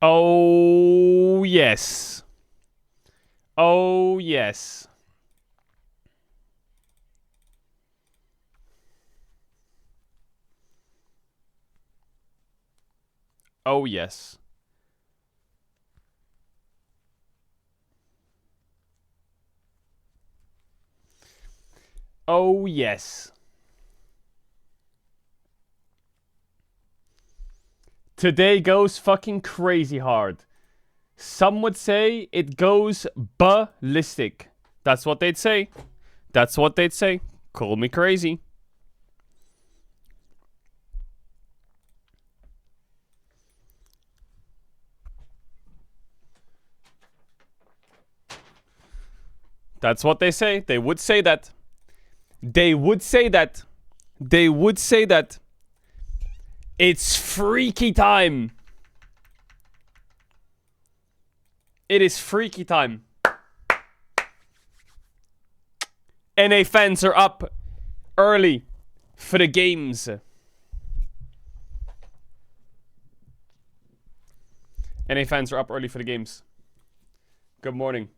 Oh, yes. Oh, yes. Oh, yes. Oh, yes. Today goes fucking crazy hard. Some would say it goes ballistic. That's what they'd say. That's what they'd say. Call me crazy. That's what they say. They would say that. They would say that. They would say that. It's freaky time. It is freaky time. NA fans are up early for the games. NA fans are up early for the games. Good morning.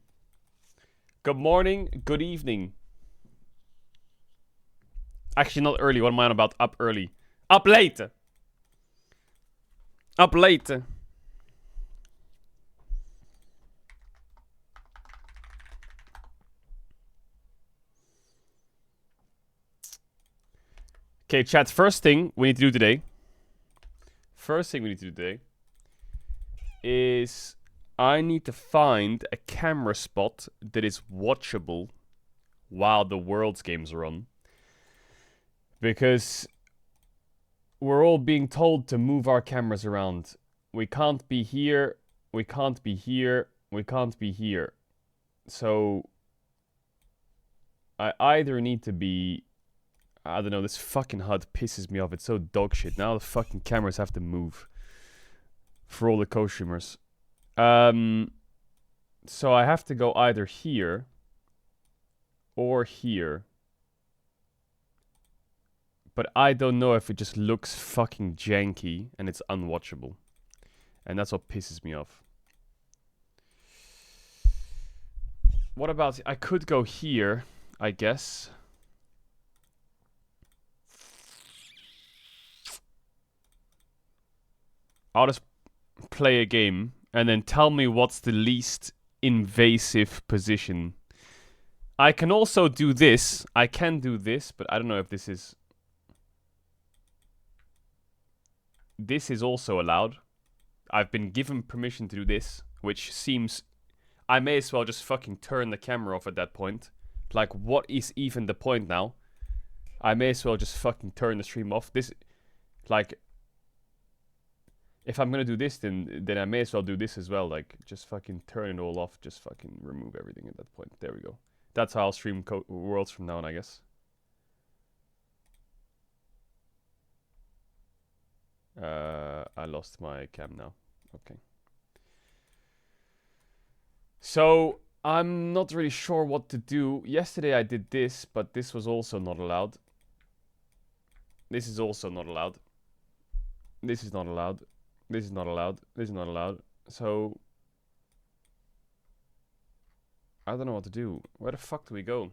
Good morning, good evening. Actually, not early. What am I on about? Up early. Up late. Up late. Okay, chat. First thing we need to do today. Is I need to find a camera spot that is watchable while the Worlds games are on. Because we're all being told to move our cameras around. We can't be here. We can't be here. We can't be here. So I either need to be... I don't know, this fucking HUD pisses me off. It's so dog shit. Now the fucking cameras have to move for all the co-streamers. So I have to go either here or here. But I don't know if it just looks fucking janky and it's unwatchable. And that's what pisses me off. What about... I could go here, I guess. I'll just play a game and then tell me what's the least invasive position. I can also do this. I can do this, but I don't know if this is... This is also allowed. I've been given permission to do this, which seems... I may as well just fucking turn the camera off at that point. Like, what is even the point now? I may as well just fucking turn the stream off. This... Like... If I'm gonna do this, then I may as well do this as well. Like, just fucking turn it all off. Just fucking remove everything at that point. There we go. That's how I'll stream Worlds from now on, I guess. I lost my cam now. Okay. So, I'm not really sure what to do. Yesterday I did this, but this was also not allowed. This is also not allowed. This is not allowed. This is not allowed. This is not allowed. So... I don't know what to do. Where the fuck do we go?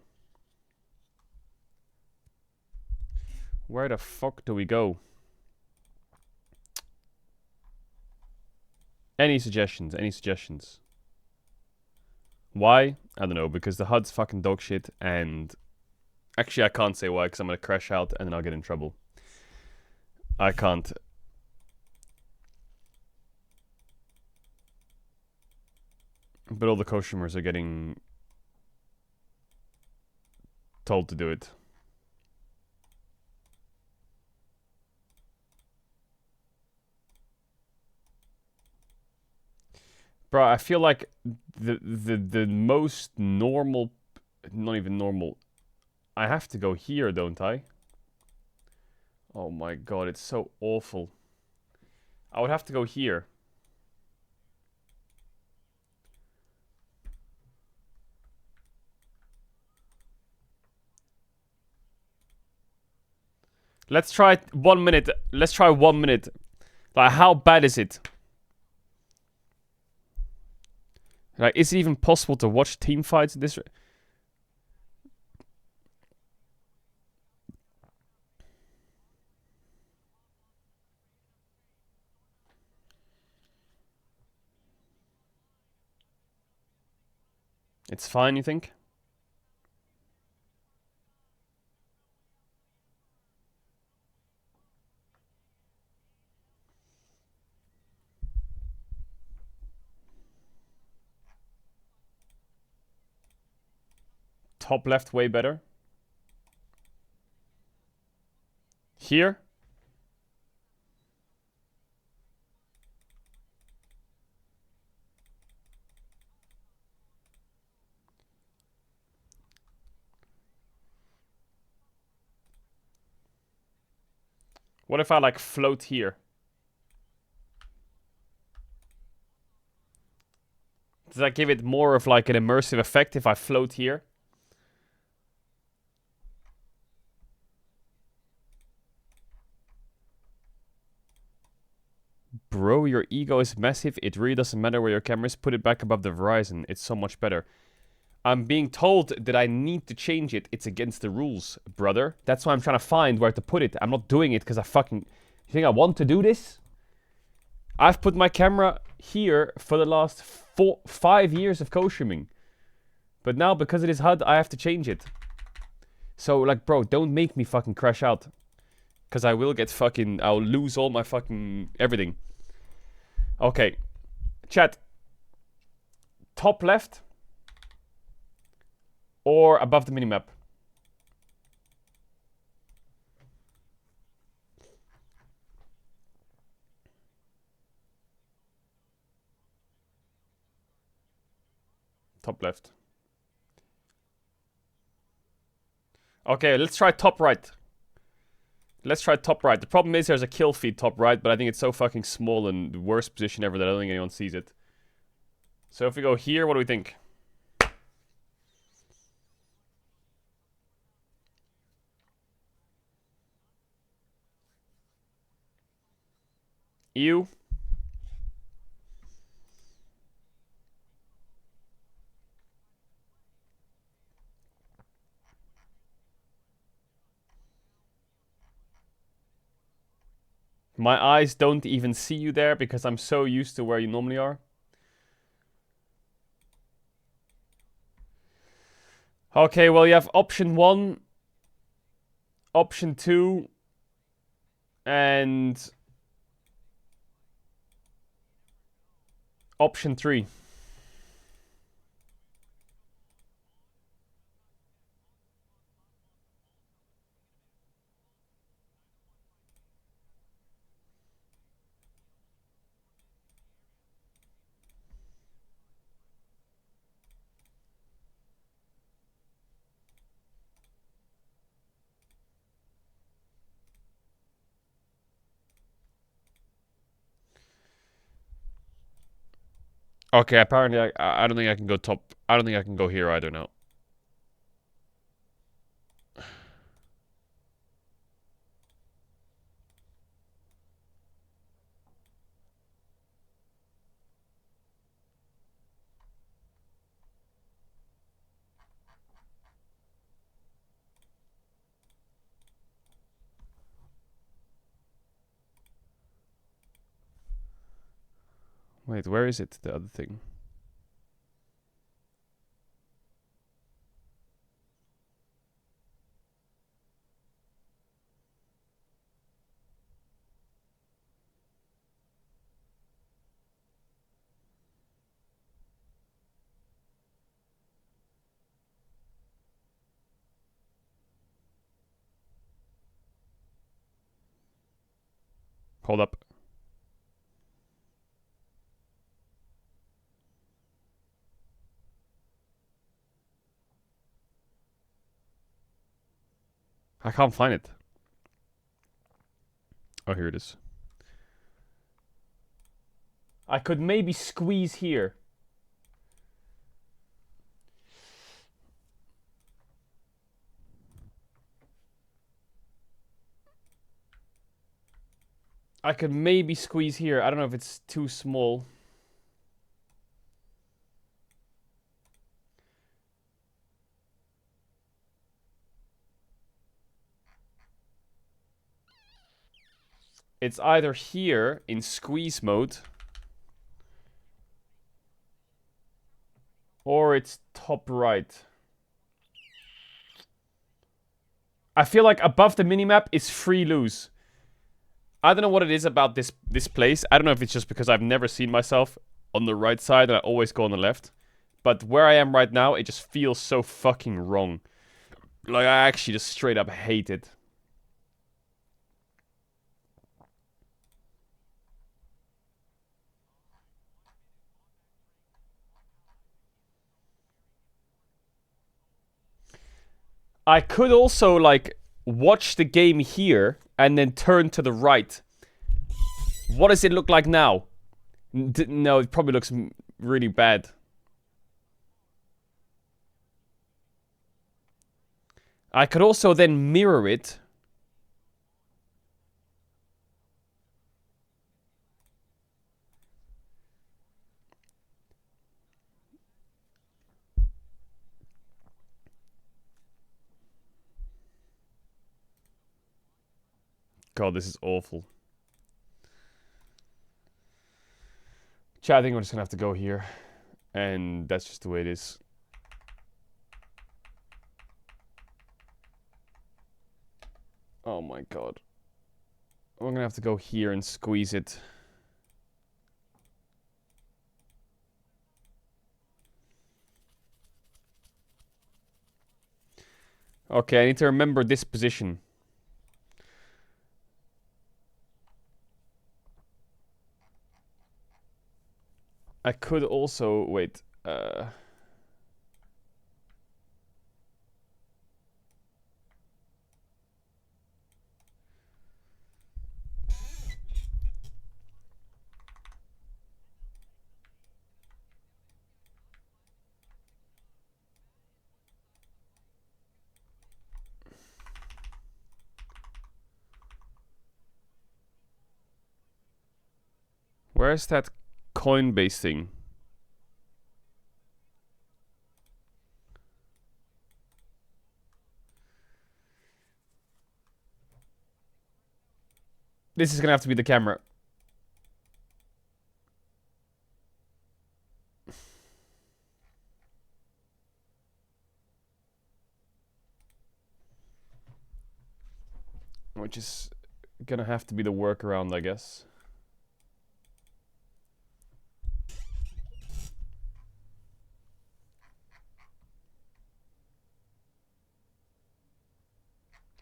Where the fuck do we go? Any suggestions? Any suggestions? Why? I don't know, because the HUD's fucking dog shit, and... Actually, I can't say why, because I'm gonna crash out, and then I'll get in trouble. I can't. But all the co-streamers are getting... told to do it. Bro, I feel like the most normal... Not even normal. I have to go here, don't I? Oh my god, it's so awful. I would have to go here. Let's try 1 minute. Let's try 1 minute. Like, how bad is it? Like, is it even possible to watch team fights in this? It's fine, you think? Top left way better. Here? What if I like float here? Does that give it more of like an immersive effect if I float here? Bro, your ego is massive. It really doesn't matter where your camera is. Put it back above the horizon. It's so much better. I'm being told that I need to change it. It's against the rules, brother. That's why I'm trying to find where to put it. I'm not doing it because I fucking... You think I want to do this? I've put my camera here for the last 5 years of co-streaming. But now, because it is HUD, I have to change it. So, like, bro, don't make me fucking crash out. Because I will get fucking... I'll lose all my fucking... everything. Okay. Chat. Top left. Or above the minimap. Top left. Okay, let's try top right. Let's try top right. The problem is there's a kill feed top right, but I think it's so fucking small and the worst position ever that I don't think anyone sees it. So if we go here, what do we think? Ew. My eyes don't even see you there because I'm so used to where you normally are. Okay, well you have option 1, option 2, and option 3. Okay, apparently I don't think I can go top. I don't think I can go here either now. Wait, where is it, the other thing? Hold up. I can't find it. Oh, here it is. I could maybe squeeze here. I could maybe squeeze here. I don't know if it's too small. It's either here in squeeze mode, or it's top right. I feel like above the minimap is free lose. I don't know what it is about this place. I don't know if it's just because I've never seen myself on the right side and I always go on the left. But where I am right now, it just feels so fucking wrong. Like, I actually just straight up hate it. I could also, like, watch the game here and then turn to the right. What does it look like now? No, it probably looks really bad. I could also then mirror it. God, this is awful. Chat, I think we're just gonna have to go here. And that's just the way it is. Oh my god. We're gonna have to go here and squeeze it. Okay, I need to remember this position. I could also... Wait. Where's that Coinbase thing? This is gonna have to be the camera. Which is gonna have to be the workaround, I guess.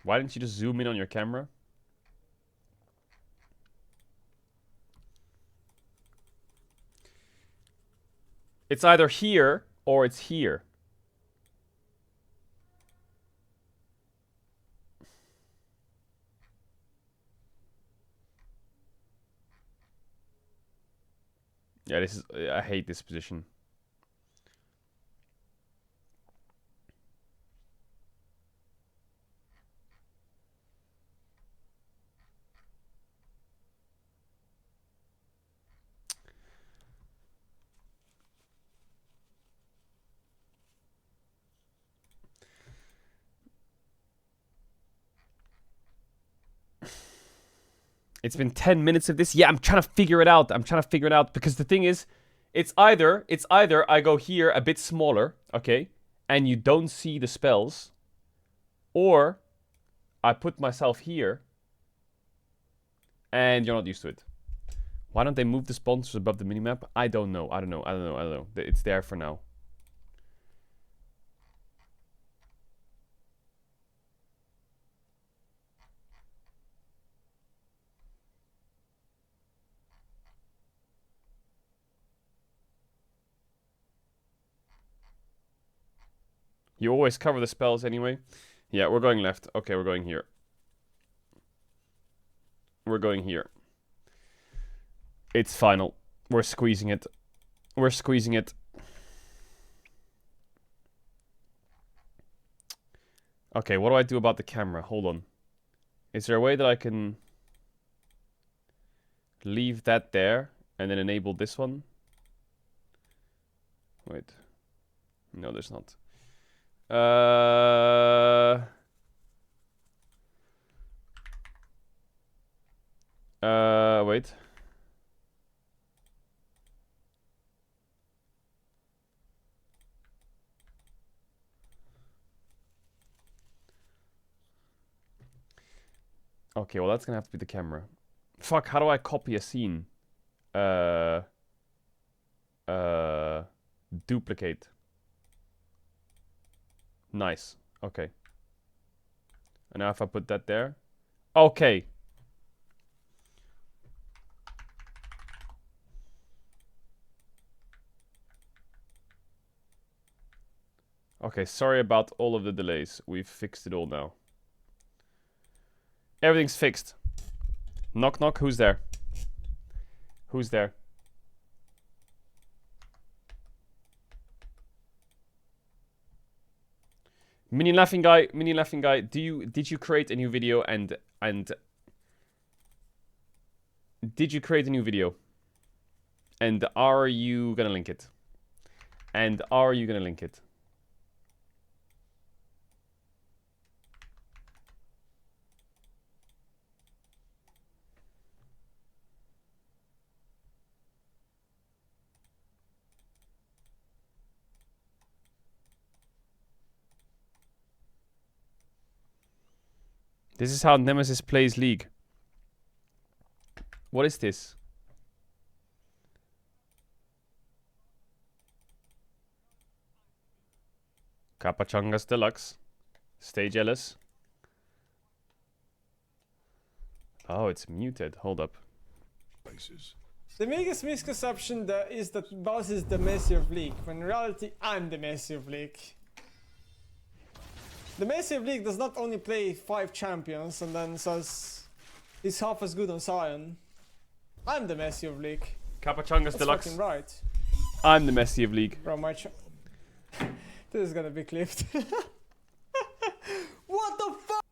Why didn't you just zoom in on your camera? It's either here or it's here. Yeah, this is... I hate this position. It's been 10 minutes of this. Yeah, I'm trying to figure it out. Because the thing is, it's either I go here a bit smaller, okay, and you don't see the spells, or I put myself here and you're not used to it. Why don't they move the sponsors above the minimap? I don't know. It's there for now. You always cover the spells anyway. Yeah, we're going left. Okay, we're going here. We're going here. It's final. We're squeezing it. We're squeezing it. Okay, what do I do about the camera? Hold on. Is there a way that I can leave that there and then enable this one? Wait. No, there's not. Wait. Okay, well that's gonna have to be the camera. Fuck, how do I copy a scene? Duplicate. Nice. Okay. And now if I put that there. Okay. Okay, sorry about all of the delays. We've fixed it all now. Everything's fixed. Knock knock, who's there? Who's there? Mini laughing guy, did you create a new video and did you create a new video? And are you gonna link it? And are you gonna link it? This is how Nemesis plays League. What is this? Capachangas Deluxe. Stay jealous. Oh, it's muted. Hold up. The biggest misconception that is that Boss is the Messi of League, when in reality I'm the Messi of League. The Messi of League does not only play 5 champions and then says he's half as good on Sion. I'm the Messi of League. Capachangas That's Deluxe. fucking right. I'm the Messi of League. Bro, my this is gonna be clipped. What the fuck?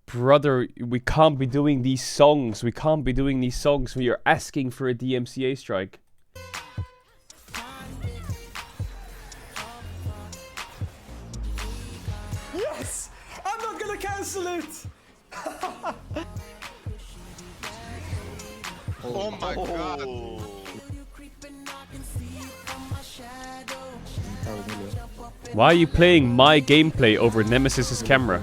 Brother, we can't be doing these songs. We can't be doing these songs when you're asking for a DMCA strike. Yes! I'm not gonna cancel it! Oh my god! Why are you playing my gameplay over Nemesis's camera?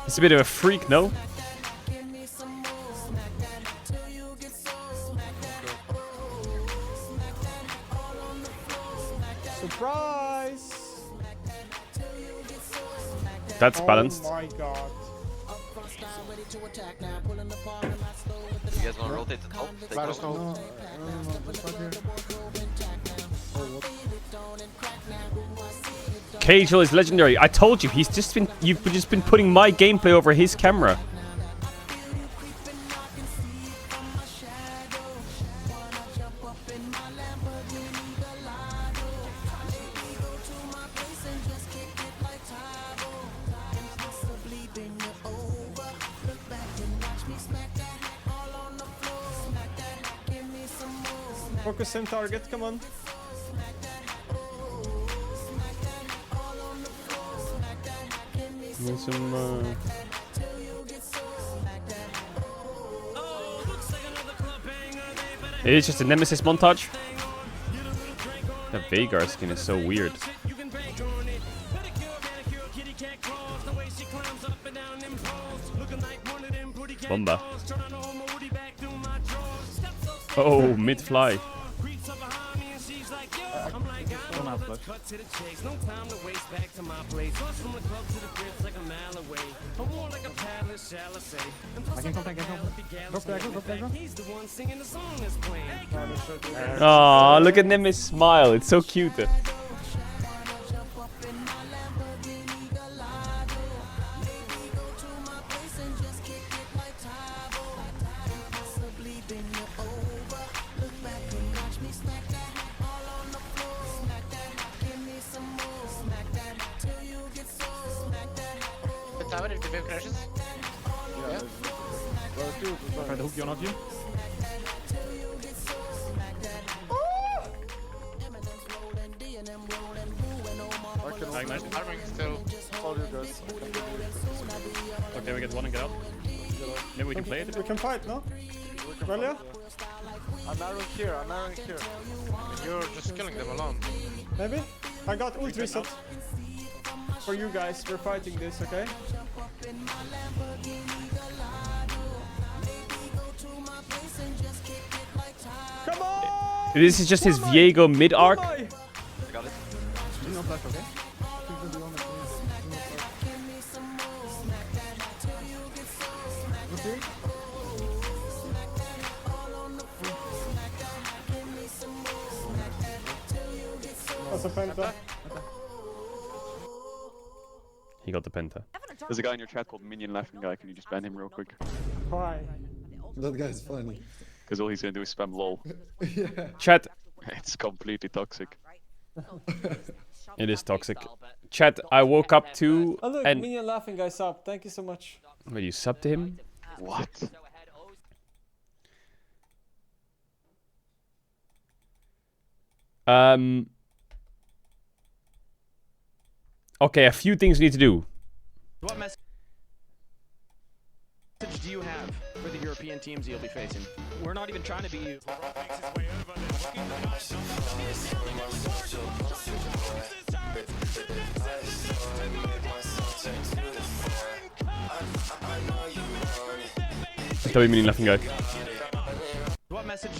It's a bit of a freak, no? Surprise! That's balanced. Oh my god. You guys want to rotate the top? Take over. Caedrel is legendary. I told you, you've just been putting my gameplay over his camera. Focus same target, come on. Need some, It is just a Nemesis montage. The Vagar skin is so weird. Bomba. Oh, mid-fly. Aw, look at Nemesis smile. It's so cute. Tower if the wave crashes. Yeah. Try to hook you on you. nice. Arming still. All you guys. Okay, we get one and get out. Maybe we can play it. We can fight, no? Well, yeah. I'm arrowing here, I'm arrowing here. You're just killing them alone. Maybe? I got ult reset. For you guys, we're fighting this, okay? Come on! This is just his Viego mid arc. I got it. No flash, okay? Okay. That's a penta. He got the penta. There's a guy in your chat called Minion Laughing Guy. Can you just ban him real quick? Why? That guy's funny. Because all he's gonna do is spam lol. Yeah. Chat. It's completely toxic. It is toxic. Chat, I woke up to Oh look, and Minion laughing guys up. Thank you so much. will you sub to him? What? Okay, a few things we need to do. What message do you have for the European teams you'll be facing? We're not even trying to be you. Tell me, laughing guy. What message?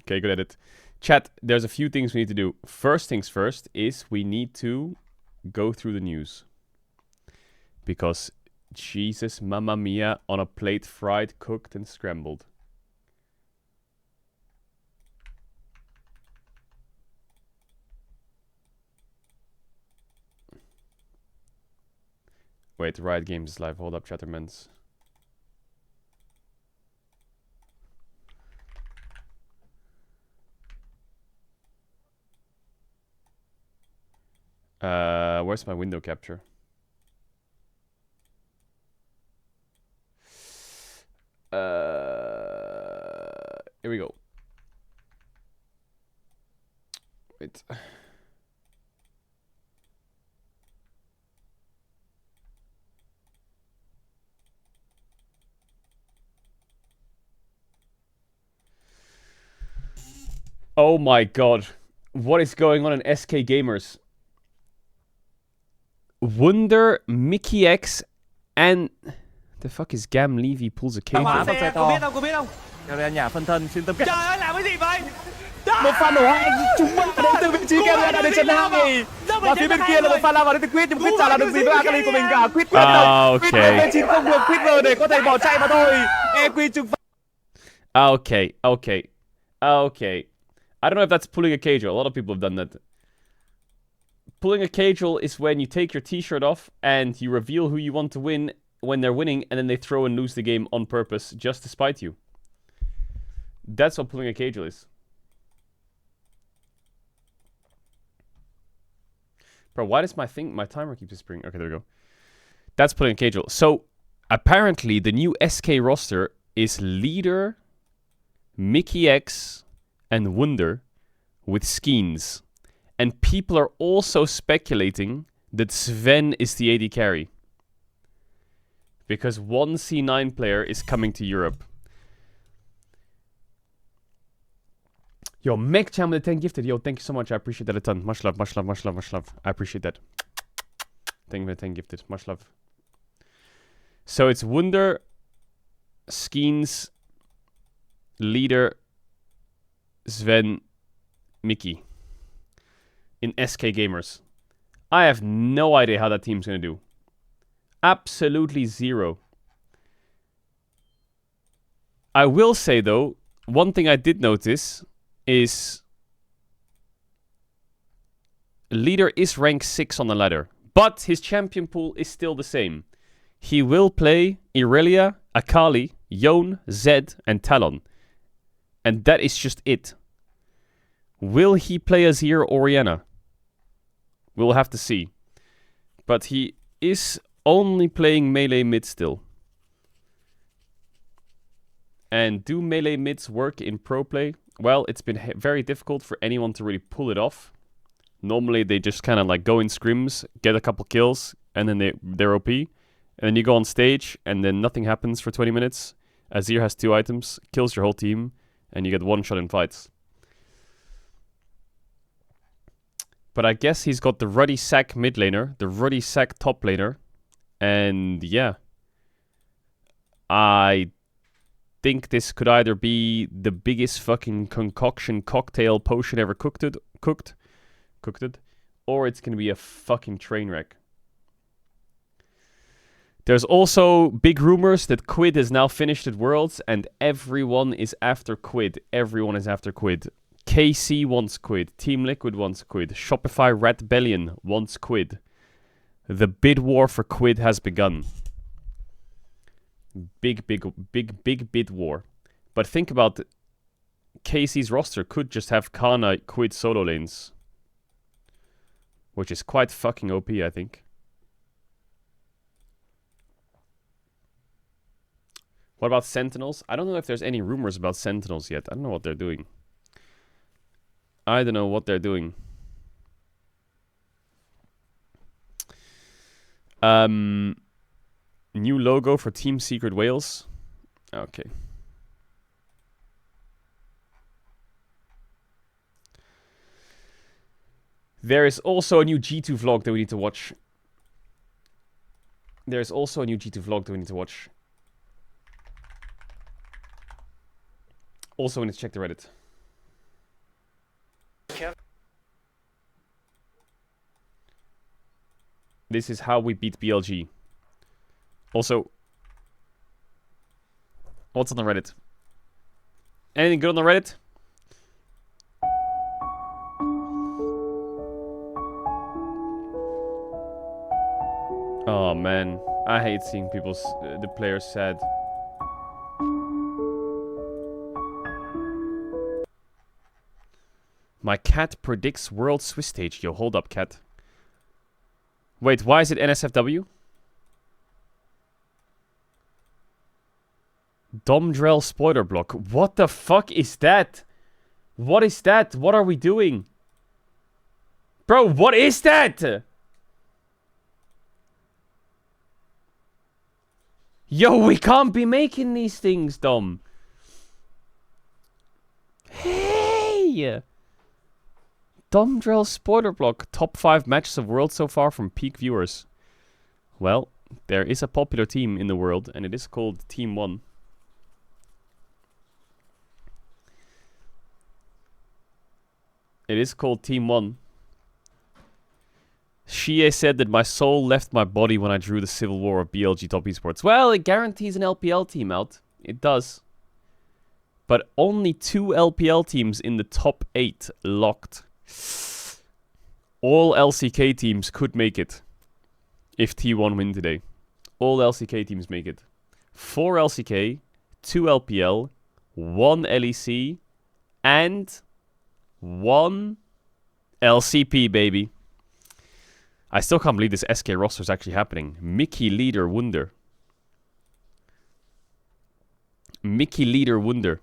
Okay, good edit. Chat, there's a few things we need to do. First things first is we need to go through the news. Because, Jesus, mamma mia, on a plate, fried, cooked, and scrambled. Wait, Riot Games is live. Hold up, Chattermans. Where's my window capture? Here we go. Wait. Oh my god. What is going on in SK Gamers? Wunder, Mickey X, and... The fuck is Gam Levy pulls a cage? Có biết không? Nhà phân thân xin tâm kết. Trời ơi, làm cái gì vậy? Một pha nổ hai chúng bạn đến từ vị trí kia đã đến chân hai. Và phía bên kia là một pha lao vào đến từ Quýt, nhưng Quýt chả làm được gì với Akali của mình cả. Quýt quyết tâm. Quýt P9 không được, Quýt R để có thể bỏ chạy mà thôi. EQ trừng phạt. Okay. I don't know if that's pulling a Caedrel. A lot of people have done that. Pulling a Caedrel is when you take your t-shirt off and you reveal who you want to win when they're winning, and then they throw and lose the game on purpose just to spite you. That's what pulling a Caedrel is. Bro, why does my timer keep disappearing? Okay, there we go. That's pulling a Caedrel. So, apparently, the new SK roster is Leader, Mickey X, and Wunder with Skeens. And people are also speculating that Sven is the AD carry. Because one C9 player is coming to Europe. Yo, MechChan with the 10 gifted. Yo, thank you so much. I appreciate that a ton. Much love, much love, much love, much love. I appreciate that. Thank you for the 10 gifted. Much love. So it's Wunder, Skeens, Leader, Sven, Mickey. In SK Gamers. I have no idea how that team's going to do. Absolutely zero. I will say, though, one thing I did notice is Leader is rank 6 on the ladder, but his champion pool is still the same. He will play Irelia, Akali, Yone, Zed, and Talon. And that is just it. Will he play Azir or Orianna? We'll have to see. But he is only playing melee mid still. And do melee mids work in pro play? Well, it's been very difficult for anyone to really pull it off. Normally they just kind of like go in scrims, get a couple kills, and then they're OP. And then you go on stage, and then nothing happens for 20 minutes. Azir has 2 items, kills your whole team, and you get 1 shot in fights. But I guess he's got the Ruddy Sack mid laner, the Ruddy Sack top laner, and yeah. I think this could either be the biggest fucking concoction cocktail potion ever cooked, or it's gonna be a fucking train wreck. There's also big rumors that Quid has now finished at Worlds, and everyone is after Quid. Everyone is after Quid. KC wants Quid. Team Liquid wants Quid. Shopify Ratbellion wants Quid. The bid war for Quid has begun. Big bid war. But think about KC's roster could just have Kana Quid solo lanes. Which is quite fucking OP, I think. What about Sentinels? I don't know if there's any rumors about Sentinels yet. I don't know what they're doing. I don't know what they're doing. New logo for Team Secret Wales. Okay. There is also a new G2 vlog that we need to watch. Also, we need to check the Reddit. This is how we beat BLG. Also, what's on the Reddit? Anything good on the Reddit? Oh man, I hate seeing the players sad. My cat predicts world Swiss stage. Yo, hold up, cat. Wait, why is it NSFW? Domdrell spoiler block. What the fuck is that? What is that? What are we doing? Bro, what is that? Yo, we can't be making these things, Dom. Hey! Domdrell spoiler block. Top 5 matches of World so far from peak viewers. Well, there is a popular team in the world, and it is called Team 1. It is called Team 1. Shie said that my soul left my body when I drew the civil war of BLG Top Esports. Well, it guarantees an LPL team out. It does. But only 2 LPL teams in the top 8 locked. All LCK teams could make it if T1 win today. All LCK teams make it. 4 LCK, 2 LPL, 1 LEC, and 1 LCP, baby. I still can't believe this SK roster is actually happening. Mickey Leader Wunder. Mickey Leader Wunder.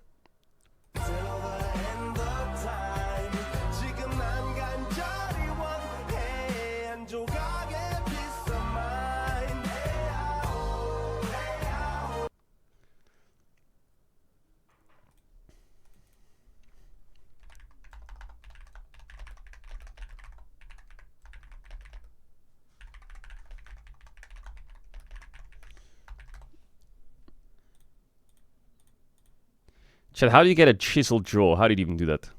Chad, how do you get a chiseled draw? How did you even do that?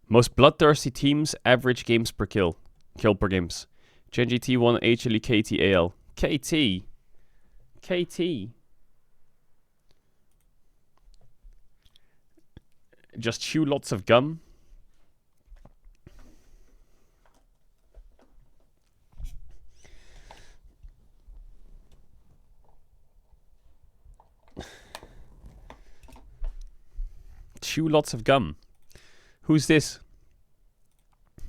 Most bloodthirsty teams, average games per kill. Kill per games. Genji T1, HLE, KT, AL. KT. KT. Just chew lots of gum. Chew lots of gum. Who's this?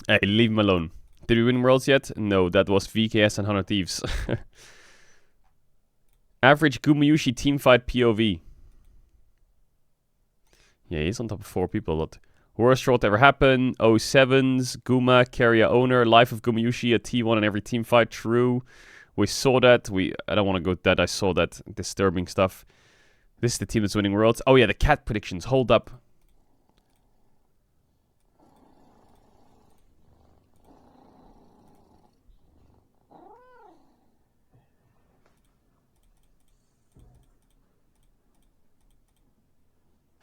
Hey, leave him alone. Did we win Worlds yet? No, that was VKS and 100 Thieves. Average Gumayushi teamfight POV. Yeah, he's on top of 4 people a lot. Worst roll to ever happen. 07s, Guma, Carrier owner, life of Gumayushi, a T1 in every team fight. True. We saw that. I don't want to go to that. I saw that. Disturbing stuff. This is the team that's winning worlds. Oh yeah, the cat predictions. Hold up.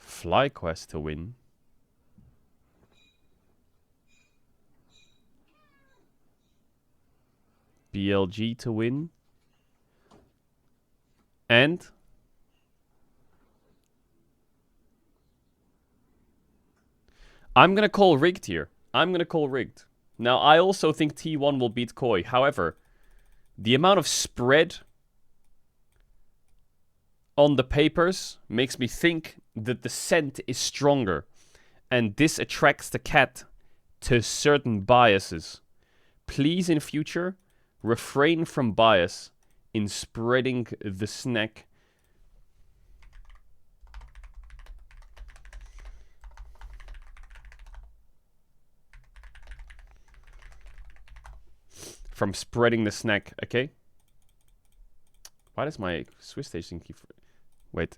FlyQuest to win. BLG to win. And I'm going to call rigged here. I'm going to call rigged. Now, I also think T1 will beat Koi. However, the amount of spread on the papers makes me think that the scent is stronger. And this attracts the cat to certain biases. Please, in future, refrain from bias in spreading the snack. From spreading the snack, okay? Why does my Swiss station keep... Wait.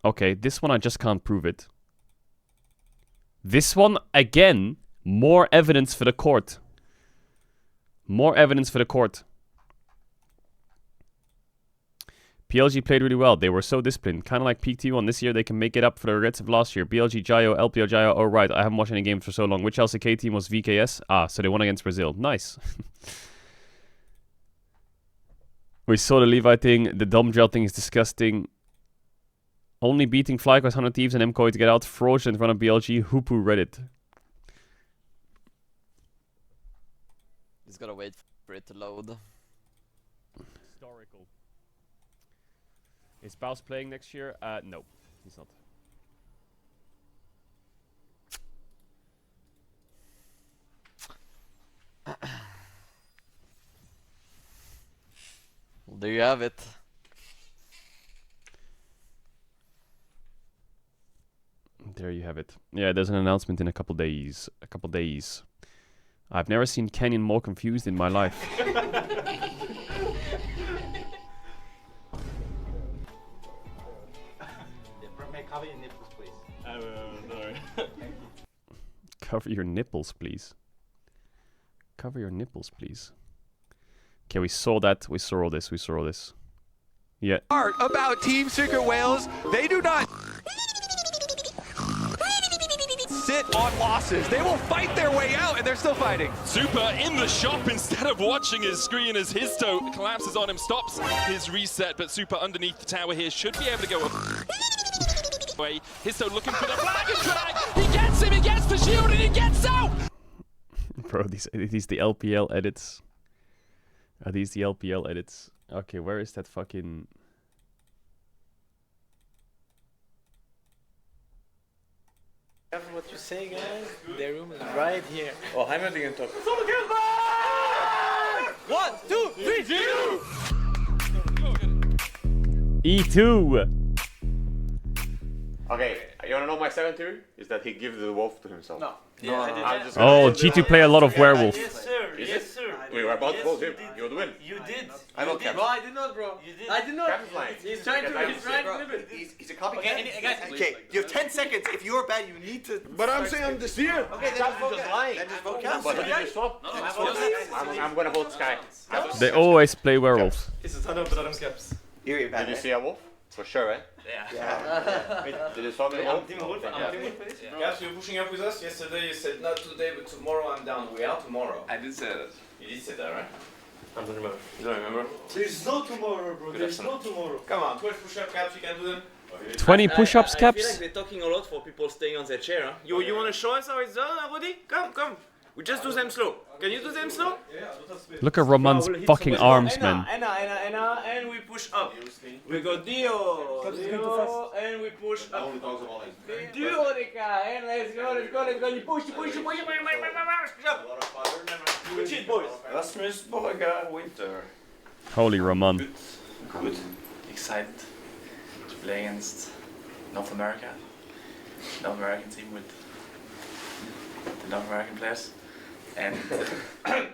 Okay, this one I just can't prove it. This one, again, more evidence for the court. More evidence for the court. PLG played really well. They were so disciplined. Kind of like peak T1. This year they can make it up for the regrets of last year. BLG, Jayo, LPO, Jayo. Oh, right. I haven't watched any games for so long. Which LCK team was VKS? Ah, so they won against Brazil. Nice. We saw the Levi thing. The dumb gel thing is disgusting. Only beating FlyQuest 100 Thieves and MCOI to get out. Fraudulent in front of BLG. Hoopoo Reddit. Just gotta wait for it to load. Historical. Is Baus playing next year? No, he's not. Well, there you have it. There you have it. Yeah, there's an announcement in a couple days. I've never seen Kenyon more confused in my life. Cover your nipples, please. No. Cover your nipples, please. Cover your nipples, please. Okay, we saw that. We saw all this. Yeah. Part about Team Secret Whales, they do not sit on losses. They will fight their way out, and they're still fighting. Super in the shop instead of watching his screen as his toe collapses on him, stops his reset, but Super underneath the tower here should be able to go away. His toe looking for the flag and drag. He gets him, he gets the shield, and he gets out! Bro, these the LPL edits. Are these the LPL edits? Okay, where is that fucking... Careful what you say, guys. The room is right here. Oh, I'm not going to talk. 1, 2, 3, 2! E2! Okay, you wanna know my second theory? Is that he gives the wolf to himself. No. Oh, G2 play a lot of werewolf. Yes, sir. Yes, sir. We were about to vote him. You would win. You did. I don't care. No, I did not, bro. You did. I did not. Cap is lying. He's trying to flip it. He's a copycat. Okay, guys. Okay, you have 10 seconds. If you're bad, you need to... But I'm saying I'm this year. Okay, then just lying. Then just vote Cap. But did you swap? I'm gonna vote Sky. They always play werewolf. Is het dan op Caps? Did you see a wolf? For sure, right? Yeah. Did you swap the wolf? Guys, you're pushing up with us. Yesterday you said not today, but tomorrow I'm down. We are tomorrow. I did say that. You did say that, right? I don't remember. You don't remember? There's no tomorrow, bro. There's no tomorrow. Come on, 12 push-up Caps, you can do them. 20 push-ups, I feel like Caps? they're talking a lot for people staying on their chair. Huh? You want to show us how it's done, Rudy? Come. We just do them slow. Can you do them slow? Look at Roman's fucking arms, man. Anna, and we push up. We go Dio, and we push up. Dio, and let's go. You push up. Good shit, boys. Rasmus Borga Winter. Holy Roman. Good. Excited to play against North America. North American team with the North American players. And I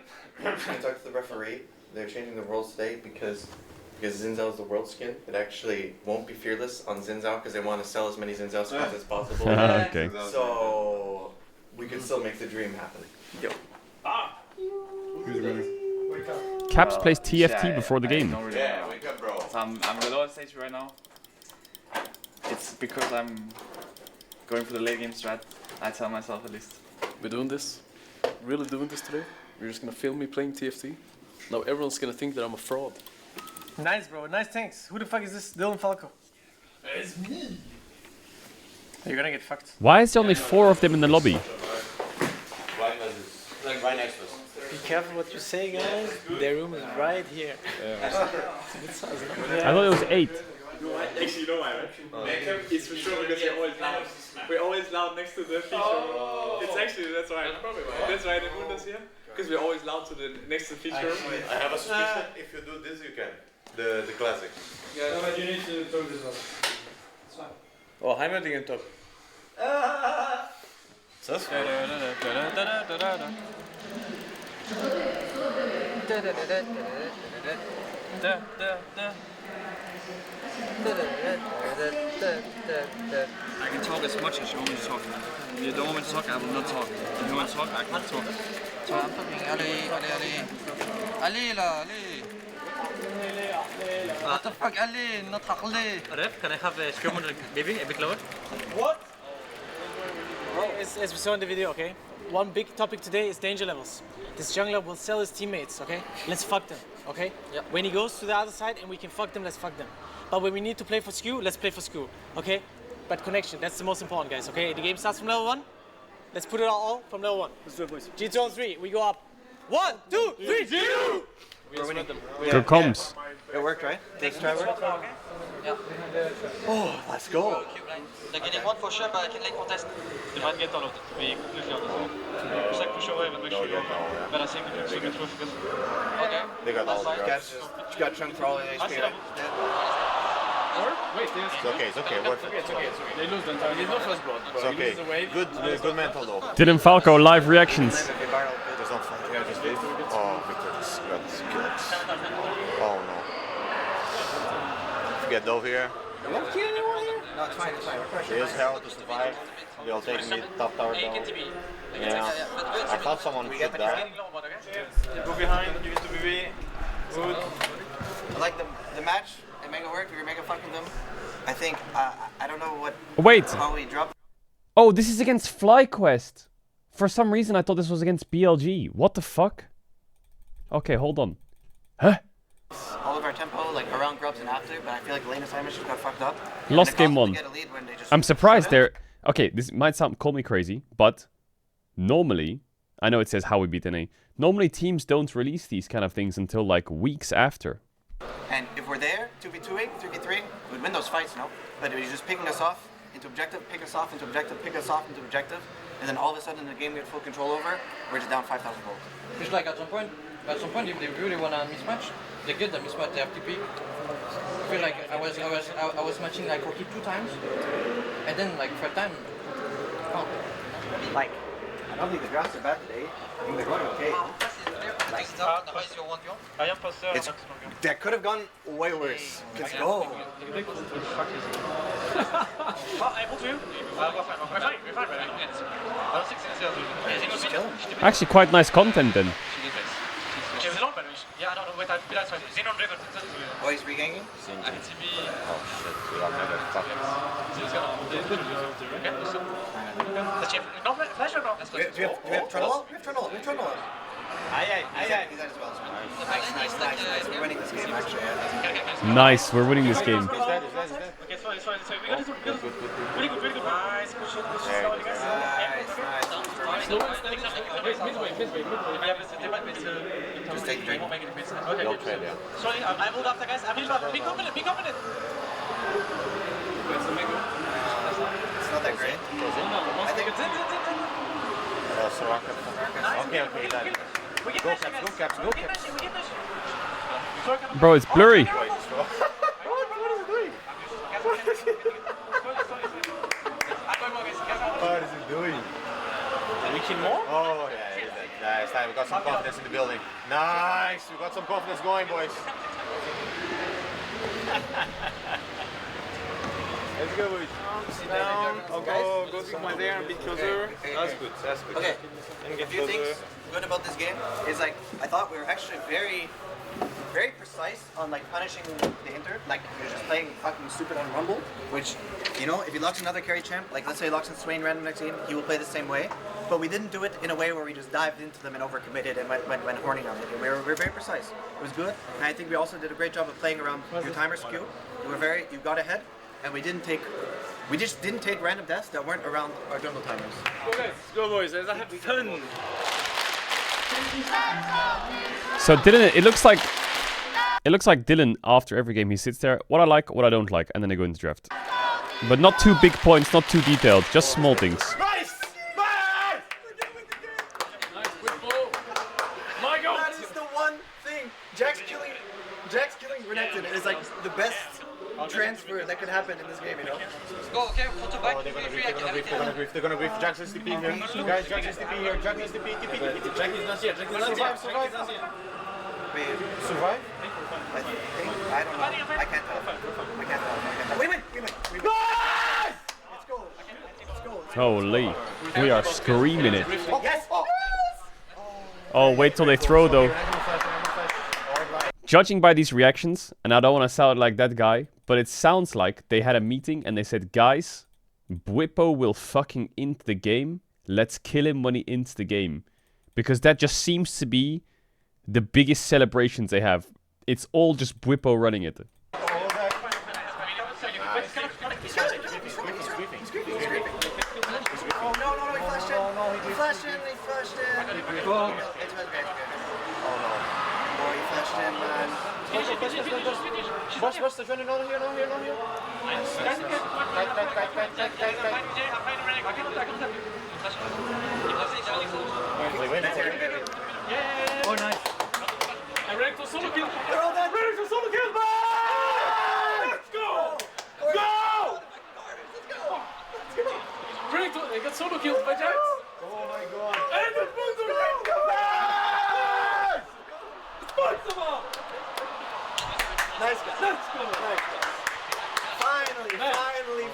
talked to the referee. They're changing the rules today because Zinzao is the world skin. It actually won't be fearless on Zinzao because they want to sell as many Zinzao skins as possible. Okay. So we could still make the dream happen. Yo. Who's winning? Caps plays TFT before the game. Yeah, wake up, bro. I'm below the stage right now. It's because I'm going for the late game strat. I tell myself at least. We're doing this. Really doing this today. We're just gonna film me playing TFT. Now everyone's gonna think that I'm a fraud. Nice, bro. Nice tanks. Who the fuck is this? Dylan Falco. It's me. You're gonna get fucked. Why is there only 4 of them in the lobby? Right next to us. Be careful what you say, guys. Their room is right here. I thought it was 8. Actually, you know why, right? It's for sure because we're always loud. We're always loud next to the feature. It's actually, that's why. That's why they moved us here. Because we're always loud to the next to the feature. I have a suspicion. If you do this, you can. The classic. Yeah, no, but you need to talk this one. It's fine. Oh, Heimat in top. Das? I can talk as much as you want me to talk. If you don't want me to talk, I will not talk. If you want to talk, I can talk. So I'm talking. Ali, what the fuck, Ali? Not Ali. Ref, can I have a scrum maybe a bit lower? What? As we saw in the video, okay? One big topic today is danger levels. This jungler will sell his teammates, okay? Let's fuck them, okay? Yep. When he goes to the other side and we can fuck them, let's fuck them. But when we need to play for skew, let's play for skew, okay? But connection, that's the most important, guys, okay? The game starts from level 1. Let's put it all from level 1. Let's do it, boys. G2 on 3, we go up. 1, 2, 3, 2! Here comes. It worked, right? Next try worked? Yeah. Oh, let's go. They're getting one for sure, but I can late contest. They might get all of it. We completely understand. Just like push away and make sure you but I think we can get through for this. Okay. They got all the guys. You got chunk for all the HP, right? It's okay, it's okay. Worth it. It's okay. They lose the entire. There's no first blood. It's okay. Good mental though. Dylan Falco live reactions. There's no fight. Yeah, just leave. Oh, Victor just got killed. Oh no. Get Dove here. You won't kill anyone here? No, it's fine, it's fine. We're pressured. There's hell to survive. They'll take me top tower down. Yeah. I thought someone should die. Go behind, you need to be good. I like the match. It mega worked. We were mega fucking them. I think, I don't know what. Wait. How we dropped. Oh, this is against FlyQuest. For some reason, I thought this was against BLG. What the fuck? Okay, hold on. Huh? All of our tempo, like around grubs and after, but I feel like the lane assignments just got fucked up. Lost game 1. I'm surprised they're... Okay, this might call me crazy, but normally, I know it says how we beat NA. Normally teams don't release these kind of things until like weeks after. And if we're there, 2v2ing, 3v3, we'd win those fights, no? But if you're just picking us off into objective, pick us off into objective, pick us off into objective, and then all of a sudden in the game we have full control over, we're just down 5,000 gold. Just like at some point, if they really want a mismatch, they get the mismatch, they have TP. I feel like I was matching like Rocky 2 times, and then like third time, oh. Like, I don't think the drafts are bad today. I think they're going okay. That could have gone way worse. Let's go. Actually, quite nice content then. Oh, he's reganging? Oh shit, we are mega fucked. Do we have Trundle? We have Trundle. Aye. He's that as well. Nice. We're winning this game, actually. Nice, we're winning this game. He's dead. Okay, sorry. Good. Really good. Nice. Just take the drink. Don't trade, yeah. Sorry, I moved after, guys. Be confident. It's not that great. I think it's Okay, that. Go caps. Bro, it's blurry. What is he doing? we kill more? Oh, yeah, it is that. Nice, time. We got some confidence in the building. Nice, we got some confidence going, boys. Let's go, boys. Sit down. Go to my there and a bit closer. That's good, that's good. Okay, And a get few closer. things good about this game is like, I thought we were actually very precise on like punishing the Inter. Like, we were just playing fucking stupid on Rumble, which, you know, if he locks another carry champ, like let's say he locks in Swain random next game, he will play the same way. But we didn't do it in a way where we just dived into them and overcommitted and went horning on it. We were very precise. It was good. And I think we also did a great job of playing around your timer skew. You got ahead, and we just didn't take random deaths that weren't around our jungle timers. Go guys, go boys, let's have fun. So Dylan, it looks like Dylan after every game he sits there. What I like, what I don't like, and then they go into draft. But not too big points, not too detailed, just small things. Nice! Nice! My God! That is the one thing. Jack's killing Renekton is like the best transfer that could happen in this game, you know? Go, okay, photo back. Oh, they're gonna grief. Jackson's TP here. Guys, Jackson's TP here. Jackson's TP. Jack is not here, Jack is not here. Survive. Wait, Survive? I don't know. I can't tell. We win! Let's go! Let's go. Holy, we are screaming it. Yes! Oh, wait till they throw though. Judging by these reactions, and I don't want to sound like that guy, but it sounds like they had a meeting and they said, guys, Bwipo will fucking int the game. Let's kill him when he ints the game. Because that just seems to be the biggest celebrations they have. It's all just Bwipo running it. Oh no, he flashed in. He flashed in. Oh no. Boy, he flashed in, man. Boss, they're trying to not here. Oh, nice. Renekton solo kill. They're all dead. Renekton solo kill. Let's go! Go! Renekton, they got solo killed by Jax. Oh my God. And the Bunzo Jax come back! Fuck them up! Nice guy. Let's go! Finally.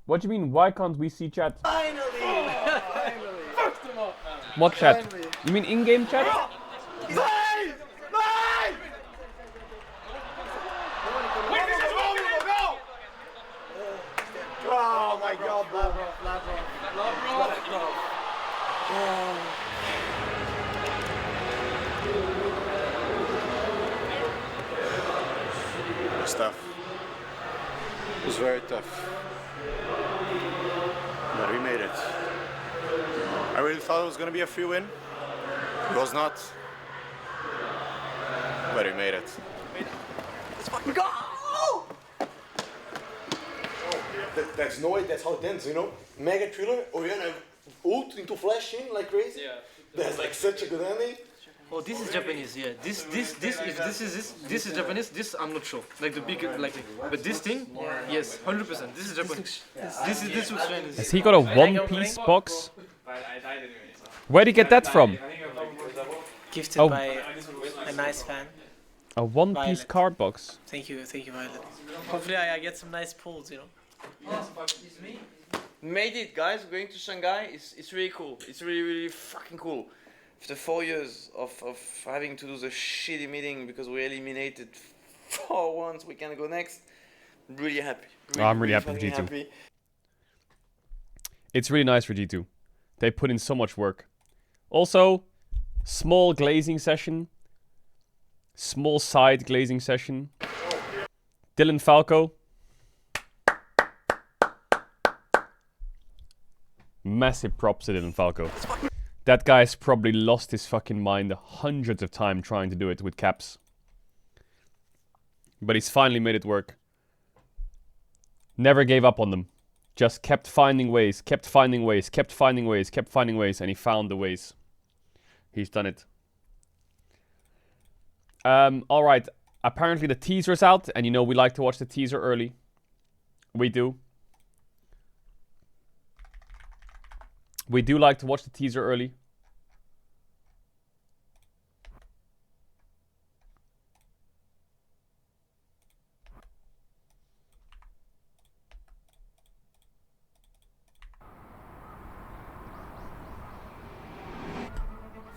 What do you mean, why can't we see chat? Finally. Fuck them up, man. What chat? You mean in-game chat? Nice! Wait, this is wrong, go! Oh my God, It was tough. It was very tough. But we made it. I really thought it was going to be a free win. It was not. But we made it. Let's fucking go! That's no way, that's how it ends, you know? Mega thriller, Oriana ult into flash in like crazy. Yeah. That's like such a good ending. Oh, this is Japanese, yeah. This is Japanese. This I'm not sure. Like the big, but this thing, yes, 100%. This is Japanese. This looks Chinese. Has he got a one-piece box? Where'd he get that from? Gifted by a nice fan. A one-piece card box. Thank you, Violet. Hopefully I get some nice pulls, you know. Made it, guys. Going to Shanghai, it's really cool. It's really fucking cool. After 4 years of having to do the shitty meeting because we eliminated 4-1, we can go next. Really happy. I'm really happy for G2. Happy. It's really nice for G2. They put in so much work. Also, small glazing session. Small side glazing session. Dylan Falco. Massive props to Dylan Falco. That guy's probably lost his fucking mind hundreds of times trying to do it with caps. But he's finally made it work. Never gave up on them. Just kept finding ways, and he found the ways. He's done it. Alright, apparently the teaser's out, and you know we like to watch the teaser early. We do. We do like to watch the teaser early.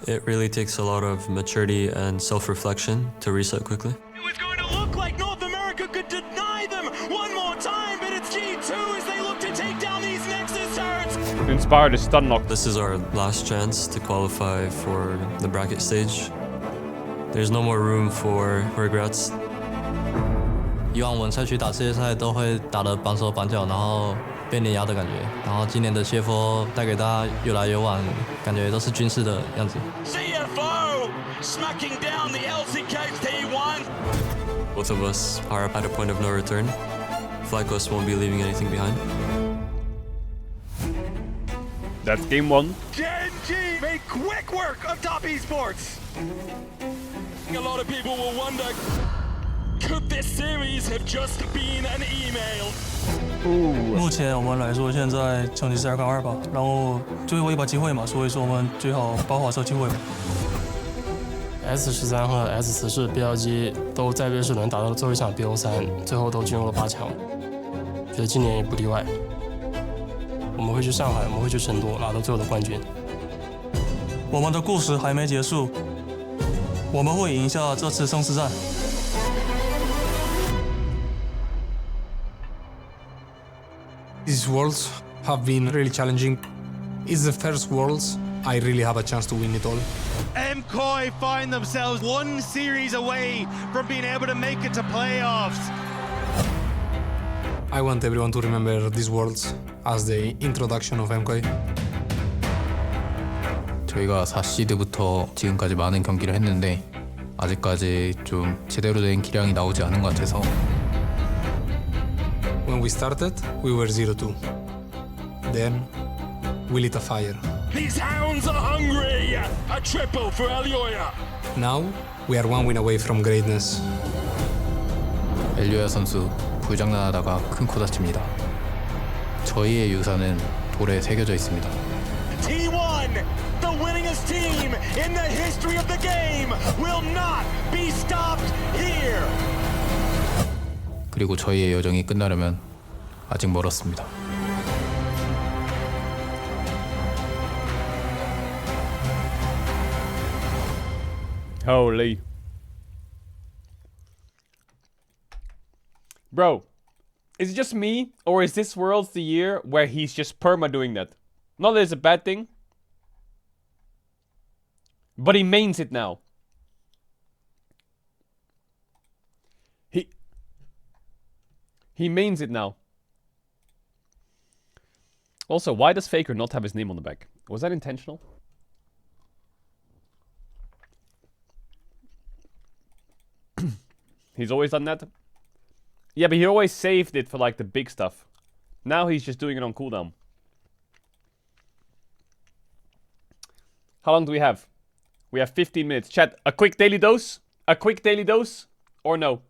It really takes a lot of maturity and self-reflection to reset quickly. It was going to look like North America could deny them one more time, but it's G2 as they look to take down these Nexus turrets. Inspire the stun knock. This is our last chance to qualify for the bracket stage. There's no more room for regrets. 以往我们赛区打世界赛都会打得绑手绑脚，然后被碾压的感觉。然后今年的切磋带给大家越来越晚，感觉都是军事的样子。CFO smacking down the LCK's T1. Both of us are at a point of no return. FlyQuest won't be leaving anything behind. That's game 1. Genji made quick work of top esports. A lot of people will wonder, could this series have just been an email? 目前我们来说，现在成绩是2杠2吧，然后最后一把机会嘛，所以说我们最好把握好这个机会。S13和 S14 BLG 都在瑞士轮打到了最后一场 BO3，最后都进入了8强，觉得今年也不例外。我们会去上海，我们会去成都拿到最后的冠军。我们的故事还没结束，我们会赢下这次生死战。These worlds have been really challenging. It's the first worlds I really have a chance to win it all. MKOI find themselves one series away from being able to make it to playoffs. I want everyone to remember these worlds as the introduction of MKOI. 저희가 4시드부터 지금까지 많은 경기를 했는데 아직까지 좀 제대로 된 기량이 나오지 않은 것 같아서 When we started, we were 0-2. Then, we lit a fire. These hounds are hungry! A triple for Elioya! Now, we are 1 win away from greatness. 엘리오야 선수 불장난하다가 큰 코 다칩니다. 저희의 유산은 돌에 새겨져 있습니다. T1, the winningest team in the history of the game, will not be stopped here! 그리고 저희의 여정이 끝나려면 아직 멀었습니다. Holy. Bro, is it just me, or is this world the year where he's just perma doing that? Not that it's a bad thing, but he mains it now. He mains it now. Also, why does Faker not have his name on the back? Was that intentional? He's always done that? Yeah, but he always saved it for like the big stuff. Now he's just doing it on cooldown. How long do we have? We have 15 minutes. Chat, a quick daily dose? A quick daily dose? Or no?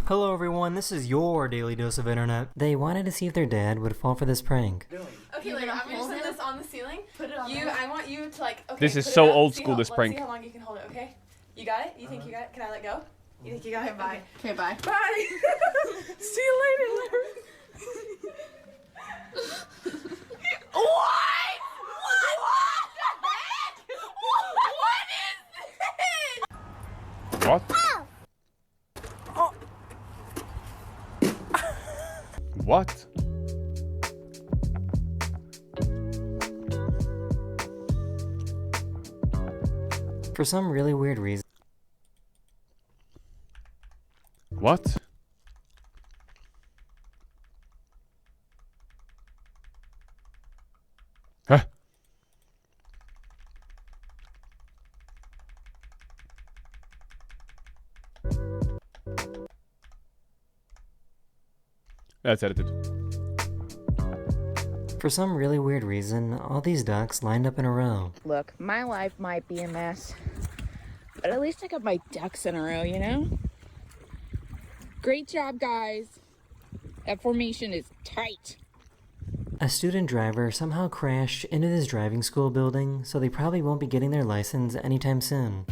Hello everyone, this is your daily dose of internet. They wanted to see if their dad would fall for this prank. Okay, like I'm gonna set this on the ceiling. Put it on. I want you to like. Okay, this is put so it up. old See school. This prank. Let's see how long you can hold it. Okay, you got it. You think you got it? Can I let go? You think you got it? Bye. Okay, bye. Bye. See you later, Larry. What? What? What? For some really weird reason. What? Huh? That's edited. For some really weird reason, all these ducks lined up in a row. Look, my life might be a mess, but But at least I got my ducks in a row, you know? Great job, guys. That formation is tight. A student driver somehow crashed into this driving school building, so they probably won't be getting their license anytime soon.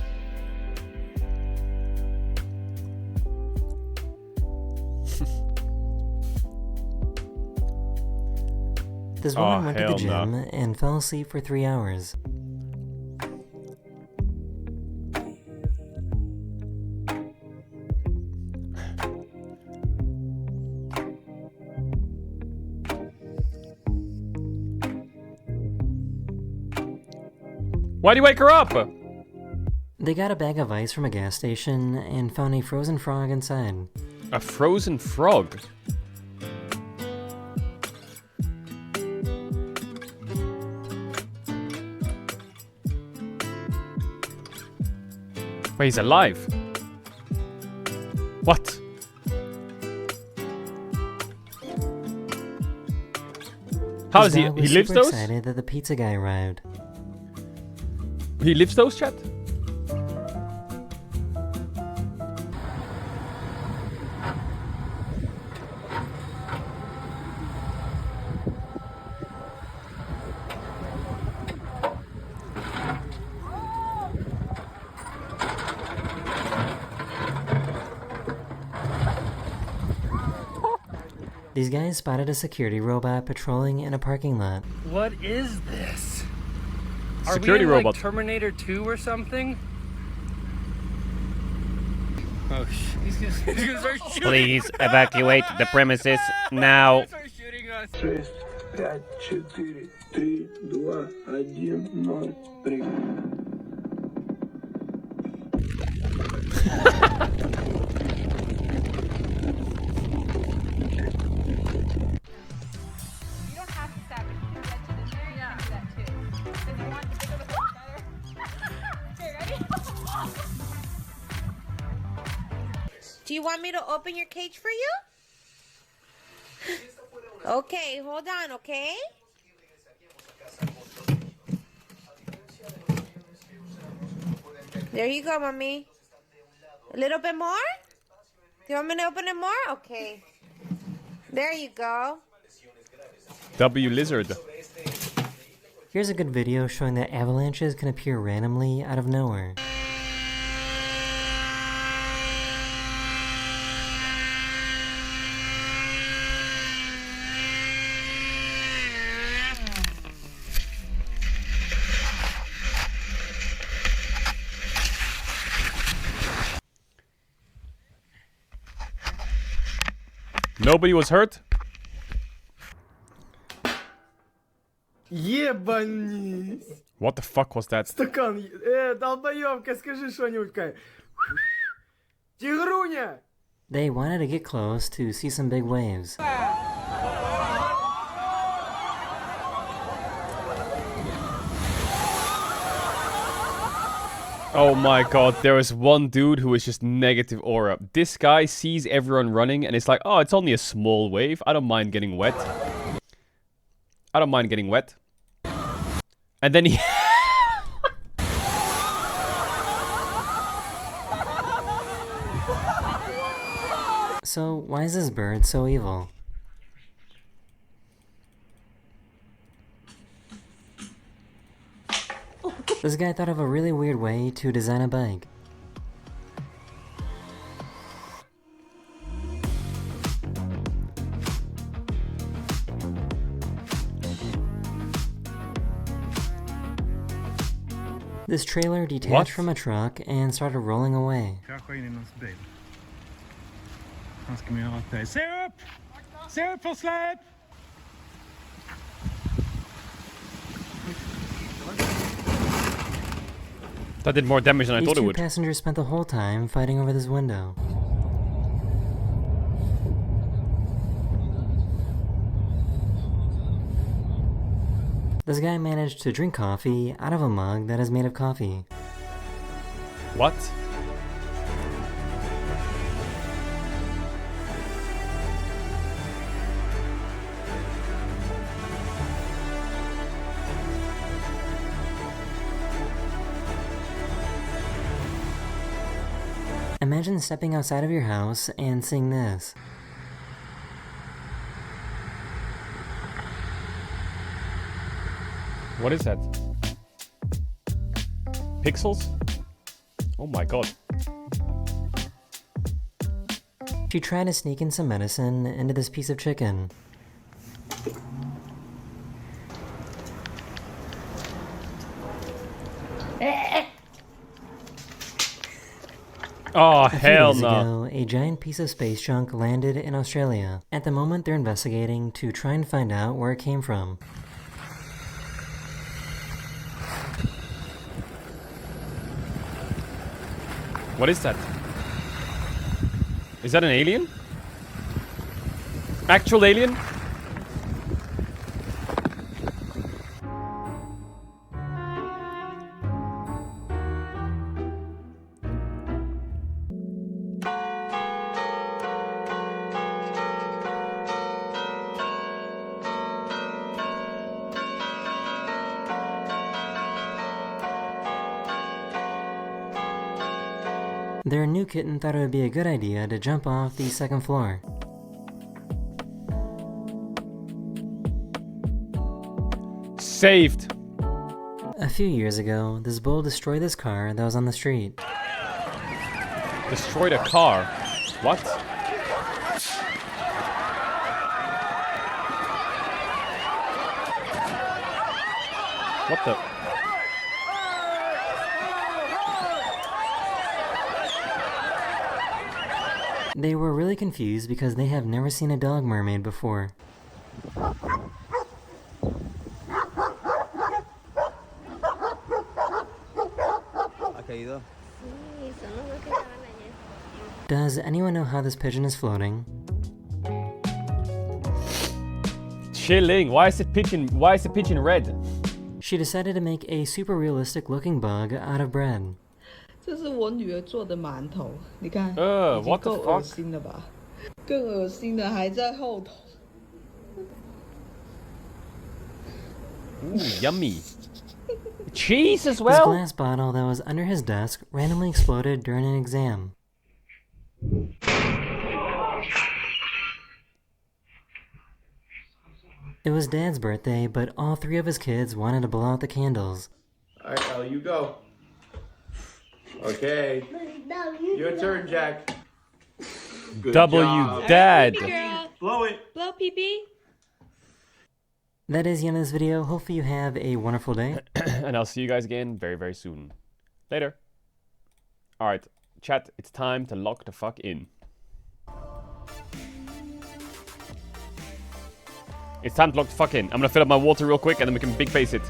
This woman went to the gym and fell asleep for 3 hours. Why'd you wake her up? They got a bag of ice from a gas station and found a frozen frog inside. A frozen frog? Wait, he's alive? What? How does he lives those? Excited that the pizza guy arrived. He lives those, chat? These guys spotted a security robot patrolling in a parking lot. What is this? Security Are we in, robot. Like Terminator 2 or something? Oh shit! He's gonna start shooting. Please evacuate the premises now. Start shooting us. 6, 5, 4, 3, 2, 1, 0, прыгай. Do you want me to open your cage for you? Okay, hold on, okay? There you go, mommy. A little bit more? Do you want me to open it more? Okay. There you go. W Lizard. Here's a good video showing that avalanches can appear randomly out of nowhere. Nobody was hurt? Ебанись! What the fuck was that? Стакан, долбоёбка, скажи что-нибудь. Тигруня! They wanted to get close to see some big waves. Oh my god, there was one dude who was just negative aura. This guy sees everyone running and it's like, oh, it's only a small wave. I don't mind getting wet. I don't mind getting wet. And then he... So, why is this bird so evil? This guy thought of a really weird way to design a bike. This trailer detached from a truck and started rolling away. Krascha in i någons bil. Han ska man göra åt dig. Se upp! Se upp för släp! That did more damage than I These thought it two would. passengers spent the whole time fighting over this window. This guy managed to drink coffee out of a mug that is made of coffee. What? Imagine stepping outside of your house and seeing this. What is that? Pixels? Oh my god. She tried to sneak in some medicine into this piece of chicken. Oh, a few hell days no. ago, a giant piece of space junk landed in Australia. At the moment, they're investigating to try and find out where it came from. What is that? Is that an alien? Actual alien? Their new kitten thought it would be a good idea to jump off the second floor. Saved. A few years ago, this bull destroyed this car that was on the street. Destroyed a car? What? What the? They were really confused because they have never seen a dog mermaid before. Does anyone know how this pigeon is floating? Chilling. Why is the pigeon red? She decided to make a super realistic looking bug out of bread. 这是我女儿做的馒头，你看，已经 what the 够 fuck? 恶心了吧？更恶心的还在后头。 Ooh, yummy. Cheese as This well? glass bottle that was under his desk randomly exploded during an exam. It was Dad's birthday, but all three of his kids wanted to blow out the candles. Alright, Ellie, you go. Okay. Your turn, Jack. Good W, job. Dad. Blow it. Blow pee-pee. That is the end of this video. Hopefully you have a wonderful day. And I'll see you guys again very, very soon. Later. Alright, chat, it's time to lock the fuck in. It's time to lock the fuck in. I'm gonna fill up my water real quick and then we can big face it.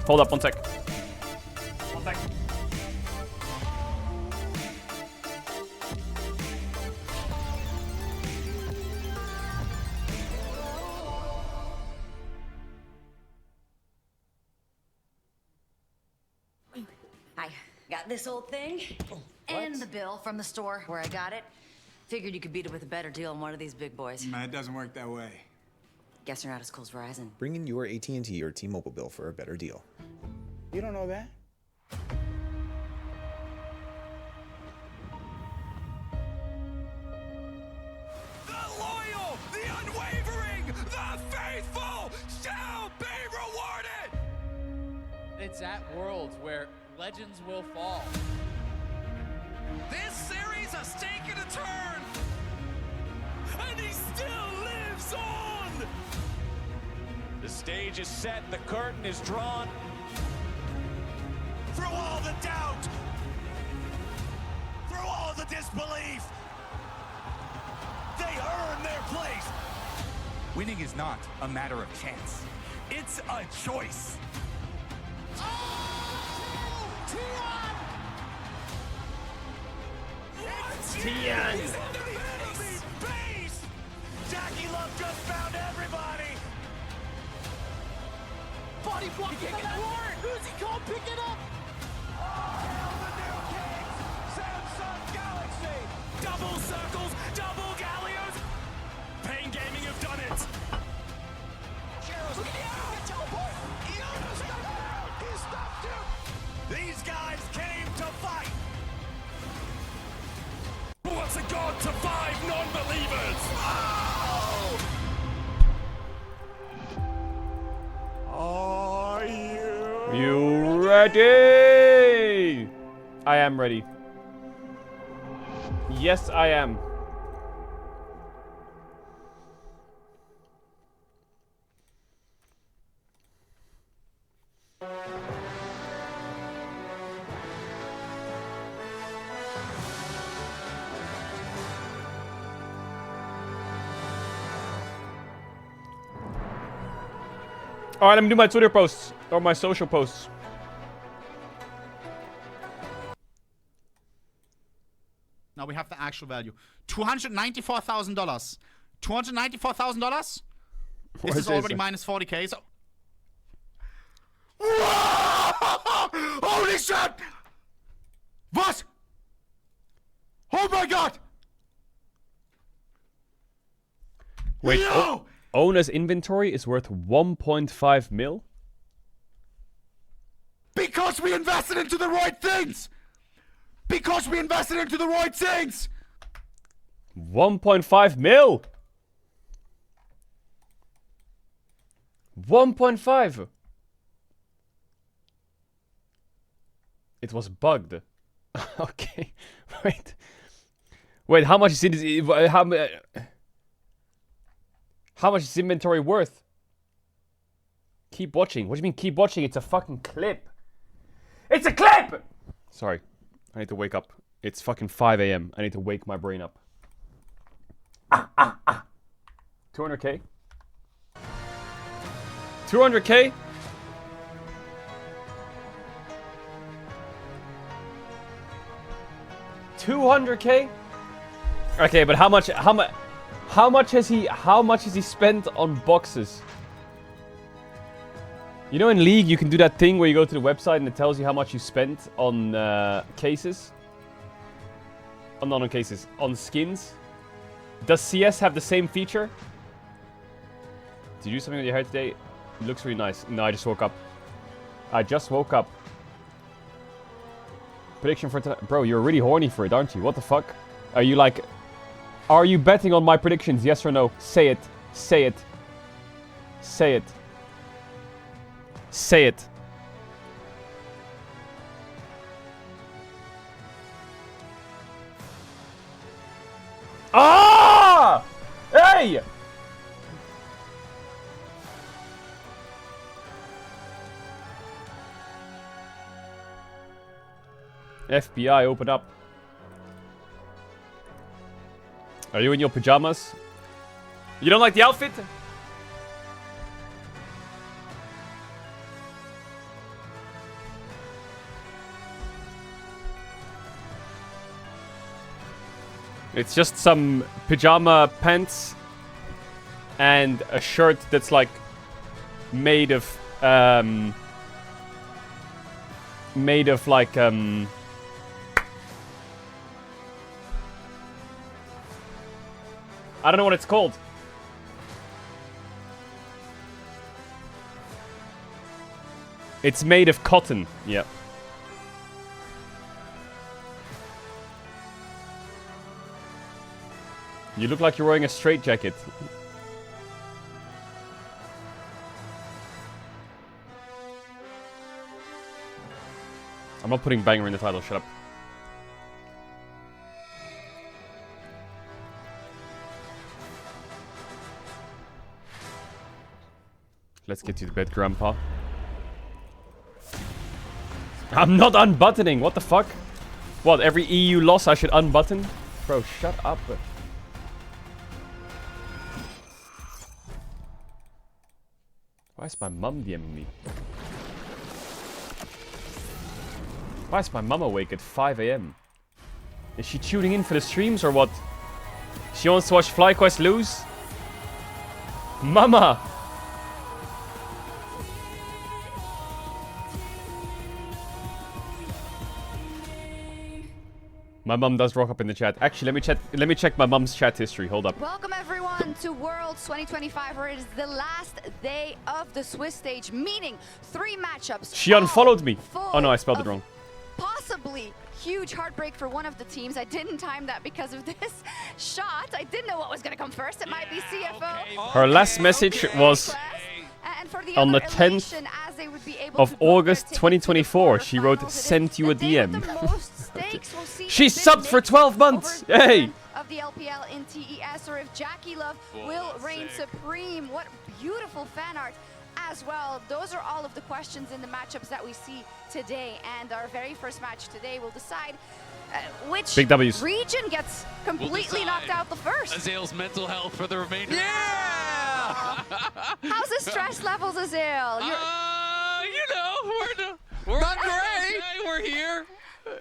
Hold up, 1 sec. 1 sec. I got this old thing and the bill from the store where I got it. Figured you could beat it with a better deal on one of these big boys. Nah, it doesn't work that way. Guess you're not as cool as Verizon. Bring in your AT&T or T-Mobile bill for a better deal. You don't know that? The loyal, the unwavering, the faithful shall be rewarded! It's at Worlds where legends will fall. This series a stake and a turn! And he still lives on! The stage is set, the curtain is drawn. Through all the doubt, through all the disbelief, they earn their place. Winning is not a matter of chance. It's a choice. Tian! He's into the enemy base! Jackie Love just found everybody! Body block kick it forward! Who's he called? Pick it up! Hail the new kings! Samsung Galaxy! Double circles, double galleons! Pain Gaming have done it! Look at the teleport! He stopped him! These guys came to fight! God to 5 non-believers. Are You ready? I am ready. Yes, I am. Alright, let me do my Twitter posts. Or my social posts. Now we have the actual value. $294,000. $294,000? This is already minus 40k, so... Holy shit! What? Oh my god! Wait, owner's inventory is worth 1.5 mil? Because we invested into the right things! Because we invested into the right things! 1.5 mil! 1.5! It was bugged. Okay, wait. Wait, how much is it? How much is inventory worth? Keep watching. What do you mean keep watching? It's a fucking clip. It's a clip! Sorry. I need to wake up. It's fucking 5 a.m. I need to wake my brain up. 200k? 200k? $200k? Okay, but how much has he spent on boxes? You know in League you can do that thing where you go to the website and it tells you how much you spent on cases? Oh, not on cases, on skins? Does CS have the same feature? Did you do something with your hair today? It looks really nice. No, I just woke up. I just woke up. Prediction for tonight. Bro, you're really horny for it, aren't you? What the fuck? Are you like... Are you betting on my predictions? Yes or no? Say it. Say it. Say it. Say it. Ah! Hey! FBI, open up. Are you in your pajamas? You don't like the outfit? It's just some pajama pants and a shirt that's like made of like I don't know what it's called. It's made of cotton. Yep. You look like you're wearing a straitjacket. I'm not putting banger in the title, shut up. Let's get you to bed, Grandpa. I'm not unbuttoning, what the fuck? What, every EU loss I should unbutton? Bro, shut up. Why is my mum DMing me? Why is my mum awake at 5 a.m? Is she tuning in for the streams or what? She wants to watch FlyQuest lose? Mama! My mum does rock up in the chat. Actually, let me check my mum's chat history. Hold up. Welcome everyone to Worlds 2025, where it is the last day of the Swiss stage, meaning 3 matchups. She unfollowed me. Oh no, I spelled it wrong. Possibly huge heartbreak for one of the teams. I didn't time that because of this shot. I didn't know what was going to come first. It might be CFO. Her last message was on the 10th of August 2024. She wrote, "Sent you a DM." She subbed for 12 months. Hey. Of the LPL in TES, or if Jackie Love will reign supreme. What beautiful fan art as well. Those are all of the questions in the matchups that we see today, and our very first match today will decide which Big W's. region gets completely knocked out the first. Azale's mental health for the remainder. Yeah! How's the stress levels, Azale? You know, we're not great. We're here.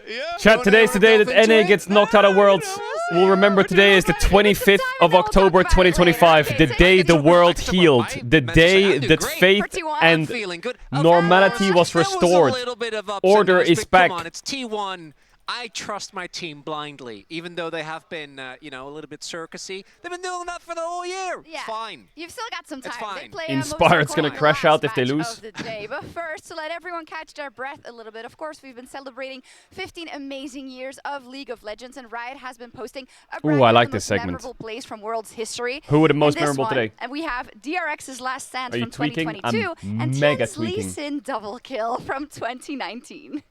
Yeah. Chat, today's the day that NA gets knocked out of Worlds. We'll remember today is the 25th of October 2025, the day the world healed, the day that faith and normality was restored. Order is back. It's T1. I trust my team blindly, even though they have been, you know, a little bit circusy. They've been doing that for the whole year. Yeah. It's fine. You've still got some time. It's fine. They play Inspired's gonna crash out if they lose. Of the day. But first, to let everyone catch their breath a little bit, of course, we've been celebrating 15 amazing years of League of Legends, and Riot has been posting a Ooh, I like this segment. memorable plays from World's history. Who were the most In this memorable one, today? And we have DRX's Last Stand Are you from tweaking? 2022 I'm and mega Tien's tweaking. Lee Sin double kill from 2019.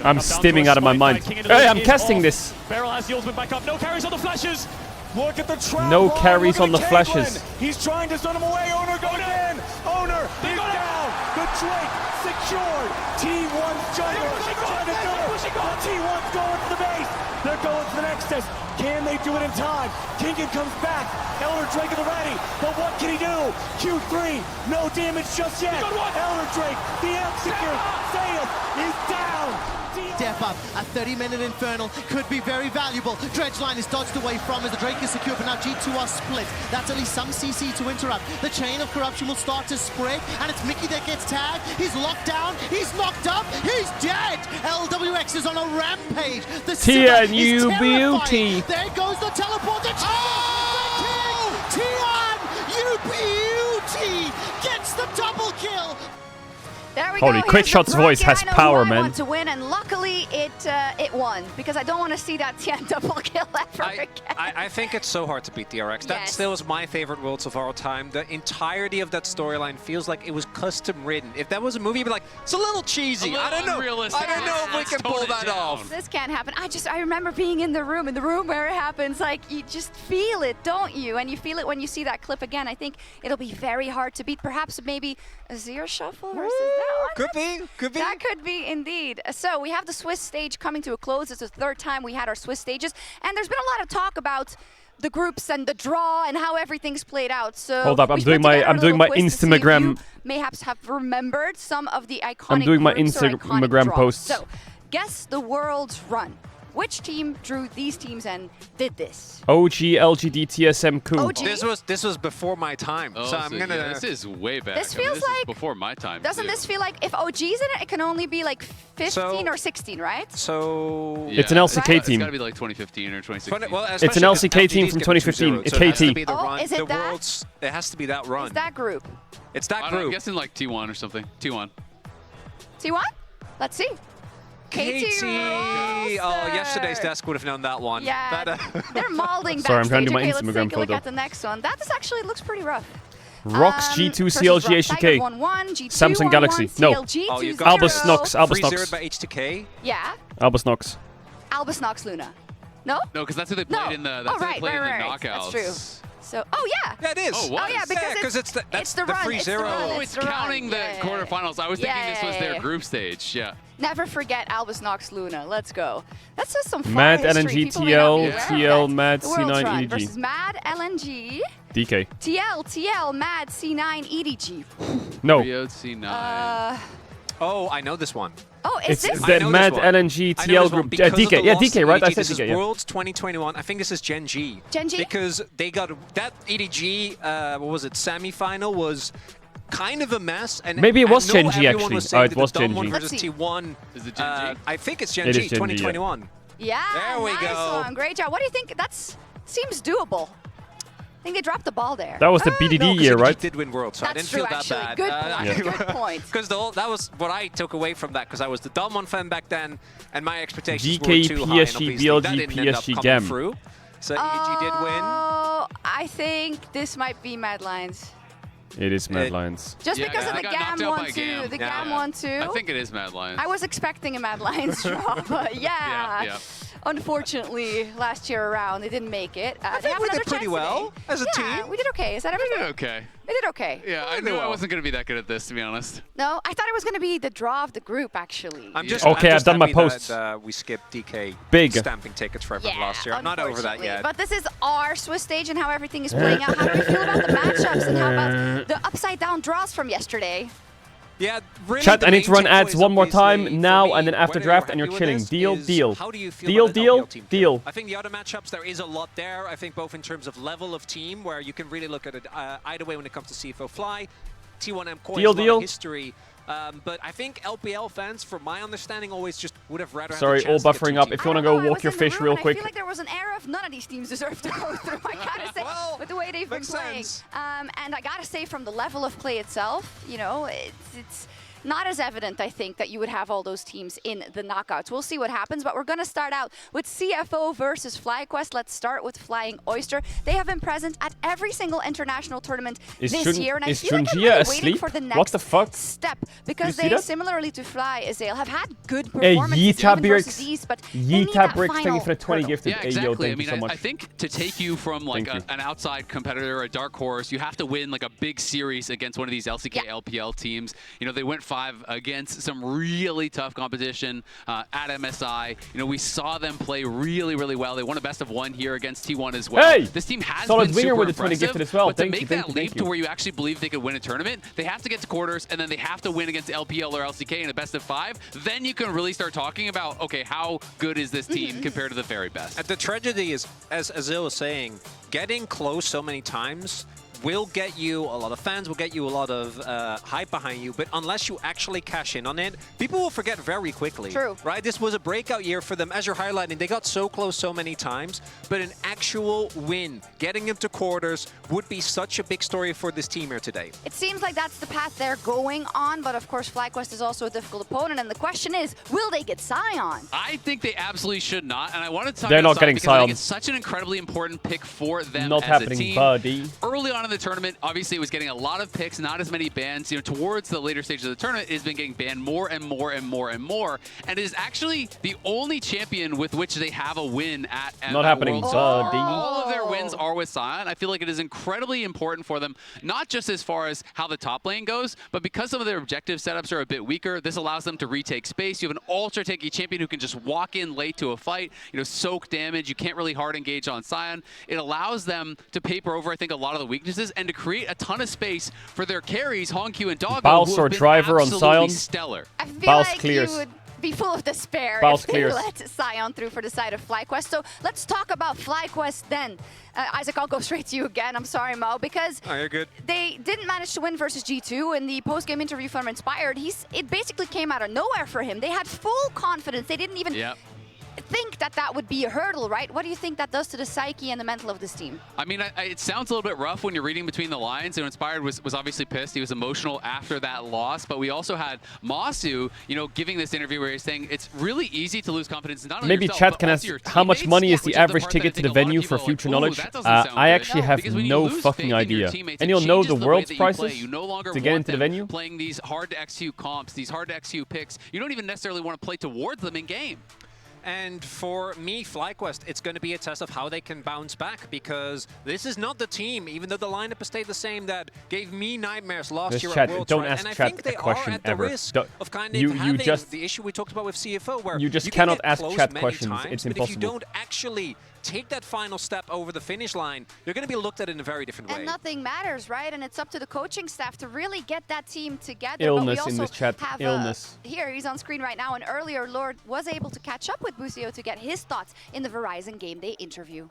I'm stimming out of my mind. Hey, I'm casting this. Beryl has the ultimate back up. No carries on the flashes. Look at the trap. No carries on the Caedrel. flashes. He's trying to stun him away. Owner goes in. Owner is down. The Drake secured. T1's jungle. Trying to do it. T1's going for the base. They're going for the Nexus. Can they do it in time? Kingan comes back. Elder Drake at the ready. But what can he do? Q3. No damage just yet. Elder Drake, the execute. Sayas is down. Step up, a 30-minute Infernal could be very valuable. Dredgeline is dodged away from as the Drake is secure, but now G2 are split. That's at least some CC to interrupt. The chain of corruption will start to spread, and it's Mickey that gets tagged. He's locked down, he's knocked up, he's dead! LWX is on a rampage. The Tia, Silver you is beauty. terrifying. There goes the teleport. The Tian, you beauty, gets the double kill. There we Holy, go. Quickshot's voice has power, man. I want to win, and luckily it won, because I don't want to see that Tian double kill ever again. I think it's so hard to beat DRX. That Yes. still is my favorite Worlds of all time. The entirety of that storyline feels like it was custom written. If that was a movie, you'd be like, it's a little cheesy. I don't know. unrealistic. I don't know if we Let's can tone pull it that down. off. This can't happen. I remember being in the room where it happens. Like, you just feel it, don't you? And you feel it when you see that clip again. I think it'll be very hard to beat. Perhaps maybe a Zero Shuffle versus that one. Could be. Could be. That could be indeed. So we have the Swiss stage coming to a close. It's the third time we had our Swiss stages, and there's been a lot of talk about the groups and the draw and how everything's played out. So Hold up, I'm we doing put my together a little quiz to see if Instagram. you mayhaps have remembered some of the iconic I'm doing my groups or iconic Instagram draws. posts. So guess the world's run. Which team drew these teams and did this? OG, LGD, TSM, Coup. OG? This was before my time. Oh, so I'm gonna. yeah, this is way back. This feels is like- before my time. Doesn't too. this feel like if OG's in it, it can only be like 15 So- or 16, right? So It's an Yeah, LCK It's team. got to be like 2015 or 2016. Well, It's an especially LCK because team LGD's from getting 2015. 2-0, It's so it has to KT. be the Oh, run. is it the that? world's. It has to be that run. It's that group. It's that I don't know, I'm group. guessing like T1 or something. T1. T1? Let's see. KT. Oh, yesterday's desk would have known that one. Yeah, That, they're mauling Sorry, I'm trying to do my backstage. Okay, let's Instagram take a look photo. at the next one. That is actually looks pretty rough. Rocks, G2, versus CLG, Rock Tiger HTK. 1-1, G2 Samsung 1-1, Galaxy. No. CLG oh, you 2-0. got Albus Nox, Albus 3-0 Nox. by HTK. Yeah, Albus Nox. Albus Nox Luna. No? No, because that's who they No. played in the. That's Oh, who they right, played right, in the right. knockouts. That's true. So, oh yeah. Yeah, it is. Oh, what? Oh yeah, because it's the it's the run. free It's the zero. run, Oh, it's it's the counting run. the Yeah. quarterfinals. I was thinking this was their Yeah. group stage. Yeah. Never forget Albus Nox Luna. Let's go. That's just some fun Mad history. LNG, People may not be TL, aware of TL, that. Mad, The World's C9, Run EDG. versus Mad LNG, DK. TL, Mad C9, EDG. No. Rio C9. Oh, I know this one. Oh, It's is this? I the know Mad this one. LNG I know TL this one group. because of DK. the Yeah, loss DK, to right? I EDG. said This is DK. Yeah. Worlds 2021. I think this is Gen G. Gen G? Because they got that EDG. What was it? Semi-final was kind of a mess. And Maybe it I was know Gen G, everyone actually. was saying Oh, it that was the dumb Gen one G. versus Let's see. T1. Is it Gen G? I think it's Gen It G. is Gen G, yeah. 2021. Yeah, There we nice go. one. Great job. What do you think? That seems doable. I think they dropped the ball there. That was the BDD no, year, right? Did win Worlds, so I That's didn't true, feel that actually. bad. Good point. Good point. Because that was what I took away from that, because I was the Dalmon fan back then, and my expectations GK, were too high, and PSG, obviously BLG, that didn't end up PSG coming Gem. through. So EG did win. Oh, I think this might be Mad Lions. It is Mad Lions. Just because of the GAM 1-2. The GAM 1-2. I think it is Mad Lions. I was expecting a Mad Lions draw, but yeah. Unfortunately, last year around, they didn't make it. I think we did pretty well as a team. We did okay. Is that everything? We did okay. We did okay. Yeah, I knew I wasn't going to be that good at this, to be honest. No, I thought it was going to be the draw of the group, actually. I'm just okay. I've done my happy posts. That, we skipped DK Big stamping tickets for everyone last year. I'm not over that yet. But this is our Swiss stage and how everything is playing out. How do you feel about the matchups and how about the upside-down draws from yesterday? Yeah, really. Chat, I need to run ads one more time now and then after draft, and you're chilling. Deal, deal. How do you feel deal. I think the other matchups, there is a lot there. I think both in terms of level of team, where you can really look at it either way when it comes to CFO Fly. T1M Core has a lot of history. But I think LPL fans, from my understanding, always just would have rather. Sorry, all buffering up. If you want to go walk your fish real quick. I feel like there was an era of none of these teams deserve to go through. I gotta say, with the way they've been playing, and I gotta say, from the level of play itself, you know, it's not as evident, I think, that you would have all those teams in the knockouts. We'll see what happens, but we're going to start out with CFO versus FlyQuest. Let's start with Flying Oyster. They have been present at every single international tournament this year, and I feel like they're really waiting for the next step, because they, similarly to Fly, Azael, have had good performances even versus these, but they need that thank you for the 20 gifted. Yeah, exactly. Thank you so much. I think to take you from like an outside competitor, a dark horse, you have to win like a big series against one of these LCK LPL teams. You know, they went 5 against some really tough competition at MSI. You know, we saw them play really, really well. They won a best of 1 here against T1 as well. Hey! This team has Solid been winger super with the 20 impressive, gifted as well. but to Thank make you, that leap to where you actually believe they could win a tournament, they have to get to quarters, and then they have to win against LPL or LCK in a best of 5. Then you can really start talking about, okay, how good is this team compared to the very best? And the tragedy is, as Azael was saying, getting close so many times will get you a lot of fans, will get you a lot of hype behind you, but unless you actually cash in on it, people will forget very quickly. True. Right? This was a breakout year for them. As you're highlighting, they got so close so many times, but an actual win, getting into quarters, would be such a big story for this team here today. It seems like that's the path they're going on, but of course FlyQuest is also a difficult opponent, and the question is, will they get Sion? I think they absolutely should not, and I want to talk They're about not getting because I think Sion. it's such an incredibly important pick for them Not as happening, a team. buddy. Early on in the tournament, obviously it was getting a lot of picks, not as many bans. You know, towards the later stages of the tournament, it has been getting banned more and more and more and more, and it is actually the only champion with which they have a win at Not happening, Worlds. buddy. All of their wins are with Sion. I feel like it is incredibly important for them, not just as far as how the top lane goes, but because some of their objective setups are a bit weaker, this allows them to retake space. You have an ultra tanky champion who can just walk in late to a fight, you know, soak damage. You can't really hard engage on Sion. It allows them to paper over, I think, a lot of the weaknesses and to create a ton of space for their carries, Hongq and Doggo, Bounce who or have been driver on absolutely Sion. stellar. I feel Bounce like clears. you would be full of despair Bounce if they clears. let Sion through for the side of FlyQuest. So let's talk about FlyQuest then. Isaac, I'll go straight to you again. I'm sorry, Mo, because you're good. They didn't manage to win versus G2. In the post-game interview from Inspired, it basically came out of nowhere for him. They had full confidence. They didn't even think that that would be a hurdle, right? What do you think that does to the psyche and the mental of this team? I mean, it sounds a little bit rough when you're reading between the lines. And Inspired was obviously pissed. He was emotional after that loss. But we also had Masu, you know, giving this interview where he's saying it's really easy to lose confidence. Not only Maybe yourself, chat but can also ask your how much teammates, money is the which the average part that I ticket to think the a lot of venue people for are future like, "Ooh, knowledge. that doesn't sound I good." actually have Because when you no lose fucking faith in your idea. teammates, it Anyone know the changes way world's that you play. prices You no longer to get want into the them venue? playing these hard to execute comps, these hard to execute picks. You don't even necessarily want to play towards them in game. And for me, FlyQuest, it's going to be a test of how they can bounce back, because this is not the team, even though the lineup has stayed the same, that gave me nightmares last year at Worlds. Don't right? ask And I chat think they a question are at the ever. risk of kind of You having just the issue we talked about with CFO, where you just can cannot get ask close chat many questions. times, It's but impossible. if you don't actually take that final step over the finish line, you're going to be looked at in a very different way. And nothing matters, right? And it's up to the coaching staff to really get that team together. Illness but we in also this chat. have, Illness. Here, he's on screen right now, and earlier Lord was able to catch up with Busio to get his thoughts in the Verizon Game Day interview.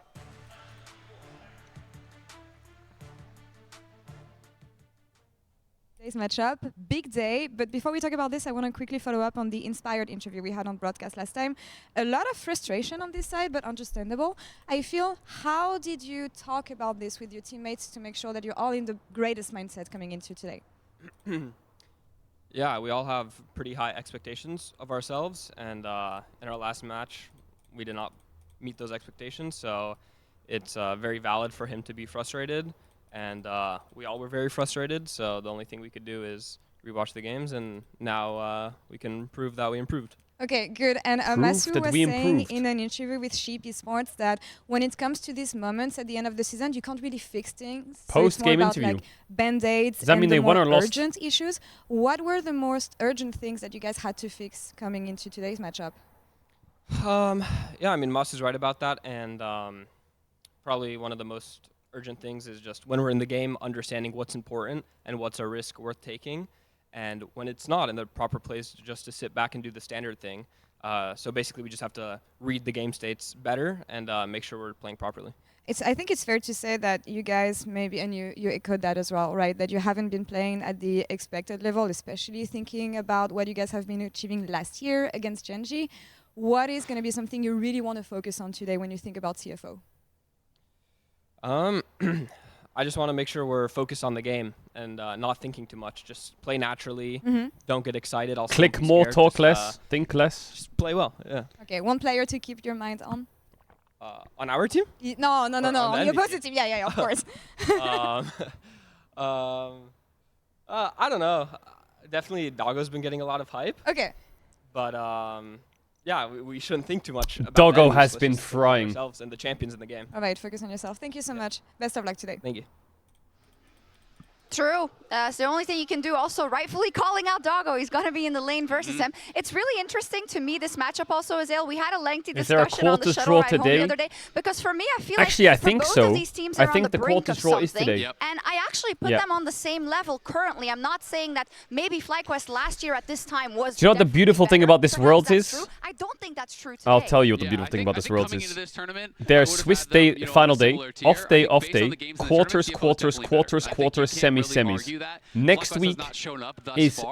today's matchup. Big day, but before we talk about this, I want to quickly follow up on the inspired interview we had on broadcast last time. A lot of frustration on this side, but understandable. I feel, how did you talk about this with your teammates to make sure that you're all in the greatest mindset coming into today? Yeah, we all have pretty high expectations of ourselves, and in our last match, we did not meet those expectations, so it's very valid for him to be frustrated, and we all were very frustrated, so the only thing we could do is rewatch the games, and now we can prove that we improved. Okay, good. And Masu was saying in an interview with Sheep Esports that when it comes to these moments at the end of the season, you can't really fix things. Post-game interview. Like band-aids. Does that mean they won or lost? Urgent issues. What were the most urgent things that you guys had to fix coming into today's matchup? Yeah, I mean, Masu's right about that, and probably one of the most urgent things is just when we're in the game, understanding what's important and what's a risk worth taking. And when it's not in the proper place, just to sit back and do the standard thing. So basically, we just have to read the game states better and make sure we're playing properly. I think it's fair to say that you guys maybe, and you echoed that as well, right? That you haven't been playing at the expected level, especially thinking about what you guys have been achieving last year against Genji. What is going to be something you really want to focus on today when you think about CFO? I just want to make sure we're focused on the game and not thinking too much. Just play naturally. Don't get excited. Also click more, talk less, think less. Just play well. Yeah. Okay, one player to keep your mind on. On our team? No. On the opposite team. Yeah, of course. I don't know. Definitely, Doggo's been getting a lot of hype. Okay. But yeah, we shouldn't think too much about Doggo has been frying. Ourselves and the champions in the game. All right, focus on yourself. Thank you so much. Best of luck today. Thank you. True. It's the only thing you can do. Also, rightfully calling out Doggo. He's going to be in the lane versus him. It's really interesting to me, this matchup also, Azale. We had a lengthy discussion on the shuttle ride home the other day. Because for me, I feel actually, like I think both so. of these teams are I think on the the brink of draw is something. today. And I actually put them on the same level currently. I'm not saying that maybe FlyQuest last year at this time was. Do you know what the beautiful thing about this Worlds is? True. I don't think that's true today. I'll tell you what the beautiful thing about this Worlds is. There's Swiss day, final day, off day, quarters, semis. Next week is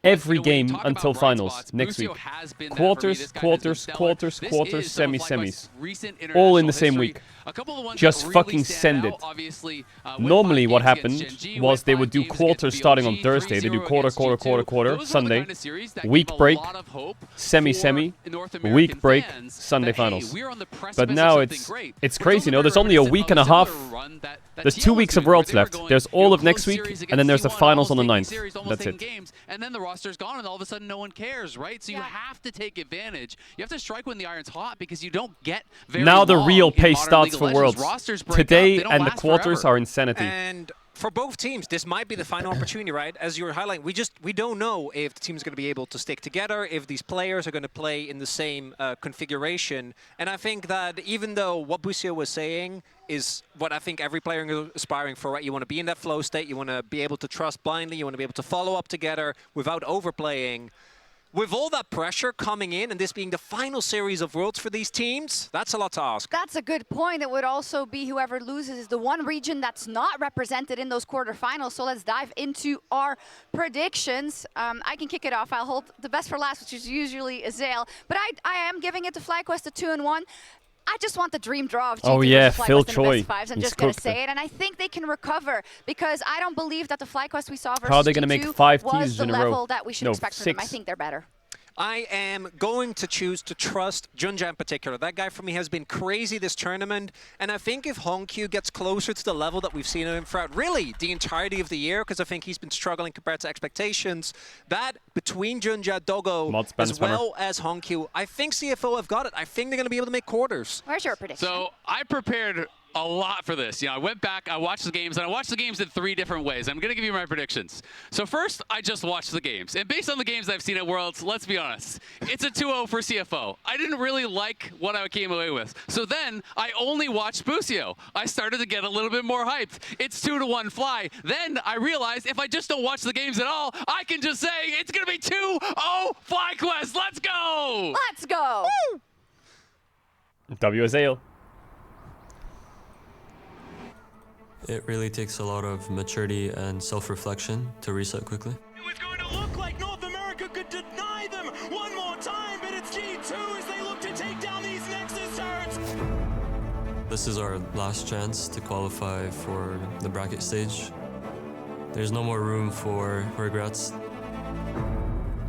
every game until finals. Next week. Quarters, semis. All in the same week. Just fucking send it. Normally what happened was they would do quarters starting on Thursday. They do quarter, Sunday. Week break, semi, week break, Sunday finals. But now it's crazy, you know? There's only a week and a half. There's 2 weeks of Worlds left. There's all of next week, and then there's the finals on the 9th. That's it. And then the roster's gone, and all of a sudden no one cares, right? So you have to take advantage. You have to strike when the iron's hot because you don't get very now the long real in pace Modern starts League for of Worlds. Legends. Rosters Today break up, and the quarters forever. are insanity. And for both teams, this might be the final opportunity, right? As you were highlighting, we don't know if the team's going to be able to stick together, if these players are going to play in the same configuration. And I think that even though what Busio was saying is what I think every player is aspiring for, right? You want to be in that flow state, you want to be able to trust blindly, you want to be able to follow up together without overplaying. With all that pressure coming in and this being the final series of Worlds for these teams, that's a lot to ask. That's a good point. It would also be whoever loses is the one region that's not represented in those quarterfinals. So let's dive into our predictions. I can kick it off. I'll hold the best for last, which is usually Azale. But I am giving it to FlyQuest a 2-1. I just want the dream draw of GT versus Phil FlyQuest in Choi. the best fives. I'm just going to say it. And I think they can recover because I don't believe that the FlyQuest we saw versus How are they going to make 5 was teams the in a row? level that we should expect from them. I 6. think they're better. I am going to choose to trust Junja in particular. That guy for me has been crazy this tournament. And I think if Hongkyu gets closer to the level that we've seen him throughout really the entirety of the year, because I think he's been struggling compared to expectations, that between Junja, Doggo, as well as Hongkyu, I think CFO have got it. I think they're going to be able to make quarters. Where's your prediction? So I prepared a lot for this. You know, I went back, I watched the games, and I watched the games in 3 different ways. I'm going to give you my predictions. So first, I just watched the games. And based on the games I've seen at Worlds, let's be honest, it's a 2-0 for CFO. I didn't really like what I came away with. So then, I only watched Busio. I started to get a little bit more hyped. It's 2-1 Fly. Then I realized if I just don't watch the games at all, I can just say it's going to be 2-0 FlyQuest. Let's go! Let's go! Woo! W Azale. It really takes a lot of maturity and self-reflection to reset quickly. It's going to look like North America could deny them one more time, but it's G2 as they look to take down these Nexus turrets. This is our last chance to qualify for the bracket stage. There's no more room for regrets.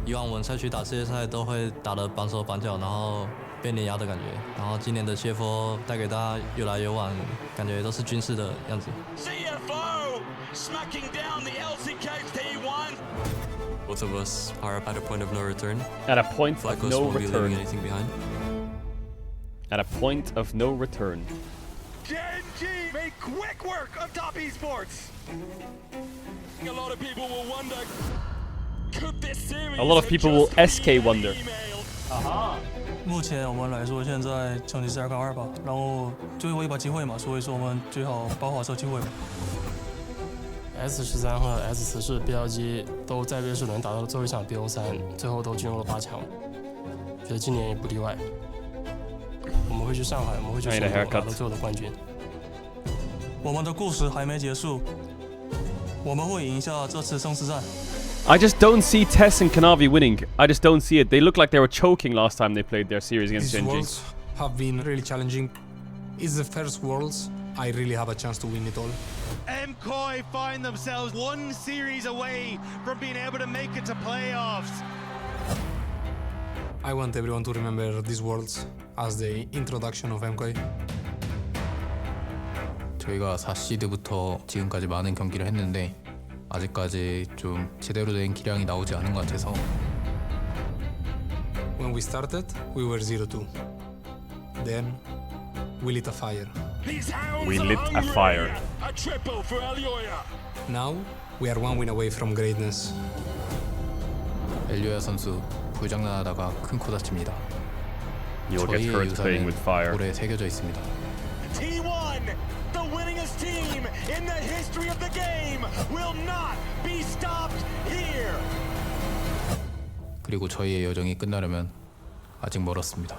以往我们赛区打世界赛都会打得绑手绑脚，然后被碾压的感觉。然后今年的CFO带给大家越来越晚，感觉都是军事的样子。CFO smacking down the LCK T1. Both of us are at a point of no return. At a point of Flacos no won't be leaving return. anything behind. At a point of no return. Genji made quick work of top esports. A lot of people will wonder, could this series A lot of people will SK wonder. 目前我们来说，现在成绩是2杠2吧，然后最后一把机会嘛，所以说我们最好把握这机会吧。S13和 S14 BLG 都在瑞士轮打到了最后一场 BO3，最后都进入了8强，觉得今年也不例外。我们会去上海，我们会去成都拿到最后的冠军。我们的故事还没结束，我们会赢下这次生死战。 I just don't see Tess and Kanavi winning. I just don't see it. They look like they were choking last time they played their series against These Genji. worlds have been really challenging. It's the first worlds. I really have a chance to win it all. MKOI find themselves one series away from being able to make it to playoffs. I want everyone to remember these worlds as the introduction of MKOI. 저희가 4시드부터 지금까지 많은 경기를 했는데 아직까지 좀 제대로 된 기량이 나오지 않은 것 같아서. When we started, we were 0-2. Then we lit a fire. We lit a fire. A triple for Elioya. Now we are 1 win away from greatness. 엘리오야 선수 불장난하다가 큰 코 다칩니다. You'll get hurt playing with fire. 오래 새겨져 있습니다. T1, the winningest team in the history of the game, will not be stopped here. 그리고 저희의 여정이 끝나려면 아직 멀었습니다.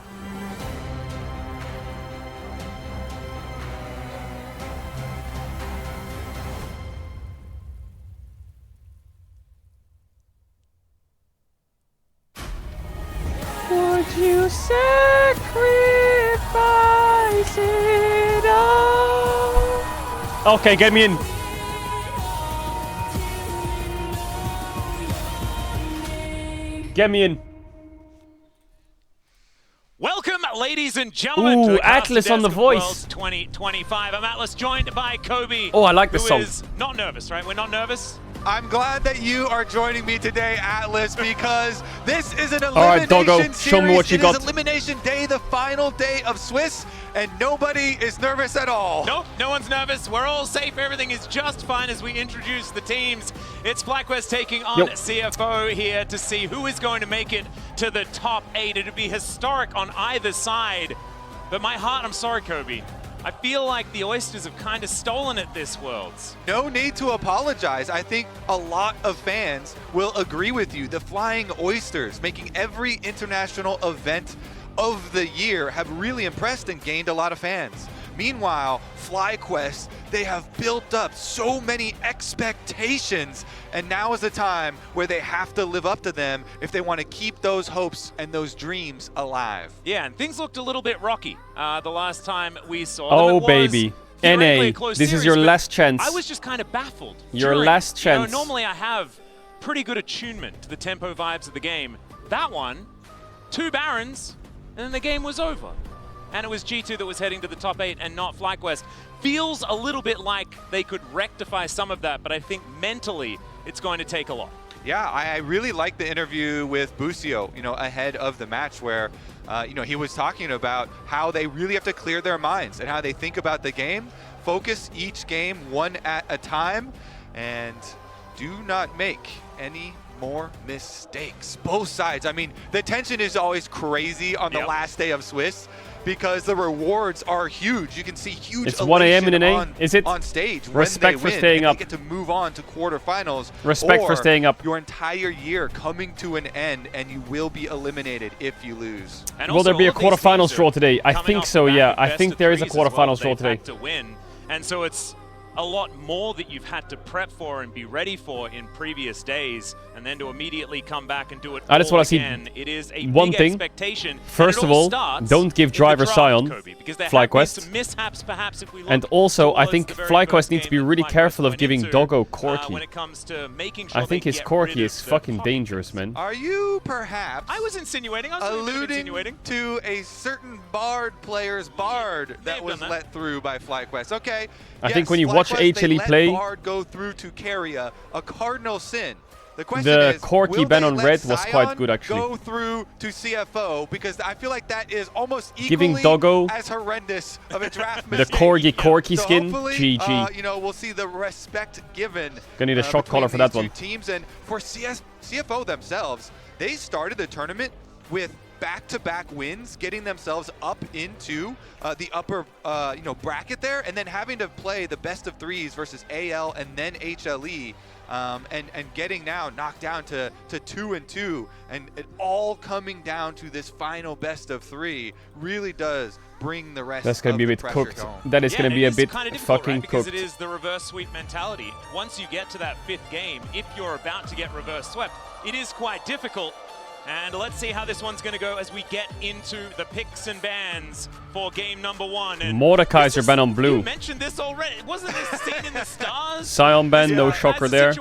Would you sacrifice it all? Okay, get me in. Get me in. Welcome, ladies and gentlemen, to Ooh, the Atlas on the voice. World 2025. I'm Atlas, joined by Kobe. Oh, I like this who song. is not nervous, right? We're not nervous. I'm glad that you are joining me today, Atlas, because this is an elimination right, Doggo, series. show me what you got. It is elimination day, the final day of Swiss, and nobody is nervous at all. Nope, no one's nervous. We're all safe. Everything is just fine as we introduce the teams. It's FlyQuest taking on CFO here to see who is going to make it to the top 8. It would be historic on either side. But my heart, I'm sorry, Kobe. I feel like the Oysters have kind of stolen it this Worlds. No need to apologize. I think a lot of fans will agree with you. The Flying Oysters, making every international event of the year, have really impressed and gained a lot of fans. Meanwhile, FlyQuest, they have built up so many expectations, and now is the time where they have to live up to them if they want to keep those hopes and those dreams alive. Yeah, and things looked a little bit rocky the last time we saw them. Oh, baby. NA, this is your last chance. I was just kind of baffled. Your last chance. Normally I have pretty good attunement to the tempo vibes of the game. That one, 2 Barons, and then the game was over. And it was G2 that was heading to the top 8 and not FlyQuest. Feels a little bit like they could rectify some of that, but I think mentally it's going to take a lot. Yeah, I really like the interview with Busio, ahead of the match where, he was talking about how they really have to clear their minds and how they think about the game, focus each game one at a time, and do not make any more mistakes. Both sides. I mean, the tension is always crazy on the last day of Swiss because the rewards are huge. You can see huge It's 1 a.m. in NA, is it? On stage. Respect when they for win, staying and up. They get to move on to quarterfinals. Respect for staying up. Your entire year coming to an end, and you will be eliminated if you lose. And will there be a quarterfinals draw today? I think so, yeah. I think there is a quarterfinals draw today. To win. And so it's a lot more that you've had to prep for and be ready for in previous days, and then to immediately come back and do it I just all want to see again. It is a one big thing. expectation. First of all, don't give driver Sion FlyQuest. Mishaps, perhaps, if we look And also, I towards think the very FlyQuest first needs to game be really that careful of FlyQuest giving went into, Doggo Corki. when it comes to making sure I think they his get Corki rid is of the fucking dangerous, man. Are you perhaps I was insinuating. I was alluding insinuating. to a certain Bard player's Bard that was let through by FlyQuest? Okay. I think when you watch FlyQuest, they HLE let play, Bard go through to carry a cardinal sin. The question the is, Corki will ban they on let red was quite Sion good, actually. go through to CFO, because I feel like that is almost Giving equally Doggo as horrendous of a draft the mistake. Corgi So skin, hopefully, GG. you know, we'll see the respect given. Gonna need a shock between collar for that these two one. teams, and for CFO themselves, they started the tournament with back-to-back wins, getting themselves up into the upper bracket there, and then having to play the best of threes versus AL and then HLE, and getting now knocked down to 2-2, and it all coming down to this final best of three really does bring the rest. That's gonna be a bit cooked. That is gonna be a bit fucking because cooked. it is the reverse sweep mentality. Once you get to that 5th game, if you're about to get reverse swept, it is quite difficult. And let's see how this one's going to go as we get into the picks and bans for game number 1. And Mordekaiser ban on blue. you mentioned this already. Wasn't this seen in the stars? Sion ban, no shocker there.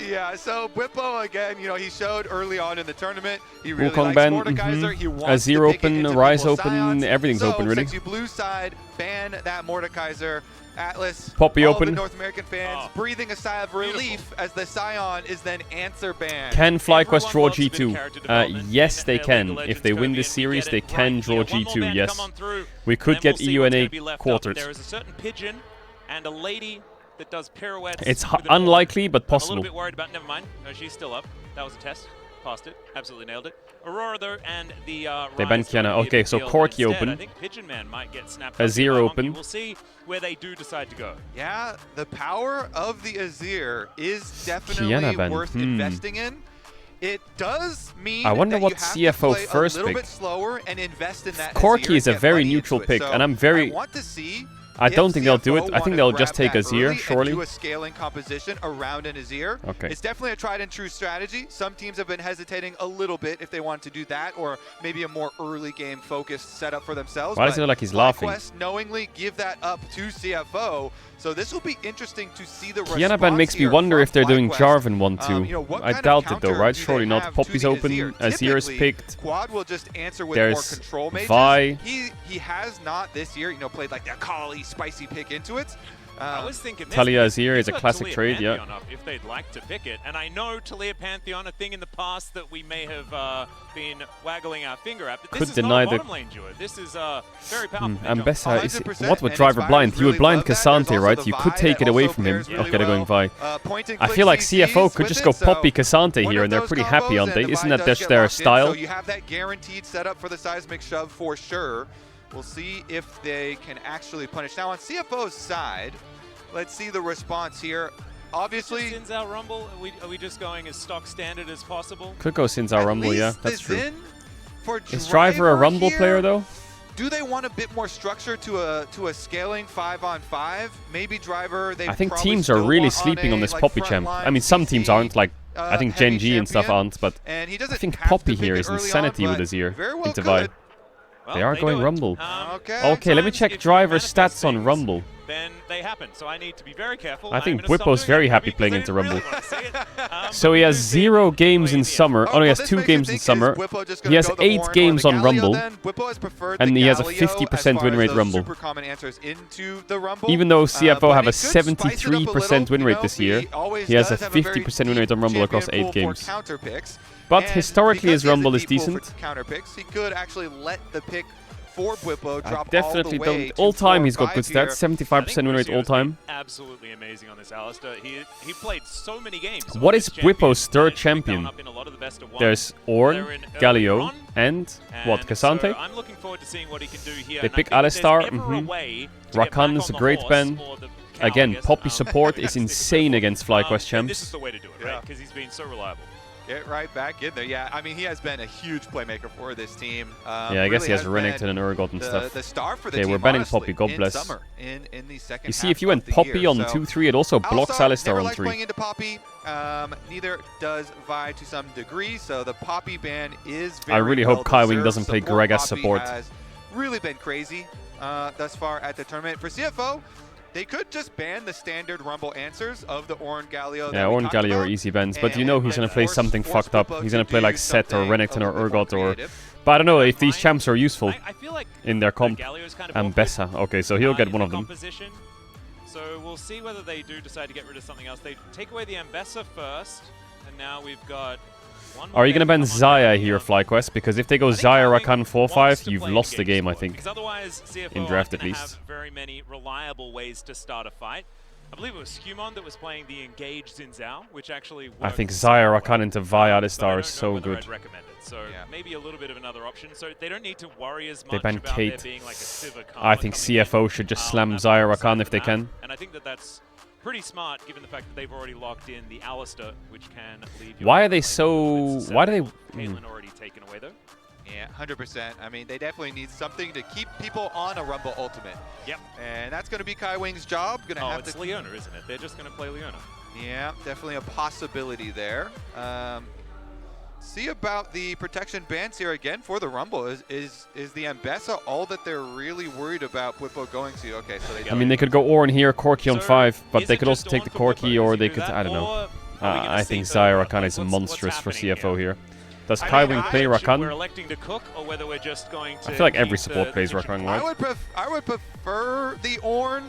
Yeah, so Bwipo, again, you know, he showed early on in the tournament, he really Wukong likes ban, Mordekaiser. He wants Azir to pick it open, into Rise people's open, Sions. everything's so, open, really. Sexy Blue side, ban that Mordekaiser. Atlas, Poppy all open. the North American fans breathing a sigh of relief as the Sion is then answer banned. Can FlyQuest draw G2? Yes, they can. If they win this series, they can draw G2, yes. We could get EUNA quartered. There is a certain pigeon and a lady that does pirouettes. It's unlikely, but I'm a possible. little bit worried about. Never mind. No, she's still up. That was a test. Passed it. Absolutely nailed it. Aurora though, and the They ban Kiana. Okay, so Corki open. I think Pigeon Man might get snapped. Azir open. We'll see where they do decide to go. Yeah, the power of the Azir is Kiana definitely ban. worth investing in. It does mean I wonder that what you have CFO to play first a little pick. bit slower and invest in that Corki Azir is a and get very money neutral into it. pick, So and I'm very... I want to see I don't think they'll do it. CFO I think wanna they'll just grab take that Azir, early surely. and do a scaling composition around an Azir. Okay. It's definitely a tried and true strategy. Some teams have been hesitating a little bit if they want to do that, or maybe a more early game focused setup for themselves. Why does it look like he's laughing? FlyQuest knowingly give that up to CFO. So this will be interesting to see the Kiana ban makes me wonder if they're doing Jarvan 1-2. I doubt it though, right? Surely not. Poppy's open, Azir is picked. Quad will just answer with There's more control mages. Vi. He has not this year, played like that Kali spicy pick into it. I was thinking this, Talia because Azir is a you've got classic Talia trade, yeah. Pantheon up if they'd like to pick it. And I know Talia Pantheon, a thing in the past that we may have been waggling our finger at, but this Could is deny not a the- bottom lane duo. This is very powerful. Ambessa is... What would driver blind? He would blind Cassante, right? You could take it away from him. Okay, they're going Vi. I feel like CFO could just go Poppy Cassante here, and they're pretty happy, aren't they? Isn't that just their style? So you have that guaranteed setup for the seismic shove for sure. We'll see if they can actually punish. Now on CFO's side, let's see the response here. Obviously, Sin's our Rumble. Are we just going as stock standard as possible? Could go Sin's our Rumble, yeah, that's true. Zin for Is Driver a Rumble here, player though? Do they want a bit more structure to a scaling 5-on-5? Maybe Driver. They I think probably teams are still really want sleeping on this like, Poppy front champ. line I mean, some teams aren't, like, I think heavy Gen G and stuff champion. aren't, but And he I doesn't think have to Poppy pick here it is early insanity on, with but Azir very well into Vi. could. They are going Rumble. Okay, let me check Driver's stats on Rumble. Then they happen. So I need to be very careful. I think I'm gonna stop Bwipo's doing very that happy because playing I into didn't Rumble. really wanna say it. So he has 0 games in summer. Oh no, he has 2 games in summer. He has 8 games on Rumble. And he has a 50% win rate Rumble. Even though CFO have a 73% win rate this year, he has a 50% win rate on Rumble across 8 games. But historically his Rumble is decent. He could actually let the pick for Bwipo I drop definitely all the way don't. to All time 4 he's got good here. stats. 75% win rate all time. Absolutely amazing on this Alistair. He played so many games. What is Bwipo's third champion? There's Ornn, Galio, and what? Cassante? I'm looking forward to seeing what he can do here. They pick Alistar. Rakan's a great ban. Again, Poppy support is insane against FlyQuest champs. This is the way to do it, right? Because he's been so reliable. Get right back in there. Yeah, I mean, he has been a huge playmaker for this team. Yeah, I guess he has Renekton and Urgot and stuff. The star for the okay, team, we're banning honestly, Poppy. God bless. Summer, in the second you see, if you went half of the Poppy year. on 2-3, it also blocks Alistar never on likes 3. playing into Poppy. Neither does Vi to some degree, so the Poppy ban is very I really hope Kaiwing doesn't play Greg as support. Has really been crazy thus far at the tournament. For CFO, they could just ban the standard Rumble answers of the Ornn Galio. Yeah, Ornn Galio or easy bans, but you know he's going to play something fucked up. He's going to play like Set or Renekton or Urgot or... But I don't know if these champs are useful in their comp. And Bessa. Okay, so he'll get one of them. So we'll see whether they do decide to get rid of something else. They take away the Ambessa first, and now we've got... Are you going to ban Xayah here, FlyQuest? Because if they go Xayah Rakan 4-5, you've lost the game, I think. Because otherwise, CFO in draft at have least. Very many reliable ways to start a fight. I believe it was Skumon that was playing the engaged Xin Zhao, which actually I think Xayah Rakan into Vi Alistar is so good. So maybe a little bit of another option. So they don't need to worry as much they ban about Kate. there being like a Sivir I think CFO should just slam Xayah Rakan if they can. And I think that that's pretty smart, given the fact that they've already locked in the Alistar, which can leave. Why are they so? Why do they? Caitlyn already taken away though. Yeah, 100%. I mean, they definitely need something to keep people on a Rumble Ultimate. Yep. And that's going to be Kaiwing's job. Gonna have it's to Leona, isn't it? They're just going to play Leona. Yeah, definitely a possibility there. See about the protection bans here again for the Rumble. Is the Ambessa all that they're really worried about Bwipo going to? Okay, so they. I mean, they could go Ornn here, Corki on 5, but they could also take the Corki, or they could. I don't know. I think Xayah Rakan is monstrous for CFO here. Does Kaiwing play Rakan? We're electing to cook, or whether we're just going to. I feel like every support plays Rakan, right? I would prefer the Ornn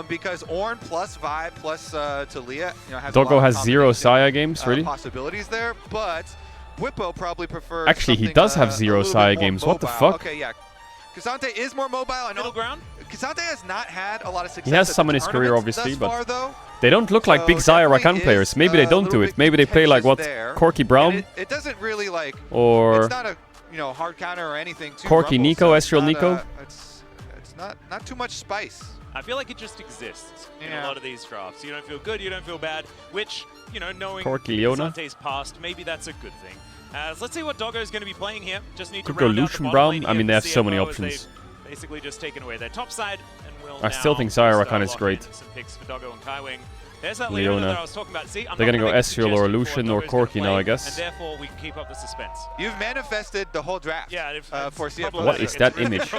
because Ornn plus Vi plus Talia, has Doggo has 0 Xayah games, really? Possibilities there, but Bwipo probably prefers. Actually, he does have 0 Xayah games. What the fuck? Okay, yeah. K'Sante is more mobile. I know. Middle ground. K'Sante has not had a lot of success. He has some in his career, obviously, but though. They don't look like big Xayah Rakan players. Maybe they don't do it. Maybe they play like what? Corki Brown? It doesn't really like. Or it's not a hard counter or anything. Corki Nico, Ezreal Nico. It's not too much spice. I feel like it just exists in a lot of these drafts. You don't feel good, you don't feel bad, which knowing K'Sante's past, maybe that's a good thing. So let's see what Doggo is going to be playing here. Just need could to go round out the Lucian bottom Brown. lane I mean, they have so many CFO, options. Basically just taken away their top side, and we'll I still think Xayah Rakan is great. Some picks for Doggo and Kaiwing. There's that Leona that I was talking about. See, they're gonna go Ezreal or Lucian or Corki now, I guess. And therefore, we can keep up the suspense. You've manifested the whole draft. Yeah, for CFO. What is that image?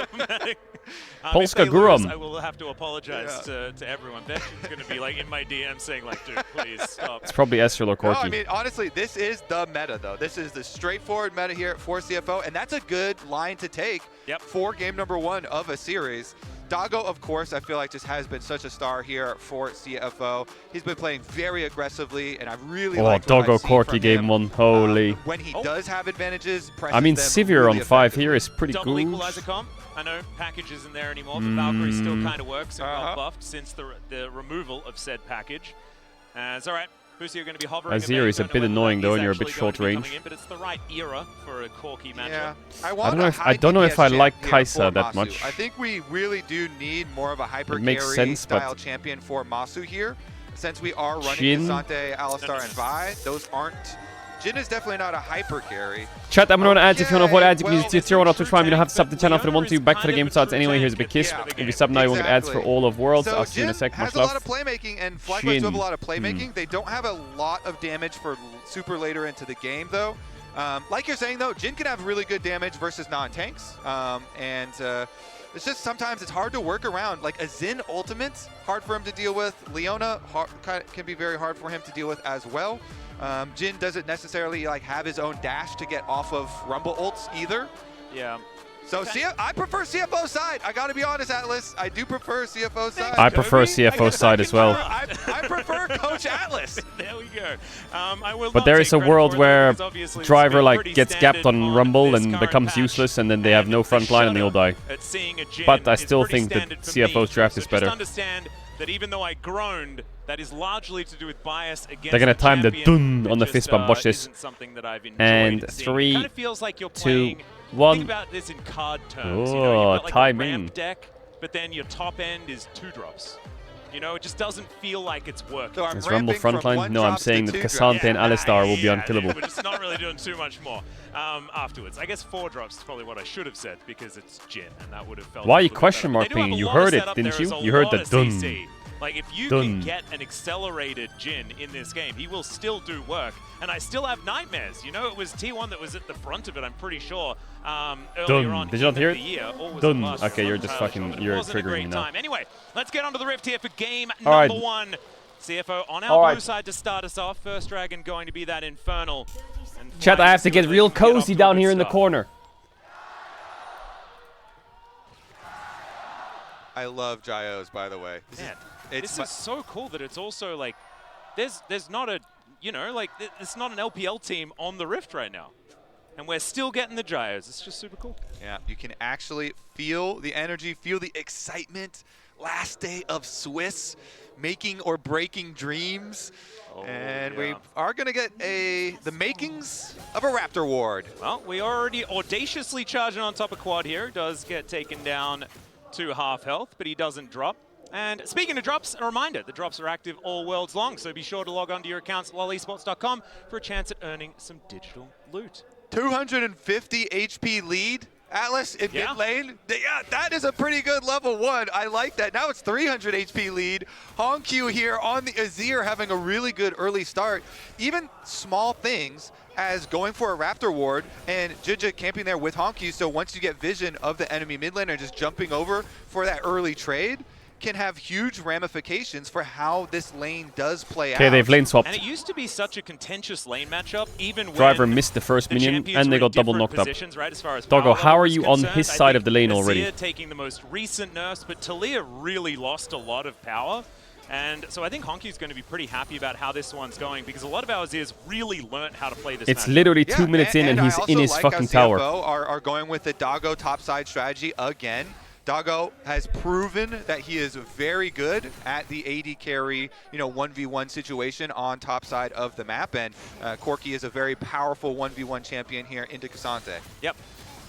Polska Gurum. I will have to apologize to everyone. That's going to be like in my DM saying like, dude, please stop. It's probably Ezreal or Corki. No, I mean, honestly, this is the meta, though. This is the straightforward meta here for CFO, and that's a good line to take for game number 1 of a series. Doggo, of course, I feel like just has been such a star here for CFO. He's been playing very aggressively, and I really like Doggo Corki game 1. Holy. When he does have advantages, I mean, Sivir really on 5 here is pretty Double good. equalizer comp. I know package isn't there anymore, but Valkyrie still kind of works and well buffed since the removal of said package. It's all right. Busi are going to be hovering. Azir is a bit annoying though, and you're a bit short range. But it's the right era for a Corki matchup. Yeah. I don't know if I like Kai'Sa that much. I think we really do need more of a hyper carry style champion for Masu here, since we are running K'Sante, Alistar, and Vi. Those aren't. Jhin is definitely not a hyper carry. Chat, I'm on ads. If you want to avoid ads, you can use it on Twitch Prime. You don't have to sub the channel if you want to. Back for the game starts anyway. Here's a big kiss. If you sub now, you won't get ads for all of Worlds. I'll see you in a sec. Much love. Has a lot of playmaking, and FlyQuest have a lot of playmaking. They don't have a lot of damage for super later into the game, though. Like you're saying, though, Jhin can have really good damage versus non-tanks. It's just sometimes it's hard to work around. Like a Xin ultimate, hard for him to deal with. Leona can be very hard for him to deal with as well. Jhin doesn't necessarily have his own dash to get off of Rumble ults either. Yeah. So I prefer CFO side. I gotta be honest, Atlas. I do prefer CFO side. I prefer CFO side as well. I prefer Coach Atlas. There we go. But there is a world where Driver gets gapped on Rumble and becomes useless, and then they have no front line and they all die. But I still think that CFO's draft is better. Understand that even though I groaned, that is largely to do with bias against They're gonna time the dun on the just, fist bump. Watch this. And 3, kind of feels like you're 2, playing, 1. Think about this in card terms. Oh, you've got like timing. a ramp deck, but then your top end is 2 drops. You know, it just doesn't feel like it's working. So Is Rumble frontline? No, I'm saying that Cassante and Alistar will be unkillable. We're just not really doing too much more afterwards. I guess 4 drops is probably what I should have said because it's Jin, and that would have felt. Why are you question marking? You heard it, didn't you? You heard the dun. Like, if you can get an accelerated Jin in this game, he will still do work. And I still have nightmares. You know, it was T1 that was at the front of it, I'm pretty sure, earlier on. Did you not hear it? Dun. Okay, you're just fucking, you're triggering me now. Anyway, let's get onto the Rift here for game number 1. CFO on our blue side to start us off. First Dragon going to be that Infernal. Chat, I have to get real cozy down here in the corner. I love Gyos, by the way. This is so cool that it's also like, there's not a, you know, like, it's not an LPL team on the Rift right now. And we're still getting the Gyos. It's just super cool. Yeah, you can actually feel the energy, feel the excitement. Last day of Swiss, making or breaking dreams. And we are going to get the makings of a Raptor Ward. Well, we already audaciously charging on top of Quad here. Does get taken down to half health, but he doesn't drop. And speaking of drops, a reminder, the drops are active all worlds long, so be sure to log onto your accounts at lolesports.com for a chance at earning some digital loot. 250 HP lead, Atlas, in mid lane. Yeah, that is a pretty good level 1. I like that. Now it's 300 HP lead. Hongq here on the Azir having a really good early start. Even small things as going for a Raptor Ward and Jinja camping there with Hongq, so once you get vision of the enemy mid laner just jumping over for that early trade, can have huge ramifications for how this lane does play out. Okay, they've lane swapped. And it used to be such a contentious lane matchup, even Driver when missed the first minion, and they got double knocked up. Right, as far as Doggo, how are you on concerned, his side of the lane already? Azir taking the most recent nerfs, but Talia really lost a lot of power. And so I think Hongq's going to be pretty happy about how this one's going, because a lot of our Azirs really learned how to play this It's matchup. literally 2 minutes in, and he's in his fucking tower. Are going with the Doggo topside strategy again. Doggo has proven that he is very good at the AD carry, you know, 1v1 situation on top side of the map, and Corki is a very powerful 1v1 champion here into Cassante. Yep.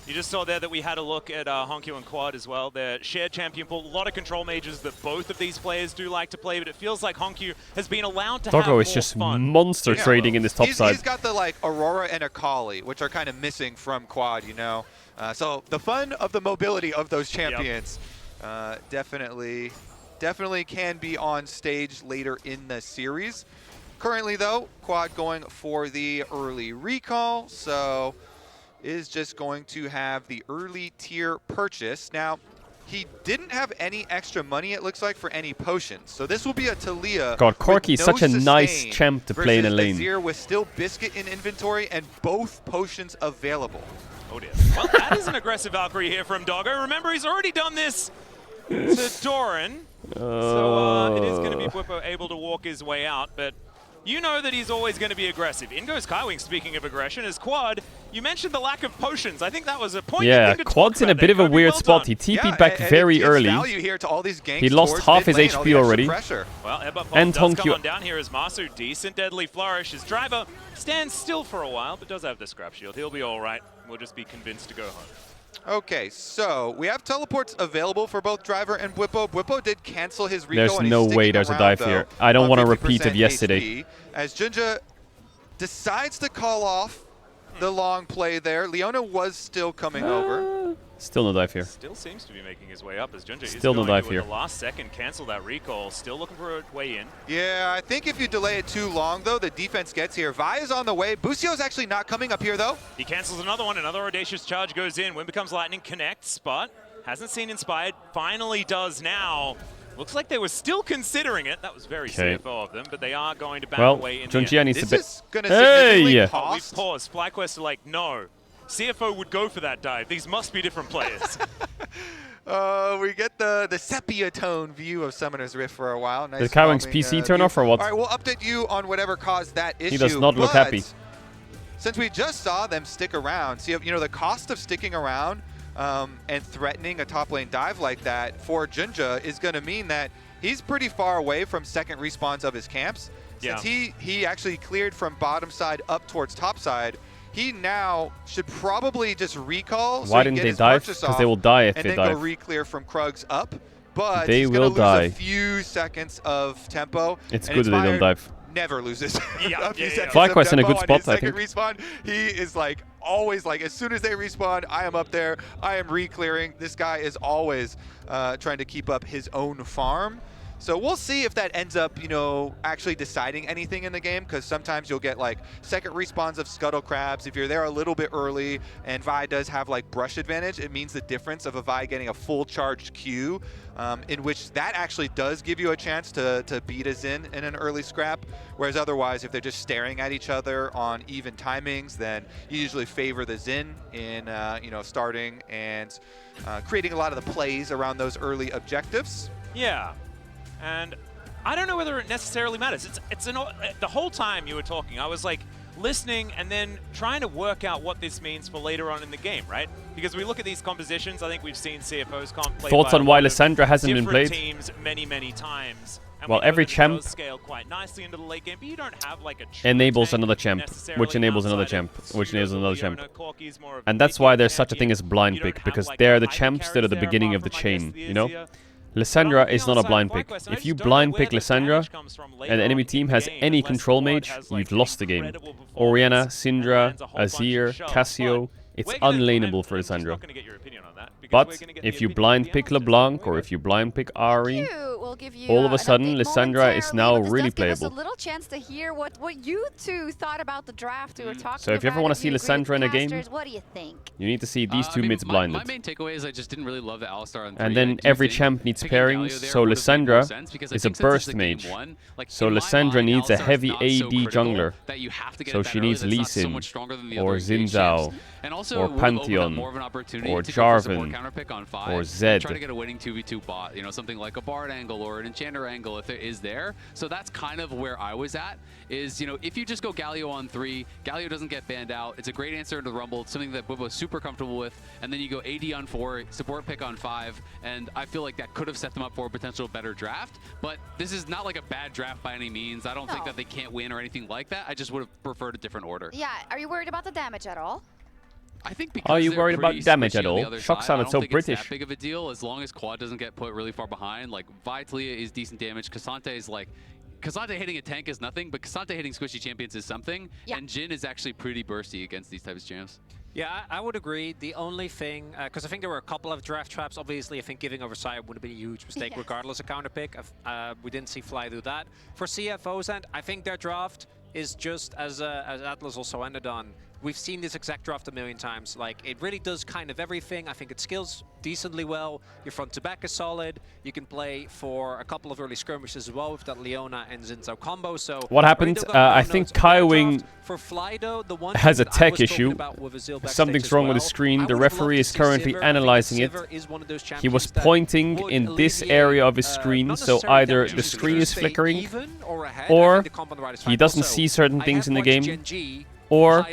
You just saw there that we had a look at Hongq and Quad as well. Their shared champion pool, a lot of control mages that both of these players do like to play, but it feels like Hongq has been allowed to Doggo have is more just fun. monster trading in this top side. He's got the, like, Aurora and Akali, which are kind of missing from Quad, you know. So the fun of the mobility of those champions definitely can be on stage later in the series. Currently, though, Quad going for the early recall, so is just going to have the early tier purchase. Now, he didn't have any extra money, it looks like, for any potions. So this will be a Talia. God, Corki is such a nice champ to play in a lane. Azir with still Biscuit in inventory and both potions available. Oh dear. Well, that is an aggressive Valkyrie here from Doggo. Remember, he's already done this to Doran. So it is going to be Bwipo able to walk his way out, but you know that he's always going to be aggressive. In goes Skywing, speaking of aggression, as Quad, you mentioned the lack of potions. I think that was a point. Yeah, Quad's in a bit of a weird spot. He TP'd back very early. He lost half his HP already. Well, and does come on Hongq. down here as Masu. Decent deadly flourish. His driver stands still for a while, but does have the scrap shield. He'll be all right. We'll just be convinced to go home. Okay, so we have teleports available for both Driver and Bwipo. Bwipo did cancel his recall. There's and no he's way there's a dive here. I don't want to repeat of yesterday. HP, as Jinja decides to call off the long play there. Leona was still coming over. Still no dive here. Still seems to be making his way up as Jinja is Still no going dive to, here. at the last second, cancel that recall. Still looking for a way in. Yeah, I think if you delay it too long, though, the defense gets here. Vi is on the way. Busio's actually not coming up here, though. He cancels another one. Another audacious charge goes in. Wind becomes lightning, connects, but hasn't seen Inspired. Finally does now. Looks like they were still considering it. That was very CFO of them, but they are going to back away in Junjia needs to be. Hey! We paused. FlyQuest are like, no. CFO would go for that dive. These must be different players. We get the sepia tone view of Summoner's Rift for a while. Nice Did Kowing's PC turn off or what? All right, we'll update you on whatever caused that issue. He does not look happy. Since we just saw them stick around, so you know the cost of sticking around and threatening a top lane dive like that for Jinja is going to mean that he's pretty far away from second respawns of his camps. Since he actually cleared from bottom side up towards top side, he now should probably just recall. Why didn't they dive? Because they will die if they dive. And then go re-clear from Krugs up. but they he's will going to lose die. a few seconds of tempo. It's and good that they don't dive. Never loses a few seconds FlyQuest of in a tempo good on spot, his I second think. respawn. He is like always like, as soon as they respawn, I am up there. I am re-clearing. This guy is always trying to keep up his own farm. So we'll see if that ends up, you know, actually deciding anything in the game, because sometimes you'll get like second respawns of Scuttle Crabs. If you're there a little bit early and Vi does have like brush advantage, it means the difference of a Vi getting a full charged Q, in which that actually does give you a chance to beat a Xin in an early scrap. Whereas otherwise, if they're just staring at each other on even timings, then you usually favor the Xin in, you know, starting and creating a lot of the plays around those early objectives. Yeah. And I don't know whether it necessarily matters. The whole time you were talking, I was like listening and then trying to work out what this means for later on in the game, right? Because we look at these compositions, I think we've seen CFOs played Thoughts by on a why lot of Lissandra hasn't been different played? teams many times. And Well, we know every that it champ does scale quite nicely into the late game, but you don't have like a enables another champ, which enables another champ, which enables another champ. And that's why there's such a thing as blind pick, because they're the champs that are the beginning of the chain, you know? Lissandra is not a blind pick. If you blind pick Lissandra and the enemy team has any control mage, you've lost the game. Orianna, Syndra, Azir, Cassio, it's unlaneable for Lissandra. But if you blind pick LeBlanc or if you blind pick Ahri, all of a sudden Lissandra is now really playable. Give us a little chance to hear what you two thought about the draft. We were talking So if you ever want to see Lissandra in a game, what do you think? you need to see these two mids blinded. My main takeaway is I just didn't really love the Alistar on 3. And then every champ needs pairings, so Lissandra is a burst mage. So Lissandra needs a heavy AD jungler. So she needs Lee Sin, or Xin Zhao, or Pantheon, or Jarvan, or Zed. Try to get a winning 2v2 bot, you know, something like a Bard angle or an Enchanter angle if it is there. So that's kind of where I was at, is, you know, if you just go Galio on 3, Galio doesn't get banned out. It's a great answer into the Rumble. It's something that Bubba's super comfortable with. And then you go AD on 4, support pick on 5, and I feel like that could have set them up for a potential better draft. But this is not like a bad draft by any means. I don't think that they can't win or anything like that. I just would have preferred a different order. Yeah, are you worried about the damage at all? I think because Are you worried about damage at all? Shock sounded so British. British. It's that big of a deal as long as Quad doesn't get put really far behind. Like Vitalia is decent damage. Cassante is like, Cassante hitting a tank is nothing, but Cassante hitting squishy champions is something. Yeah. And Jhin is actually pretty bursty against these types of champs. Yeah, I would agree. The only thing, because I think there were a couple of draft traps. Obviously, I think giving over Sire would have been a huge mistake, regardless of counter pick. We didn't see Fly do that. For CFO's end, I think their draft is just as Atlas also ended on. We've seen this exact draft a million times. Like, it really does kind of everything. I think it skills decently well. Your front to back is solid. You can play for a couple of early skirmishes as well with that Leona and Xin Zhao combo. So what happened? I think Kaiwing has a tech issue. Something's wrong with the screen. The referee is currently analyzing it. He was pointing in this area of his screen, so either the screen is flickering, or he doesn't see certain things in the game, or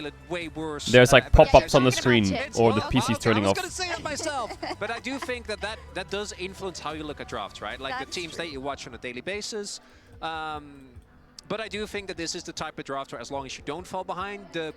there's like pop-ups on the screen, or the PC's turning off. I was going to say it myself, but I do think that does influence how you look at drafts, right? Like the teams that you watch on a daily basis. But I do think that this is the type of draft where, as long as you don't fall behind, the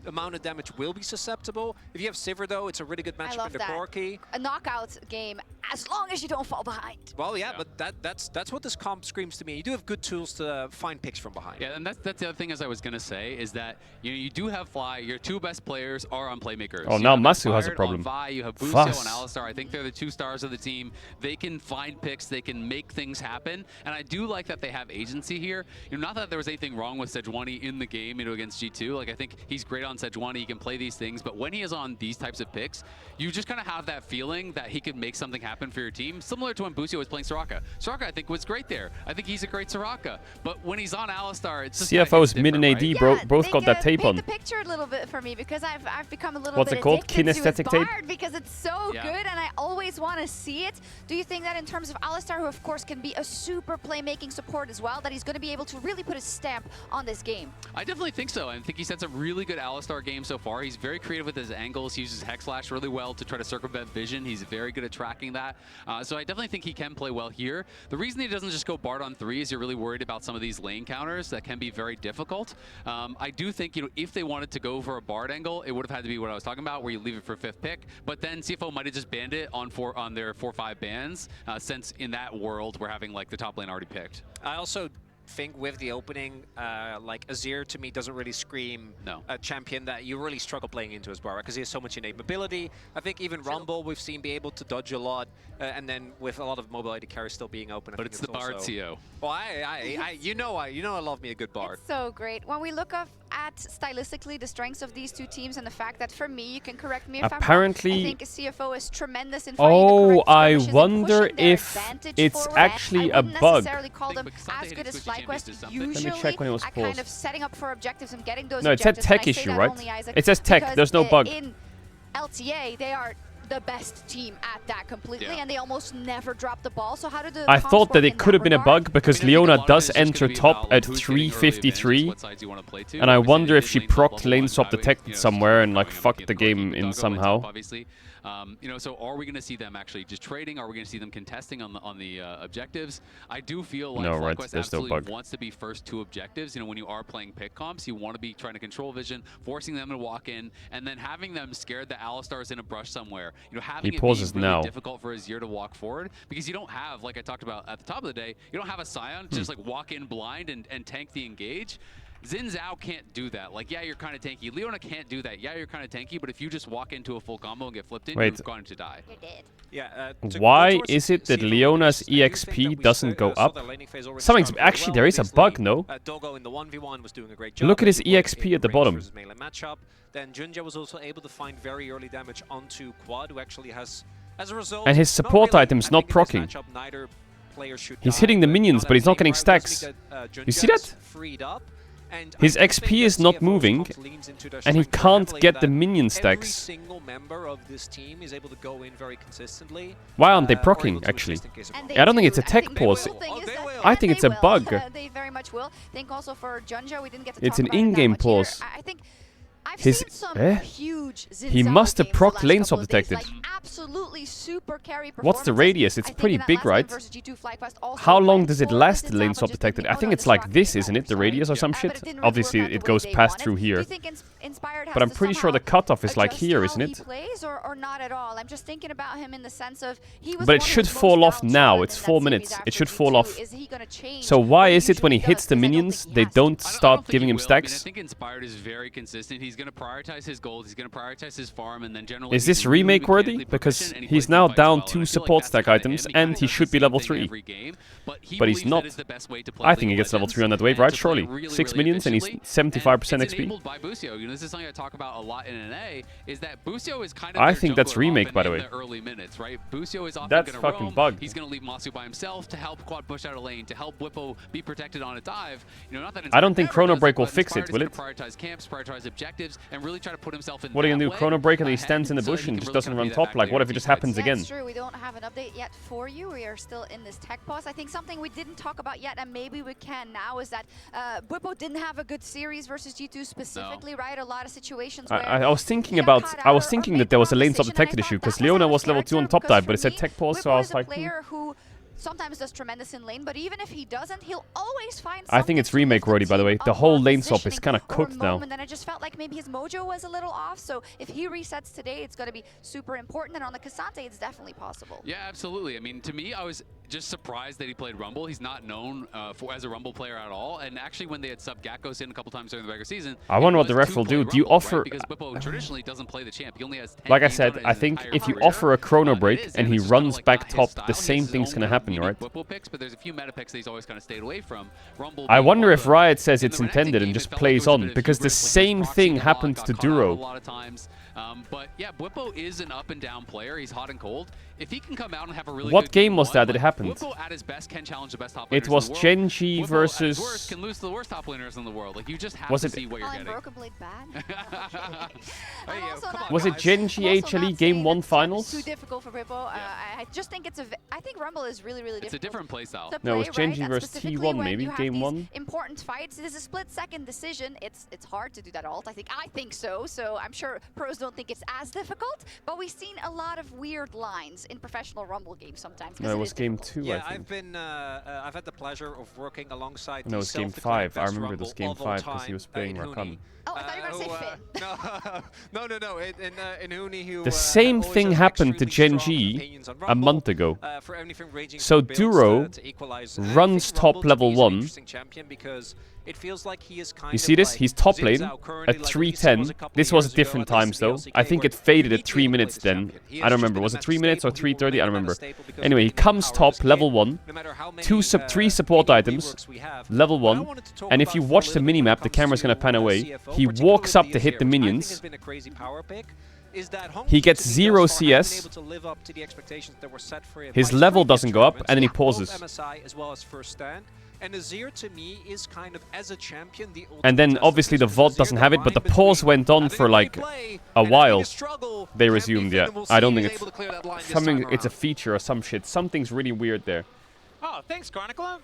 amount of damage will be susceptible. If you have Sivir, though, it's a really good matchup in the Corki. A knockout game, as long as you don't fall behind. Well, yeah, but that's what this comp screams to me. You do have good tools to find picks from behind. Yeah, and that's the other thing as I was going to say, is that you do have Fly. Your two best players are on playmakers. Oh, now Masu has a problem. Vi, you have Busio and Alistar. I think they're the two stars of the team. They can find picks. They can make things happen. And I do like that they have agency here. You know, not that there was anything wrong with Sejuani in the game, against G2. Like, I think he's great on Sejuani. He can play these things. But when he is on these types of picks, you just kind of have that feeling that he could make something happen for your team. Similar to when Busio was playing Soraka. Soraka, I think, was great there. I think he's a great Soraka. But when he's on Alistar, it's just CFO's mid and AD both got that tape on. Paint the picture a little bit for me, because I've become a little What's bit it called? addicted Kinesthetic to his tape? Bard because it's so good and I always want to see it. Do you think that in terms of Alistar, who of course can be a super playmaking support as well, that he's going to be able to really put a stamp on this game? I definitely think so. I think he sets up really good Alistar Alistar game so far. He's very creative with his angles. He uses Hex Slash really well to try to circumvent vision. He's very good at tracking that. So I definitely think he can play well here. The reason he doesn't just go Bard on 3 is you're really worried about some of these lane counters that can be very difficult. I do think, you know, if they wanted to go for a Bard angle, it would have had to be what I was talking about, where you leave it for 5th pick. But then CFO might have just banned it on their 4-5 bans, since in that world we're having like the top lane already picked. I also think with the opening, like Azir to me doesn't really scream a champion that you really struggle playing into as well, because he has so much innate mobility. I think even Rumble we've seen be able to dodge a lot, and then with a lot of mobility carries still being open. But it's the Bard CO. Well, you know I love me a good Bard. It's so great. When we look at stylistically the strengths of these two teams and the fact that for me, you can correct me if apparently, I'm wrong, I think CFO is tremendous in finding the correct I skirmishes wonder and pushing their if advantage it's forward. actually I a wouldn't bug. necessarily call them as good as FlyQuest usually Let me check when it was at kind paused. of setting up for objectives and getting those No, it said objectives. tech And I say issue, that right? only, Isaac, It says tech, because there's no bug. In LTA, they are the best team at that completely, and they almost never drop the ball. So how did the I comps thought that work it in could have been a regard? bug because Leona does enter top at 353, and I wonder if she procced lane swap detected somewhere and like fucked the game in somehow. Obviously, you know, so are we going to see them actually just trading? Are we going to see them contesting on the objectives? I do feel like FlyQuest absolutely wants to be first to objectives. You know, when you are playing pick comps, you want to be trying to control vision, forcing them to walk in, and then having them scared that Alistar's in a brush somewhere. You know, having it be really difficult for Azir to walk forward, because you don't have, like I talked about at the top of the day, you don't have a Scion to just like walk in blind and tank the engage. Xin Zhao can't do that. Like, yeah, you're kind of tanky. Leona can't do that. Yeah, you're kind of tanky, but if you just walk into a full combo and get flipped in, you're going to die. You're dead. Yeah, why is it that Leona's EXP doesn't go up? Something's actually, there is a bug, no? Doggo in the 1v1 was doing a great job. Look at his EXP at the bottom. Matchup. Then Junja was also able to find very early damage onto Quad, who actually has, as a result, And his support item's not proccing. He's hitting the minions, but he's not getting stacks. You see that? His XP is not moving, and he can't get the minion stacks. Single member of this team is able to go in very consistently. Why aren't they proccing, actually? I don't think it's a tech pause. I think it's a bug. They very much will. Think also for Junja, we didn't get to It's talk an about it that in-game much here. pause. I think I've His seen some huge Xin He Zhao must have games the procced last lane couple swap of days, detected. like absolutely super carry What's the performances. radius? It's I think pretty in that big, last game right? versus G2 FlyQuest also How long went does it for last, Xin the lane Zhao, swap but just detected? I thinking, think oh, it's no, like this this, rock isn't it? The sorry. radius or some But shit? it didn't really Obviously, work out it the way goes they past wanted. through Do here. you think Inspired has But I'm to pretty sure the somehow cutoff is like adjust here, how isn't he it? plays or not at all? I'm just thinking about him in the sense of he was But one it who should was most fall off downtrodden now. in It's that 4 series minutes. after It should G2. fall off. Is he gonna change So why what he is it when he usually hits does? the 'Cause I don't minions, think he they has don't to. start giving him will. I mean, I stacks? think Inspired is very consistent. He's going to prioritize his gold. He's going to prioritize his farm, and then generally. Is this remake worthy? Because he's now down 2 support stack items, and he should be level 3. But he's not. I think he gets level 3 on that wave, right? Surely. 6 minions and he's 75% It's XP. enabled by Busio. You know, this is something I talk about a lot in NA. Is that Busio is kind of. I their think that's jungler remake, often by the in way. The early minutes, right? Busio is often That's gonna fucking roam. bugged. He's going to leave Masu by himself to help Quad push out a lane, to help Whippo be protected on a dive. You know, not that I don't Inspired think ever Chrono does Break will but fix Inspired it, will is it? gonna prioritize camps, prioritize objectives, and really try to put himself in. What are you that gonna do? way Chrono Break and he ahead stands in the so bush he and can just really doesn't kinda run be that top? back Like, layer what of if it just defense. happens Yeah, again? it's true. We don't have an update yet for you. We are still in this tech pause. I think something we didn't talk about yet, and maybe we can now, is that Whippo didn't have a good series versus G2 specifically, right? A lot of situations where I was thinking about. I was thinking that there was a lane swap detected issue because Leona was level 2 on top dive, but it said tech pause, so I was like. Player who sometimes does tremendous in lane, but even if he doesn't, he'll always find I think it's remake worthy, by the way. The whole lane swap is kind of cooked now. And then I just felt like maybe his mojo was a little off. So if he resets today, it's going to be super important. And on the Cassante, it's definitely possible. Yeah, absolutely. I mean, to me, I was just surprised that he played Rumble. He's not known as a Rumble player at all. And actually, when they had subbed Gakkos in a couple times during the regular season, I wonder what the ref will do. Do you offer? Right? Because Whippo traditionally doesn't play the champ. He only has 10 like I games said, on it I his think entire if you career. offer a Chrono Break and he it's just runs kinda back like top, style. the He same has his thing's own gonna happen, unique right? Whippo picks, but there's a few meta picks that he's always kind of stayed away from. Rumble I being wonder one if of them. Riot says In it's the Renekton intended and game, just it felt like plays there was a on bit of because the hubris, like same he's thing proxying a lot, happened got to caught out a Duro. lot of times. But yeah, Whippo is an up and down player. He's hot and cold. If he can come out and have a really What good game was that like, it happened? Whoopo at his best can challenge the best top laners It was in the world. Genji Whoopo versus... at his worst can lose to the worst top laners in the world. Like, you just have to see what you're getting. Broken Blade bad? Was it Genji HLE Game 1 finals? Too difficult for Bippo. I just think I think Rumble is really difficult. It's a different playstyle. No, it was Genji versus T1 maybe, Game 1. Important fights. It is a split-second decision. It's hard to do that alt. I think so. So I'm sure pros don't think it's as difficult. But we've seen a lot of weird lines in professional Rumble games sometimes. No, it was Game 2, yeah, I think. I've had the pleasure of working alongside. No, it was Game 5. I remember it was Game 5 because he was playing Rakan. Oh, I thought you were going to say Finn. No. In Huni, who The same thing happened to Genji a month ago. So Duro runs top level 1. You see this? He's top lane at 310. This was at different times though. I think it faded at 3 minutes then. I don't remember. Was it 3 minutes or 3:30? I don't remember. Anyway, he comes top, level 1. 3 support items, level 1. And if you watch the minimap, the camera's gonna pan away. He walks up to hit the minions. He gets 0 CS. His level doesn't go up, and then he pauses. And Azir to me is kind of, as a champion, the and then obviously the VOD doesn't have it, but the pause went on for like a while. They resumed, yeah. I don't think it's something. It's a feature or some shit. Something's really weird there. Oh, thanks, Chronicler.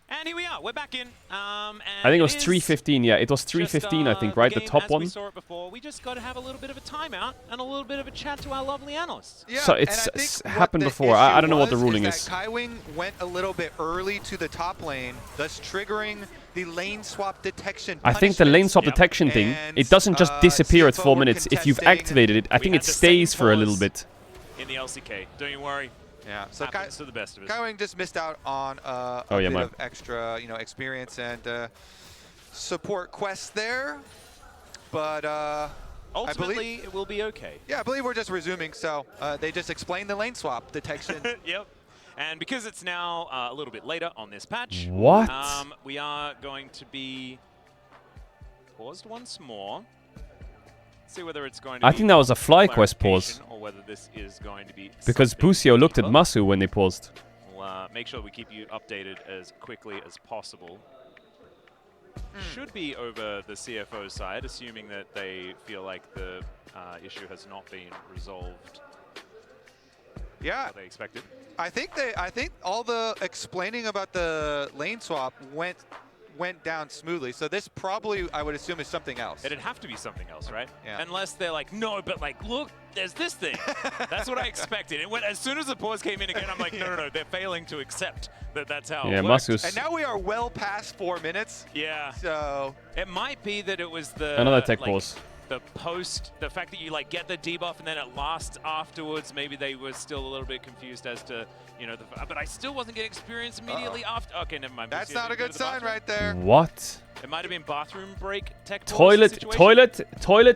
And here we are. We're back in. I think it was 3:15. Yeah, it was 3:15. I think, right? The top one. We saw it before. We just got to have a little bit of a timeout and a little bit of a chat to our lovely analysts. Yeah, so it's happened before. I don't know what the ruling is. Kaiwing went a little bit early to the top lane, thus triggering the lane swap detection. I think the lane swap detection thing, it doesn't just disappear at 4 minutes. If you've activated it, I think it stays for a little bit. In the LCK, don't you worry. Yeah, so to the best of us. Kaiwing just missed out on a bit of extra, experience and support quests there, but ultimately it will be okay. Yeah, I believe we're just resuming. So they just explained the lane swap detection. Yep. And because it's now a little bit later on this patch, what? We are going to be paused once more. See whether it's going to I think that was a fly quest pause. Or whether this is going to be because Busio looked at Masu when they paused. We'll make sure we keep you updated as quickly as possible. Should be over the CFO side, assuming that they feel like the issue has not been resolved. Yeah, what they expected. I think all the explaining about the lane swap went down smoothly. So this probably, I would assume, is something else. It'd have to be something else, right? Yeah. Unless they're like, no, but like, look, there's this thing. That's what I expected. It went, as soon as the pause came in again, I'm like, no, they're failing to accept that that's how it works. And now we are well past 4 minutes. Yeah. So it might be that it was the another tech pause. The fact that you like get the debuff and then it lasts afterwards, maybe they were still a little bit confused as to, but I still wasn't getting experience immediately after. Okay, never mind. That's not a good sign right there. What? It might have been bathroom break tech toilet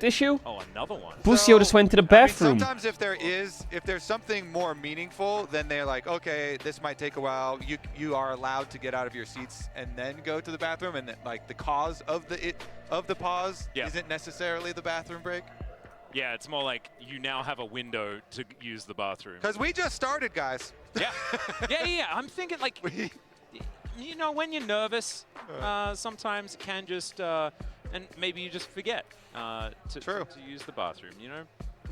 issue? Oh, another one. Busio just went to the bathroom. I mean, sometimes if there's something more meaningful, then they're like, okay, this might take a while. You are allowed to get out of your seats and then go to the bathroom, and then, like the cause of the pause isn't necessarily the bathroom break. Yeah, it's more like you now have a window to use the bathroom. Because we just started, guys. Yeah. yeah. I'm thinking like, when you're nervous, sometimes it can just, and maybe you just forget to use the bathroom,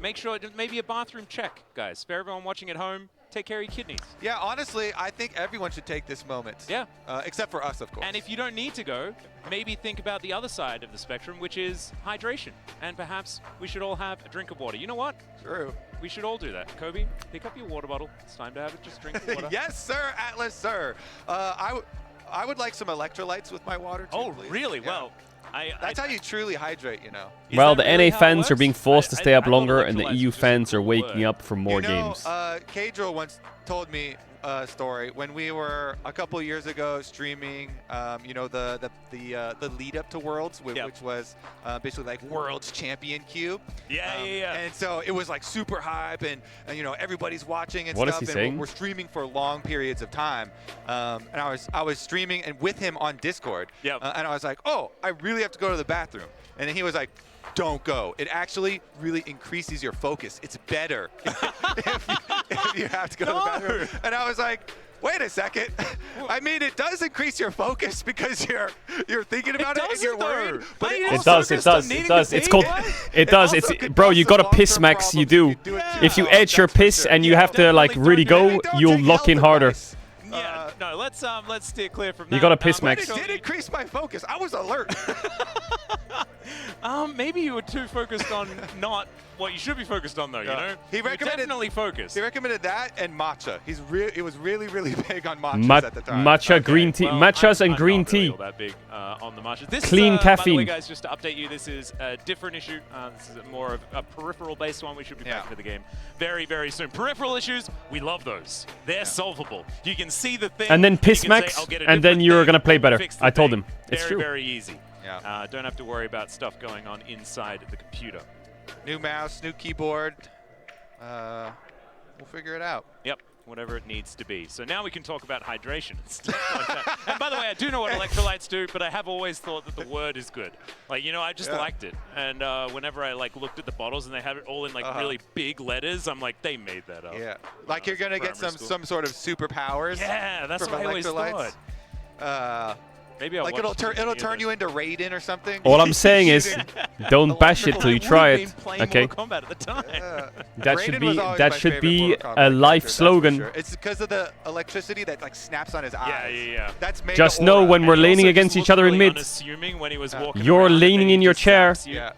Make sure, maybe a bathroom check, guys. For everyone watching at home, take care of your kidneys. Yeah, honestly, I think everyone should take this moment. Yeah. Except for us, of course. And if you don't need to go, maybe think about the other side of the spectrum, which is hydration. And perhaps we should all have a drink of water. You know what? True. We should all do that. Kobe, pick up your water bottle. It's time to have it. Just drink the water. Yes, sir, Atlas, sir. I would like some electrolytes with my water, too, Oh, please. really? Yeah. Well, that's how you truly hydrate, Well, the NA fans are being forced to stay up longer, and the EU fans are waking up for more games. Caedrel once told me a story when we were a couple years ago streaming. The lead up to Worlds, which was basically like Worlds Champion Cube. Yeah. And so it was like super hype, and everybody's watching and what stuff. Is he and saying? We're streaming for long periods of time. And I was streaming and with him on Discord. Yep. And I was like, oh, I really have to go to the bathroom. And then he was like, don't go. It actually really increases your focus. It's better if you have to go to the bathroom. And I was like, wait a second. I mean, it does increase your focus because you're thinking about it and you're worried. But it does. It's called. It does. It's bro. You got to piss max. You do. If you edge your piss and you have to like really go, you'll lock in harder. Yeah, no, let's steer clear from that. You got to piss max. It did increase my focus. I was alert. Maybe you were too focused on not what you should be focused on, though. You know, he recommended definitely focused. He recommended that and matcha. It was really big on matchas at the time. Matcha, green tea, matchas and green tea. Really that big on the matcha. This, clean caffeine. By the way, guys, just to update you, this is a different issue. This is more of a peripheral-based one. We should be back into the game very soon. Peripheral issues, we love those. They're solvable. You can see the thing. And then piss max, and then you're gonna play better. I told him. It's true. Very easy. Yeah. Don't have to worry about stuff going on inside the computer. New mouse, new keyboard. We'll figure it out. Yep, whatever it needs to be. So now we can talk about hydration and stuff like that. And by the way, I do know what electrolytes do, but I have always thought that the word is good. Like, you know, I just liked it. And whenever I like looked at the bottles and they had it all in like really big letters, I'm like, they made that up. Yeah, like you're gonna get some sort of superpowers. Yeah, that's what I always thought. Maybe like it'll turn you into Raiden or something. All I'm saying is, don't bash it till you try it. Okay. Kombat at the time. That should be a life slogan. Sure. It's because of the electricity that like snaps on his eyes. Yeah. That's made just know when we're leaning against each other in mid. When he was walking you're leaning in your chair. Yeah.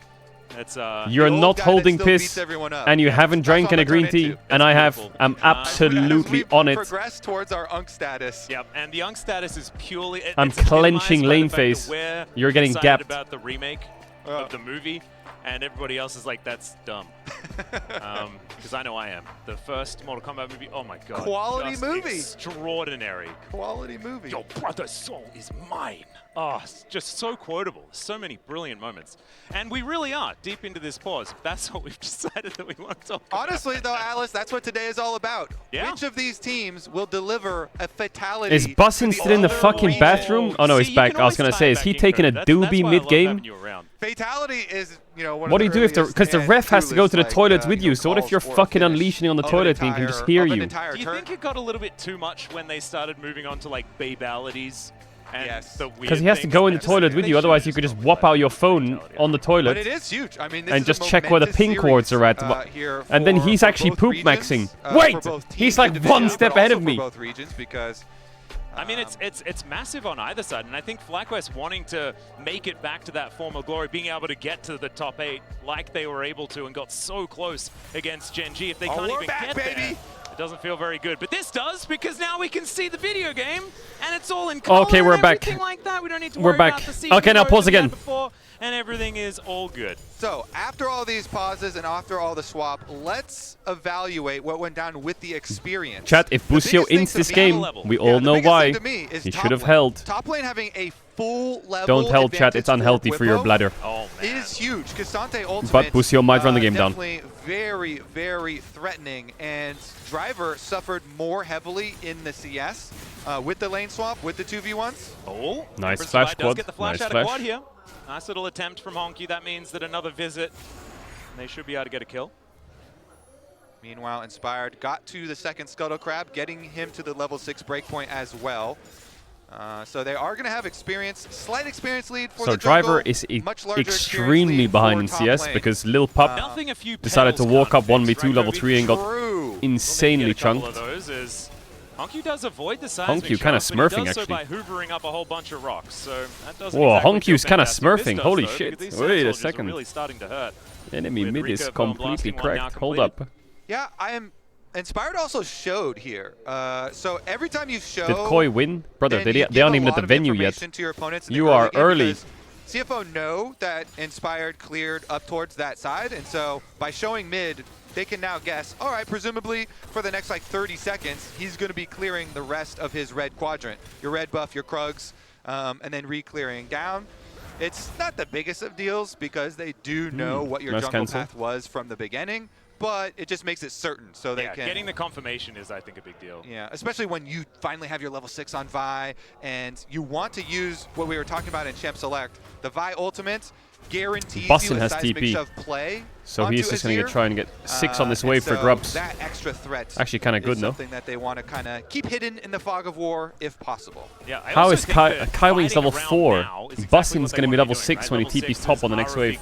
You're not holding piss, and you haven't drank a green tea, and I have. I'm absolutely on it. Progress towards our Unk status. Yep, and the Unk status is purely. I'm clenching lane face. You're getting gapped. About the remake of the movie, and everybody else is like, that's dumb. Because I know I am. The first Mortal Kombat movie. Oh my god. Quality movie. Extraordinary. Quality movie. Your brother's soul is mine. Oh, it's just so quotable. So many brilliant moments. And we really are deep into this pause. That's what we've decided that we want to talk about. Honestly, though, Alice, that's what today is all about. Yeah? Which of these teams will deliver a fatality? Is Bussin still in the fucking bathroom? Oh no, he's back. I was gonna say, is he taking a doobie mid-game? Fatality is, you know, what do you do if because the ref has to go to the toilet with you? So what if you're fucking unleashing on the toilet and he can just hear you? Do you think it got a little bit too much when they started moving on to like babalities? Because he has to go in the toilet with you, otherwise you could just whop out your phone on the toilet. But it is huge. I mean, this and is just check where the pin cords are at. And then he's actually poop maxing. Wait! He's like one step ahead of me. Both regions because I mean, it's massive on either side, and I think FlyQuest wanting to make it back to that former glory, being able to get to the top 8 like they were able to and got so close against Gen G. If they can't even get there, it doesn't feel very good. But this does, because now we can see the video game, and it's all in color. Okay, we're back. Like that. We don't need to worry about the okay, now pause again. And everything is all good. So after all these pauses and after all the swap, let's evaluate what went down with the experience. Chat, if Busio ints this game, we all know why. He should have held. Top lane having a full level. Don't held, chat. It's unhealthy for your bladder. Oh, man. Is huge. Cassante ultimate. But Busio might run the game down. Definitely very threatening. And Driver suffered more heavily in the CS with the lane swap, with the 2v1s. Oh, nice flash quad. Does get the flash out of quad here. Nice little attempt from Honky. That means that another visit, they should be able to get a kill. Meanwhile, Inspired got to the second Scuttle Crab, getting him to the level 6 breakpoint as well. So they are going to have experience, slight experience lead for the Driver is extremely behind in CS because Lil Pup decided to walk up 1v2 level 3 and got insanely chunked. Honky does avoid the seismic Honky kind of smurfing, actually. by hoovering up a whole bunch of rocks, so that doesn't whoa, exactly Honky's kind of smurfing. Does, holy though, shit. Wait a second. Really starting to hurt. Enemy mid is completely cracked. Hold up. Yeah, I am. Inspired also showed here. So every time you show. Did Koi win? Brother, they aren't even at the venue yet. To your opponents you are early. CFO know that Inspired cleared up towards that side, and so by showing mid, they can now guess, all right, presumably for the next like 30 seconds, he's going to be clearing the rest of his red quadrant. Your red buff, your Krugs, and then re-clearing down. It's not the biggest of deals because they do know what your jungle path was from the beginning, but it just makes it certain so they can... Getting the confirmation is, I think, a big deal. Yeah, especially when you finally have your level 6 on Vi, and you want to use what we were talking about in Champ Select. The Vi ultimate guarantees Bussin' you a has seismic TP. shove play. So he's just going to try and get 6 on this wave for so grubs. That extra threat actually kind of good, no? Something that they want to kind of keep hidden in the fog of war, if possible. Yeah, how is Kaiwing's level 4? Bussin's going to be level 6 when he TP's top on the next wave.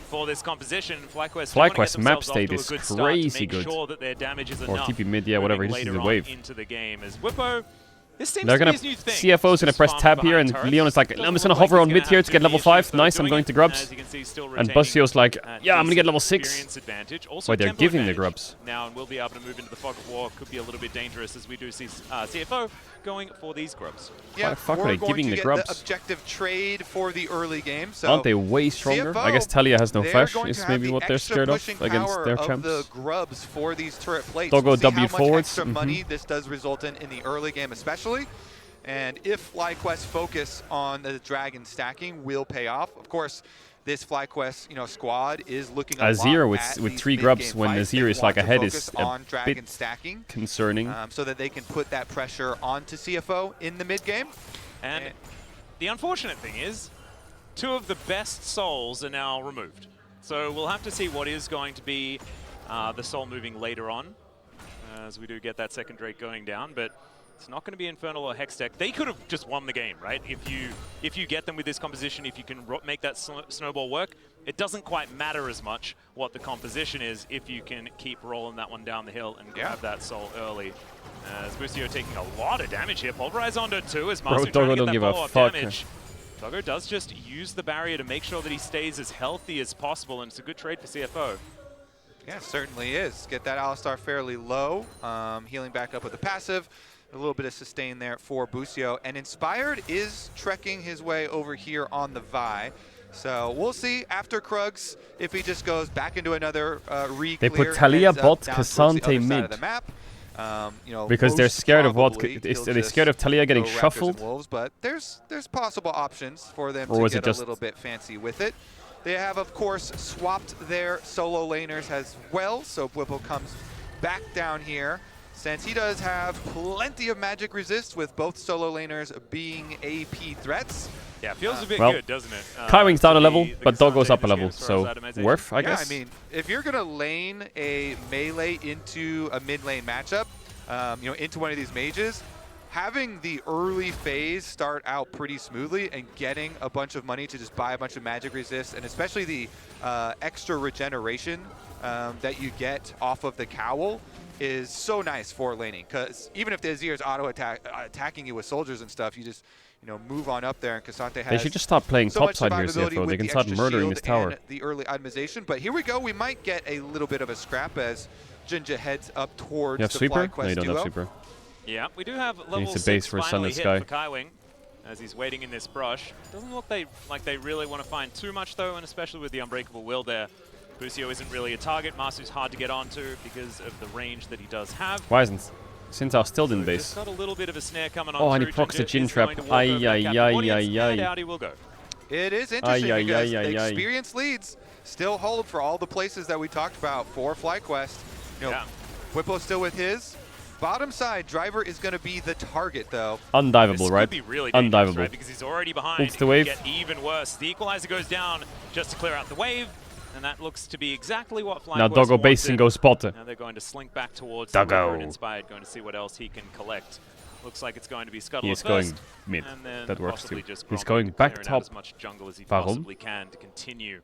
For this composition, FlyQuest map state is crazy good. Sure that their damage is or TP mid, yeah, whatever. He just needs a wave. Into the game as Whippo. They're gonna CFO's gonna press tab here, and Leon is like, I'm just gonna hover on mid here to get level 5. Nice, I'm going to grubs. And Busio's like, yeah, I'm gonna get level 6. Wait, they're giving the grubs. Now, and we'll be able to move into the fog of war. Could be a little bit dangerous as we do see CFO going for these grubs. Yeah, why the fuck are they giving the grubs? The objective trade for the early game. So aren't they way stronger? CFO, I guess Talia has no flash. Is maybe what they're scared of against their champs. The grubs for these turret plates. Doggo we'll W how forwards. Much extra money this does result in the early game, especially. And if FlyQuest focus on the dragon stacking will pay off. Of course, this FlyQuest squad is looking a Azir lot with 3 grubs when Azir is like ahead is a bit stacking, concerning. So that they can put that pressure onto CFO in the mid game. And the unfortunate thing is, 2 of the best souls are now removed. So we'll have to see what is going to be the soul moving later on, as we do get that second Drake going down. But it's not going to be Infernal or Hextech. They could have just won the game, right? If you get them with this composition, if you can make that snowball work, it doesn't quite matter as much what the composition is if you can keep rolling that one down the hill and grab that soul early. As Busio taking a lot of damage here. Pulverize onto 2 as Masu trying to get that follow-up damage. Doggo does just use the barrier to make sure that he stays as healthy as possible, and it's a good trade for CFO. Yeah, it certainly is. Get that Alistar fairly low, healing back up with the passive. A little bit of sustain there for Busio. And Inspired is trekking his way over here on the Vi. So we'll see after Krugs if he just goes back into another re-clear. They put Talia bot, Cassante mid. Because they're scared of what? Are they scared of Talia getting shuffled? Wolves, but there's possible options for them or to get a little bit fancy with it. They have, of course, swapped their solo laners as well. So Whipple comes back down here. Since he does have plenty of magic resist with both solo laners being AP threats. Yeah, feels a bit good, doesn't it? Kaiwing's down a level, but Doggo's up a level, so worth, I guess. Yeah, I mean, if you're going to lane a melee into a mid lane matchup, into one of these mages, having the early phase start out pretty smoothly and getting a bunch of money to just buy a bunch of magic resist, and especially the extra regeneration that you get off of the cowl, is so nice for laning, because even if the Azir is attacking you with soldiers and stuff, you just move on up there, and Cassante has. They should just stop playing so topside here, CFO. They can start murdering this tower. The early itemization, but here we go. We might get a little bit of a scrap as Jinja heads up towards you have the sweeper? FlyQuest No, you don't duo. have sweeper. Yeah, we do have level 6 base for finally Sunless hit Sky. for Kaiwing as he's waiting in this brush. Doesn't look like they really want to find too much though, and especially with the Unbreakable Will there. Busio isn't really a target. Masu's hard to get onto because of the range that he does have. Why isn't Sintar still in base? Just got a little bit of a snare coming on. Oh, and he procs the Jin trap. Ay. Out he will go. It is interesting because the experience leads still hold for all the places that we talked about for FlyQuest. Whippo still with his. Bottom side, Driver is going to be the target, though. Undivable, right? Be really undivable. Right? Because he's already behind. Oops, the wave. Get even worse. The Equalizer goes down just to clear out the wave. And that looks to be exactly what FlyQuest now Doggo base and go spotter. Now they're going to slink back towards Doggo. Inspired, going to see what else he can collect. Looks like it's going to be Scuttle He's first, going mid. That works too. He's going back top. As much jungle as he Warum? possibly can to continue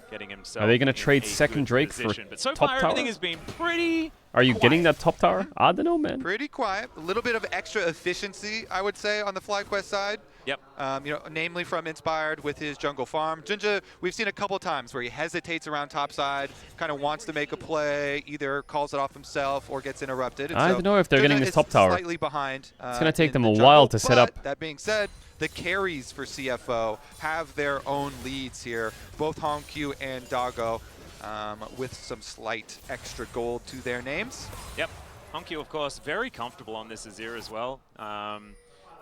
getting himself. Are they going to trade second Drake for but so top far, tower? everything has been pretty Are you quiet. getting that top tower? I don't know, man. Pretty quiet. A little bit of extra efficiency, I would say, on the FlyQuest side. Yep. Namely from Inspired with his jungle farm. Jinja, we've seen a couple times where he hesitates around top side, kind of wants to make a play, either calls it off himself or gets interrupted. And I don't know if they're Jinja getting this top tower. Slightly behind. It's going to take them a jungle, while to set up. That being said, the carries for CFO have their own leads here. Both Hongq and Doggo with some slight extra gold to their names. Yep. Hongq, of course, very comfortable on this Azir as well.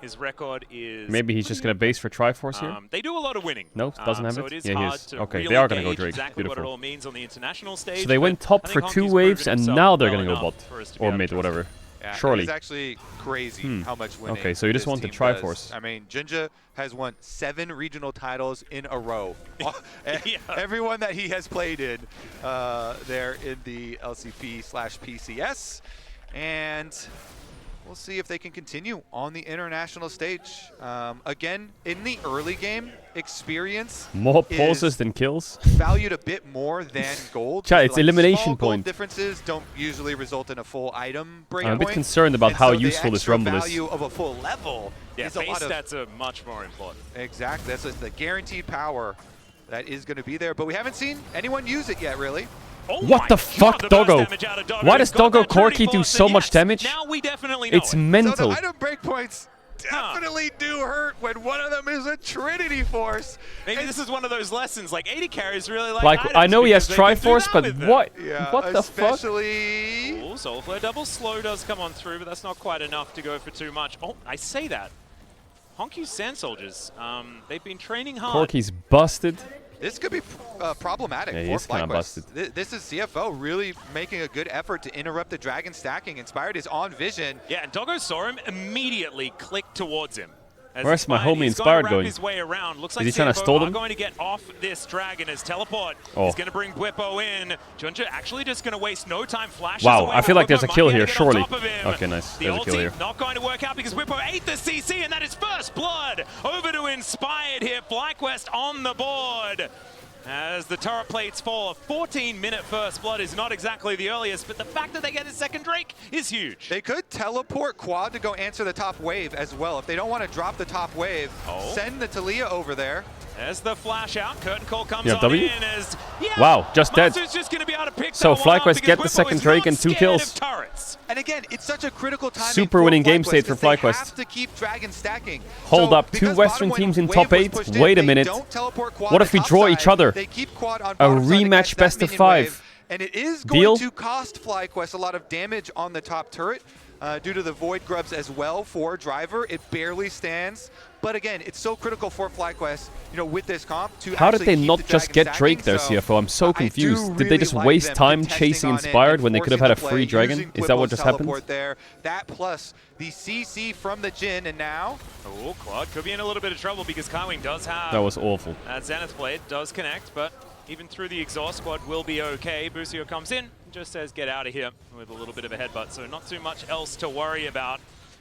His record is... Maybe he's just going to base for Triforce here? They do a lot of winning. No, doesn't have so it? it is Yeah, he hard is. to Okay, really they are going to go gauge Drake. exactly what it Beautiful. all means on the international stage. So they went top for 2 waves, and now they're going to go well bot. Or mid, whatever. Yeah, Surely. It's actually crazy how much winning. Okay, so you just this want the team Triforce. does. I mean, Jinja has won 7 regional titles in a row. Everyone that he has played in there in the LCP/PCS. And we'll see if they can continue on the international stage. Again, in the early game, experience More pauses than kills. valued a bit more than gold. Chat, it's Like, elimination small gold point. differences don't usually result in a full item break I'm a bit point. concerned about And how so the useful this extra Rumble is. value of a full level Yeah, is a base lot of... stats are much more important. Exactly. That's the guaranteed power that is going to be there. But we haven't seen anyone use it yet, really. Oh What the fuck, Doggo? Why does Doggo Corki do so much damage? Now we definitely know It's mental. So the item breakpoints definitely do hurt when one of them is a Trinity Force. Maybe this is one of those lessons. Like, AD carries really like items I know he has because they can do Triforce, that but with them. what? Yeah, What the fuck? especially... Oh, Soulflare double slow does come on through, but that's not quite enough to go for too much. Oh, I say that. Honkyu's Sand Soldiers, they've been training hard. Corki's busted. This could be problematic Yeah, he Oh, is for kinda FlyQuest. busted. This is CFO really making a good effort to interrupt the Dragon stacking. Inspired is on vision. Yeah, and Doggo saw him, immediately clicked towards him. As Where's my homie he's Inspired going? going? His way around. Looks Is like he trying to CFO stall are them? going to get off this Dragon as teleport. Oh. He's going to bring Bwipo in. Junja actually just going to waste no time. Flashes Wow, away, I feel but like there's a Bwipo kill might be here, able to get on surely. top of him. Okay, nice. The There's a kill ulti here. not going to work out because Bwipo ate the CC, and that is first blood. Over to Inspired here. FlyQuest on the board. As the turret plates fall, a 14-minute first blood is not exactly the earliest, but the fact that they get a second Drake is huge. They could teleport Quad to go answer the top wave as well. If they don't want to drop the top wave, send the Talia over there. There's the flash out. Curtain call comes Yeah, on W? in as Wow, just dead. Monster's just gonna be able to pick So that one up FlyQuest because get the Bwipo second is Drake not and 2 scared kills. of turrets. And again, it's such a critical time. Super winning game state for FlyQuest. They have to keep Dragon stacking. Hold So up, 2 because Western bottom teams in wave top was 8. pushed in, Wait a they minute. don't teleport Quad What to if we top draw side. each other? They keep Quad on A bottom side to rematch catch that best of minion 5. wave, and it is going Deal? to cost FlyQuest a lot of damage on the top turret due to the Void Grubs as well for Driver. It barely stands. But again, it's so critical for FlyQuest, you know, with this comp to How did actually they keep not the just Dragon get Drake stacking. there, So CFO? I'm so I do confused. Did they really just like waste them time contesting chasing on it, Inspired when they could have had a forcing free the play, Dragon? using Is that what Bwipo's just happened? teleport there. That plus the CC from the Jhin, and now... Oh, Quad could be in a little bit of trouble because Kaiwing does have... That was awful. That Zenith Blade does connect, but even through the exhaust, Squad will be okay. Busio comes in and just says, get out of here, with a little bit of a headbutt, so not too much else to worry about.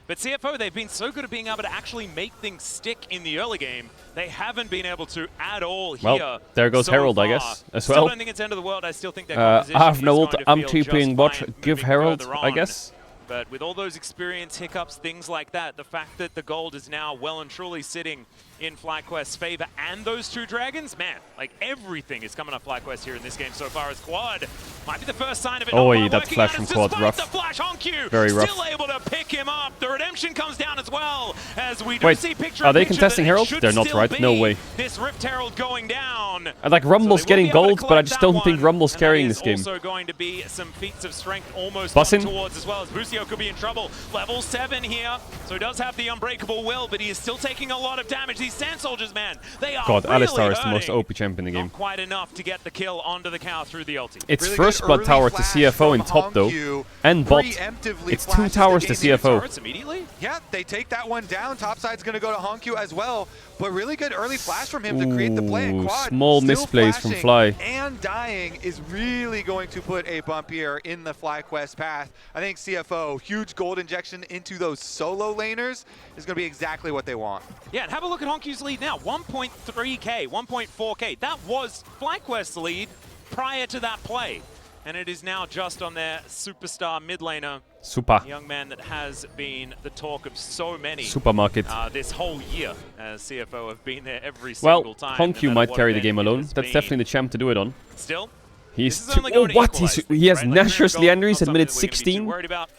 But CFO, they've been so good at being able to actually make things stick in the early game. They haven't been able to at all here. Well, there goes so Herald, far. I guess, as Still well. don't think it's end of the world. I still think their composition I have is no ult. going to I'm feel just TPing bot. fine Give moving Herald, further I on. guess. But with all those experience hiccups, things like that, the fact that the gold is now well and truly sitting in FlyQuest's favor and those 2 dragons, man, like everything is coming up FlyQuest here in this game so far as Quad might be the first sign of it. Oh, not that working flash out from as Quad, despite rough. The flash Honku Very rough. still able to pick him up. The redemption comes down as well as we do Wait, see picture are in they picture contesting that it Herald? should They're not, still right? No be way. This Rift Herald going down. I like Rumble's So they will getting be able to gold, but I collect just that don't think one, Rumble's and carrying that this is game. also going to be some feats of strength almost Bussin'. coming towards as well as Busio could be in trouble. Level 7 here, so he does have the unbreakable will, but he is still taking a lot of damage. These Sand Soldiers, man, they are God, really Alistar is the most hurting. OP champ in the game. Not quite enough to get the kill onto the cow through the ulti. It's Really first good blood early tower to flash CFO in from top though, Honku. and bot. Preemptively It's 2 flashes the towers to game CFO. Turrets immediately? Yeah, they take that one down. Topside's going to go to Honku as well. But really good early flash from him to create the play. And Ooh, Quad small still misplays from flashing Fly. and dying is really going to put a bump here in the FlyQuest path. I think CFO, huge gold injection into those solo laners is going to be exactly what they want. Yeah, and have a look at Honku's lead now. 1.3k, 1.4k. That was FlyQuest's lead prior to that play. And it is now just on their superstar mid laner. Super. Young man that has been the talk of so many Supermarket. this whole year, as CFO have been there every Well, single time. Honku might carry the game alone. That's definitely the champ to do it on. Still, He's this is too. only Oh, going to what? equalize He has things, right? Like, Nashor's gold, not Leanderis at something minute that we're gonna be too 16? worried about.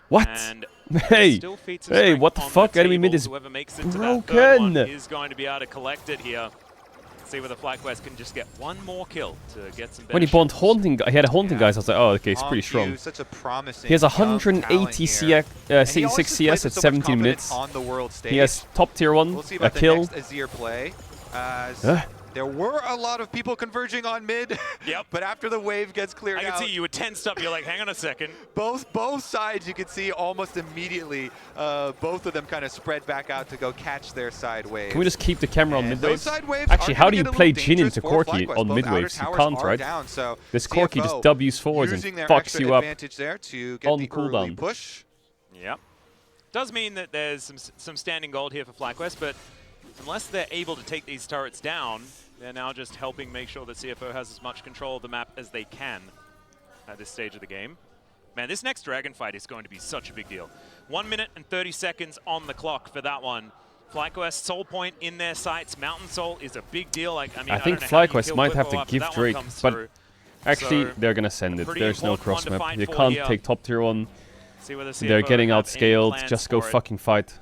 What? And Hey, still feats of hey, strength what the on fuck? Enemy table. mid is Whoever makes it to that third one broken. is going to be able to collect it here. See whether FlyQuest can just get one more kill to get some. When he bought Haunting, he had a Haunting guys. I was like, oh, okay, it's pretty strong. Such a promising He has 180 6 CS at 17 minutes. On the world stage. He has top tier 1, we'll see about a kill. The next Azir play. There were a lot of people converging on mid. Yep. But after the wave gets cleared out, I can see you were tensed up. You're like, hang on a second. Both sides, you can see almost immediately, both of them kind of spread back out to go catch their side waves. Can we just keep the camera on mid waves? Those side waves Actually, how do you play Jhin into for Corki FlyQuest. on Both mid outer waves? You towers can't, are right? Down, so This Corki just W's forwards and fucks you up there to get on the cooldown. Push. Yep. Does mean that there's some standing gold here for FlyQuest, but unless they're able to take these turrets down, they're now just helping make sure that CFO has as much control of the map as they can at this stage of the game. Man, this next Dragon fight is going to be such a big deal. 1 minute and 30 seconds on the clock for that one. FlyQuest Soul Point in their sights. Mountain Soul is a big deal. Like, I mean, I think FlyQuest might have to give Drake, but actually they're gonna send it. There's no cross map. You can't take top tier 1. They're getting outscaled. Just go fucking fight.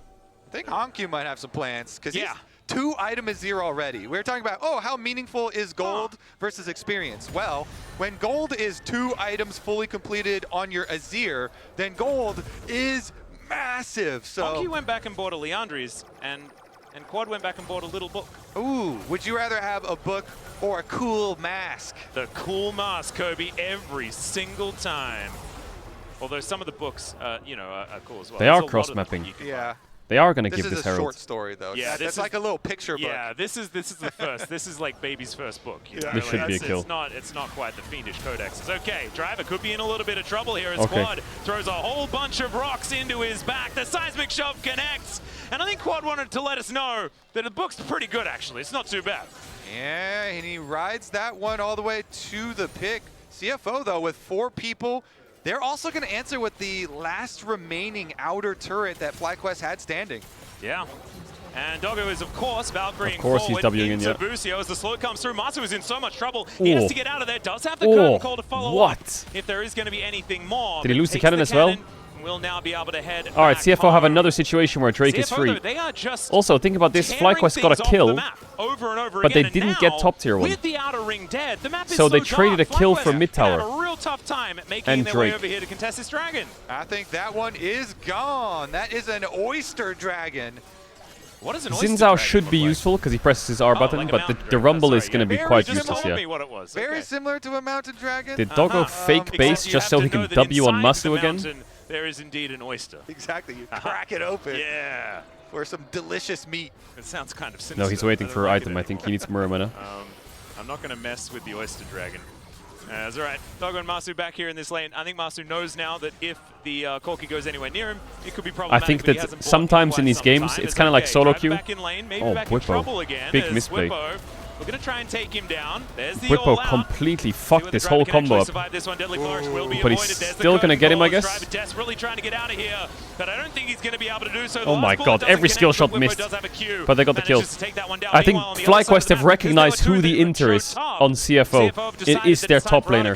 I think Hanku might have some plans because he's 2 item Azir already. We were talking about, oh, how meaningful is gold versus experience? Well, when gold is 2 items fully completed on your Azir, then gold is massive. So Hanku went back and bought a Leandri's, and Quad went back and bought a little book. Ooh, would you rather have a book or a cool mask? The cool mask, Kobe, every single time. Although some of the books, you know, are cool as well. They are cross-mapping. Yeah. They are going to give this Herald. Herald. This is a short story, though. Yeah, that's like a little picture book. Yeah, this is the first. This is like baby's first book. You know? This should be a kill. It's not quite the fiendish codexes. Okay, Driver could be in a little bit of trouble here as Quad throws a whole bunch of rocks into his back. The seismic shove connects, and I think Quad wanted to let us know that the book's pretty good. Actually, it's not too bad. Yeah, and he rides that one all the way to the pick. CFO though with 4 people. They're also going to answer with the last remaining outer turret that FlyQuest had standing. Yeah. And Doggo is, of course, Valkyrieing he's forward into Busio as the slow comes through. Masu is in so much trouble. He has to get out of there. Does have the curtain call to follow up if there is going to be anything more. Did he lose the cannon as well? Will now be able to head All right, CFO have another situation where Drake is free. They are just also, think about this. FlyQuest got a kill, over and over but they again, didn't get top tier 1. With the outer ring dead, the map is so they traded a kill for mid tower. Had a real tough time making their way over here to contest this dragon. I think that one is gone. That is an oyster dragon. What is an oyster Xin Zhao dragon should be useful because he presses his R button, like but the rumble is going to be quite useless here. Very similar to a mountain dragon. Did Doggo fake base just so he can W on Masu again? There is indeed an oyster. Exactly, you crack it open. Yeah. For some delicious meat. It sounds kind of sinister. No, he's waiting for an item. I think he needs more mana. I'm not going to mess with the oyster dragon. That's all right. Doggo and Masu back here in this lane. I think Masu knows now that if the Corki goes anywhere near him, it could be problematic. I think that sometimes in these games, it's kind of like solo queue. Oh, Whippo. Big misplay. We're going to try and take him down. There's the Whippo completely fucked this whole combo up. But he's still going to get him, I guess. Driver desperately trying to get out of here, but I don't think he's going to be able to do so. Oh my god, every skill shot missed. But they got the kill. I think FlyQuest have recognized who the Inter is on CFO. It is their top laner.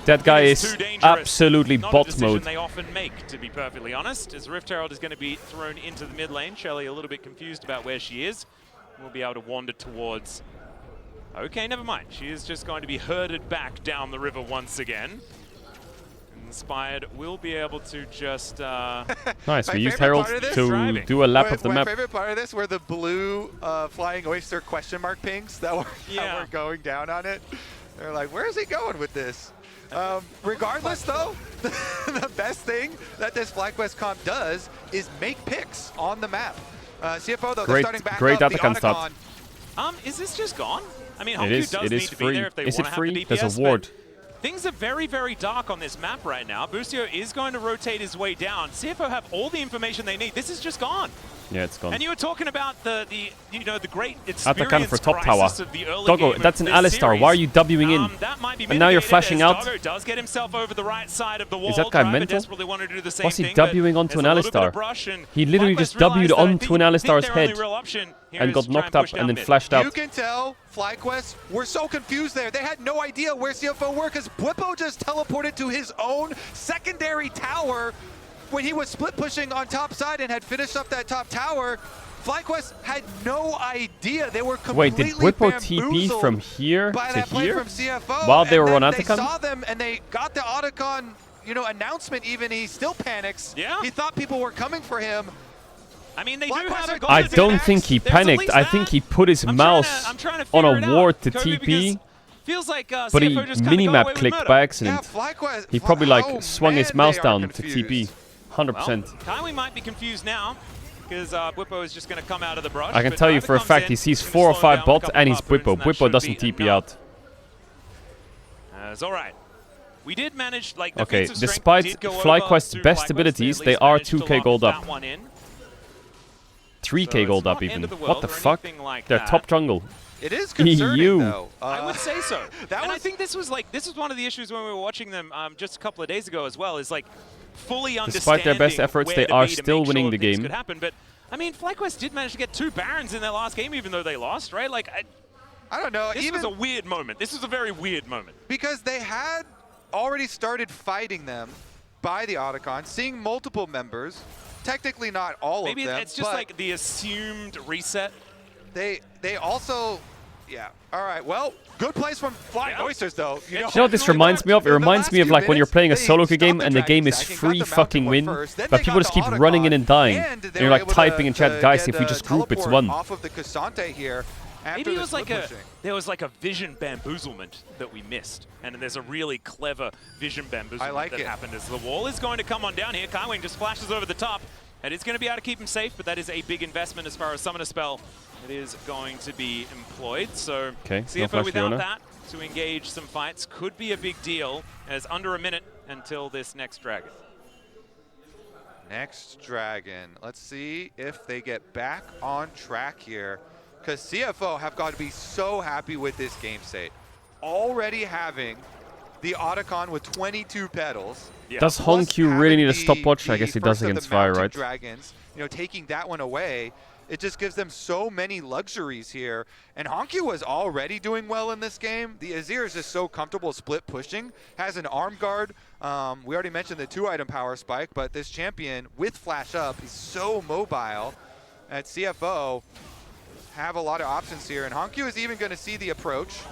That guy is absolutely bot mode. They often make, to be perfectly honest, as Rift Herald is going to be thrown into the mid lane. Shelly a little bit confused about where she is. We'll be able to wander towards... Okay, never mind. She is just going to be herded back down the river once again. Inspired will be able to just... Nice, we used Herald to do a lap of the map. My favorite part of this were the blue flying oyster question mark pings that were going down on it. They're like, where is he going with this? Regardless, though, the best thing that this FlyQuest comp does is make picks on the map. CFO, though, they're starting back great up. Atakan start. Is this just gone? I mean, it is free. Is it free? There's a ward. Things are very, very dark on this map right now. Busio is going to rotate his way down. CFO have all the information they need. This is just gone. Yeah, it's gone. And you were talking about the great experience Atakan for top tower. of the early Doggo, game that's an Alistar. Series. Why are you Wing in? That might be and now you're flashing out. Doggo does get himself over the right side of the wall. Is that guy Driver mental? desperately wanted to do the same Was he thing, Wing onto an Alistar? He literally just W'd onto an Alistar's head and got knocked up and then flashed out. You can tell FlyQuest were so confused there. They had no idea where CFO were because Whippo just teleported to his own secondary tower when he was split pushing on top side and had finished up that top tower. FlyQuest had no idea. They were completely Wait, did Whippo TP from here by to that play here? from CFO, While they were on They Atacon? saw them and they got the Otacon, you know, announcement even. He still panics. Yeah. He thought people were coming for him. I mean, they do have a I don't think he panicked. I think he put his mouse on a ward to TP. Feels like but he minimap clicked by accident. He probably like swung his mouse down to TP. 100%. Well, Kaiwi might be confused now because Whippo is just going to come out of the brush. I can tell you for a fact he sees 4 or 5 bots and he's Whippo. Whippo doesn't TP out. It's all right. We did manage, like, okay, despite FlyQuest's best abilities, they are 2k gold up. 3k gold up even. What the fuck? They're top jungle. It is concerning, though. I would say so. And I think this was one of the issues when we were watching them just a couple of days ago as well, is like fully understanding. Despite their best efforts, they are still winning the game. Could happen. But I mean, FlyQuest did manage to get 2 Barons in their last game, even though they lost, right? Like, I don't know. This was a weird moment. This was a very weird moment. Because they had already started fighting them by the Otacon, seeing multiple members. Technically not all of them. Maybe it's just like the assumed reset. They also, yeah. All right, well, good plays from Flying Oysters, though. You know what this reminds me of? It reminds me of like when you're playing a solo queue game and the game is free fucking win, but people just keep running in and dying. And you're like typing in chat, guys, if we just group, it's 1. Off of the Cassante here. Maybe it was like there was like a vision bamboozlement that we missed, and there's a really clever vision bamboozlement that happened as the wall is going to come on down here. Kaiwing just flashes over the top, and it's going to be able to keep him safe, but that is a big investment as far as summon a spell that is going to be employed. So CFO without that to engage some fights could be a big deal, as under a minute until this next dragon. Next dragon. Let's see if they get back on track here. Because CFO have got to be so happy with this game state. Already having the Otacon with 22 petals. Yeah. Does Hongq really need a stopwatch? I guess he does against Fire, right? Dragons, you know, taking that one away, it just gives them so many luxuries here. And Hongq was already doing well in this game. The Azir is just so comfortable split pushing. Has an arm guard. We already mentioned the 2-item power spike, but this champion with flash up is so mobile at CFO. Have a lot of options here, and Hongq is even going to see the approach.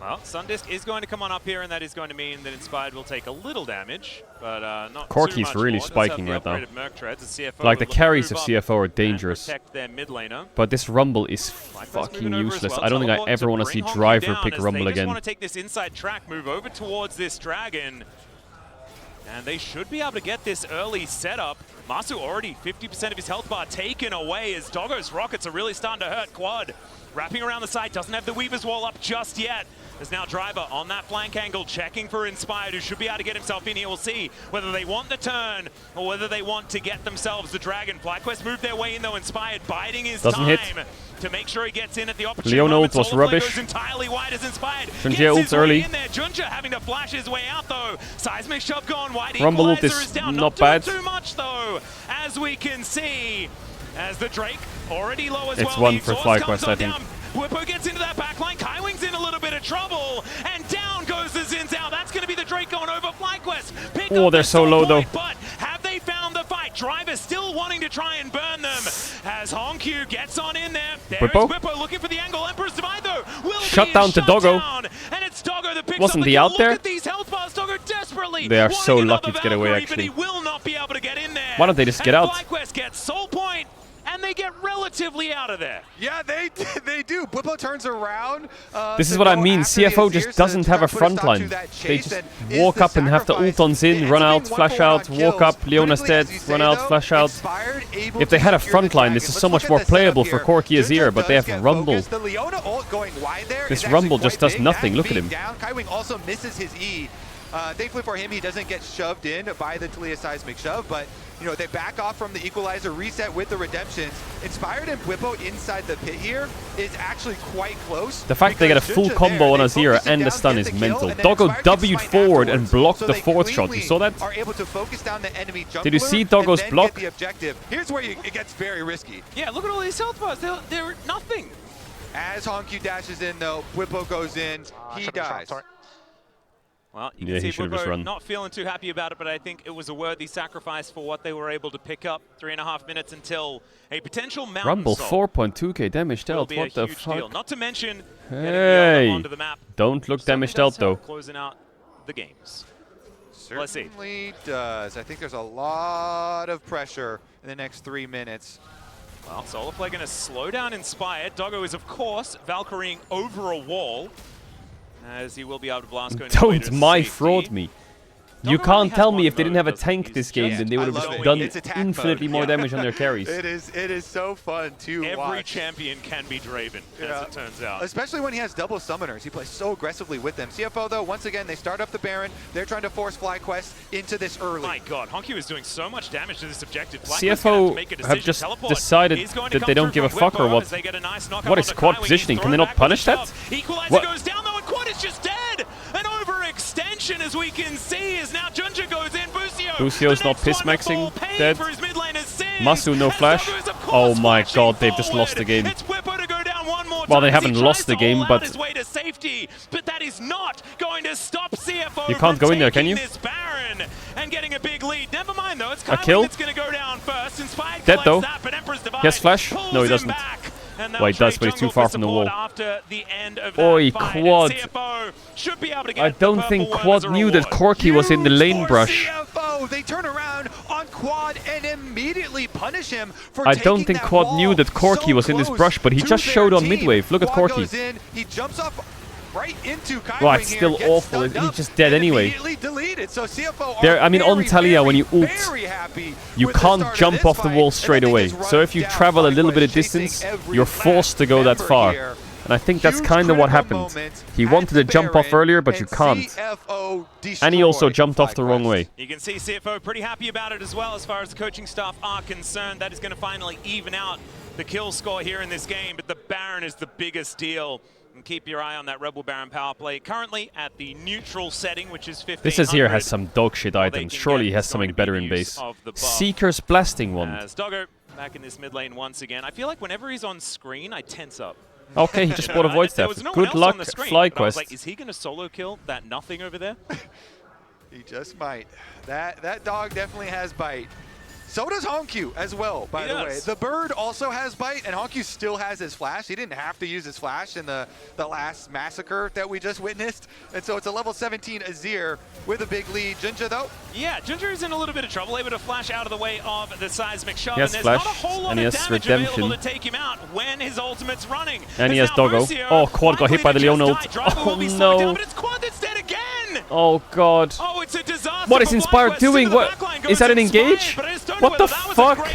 Well, Sundisk is going to come on up here, and that is going to mean that Inspired will take a little damage, but not Corki's too much really more. spiking right now. CFO Like the carries of CFO are dangerous, their mid laner. but this Rumble is fucking useless. I don't think I ever want to see Driver pick Rumble again. They just want to take this inside track, move over towards this dragon, and they should be able to get this early setup. Masu already 50% of his health bar taken away as Doggo's rockets are really starting to hurt Quad. Wrapping around the side, doesn't have the Weaver's Wall up just yet. There's now Driver on that flank angle, checking for Inspired, who should be able to get himself in here. We'll see whether they want the turn or whether they want to get themselves the dragon. FlyQuest moved their way in though, Inspired biding his time to make sure he gets in at the opportunity. Leon ult was rubbish. Goes entirely wide as Inspired. Junjie ult's early. In there. Junjie having to flash his way out though. Seismic shove gone wide. Rumble ult is down. not bad. Too much though, as we can see, as the Drake already low as well. It's 1 for FlyQuest, I think. Whippo gets into that backline. Kaiwing's in a little bit of trouble, and down goes the Zinzao. That's going to be the Drake going over FlyQuest. Oh, they're so low though. But have they found the fight? Driver still wanting to try and burn them as Hongq gets on in there. There is Whippo looking for the angle. Emperor's Divide though will shut down to Doggo. And it's Doggo that picks Wasn't up he out there? Look at these health bars. Doggo desperately. They are so lucky to get away Valkyrie, actually. but he will not be able to get in there. Why don't they just get out? FlyQuest gets soul point, and they get relatively out of there. Yeah, they do. Whippo turns around. This is what I mean. CFO just doesn't have a front line. They just walk up and have the ult on Zin, run out, flash out, walk up, Leona's dead, run out, flash out. If they had a front line, this is so much more playable for Corki Azir, but they have Rumble. This Rumble just does nothing. Look at him. Kaiwing also misses his E. Thankfully for him, he doesn't get shoved in by the Talia seismic shove, but you know, they back off from the equalizer, reset with the redemptions. Inspired and Whippo inside the pit here is actually quite close. The fact they get a full combo on Azir and the stun is mental. Doggo W'd forward and blocked the 4th shot. You saw that? Are able to focus down the enemy jungler. Did you see Doggo's block? The objective. Here's where it gets very risky. Yeah, look at all these health bars. They're nothing. As Hongq dashes in though, Whippo goes in. He dies. Well, you Yeah, can he see should have just run. not feeling too happy about it, but I think it was a worthy sacrifice for what they were able to pick up. 3.5 minutes until a potential mountain Rumble, soul 4.2k damage dealt. will be What a the huge fuck? deal. Not to mention getting the Hey, onto the map. don't look Certainly damage does dealt though. help closing out the games. Let's see. Certainly does. I think there's a lot of pressure in the next 3 minutes. Well, Solarflare going to slow down Inspired. Doggo is, of course, Valkyrieing over a wall, as he will be able to blast going away to Don't my safety. fraud me. You Doggo can't only has tell me one if they didn't have a mode, tank this game, then they would have done infinitely more damage on their carries. It is so fun to Every watch. champion can be Draven, as it turns out. Especially when he has double summoners. He plays so aggressively with them. CFO, though, once again, they start up the Baron. They're trying to force FlyQuest into this early. My God, Honky was doing so much damage to this objective. CFO have just decided that they don't give a fuck or what? What is quad positioning? Can they not punish that? Equalizer goes down though, and quad is just dead. An overextension, as we can see, is now Junja goes in. Busio's not piss maxing. Dead. Masu no flash. Oh my God, they've just lost the game. Well, they haven't lost the game, but that is not going to stop CFO. You can't go in there, can you? This Baron and getting a big lead. Never mind though, it's a kill. That's going to go down first. Inspired dead though. that, but Emperor's Divide He has flash. No, he doesn't. Well, he does, but he's too far from the wall. Oi, quad. I don't think quad knew that Corki was in the lane brush. CFO, they turn around on quad and immediately punish him for I don't think quad knew that Corki was in this brush, but he just showed on midwave. Look at Corki. He jumps up right into Kai Well, it's still awful. He's just dead anyway. So CFO there, I mean, on Talia, when you ult, you can't jump off the wall straight away. So if you travel a little bit of distance, you're forced to go that far. And I think that's kind of what happened. He wanted to jump off earlier, but you can't. And he also jumped off the wrong way. You can see CFO pretty happy about it as well as far as the coaching staff are concerned. That is going to finally even out the kill score here in this game, but the Baron is the biggest deal. And keep your eye on that Rebel Baron power play. Currently at the neutral setting, which is 1500. This is here has some dog shit items. Surely he has something better in base. Seeker's Blasting Wand. As Doggo back in this mid lane once again. I feel like whenever he's on screen, I tense up. Okay, he just bought a Void Staff. No Good luck, FlyQuest. I was like, is he going to solo kill that nothing over there? He just might. That dog definitely has bite. So does Honkyu as well, by the way. The bird also has bite, and Honkyu still has his flash. He didn't have to use his flash in the last massacre that we just witnessed. And so it's a level 17 Azir with a big lead. Junja, though? Yeah, Junja is in a little bit of trouble, able to flash out of the way of the seismic shove. He has and there's flash, not a whole lot and he of has damage redemption. available to take him out when his ultimate's running. And he has Doggo. Oh, Quad got hit by the Leon ult. Oh no. Oh God. Oh, it's a disaster. What is Inspired doing? What is that an engage? What the fuck?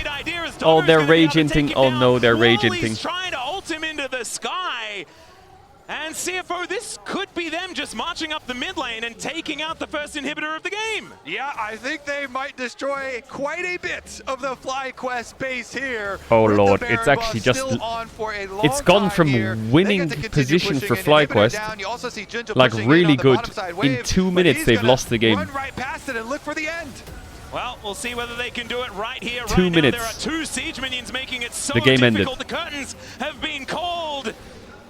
Oh, they're rage inting. Oh no, they're rage inting. Trying to ult him into the sky. And CFO, this could be them just marching up the mid lane and taking out the first inhibitor of the game. Yeah, I think they might destroy quite a bit of the FlyQuest base here. Oh lord, it's actually just... It's gone from winning position for FlyQuest, like really good. In 2 minutes, they've lost the game. Run right past it and look for the end. Well, we'll see whether they can do it right here, right 2 minutes. now. There are 2 siege minions making it so The game ended. difficult. The curtains have been called.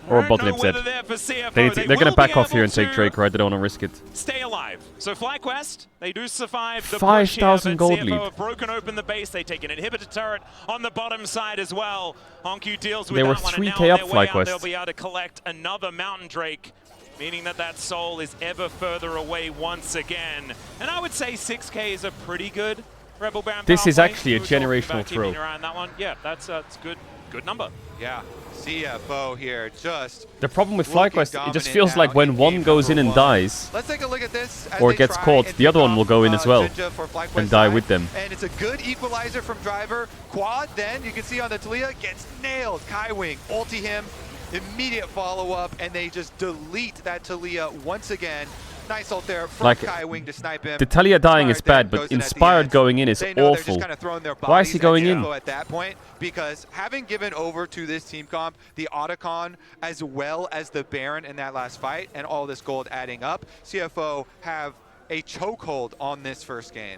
Or bot lane set. They're going to back off here and take Drake, right? They don't want to risk it. Stay alive. So FlyQuest, they do survive the 5,000 gold CFO lead. have broken open the base. They take an inhibitor turret on the bottom side as well. Honkyu deals with They were that one. 3k up, and now on their way out, FlyQuest. they'll be able to collect another Mountain Drake, meaning that soul is ever further away once again. And I would say 6k is a pretty good Rebel Baron This power is play. actually a We were talking generational about keeping throw. your eye on that one. Yeah, that's good number. Yeah, CFO here just... The problem with FlyQuest, it just feels like when one goes in and dies, Let's take a look at this as or they gets try caught, and the other one pick will go in off, as well Jinja for FlyQuest and die side. with them. And it's a good equalizer from Driver. Quad then, you can see on the Talia, gets nailed. Kai Wing, ulti him, immediate follow-up, and they just delete that Talia once again. Nice ult there from Like, Kai Wing to snipe him. the Talia dying is Inspired bad, then but goes in at the Inspired end. going in is They know they're awful. just kinda throwing their Why is he bodies going at in? CFO at that point? Because having given over to this team comp, the Otacon, as well as the Baron in that last fight, and all this gold adding up, CFO have a chokehold on this first game.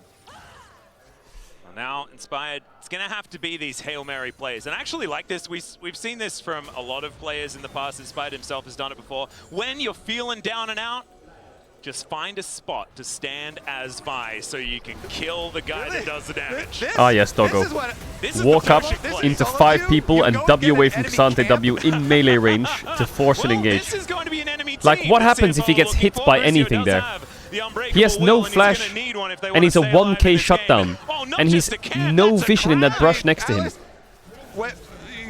Well, now, Inspired, it's going to have to be these Hail Mary plays. And I actually like this. We've seen this from a lot of players in the past. Inspired himself has done it before. When you're feeling down and out, Just find a spot to stand as Vi so you can kill the guy that does the damage. Ah, yes, Doggo. Walk up into 5 people and W away from Cassante, W in melee range to force an engage. Like, what happens if he gets hit by anything there? He has no flash, and he's a 1k shutdown, and he's no vision in that brush next to him.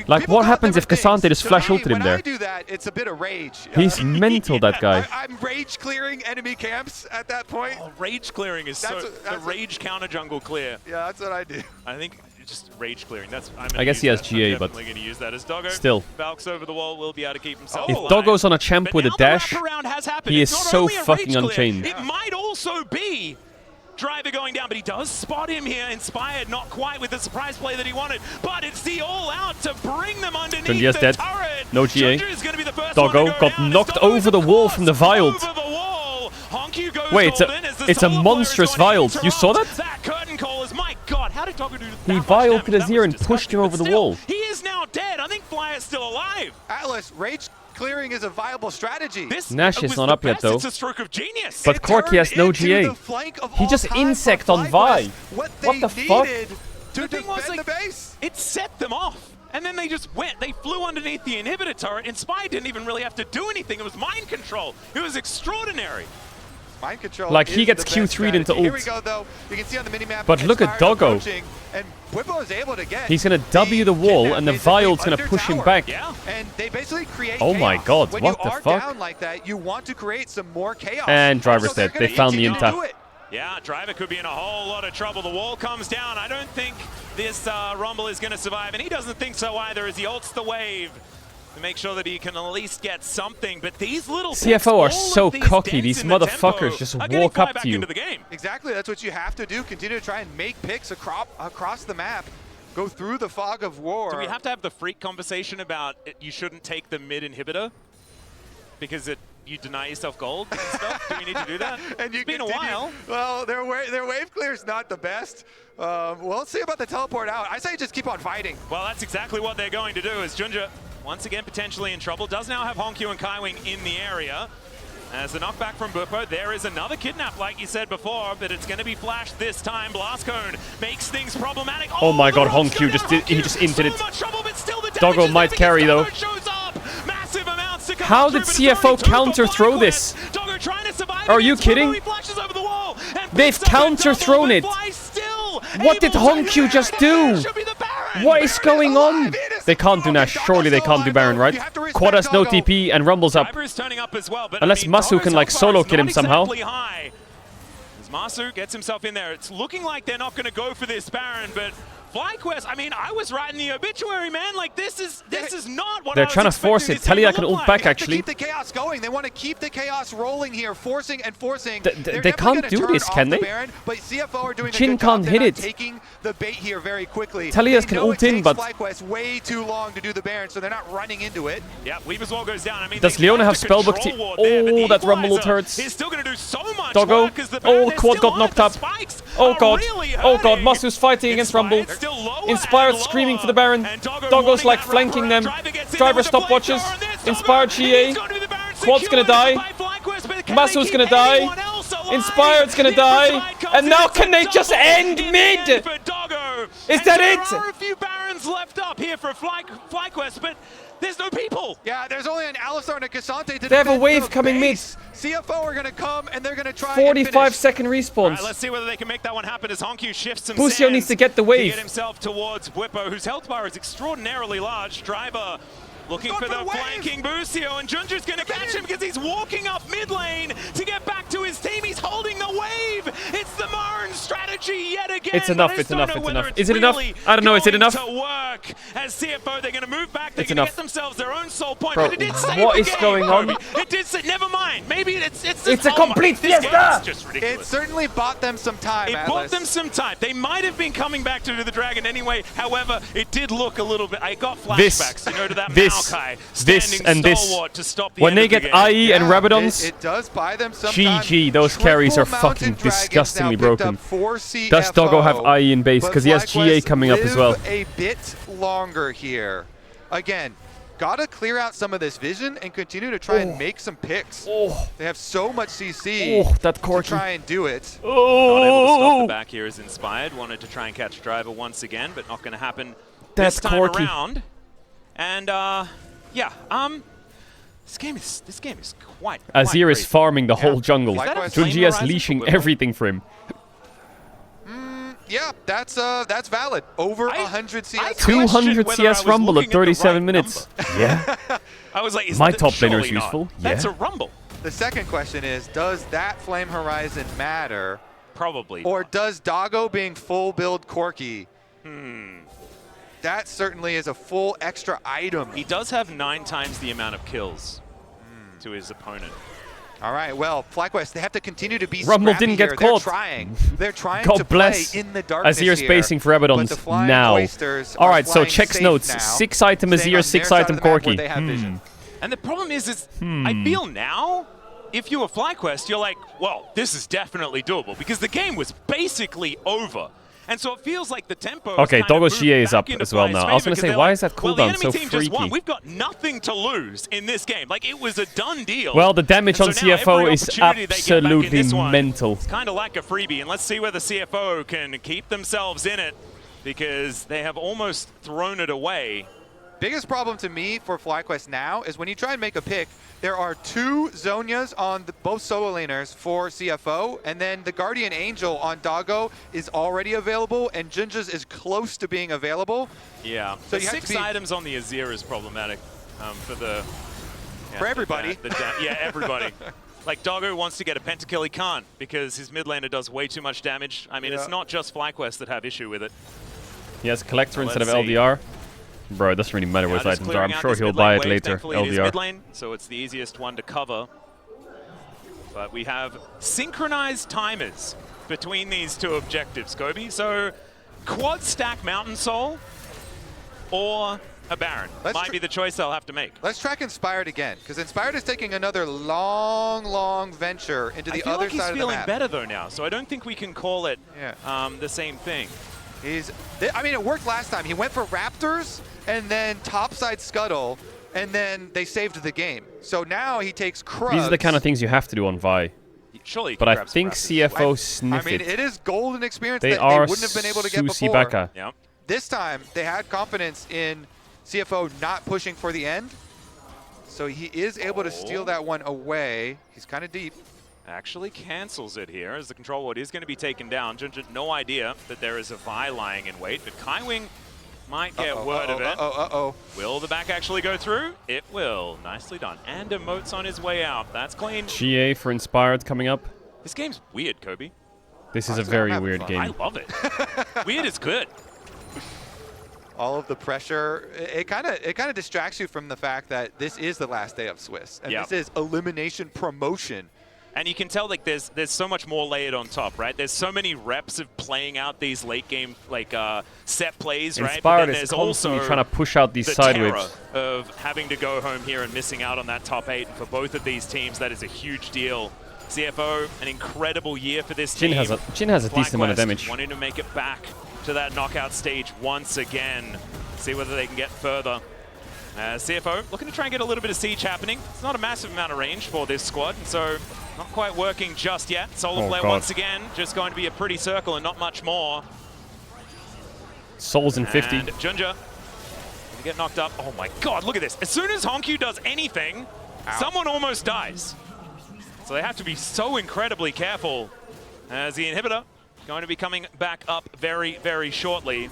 Like, what happens if Cassante just flash ulted him there? When I do that, it's a bit of rage. He's mental, that guy. I'm rage clearing enemy camps at that point. Oh, rage clearing is the rage counter jungle clear. Yeah, that's what I do. I think just rage clearing. I guess he has GA, but going to use that as Doggo. Still. Valks over the wall will be able to keep himself If alive. Doggo's on a champ with a dash, he is so fucking unchained. It might also be Driver going down, but he does spot him here. Inspired, not quite with the surprise play that he wanted, but it's the all-out to bring them underneath Jundia's the dead. turret. No GA. Doggo got knocked over the wall from the Vild. Wait, it's a monstrous Vild. You saw that? That curtain call is, my god, how did Doggo do that? He Vild Azir and pushed him over the wall. He is now dead. I think Fly is still alive. Atlas, rage clearing is a viable strategy. Nash is not up yet, though. It's a stroke of genius. But Corki has no GA. He just insect on Vi. What the fuck? The thing was, like, it set them off. And then they just went. They flew underneath the inhibitor turret. Inspire didn't even really have to do anything. It was mind control. It was extraordinary. Mind control. Like, he gets Q3'd into ult. Here we go, though. You can see on the minimap. But look at Doggo. And Whippo is able to get. He's gonna W the wall, and the Vild's gonna push him back. Yeah. And they basically create Oh my chaos. god, when what you the are fuck? Down like that, you want to create some more chaos. And Driver's dead. They found the continue to Inta. Yeah, Driver could be in a whole lot of trouble. The wall comes down. I don't think this Rumble is going to survive, and he doesn't think so either as he ults the wave to make sure that he can at least get something. But these little CFO are so cocky. These motherfuckers just walk up to you. Exactly, that's what you have to do. Continue to try and make picks across the map. Go through the fog of war. Do we have to have the freak conversation about you shouldn't take the mid inhibitor because you deny yourself gold and stuff? Do we need to do that? And it's been a while. Well, their wave clear is not the best. Well, let's see about the teleport out. I say just keep on fighting. Well, that's exactly what they're going to do. As Junja, once again, potentially in trouble, does now have Honkyu and Kaiwing in the area. As the knockback from Buppo, there is another kidnap, like you said before, but it's going to be flashed this time. Blast Cone makes things problematic. Oh my god, Honkyu he just inted it. Doggo might carry, though. How did CFO counter throw this? Are you kidding? They've counter thrown it. What did Honkyu just do? What is going on? They can't do Nash. Surely they can't do Baron, right? Quad has no TP and Rumble's up. Unless Masu can like solo kill him somehow. As Masu gets himself in there, it's looking like they're not going to go for this Baron, but FlyQuest, I mean, I was writing the obituary, man. Like, this is not what They're trying to force it. Talia can ult back, actually. Keep the chaos going. They want to keep the chaos rolling here, forcing and forcing. They can't do this, can they? But CFO are doing Jhin can't hit it. Taking the bait here very quickly. Talia's can ult in, but FlyQuest way too long to do the Baron, so they're not running into it. Yeah, Weaver's wall goes down. I mean, does Leona have spellbook? Oh, that Rumble ult hurts. He's still going to do so much. Doggo. Oh, Quad got knocked up. Oh god. Oh god. Masu's fighting against Rumble. Inspired screaming for the Baron. Doggo's like flanking them. Driver stopwatches. Inspired GA. Quad's gonna die. Masu's gonna die. Inspired's gonna die. And now can they just end mid? Is that it? There are a few Barons left up here for FlyQuest, but there's no people. Yeah, there's only an Alistar and a Cassante to They have a wave coming mid. CFO are going to come and they're going to try 45-second respawns. Right, let's see whether they can make that one happen as Honkyu shifts some Busio needs to get the wave. To get himself towards Whippo, whose health bar is extraordinarily large. Driver looking for the flanking Busio, and Junju's going to catch him because he's walking up mid lane to get back to his team. He's holding the wave. It's the Marn strategy yet again. It's enough, it's enough, it's enough. Is it enough? I don't know, is it enough? To work as CFO, they're going to move back. They're It's going to enough. get themselves their own soul point. Bro, but it did save what the is game. going on? It did say, never mind. Maybe it's a complete fiesta. It's just ridiculous. It certainly bought them some time, It Atlas. bought them some time. They might have been coming back to the Dragon anyway. However, it did look a little bit. I got flashbacks, to that Maokai this, and this. to stop the When end they of the get game. IE and Rabadons, It does buy them some time. GG, those carries are fucking disgustingly broken. Does Doggo have IE in base? Because he has GA coming up as well. A bit longer here. Again, got to clear out some of this vision and continue to try and make some picks. They have so much CC to try and do it. Not able to stop the back here is Inspired. Wanted to try and catch Driver once again, but not going to happen this time around. And yeah, this game is quite Azir is crazy. farming the whole jungle. Junji is Horizon leashing everything for him. Yeah, that's valid. Over 100 CS. 200 CS Rumble at 37 minutes. Yeah. I was like, my top laner is useful. That's yeah. a Rumble. The second question is, does that Flame Horizon matter? Probably. Or does Doggo being full build Corki? That certainly is a full extra item. He does have 9 times the amount of kills to his opponent. All right, well, FlyQuest, they have to continue to be Rumble scrappy didn't get here. caught. They're trying God to bless. play in the darkness Azir here, spacing for Abaddons but the Flying now. Cloisters All are right, so flying checks safe notes. now, 6 item staying Azir, on 6 their side item of the map where Corki. they have vision. And the problem is I feel now, if you were FlyQuest, you're like, well, this is definitely doable because the game was basically over. And so it feels like the tempo. Okay, Doggo's GA is up as well now. I was going to say, why is that cooldown so freaky? We've got nothing to lose in this game. Like, it was a done deal. Well, the damage on CFO is absolutely mental. It's kind of like a freebie. And let's see whether CFO can keep themselves in it because they have almost thrown it away. Biggest problem to me for FlyQuest now is when you try and make a pick, there are 2 Zhonyas on both solo laners for CFO, and then the Guardian Angel on Doggo is already available, and Jinja's is close to being available. Yeah, So the you have to 6 items on the Azir is problematic for the... Yeah, for everybody. Yeah, everybody. Like, Doggo wants to get a pentakill, he can't, because his mid laner does way too much damage. I mean, it's not just FlyQuest that have issue with it. He has Collector instead of LDR. Bro, it doesn't really matter what his items are. I'm sure he'll buy it later, Thankfully, it is mid LDR. lane, so it's the easiest one to cover. But we have synchronized timers between these 2 objectives, Kobe. So, quad stack Mountain Soul or a Baron might be the choice they'll have to make. Let's track Inspired again, because Inspired is taking another long venture into the other side of the map. I feel like he's feeling better though now, so I don't think we can call it the same thing. I mean, it worked last time. He went for Raptors and then topside Scuttle, and then they saved the game. So now he takes Krugs. These are the kind of things you have to do on Vi. Surely but I think CFO sniff I mean, it. it is golden experience They that are they wouldn't have been able to get Susi before. Baka. Yep. This time, they had confidence in CFO not pushing for the end. So he is able to steal that one away. He's kind of deep. Actually cancels it here as the control ward is going to be taken down. Junja, no idea that there is a Vi lying in wait, but Kaiwing might get word of it. Will the back actually go through? It will. Nicely done. And Emote's on his way out. That's clean. GA for Inspired coming up. This game's weird, Kobe. This is a very weird game. I love it. Weird is good. All of the pressure, it kind of distracts you from the fact that this is the last day of Swiss, and this is elimination promotion. And you can tell like there's so much more layered on top, right? There's so many reps of playing out these late game like set plays, right? Inspired but then is there's also constantly trying to push out these side whips. Of having to go home here and missing out on that top 8. And for both of these teams, that is a huge deal. CFO, an incredible year for this team. Jin has a decent amount of damage. Wanting to make it back to that knockout stage once again. See whether they can get further. CFO looking to try and get a little bit of siege happening. It's not a massive amount of range for this squad, and so not quite working just yet. Solar Flare once again, just going to be a pretty circle and not much more. Souls in 50. And Junja gonna get knocked up. Oh my god, look at this. As soon as Honkyu does anything, someone almost dies. So they have to be so incredibly careful as the inhibitor going to be coming back up very, very shortly.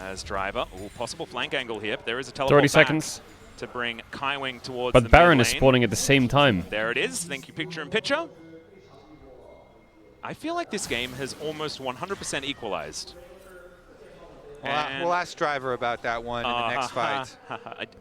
As Driver, possible flank angle here, but there is a teleport 30 seconds to bring Kaiwing towards but the Baron mid is lane. spawning at the same time. There it is. Thank you, picture in picture. I feel like this game has almost 100% equalized. We'll ask Driver about that one in the next fight.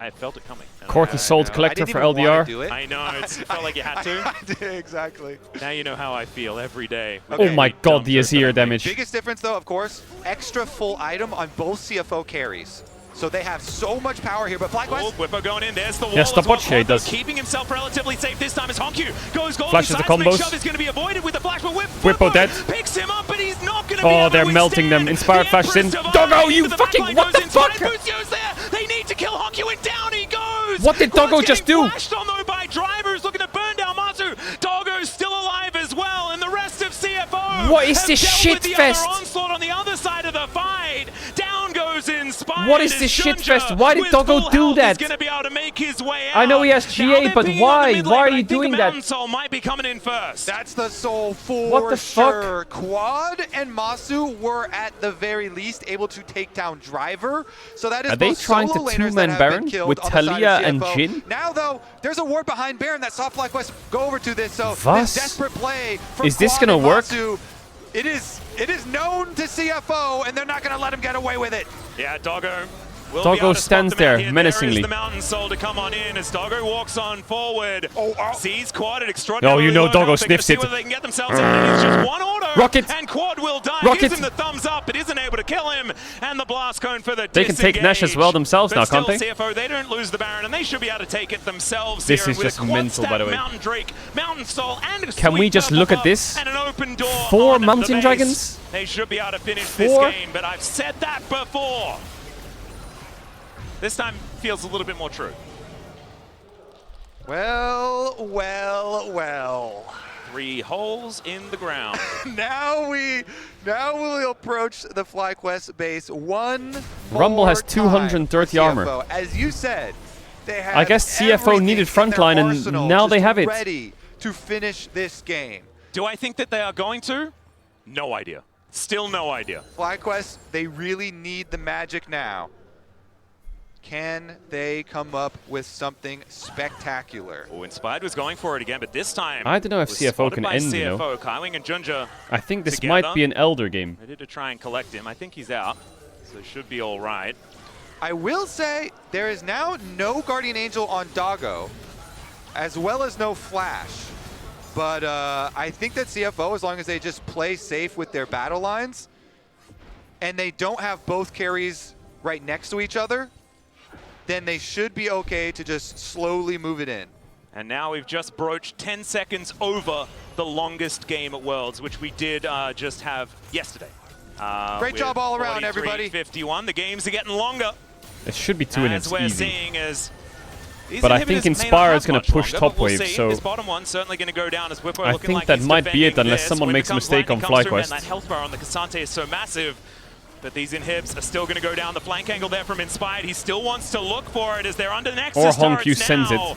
I felt it coming. Corki sold Collector for LDR. I know, it felt like you had to. Exactly. Now you know how I feel every day. Oh my god, the Azir damage. Biggest difference though, of course, extra full item on both CFO carries. So they have so much power here, but FlyQuest... Whippo going in, there's the wall Yes, the as well. bot shade does. Keeping himself relatively safe this time as Honkyu goes gold. Flashes the Seismic combos. shove is going to be avoided with the flash, but Whippo dead. picks him up, but he's not going to be Oh, able they're to melting them. Inspired flashes in. Doggo, you fucking... What the fuck? Busio's there. They need to kill Honkyu and down he goes. What did Doggo just do? Flashed on though by drivers looking to burn down Masu. Doggo's still alive as well, and the rest of CFO. What is this shit fest? Onslaught on the other side of the fight. Down goes Inspired. What is this shit fest? Why did Doggo do that? Gonna be able to make his way out. I know he has GA, but why? Why are you doing that? Soul might be coming in first. That's the Soul for what the sure. Fuck? Quad and Masu were at the very least able to take down Driver. So that is are they trying to two-man Baron with Talia and Jhin? Now though, there's a ward behind Baron that saw FlyQuest go over to this. So Vas? this desperate play from is this Quad gonna work? Masu, it is known to CFO, and they're not gonna let him get away with it. Yeah, Doggo. Doggo stands there menacingly. There is the Mountain Soul to come on in as Doggo walks on forward. Sees Quad at Oh, you know Doggo sniffs it. They can get themselves in. It's just one auto. Rocket. And Quad will die. Rocket. Gives him the thumbs up, but isn't able to kill him. And the blast cone for the They can take Nash as well themselves now, can't they? CFO, they don't lose the Baron, and they should be able to take it themselves. This here is with just a quad mental, by the way. Mountain Drake, Mountain Soul, and Can we just look at this? And an open door 4 on Mountain the Dragons? They should be able to finish 4? this game, but I've said that before. This time feels a little bit more true. Well, well, well. 3 holes in the ground. now we'll approach the FlyQuest base. One Rumble has more time 230 for armor. CFO. As you said, they have I guess CFO needed frontline, and now they have it. Ready to finish this game. Do I think that they are going to? No idea. Still no idea. FlyQuest, they really need the magic now. Can they come up with something spectacular? Oh, Inspired was going for it again, but this time I don't know if was CFO spotted can by end, CFO. you know. Kaiwing and Junja I think this together. might be an Elder game. Ready to try and collect him. I think he's out, so it should be all right. I will say there is now no Guardian Angel on Doggo, as well as no Flash. But I think that CFO, as long as they just play safe with their battle lines, and they don't have both carries right next to each other, then they should be okay to just slowly move it in. And now we've just broached 10 seconds over the longest game at Worlds, which we did just have yesterday. Great job all around, everybody. 51. The games are getting longer. It should be 2 minutes as we're easy. seeing as But I think Inspire is going to push top wave, so this bottom one's certainly going to go down as Whippo I looking think like that he's might be it defending unless this. someone When makes a comes mistake on lightning comes through, FlyQuest. and that health bar on the Cassante is so massive. But these inhibs are still going to go down the flank angle there from Inspired. He still wants to look for it as they're under Nexus or turrets HonkQ sends it. now.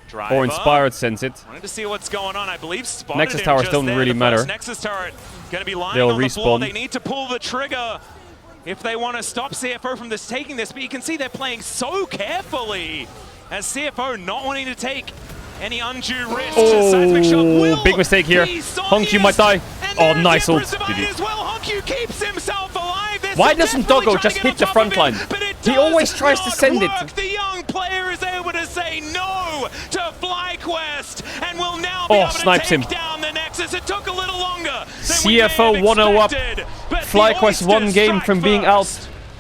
Driver. Or Inspired sends it. Wanted to see what's going on. I believe spotted Nexus him towers just don't there. really The matter. first Nexus turret going to be lying They'll on the floor. respawn. They need to pull the trigger if they want to stop CFO from this taking this. But you can see they're playing so carefully as CFO not wanting to take any undue risk. Seismic Shock will big mistake here. HonkQ might die. Oh, nice ult. GG. As well. HonkQ keeps himself alive. Why doesn't Doggo just hit the front line? He always tries to send it. The young player is able to say no to FlyQuest and will now be able snipes to him. take down the Nexus. It took a little longer. CFO 1-0 up. FlyQuest 1 game from being out.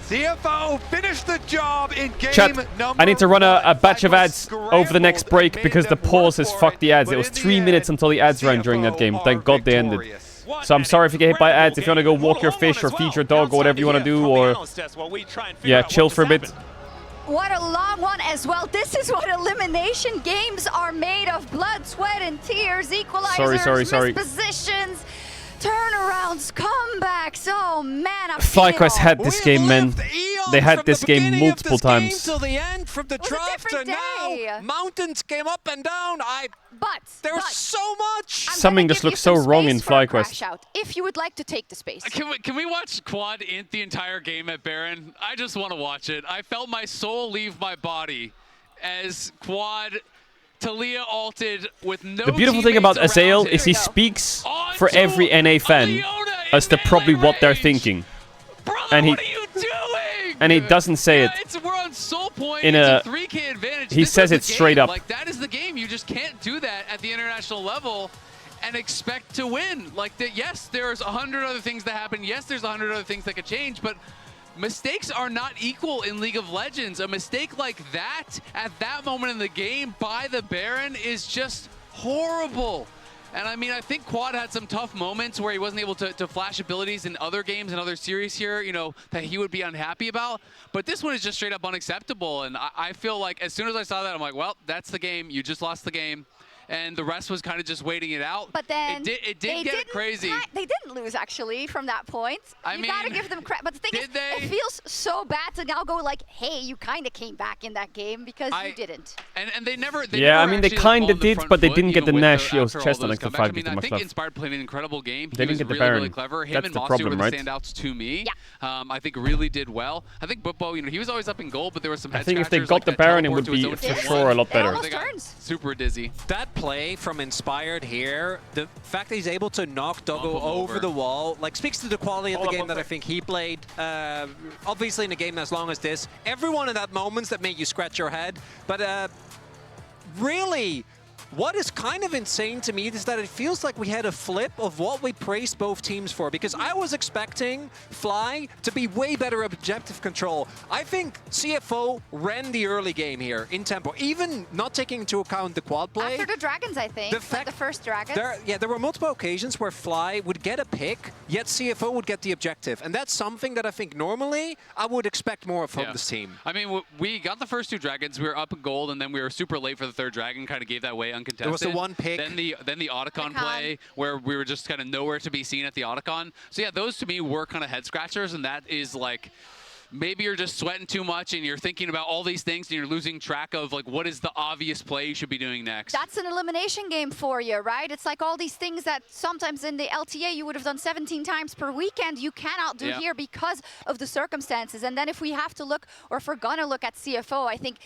CFO finished the job in game Chat, number I need to run a batch of ads over the next break because the pause has fucked the ads. It was 3 minutes until the ads ran during that game. Thank God they ended. So I'm sorry if you get hit by ads. If you want to go walk your fish or feed your dog or whatever you want to do, or yeah, chill for a bit. What a long one as well. This is what elimination games are made of. Blood, sweat, and tears. Equalizers, Sorry. missed positions, turnarounds, comebacks. Oh, man. FlyQuest had this game, man. They had this game multiple times. Till the end, from the draft to now, mountains came up and down. There's so much. Something just looks so wrong in FlyQuest. If you would like to take the space. Can we watch Quad int the entire game at Baron? I just want to watch it. I felt my soul leave my body as Quad Talia ulted with no. The beautiful thing about Azael is he speaks for every NA fan as to probably what they're thinking. And he doesn't say it We're on soul point. in It's a 3K advantage. he This says is it the game. straight up. Like, that is the game. You just can't do that at the international level and expect to win. Like, yes, there's 100 other things that happen. Yes, there's 100 other things that could change, but mistakes are not equal in League of Legends. A mistake like that at that moment in the game by the Baron is just horrible. And I mean, I think Quad had some tough moments where he wasn't able to flash abilities in other games and other series here, you know, that he would be unhappy about. But this one is just straight up unacceptable. And I feel like as soon as I saw that, I'm like, well, that's the game. You just lost the game. And the rest was kind of just waiting it out. But then it did get crazy. They didn't lose actually from that point. You gotta give them credit. But the thing is, it feels so bad to now go like, hey, you kind of came back in that game because you didn't. And they never. Yeah, I mean they kind of did, but they didn't get the Nashio's chest on like the 5 I mean, I think Inspired played an incredible game. They didn't get the Baron. Really clever. Him That's and the Masu problem, were the right? standouts to me. Yeah. I think really did well. I think Buppo, you know, he was always up in goal, but there was some head I think if they scratchers, got like the that Baron, it teleport would to his be own for team sure a lot better. They got super dizzy. That play from Inspired here, the fact that he's able to knock Doggo over the wall, like speaks to the quality of the game that I think he played. Obviously in a game as long as this, everyone in that moments that make you scratch your head, but really, what is kind of insane to me is that it feels like we had a flip of what we praised both teams for, because I was expecting Fly to be way better objective control. I think CFO ran the early game here in tempo, even not taking into account the quad play. After the Dragons, I think, like the first Dragons. There were multiple occasions where Fly would get a pick, yet CFO would get the objective. And that's something that I think normally I would expect more from this team. I mean, we got the first 2 Dragons, we were up in gold, and then we were super late for the 3rd Dragon, kind of gave that way uncontested. There was the one pick. Then the Otacon play where we were just kind of nowhere to be seen at the Otacon. So yeah, those to me were kind of head scratchers, and that is like, maybe you're just sweating too much and you're thinking about all these things and you're losing track of like what is the obvious play you should be doing next. That's an elimination game for you, right? It's like all these things that sometimes in the LTA you would have done 17 times per weekend, you cannot do here because of the circumstances. And then if we have to look, or if we're gonna look at CFO, I think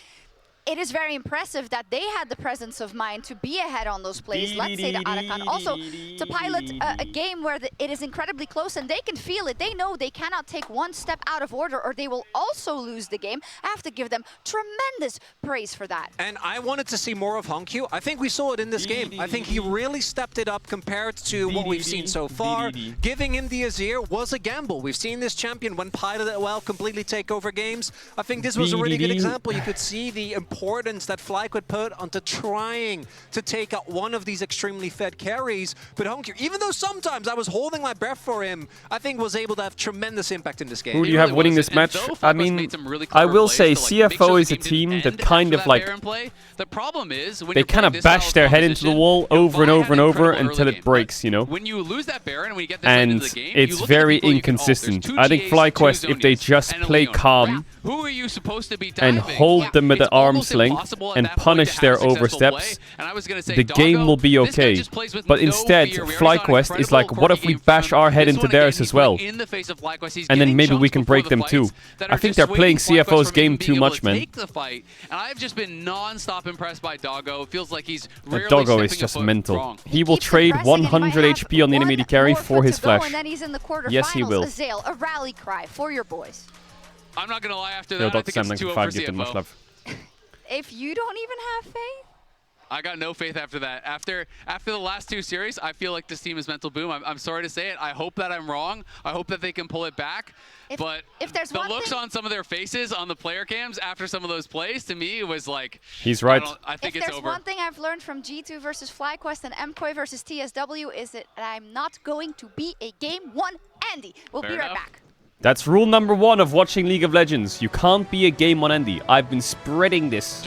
it is very impressive that they had the presence of mind to be ahead on those plays. Let's say the Otacon. Also, to pilot a game where it is incredibly close and they can feel it. They know they cannot take one step out of order or they will also lose the game. I have to give them tremendous praise for that. And I wanted to see more of Hongkyu. I think we saw it in this game. I think he really stepped it up compared to what we've seen so far. Giving him the Azir was a gamble. We've seen this champion, when piloted well, completely take over games. I think this was a really good example. You could see the importance that Fly could put onto trying to take out one of these extremely fed carries. But Hongkyu, even though sometimes I was holding my breath for him, I think was able to have tremendous impact in this game. Who do you have winning this match? I mean, I will say CFO is a team that kind of like, the problem is when they kind of bash their head into the wall over and over and over until it breaks, you know? When you lose that Baron and when you get this and into the game, it's very inconsistent. I think FlyQuest, if they just play calm who are you supposed to be and hold them at the arm's length and punish their oversteps, the game will be okay. But instead, FlyQuest is like, what if we bash our head into theirs as well? And then maybe we can break them too. I think they're playing CFO's game too much, man. And I've just been non-stop impressed by Doggo. It feels like he's rarely Doggo is just mental. He will trade 100 HP on the enemy carry for his flash. Yes, he will. Azale, a rally cry for your boys. I'm not going to lie, after that, I think it's 2-0 for CFO. If you don't even have faith? I got no faith after that. After the last 2 series, I feel like this team is mental boom. I'm sorry to say it. I hope that I'm wrong. I hope that they can pull it back. But there's the looks on some of their faces on the player cams after some of those plays, to me, it was like... He's right. I think it's over. If there's one thing I've learned from G2 versus FlyQuest and MKOI versus TSW is that I'm not going to be a Game 1 Andy. We'll be right back. That's rule number 1 of watching League of Legends. You can't be a Game 1 Andy. I've been spreading this.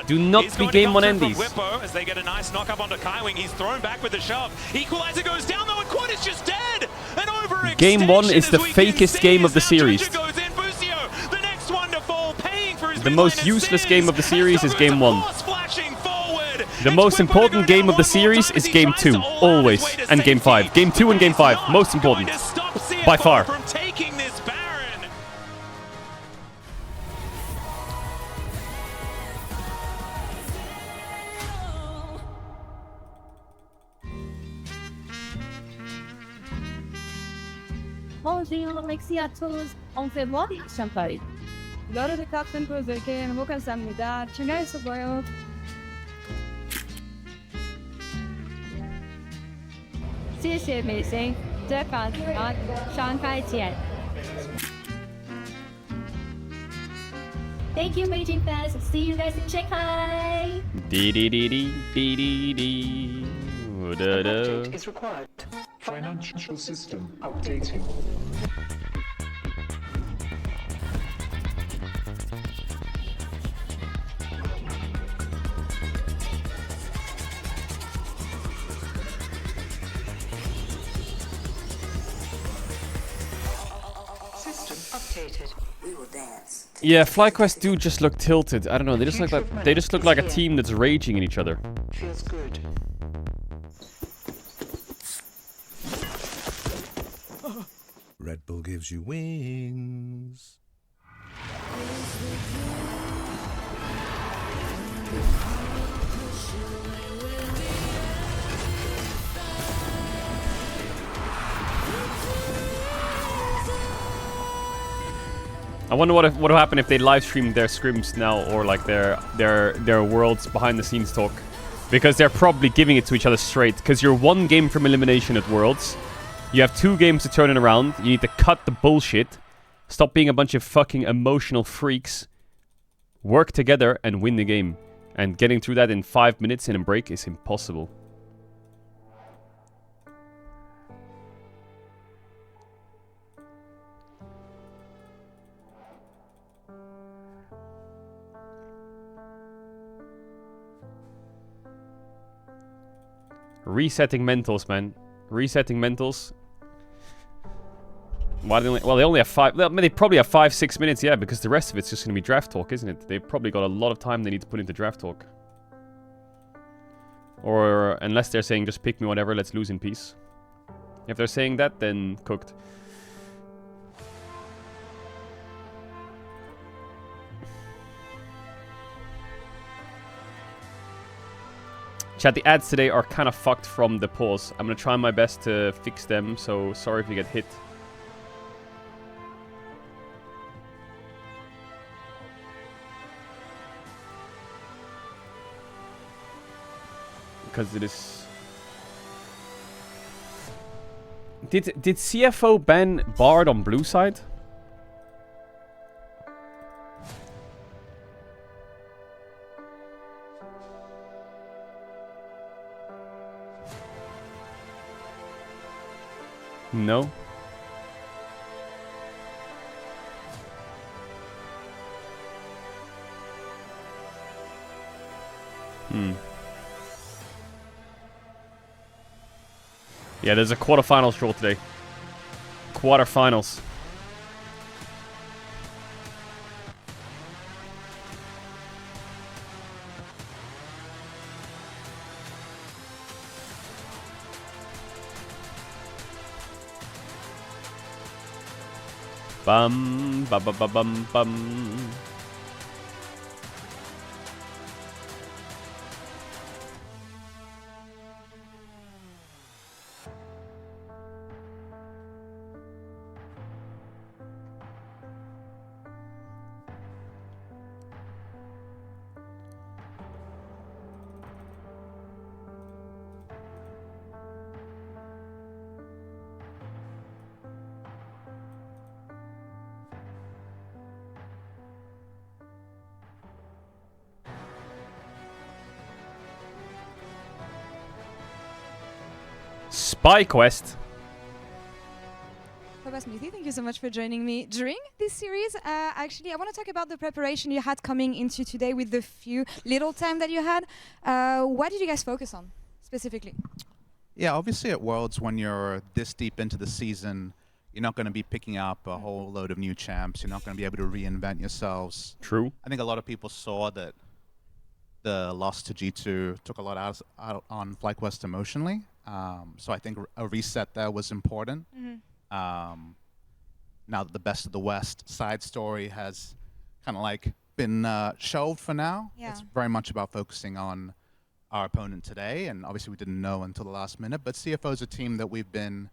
Do not be Game 1 Andies. Whippo as they get a nice knock up onto Kaiwing. He's thrown back with the shove. Equalizer goes down though, and Quad is just dead. And Game 1 is the fakest game of the series. The most useless game of the series is Game 1. The most important game of the series is Game 2, always, and Game 5. Game 2 and Game 5, most important, by far. Bonjour, merci à tous. On fait voir les champagne. 여러 같은 분들께 행복합니다. 즐거운 수고요. 谢谢美心，这感觉上开见。Thank you, Beijing fans. See you guys in Shanghai. Dee dee dee dee dee dee dee. update is required. Financial system updating. System updated. We will dance. Yeah, FlyQuest do just look tilted. I don't know. They just look like a team that's raging in each other. Feels good. Red Bull gives you wings. I wonder what will happen if they live stream their scrims now, or like their worlds behind the scenes talk, because they're probably giving it to each other straight. Because you're one game from elimination at Worlds, you have 2 games to turn it around. You need to cut the bullshit, stop being a bunch of fucking emotional freaks, work together and win the game. And getting through that in 5 minutes in a break is impossible. Resetting mentals, man. Resetting mentals. Why do they only have 5. They probably have 5-6 minutes, yeah, because the rest of it's just going to be draft talk, isn't it? They've probably got a lot of time they need to put into draft talk. Or unless they're saying just pick me whatever, let's lose in peace. If they're saying that, then cooked. Chat, the ads today are kind of fucked from the pause. I'm going to try my best to fix them, so sorry if you get hit. Because it is... Did CFO ban Bard on blue side? No. Yeah, there's a quarterfinals draw today. Quarterfinals. Bum ba ba ba bum bum. Spy Quest. Papa Smithy, thank you so much for joining me during this series. Actually, I want to talk about the preparation you had coming into today with the few little time that you had. What did you guys focus on specifically? Yeah, obviously at Worlds, when you're this deep into the season, you're not going to be picking up a whole load of new champs. You're not going to be able to reinvent yourselves. True. I think a lot of people saw that the loss to G2 took a lot out on FlyQuest emotionally. So I think a reset there was important. Now that the best of the West side story has kind of like been shelved for now, it's very much about focusing on our opponent today. And obviously we didn't know until the last minute, but CFO is a team that we've been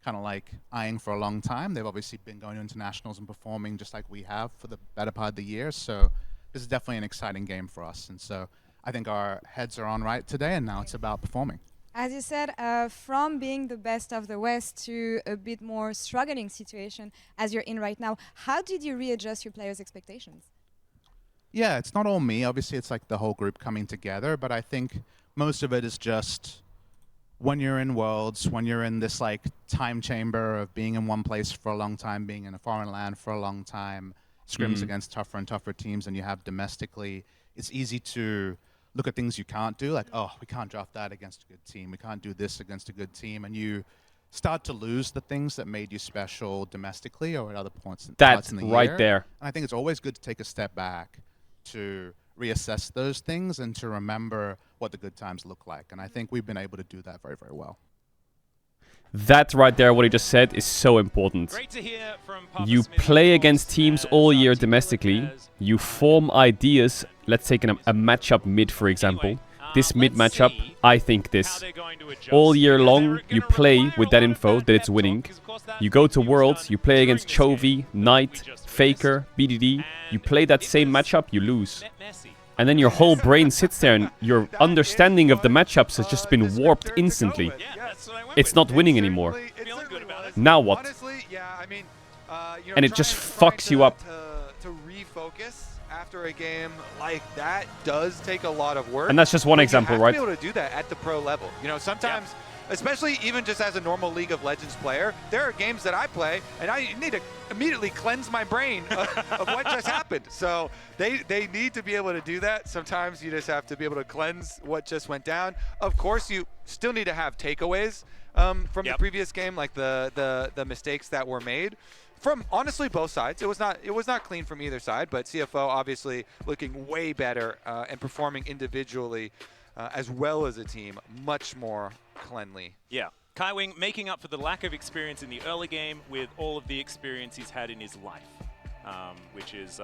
kind of like eyeing for a long time. They've obviously been going to internationals and performing just like we have for the better part of the year. So this is definitely an exciting game for us. And so I think our heads are on right today, and now it's about performing. As you said, from being the best of the West to a bit more struggling situation as you're in right now, how did you readjust your players' expectations? Yeah, it's not all me. Obviously, it's like the whole group coming together, but I think most of it is just when you're in Worlds, when you're in this like time chamber of being in one place for a long time, being in a foreign land for a long time, scrims against tougher and tougher teams, and you have domestically, it's easy to look at things you can't do, like, oh, we can't draft that against a good team, we can't do this against a good team, and you start to lose the things that made you special domestically or at other points in the right year. there. And I think it's always good to take a step back to reassess those things and to remember what the good times look like. And I think we've been able to do that very, very well. That right there, what he just said, is so important. You play against teams all year domestically. You form ideas. Let's take a matchup mid, for example. This mid matchup, I think this. All year long, you play with that info that it's winning. You go to Worlds, you play against Chovy, Knight, Faker, BDD. You play that same matchup, you lose. And then your whole brain sits there and your understanding of the matchups has just been warped instantly. It's not winning anymore. Now what? And it just fucks you up. To refocus after a game like that does take a lot of work. And that's just one example, right? You have to be able to do that at the pro level. You know, sometimes, especially even just as a normal League of Legends player, there are games that I play and I need to immediately cleanse my brain of what just happened. So they need to be able to do that. Sometimes you just have to be able to cleanse what just went down. Of course, you still need to have takeaways from the previous game, like the mistakes that were made. From honestly both sides, it was not clean from either side, but CFO obviously looking way better and performing individually as well as a team, much more cleanly. Yeah, Kaiwing making up for the lack of experience in the early game with all of the experience he's had in his life, which is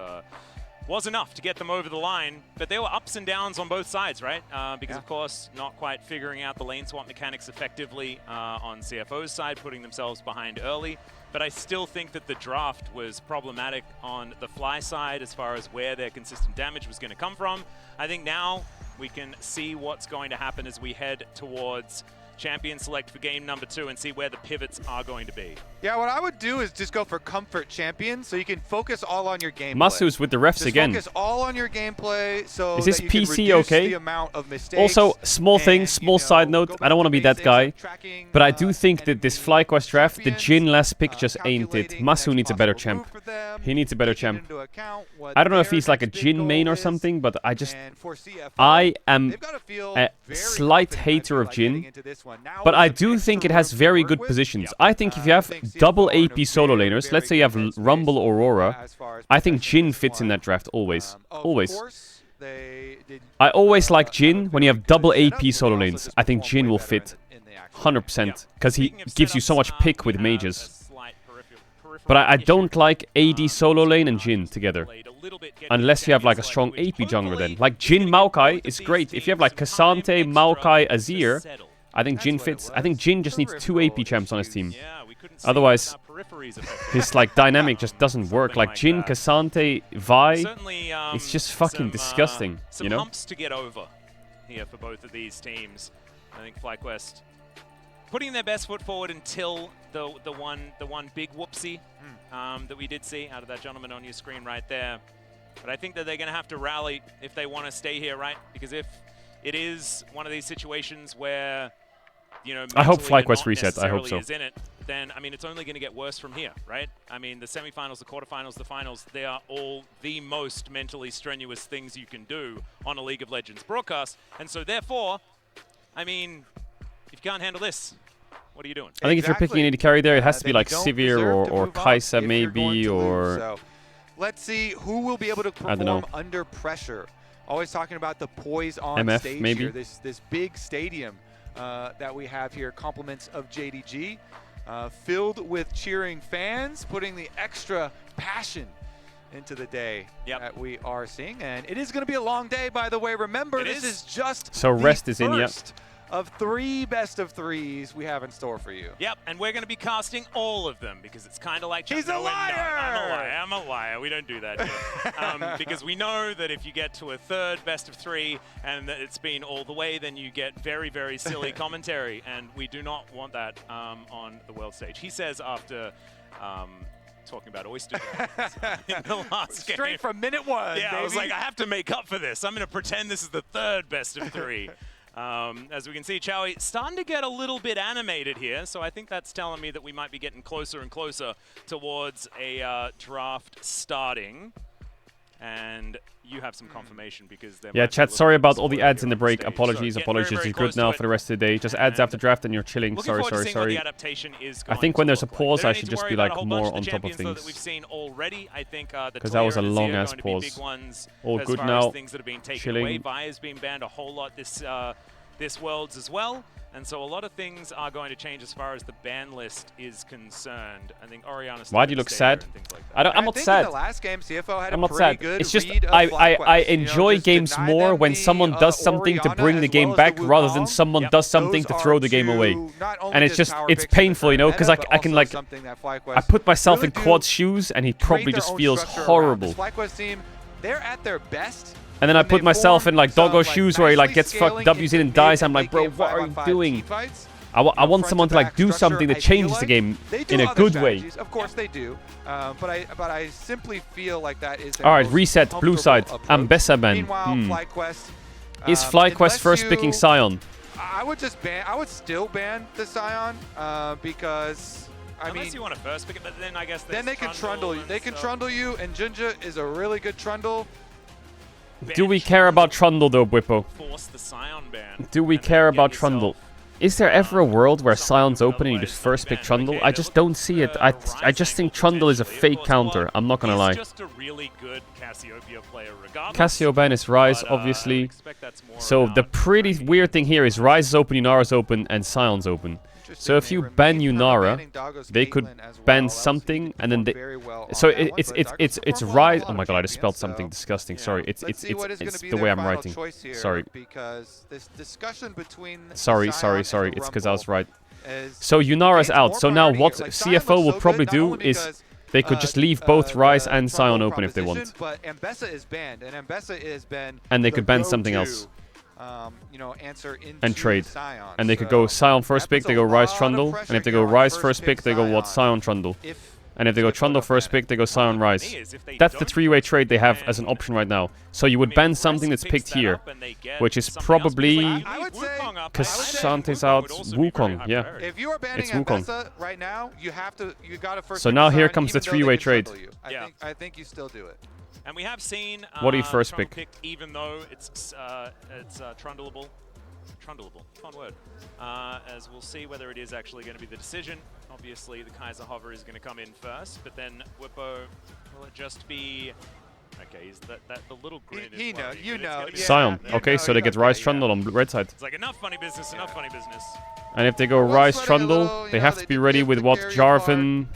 was enough to get them over the line. But there were ups and downs on both sides, right? Because of course, not quite figuring out the lane swap mechanics effectively on CFO's side, putting themselves behind early. But I still think that the draft was problematic on the Fly side as far as where their consistent damage was going to come from. I think now we can see what's going to happen as we head towards champion select for game number 2 and see where the pivots are going to be. Yeah, what I would do is just go for comfort champion so you can focus all on your gameplay. Masu's with the refs again. Focus all on your gameplay so is this that you PC can reduce okay? the amount of mistakes. Also, small thing, small side note, I don't want to be that guy, but I do think that this FlyQuest draft, the Jhin last pick just ain't it. Masu needs a better champ. He needs a better champ. I don't know if he's like a Jhin main or something, but I am a slight hater of Jhin. But I do think it has very good positions. I think if you have double AP solo laners, let's say you have Rumble or Aurora, I think Jhin fits in that draft always. Always. I always like Jhin when you have double AP solo lanes. I think Jhin will fit 100% because he gives you so much pick with mages. But I don't like AD solo lane and Jhin together. Unless you have like a strong AP jungler then. Like Jhin Maokai is great. If you have like Cassante, Maokai, Azir, I think Jhin fits. I think Jhin just needs 2 AP champs on his team. Otherwise, his like dynamic just doesn't work. Like Jhin, Cassante, Vi, it's just fucking disgusting, you know? Some humps to get over here for both of these teams. I think FlyQuest putting their best foot forward until the one big whoopsie that we did see out of that gentleman on your screen right there. But I think that they're going to have to rally if they want to stay here, right? Because if it is one of these situations where, you know, I hope FlyQuest reset. I hope so. Is in it, then I mean it's only going to get worse from here, right? I mean the semifinals, the quarterfinals, the finals, they are all the most mentally strenuous things you can do on a League of Legends broadcast, and so therefore, I mean, if you can't handle this, what are you doing? I think if you're picking an AD carry there, it has to be like Sivir or Kai'Sa maybe, or... So let's see who will be able to perform under pressure. Always talking about the poise on MF, stage maybe. here. This big stadium that we have here, compliments of JDG, filled with cheering fans, putting the extra passion into the day that we are seeing. And it is going to be a long day, by the way. Remember, this is just so rest is in, yeah. Of 3 best of 3s we have in store for you. Yep, and we're going to be casting all of them because it's kind of like... He's a liar! I'm a liar. We don't do that here. Because we know that if you get to a 3rd best of 3 and that it's been all the way, then you get very, very silly commentary, and we do not want that on the world stage. He says after... talking about Oyster in the last game. Straight from minute 1, Yeah, baby. I was like, I have to make up for this. I'm going to pretend this is the 3rd best of 3. As we can see, Chowie starting to get a little bit animated here, so I think that's telling me that we might be getting closer and closer towards a draft starting. And you have some confirmation because yeah, chat, sorry about all the ads in the break. Apologies. It's good now for the rest of the day. Just ads after draft and you're chilling. Sorry. I think when there's a pause, I should just be like more on top of things. Because that was a long ass pause. All good now. Chilling. Vi's been banned a whole lot this Worlds as well. And so a lot of things are going to change as far as the ban list is concerned. I think Oriana's. Why do you look sad? I'm not sad. In the last game, CFO had I'm a not sad. good It's just read of I enjoy games more when someone does something to bring the game back rather than someone does something to throw the game away. And it's just painful, you know, because I can like I put myself in Quad's shoes and he probably just feels horrible. FlyQuest team, they're at their best. And then I put myself in like Doggo's shoes where he like gets fucked W's in and dies. I'm like, bro, what are you doing? I want someone to like do something that changes the game in a good way. Of course they do, but I simply feel like that is. All right, reset blue side. Ambessa ban. Is FlyQuest first picking Sion? I would just ban. I would still ban the Sion because. Unless you want to first pick it, but then I guess then they can trundle you. They can trundle you, and Jinja is a really good trundle. Do we care about Trundle though, Bwippo? Do we care about Trundle? Is there ever a world where Sion's open and you just first pick Trundle? I just don't see it. I just think Trundle is a fake counter. I'm not gonna lie. Cassioban is Ryze, obviously. So the pretty weird thing here is Ryze is open, Yunara's open, and Sion's open. So if you ban Yunara, they could ban something, and then they. So it's Ryze. Oh my god, I just spelled something disgusting. Sorry, it's the way I'm writing. Sorry. Sorry. It's because I was right. So Yunara's out. So now what CFO will probably do is they could just leave both Ryze and Sion open if they want. But Ambessa is banned, and Ambessa is banned. And they could ban something else. Answer into and trade. Sion. And they could go Sion first pick, they go Ryze Trundle. And if they go Ryze first pick, they go what? Sion Trundle. And if they go Trundle first pick, they go Sion Ryze. That's the three-way trade they have as an option right now. So you would ban something that's picked here, which is probably because Shantae's out. Wukong, yeah. If you are banning Ambessa right now, you gotta first. So now here comes the three-way trade. I think you still do it. And we have seen what do you first pick? Picked, even though it's trundleable. Trundleable, fun word. As we'll see whether it is actually going to be the decision. Obviously, the Kaiser Hover is going to come in first, but then Bwippo, will it just be? Okay, is that the little grin? You know. Sion. Okay, so they get Ryze Trundle on red side. It's like enough funny business, enough funny business. And if they go Ryze Trundle, they have to be ready with what? Jarvan,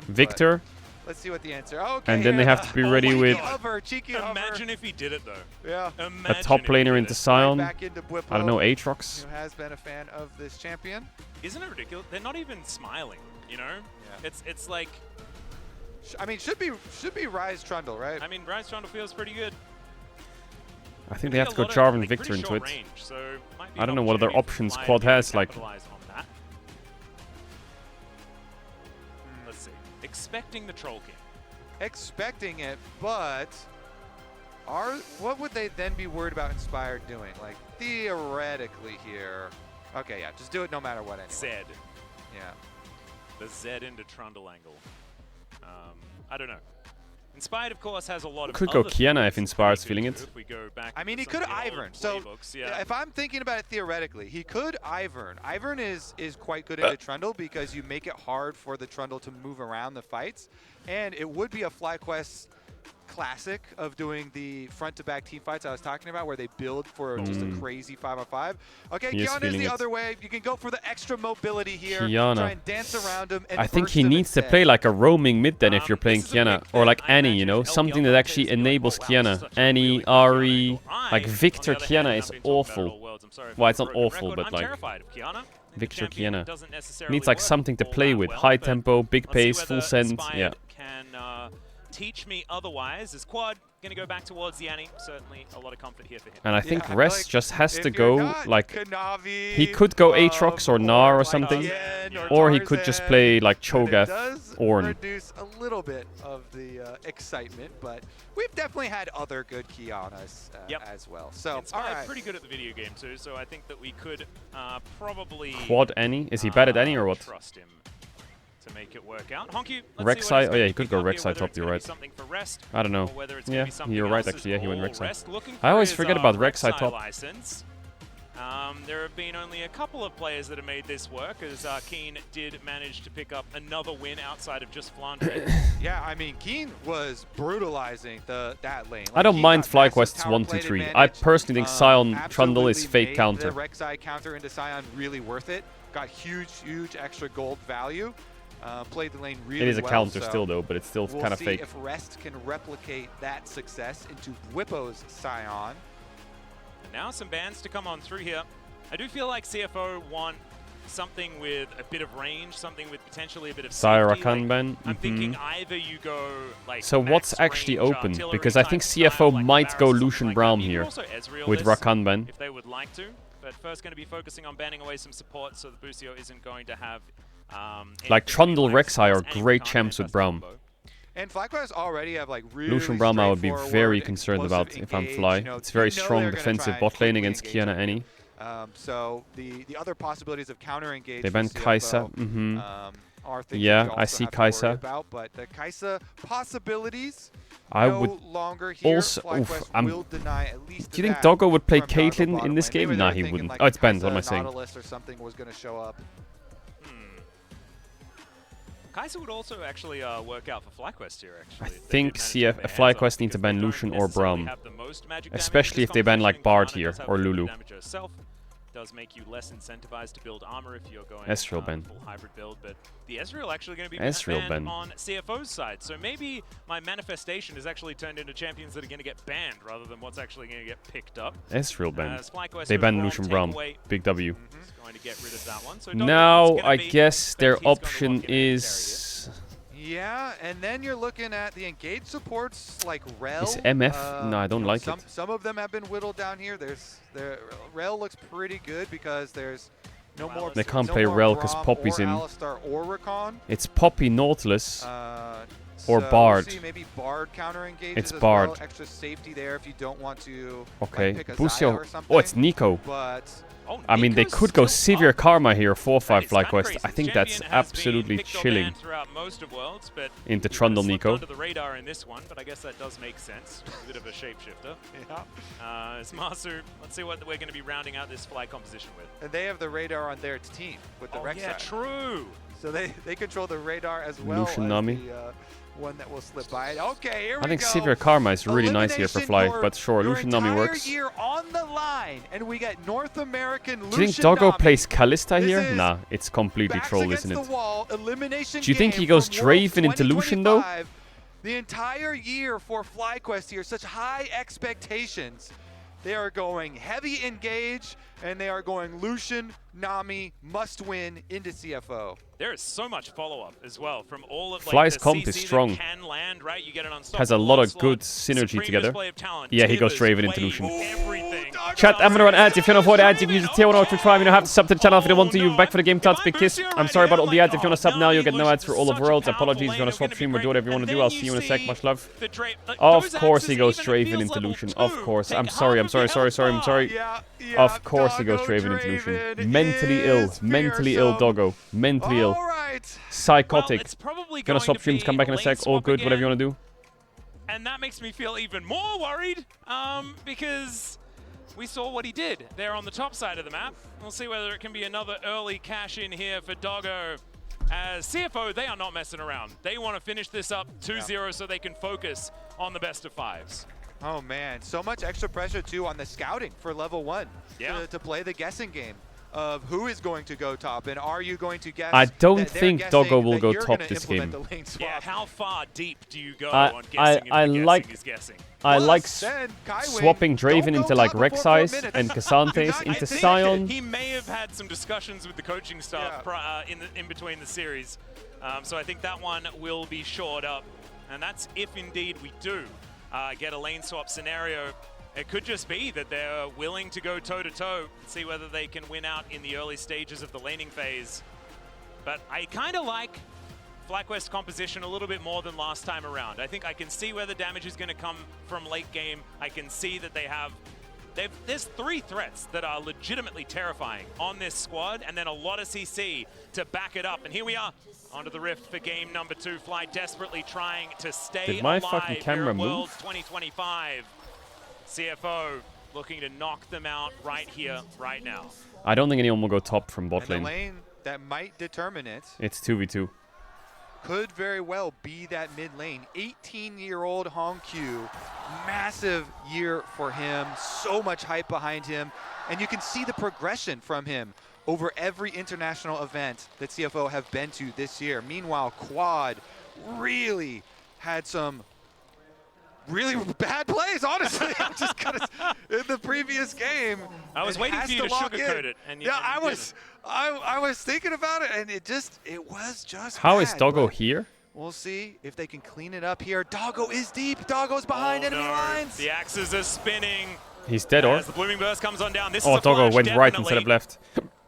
Victor. Let's see what the answer. Okay, and then they have to be ready with. Imagine if he did it though. Yeah. A top laner into Sion. I don't know, Aatrox. Who has been a fan of this champion? Isn't it ridiculous? They're not even smiling. You know. Yeah. It's like. I mean, should be Ryze Trundle, right? I mean, Ryze Trundle feels pretty good. I think they have to go Jarvan Victor into it. Range, so I don't know what other options Quad has. Like. Expecting the Troll King. Expecting it, but what would they then be worried about Inspired doing? Like, theoretically here. Okay, yeah, just do it no matter what anyway. Zed. Yeah. The Zed into Trundle angle. I don't know. Inspired, of course, has a lot of could go Kiana if Inspired's feeling it. If we go back I mean, he could Ivern. So, if I'm thinking about it theoretically, he could Ivern. Ivern is quite good into Trundle because you make it hard for the Trundle to move around the fights. And it would be a FlyQuest classic of doing the front-to-back team fights I was talking about, where they build for just a crazy 5-on-5. Okay, Kiana is the other way. You can go for the extra mobility here. Kiana. Try and dance around him. And I think he needs to play like a roaming mid then if you're playing Kiana. Or like Annie, you know? Something that actually enables Kiana. Annie, Ahri, like Victor Kiana is awful. Well, it's not awful, but like Victor Kiana. Needs like something to play with. High tempo, big pace, full send. Yeah. Teach me otherwise as Quad going to go back towards Yanni. Certainly a lot of comfort here for him. And I think Res just has to go, like, Kanavi, he could go Aatrox or Gnar or something, or he could just play, like, Cho'Gath, Ornn. Reduce a little bit of the excitement, but we've definitely had other good Kianas as well. So, all right. Pretty good at the video game too, so I think that we could probably... Quad any? Is he bad at any or what? Trust him to make it work out. Honky, Rek'Sai? Oh yeah, he could go Rek'Sai top, you're right. I don't know. Yeah, you're right actually, yeah, he went Rek'Sai. I always forget about Rek'Sai top. License. There have been only a couple of players that have made this work, as Keen did manage to pick up another win outside of just Flandre. Yeah, I mean, Keen was brutalizing that lane. Like, I don't mind FlyQuest's 1, 2, 3. I personally think Sion Trundle is fake counter. The Rek'Sai counter into Sion really worth it. Got huge extra gold value. Played the lane really well. It is a counter still though, but it's still kind of fake. We'll see if Rest can replicate that success into Whippo's Sion. And now some bans to come on through here. I do feel like CFO want something with a bit of range, something with potentially a bit of safety. Rakan ban. I'm thinking either you go like so what's actually open? Because I think CFO might go Lucian Braum here with Rakan ban. If they would like to, but first going to be focusing on banning away some support so the Busio isn't going to have like Trundle, Rek'Sai are great champs with Braum. And FlyQuest already have like really Lucian Braum I would be very concerned about if I'm Fly. It's very strong defensive bot lane against Kiana any. So the other possibilities of counter engage. They banned Kai'Sa. Yeah, I see Kai'Sa. But the Kai'Sa possibilities. I would also. Do you think Doggo would play Caitlyn in this game? Nah, he wouldn't. Oh, it's banned. What am I saying? Or something was going to show up. Kai'Sa would also actually work out for FlyQuest here, actually. I think FlyQuest need to ban Lucian or Braum. Especially if they ban like Bard here, or Lulu. Does make you less incentivized to build armor if you're going Ezreal ban. Full hybrid build, but the Ezreal actually going to be banned on CFO's side. So maybe my manifestation is actually turned into champions that are going to get banned rather than what's actually going to get picked up. Ezreal ban. They banned Lucian Braum. Big W. Going to get rid of that one. So now I guess their option is... Yeah, and then you're looking at the engaged supports like Rel. Is MF? No, I don't like it. Some of them have been whittled down here. Rel looks pretty good because there's no more. They can't play Rel because Poppy's in. It's Poppy, Nautilus, or Bard. Maybe Bard counter engages it's Bard. Well. Extra safety there if you don't want to. Okay, like, pick a Busio. Xayah or Oh, it's Nico. But I mean, they could go Severe Karma here, 4-5 FlyQuest. I think that's absolutely chilling. Most of Worlds, but into Trundle Nico. Under the radar in this one, but I guess that does make sense. A bit of a shapeshifter. Yeah. Masu, let's see what we're going to be rounding out this Fly composition with. And they have the radar on their team with the Rek'Sai. Yeah, true. So they control the radar as well Lucian Nami. One that will slip by. Okay, here we go. I think Severe Karma is really nice here for Fly, but sure, Lucian Nami works. Year on the line, and we get North American Lucian. Do you think Doggo plays Kalista here? Nah, it's completely troll, isn't it? Do you think he goes Draven into Lucian though? The entire year for FlyQuest here, such high expectations. They are going heavy engage, and they are going Lucian, Nami, must win into CFO. There is so much follow-up as well from all of Fly's comp is strong. Can land, right? You get an has a lot of good synergy together. Yeah, he goes Draven into Lucian. Chat, I'm gonna run ads. If you don't avoid ads, you can use the tier 1 or 5. You don't have to sub to the channel if you don't want to. You back for the game. Tots, big kiss. I'm sorry about all the ads. If you want to sub now, you'll get no ads for all of Worlds. Apologies. If you want to swap stream or do whatever you want to do, I'll see you in a sec. Much love. Of course he goes Draven into Lucian. Of course. I'm sorry. I'm sorry. Of course he goes Draven into Lucian. Mentally ill Doggo. Mentally ill. Psychotic. Gonna swap streams, come back in a sec. All good, whatever you want to do. And that makes me feel even more worried because we saw what he did there on the top side of the map. We'll see whether it can be another early cash in here for Doggo. As CFO, they are not messing around. They want to finish this up 2-0 so they can focus on the best of 5s. Oh man, so much extra pressure too on the scouting for level 1 to play the guessing game of who is going to go top, and are you going to guess? I don't think Doggo will go top this game. Yeah, how far deep do you go on guessing I like swapping Draven into like Rek'Sai and Cassantes into Sion. He may have had some discussions with the coaching staff in between the series, so I think that one will be shored up, and that's if indeed we do get a lane swap scenario. It could just be that they're willing to go toe-to-toe and see whether they can win out in the early stages of the laning phase. But I kind of like FlyQuest's composition a little bit more than last time around. I think I can see where the damage is going to come from late game. I can see that there's 3 threats that are legitimately terrifying on this squad, and then a lot of CC to back it up. And here we are, onto the Rift for game number 2. Fly desperately trying to stay alive here at Worlds 2025. CFO looking to knock them out right here, right now. I don't think anyone will go top from bot lane. The lane that might determine it. It's 2v2. Could very well be that mid lane. 18-year-old Hong Q, massive year for him, so much hype behind him, and you can see the progression from him over every international event that CFO have been to this year. Meanwhile, Quad really had some really bad plays, honestly. I'm just gonna, in the previous game. I was waiting for you to sugarcoat it. And yeah, I was thinking about it, and it was just How bad, is Doggo here? We'll see if they can clean it up here. Doggo is deep. Doggo's behind enemy lines. The axes are spinning. He's dead, or? As the Blooming Burst comes on down. This oh, is a Doggo flash, went right definitely. instead of left.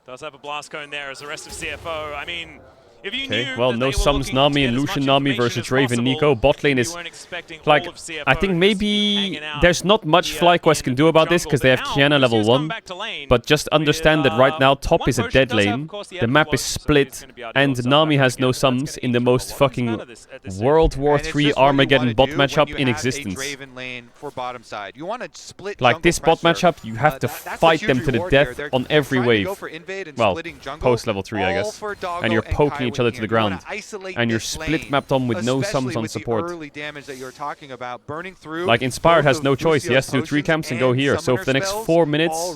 Does have a blast cone there as the rest of CFO. I mean, if you Okay, knew well, that no they were sums looking Nami to and get as Lucian much Nami information versus as Raven possible, Nico. Bot lane you is weren't expecting like, all of CFO I think to maybe hanging out there's not much FlyQuest can do about this because they have Kiana level 1. But just understand that right now top is a dead lane. The map is split and Nami has no sums in the most fucking World War III Armageddon bot matchup in existence. Draven lane for bottom side. You want to split Like this bot pressure. matchup, you have to fight them to the death on every wave. Well, post level 3, I guess. And you're poking each other to the ground. And you're split mapped on with no sums on support. Early damage that you're talking about, burning through. Like Inspired has no choice. He has to do 3 camps and go here. So for the next 4 minutes,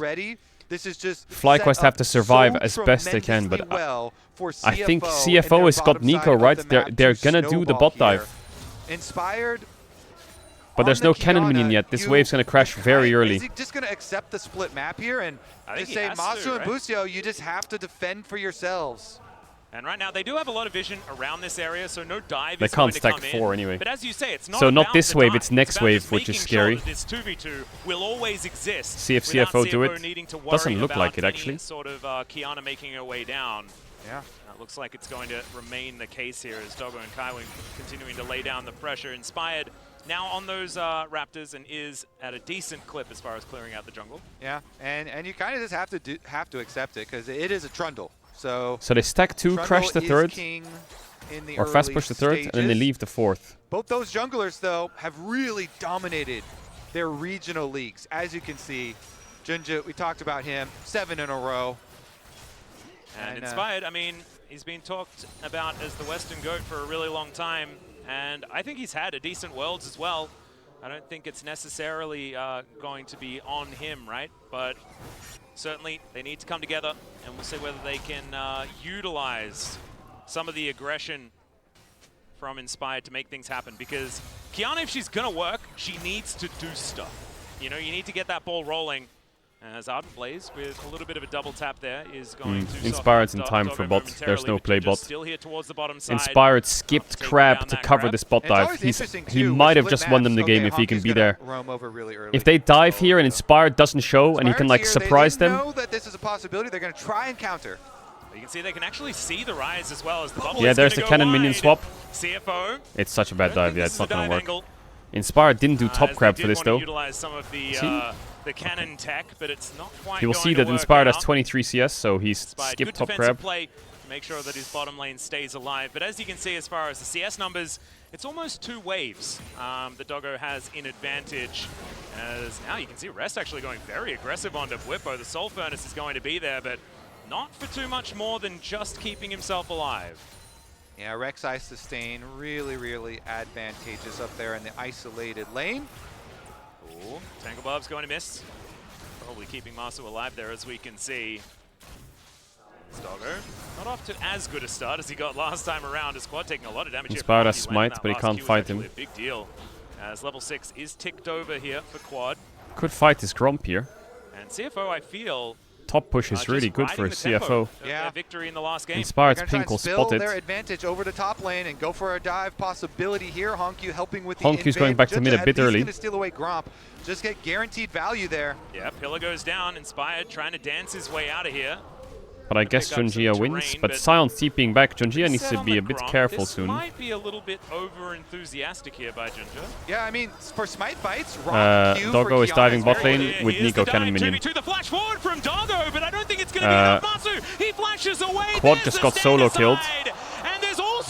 this is just FlyQuest have to survive as best they can. But I think CFO has got Nico right. They're gonna do the bot dive. Inspired. But there's no cannon minion yet. This wave's gonna crash very early. Is he just gonna accept the split map here and just say, Masu and Busio, you just have to defend for yourselves? And right now, they do have a lot of vision around this area, so no dive They is going can't to stack come 4 in. anyway. But as you say, it's not so not about this the wave, dive. it's next about wave, just which is making scary. Sure that this 2v2 will always exist. See if without CFO do it. needing to worry Doesn't look about like it, any actually. Sort of Kiana making her way down. Yeah. It looks like it's going to remain the case here as Doggo and Kaiwing continuing to lay down the pressure. Inspired now on those Raptors and is at a decent clip as far as clearing out the jungle. Yeah, and you kind of just have to accept it because it is a Trundle. So they stack 2, crash the 3rd, or fast push the 3rd, stages. and then they leave the 4th. Both those junglers, though, have really dominated their regional leagues. As you can see, Junja, we talked about him, 7 in a row. And Inspired, I mean, he's been talked about as the Western GOAT for a really long time, and I think he's had a decent Worlds as well. I don't think it's necessarily going to be on him, right? But certainly they need to come together, and we'll see whether they can utilize some of the aggression from Inspired to make things happen. Because Kiana, if she's going to work, she needs to do stuff. You know, you need to get that ball rolling. As Ardent Blaze, with a little bit of a double tap there, is going to Inspired's in time for bot. There's no play bot. Still here towards the bottom side. Inspired skipped Crab to cover this bot dive. He might have just won them the game if he can be there. If they dive here and Inspired doesn't show and he can like surprise them. They know that this is a possibility. They're going to try and counter. You can see they can actually see the rise as well as the bubble. Yeah, there's the cannon minion swap. CFO. It's such a bad dive. Yeah, it's not going to work. Inspired didn't do top Crab for this though. Utilize some of the cannon tech, but it's not quite. He will see that Inspired has 23 CS, so he's skipped top Crab. Play to make sure that his bottom lane stays alive. But as you can see, as far as the CS numbers, it's almost 2 waves that Doggo has in advantage. As now you can see Rest actually going very aggressive onto Bwipo. The Soul Furnace is going to be there, but not for too much more than just keeping himself alive. Yeah, Rek'Sai sustain really, really advantageous up there in the isolated lane. Ooh, Tangle Bob's going to miss. Probably keeping Masu alive there, as we can see. Doggo not off to as good a start as he got last time around. His squad taking a lot of damage. Inspired has smite, but he can't fight him. A big deal, as level 6 is ticked over here for Quad. Could fight his Gromp here. And CFO, I feel, top push is really good for CFO. Yeah. Victory in the last game. Inspired Pink will spot it. Their advantage over the top lane and go for a dive possibility here. Honku helping with the Honku's going back to mid a bit early. He's going to steal away Gromp. Just get guaranteed value there. Yeah, Pillar goes down. Inspired trying to dance his way out of here. But I guess Junjia wins. But Sion's TPing back. Junjia needs to be a bit careful soon. Might be a little bit over enthusiastic here by Junjia. Yeah, I mean, for smite fights, Doggo is diving bot lane with Nico cannon minion. The flash forward from Doggo, but I don't think it's going to be enough. Masu, he flashes away. Quad just got solo killed.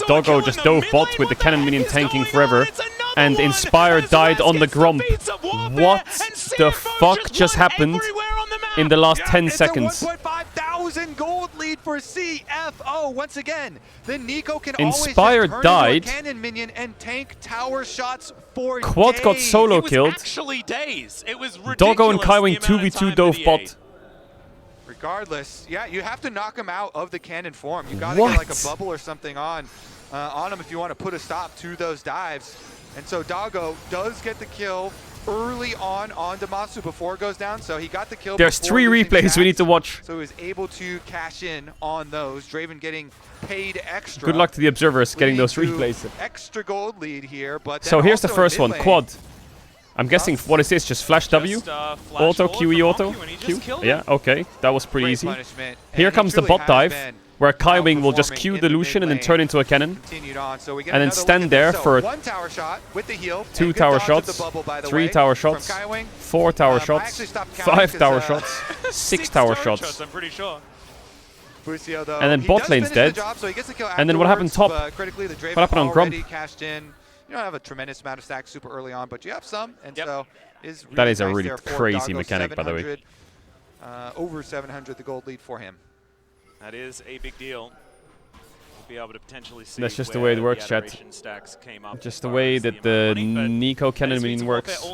Doggo just dove bot with the cannon minion tanking forever. And Inspired died on the Gromp. What the fuck just happened in the last 10 seconds? 1,500 gold lead for CFO. Once again, the Nico can Inspired always died. Into a cannon minion and tank tower shots for Quad got solo killed. Actually days. It was ridiculous. Doggo and Kaiwing 2v2 dove bot. Regardless, yeah, you have to knock him out of the cannon form. You gotta get like a bubble or something on him if you want to put a stop to those dives. And so Doggo does get the kill early on Damasu before it goes down. So he got the kill. There's 3 replays we need to watch. So he was able to cash in on those. Draven getting paid extra. Good luck to the observers getting those replays. Extra gold lead here. But so here's the first one, Quad. I'm guessing, what is this, just flash W? Auto, QE auto? Q? Yeah, okay, that was pretty easy. Here comes the bot dive, where Kaiwing will just Q the Lucian and then turn into a cannon. And then stand there for 2 tower shots, 3 tower shots, 4 tower shots, 5 tower shots, 6 tower shots. I'm pretty sure. And then bot lane's dead. And then what happened top? What happened on Gromp? You don't have a tremendous amount of stacks super early on, but you have some, and so that is a really crazy mechanic, by the way. Over 700, the gold lead for him. That is a big deal. We'll be able to potentially see. That's just the way it works, chat. Just the way that the Nico cannon minion works.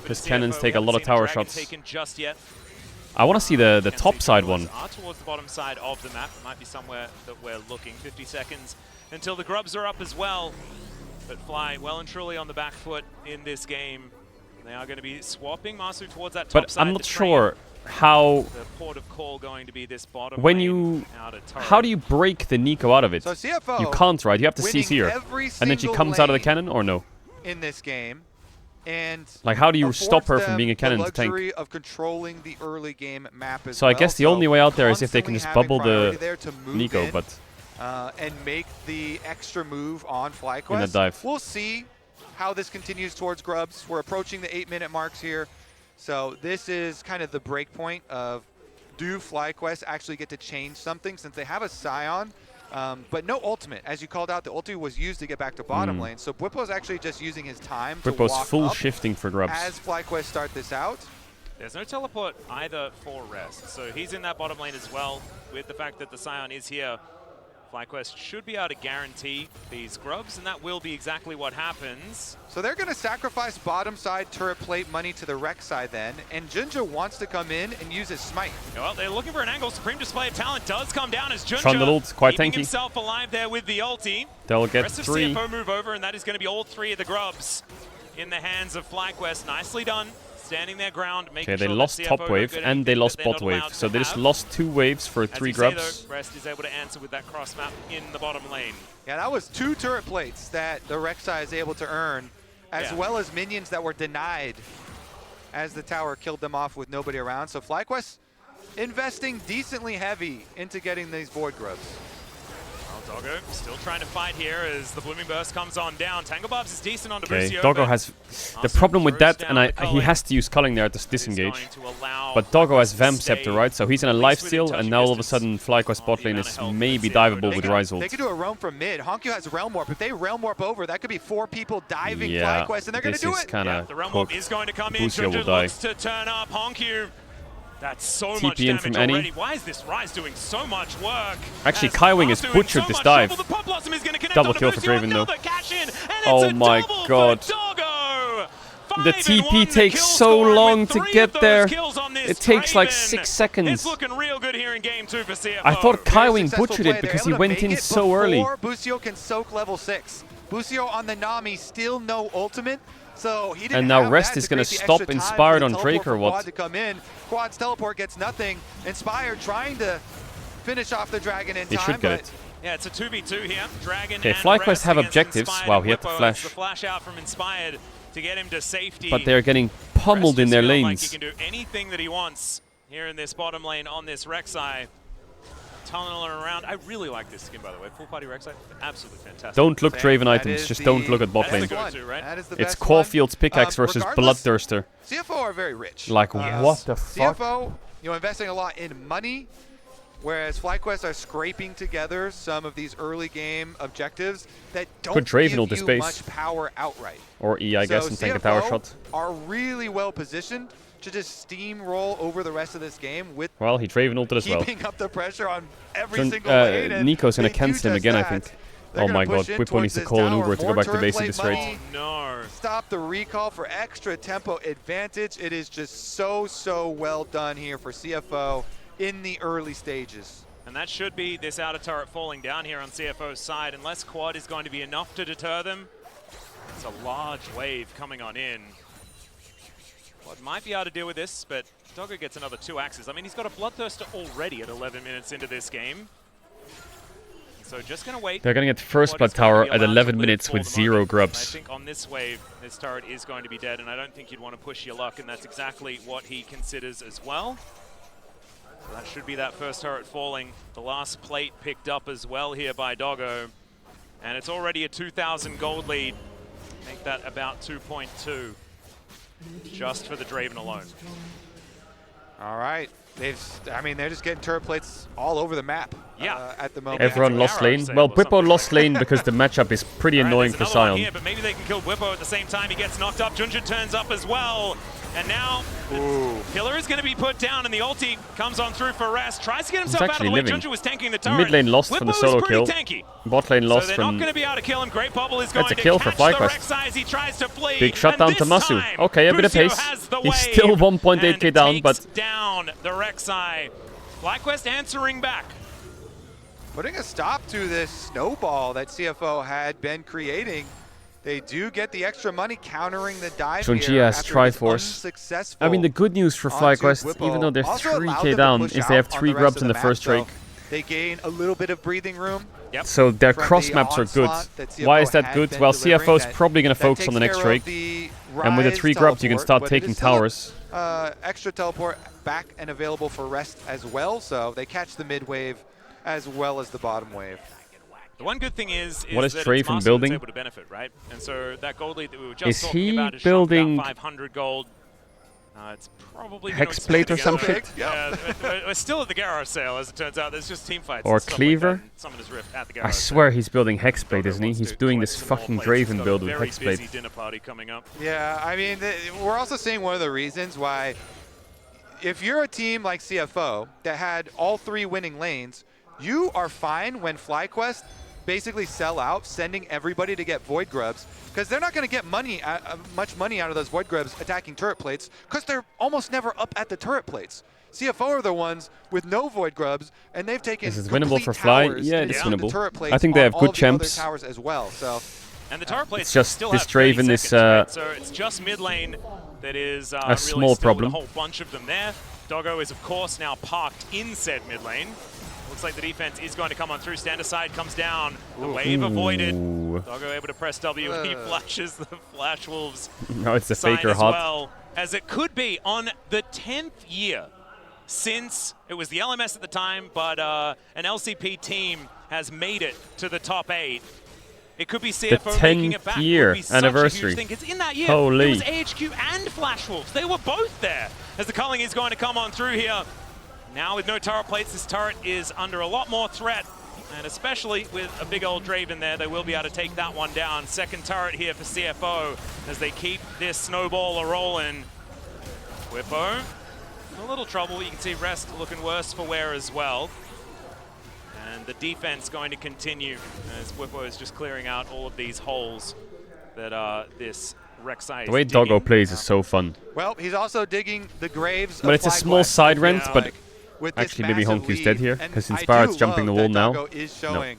Because cannons take a lot of tower shots. I want to see the top side one. Towards the bottom side of the map. It might be somewhere that we're looking. 50 seconds until the grubs are up as well. But Fly well and truly on the back foot in this game. They are going to be swapping Masu towards that top but side. I'm not sure how. The port of call going to be this bottom when lane you, how do you break the Nico out of it? So CFO you can't, right? You have to CC her, and then she comes out of the cannon, or no? In this game, and like how do you stop her from being a cannon to tank? Of controlling the early game map as so I guess the only way out there is if they can just bubble the Nico, but. And make the extra move on FlyQuest. In a dive. We'll see how this continues towards Grubs. We're approaching the 8-minute marks here. So this is kind of the break point of do FlyQuest actually get to change something since they have a Scion, but no ultimate. As you called out, the ulti was used to get back to bottom lane. So Bwipo's actually just using his time to walk full up shifting for Grubs. as FlyQuest start this out. There's no teleport either for Rest. So he's in that bottom lane as well with the fact that the Scion is here. FlyQuest should be able to guarantee these grubs, and that will be exactly what happens. So they're going to sacrifice bottom side turret plate money to the Rex side then, and Junja wants to come in and use his smite. Well, they're looking for an angle. Supreme display of talent does come down as Junja Trundled, quite keeping tanky. himself alive there with the ulti. They'll get Rest of 3. CFO move over, and that is going to be all 3 of the grubs in the hands of FlyQuest. Nicely done. Standing their ground, making Okay, they sure lost that top CFO wave good and they lost they're bot not wave. allowed So to they just have. lost 2 waves for 3 grubs. Though, Rest is able to answer with that cross map in the bottom lane. Yeah, that was 2 turret plates that the Rek'Sai is able to earn, as well as minions that were denied as the tower killed them off with nobody around. So FlyQuest investing decently heavy into getting these Void Grubs. Well, Doggo still trying to fight here as the Blooming Burst comes on down. Tangle Barbs is decent on Debussio. Doggo has the problem with that, and he has to use culling there to disengage. But Doggo has Vamp Scepter, right? So he's in a lifesteal, and now all of a sudden FlyQuest bot lane is maybe diveable with Rise ult. They could do a roam from mid. Honku has Realm Warp. If they Realm Warp over, that could be 4 people diving FlyQuest, and they're going to do it. The Realm Warp is going to come in. Buzio will die. Looks to turn up. Honku. That's so TP much in damage from already. Annie. Why is this Rise doing so much work? Actually, Kaiwing has butchered this dive. Double kill for Draven though. Oh my god. The TP takes so long to get there. It takes like 6 seconds. It's looking real good here in game 2 for CFO. I thought Kaiwing butchered it because he went in so early. Buzio can soak level 6. Buzio on the Nami, still no ultimate. So he didn't and now have Rest that is going to stop Inspired on Drake or what? Quad to come in. Quad's teleport gets nothing. Inspired trying to finish off the Dragon in He time, should get but it. Yeah, it's a 2v2 here. Dragon Okay, and FlyQuest Rest have against objectives. Inspired Wow, and he had to Whippo. flash. It's the flash out from Inspired to get him to safety. But they're getting pummeled in their Rest just feeling lanes. like he can do anything that he wants here in this bottom lane on this Rek'Sai. Tunneling around. I really like this skin, by the way. Full party Rek'Sai, absolutely fantastic. Don't look Draven items, just don't look at bot lane. That is the It's best Caulfield's pickaxe versus regardless, Bloodthirster. CFO are very rich. Like, what the fuck? CFO, investing a lot in money, whereas FlyQuest are scraping together some of these early game objectives that don't Could Draven give ult the you space. much power outright. Or E, I guess, and take a tower CFO shot. are really well positioned to just steamroll over the rest of this game with Well, he Draven ulted as well. keeping up the pressure on every Turn- single lane. And Nico's gonna they do cancel him just again, I that. think. They're Oh gonna my god, push in Whippo towards needs to this call an tower. Uber to go More back to turret base at plate this rate. money. No. Stop the recall for extra tempo advantage. It is just so well done here for CFO in the early stages. And that should be this outer turret falling down here on CFO's side. Unless Quad is going to be enough to deter them. It's a large wave coming on in. Quad might be able to deal with this, but Doggo gets another 2 axes. I mean, he's got a Bloodthirster already at 11 minutes into this game. So just going to wait. They're going to get first blood tower at 11 minutes with 0 I grubs. think on this wave, this turret is going to be dead, and I don't think you'd want to push your luck, and that's exactly what he considers as well. So that should be that first turret falling. The last plate picked up as well here by Doggo. And it's already a 2,000 gold lead. Make that about 2.2 just for the Draven alone. All right. They're just getting turret plates all over the map at the moment. Everyone lost lane. Well, Whippo lost lane because the matchup is pretty annoying for Sion. Here, but maybe they can kill Whippo at the same time. He gets knocked up. Junjun turns up as well. And now, Pillar is going to be put down, and the ulti comes on through for Rest. Tries to get himself out of the way. Junjun was tanking the turret. Mid lane lost Whippo from the solo kill. tanky. Bot lane lost so they're from... not going to be able to kill him. Great Bubble is going That's a kill to for catch the FlyQuest. Rek'Sai as he tries to flee. Big shutdown to Masu. Okay, a bit of pace. He's still 1.8k down, but... down the Rek'Sai. FlyQuest answering back. Putting a stop to this snowball that CFO had been creating. They do get the extra money countering the dive here Junjia's after it was Triforce. unsuccessful. I mean, the good news for onto FlyQuest, Whippo. even though they're Also allowed them 3k to down, push is they have out on 3 the rest grubs of in the map, first so Drake. They gain a little bit of breathing room. So their from cross the maps are good. onslaught that CFO Why is that had good? been Well, delivering. CFO's probably going to That focus on the takes next care Drake. of the And with the Rise 3 grubs, you can teleport, start but it taking is still towers. Extra teleport back and available for Rest as well, so they catch the mid wave as well as the bottom wave. The one good thing is What is that Trey it's from Master building? that's able to benefit, right? And so that gold lead that we were just Is talking he about is building 500 gold. It's probably Hexblade or some shit? Yeah, we're still at the Garrow sale, as it turns out. There's just team fights. Or and stuff Cleaver? Like that. Summoner's Rift at the Garrow I sale. swear he's building Hexblade, isn't he? He's doing this fucking Draven build with Very Hexblade. busy dinner party coming up. Yeah, I mean, we're also seeing one of the reasons why if you're a team like CFO that had all 3 winning lanes, you are fine when FlyQuest basically sell out, sending everybody to get Void Grubs, because they're not going to get much money out of those Void Grubs attacking turret plates, because they're almost never up at the turret plates. CFO are the ones with no Void Grubs, and they've taken This is winnable for Fly. Yeah, it's down the winnable. turret plates I think they have on good all the champs. other towers as well. So, and the turret plates It's just still this have 30 Draven is seconds, right? So it's just mid lane that is a really small still problem. with a whole bunch of them there. Doggo is, of course, now parked in said mid lane. Looks like the defense is going to come on through. Stand aside comes down. The wave avoided. Doggo able to press W. He flashes the Flash Wolves. No, it's a sign faker as hot. well, as it could be on the 10th year since it was the LMS at the time, but an LCP team has made it to the top 8. It could be CFO making it back. The 10th year Would be such anniversary. A huge thing. It's in that year. Holy. It was AHQ and Flash Wolves. They were both there. As the culling is going to come on through here. Now with no turret plates, this turret is under a lot more threat. And especially with a big old Draven there, they will be able to take that one down. Second turret here for CFO as they keep this snowball a-rolling. Whippo, a little trouble. You can see Rest looking worse for wear as well. And the defense going to continue as Whippo is just clearing out all of these holes that this Rek'Sai is The way digging. Doggo plays is so fun. well, he's also digging the graves But of it's a small FlyQuest. side rent, Yeah, but like, with this actually maybe massive Honky's lead. dead here, And because I Inspired's do jumping the love wall that now. Doggo is showing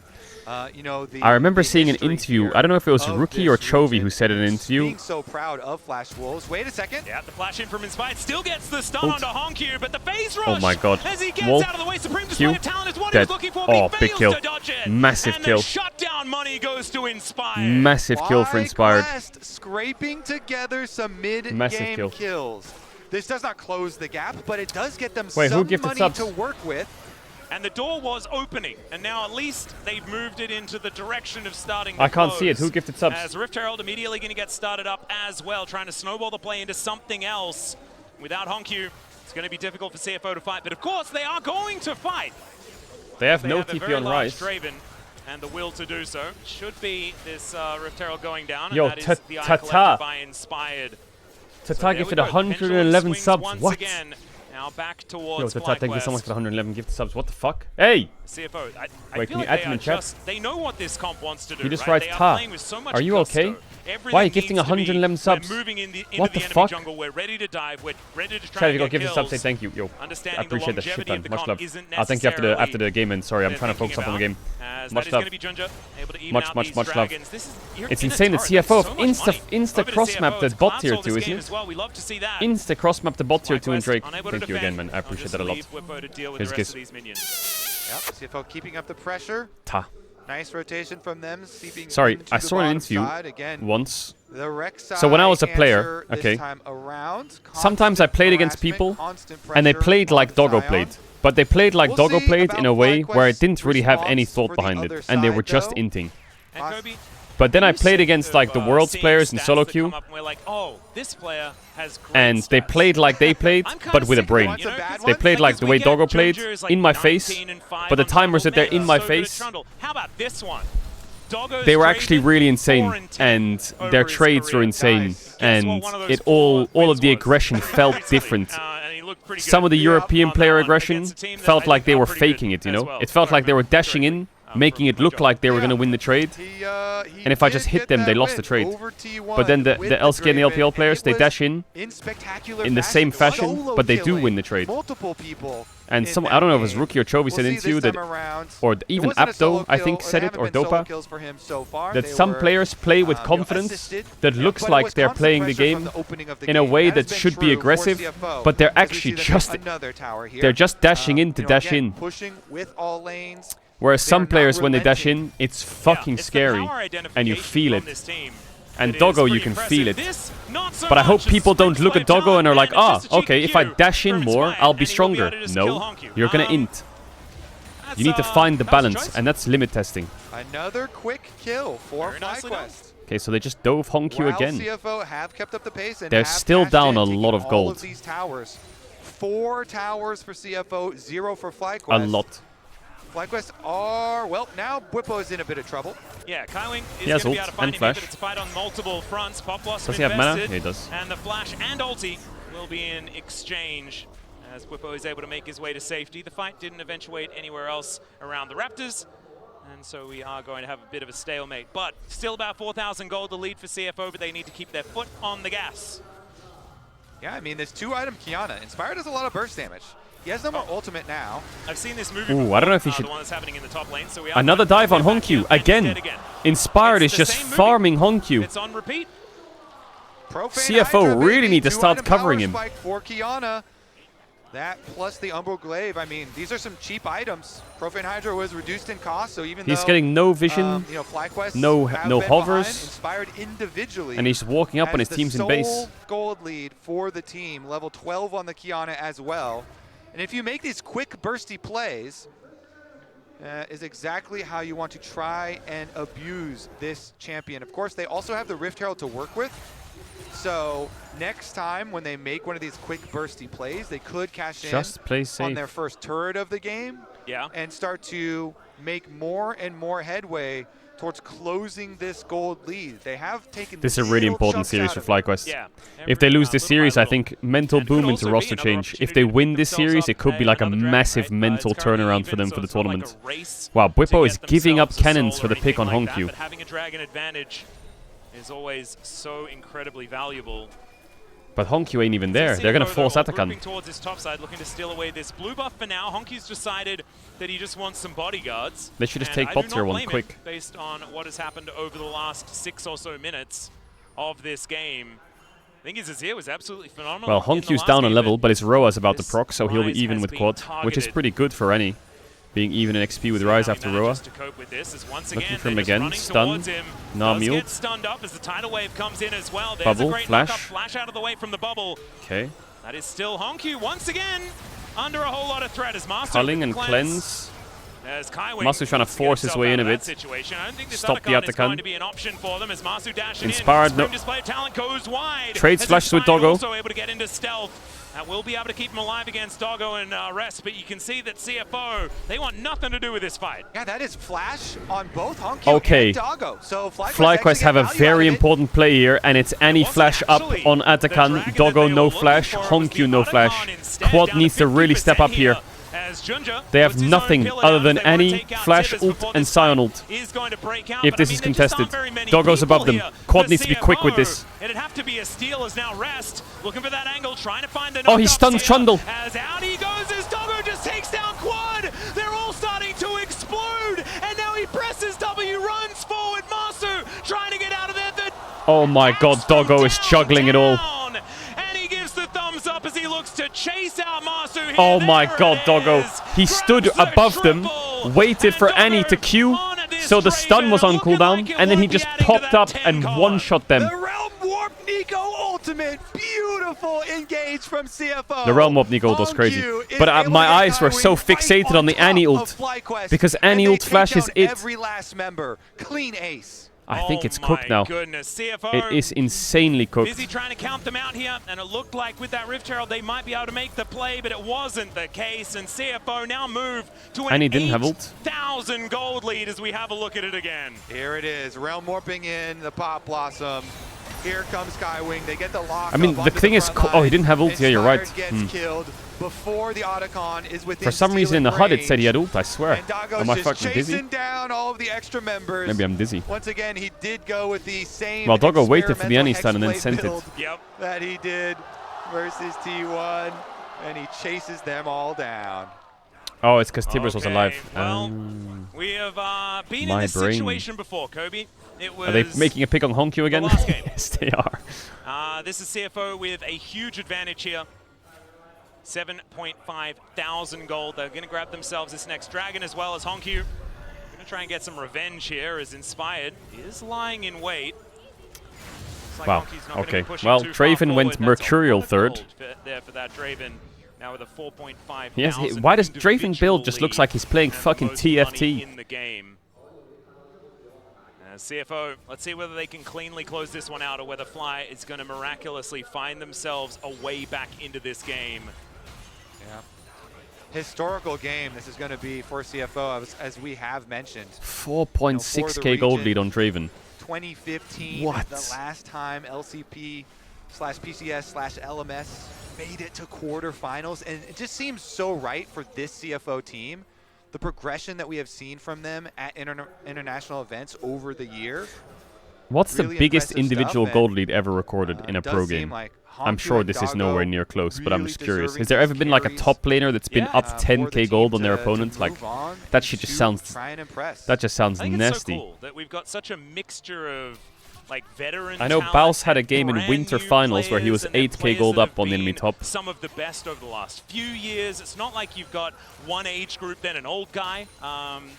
You know, I remember seeing an interview. I don't know if it was Rookie or Chovy who said in an interview. Being so proud of Flash Wolves. Wait a second. Yeah, the flash in from Inspired still gets the stun onto Honkyu, but the phase rush. Oh my god. As he gets Wolf. out of the way, Supreme display of talent is what Dead. he was looking for, but Oh, he big fails kill. to dodge it. Massive and kill. The shutdown money goes to Inspired. Massive kill for Inspired. FlyQuest scraping together some Massive mid-game kill. kills. This does not close the gap, but it does get them Wait, who some gifted money subs? to work with. And the door was opening, and now at least they've moved it into the direction of starting to I can't see it. close. Who gifted subs? As Rift Herald immediately going to get started up as well, trying to snowball the play into something else. Without Honkyu, it's going to be difficult for CFO to fight, but of course they are going to fight. They have They no have a TP very on large Rise. Draven and the will to do so. Should be this Rift Herald going down, Yo, and that is the eye collected Tata. by Inspired. Tata gifted 111 subs. What? Again. Now back Yo, towards Tata, thank you so FlyQuest. much for the 111 gifted subs. What the fuck? Hey! CFO, I Wait, feel can you like add they him are in chat? just, they know what this comp wants to do, He just right? writes They are Ta. playing with so much Are you gusto. okay? Everything Why are you gifting needs to be, 111 subs? We're moving into What the the enemy fuck? jungle. We're ready to dive. We're ready to try Chad, if and you get got gifted kills. subs, say thank you. Yo, Understanding I appreciate the that shit longevity ton. of the Much comp love. isn't I'll thank you after the game, and sorry, I'm they're trying to focus thinking up on the game. As Much that is love. going to be Junja, able to even Much out love. these It's dragons. You're insane in a that turret. CFO That's of so much money. insta Over to cross-mapped CFO, the it's bot collapsed tier all 2, this isn't game it? as well. We love to see that. Insta cross-mapped the bot tier 2 and FlyQuest Drake. unable to Thank you again, defend. man. I appreciate that a I'll lot. just leave Whippo to deal with Here's the rest Giz. of these minions. Yep, CFO keeping up the pressure. Ta. Nice rotation from them, seeping Sorry, into I the saw an bottom interview side. Again, once. the Rek'Sai So when I was a player, answer okay, this time around. sometimes I played against people, and they played like Doggo played. But they played like Doggo played in a way where it didn't really have any thought behind it, and they were just inting. But then I played against like the World's players in solo queue, Oh, this player has great and they played like they played, but with a brain. They played like the way Doggo played, in my face, but the timers that they're in my face, How about this one? they were actually really insane, and their trades were insane, and all of the aggression felt different. Some of the European player aggression felt like they were faking it, you know? It felt like they were dashing in, making it look like they were going to win the trade, and if I just hit them, they lost the trade. But then the LCK and the LPL players, they dash in the same fashion, but they do win the trade. And some, I don't know if it was Rookie or Chovy said into you that, or even Apto, I think, said it, or Dopa, that some players play with confidence that looks like they're playing the game in a way that should be aggressive, but they're actually just dashing in to dash in. Whereas some players, when they dash in, it's fucking scary, and you feel it. And Doggo, you can feel it. But I hope people don't look at Doggo and are like, ah, okay, if I dash in more, I'll be stronger. No, you're gonna int. You need to find the balance, and that's limit testing. Another quick kill for FlyQuest. Okay, so they just dove Honkyu again. CFO have kept up the pace and They're have still cashed down in, a taking lot of all gold. these towers. 4 towers for CFO, 0 for FlyQuest. A lot. FlyQuest are, well, now Whippo is in a bit of trouble. Yeah, Kaiwing is He has going to be ult able to find and him here, flash. but it's a fight on multiple fronts. Pop Blossom Does he have mana? invested, Yeah, he does. and the flash and ulti will be in exchange as Whippo is able to make his way to safety. The fight didn't eventuate anywhere else around the Raptors, and so we are going to have a bit of a stalemate. But still about 4,000 gold the lead for CFO, but they need to keep their foot on the gas. Yeah, I mean, this 2-item Kiana. Inspired does a lot of burst damage. He has no more ultimate now. I've seen this movie Ooh, I don't know if he should... the one that's happening in the top lane, so we are Another dive on Honkyu, again. Inspired is just farming Honkyu. It's on repeat. CFO really need to start covering him. For Kiana. That plus the Umbral Glaive. I mean, these are some cheap items. Profane Hydra was reduced in cost, so even He's though, getting no vision, you know, FlyQuest no have hovers, been behind, Inspired individually, and he's walking up on his teams in base. sole gold lead for the team, level 12 on the Kiana as well. And if you make these quick bursty plays, is exactly how you want to try and abuse this champion. Of course, they also have the Rift Herald to work with. So next time when they make one of these quick bursty plays, they could cash in on their first turret of the game, and start to make more and more headway towards closing this gold lead. They have taken This is a really important series for FlyQuest. If they lose this series, I think mental boom into roster change. If they win this series, it could be like a massive mental turnaround for them for the tournament. Wow, Whippo is giving up cannons for the pick on Honkyu. But having a dragon advantage is always so incredibly valuable. But Honkyu ain't even there. They're gonna force Atakan. Towards his top side, looking to steal away this blue buff for now. Honkyu's decided that he just wants some bodyguards. They should just take bot tier 1 quick. Based on what has happened over the last 6 or so minutes of this game. I think his Azir was absolutely phenomenal. Well, Honkyu's down a level, but his Roa's about to proc, so he'll be even with quad, which is pretty good for any. Being even in XP with Rise after Roa. Looking for him again. Stun. Nah, mule. Stunned up as the tidal wave comes in as well. There's bubble. A great Flash. Flash out of the way from the bubble. Okay. That is still Honkyu once again under a whole lot of threat as Masu. Culling and cleanse. Masu's trying to force his way in a bit. Stop the Atakan. Inspired. No. Trade splashes with Doggo. Also able to get into stealth. That will be able to keep him alive against Doggo and Rest, but you can see that CFO, they want nothing to do with this fight. Yeah, that is Flash on both Honkyu and Doggo. So FlyQuest have a very important play here, and it's any Flash up on Atakan. Doggo no Flash, Honkyu no Flash. Quad needs to really step up here. They have nothing other than any Flash ult and Sion ult. If this is contested, Doggo's above them. Quad needs to be quick with this. It'd have to be a steal as now Rest looking for that angle, trying to find the oh, he stuns Trundle. As out he goes as Doggo just takes down Quad. They're all starting to explode, and now he presses W, runs forward. Masu trying to get out of there. Oh my God, Doggo is juggling it all. And he gives the thumbs up as he looks to chase out Masu here. Oh my God, Doggo. He stood above them, waited for Annie to Q, so the stun was on cooldown, and then he just popped up and one-shot them. The Realm Warp Nico ultimate. Beautiful engage from CFO. The Realm Warp Nico ult was crazy. But my eyes were so fixated on the Annie ult, because Annie ult flashes it. Every last member. Clean ace. I think it's cooked now. CFO it is insanely cooked. Busy trying to count them out here, and it looked like with that Rift Herald they might be able to make the play, but it wasn't the case, and CFO now move to an 8,000 gold lead as we have a look at it again. Here it is, Realm warping in, the Pop Blossom. Here comes Skywing, they get the lock. I mean, the thing is, oh, he didn't have ult. Yeah, you're right. Killed before the Otacon is within For some reason in the HUD it said he had ult, I swear. Am I fucking dizzy? Chasing down all of the extra members. Maybe I'm dizzy. Once again, he did go with the same. Well, Doggo waited for the Annie stun and then sent it. Yep. That he did versus T1, and he chases them all down. Oh, it's because Tibbers was alive. Well, we have been in this situation before, Kobe. It was are they making a pick on Honkyu again? Yes, they are. This is CFO with a huge advantage here. 7.5 thousand gold. They're going to grab themselves this next dragon as well as Honkyu. Going to try and get some revenge here as Inspired is lying in wait. Like wow. Okay. Well, Draven went Mercurial third. There for that Draven. Now with a 4.5 yes, why does Draven build just looks like he's playing fucking TFT? In the game. CFO, let's see whether they can cleanly close this one out or whether Fly is going to miraculously find themselves a way back into this game. Yeah. Historical game this is going to be for CFO, as we have mentioned. 4.6k gold lead on Draven. 2015, what? The last time LCP/PCS/LMS made it to quarterfinals, and it just seems so right for this CFO team. The progression that we have seen from them at international events over the year. What's really the biggest individual stuff, gold lead ever recorded in a pro game? Like I'm sure this is nowhere near close, but I'm just curious. Has there ever been like a top laner that's been up 10k gold on their opponent? Like, that shit just sounds... That just sounds nasty. It's so cool that we've got such a mixture of like veteran I know Baus had a game in Winter Finals where he was 8k gold up on the enemy top. Some of the best over the last few years. It's not like you've got one age group, then an old guy,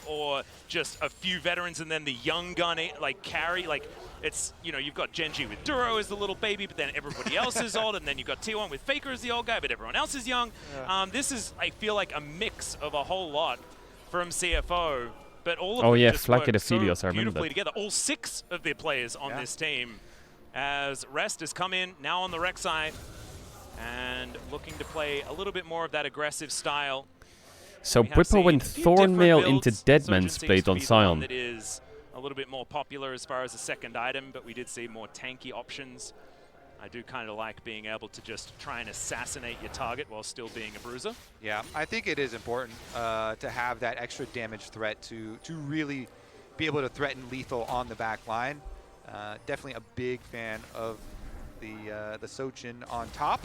or just a few veterans and then the young gun like carry. Like it's, you know, you've got Genji with Duro as the little baby, but then everybody else is old, and then you've got T1 with Faker as the old guy, but everyone else is young. Yeah. This is, I feel like, a mix of a whole lot from CFO. But all of them just work so beautifully together. All 6 of their players on this team, as Rest has come in now on the rec side and looking to play a little bit more of that aggressive style. So Bwipo went Thornmail into Deadman's Blade on Sion. That is a little bit more popular as far as a second item, but we did see more tanky options. I do kind of like being able to just try and assassinate your target while still being a bruiser. Yeah, I think it is important to have that extra damage threat to really be able to threaten lethal on the back line. Definitely a big fan of the Sochin on top.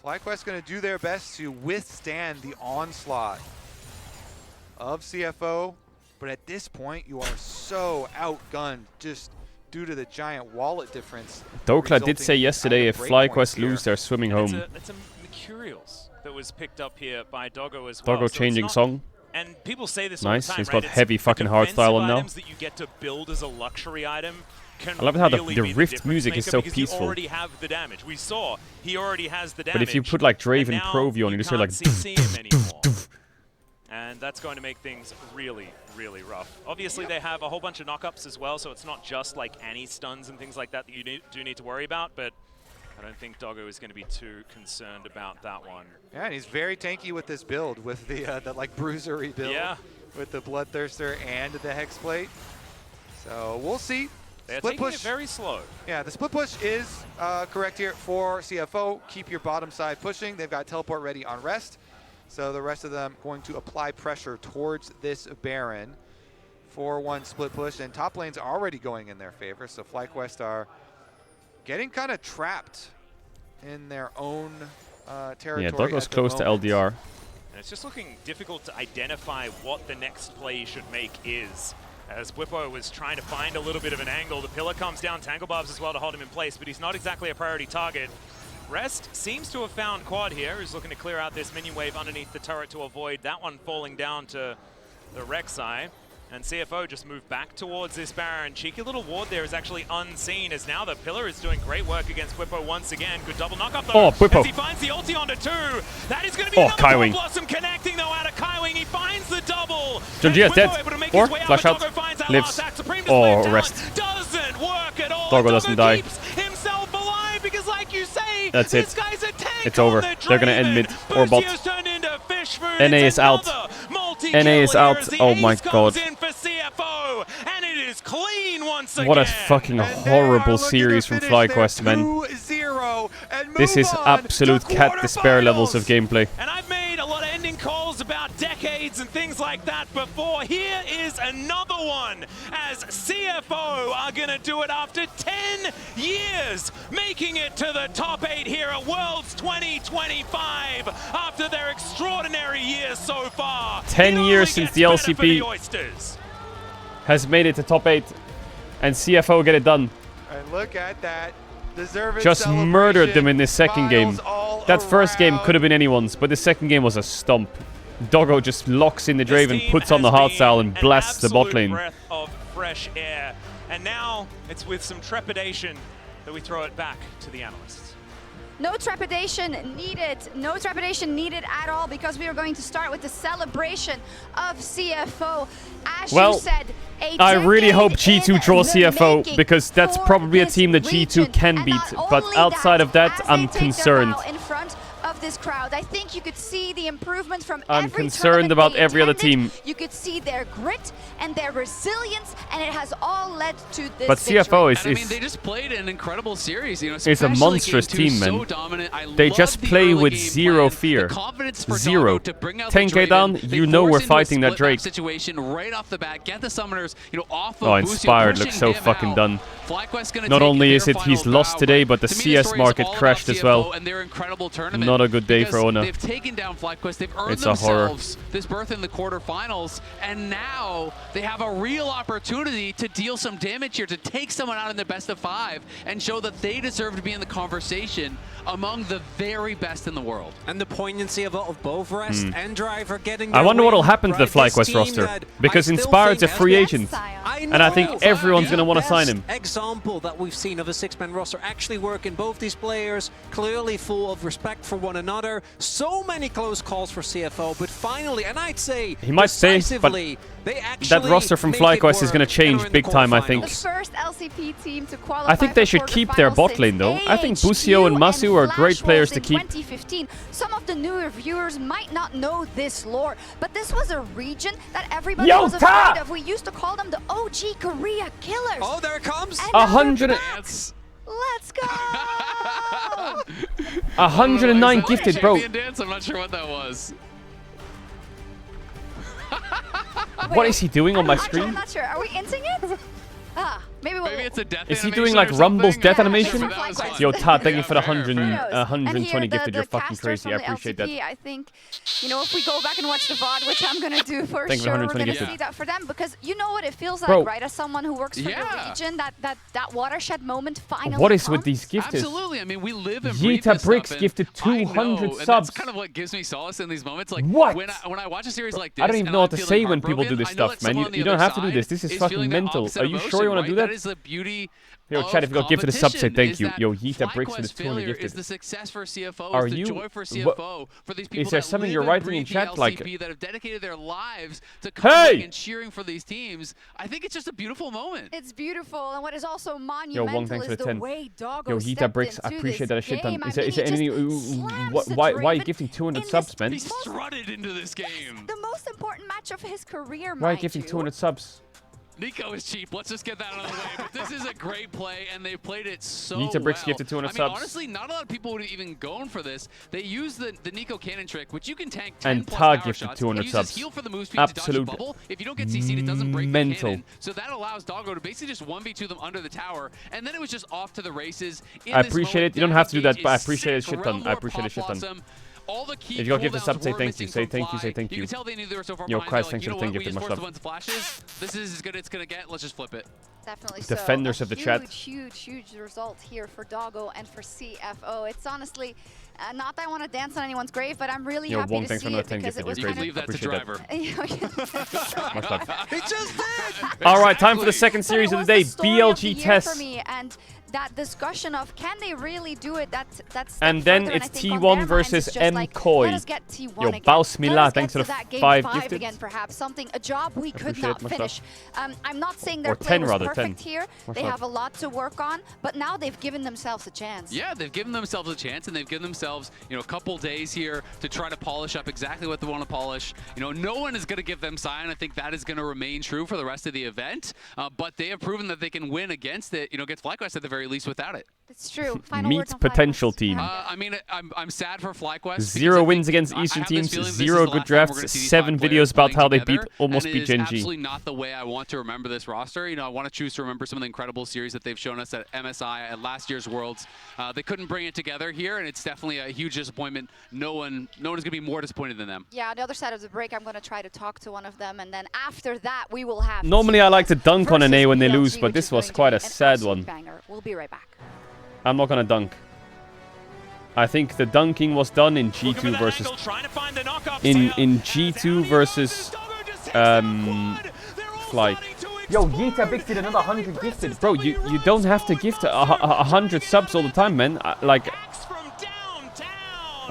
FlyQuest going to do their best to withstand the onslaught of CFO, but at this point you are so outgunned just due to the giant wallet difference. Dokla did say yesterday if FlyQuest lose, they're swimming home. It's a Mercurials that was picked up here by Doggo as well. Doggo changing song. And people say this Nice, all the time, he's right? got heavy fucking hardstyle on now. Items that you get to build as a luxury item can I love how really the be Rift music is so because peaceful. You already have the damage. We saw he already has the damage. But if you put like Draven Provy on, you just hear like CC him anymore. And that's going to make things really, really rough. Obviously, they have a whole bunch of knockups as well, so it's not just like any stuns and things like that that you do need to worry about, but I don't think Doggo is going to be too concerned about that one. Yeah, and he's very tanky with this build, with the like bruisery build, with the Bloodthirster and the Hexblade. So we'll see. They're split taking push it very slow. Yeah, the split push is correct here for CFO. Keep your bottom side pushing. They've got teleport ready on rest. So the rest of them going to apply pressure towards this Baron. 4-1 split push, and top lane's already going in their favor. So FlyQuest are getting kind of trapped in their own territory. Yeah, Doggo's close to LDR. And it's just looking difficult to identify what the next play you should make is. As Bwipo was trying to find a little bit of an angle, the pillar comes down, Tangle Barbs as well to hold him in place, but he's not exactly a priority target. Rest seems to have found Quad here, who's looking to clear out this minion wave underneath the turret to avoid that one falling down to the Rek'Sai. And CFO just moved back towards this Baron. Cheeky little ward there is actually unseen, as now the pillar is doing great work against Bwipo once again. Good double knock up though. Oh, Bwipo. As he finds the ulti onto 2. That is going to be another Dawn Blossom connecting though out of Kaiwing. He finds the double. Junjia's dead. 4, flash out, lives. Oh, rest. Doesn't work at all. Doggo doesn't die. Keeps himself alive because, like you say, that's this it. guy's a tank. It's over. They're gonna end mid or bot. NA is out. NA is out. Oh my god. And it is clean once again. What a fucking horrible series from FlyQuest, man. This is absolute cat despair levels of gameplay. And I've made a lot of ending calls about decades and things like that before. Here is another one, as CFO are going to do it after 10 years, making it to the top 8 here at Worlds 2025 after their extraordinary year so far. 10 years since the LCP has made it to top 8, and CFO get it done. And look at that. Deserved just murdered them in this second game. That first game could have been anyone's, but the second game was a stomp. Doggo just locks in the Draven, puts on the hardstyle, and blasts the bot lane. Breath of fresh air. And now it's with some trepidation that we throw it back to the analysts. No trepidation needed. No trepidation needed at all, because we are going to start with the celebration of CFO. As you said, I really hope G2 draw CFO, because that's probably a team that G2 can beat. But outside of that, I'm concerned. In front of this crowd, I think you could see the improvement from I'm concerned about every other team. You could see their grit and their resilience, and it has all led to this. But CFO is, I mean, they just played an incredible series. You know, it's a monstrous team, man. They just play with zero fear. Zero. 10k down, you know we're fighting that Drake. Situation right off the bat. Get the summoners, you know, off of oh, Inspired looks so fucking done. Not only is it he's lost today, but the CS market crashed as well. And their incredible tournament. Not a good day for Ona. They've taken down FlyQuest. They've earned themselves this berth in the quarterfinals, and now they have a real opportunity to deal some damage here, to take someone out in the best of 5 and show that they deserve to be in the conversation among the very best in the world. And the poignancy of both Rest and Driver getting I wonder what will happen to the FlyQuest roster, because Inspired's a free agent, and I think everyone's going to want to sign him. Example that we've seen of a 6-man roster actually working. Both these players clearly full of respect for one another. So many close calls for CFO, but finally, and I'd say he might say, but that roster from FlyQuest is going to change big time, I think. The first LCP team to qualify. I think they should keep their bot lane, though. I think Busio and Masu are great players to keep. 2015. Some of the newer viewers might not know this lore, but this was a region that everybody was afraid of. We used to call them the OG Korea killers. Oh, there it comes. 100. Let's go. 109 gifted, bro. Dance, I'm not sure what that was. What is he doing on my screen? I'm not sure. Are we inting it? Maybe it's a death Is he animation doing like or Rumble's something? death Yeah, animation? sure, that was fun. Yo, Todd, thank you for the Yeah, fair, 120 gifted. You're fucking casters crazy. I from the appreciate that. LCP, I think, you know, if we go back and watch the VOD, which I'm gonna do for Thank you for sure, we're 120 gonna gifted. see that for them, because you know what it feels like, Bro. right? As someone who works for Yeah. the region, that watershed moment finally What is comes. with these gifted? Absolutely. I mean, we live and breathe Yeta this Bricks stuff, and gifted I 200 know, and subs. that's kind of what gives me solace in these moments. Like What? when I watch a series like this, I don't even and know what I'm to feeling say when people do heartbroken, this I know stuff, that man. someone on You the don't other have to do this. side This is fucking feeling that mental. opposite Are you emotion, sure you want to right? do That that? is the beauty Yo, of chat, if you got gifted a sub, say competition, thank is you. that Yo, Yeta Bricks for the FlyQuest 200 failure gifted. is the success for CFO, Are is the you? joy for What? CFO, for these people Is there that something live you're and writing in breathe the chat? Like, LCP, that have dedicated their lives to Hey! coming and cheering for these teams. I think it's just a beautiful moment. It's beautiful, and what is also Yo, monumental Wong, thanks is for the the 10. way Doggo Yo, Yeta stepped Bricks, I into appreciate this that shit ton. game. Is I there mean, any? he just slams the Why are you Draven gifting 200 in subs, this man? He strutted into this game. the most important match of his career, Why are you mind gifting you. 200 subs? Nico is cheap. Let's just get that out of the way. But this is a great play, and they played it so Yeta Bricks well. gifted 200 I mean, subs. honestly, not a lot of people would have even gone for this. They used the Nico cannon trick, which you can tank 10 And plus Ta power gifted shots. 200 He uses subs. heal for the move speed to dodge Absolute the bubble. If you don't get CC'd, it doesn't break the mental. cannon. So that allows Doggo to basically just 1v2 them under the tower, and then it was just off to the races. I appreciate it. You don't have to do that, but I appreciate it shit ton. I appreciate it shit ton. All the key If you go give the cooldowns sub, say were thank you. missing Say from thank you. Fly. Say thank you. You can tell they knew they were so far Yo, behind. Christ, They're thanks for like, the you know 10 what, we gifted. just Much forced a love. bunch of flashes. This is as good as it's gonna get. Let's just flip it. Definitely Defenders so. of the chat. Huge result here for Doggo and for CFO. It's honestly not that I want to dance on anyone's grave, but I'm really Yo, happy Wong, to thanks for see another it 10 because gifted. it was You're kind crazy. Leave that to Appreciate driver. Much love. He just did. All right, time for the second series of the day. BLG for test. me, and that discussion of can they really do it? That's And then it's T1 versus MCoy. Yo, Bausmila, thanks for the 5 gifted. again, perhaps something, a job we could Appreciate not it, much finish. I'm not saying Or their play 10 was rather, perfect 10. here. Much They love. have a lot to work on, but now they've given themselves a chance. Yeah, they've given themselves a chance, and they've given themselves, you know, a couple days here to try to polish up exactly what they want to polish. You know, no one is going to give them sign. I think that is going to remain true for the rest of the event. But they have proven that they can win against it, you know, against FlyQuest at the very least without it. It's true. Final Meet words on potential team. I mean, I'm sad for FlyQuest. 0 wins against Eastern teams, 0 good drafts, 7 videos about how they almost beat Gen G. Absolutely not the way I want to remember this roster. You know, I want to choose to remember some of the incredible series that they've shown us at MSI at last year's Worlds. They couldn't bring it together here, and it's definitely a huge disappointment. No one is going to be more disappointed than them. Yeah, on the other side of the break, I'm going to try to talk to one of them, and then after that, we will have. Normally I like to dunk on an A when they BLG, lose, but which this is was going to quite be a an sad absolute one. banger. We'll be right back. I'm not gonna dunk. I think the dunking was done in G2 versus in G2 versus Fly. Yo, Yeta Bix did another 100 gifted. Bro, you don't have to gift 100 subs all the time, man. Like,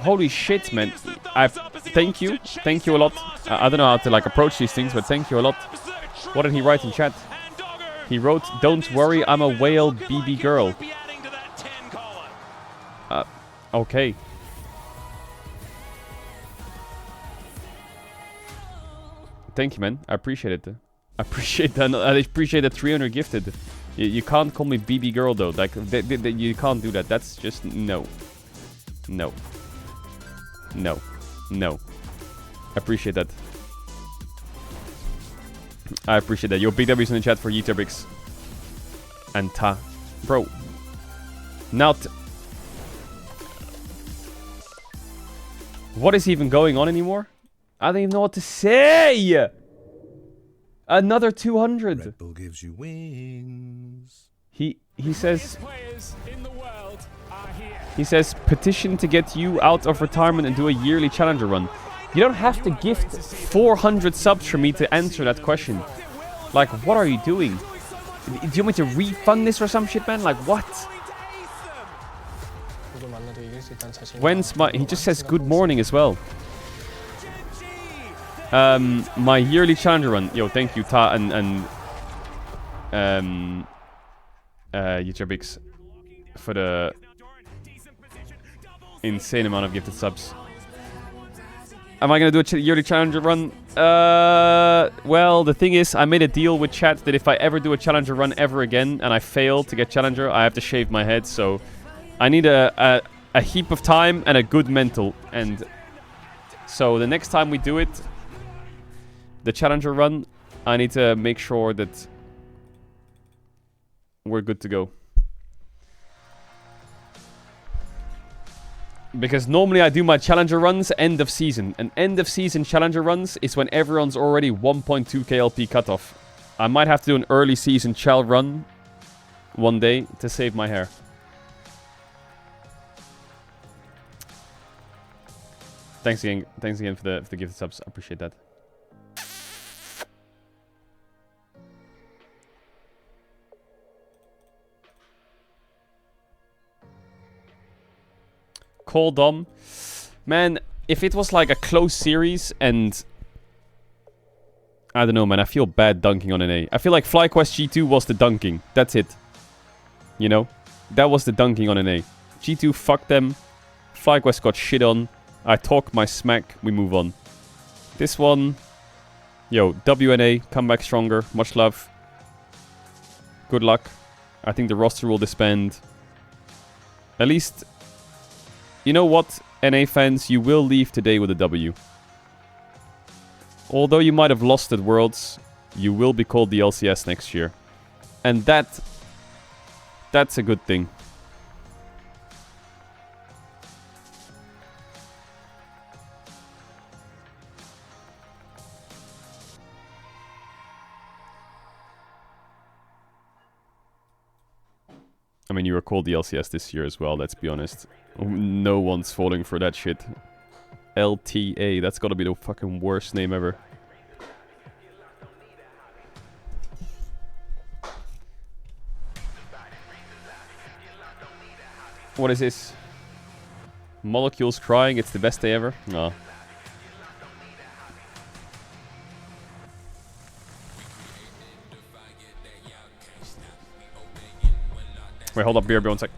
holy shit, man. Thank you a lot. I don't know how to like approach these things, but thank you a lot. What did he write in chat? He wrote, "Don't worry, I'm a whale BB girl." Okay. Thank you, man. I appreciate it. I appreciate that. I appreciate the 300 gifted. You can't call me BB girl though. Like you can't do that. That's just no. No. No. No. I appreciate that. I appreciate that. Yo, big W's in the chat for Yeta Bricks. And Ta. Bro. Not. What is even going on anymore? I don't even know what to say. Another 200. Red Bull gives you wings. He says. He says petition to get you out of retirement and do a yearly challenger run. You don't have to gift 400 subs for me to answer that question. Like, what are you doing? Do you want me to refund this or some shit, man? Like, what? When's my... He just says good morning as well. My yearly challenger run. Yo, thank you, Ta and Yujabix for the insane amount of gifted subs. Am I gonna do a yearly challenger run? Well, the thing is, I made a deal with chat that if I ever do a challenger run ever again and I fail to get challenger, I have to shave my head. So I need a heap of time and a good mental. And so the next time we do it, the challenger run, I need to make sure that we're good to go. Because normally I do my challenger runs end of season. And end of season challenger runs is when everyone's already 1.2 KLP cutoff. I might have to do an early season chal run one day to save my hair. Thanks again for the gifted subs. I appreciate that. Call Dom. Man, if it was like a close series and... I don't know, man. I feel bad dunking on an A. I feel like FlyQuest G2 was the dunking. That's it. You know? That was the dunking on an A. G2 fucked them. FlyQuest got shit on. I talk my smack. We move on. This one... Yo, WNA. Come back stronger. Much love. Good luck. I think the roster will disband. At least... You know what, NA fans? You will leave today with a W. Although you might have lost at Worlds, you will be called the LCS next year. And that's a good thing. I mean, you were called the LCS this year as well, let's be honest. No one's falling for that shit. LTA, that's gotta be the fucking worst name ever. What is this? Molecules crying, it's the best day ever? No. Wait, hold up, BRB, one sec.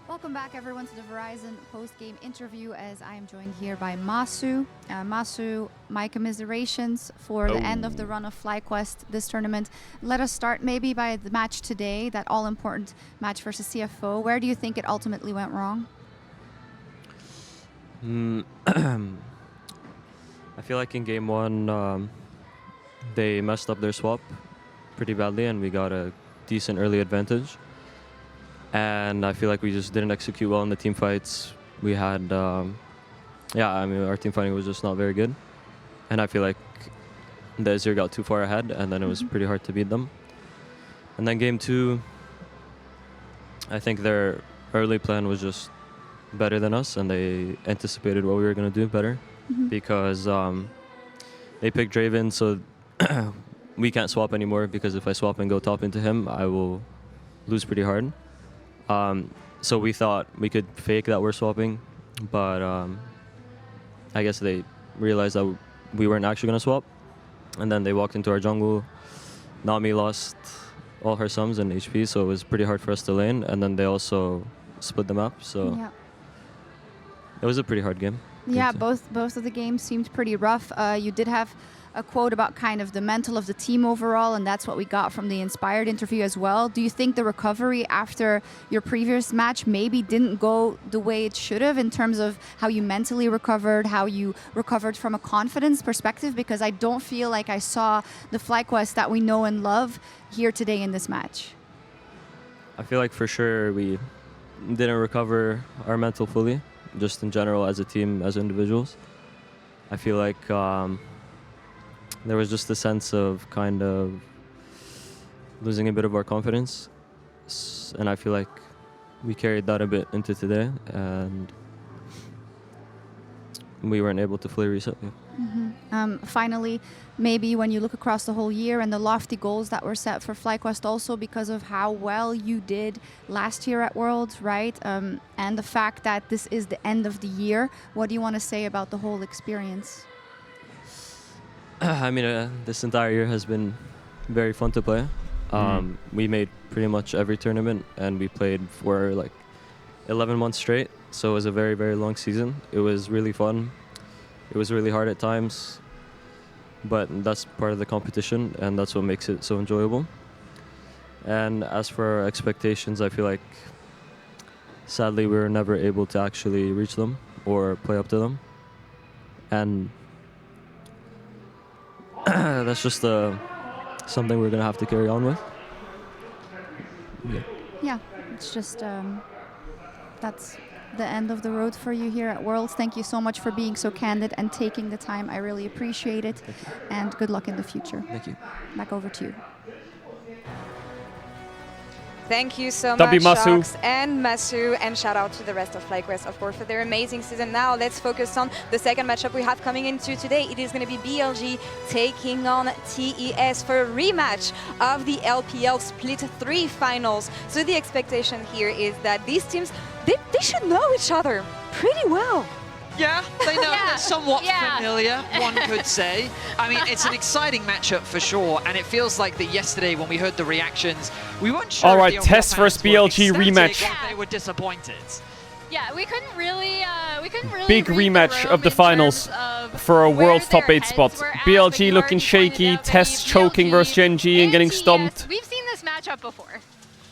Welcome back, everyone, to the Verizon post-game interview, as I am joined here by Masu. Masu, my commiserations for the end of the run of FlyQuest this tournament. Let us start maybe by the match today, that all-important match versus CFO. Where do you think it ultimately went wrong? I feel like in game one, they messed up their swap pretty badly, and we got a decent early advantage. And I feel like we just didn't execute well in the team fights. We had, yeah, I mean, our team fighting was just not very good. And I feel like the Azir got too far ahead, and then it was pretty hard to beat them. And then game two, I think their early plan was just better than us, and they anticipated what we were going to do better. Because they picked Draven, so we can't swap anymore, because if I swap and go top into him, I will lose pretty hard. So we thought we could fake that we're swapping, but I guess they realized that we weren't actually going to swap. And then they walked into our jungle. Nami lost all her sums and HP, so it was pretty hard for us to lane. And then they also split the map, so it was a pretty hard game. Yeah, both of the games seemed pretty rough. You did have a quote about kind of the mental of the team overall, and that's what we got from the Inspired interview as well. Do you think the recovery after your previous match maybe didn't go the way it should have in terms of how you mentally recovered, how you recovered from a confidence perspective? Because I don't feel like I saw the FlyQuest that we know and love here today in this match. I feel like for sure we didn't recover our mental fully, just in general as a team, as individuals. I feel like there was just a sense of kind of losing a bit of our confidence. And I feel like we carried that a bit into today, and we weren't able to fully reset. Finally, maybe when you look across the whole year and the lofty goals that were set for FlyQuest also because of how well you did last year at Worlds, right? And the fact that this is the end of the year, what do you want to say about the whole experience? I mean, this entire year has been very fun to play. We made pretty much every tournament, and we played for like 11 months straight. So it was a very, very long season. It was really fun. It was really hard at times, but that's part of the competition, and that's what makes it so enjoyable. And as for our expectations, I feel like sadly we were never able to actually reach them or play up to them. And that's just something we're going to have to carry on with. Yeah, it's just that's the end of the road for you here at Worlds. Thank you so much for being so candid and taking the time. I really appreciate it. And good luck in the future. Thank you. Back over to you. Thank you so W much, Masu. Shox and Masu, and shout out to the rest of FlyQuest, of course, for their amazing season. Now let's focus on the second matchup we have coming into today. It is going to be BLG taking on TES for a rematch of the LPL Split 3 finals. So the expectation here is that these teams, they should know each other pretty well. Yeah, they know. They're somewhat familiar, one could say. I mean, it's an exciting matchup for sure, and it feels like that yesterday when we heard the reactions, we weren't sure. All right, TES versus BLG rematch. They were disappointed. Yeah, we couldn't really Big rematch of the finals for a World's top 8 spot. BLG looking shaky, TES choking versus Gen G and getting stomped. We've seen this matchup before.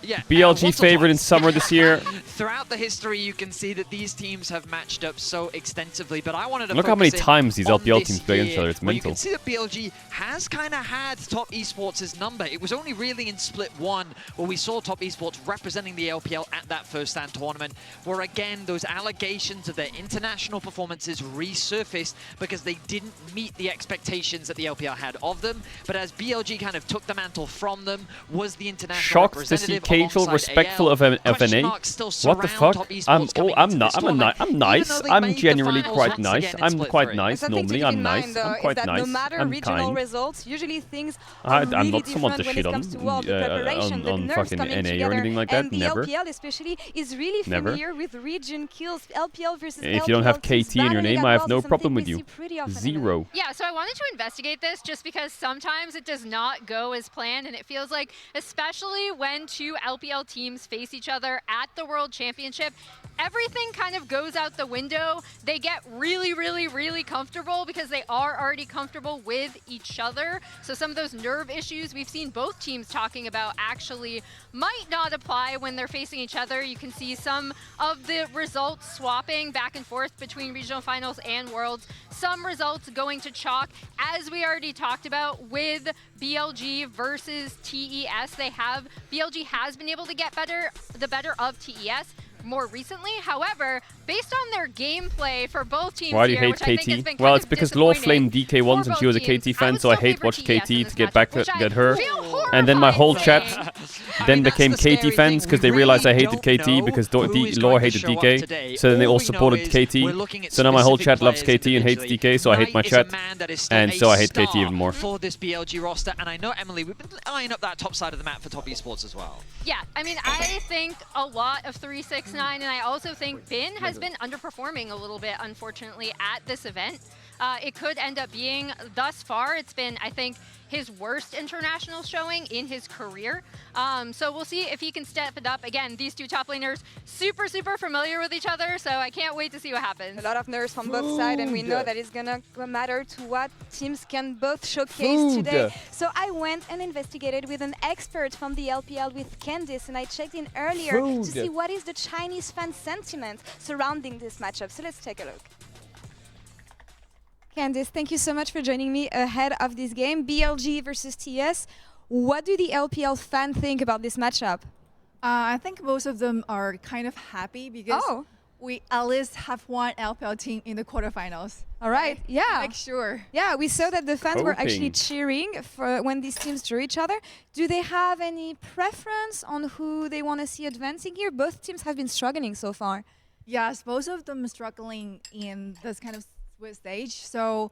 Yeah, BLG favored in summer this year. Throughout the history, you can see that these teams have matched up so extensively, but I wanted to Look how many focus in times these on LPL this teams play against each year, other. It's where mental. You can see that BLG has kind of had Top Esports' number. It was only really in Split 1 where we saw Top Esports representing the LPL at that first stand tournament, where again, those allegations of their international performances resurfaced because they didn't meet the expectations that the LPL had of them. But as BLG kind of took the mantle from them, was the international Shocked to see Caedrel respectful of an A. What the fuck? I'm nice. I'm generally quite nice. I'm quite nice. Normally, I'm nice. I'm quite nice. No matter I'm regional kind. results, usually things are I'm really not someone to different when shit it on comes to World preparation. The nerves fucking coming NA or together, anything like that. and the Never. LPL especially is really Never. familiar with region kills. LPL versus LPL. If you don't have KT in your name, I have no problem with you. Zero. Yeah, so I wanted to investigate this just because sometimes it does not go as planned, and it feels like, especially when two LPL teams face each other at the World Championship, everything kind of goes out the window. They get really, really, really comfortable because they are already comfortable with each other. So some of those nerve issues we've seen both teams talking about actually might not apply when they're facing each other. You can see some of the results swapping back and forth between regional finals and Worlds. Some results going to chalk, as we already talked about with BLG versus TES. BLG has been able to get the better of TES more recently. However, based on their gameplay for both teams, why do you hate KT? Well, it's because Law flamed DK once and she was a KT fan, so I hate watched KT to get back to get her. And then my whole chat then became KT fans because they realized I hated KT because Law hated DK. So then they all supported KT. So now my whole chat loves KT and hates DK, so I hate my chat. And so I hate KT even more. For this BLG roster, and I know, Emily, we've been eyeing up that top side of the map for Top Esports as well. Yeah, I mean, I think a lot of 369, and I also think Bin has been underperforming a little bit, unfortunately, at this event. It could end up being, thus far, it's been, I think, his worst international showing in his career. So we'll see if he can step it up. Again, these two top laners, super, super familiar with each other, so I can't wait to see what happens. A lot of nerves on both sides, and we know that it's gonna matter to what teams can both showcase today. So I went and investigated with an expert from the LPL with Candice, and I checked in earlier to see what is the Chinese fan sentiment surrounding this matchup. So let's take a look. Candice, thank you so much for joining me ahead of this game. BLG versus TS. What do the LPL fans think about this matchup? I think most of them are kind of happy because we at least have one LPL team in the quarterfinals. All right, yeah. Make sure. Yeah, we saw that the fans were actually cheering for when these teams drew each other. Do they have any preference on who they want to see advancing here? Both teams have been struggling so far. Yes, both of them are struggling in this kind of stage. So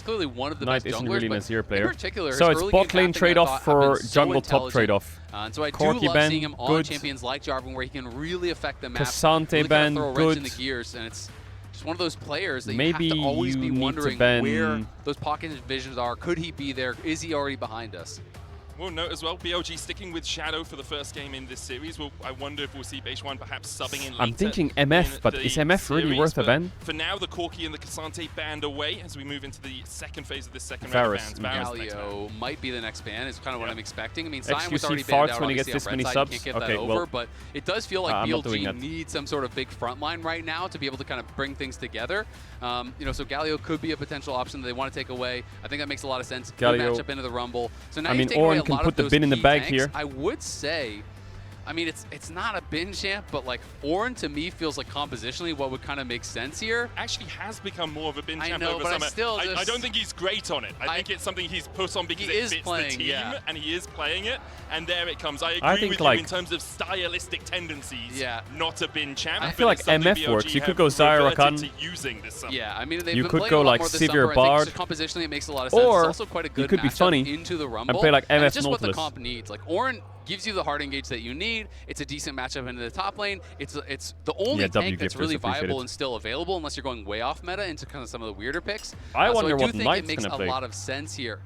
He's clearly one of the Knight best isn't junglers, really an but Azir player. in particular, So his it's early bot game lane pathing, I trade-off thought, have for been so jungle top intelligent. trade-off. And so I do Corki love ban, seeing him on good. champions like Jarvan, where he can really affect the map. Cassante really ban, kind of throw a wrench in good. the gears, and it's just one of those players that Maybe you have to always you be need to wondering ban- where those pocket visions are. Could he be there? Is he already behind us? We'll note as well, BLG sticking with Shadow for the first game in this series. I wonder if we'll see Beishwan perhaps subbing in later. I'm thinking MF, but is MF really worth a ban? For now, the Corki and the Cassante banned away as we move into the second phase of this second round of bans. Galio might be the next ban, is kind of what I'm expecting. I mean, XQC Sion was already banned out when he obviously gets this on many red subs. side, you can't get Okay, that over, well, but it does feel like I'm not doing BLG that. needs some sort of big front line right now to be able to kind of bring things together. You know, so Galio could be a potential option that they want to take away. I think that makes a lot of sense. Good Galio, matchup into the Rumble. So now I mean, you've taken away Oren a can lot put of the those bin in the key bag tanks. here. I would say, I mean, it's not a bin champ, but like Oren to me feels like compositionally what would kind of make sense here. Actually has become more of a bin I champ know, over but summer. I I don't think he's great on it. I think it's something he's put on because it fits the team, and he is playing it. And there it comes. I agree think with like you in terms of stylistic tendencies. Yeah. Not a bin champ. I feel like MF works. You could go Zyrakan. Using this summer. Yeah, I mean, they've You been could playing go a lot like more this Sivir summer. I Bard. think compositionally it makes a lot of sense. Or it's also quite a good you could be matchup funny into the Rumble. and play like and MF it's just what the Nautilus. comp needs. Like Oren gives you the hard engage that you need. It's a decent matchup into the top lane. It's the only tank that's really viable and still available, unless you're going way off meta into kind of some of the weirder picks. I wonder so I what do think Knight's it makes gonna a play. lot of sense here.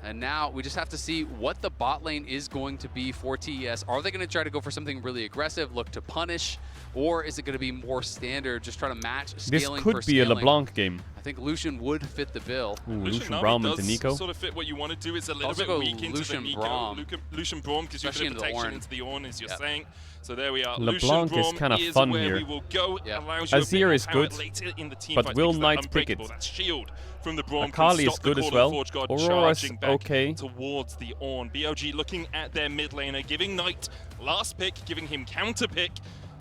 And now we just have to see what the bot lane is going to be for TES. Are they going to try to go for something really aggressive, look to punish, or is it going to be more standard, just try to match scaling for This could be a scaling? LeBlanc game. I think Lucian would fit the bill. Ooh, Lucian Nami Braum does into Nico. sort of fit what you want to do. It's a little Also bit go weak into Lucian the Nico. Braum. Lucian Braum gives you a Especially bit of into the protection Ornn. into the Ornn, as you're saying. So there we are. LeBlanc Lucian is Braum kinda is fun where here. we will go. Allows you a bit Azir more is power good, later in the team but fight will because they're Knight pick unbreakable. it? That shield from the Braum Akali can is stop good the as Call of well. the Forge God Aurora's charging back okay. towards the Ornn. BLG looking at their mid laner, giving Knight last pick, giving him counter pick.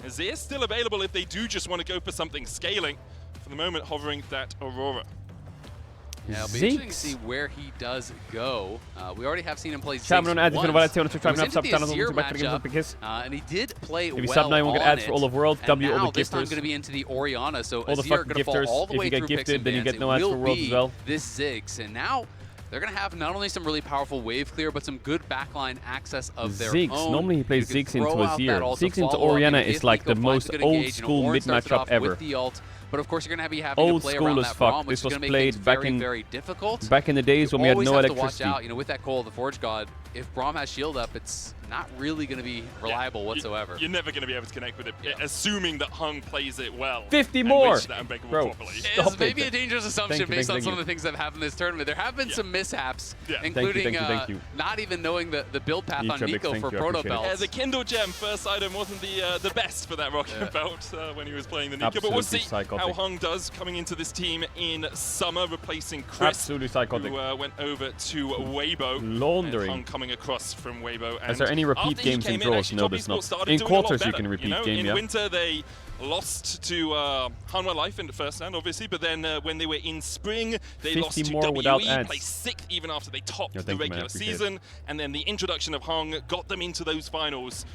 Azir still available if they do just want to go for something scaling. For the moment, hovering that Aurora. Yeah, it'll be interesting to see where he does go. We already have seen him play Ziggs Champion once. Addition Valete on It was subscribe into the channel Azir back to matchup, and he did play If you well sub now, you won't get on ads it. for all of World. And W all now the this time gifters. going to be into the Orianna, so All the Azir fucking going to fall gifters. all the If way you get through picks gifted, and then you bans. get no It ads will for Worlds be as well. This Ziggs, and now they're going to have not only some really powerful wave clear, but some good backline access of their Ziggs. own. Normally he plays You can Ziggs into throw out that Azir. ult to Ziggs into follow up. Orianna If is like Nico the finds most a good old engage, school Ornn mid starts it matchup off ever. with the ult, but of course you're going to be having Old to play school around as that fuck. Braum, which This is was going to make played things back very, in very difficult. back in the days when we had always no have electricity. to watch out, with that Call of the Forge God, if Braum has shield up, it's not really going to be reliable whatsoever. You're never going to be able to connect with it, assuming that Hung plays it well. 50 and more! reaches that unbreakable Bro, properly. It's maybe a dangerous assumption Thank you, based on thank some you. of the things that have happened in this tournament. There have been some mishaps, Including, including thank you. not even knowing the build path on Each Nico thank for you, I Proto appreciate it. Belts. The Kindle Gem first item wasn't the best for that Rocket Belt when he was playing the Nico, but we'll see Absolutely how psychotic. Hung does coming into this team in summer, replacing Chris, Absolutely psychotic. who went over to Weibo. Laundering. And Hung coming across from Weibo. Is there any repeat after he games in came draws? actually, No, Top there's Esports not. started In doing a lot quarters you better, can repeat know? game, In yeah. winter they lost to Hanwha Life in the first round, obviously, but then when they were in spring, they 50 lost to more without WE, ads. placed 6th even after they topped Yeah, the thank you, man, I regular appreciate it. season, and then the introduction of Hung got them into those finals.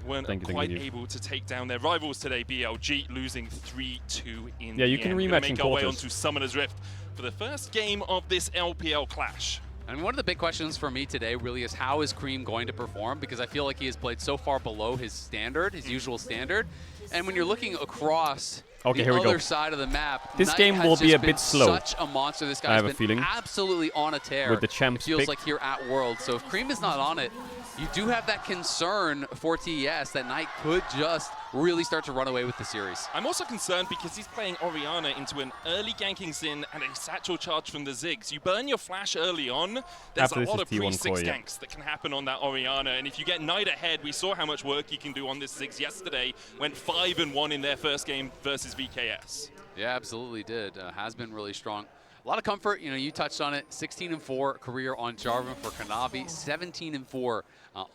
Weren't Thank you, quite thank you. able to take down their rivals today, BLG, losing 3-2 in Yeah, the you can end. We're rematch gonna in make our way quarters. onto Summoner's Rift for the first game of this LPL clash. I mean, one of the big questions for me today really is how is Cream going to perform? Because I feel like he has played so far below his standard, his usual standard. And when you're looking across the here we other go. side of the map, This Knight game has will be just a bit been slow. Such a monster. This I guy's have a been feeling. absolutely on a tear. With the champs it feels pick. like here at World. So if Cream is not on it, you do have that concern for TES that Knight could just really start to run away with the series. I'm also concerned because he's playing Orianna into an early ganking Xin and a satchel charge from the Ziggs. You burn your flash early on, there's After a this lot is of T1 pre-6 core, yeah. ganks that can happen on that Orianna, and if you get Knight ahead, we saw how much work you can do on this Ziggs yesterday, went 5-1 in their first game versus VKS. Yeah, absolutely did. Has been really strong. A lot of comfort, you know, you touched on it. 16-4 career on Jarvan for Kanavi, 17-4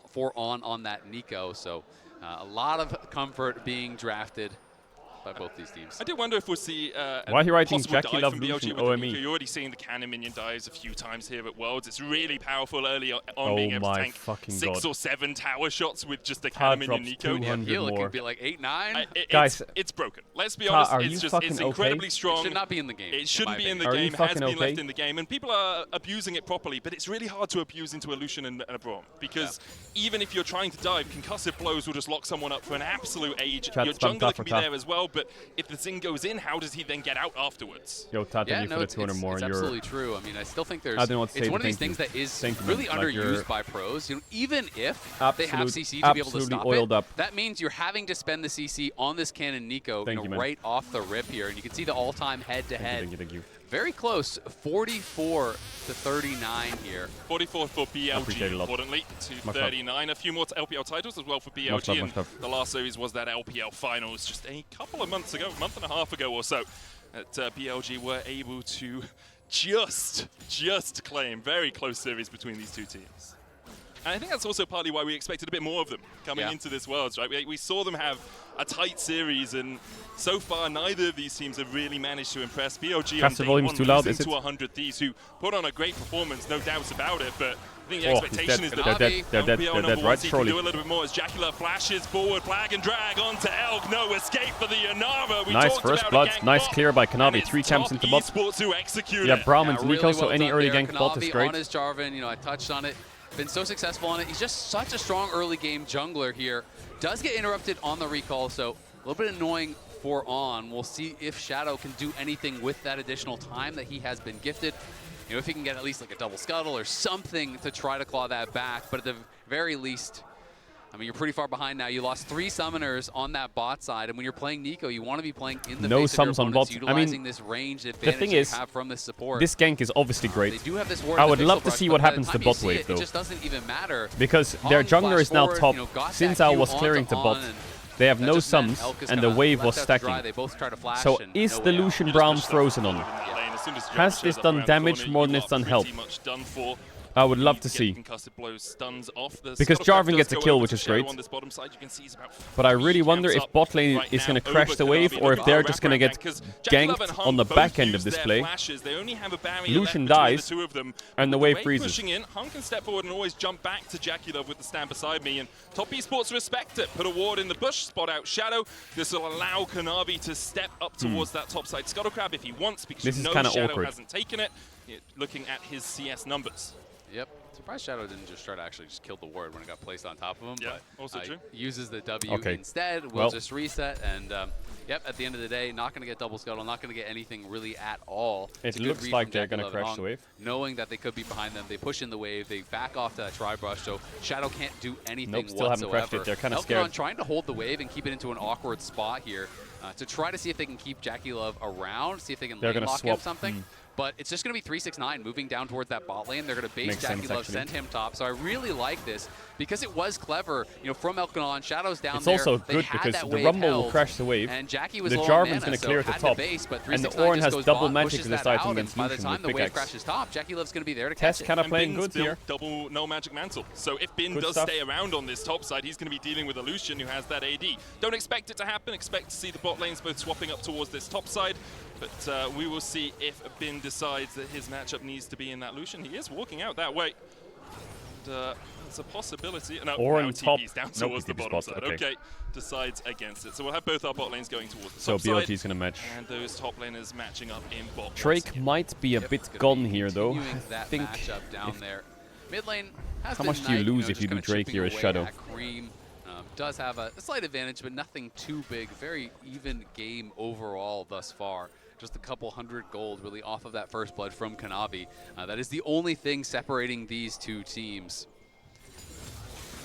for on that Nico. So a lot of comfort being drafted by both these teams. I do wonder if we'll see Why are you writing possible Jackie dive Love from Lucian BLG with the OME? Nico. You're already seeing the cannon minion dives a few times here at Worlds. It's really powerful early on Oh being able to my tank fucking 6 God. or 7 tower shots with just a Tar cannon minion drops Nico. 200 It more. could be like 8-9. Guys, it's broken. Let's be Tar, honest. are It's you just fucking it's okay? incredibly strong. It should not be in the game. It shouldn't be in the Are you game. Has fucking been okay? left in the game, and people are abusing it properly. But it's really hard to abuse into a Lucian and a Braum because even if you're trying to dive, concussive blows will just lock someone up for an absolute age. Chat Your spam jungler can be Africa. there as well, but if the Zing goes in, how does he then get out afterwards? Yo, Todd, thank you for the 200 more. It's absolutely true. I mean, I still think there's... I don't know what to say, it's one of these thank things you. that is really underused by pros. You know, even if they have CC to be able to stop oiled it, up. that means you're having to spend the CC on this cannon Nico right off the rip here. And you can see the all-time head-to-head. Thank you. Very close, 44 to 39 here. 44 for BLG, importantly, to 39. A few more LPL titles as well for BLG. And the last series was that LPL Finals just a couple of months ago, a month and a half ago or so, that BLG were able to just claim very close series between these two teams. And I think that's also partly why we expected a bit more of them coming into this Worlds, right? We saw them have a tight series, and so far neither of these teams have really managed to impress. BLG on day one losing to 100 Thieves, who put on a great performance, no doubts about it, but I think the expectation is that LPL number one seed can do a little bit more as JackieLove flashes forward, flag and drag onto Elk. No escape for the Yanara. Nice first blood, nice clear by Kanavi. 3 camps into bot. Yeah, Braum into Nico, so any early gank bot is great. On his Jarvan, you know, I touched on it. Been so successful on it. He's just such a strong early game jungler here. Does get interrupted on the recall, so a little bit annoying for On. We'll see if Shadow can do anything with that additional time that he has been gifted. You know, if he can get at least like a double scuttle or something to try to claw that back, but at the very least, I mean, you're pretty far behind now. You lost 3 summoners on that bot side, and when you're playing Nico, you want to be playing in the face of your opponents, utilizing this range advantage that you have from this support. This gank is obviously great. They do have this ward I would love to see what happens to bot wave, though. It just doesn't even matter. Because their jungler is now top. Since I was clearing the bot, they have no sums, and the wave was stacking. So is the Lucian Braum frozen on? Has this done damage more than it's done help? I would love to see. Because Jarvan gets a kill, which is great. But I really wonder if bot lane is going to crash the wave, or if they're just going to get ganked on the back end of this play. Lucian dies, and the wave freezes. Pushing in, Hunk can step forward and always jump back to JackieLove with the stand beside me, and Top Esports respect it. Put a ward in the bush, spot out Shadow. This will allow Kanavi to step up towards that topside Scuttlecrab if he wants, because this you know Shadow hasn't taken it. Looking at his CS numbers. Yep. Surprised Shadow didn't just try to actually just kill the ward when it got placed on top of him. Yeah, but, also true. Uses the W instead. We'll just reset, and yep, at the end of the day, not going to get double scuttle, not going to get anything really at all. It looks like they're going to crash the wave. Knowing that they could be behind them, they push in the wave, they back off to that tri-brush, so Shadow can't do anything still haven't crashed it. They're kind of scared. Trying to hold the wave and keep it into an awkward spot here to try to see if they can keep JackieLove around, see if they can lane lock him something. But it's just going to be 369 moving down towards that bot lane. They're going to base JackieLove, send him top. So I really like this because it was clever, you know, from Elkanon. Shadow's down there. It's also good because the Rumble will crash the wave. And Jackie was the Jarvan's going to clear at the top. And the Ornn has double magic in this item against Lucian. By the time the wave crashes top, JackieLove's going to be there to catch it. Test kind of playing good here. Double no magic mantle. So if Bin does stay around on this top side, he's going to be dealing with a Lucian who has that AD. Don't expect it to happen. Expect to see the bot lanes both swapping up towards this top side. But we will see if Bin decides that his matchup needs to be in that Lucian. He is walking out that way. And, it's a possibility. No, now TP's down towards the bottom side. Okay, decides against it. So we'll have both our bot lanes going towards the top side. So BLG's going to match. And those top laners matching up in bot. Drake might be a bit gone here, though. I think down there. Mid lane has how much do you lose if you do Drake here as Shadow? Does have a slight advantage, but nothing too big. Very even game overall thus far. Just a couple hundred gold really off of that first blood from Kanavi. That is the only thing separating these two teams.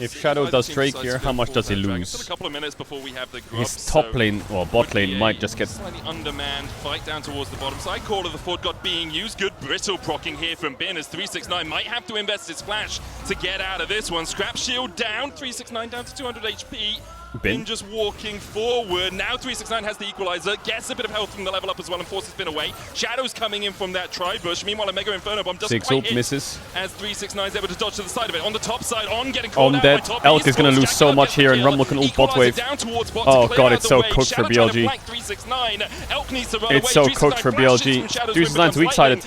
If Shadow does Drake here, how much does he lose? Still a couple of minutes before we have the his top lane, or bot lane, might just get slightly undermanned. Fight down towards the bottom side. Call of the Ford God being used. Good brittle procking here from Bin as 369 might have to invest his flash to get out of this one. Scrap shield down. 369 down to 200 HP. Bin just walking forward. Now 369 has the equalizer, gets a bit of health from the level up as well, and forces Bin away. Shadow's coming in from that tri-bush. Meanwhile, a Mega Inferno Bomb doesn't quite hit misses. As 369 is able to dodge to the side of it. On the top side, On getting called out dead. by Top Elk is going to lose so much here, and Rumble can ult bot wave. Oh god, it's so cooked for BLG. It's so cooked for BLG. 369 to each side it.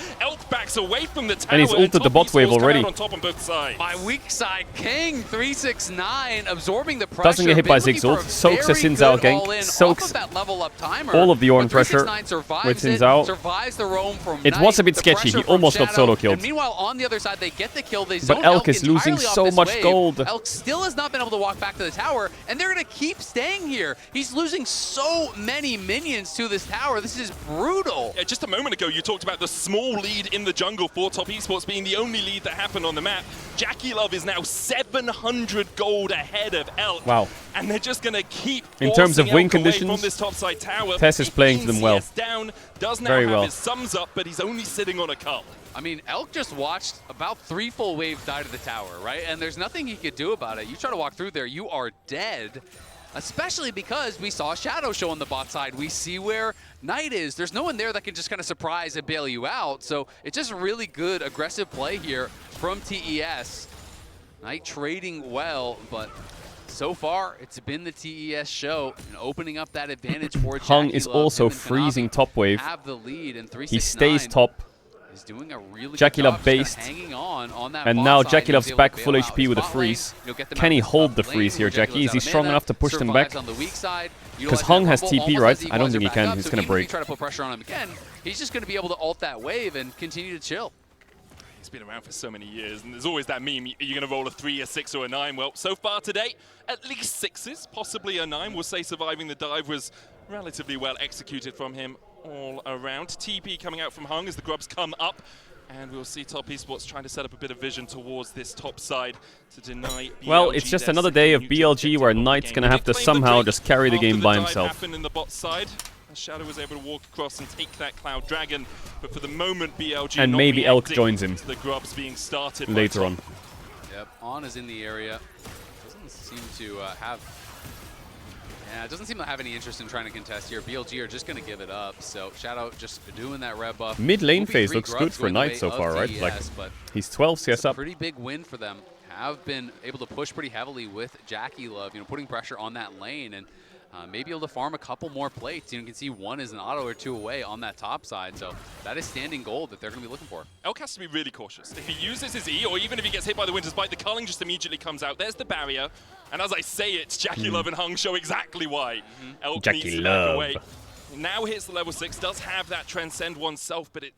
backs away from the tower. And he's ulted the bot wave already. On top on both sides. My weak side King 369 absorbing the pressure. Doesn't get hit by Zig's ult. Soaks a Xin Zhao gank. Soaks all of the Ornn pressure with Xin Zhao. Survives the roam from it was a bit sketchy. He almost got solo killed. And meanwhile, on the other side, they get the kill. They but Elk is losing so much gold. Elk still has not been able to walk back to the tower, and they're going to keep staying here. He's losing so many minions to this tower. This is brutal. Yeah, just a moment ago, you talked about the small lead in the jungle for Top Esports being the only lead that happened on the map. JackeyLove is now 700 gold ahead of Elk. Wow. And they're just going to keep in terms of win conditions, from this topside tower. Tess is playing to them well. Down, does now Very have well. his sums up, but he's only sitting on a cull. I mean, Elk just watched about 3 full waves die to the tower, right? And there's nothing he could do about it. You try to walk through there, you are dead. Especially because we saw Shadow show on the bot side. We see where Knight is. There's no one there that can just kind of surprise and bail you out. So it's just really good, aggressive play here from TES. Knight trading well, but so far it's been the TES show and opening up that advantage for Hung is also freezing top wave. Have the lead in 369. He stays top. Is doing a really JackeyLove based, and now JackeyLove's back full HP with a freeze. Can he hold the freeze here, Jackie? Is he strong enough to push them back? Because Hung has TP, right? I don't think he can. He's going to break. Try to put pressure on him again. He's just going to be able to ult that wave and continue to chill. He's been around for so many years, and there's always that meme, you're going to roll a 3, a 6, or a 9. Well, so far today, at least 6s, possibly a 9. We'll say surviving the dive was relatively well executed from him all around. TP coming out from Hung as the grubs come up, and we'll see Top Esports trying to set up a bit of vision towards this top side to deny BLG. Well, it's just another day of BLG where Knight's going to have to somehow just carry the game by himself. In the bot side. Shadow was able to walk across and take that Cloud Dragon, but for the moment, BLG and maybe Elk joins him the grubs being started later on. Yep, On is in the area. Doesn't seem to have. Yeah, it doesn't seem to have any interest in trying to contest here. BLG are just going to give it up. So Shadow just doing that red buff. Mid lane phase looks good for Knight so far, right? Like he's 12 CS up. Pretty big win for them. Have been able to push pretty heavily with JackeyLove, putting pressure on that lane and. Maybe able to farm a couple more plates. You can see one is an auto or 2 away on that top side. So that is standing gold that they're going to be looking for. Elk has to be really cautious. If he uses his E, or even if he gets hit by the Winter's Bite, the culling just immediately comes out. There's the barrier. And as I say it, JackeyLove and Hung show exactly why. Elk needs to back away. Now hits the level 6, does have that transcend oneself, but it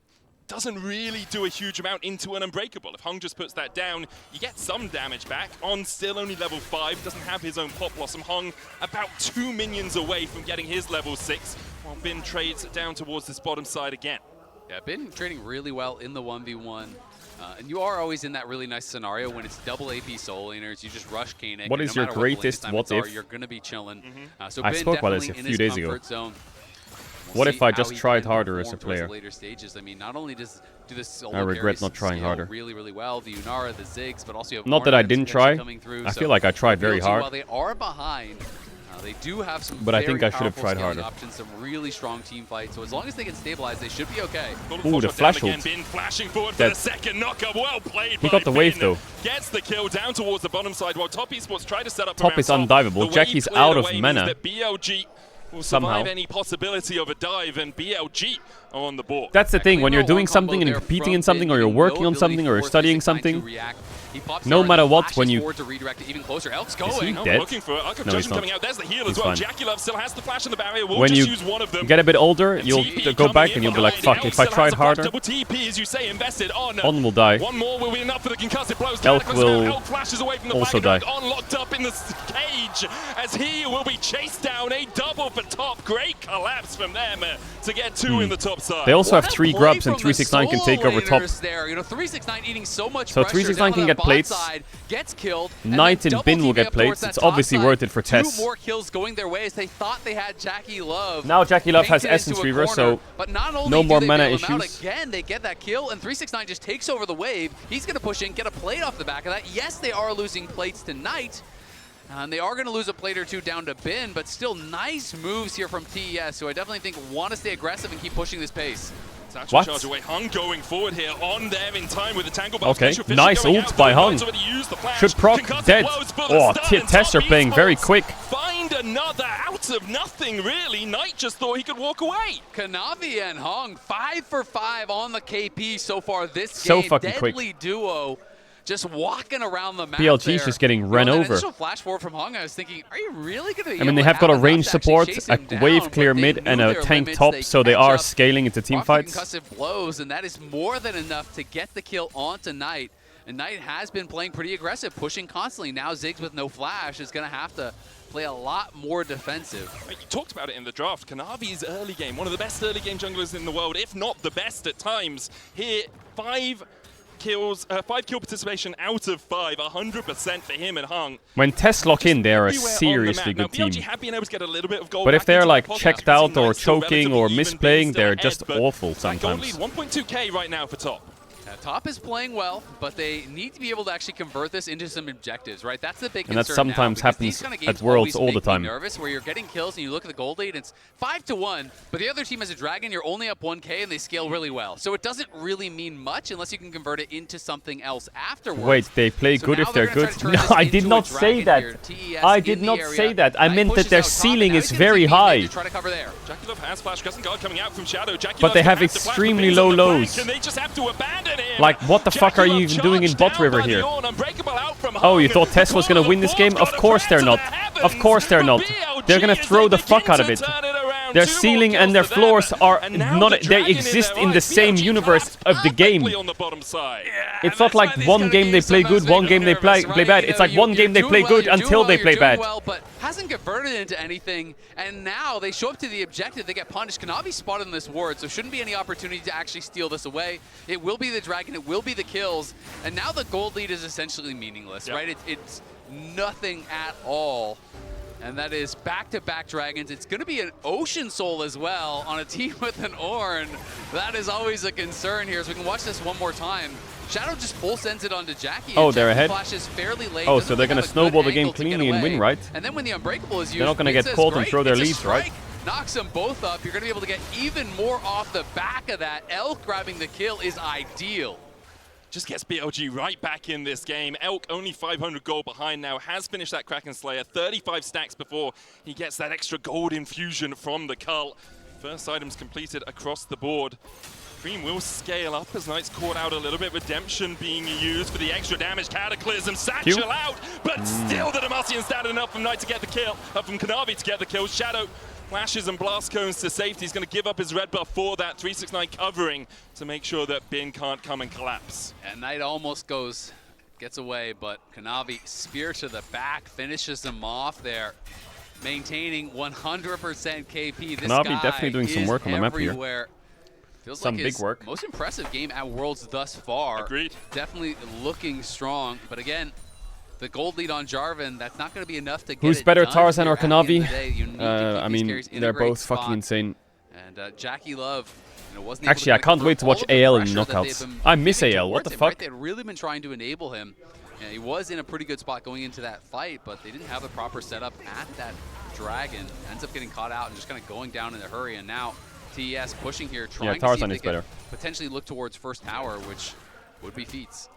doesn't really do a huge amount into an Unbreakable. If Hung just puts that down, you get some damage back. On still only level 5, doesn't have his own Pop Blossom. Hung about 2 minions away from getting his level 6, while Bin trades down towards this bottom side again. Yeah, Bin trading really well in the 1v1. And you are always in that really nice scenario when it's double AP soul laners, you just rush Koenig. What is your greatest what if? You're going to be chilling. So I spoke about this a few days ago. Zone. What if I just tried harder as a player? Later stages. I mean, not only do the solo I regret not trying harder. Really, really well. The Unara, the Ziggs, but also you have not that I didn't try. Through, I feel like I tried very hard. While they are behind, they do have some. But I think I should have tried harder. Options, some really strong team fights. So as long as they can stabilize, they should be okay. Ooh, the flash ult. Bin flashing forward for the second knockup. Well played. He got the wave though. Gets the kill down towards the bottom side while Top Esports try to set up. Top is undivable. Jackie's out of mana. BLG will somehow survive any possibility of a dive, and BLG are on the board. That's the thing, when you're doing something and you're competing in something, or you're working on something, or you're studying something, no matter what, when you... To redirect it even closer. Elk's Is he going. dead? Looking for it. No, he's not. Coming out. There's the heal as He's well. fine. JackeyLove still has the flash in the barrier. We'll When just you use one of them. get a bit older, you'll go back and you'll be like, fuck, if I tried harder, Double TP, as you say, invested on. On will die. One more will be enough for the concussive blows. Elk will Elk flashes away from the also die. On locked up in the cage as he will be chased down. A double for Top. Great collapse from them to get 2 in the top side. They also have 3 grubs, and 369 can take over top. There. 369 eating so much so pressure. 369 can get plates. Gets killed. Knight and Bin will get plates. It's obviously worth it for Tess. 2 more kills going their way as they thought they had JackeyLove. Now JackeyLove has Essence Reaver, so no more mana issues. Again, they get that kill, and 369 just takes over the wave. He's going to push in, get a plate off the back of that. Yes, they are losing plates tonight. And they are going to lose a plate or 2 down to Bin, but still nice moves here from TES, who I definitely think want to stay aggressive and keep pushing this pace. What? Charge away. Hung going forward here on them in time with the tangle. Okay, nice ult by Hung. Should proc, dead. Oh, Tess are playing very quick. Find another out of nothing, really. Knight just thought he could walk away. Kanavi and Hung, 5 for 5 on the KP so far this So game. fucking Deadly quick. duo just walking around the map. BLG's just getting run over. Initial flash forward from Hung, I was thinking, are you really going to be I mean, they have got a range support, a wave clear mid, and a tank top, so they are scaling into team fights. Concussive blows, and that is more than enough to get the kill onto Knight. And Knight has been playing pretty aggressive, pushing constantly. Now Ziggs with no flash is going to have to play a lot more defensive. You talked about it in the draft. Kanavi's early game, one of the best early game junglers in the world, if not the best at times. Here, 5 kills, 5 kill participation out of 5, 100% for him and Hung. When tests lock in, they are a seriously good team. Have been able to get a little bit of gold But if back they're into like the podcast, checked we've out seen or Knight still choking or relatively even, misplaying, still they're ahead, just but awful that gold sometimes. lead, 1.2k right now for top. Top is playing well, but they need to be able to actually convert this into some objectives, right? That's the big And that concern now, sometimes because these happens kind of at games Worlds always all the make me time. nervous, where you're getting kills and you look at the gold lead, and it's 5-1, but the other team has a dragon, you're only up 1k, and they scale really well. So it doesn't really mean much unless you can convert it into something else afterwards. Wait, they play So good now if they're gonna good? try to turn No, this I did into a not say dragon that. here. I TES did in the not area. say that. I Knight meant that pushes their out top, and ceiling now is he's gonna very take mid high. to try to cover there. Jackie Love has flash, Crescent Guard coming out from Shadow. Jackie But Love's they gonna have to flash the extremely pings low on the flank, lows. and they just have to abandon him. Like, what the fuck are you even doing in bot river here? Oh, you thought Tess was going to win this game? Of course they're not. Of course they're not. They're going to throw the fuck out of it. Their ceiling and their floors are not. They exist in the same universe of the game. It's not like one game they play good, one game they play bad. It's like one game they play good until they play bad. But hasn't converted into anything, and now they show up to the objective. They get punished. Kanavi spotted in this ward, so shouldn't be any opportunity to actually steal this away. It will be the dragon. It will be the kills, and now the gold lead is essentially meaningless, right? It's nothing at all. And that is back-to-back dragons. It's going to be an Ocean Soul as well on a team with an Ornn. That is always a concern here. So we can watch this one more time. Shadow just full sends it onto Jackie. Oh, they're ahead? Flashes fairly late. Oh, so they're going to snowball the game cleanly and win, right? And then when the Unbreakable is used, they're not going to get caught and throw their leads, right? Knocks them both up. You're going to be able to get even more off the back of that. Elk grabbing the kill is ideal. Just gets BLG right back in this game. Elk only 500 gold behind now, has finished that Kraken Slayer, 35 stacks before he gets that extra gold infusion from the cult. First items completed across the board. Cream will scale up as Knight's caught out a little bit. Redemption being used for the extra damage. Cataclysm, Satchel out, but still the Demacian standing up from Knight to get the kill, from Kanavi to get the kill. Shadow flashes and blast cones to safety. He's going to give up his red buff for that 369 covering to make sure that Bin can't come and collapse. And Knight almost gets away, but Kanavi spear to the back, finishes him off there, maintaining 100% KP. This Kanavi guy definitely doing some work on the map here. Everywhere. Feels Some like big his work. most impressive game at Worlds thus far. Agreed. Definitely looking strong, but again, the gold lead on Jarvan, that's not going to be enough to get Who's it better, done Tarzan here or at the end of the Kanavi? day. You need to keep I these mean, carries in they're a great both spot. fucking insane. And Jackie Love, wasn't able Actually, I to can't wait to watch all of the AL in pressure that they've knockouts. been I miss giving AL, what the towards him, fuck? right? They had really been trying to enable him. Yeah, he was in a pretty good spot going into that fight, but they didn't have the proper setup at that dragon. Ends up getting caught out and just kind of going down in a hurry. And now TES pushing here, trying to see Tarzan if is they better. could potentially look towards first tower, which would be feats.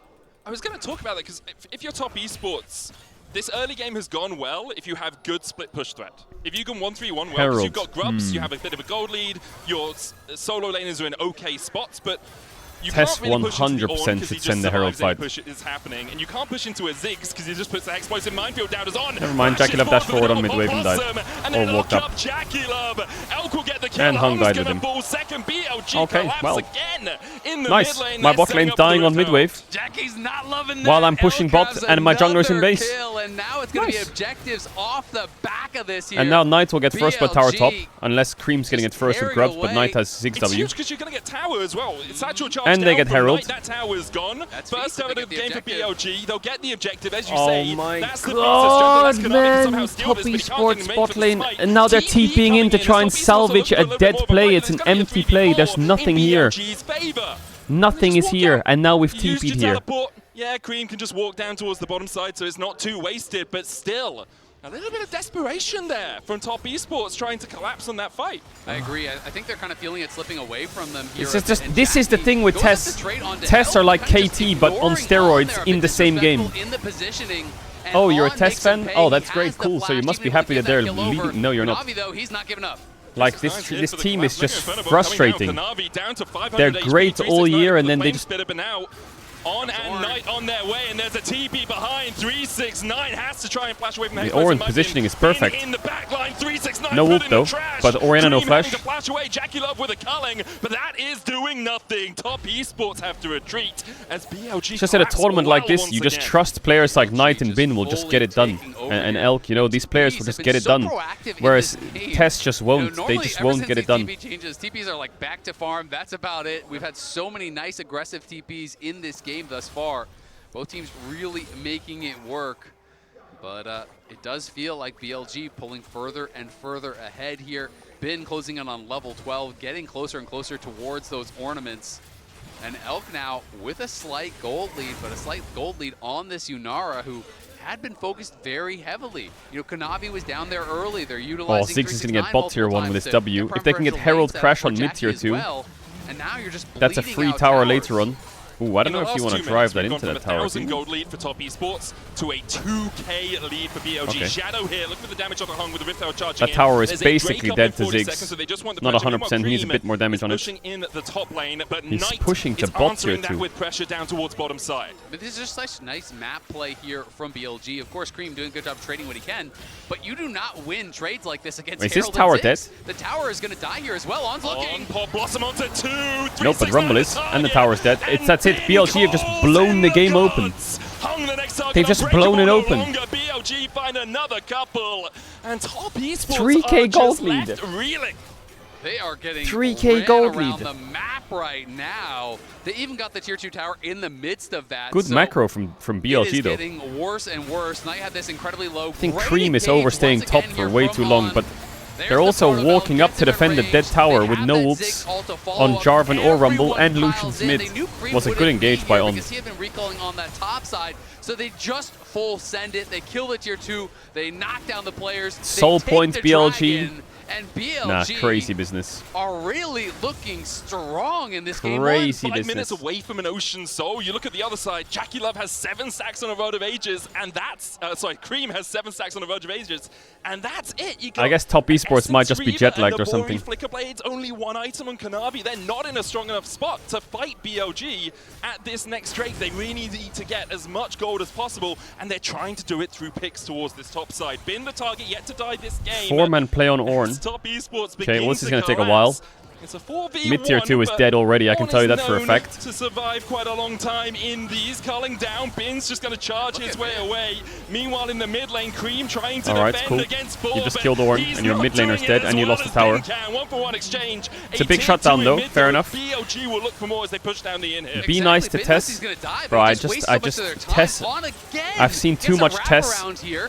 I was going to talk about that because if you're top esports, this early game has gone well if you have good split push threat. If you can 1-3-1 well, because you've got grubs, you have a bit of a gold lead, your solo laners are in okay spots, but you Tess can't really push into the 100% Ornn 'cause he should just send the Herald survives any fight. push is happening, and you can't push into a Ziggs because he just puts that explosive minefield down as on. Never mind, Jackie Love dashed forward on mid-wave and died. Or walked up. Jackie Love. Elk will get the kill. And Hung died with him. Second BLG Okay, collapse well. again in the Nice. mid lane. My They're bot setting lane's up for the dying on return. mid-wave. Jackie's not loving that. While I'm pushing Elk bot has and my jungler's in another base. Kill, and now it's going to be objectives off the back of this here. And now Knight will get first by tower top, BLG unless Cream's getting it first with grubs, but Knight has 6W. It's huge because you're going to get tower as well. It's actual charge And they down get from Herald. Knight. That tower is gone. First tower of the game for BLG. They'll get the objective, as you Oh say. my That's the god, Somehow man! steal Top this, but he can't esports get bot the lane, fight. and now they're TPing in to try and salvage a dead play. It's an empty play, there's nothing here. Nothing is here, and now we've Used TP'd your here. teleport. Yeah, Cream can just walk down towards the bottom side, so it's not too wasted, but still. A little bit of desperation there from Top Esports trying to collapse on that fight. I agree. I think they're kind of feeling it slipping away from them here. It's just this is the thing with Tess. Tess are like KT, but on steroids in the same game. In the positioning, Oh, you're a test fan? Oh, that's great, cool. So you must be happy that they're leading. No, you're not. Kanavi, though, he's not giving up. Like, this team is just frustrating. They're great all year, and then they just... On and Knight on their way, and there's a TP behind. 369 has to try and flash away from the Orin positioning is perfect. In the back line, 369 no ult though, but Oriana no flash. To flash away, Jackie Love with a culling, but that is doing nothing. Top Esports have to retreat as BLG. Just at a tournament like this, you just trust players like Knight and Bin will just get it done, and Elk. You know, these players will just get it done. Whereas Test just won't. They just won't get it done. TPs are like back to farm. That's about it. We've had so many nice aggressive TPs in this game thus far. Both teams really making it work, but it does feel like BLG pulling further and further ahead here. Bin closing in on level 12, getting closer and closer towards those ornaments. And Elk now with a slight gold lead, but a slight gold lead on this Yunara, who had been focused very heavily. You know, Kanavi was down there early. They're utilizing. Ziggs is going to get bot tier 1 with this W. If they can get Herald Crash on mid tier 2, and now you're just that's a free tower later on. Ooh, I don't know if you want to drive that into that tower. 1,000 gold lead for Top Esports to a 2k lead for BLG. Okay. Shadow here, look at the damage on the Hung with the Rift Herald charging that tower is There's basically dead to Ziggs. So not 100%, he needs a bit more damage on it. Pushing in the top lane, but He's Knight pushing to is bot answering tier 2. that with pressure down towards bottom side. But this is just such nice map play here from BLG. Of course, Cream doing a good job trading what he can, but you do not win trades like this against Is Herald this tower and dead? Ziggs. The tower is going to die here as well. On's looking. Pop Blossom onto 2. Nope, but Rumble is, and the tower's dead. That's it. BLG have just blown the game open. They've just blown it open. BLG find another couple, and Top Esports 3k gold lead. Reeling. They are getting 3k gold around lead. the map right now. They even got the tier 2 tower in the midst of that. Good macro from BLG it is though. Getting worse and worse. Knight had this incredibly low. I think Cream is overstaying top for way too long, but they're also walking up to defend the dead tower with no ults on Jarvan or Rumble, and Lucian's mid was a good engage by On. Because he had been recalling on that top side, so they just full send it. They kill the tier 2. They knock down the players. Soul point BLG. And BLG nah, crazy business. Are really looking strong in this game. Crazy 5 business. minutes away from an Ocean Soul. You look at the other side. Jackie Love has 7 stacks on a Road of Ages, and that's Cream has 7 stacks on a Road of Ages, and that's it. You got I guess Top Esports might just be jet lagged or something. Flicker Blades, only 1 item on Kanavi. They're not in a strong enough spot to fight BLG at this next Drake. They really need to get as much gold as possible, and they're trying to do it through picks towards this top side. Bin the target yet to die this game. 4-man play on Ornn. Top Esports okay, well, this is going to take a while. It's a 4v1, mid tier 2 is dead already, I can tell you that for a fact. To survive quite a long time in these, culling down. Bin's just going to charge his way away. Meanwhile, in the mid lane, Cream trying to defend against Bull. You just killed Ornn, and your mid laner's dead, and you lost the tower. 1-for-1 exchange. It's a big shutdown though, fair enough. BLG will look for more as they push down the inhib. Be nice to Tess. Bro, I just Tess. I've seen too much Tess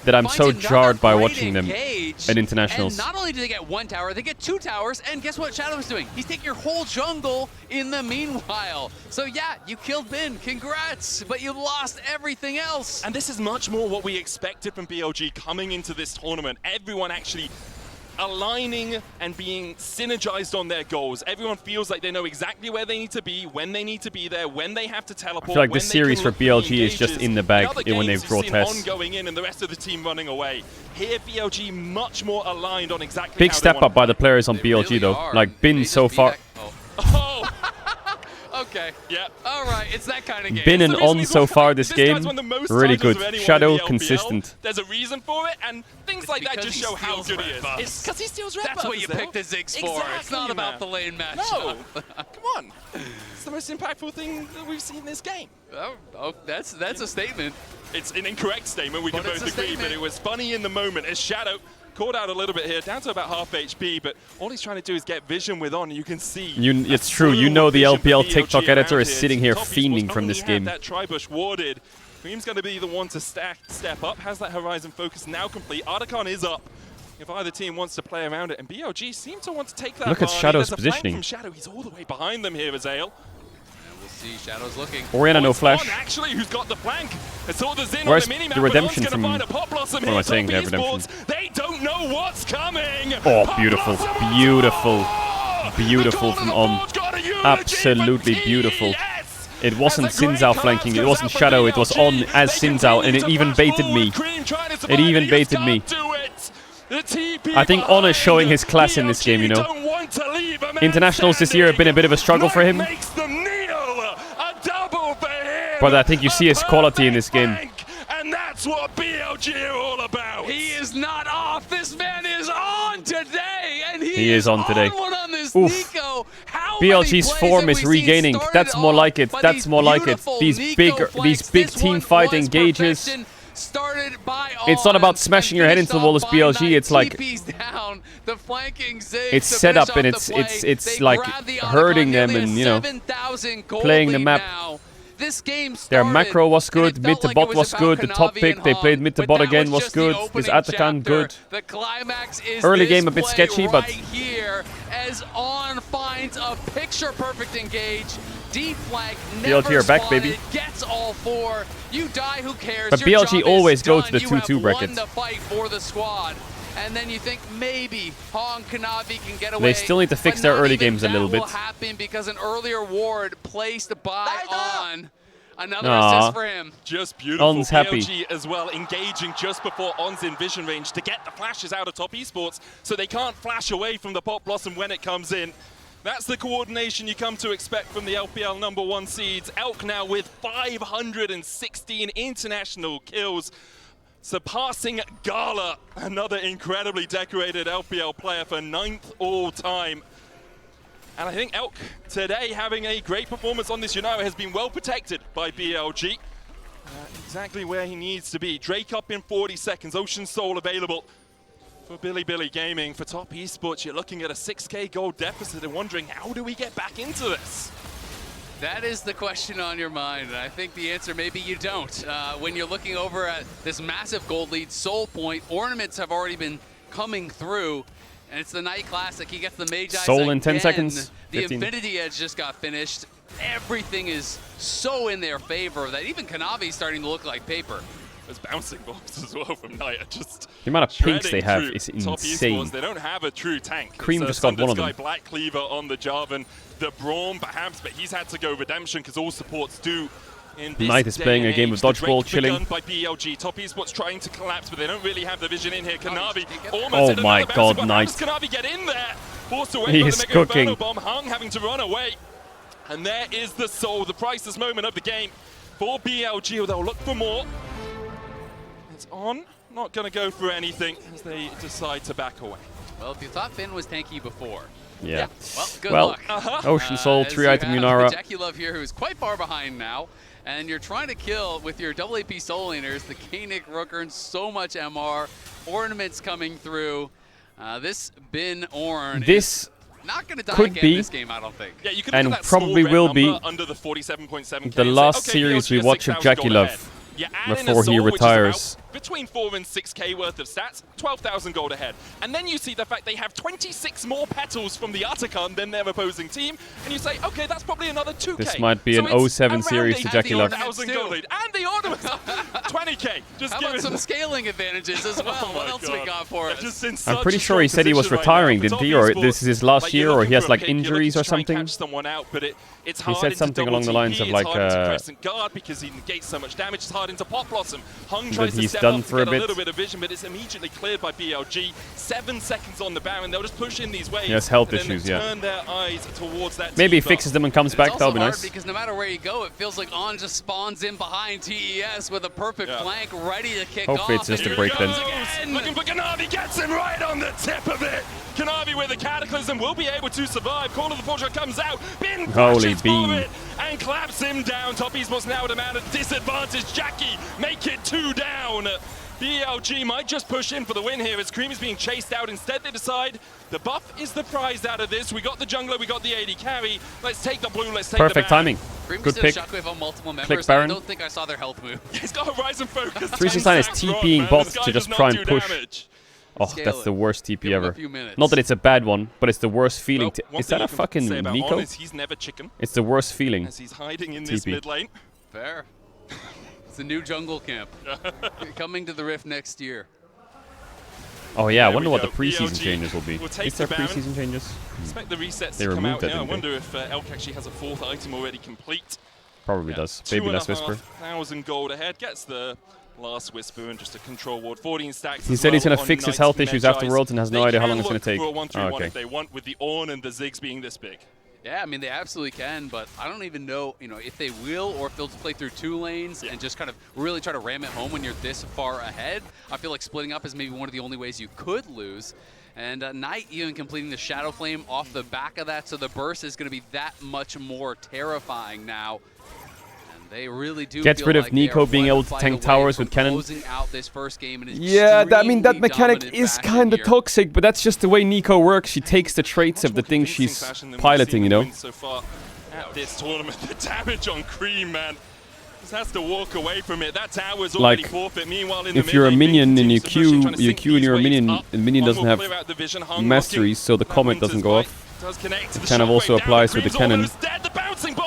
that I'm so jarred by watching them at internationals. And not only do they get 1 tower, they get 2 towers, and guess what Shadow is doing? He's taking your whole jungle in the meanwhile. So yeah, you killed Bin, congrats, but you lost everything else. And this is much more what we expected from BLG coming into this tournament. Everyone actually aligning and being synergized on their goals. Everyone feels like they know exactly where they need to be, when they need to be there, when they have to teleport. I feel like this series for BLG is just in the bag when they draw Tess. Going in and the rest of the team running away. Here, BLG much more aligned on exactly big how step up by the players on BLG really though. Like Bin so far. Oh. Okay. Yeah. All right. It's that kind of game. Bin and On so far this game, really good. Shadow consistent. There's a reason for it, and things like that just show how good he is. It's because he steals red That's what you picked the Ziggs for. Exactly, it's not about the lane match. No. Come on. It's the most impactful thing that we've seen in this game. Oh, that's a statement. It's an incorrect statement. We can both agree, but it was funny in the moment as Shadow caught out a little bit here, down to about half HP, but all he's trying to do is get vision with On, and you can see. It's true, you know the LPL TikTok editor is sitting here fiending from this game. That Tribush warded. Cream's going to be the one to step up, has that Horizon focus now complete. Articon is up. If either team wants to play around it, and BLG seem to want to take that. Look at Shadow's positioning. From Shadow, he's all the way behind them here, Azale. We'll see. Shadow's looking. Oriana no flash. Actually, who's got the flank? It's all the Zin Where's on the mini-map, the redemption from? What am I saying there? Redemption. They don't know what's coming. Oh, beautiful, beautiful, beautiful from On. Absolutely beautiful. It wasn't Sinzao flanking, it wasn't Shadow, it was on as Sinzao, and it even baited me. It even baited me. I think On is showing his class in this game, you know. Internationals this year have been a bit of a struggle for him. But I think you see his quality in this game. And that's what BLG are all about. He is not off. This man is on today, and he is on today. On this Oof. Nico. BLG's form is regaining. That's more like it. That's more like it. These big team fight engages. It's not about smashing your head into the wall as BLG. It's like it's set up and it's like hurting them and, you know, playing the map. Their macro was good, mid to bot was good, the top pick they played mid to bot again was good, this Atakan good. Early game a bit sketchy, but here as On finds a picture perfect engage. Deep flank, BLG are back, baby. Gets all four. You die, who cares? But BLG always go to the 2-2 brackets. The fight for the squad. And then you think maybe Hong Kanavi can get away. They still need to fix their early games a little bit. That will happen because an earlier ward placed by On. Another assist for him. Just beautiful. On's happy. BLG as well, engaging just before On's in vision range to get the flashes out of Top Esports so they can't flash away from the Pop Blossom when it comes in. That's the coordination you come to expect from the LPL #1 seeds. Elk now with 516 international kills, surpassing Gala, another incredibly decorated LPL player for 9th all-time. And I think Elk today having a great performance on this Yunawa has been well protected by BLG. Exactly where he needs to be. Drake up in 40 seconds, Ocean Soul available for Billy Gaming. For Top Esports, you're looking at a 6K gold deficit and wondering, how do we get back into this? That is the question on your mind, and I think the answer maybe you don't. When you're looking over at this massive gold lead, Soul Point, ornaments have already been coming through, and it's the Night Classic. He gets the Mage Eyes Soul in again. 10 seconds. The 15. Infinity Edge just got finished. Everything is so in their favor that even Kanavi's starting to look like paper. There's bouncing balls as well from Knight. Just the amount of pinks they have is insane. They don't have a true tank. Cream just got one of them. Black Cleaver on the Jarvan, the Braum perhaps, but he's had to go Redemption because all supports do. Knight is playing a game of dodgeball, chilling. By BLG. Top Esports trying to collapse, but they don't really have the vision in here. Kanavi oh my god, Knight. Kanavi get in there? Forced away he by is the Mega cooking. Bomb. Hung having to run away. And there is the Soul, the priceless moment of the game for BLG. They'll look for more. It's On, not going to go for anything as they decide to back away. Well, if you thought Finn was tanky before. Yeah. Well, good luck. Ocean Soul, 3-item Yunara. Jackie Love here, who's quite far behind now. And you're trying to kill with your double AP Soul Laners, the Koenig Rookern, so much MR, ornaments coming through. This Bin Orn is not going to die again in this game, I don't think. Yeah, you could and probably will be under the 47.7K. the last series we watch of Jackie Love before he retires. Between 4 and 6K worth of stats, 12,000 gold ahead. And then you see the fact they have 26 more petals from the Atakan than their opposing team, and you say, okay, that's probably another 2K. This might be an 07 series to Jackie Love. Gold lead. And the ornaments, 20K. Just How about some scaling advantages as well? What else we got for us? I'm pretty sure he said he was retiring, didn't he? Or this is his last year, or he has like injuries or something. He said something along the lines of like because he negates so much damage. It's hard into Pop Blossom. Hung that tries to he's step done up for to a get bit. a little bit of vision, but it's immediately cleared by BLG. 7 seconds on the Baron. They'll just push in these waves. He has health and then issues, turn their eyes towards that maybe he T-bar. fixes them and comes back. That'll be nice. Because no matter where you go, it feels like On just spawns in behind TES with a perfect flank ready to kick off. Hopefully it's just a break then. Looking for Kanavi, gets him right on the tip of it. Kanavi with a Cataclysm will be able to survive. Call of the Fortune comes out. Bin Holy for bean. it and claps him down. Top Esports now at a man at disadvantage. Jackie make it 2 down. BLG might just push in for the win here as Cream is being chased out. Instead, they decide the buff is the prize out of this. We got the jungler, we got the AD carry. Let's take the blue, let's take Perfect the Baron. timing. Cream Good pick. Shockwave on multiple members. Click Baron. I don't think I saw their health move. He's got Horizon Focus. 369 is TPing bots to just try and push. Damage. Oh, that's the worst TP ever. Not that it's a bad one, but it's the worst feeling. Is that a fucking Nico? He's never chicken. It's the worst feeling. As he's hiding in this TP. mid lane. Fair. It's a new jungle camp. Coming to the Rift next year. Oh yeah, I There wonder we what go. the preseason BLG changes will be. will take Is there the Baron. preseason changes? Expect the resets They to come removed out that, now. I didn't they? wonder if Elk actually has a 4th item already complete. Probably does. Baby last Whisper. 2,500 gold ahead. Gets the last Whisper and just a control ward. 14 stacks. He said he's going to fix his health issues after Worlds and has no idea how long it's going to take. For a 1-3-1 okay. if they want, with the Ornn and the Ziggs being this big. Yeah, I mean, they absolutely can, but I don't even know, if they will or if they'll just play through 2 lanes and just kind of really try to ram it home when you're this far ahead. I feel like splitting up is maybe one of the only ways you could lose. And Knight even completing the Shadow Flame off the back of that, so the burst is going to be that much more terrifying now. They really do gets rid of Nico being able to tank towers with cannon. Out this first game and yeah, I mean, that mechanic is kind of toxic, but that's just the way Nico works. She takes the traits of the things she's piloting, So far at this tournament, the damage on Cream, man. Just has to walk away from it. That tower's already forfeit. Meanwhile, in if you're a minion and you queue and you're a minion, the minion doesn't have masteries, so the comet doesn't go off. It kind of also applies with the cannon,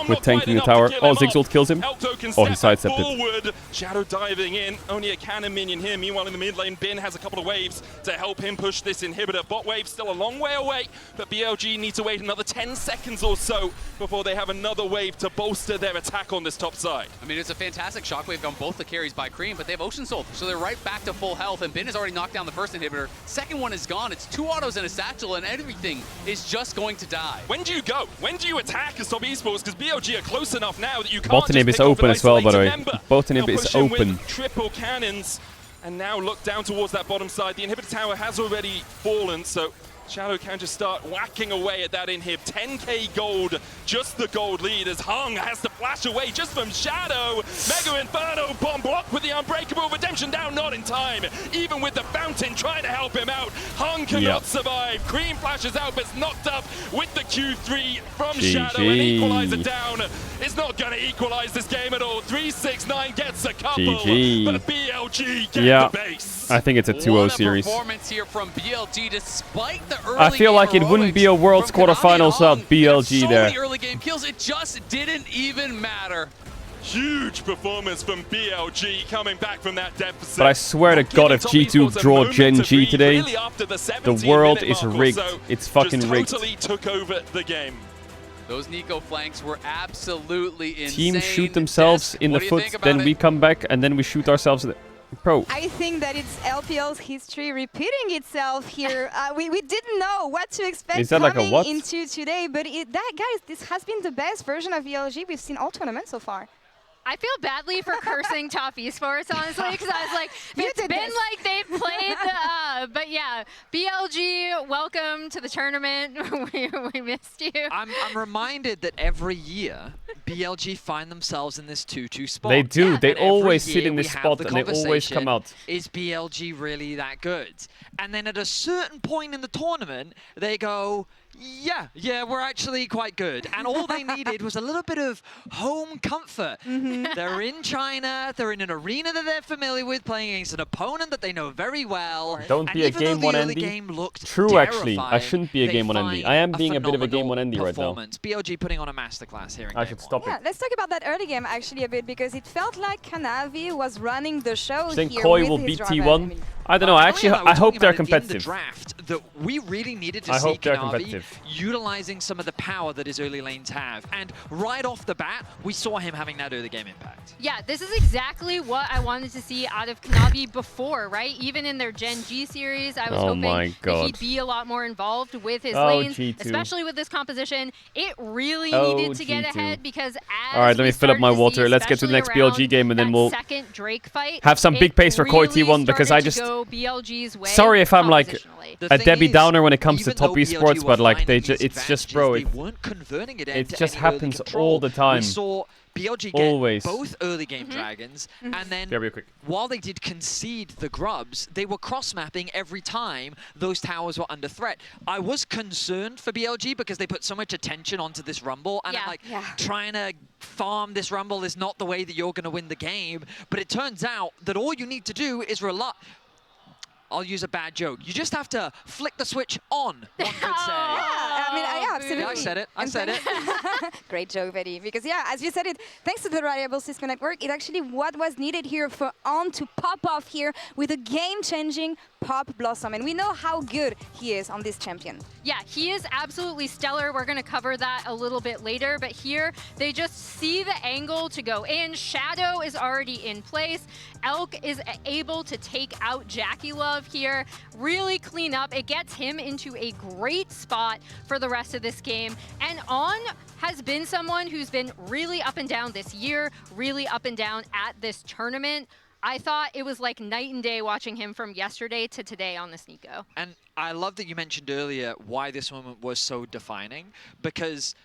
with tanking the tower. Oh, Ziggs ult kills him. Oh, he sidestepped it. Shadow diving in. Only a cannon minion here. Meanwhile, in the mid lane, Bin has a couple of waves to help him push this inhibitor. Bot wave still a long way away, but BLG need to wait another 10 seconds or so before they have another wave to bolster their attack on this top side. I mean, it's a fantastic shockwave on both the carries by Cream, but they have Ocean Soul, so they're right back to full health, and Bin has already knocked down the first inhibitor. Second one is gone. It's 2 autos and a satchel, and everything is just going to die. When do you go? When do you attack as top esports? Because BLG are close enough now that you can't Bot inhib is open as well, by the way. Bot inhib is open. Triple cannons, and now look down towards that bottom side. The inhibitor tower has already fallen, so Shadow can just start whacking away at that inhib. 10k gold, just the gold lead as Hung has to flash away just from Shadow. Mega Inferno bomb block with the Unbreakable. Redemption down, not in time. Even with the Fountain trying to help him out, Hung cannot survive. Cream flashes out, but it's knocked up with the Q3 from Shadow. And Equalizer down. It's not going to equalize this game at all. 369 gets a couple, but BLG get the base. I think it's a 2-0 series. Performance here from BLG despite the early I feel like it wouldn't be a Worlds quarterfinals without BLG there. So early game kills, it just didn't even matter. Huge performance from BLG coming back from that deficit. But I swear to God, if G2 draw Gen G today, the world is rigged. It's fucking rigged. Totally took over the game. Those Nico flanks were absolutely insane. Teams shoot themselves in the foot, then we come back, and then we shoot ourselves. Bro. I think that it's LPL's history repeating itself here. We didn't know what to expect coming into today, but guys, this has been the best version of BLG we've seen all tournaments so far. I feel badly for cursing top esports, honestly, because I was like, it's been like they've played the, but yeah, BLG, welcome to the tournament. we missed you. I'm reminded that every year, BLG find themselves in this 2-2 spot. They do. Yeah. They And always every sit year in this we have spot the and they always come out. Is BLG really that good? And then at a certain point in the tournament, they go, yeah, we're actually quite good. And all they needed was a little bit of home comfort. They're in China, they're in an arena that they're familiar with, playing against an opponent that they know very well. Don't be a game one endy. True, actually. I shouldn't be a game one endy. I am being a bit of a game one endy right now. BLG putting on a masterclass here in I should stop it. Let's talk about that early game actually a bit, because it felt like Kanavi was running the show I think here. Koi will beat T1. I don't know. I hope they're competitive. The draft that we really needed to I see hope they're Kanavi competitive. utilizing some of the power that his early lanes have. And right off the bat, we saw him having that early game impact. Yeah, this is exactly what I wanted to see out of Kanavi before, right? Even in their Gen G series, I was hoping that he'd be a lot more involved with his lanes, G2. especially with this composition. It really needed to get ahead because as all right, let me fill up my water. Let's get to the next BLG game and then we'll second Drake fight, have some big pace for Koi T1 because I just... Sorry if I'm like a Debbie Downer when it comes to top esports, but like it's just, bro, it just happens all the time. We saw BLG get both early game dragons, and then while they did concede the grubs, they were cross-mapping every time those towers were under threat. I was concerned for BLG because they put so much attention onto this rumble, and I'm like, trying to farm this rumble is not the way that you're going to win the game, but it turns out that all you need to do is rely... I'll use a bad joke. You just have to flick the switch on, one could say. mean, yeah, absolutely. Yeah, I said it. I said it. Great joke, Betty. Because yeah, as you said it, thanks to the reliable Cisco network, it actually what was needed here for On to pop off here with a game-changing Pop Blossom. And we know how good he is on this champion. Yeah, he is absolutely stellar. We're going to cover that a little bit later. But here, they just see the angle to go in. Shadow is already in place. Elk is able to take out Jackie Love here, really clean up. It gets him into a great spot for the rest of this game. And On has been someone who's been really up and down this year, really up and down at this tournament. I thought it was like night and day watching him from yesterday to today on this Nico. And I love that you mentioned earlier why this moment was so defining, because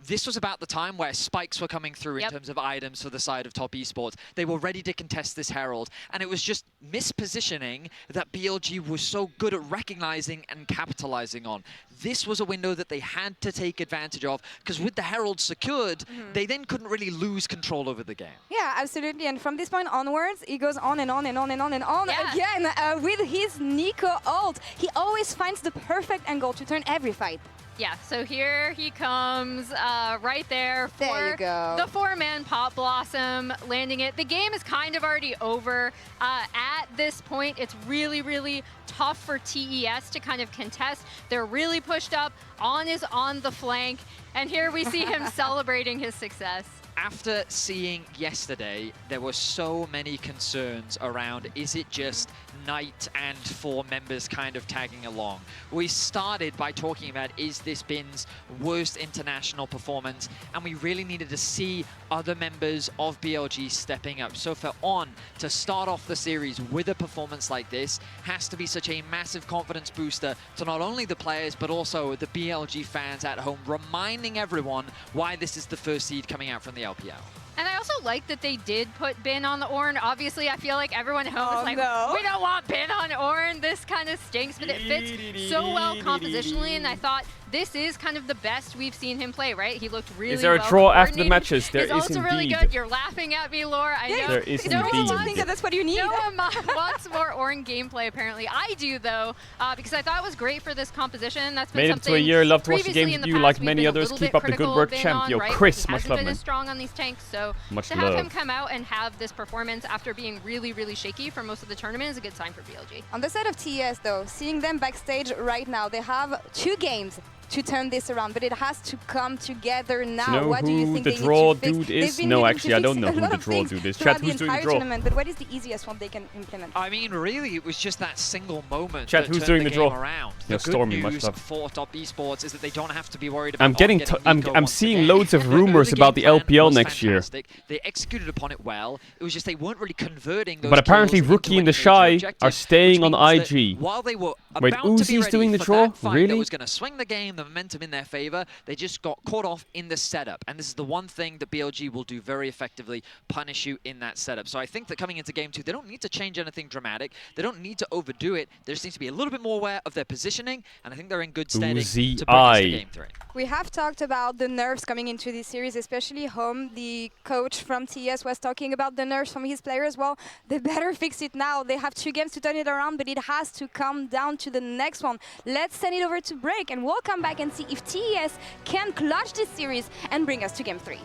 this was about the time where spikes were coming through in terms of items for the side of Top Esports. They were ready to contest this Herald, and it was just mispositioning that BLG was so good at recognizing and capitalizing on. This was a window that they had to take advantage of, because with the Herald secured, they then couldn't really lose control over the game. Yeah, absolutely. And from this point onwards, he goes on and on and on and on and on again with his Nico ult. He always finds the perfect angle to turn every fight. Yeah, so here he comes right there for there you go. The four-man Pop Blossom, landing it. The game is kind of already over. At this point, it's really, really tough for TES to kind of contest. They're really pushed up. On is on the flank, and here we see him celebrating his success. After seeing yesterday, there were so many concerns around, is it just Knight and four members kind of tagging along? We started by talking about, is this Bin's worst international performance? And we really needed to see other members of BLG stepping up. So for On to start off the series with a performance like this has to be such a massive confidence booster to not only the players, but also the BLG fans at home, reminding everyone why this is the first seed coming out from the LPL. And I also like that they did put Bin on the Ornn. Obviously, I feel like everyone at home is like, we don't want Bin on Ornn. This kind of stinks, but it fits so well compositionally, and I thought this is kind of the best we've seen him play, right? He looked really well. Is there a draw after the matches? There is also indeed. Really good. You're laughing at me, Laura. I know. There is no indeed. one think that that's what you need. No one wants more Ornn gameplay, apparently. I do, though, because I thought it was great for this composition. That's been Made it something to a year. Love to watch the game. You, like many been others, keep up the good work, champ. Yo, right? Chris, He much hasn't love, been man. as strong on these tanks, so Much to have love. him come out and have this performance after being really, really shaky for most of the tournament is a good sign for BLG. On the side of TES, though, seeing them backstage right now, they have 2 games to turn this around, but it has to come together now. Do you know what do you who think the they draw need to fix? dude They've is? been No, needing actually, to I don't fix know a who lot the of draw things dude is. throughout Chat, the who's doing the entire draw? tournament, but what is the easiest one they can implement? I mean, really, it was just that single moment Chat, that who's turned doing the the game draw? around. Yeah, The Stormy, good much news love. for Top Esports is that they don't have to be worried about I'm getting I'm seeing loads of rumors about the LPL next year. They executed upon it well. It was just they weren't really converting those But apparently kills Rookie into and the any Shy major objective, are staying which on means that IG. While they were Wait, about to be Uzi's ready doing the for draw? that fight Really? that was going to swing the game, the momentum in their favor, they just got caught off in the setup. And this is the one thing that BLG will do very effectively, punish you in that setup. So I think that coming into game 2, they don't need to change anything dramatic. They don't need to overdo it. They just need to be a little bit more aware of their positioning, and I think they're in good steading Uzi to bring us to I. game 3. We have talked about the nerfs coming into this series, especially Home. The coach from TES was talking about the nerfs from his players. Well, they better fix it now. They have 2 games to turn it around, but it has to come down to the next one. Let's send it over to break, and we'll come back and see if TES can clutch this series and bring us to game 3.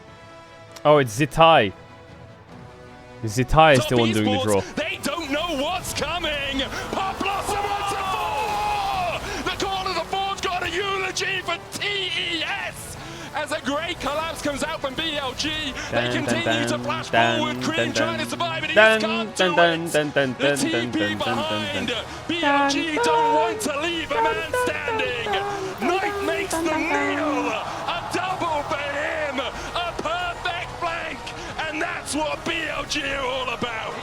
Oh, it's Zitai. Zitai is the one doing the draw. They don't know what's coming. Pop Blossom wants a 4. The call of the 4's got a eulogy for TES. As a great collapse comes out from BLG, they continue to flash forward. Cream trying to survive, and he can't do it. The TP behind. BLG don't want to leave a man standing. Knight makes the kneel. A double for him. A perfect flank. And that's what BLG are all about.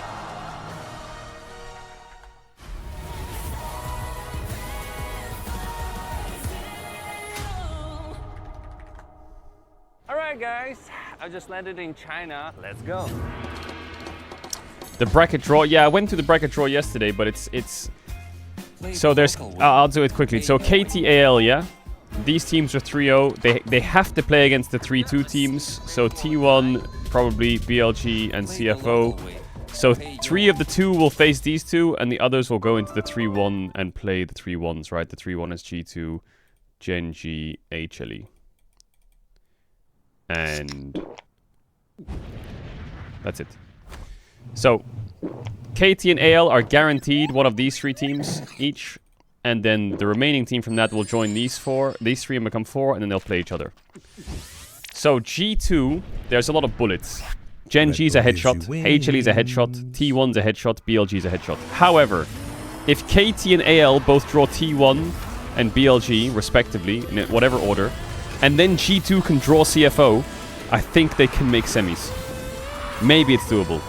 Alright guys, I just landed in China. Let's go. The bracket draw. Yeah, I went to the bracket draw yesterday, but it's so there's I'll do it quickly. So KTAL, yeah. These teams are 3-0. They have to play against the 3-2 teams. So T1, probably BLG and CFO. So 3 of the 2 will face these 2, and the others will go into the 3-1 and play the 3-1s, right? The 3-1 is G2, Genji, HLE. And that's it. So, KT and AL are guaranteed one of these 3 teams each. And then the remaining team from that will join these 3 and become 4, and then they'll play each other. So G2, there's a lot of bullets. Genji's a headshot, HLE's a headshot, T1's a headshot, BLG's a headshot. However, if KT and AL both draw T1 and BLG, respectively, in whatever order, and then G2 can draw CFO, I think they can make semis. Maybe it's doable.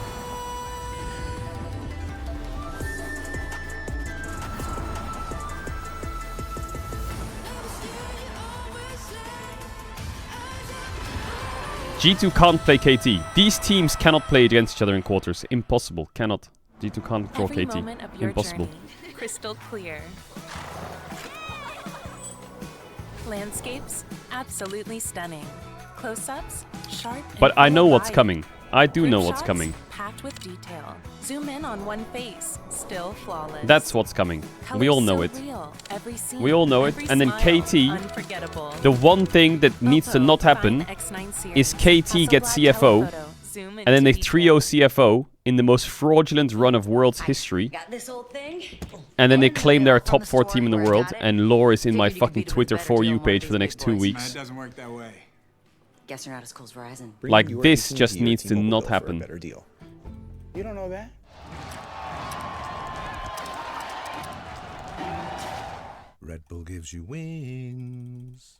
G2 can't play KT. These teams cannot play against each other in quarters. Impossible. Cannot. G2 can't draw Every KT. moment of your Impossible. Journey, crystal clear. Landscapes, absolutely stunning. Close-ups, sharp. But I know what's coming. I do know what's coming. Packed with detail. Zoom in on one face, still flawless. That's what's coming. We all know it. We all know it. And then KT, the one thing that needs to not happen is KT gets CFO, and then they 3-0 CFO in the most fraudulent run of World's history. And then they claim they're a top 4 team in the world, and lore is in my fucking Twitter For You page for the next 2 weeks. It doesn't work that way. Guess you're not as cool as Verizon. Like, this just needs to not happen. You don't know that? Red Bull gives you wings.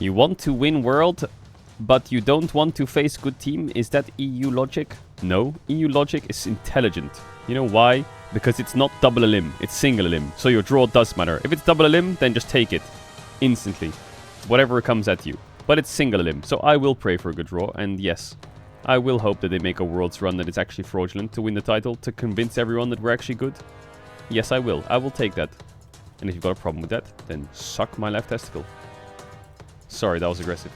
You want to win World, but you don't want to face good team? Is that EU logic? No. EU logic is intelligent. You know why? Because it's not double elim, it's single elim. So your draw does matter. If it's double elim, then just take it. Instantly. Whatever comes at you. But it's single elim. So I will pray for a good draw, and yes. I will hope that they make a Worlds run that is actually fraudulent to win the title, to convince everyone that we're actually good. Yes, I will. I will take that. And if you've got a problem with that, then suck my left testicle. Sorry, that was aggressive.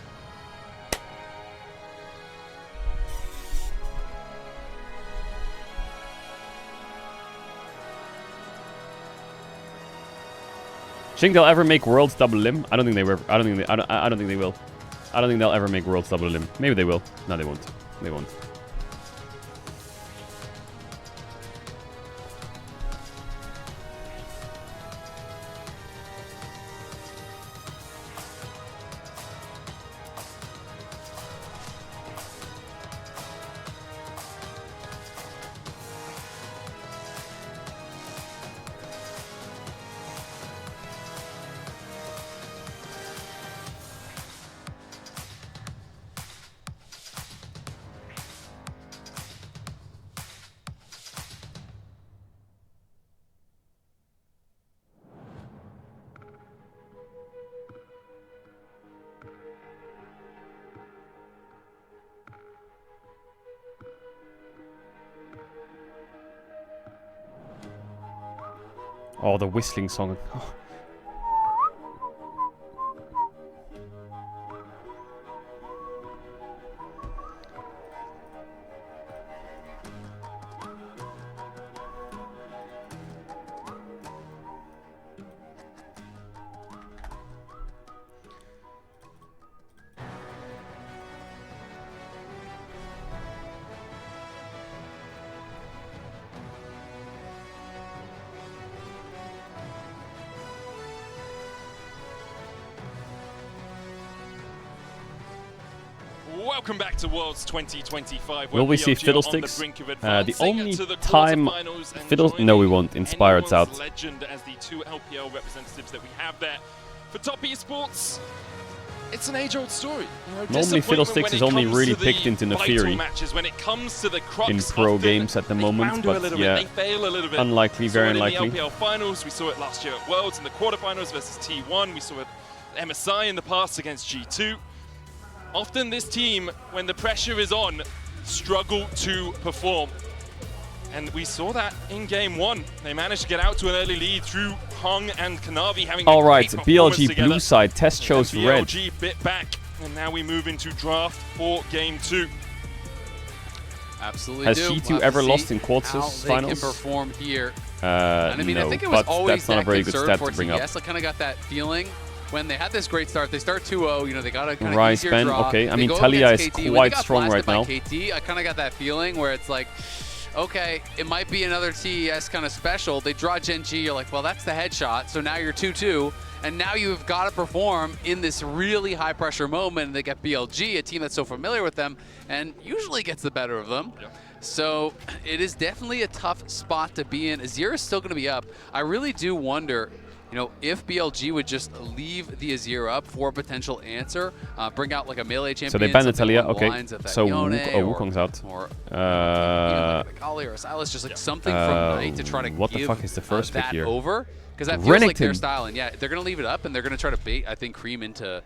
Think they'll ever make Worlds double limb? I don't think they will. I don't think they will. I don't think they'll ever make Worlds double limb. Maybe they will. No, they won't. They won't. Oh, the whistling song. Oh. Welcome back to Worlds 2025. Will we see Fiddlesticks? The only time No, we won't. Inspired's out. Legend as the 2 LPL representatives that we have there. For Top Esports, it's an age-old story. Normally Fiddlesticks is only really picked into Neferi in pro games at the moment, but yeah, they fail a little bit. unlikely, very unlikely. In the LPL finals, we saw it last year at Worlds in the quarterfinals versus T1. We saw it at MSI in the past against G2. Often this team, when the pressure is on, struggle to perform. And we saw that in game 1. They managed to get out to an early lead through Hong and Kanavi having All right, BLG BLG blue side, test shows red. BLG bit back, and now we move into draft for game 2. Absolutely. Has G2 ever lost in quarters finals? finals? They can perform here. No, I mean, I think it was but always that's not a very good stat for to bring up. TES. I kind of got that feeling when they had this great start. They start 2-0. You know, they got a kind of Rise easier Ben, draw. okay. I They mean, go Talia against is KT. When quite they got strong right blasted now. by KT, I kind of got that feeling where it's like, okay, it might be another TES kind of special. They draw Gen G, you're like, well, that's the headshot. So now you're 2-2, and now you've got to perform in this really high-pressure moment. And they get BLG, a team that's so familiar with them, and usually gets the better of them. Yep. So it is definitely a tough spot to be in. Azir is still going to be up. I really do wonder, you know, if BLG would just leave the Azir up for a potential answer, bring out like a melee champion. So they banned Natalia, along the okay. lines of that So Yone Wukong's out. Or you know, like a Kali or a Silas, just like something from Knight to try to what the give fuck is the first pick that here? over. Because that feels like their Renekton. style, and yeah, they're going to leave it up, and they're going to try to bait, I think, Cream into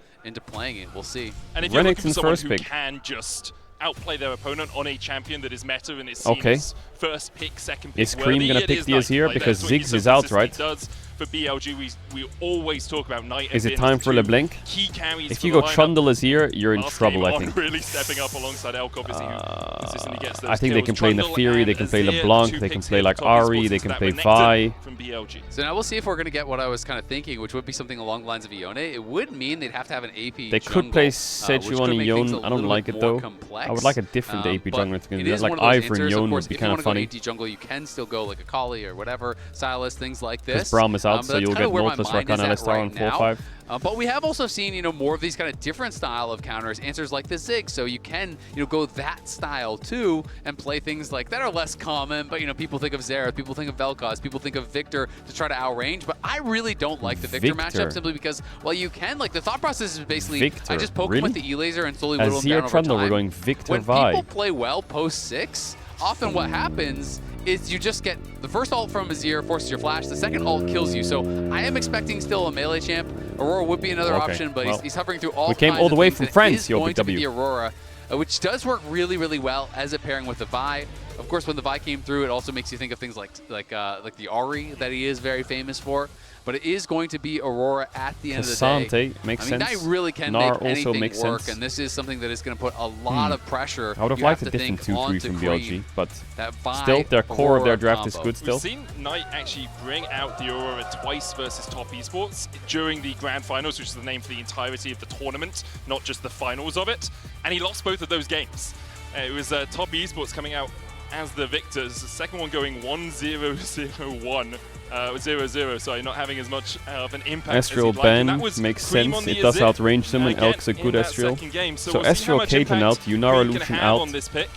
playing it. We'll see. And if you're looking for Renekton's someone first who pick. can just outplay their opponent on a champion that is meta and is seen as first pick, second pick Is Cream worthy, going to it pick is the Knight Azir to play because there. That's what he Ziggs so is out, consistently right? does. For BLG, we always talk about Knight. Is as it being time the for two LeBlanc? key carries If for you the go lineup. Trundle Azir, you're in Last trouble, game I on, think. really stepping up alongside Elk, obviously, who consistently gets those I think they kills. can play Trundle Neferi, they and can play Azir, LeBlanc, two they can picks play here like for Top Ahri, Esports they into can that play Renekton Vi. from BLG. So now we'll see if we're going to get what I was kind of thinking, which would be something along the lines of Ione. It would mean they'd have to have an AP They could play Sejuani and Yone. I don't like it though. Complex. I would like a different AP jungler. It is Like one of those Ivern and answers. Yone Of course, would be if you kind want of to go funny. AD jungle, you can still go like a Kali or whatever, Silas, things like this. Because Braum is out, so that's you'll kinda get where my Nautilus, mind Rakan, is at Alistar on right 4-5. now. But we have also seen, you know, more of these kind of different style of counters, answers like the Ziggs. So you can, you know, go that style too and play things like that are less common. But, you know, people think of Xerath, people think of Vel'Koz, people think of Victor to try to outrange. But I really don't like the Victor matchup simply because, well, you can, like, the thought process is basically, I just poke him with the E-Laser and slowly whittle him down over Trundle, time. we're going Victor When Vi. people play well post-6, often what happens is you just get the first ult from Azir forces your flash, the second ult kills you. So I am expecting still a melee champ. Aurora would be another option, but he's hovering through all kinds of things. We came all the way from France, It is going to be BW. the Aurora, which does work really, really well as a pairing with the Vi. Of course, when the Vi came through, it also makes you think of things like the Ahri that he is very famous for. But it is going to be Aurora at the end of the day. Makes I mean, sense. Knight really can Gnar make anything also makes work, sense. and this is something that is going to put a lot of pressure. I would have you liked a have to different think 2-3 onto from Cream. BLG, but That Vi still, their core of their Aurora draft is combo. good still. We've seen Knight actually bring out the Aurora twice versus Top Esports during the Grand Finals, which is the name for the entirety of the tournament, not just the finals of it. And he lost both of those games. It was Top Esports coming out as the victors. The second one going 1-0-0-1. 0-0, sorry, not having as much of an impact Ezreal as ban that was makes Cream sense. on the It does Azir, outrange them, and again, Elk's a good in that Ezreal. second game. So we'll see how Ezreal, much Caitlyn impact out, Yunara Cream can Lucian have out. on this pick.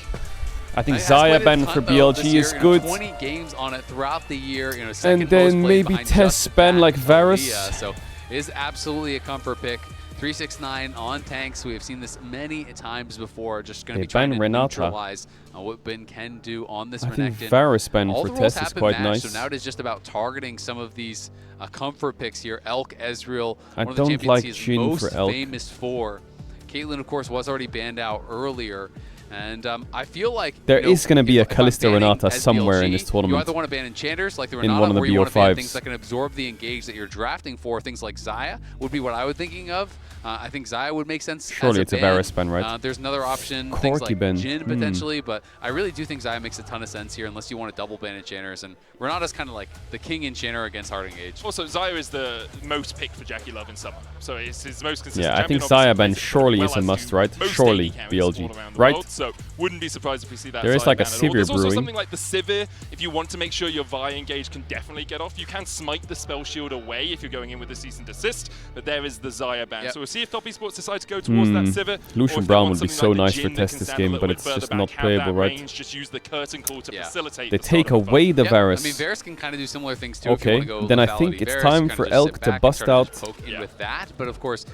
I think Has played Xayah a ban ton, for though, this BLG year, is you know, good. 20 games on it throughout the year. You know, second And then most played maybe behind Tess just ban that like of Varus. Leah. So it is absolutely a comfort pick. 369 on tanks. We have seen this many times before. Just going to They be trying ban to Renata. neutralize what Ben can do on this I think Renekton. Varus ban All for the roles Tess is have been quite matched, nice. So now it is just about targeting some of these comfort picks here. Elk, Ezreal, I one of the don't champions like he is Jhin most for Elk. famous for. Caitlyn, of course, was already banned out earlier. And I feel like There you know, is going to be a if I'm Kalista banning Renata as somewhere in BLG, this tournament. You either want to ban enchanters like the In Renata, one of the or you want to ban BO5s. things that can absorb the engage that you're drafting for. Things like Xayah would be what I would thinking of. I think Xayah would make sense. Surely as it's a ban. Varus ban, right? There's another option, things Corki like ban. Jhin potentially, but I really do think Xayah makes a ton of sense here, unless you want to double ban enchanters. And Renata's kind of like the king enchanter against hard engage. Also, Xayah is the most picked for Jackie Love in summer, so it's his most consistent Yeah, I think champion. Xayah Obviously ban plays it surely well is a as must, do right? most Surely AD carries all BLG, around the right? world, so wouldn't be surprised if we see that. There is Xayah like a ban at all. Sivir There's also brewing. something like the Sivir. If you want to make sure your Vi engage can definitely get off, you can smite the spell shield away if you're going in with a cease and desist. But there is the Xayah ban. So we'll see if Top Esports decide to go towards that Sivir. Lucian Brown would be so nice for Test this game, but it's just not playable, right? Just use the curtain call to facilitate. They take away the Varus. I mean, Varus can kind of do similar things too. If you Okay, want to go then I lethality. think it's Varus time kind for of just Elk sit to back bust and try out. to just poke in with that, but of course,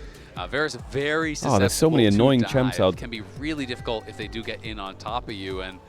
Varus very susceptible. Oh, there's so many annoying to champs dive. out. It can be really difficult if they do get in on top of you, and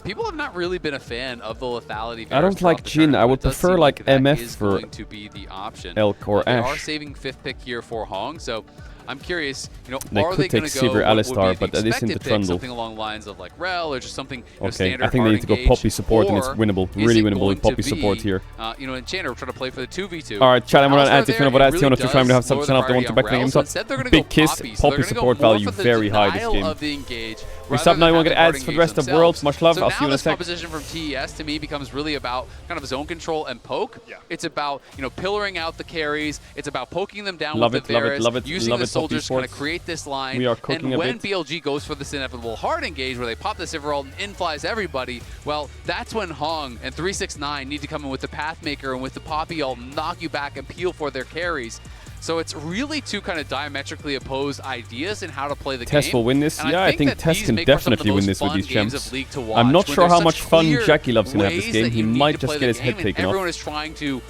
people have not really been a fan of the lethality. I don't like Jhin. I would prefer like MF for going to be the option. Elk or They Ashe. are saving 5th pick here for Hong, so I'm curious, they are could they take going to go Sivir Alistar, but that isn't the Trundle. something along the lines of like Rel or just something Okay, standard I think they need to go hard Poppy support, and it's engage, winnable. or is Really it winnable going with Poppy to be, support here. Enchanter will try to play for the 2v2. All right, chat, I'm going to Alistar add if you know there, about it Ads, you want to really try to have does some lower channel the if they want to back priority the on games Rel, up. so instead they're gonna Big go kiss, Poppy, so they're Poppy gonna go support more value for the very high this denial game. of the engage We rather sub than now, you want to having get ads hard for the rest of engage Worlds. Much love, so I'll now see you in a this sec. composition from TES to me becomes really about kind of zone control and poke. It's about, pillaring out the carries. It's about poking them down Love with it, the love it, Varus, love it, using love the it, Poppy soldiers to kind of Sports. create this line. We are cooking and a when bit. BLG goes for this inevitable hard engage where they pop the Sivir ult and in-flies everybody, well, that's when Hong and 369 need to come in with the Pathmaker and with the Poppy ult, knock you back and peel for their carries. So it's really two kind of diametrically opposed ideas in how to play the game. Tess will win this. And Yeah, I think that Tess these can make for some of the definitely win most this with fun these games champs. of League to watch, I'm not when sure there's how such much fun clear Jackie Love's going to have this ways game. that He you need might to just play get the his head game, and taken everyone off. is trying to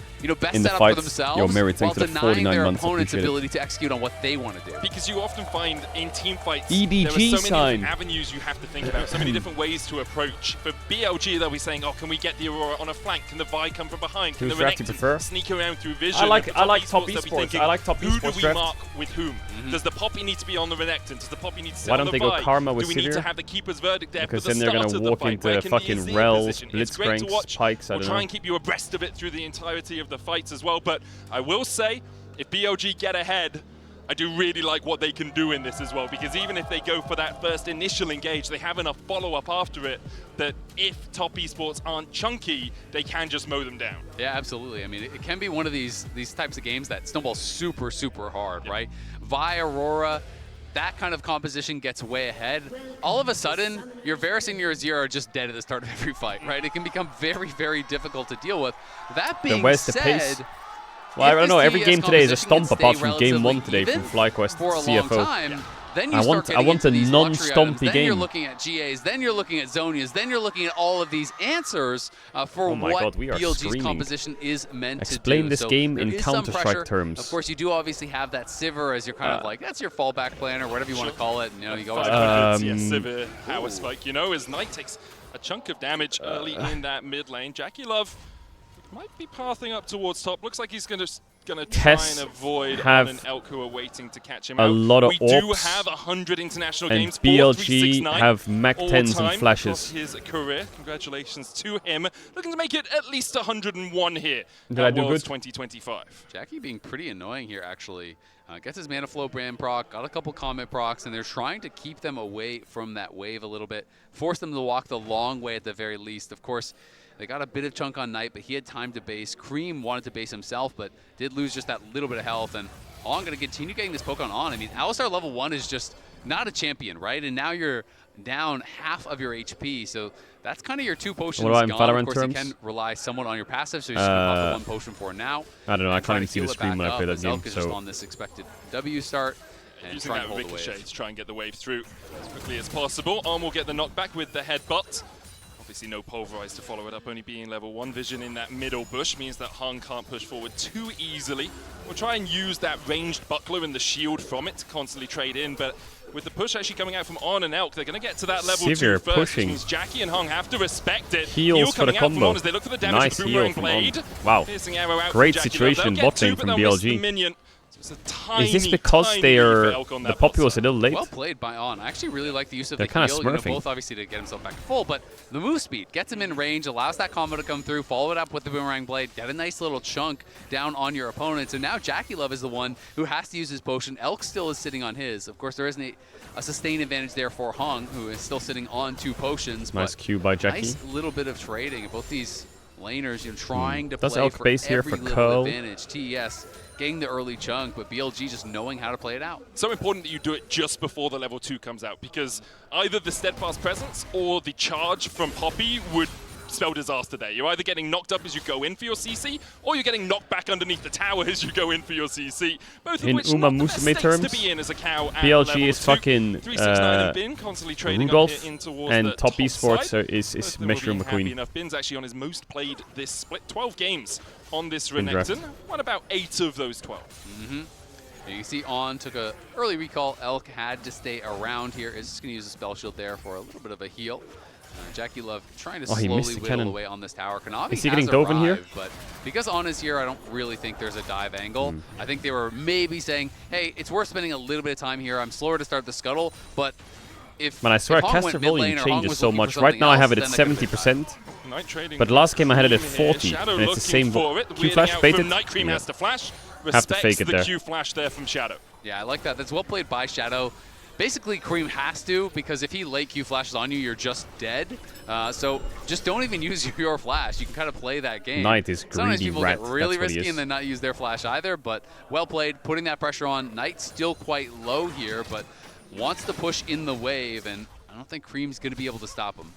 best in the set up fights. for themselves Yo, Mary, while thanks for the denying 49 their months. opponent's Appreciate it. ability to execute on what they want to do. Because you often find in team fights, EDG there are so many sign. different avenues you have to think about, so many different ways to approach. For BLG, they'll be saying, oh, can we get the Aurora on a flank? Can the Vi come from behind? Can the Whose draft do you Renekton prefer? sneak around through vision? I like And for top they'll be esports. thinking, I like top who esports do we draft. mark with whom? Does the Poppy need to be on the Renekton? Does the Poppy need to sit Why on don't the they go Vi? Karma with Do we need to Sivir? have the Keeper's Verdict there Because for the then they're start gonna of the walk fight? into Where can fucking Izzy Rel, position? It's great to Blitzcranks, watch. Spikes, I We'll don't try know. and keep you abreast of it through the entirety of the fights as well. But I will say, if BLG get ahead, I do really like what they can do in this as well, because even if they go for that first initial engage, they have enough follow-up after it that if top esports aren't chunky, they can just mow them down. Yeah, absolutely. I mean, it can be one of these types of games that snowball super, super hard, right? Vi Aurora, that kind of composition gets way ahead. All of a sudden, your Varus and your Azir are just dead at the start of every fight, right? It can become very, very difficult to deal with. That being where's the said, pace? Well, I don't know. Every game today is a stomp apart from game 1 today from FlyQuest for a long CFO. time. Then you I start want a getting into these luxury items. non-stompy Then you're game. looking at GAs, then you're looking at Zonias, then you're looking at all of these answers for Oh my what God, we are BLG's screaming. composition is meant to do. Explain this So game there in is some Counter-Strike pressure. terms. Of course, you do obviously have that Sivir as your kind of like, that's your fallback plan or whatever you want to call it. You know, you go Sivir, Power Spike, as Knight takes a chunk of damage early in that mid lane. Jackie Love might be pathing up towards top. Looks like he's going to try Tess and avoid have an Elk who are waiting to catch him a out. lot of We do orcs, have 100 international and games for BLG 369 have Mac 10s and all-time flashes. across his career. Congratulations to him. Looking to make it at least 101 here Did I at do Worlds good? 2025. Jackie being pretty annoying here, actually. Gets his Mana Flow brand proc, got a couple Comet procs, and they're trying to keep them away from that wave a little bit, force them to walk the long way at the very least. Of course, they got a bit of chunk on Knight, but he had time to base. Cream wanted to base himself, but did lose just that little bit of health. And On going to continue getting this poke on. I mean, Alistar level 1 is just not a champion, right? And now you're down half of your HP, so that's kind of your 2 potions What about in gone. Valorant Of course, terms? you can rely somewhat on your passive, so you're just going to pop the 1 potion for now. I don't know. I And can't try even to see the heal it screen back when I up play that as game. Elk is just So on this expected W start. And Using try that and hold the ricochet wave. to try and get the wave through as quickly as possible. On will get the knockback with the headbutt. Obviously no pulverize to follow it up, only being level 1. Vision in that middle bush means that Hung can't push forward too easily. We'll try and use that ranged buckler and the shield from it to constantly trade in, but with the push actually coming out from On and Elk, they're going to get to that level 2 Sivir first, pushing. which means Jackie and Hung have to respect it. Heals for the coming out from combo. On as they look for the damage Nice of the heal Boomerang from Blade. On. Wow. Piercing arrow out Great from Jackie situation Love. They'll bot get 2, lane but from they'll miss the BLG. minion. So it's a tiny, Is this because tiny they lead are for Elk on the that Poppy bot was a little late? Well played by On. I actually really like the use of They're the kinda heal, smurfing. both obviously to get himself back to full, but the move speed gets him in range, allows that combo to come through, follow it up with the Boomerang Blade, get a nice little chunk down on your opponent. So now Jackie Love is the one who has to use his potion. Elk still is sitting on his. Of course, there isn't a sustained advantage there for Hong, who is still sitting on 2 potions. Nice but Q by Jackie. Nice little bit of trading. Both these laners, trying to Does play Elk for base here every for little Curl? advantage. TES getting the early chunk, but BLG just knowing how to play it out. So important that you do it just before the level 2 comes out, because either the steadfast presence or the charge from Poppy would spell disaster there. You're either getting knocked up as you go in for your CC, or you're getting knocked back underneath the tower as you go in for your CC. Both of In which Uma not the best Musume states terms, to be in as a cow at BLG level is 2. fucking 369 and Bin constantly trading Rudolph, up here in towards and the top esports side. is Both of them will Mushroom be happy McQueen. enough. Bin's actually on his most played this split, 12 games on this In draft. Renekton. Won about 8 of those 12. You see On took an early recall. Elk had to stay around here. Is just going to use a spell shield there for a little bit of a heal. Jackie Love trying to slowly whittle away on this tower. Kanavi is he getting dove in here? But because On is here, I don't really think there's a dive angle. I think they were maybe saying, hey, it's worth spending a little bit of time here. I'm slower to start the scuttle, but if Man, I swear caster volume changes so much. Right now I have it at 70%, but last game I had it at 40, and it's the same. Q flash baited. Cream has to flash. Have to fake it the there. Q flash there from Shadow. Yeah, I like that. That's well played by Shadow. Basically, Cream has to, because if he late Q flashes on you, you're just dead. So just don't even use your flash. You can kind of play that game. Knight is Sometimes greedy people rat. get really That's risky and then not use their flash either, but well played, putting that pressure on. Knight's still quite low here, but wants to push in the wave, and I don't think Cream's going to be able to stop him.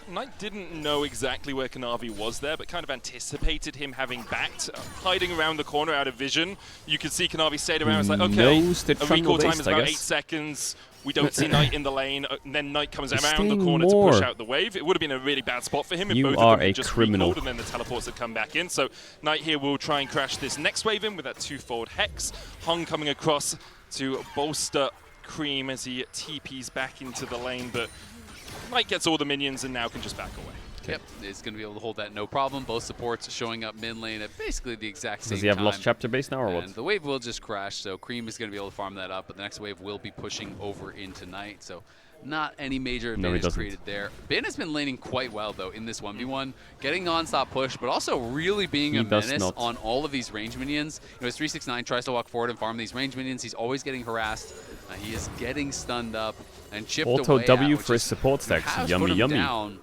Knight didn't know exactly where Kanavi was there, but kind of anticipated him having backed, hiding around the corner out of vision. You could see Kanavi stayed around. It's like, okay, a recall time is about 8 seconds. We don't see Knight in the lane, and then Knight comes around the corner to push out the wave. It would have been a really bad spot for him if both of them had just recalled and then the teleports had come back in. So Knight here will try and crash this next wave in with that 2-fold Hex. Hung coming across to bolster Cream as he TPs back into the lane, but Knight gets all the minions and now can just back away. Yep, it's going to be able to hold that no problem. Both supports showing up mid lane at basically the exact same time. Does he have lost chapter base now or what? And the wave will just crash, so Cream is going to be able to farm that up, but the next wave will be pushing over into Knight, so not any major advantage created there. Bin has been laning quite well, though, in this 1v1, getting non-stop push, but also really being a menace on all of these range minions. You know, as 369 tries to walk forward and farm these range minions, he's always getting harassed. He is getting stunned up and chipped away Auto W for his support stacks. Yummy, yummy. Down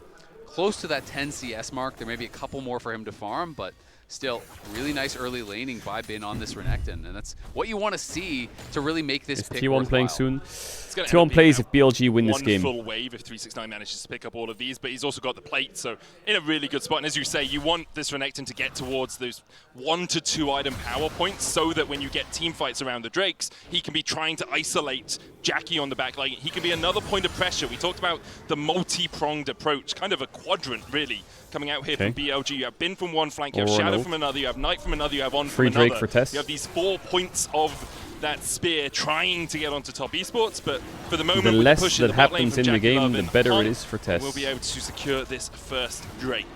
close to that 10 CS mark. There may be a couple more for him to farm, but still really nice early laning by Bin on this Renekton, and that's what you want to see to really make this pick T1 worthwhile. playing soon. T1 plays if BLG win this game. One full wave if 369 manages to pick up all of these, but he's also got the plate, so in a really good spot. And as you say, you want this Renekton to get towards those 1 to 2 item power points so that when you get team fights around the Drakes, he can be trying to isolate Jackie on the back line. He can be another point of pressure. We talked about the multi-pronged approach, kind of a quadrant, really, coming out here from BLG. You have Bin from one flank, you have Shadow from another, you have Knight from another, you have On from another. Drake for Tess. You have these 4 points of that spear trying to get onto top esports, but for the moment, the less push that happens in the game, the better it is for Tess. We'll be able to secure this first Drake.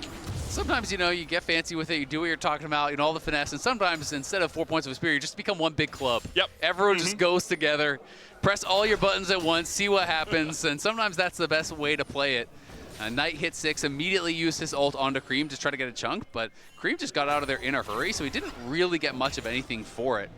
Sometimes, you know, you get fancy with it, you do what you're talking about, you know, all the finesse, and sometimes instead of 4 points of a spear, you just become one big club. Yep. Everyone just goes together, press all your buttons at once, see what happens, and sometimes that's the best way to play it. Knight hit 6, immediately used his ult onto Cream to try to get a chunk, but Cream just got out of there in a hurry, so he didn't really get much of anything for it.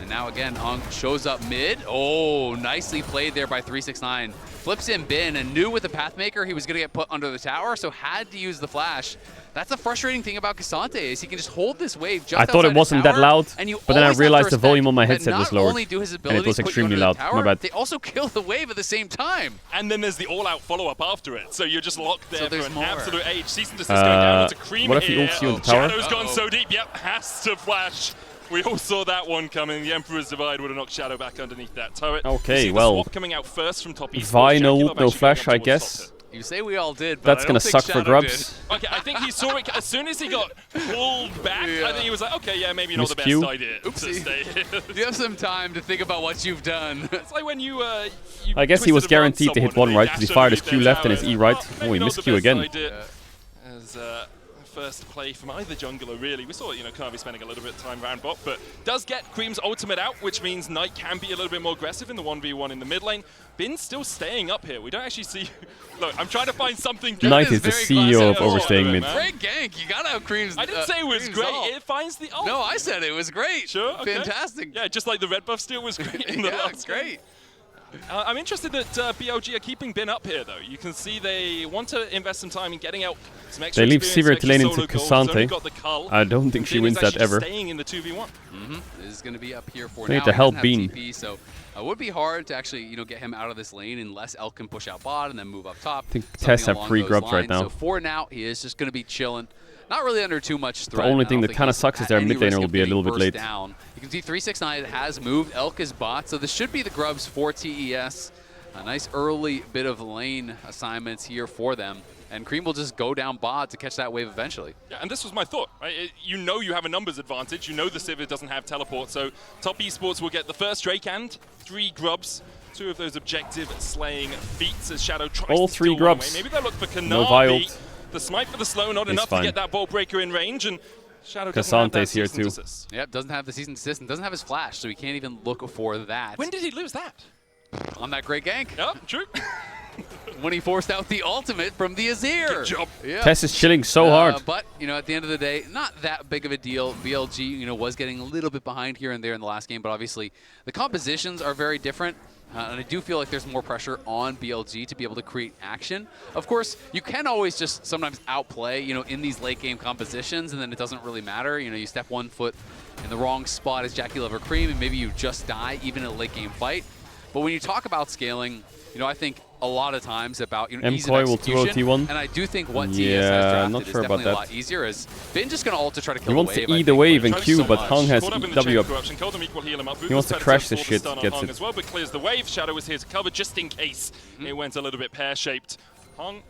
And now again, Hung shows up mid. Oh, nicely played there by 369. Flips in Bin and knew with the Pathmaker he was going to get put under the tower, so had to use the flash. That's the frustrating thing about Cassante is he can just hold this wave just I thought it wasn't that loud, but then I realized the volume on my headset was lowered, and it was extremely loud. My bad. They also kill the wave at the same time. And then there's the all-out follow-up after it, so you're just locked there for an absolute age. Cease and desist going down onto Cream what if he here. ults you on the tower? Shadow's gone so deep, yep, has to flash. We all saw that one coming. The Emperor's Divide would have knocked Shadow back underneath that turret. Okay, well, coming out first from top Vi, no flash, I guess. You say we all did, but that's going to suck for Grubs. Okay, I think he saw it as soon as he got pulled back. I think he was like, okay, yeah, maybe not the best idea to stay here. You have some time to think about what you've done. It's like when you I guess he was guaranteed to hit one right because he fired his Q left and his E right. Oh, he missed Q again. As first play from either jungler, really. We saw, you know, Kanavi spending a little bit of time around bot, but does get Cream's ultimate out, which means Knight can be a little bit more aggressive in the 1v1 in the mid lane. Bin's still staying up here. We don't actually see... Look, I'm trying to find something good. Knight is the CEO of overstaying mid. Great gank. You gotta have Cream's I didn't say it was great. It finds the ult. No, I said it was great. Sure, okay. Fantastic. Yeah, just like the red buff steal was great in the last great. I'm interested that BLG are keeping Bin up here, though. You can see they want to invest some time in getting out some extra They leave experience, Sivir to lane into Cassante. I don't think she wins that ever. Staying in the 2v1. This is going to be up here for they now. Need to help Bean. TP, so it would be hard to actually, you know, get him out of this lane unless Elk can push out bot and then move up top. I think Tess have free grubs right now. So for now, he is just going to be chilling. Not really under too much threat. The only thing that kind of sucks is their mid laner will be a little bit late. Down. You can see 369 has moved. Elk is bot, so this should be the grubs for TES. A nice early bit of lane assignments here for them. and Cream will just go down bot to catch that wave eventually. Yeah, and this was my thought, right? You know you have a numbers advantage. You know the Sivir doesn't have teleport, so Top Esports will get the first Drake and 3 grubs. 2 of those objective slaying feats as Shadow tries all to 3 grubs. Maybe they'll look for Kanavi. No Vial. The smite for the slow, not enough fine. to get that Bolt Breaker in range, and Shadow doesn't have that here cease and too. desist. Yep, doesn't have the season desist and doesn't have his flash, so he can't even look for that. When did he lose that? On that great gank. Yep, true. When he forced out the ultimate from the Azir. Good job. Yeah. Tess is chilling so hard. But, you know, at the end of the day, not that big of a deal. VLG, you know, was getting a little bit behind here and there in the last game, but obviously the compositions are very different. And I do feel like there's more pressure on BLG to be able to create action. Of course, you can always just sometimes outplay, you know, in these late game compositions, and then it doesn't really matter. You know, you step 1 foot in the wrong spot as JackeyLove or Cream, and maybe you just die even in a late game fight. But when you talk about scaling, you know, I think a lot of times about, you know, ease of MCoy will 2-0 execution, T1. and I do think what TES Yeah, has drafted not is sure about definitely a that. lot easier. As Finn just going to ult to try to kill He wants the to wave, I eat the think, wave but in trying Q, so but much. Hung has Caught up in the W chain up. corruption. Keldum equal heal him up. He wants to crash this shit, Stun on gets Hung it. as well, but clears the wave. Shadow is here to cover just in case it went a little bit pear-shaped. Hung,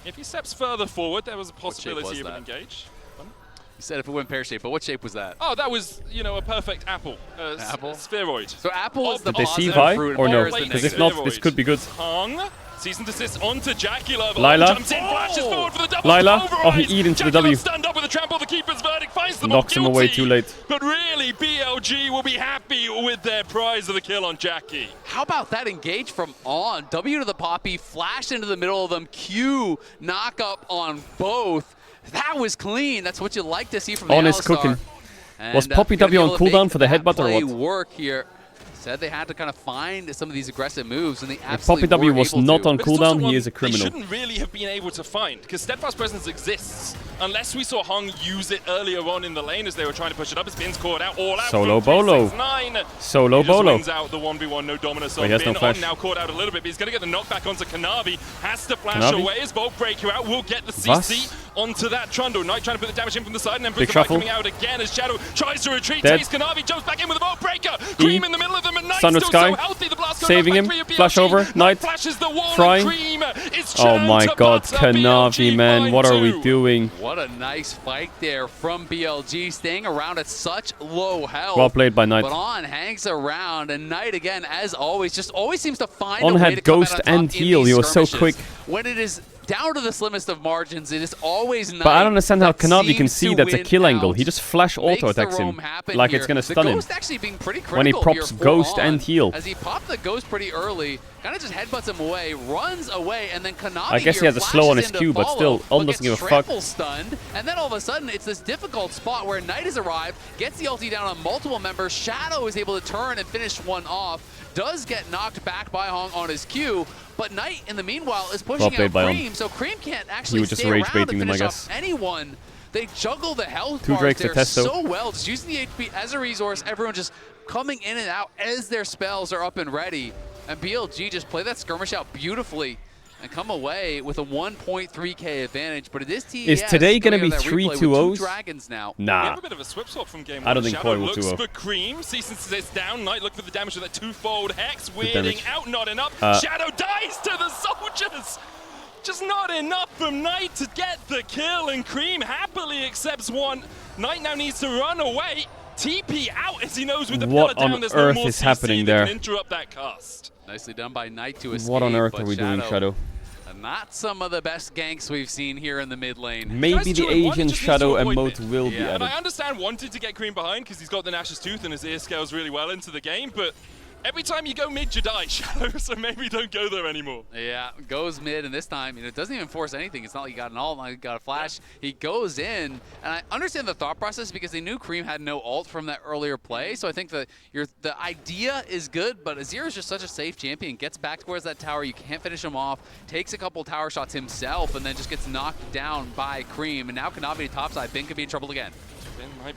if he steps further forward, there was a possibility of an engage. You said if it went pear-shaped, but what shape was that? Oh, that was, you know, a perfect apple. Apple? Spheroid. So apple is the Did they see positive Vi fruit, or no? pear is the Because if negative. not, this could be good. Hung, cease and desist onto JackeyLove. Lila. Jumps in, flashes forward for the double. Lila. Oh, he Overrides. eat into the JackeyLove W. stand up with a trample. The keeper's verdict finds them Knocks him all away guilty. too late. But really, BLG will be happy with their prize of the kill on Jackie. How about that engage from On? W to the Poppy, flash into the middle of them, Q, knock up on both. That was clean. That's what you like to see from the On is Alistar. cooking. And, Was Poppy gonna be W able on to cooldown make for the that headbutt or play what? work here. Said they had to kind of find some of these aggressive moves, and they If absolutely Poppy W were was able not to. on But it's also cooldown, one he is a they criminal. shouldn't really have been able to find, because Steadfast Presence exists. Unless we saw Hung use it earlier on in the lane as they were trying to push it up. His Bin's caught out, all out. Solo from Bolo. 369. Solo He just Bolo. wins out the 1v1, no Dominus on he has Bin. no flash. On now caught out a little bit, but he's going to get the knockback onto Kanavi. Has to flash Kanavi? away as Bolt Breaker out. Will get the Was? CC onto that Trundle. Knight trying to put the damage in from the side, and then Big puts the fight shuffle. coming out again as Shadow tries to retreat. Dead. Takes Kanavi, jumps back in with a Bolt Breaker. Cream in the middle of them, and Knight Sunward still Sky. so healthy. The blast Saving him. Flash over. Knight. Flashes the wall, Frying. and Cream is Oh churned my to god, butter. Kanavi, BLG man. What are we 5-2. doing? What a nice fight there from BLG, staying around at such low health. Well played by Knight. But On hangs around, and Knight, again, as always, just always seems to find On a way had to come Ghost out on top and in heal. these He was so skirmishes. quick. When it is down to the slimmest of margins, it is always Knight. But I don't understand how that Kanavi can seems see to that's a win kill angle. out. He just flash auto Makes the attacks him roam happen like here. it's gonna The stun him. Ghost actually being pretty When he critical props here for Ghost On, and heal. as he popped the Ghost pretty early, kind of just headbutts him away, runs away, and then Kanavi I guess he here has a slow on his flashes Q, in to but follow, still, On doesn't gets give a fuck. trample stunned, and then all of a sudden it's this difficult spot where Knight has arrived, gets the ulti down on multiple members, Shadow is able to turn and finish one off, does get knocked back by Hong on his Q, but Knight in the meanwhile is pushing played out by On. Cream, so Cream can't actually was just stay rage around baiting to them, I finish guess. off anyone. They juggle the health 2 bars Drakes there to Testo. so well, just using the HP as a resource, everyone just coming in and out as their spells are up and ready. And BLG just play that skirmish out beautifully and come away with a 1.3k advantage, but it is TES. Is today going gonna to be 3 2 2-0s? Dragons now. Nah. We have a bit of a swip swap from game I don't one. think Shadow Koi will looks 2-0. for Cream. Cease and desist down. Knight look for the damage with a twofold hex. damage. Weirding out, not enough. Shadow dies to the soldiers. Just not enough from Knight to get the kill, and Cream happily accepts one. Knight now needs to run away. TP out as he knows with the What pillar down, on there's earth no more is CC happening that there? can interrupt that cast. Nicely done by Knight to escape. What on earth but are we doing, Shadow? Not some of the best ganks we've seen here in the mid lane. Maybe the 2-1, Asian just needs to Shadow avoid emote mid. will be And added. I understand wanting to get Cream behind because he's got the Nash's Tooth and his ear scales really well into the game, but every time you go mid, you die, Shadow, so maybe don't go there anymore. Yeah, goes mid, and this time, you know, it doesn't even force anything. It's not like he got an ult, not like he got a flash. He goes in, and I understand the thought process because they knew Cream had no ult from that earlier play, so I think the idea is good, but Azir is just such a safe champion. Gets back towards that tower, you can't finish him off, takes a couple tower shots himself, and then just gets knocked down by Cream, and now Kanavi to topside. Bin could be in trouble again.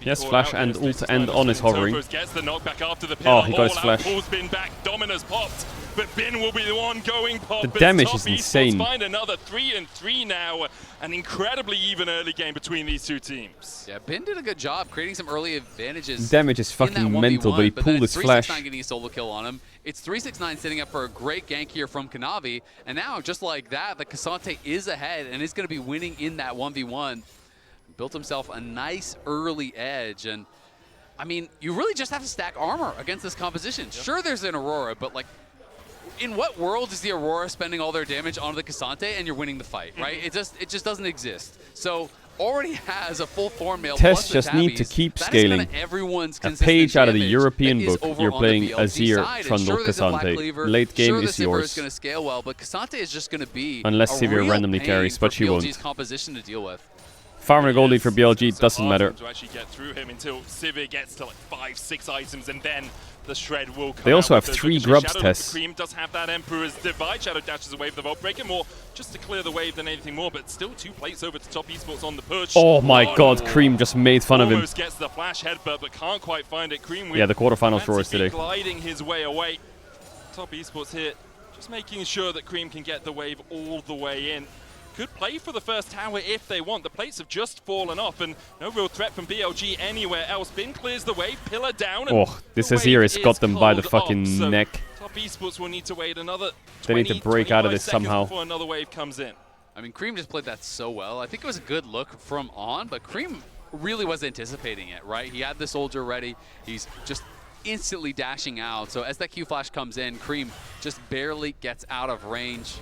Yes, flash and ult and On is hovering. Gets the knockback after the Oh, he got his all out, flash. pulls Bin back, Dominus popped. but Bin will be the one going pop. The damage is insane. Find another 3-3 now. An incredibly even early game between these two teams. Yeah, Bin did a good job creating some early advantages. Damage is fucking mental, but he pulled his flash. 369 getting a solo kill on him. It's 369 setting up for a great gank here from Kanavi. And now, just like that, the Caedrel is ahead and is going to be winning in that 1v1. Built himself a nice early edge. And, I mean, you really just have to stack armor against this composition. Yep. Sure, there's an Aurora, but, like, in what world is the Aurora spending all their damage onto the Caedrel and you're winning the fight, right? It just doesn't exist. So already has a full Thornmail. Tests just need to keep scaling. A page out of the European book. You're playing Azir, Trundle, Caedrel. Late game is yours. Is going to scale well, but Caedrel is just going to be unless Sivir randomly carries, but she won't. Composition to deal with. Farming a gold lead for BLG doesn't matter. To actually get through him until Sivir gets to like 5-6 items, and then the shred will come. They also have 3 grubs tests. Cream does have that Emperor's Divide. Shadow dashes away with the Vault Breaker more just to clear the wave than anything more, but still 2 plates over to Top Esports on the push. Oh my god, Cream just made fun of him. Almost gets the flash headbutt, but can't quite find it. Cream yeah, the quarterfinals drawers today. Gliding his way away. Top Esports here, just making sure that Cream can get the wave all the way in. Could play for the first tower if they want. The plates have just fallen off, and no real threat from BLG anywhere else. Bin clears the wave, pillar down. And this Azir has got them by the fucking neck. Top Esports will need to wait another 20, they need to break out of this somehow before another wave comes in. I mean, Cream just played that so well. I think it was a good look from On, but Cream really was anticipating it, right? He had the soldier ready. He's just instantly dashing out. So as that Q flash comes in, Cream just barely gets out of range.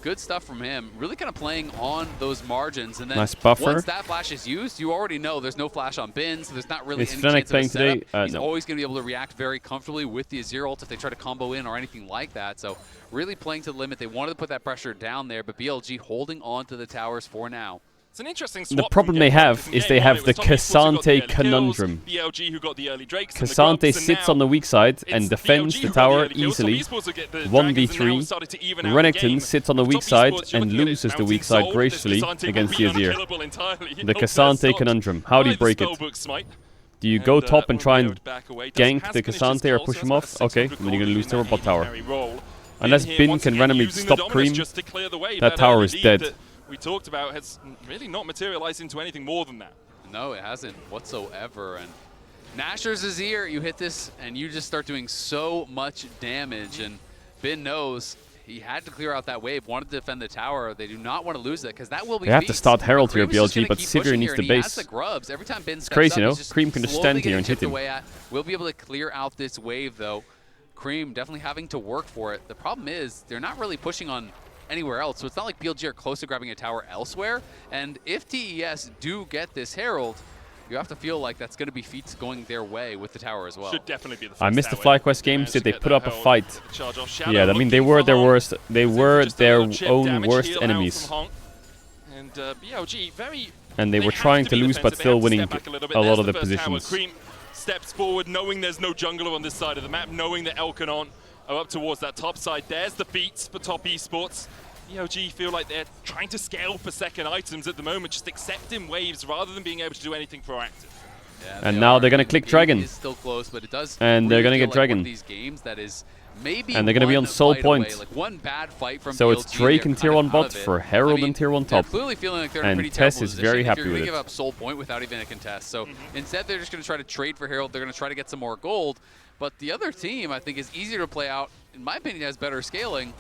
Good stuff from him, really kind of playing on those margins, and then nice buffer. Once that flash is used, you already know there's no flash on Bin, so there's not really any chance of a setup. He's always going to be able to react very comfortably with the Azir ult if they try to combo in or anything like that, so really playing to the limit. They wanted to put that pressure down there, but BLG holding on to the towers for now. It's an interesting swap. The problem they have is they have the Caedrel conundrum. Caedrel sits on the weak side and defends the tower easily. 1v3. Renekton sits on the weak side and loses the weak side gracefully against the Azir. The Caedrel conundrum. How do you break it? Do you go top and try and gank the Caedrel or push him off? Okay, then you're going to lose the bot tower. Unless Bin can randomly stop Cream, that tower is dead. We talked about has really not materialized into anything more than that. No, it hasn't whatsoever. And Nasher's Azir, you hit this and you just start doing so much damage. And Bin knows he had to clear out that wave, wanted to defend the tower. They do not want to lose it because that will be. They have to start Herald here, BLG, but Sivir needs the base. Every time Bin it's crazy, you know? Cream can just stand here and hit him. We'll be able to clear out this wave, though. Cream definitely having to work for it. The problem is they're not really pushing on anywhere else, so it's not like BLG are close to grabbing a tower elsewhere. And if TES do get this Herald, you have to feel like that's going to be feats going their way with the tower as well. Should definitely be the first I missed the FlyQuest games. Did they put up a fight? Yeah, I mean they were their worst. They were their own worst enemies. And BLG and they were trying to lose, but still winning a lot of the positions. Cream steps forward, knowing there's no jungler on this side of the map, knowing that Elkanon are up towards that top side. There's the beats for Top Esports. BLG feel like they're trying to scale for second items at the moment, just accepting waves rather than being able to do anything proactive. Yeah, and now they're going to click Dragon. It is still close, but it does and they're going to get Dragon. These games that is maybe and they're going to be on Soul Point. Like one bad fight from so BLG, it's Drake and Tier 1 bot for Herald and Tier 1 top. Clearly feeling like they're in a pretty Tess is very happy with it. You're give up Soul Point without even a contest. So instead they're just going to try to trade for Herald. They're going to try to get some more gold. But the other team, I think, is easier to play out. In my opinion, has better scaling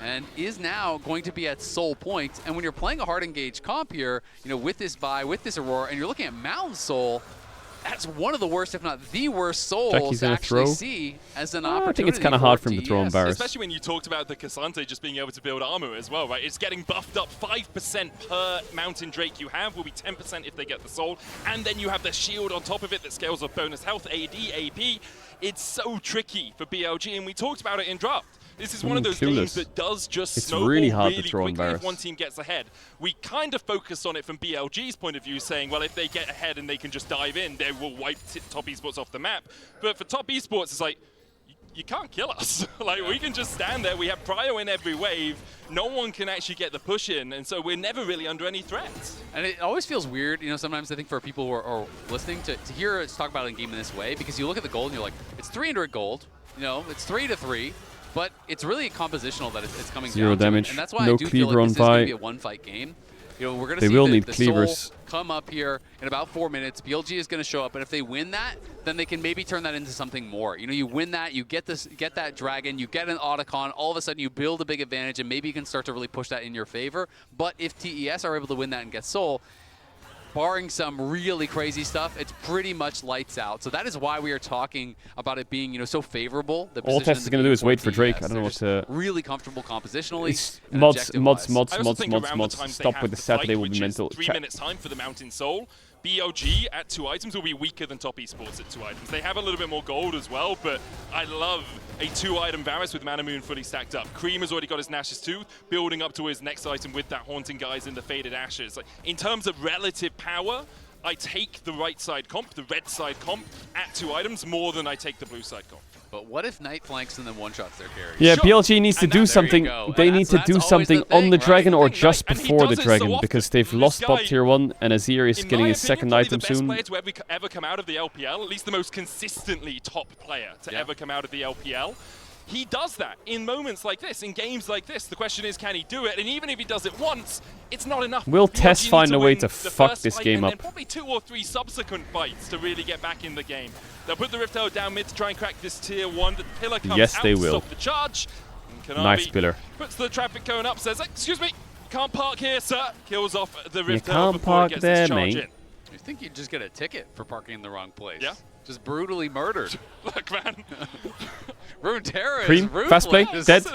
and is now going to be at Soul Point. And when you're playing a hard engaged comp here, you know, with this Vi, with this Aurora, and you're looking at Mountain Soul, that's one of the worst, if not the worst, souls to actually see as an opportunity. I think it's kind of hard for him to throw Embarrass. Especially when you talked about the Caedrel just being able to build armor as well, right? It's getting buffed up 5% per Mountain Drake you have, will be 10% if they get the soul. And then you have the shield on top of it that scales off bonus health, AD, AP. It's so tricky for BLG, and we talked about it in draft. This is one of those games that does just snowball really quickly if one team gets ahead. We kind of focus on it from BLG's point of view, saying, well, if they get ahead and they can just dive in, they will wipe Top Esports off the map. But for Top Esports, it's like, you can't kill us. Like, we can just stand there. We have prio in every wave. No one can actually get the push in, and so we're never really under any threat. And it always feels weird, you know, sometimes I think for people who are listening to hear us talk about a game in this way, because you look at the gold and you're like, it's 300 gold, you know, it's 3-3. But it's really compositional that it's coming Zero down to, damage. and that's why No I do cleaver feel like on this is going to Vi. be a one-fight game. You know, we're going to They see will the need Soul cleavers. come up here in about 4 minutes. BLG is going to show up, and if they win that, then they can maybe turn that into something more. You know, you win that, you get that dragon, you get an Otacon, all of a sudden you build a big advantage, and maybe you can start to really push that in your favor. But if TES are able to win that and get Soul, barring some really crazy stuff, it's pretty much lights out. So that is why we are talking about it being, you know, so favorable. The All Tess is going to do is wait for Drake. I don't know what to... Really comfortable compositionally. It's and mods. Saturday Stop with the Saturday will be mental. 3 minutes time for the Mountain Soul. BLG at 2 items will be weaker than Top Esports at 2 items. They have a little bit more gold as well, but I love a 2-item Varus with Mana Moon fully stacked up. Cream has already got his Nash's Tooth, building up to his next item with that Haunting Guys in the Faded Ashes. Like, in terms of relative power, I take the right side comp, the red side comp, at 2 items more than I take the blue side comp. But what if Knight flanks and then one-shots their carry? Yeah, BLG needs to do something. They need to do something on the Dragon or just before the Dragon, because they've lost bot tier 1 and Azir is getting his second item soon. The best player to ever come out of the LPL, at least the most consistently top player to ever come out of the LPL. He does that in moments like this, in games like this. The question is, can he do it? And even if he does it once, it's not enough. Will Tess find a way to fuck this game up? And probably 2 or 3 subsequent fights to really get back in the game. They'll put the Rift Herald down mid to try and crack this tier 1. The pillar comes out to stop the charge. Nice pillar. Puts the traffic cone up, says, excuse me, can't park here, sir. Kills off the Rift You Herald can't before park it gets there, its charge mate. in. You think you'd just get a ticket for parking in the wrong place? Yeah. Just brutally murdered. Look, man. Runeterra Cream, is ruthless. fast play, dead.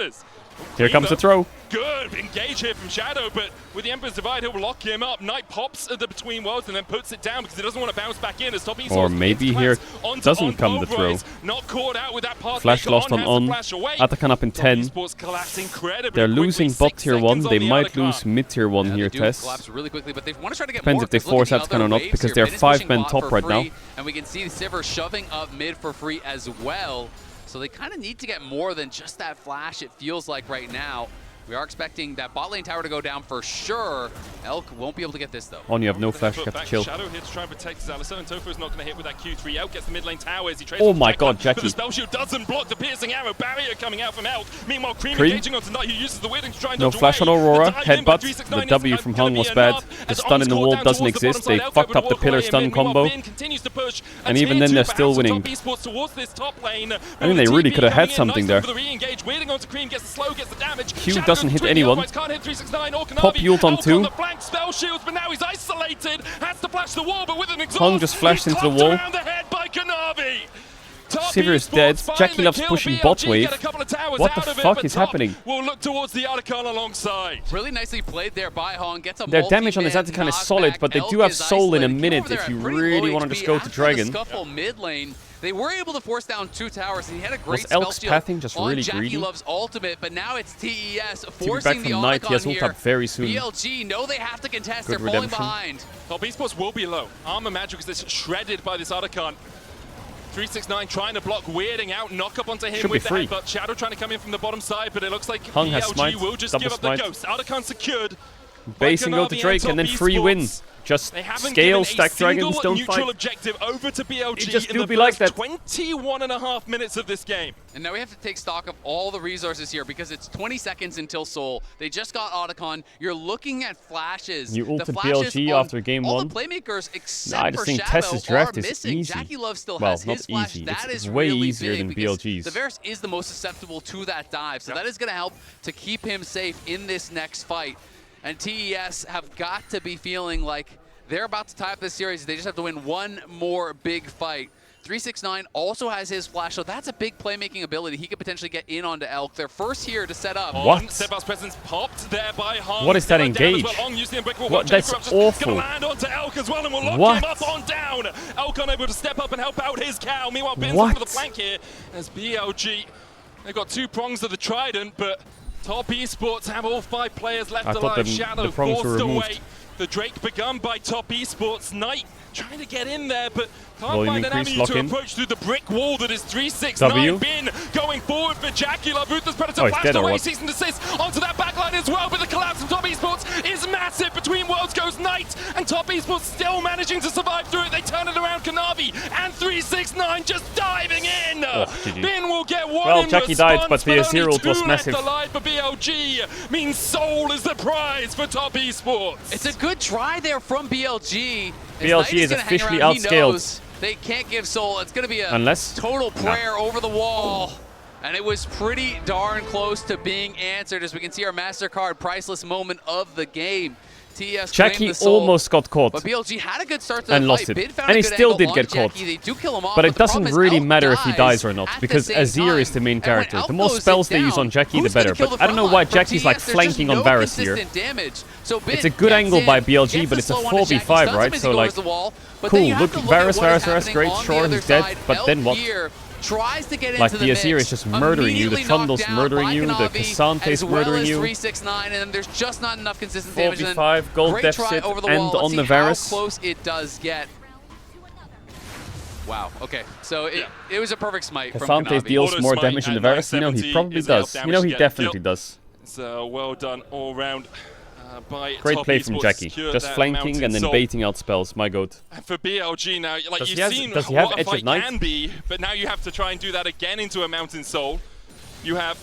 Here comes the throw. Good engage here from Shadow, but with the Emperor's Divide, he'll lock him up. Knight pops at the Between Worlds and then puts it down because he doesn't want to bounce back in as Top Esports. Or maybe here doesn't come the throw. Not caught out with that path. Flash lost on. Atakan up in 10. They're losing bot tier 1. They might lose mid tier 1 here, Tess. Collapse really quickly, but they want to try to get Depends more, if they force Atakan or not, because they're 5-men top right now. And we can see Sivir shoving up mid for free as well. So they kind of need to get more than just that flash, it feels like right now. We are expecting that bot lane tower to go down for sure. Elk won't be able to get this though. On, you have no flash, you have to chill. Shadow here to try and protect his Alistar, and Tofu is not going to hit with that Q3. Elk gets the mid lane tower as he trades. Oh my god, Jackie. But the spell shield doesn't block the piercing arrow barrier coming out from Elk. Meanwhile, Cream engaging onto Knight, who uses the weirding to try and no flash on Aurora. Headbutt. The W from Hung was bad. The stun in the wall doesn't exist. They fucked up the pillar stun combo. And even then, they're still winning. I think they really could have had something there. Q doesn't hit anyone. Pop ult on 2. Hung just flashed into the wall. Sivir is dead. Jackie loves pushing bot wave. What the fuck is happening? We'll look towards the Otacon alongside. Really nicely played there by Hong. Gets a their damage on his Otacon is solid, but they do have soul in a minute if you really want to just go to Dragon. Mid lane. They were able to force down 2 towers, and he had a great Was Elk's spell pathing just on really Jackie greedy? Love's ultimate, but now it's TES Back forcing the from Knight, he has Otacon ult up very soon. BLG know they have to contest. Good They're falling redemption. behind. Top Esports will be low. Armor Magic is shredded by this Otacon. 369 trying to block, weirding out, knock up onto him Should with be the free. headbutt. Shadow trying to come in from the bottom side, but it looks like Hung has BLG smite, will just double give up smite. the ghost. Otacon secured. Base and go to Drake and then free win. Just scale, stack dragons, don't neutral fight. objective over to BLG It just in do the be like first that. 21.5 minutes of this game. And now we have to take stock of all the resources here because it's 20 seconds until Soul. They just got Otacon. You're looking at flashes. You the ulted flashes BLG on after game all 1. the playmakers except Nah, I just for think Shadow Tess's draft are is missing. easy. Jackie Love still Well, has not his flash. easy. That It's is way really easier big than because BLG's. the Varus is the most susceptible to that dive. So that is going to help to keep him safe in this next fight. And TES have got to be feeling like they're about to tie up this series. They just have to win one more big fight. 369 also has his flash, so that's a big playmaking ability. He could potentially get in onto Elk. They're first here to set up. What? Steadfast presence popped there by Hung. What is that engage? What? That's awful. Gonna land onto Elk as well, and we'll lock What? him up on down. Elk unable to step up and help out his cow. Meanwhile, Bin's What? for the flank here as BLG. They've got 2 prongs of the Trident, but Top Esports have all 5 players left I thought alive. the Shadow prongs were forced removed. away. The Drake begun by Top Esports. Knight trying to get in there, but can't Volume find an increase, avenue lock to in. approach through the brick wall that is 369. W. Bin going forward for Jackie Love. Ruthless Predator he's flashed dead or away, what? cease and desist onto that backline as well, but the collapse from Top Esports is massive. Between Worlds goes Knight, and Top Esports still managing to survive through it. They turn it around, Kanavi and 369 just diving in. Bin will get one. Well, in Jackie response, died, but the Azir ult was left massive. alive for BLG. Means Soul is the prize for Top Esports. It's a good try there from BLG. BLG is officially outscaled. They can't give Soul. It's going to be a Unless? total prayer over the wall. And it was pretty darn close to being answered, as we can see our MasterCard priceless moment of the game. TS Jackie almost got caught. But BLG had a good start to and the lost fight. it. Bid found And a he good still angle did on get caught. Jackie. They do kill him off, but it the doesn't problem is really Elk matter if he dies or at not, the because same Azir time. is the main And when character. Elk The more goes spells they down, use on Jackie, the who's gonna better. kill But the I don't know front why line? For Jackie's like TS, there's just flanking on no Varus here. consistent damage. So It's Bin a good gets angle in, by gets BLG, the but it's a slow onto Jackie, 4v5, stuns him right? as So he like, goes to the wall. But then cool, you have look, to look at Varus, what is Varus, great, happening on sure, the he's other dead, side. but then Elk what? here tries to get Like into the the Azir mix, is just murdering you, the immediately knocked Trundle's down murdering by you, the Kanavi, Kasante's as well murdering as you. 369, and then there's just not enough consistent damage. 4v5, gold Great deficit, try over the and wall. Let's on see the Varus. how close it does get. Wow, okay. So it was a perfect smite from Kasante Kanavi. deals more damage than the Varus. You know, he probably does. You know, he definitely does. So well done all round. By Great Top play from Esports, Jackie. secured Just that flanking mountain and then soul. baiting out spells. My goat. And for BLG now, like Does you've he have seen Edge what a of fight Night? can be, but now you have to try and do that again into a Mountain Soul. You have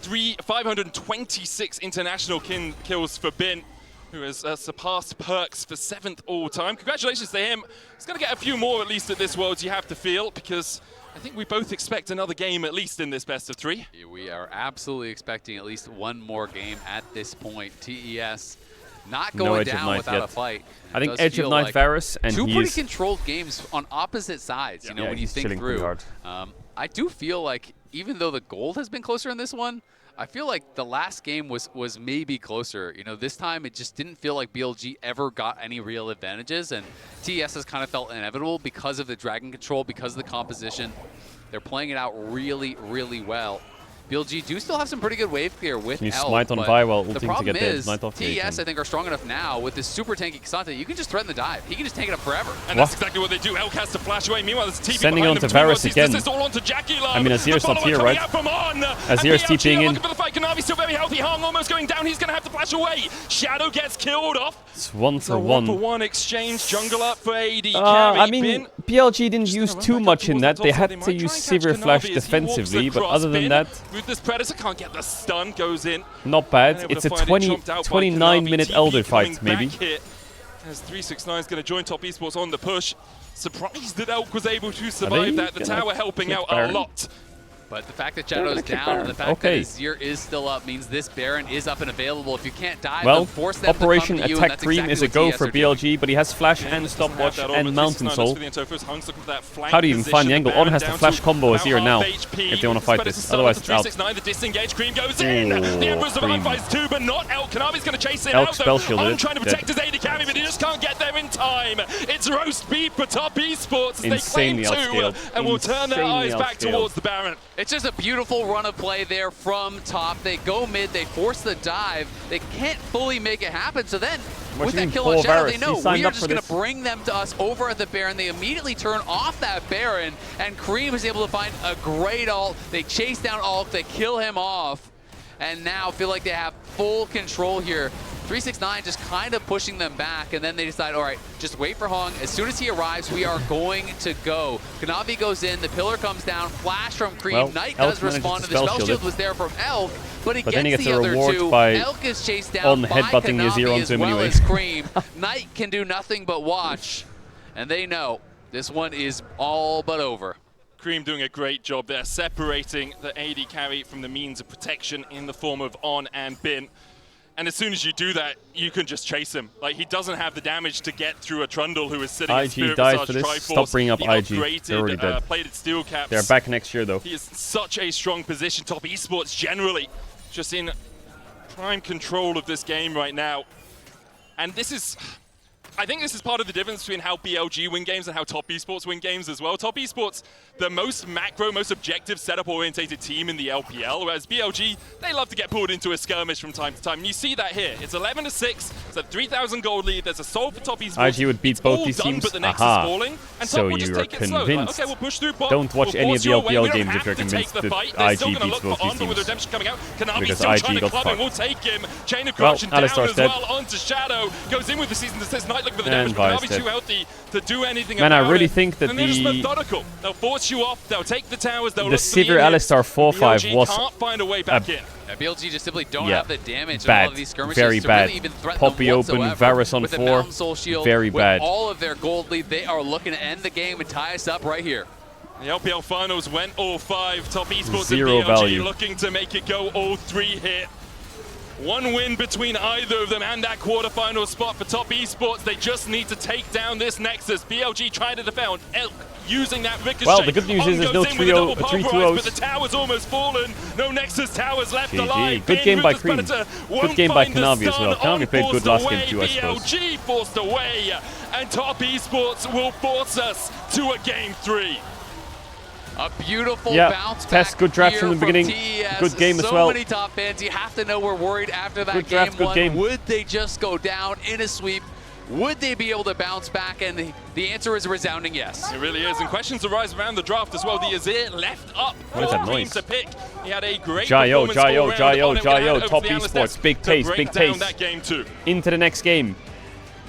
526 international kills for Bin, who has surpassed Perks for 7th all-time. Congratulations to him. He's going to get a few more at least at this Worlds, you have to feel, because I think we both expect another game at least in this best of 3. We are absolutely expecting at least one more game at this point. TES not going down without a fight. I think Edge of Night like Varus, and two pretty controlled games on opposite sides, you know, when you think through. I do feel like even though the gold has been closer in this one, I feel like the last game was maybe closer. You know, this time it just didn't feel like BLG ever got any real advantages, and TS has kind of felt inevitable because of the Dragon control, because of the composition. They're playing it out really, really well. BLG do still have some pretty good wave clear with you Elk, smite on but Vi while the ulting to problem get the is Night off the TES, I think, are strong enough now with this super tanky Kasante. You can just threaten the dive. He can just tank it up forever. And that's exactly what they do. Elk has to flash away. Meanwhile, there's TP Sending behind on to them. Varus again. This is all onto Jackie Love. I mean, Azir's not here, right? Azir's TPing in. Looking for the fight. Kanavi still very healthy. Hung almost going down. He's going to have to flash away. Shadow gets killed off. It's 1 for 1. 1 for 1 exchange. Jungle up for AD. I mean, BLG didn't use too much in that. They had to use Severe Flash defensively, but other than that, Ruthless Predator can't get the stun. Goes in. not bad. It's a 29-minute Elder fight, maybe. As 369 is going to join Top Esports on the push. Surprised that Elk was able to survive that. The tower helping out a lot. But the fact that Shadow's down and the fact that Azir is still up means this Baron is up and available. If you can't dive, well, force them Operation to come to you, Attack and Dream is a go for BLG, but he has Flash and Stopwatch and Mountain Soul. How do you even find the angle? On has to Flash combo Azir now if they want to fight this, otherwise it's out. The disengage Cream goes in. The Emperor's survived by 2, but not Elk. Kanavi's going to chase it out spell though. shielded. Trying to protect his AD carry, but he just can't get there in time. It's roast beef for Top Esports as Insanely they claim 2 and will turn their eyes back towards the Baron. It's just a beautiful run of play there from top. They go mid, they force the dive. They can't fully make it happen. So then, with that kill on Shadow, they know we are just going to bring them to us over at the Baron. They immediately turn off that Baron, and Cream is able to find a great ult. They chase down Ult, they kill him off, and now feel like they have full control here. 369 just kind of pushing them back, and then they decide, all right, just wait for Hung. As soon as he arrives, we are going to go. Kanavi goes in, the pillar comes down, flash from Cream. Well, Knight Elk does respond, and the spell shield was there from Elk, but he then he gets gets the a other reward 2. by Elk is chased down by headbutting Kanavi Azir onto as him well anyway. as Cream. Knight can do nothing but watch, and they know this one is all but over. Cream doing a great job there, separating the AD carry from the means of protection in the form of On and Bin. And as soon as you do that, you can just chase him. Like, he doesn't have the damage to get through a Trundle who is sitting in Spirit died for Visage this. Triforce. Stop bringing up the IG. They're already dead. Plated steel caps. They're back next year, though. He is in such a strong position. Top Esports generally just in prime control of this game right now. And this is I think this is part of the difference between how BLG win games and how Top Esports win games as well. Top Esports, the most macro, most objective, setup-orientated team in the LPL, whereas BLG, they love to get pulled into a skirmish from time to time. And you see that here. It's 11-6. It's a 3,000 gold lead. There's a soul for Top Esports. IG would beat both these teams. But the Nexus is falling, and so Top will just you are take it slow. Like, convinced. okay, we'll push through bot. Don't watch We'll any of the force your way. LPL We don't games if you're have to convinced take the that fight. They're still IG gonna beats look both for these Under with teams. Redemption coming out. Kanavi's Because still IG trying to got club him. fucked. We'll take him. Chain of Well, corruption down Alistar's as dead. well onto Shadow. Goes in with the season that says Night looking for the And damage, but Vi's Kanavi's dead. too healthy to do anything Man, I about really it. think that And they're just the methodical. They'll force you off. They'll take the towers. They'll the look for the Sivir inhib. Alistar 4-5 BLG was can't find a way back in. Yeah, BLG just simply don't Yeah. have the damage in Bad. all of these skirmishes Very to bad. really even threaten Poppy them open, whatsoever. Varus on with the 4. Mountain Soul Shield, Very with bad. all of their gold lead, they are looking to end the game and tie us up right here. The LPL finals went all 5. Top Esports Zero and BLG value. looking to make it go all 3 here. One win between either of them and that quarterfinal spot for Top Esports. They just need to take down this Nexus. BLG trying to defend, Elk using that ricochet. Well, the good news is there's no 3-2-0s. But the 3-2-0s. tower's almost fallen. No Nexus towers left GG. alive. Good game by Cream. Predator Good won't game by find the Kanavi as stun well. Kanavi on played good forced last away. game too, I suppose. BLG forced away. And Top Esports will force us to a game 3. A beautiful Yeah, bounce Tess, back good draft here from the beginning. TES. Good game as so well. So many top fans. You have to know we're worried after that Good game draft, good one. game. Would they just go down in a sweep? Would they be able to bounce back? And the answer is a resounding yes. It really is. And questions arise around the draft as well. The Azir left up What is for that Cream noise? to pick. He had a great Jayo, performance all Jayo, round Jayo, on him. Gonna hand Jayo, it over Top to the Esports, Analysts big to pace, break big down pace. that game 2. Into the next game.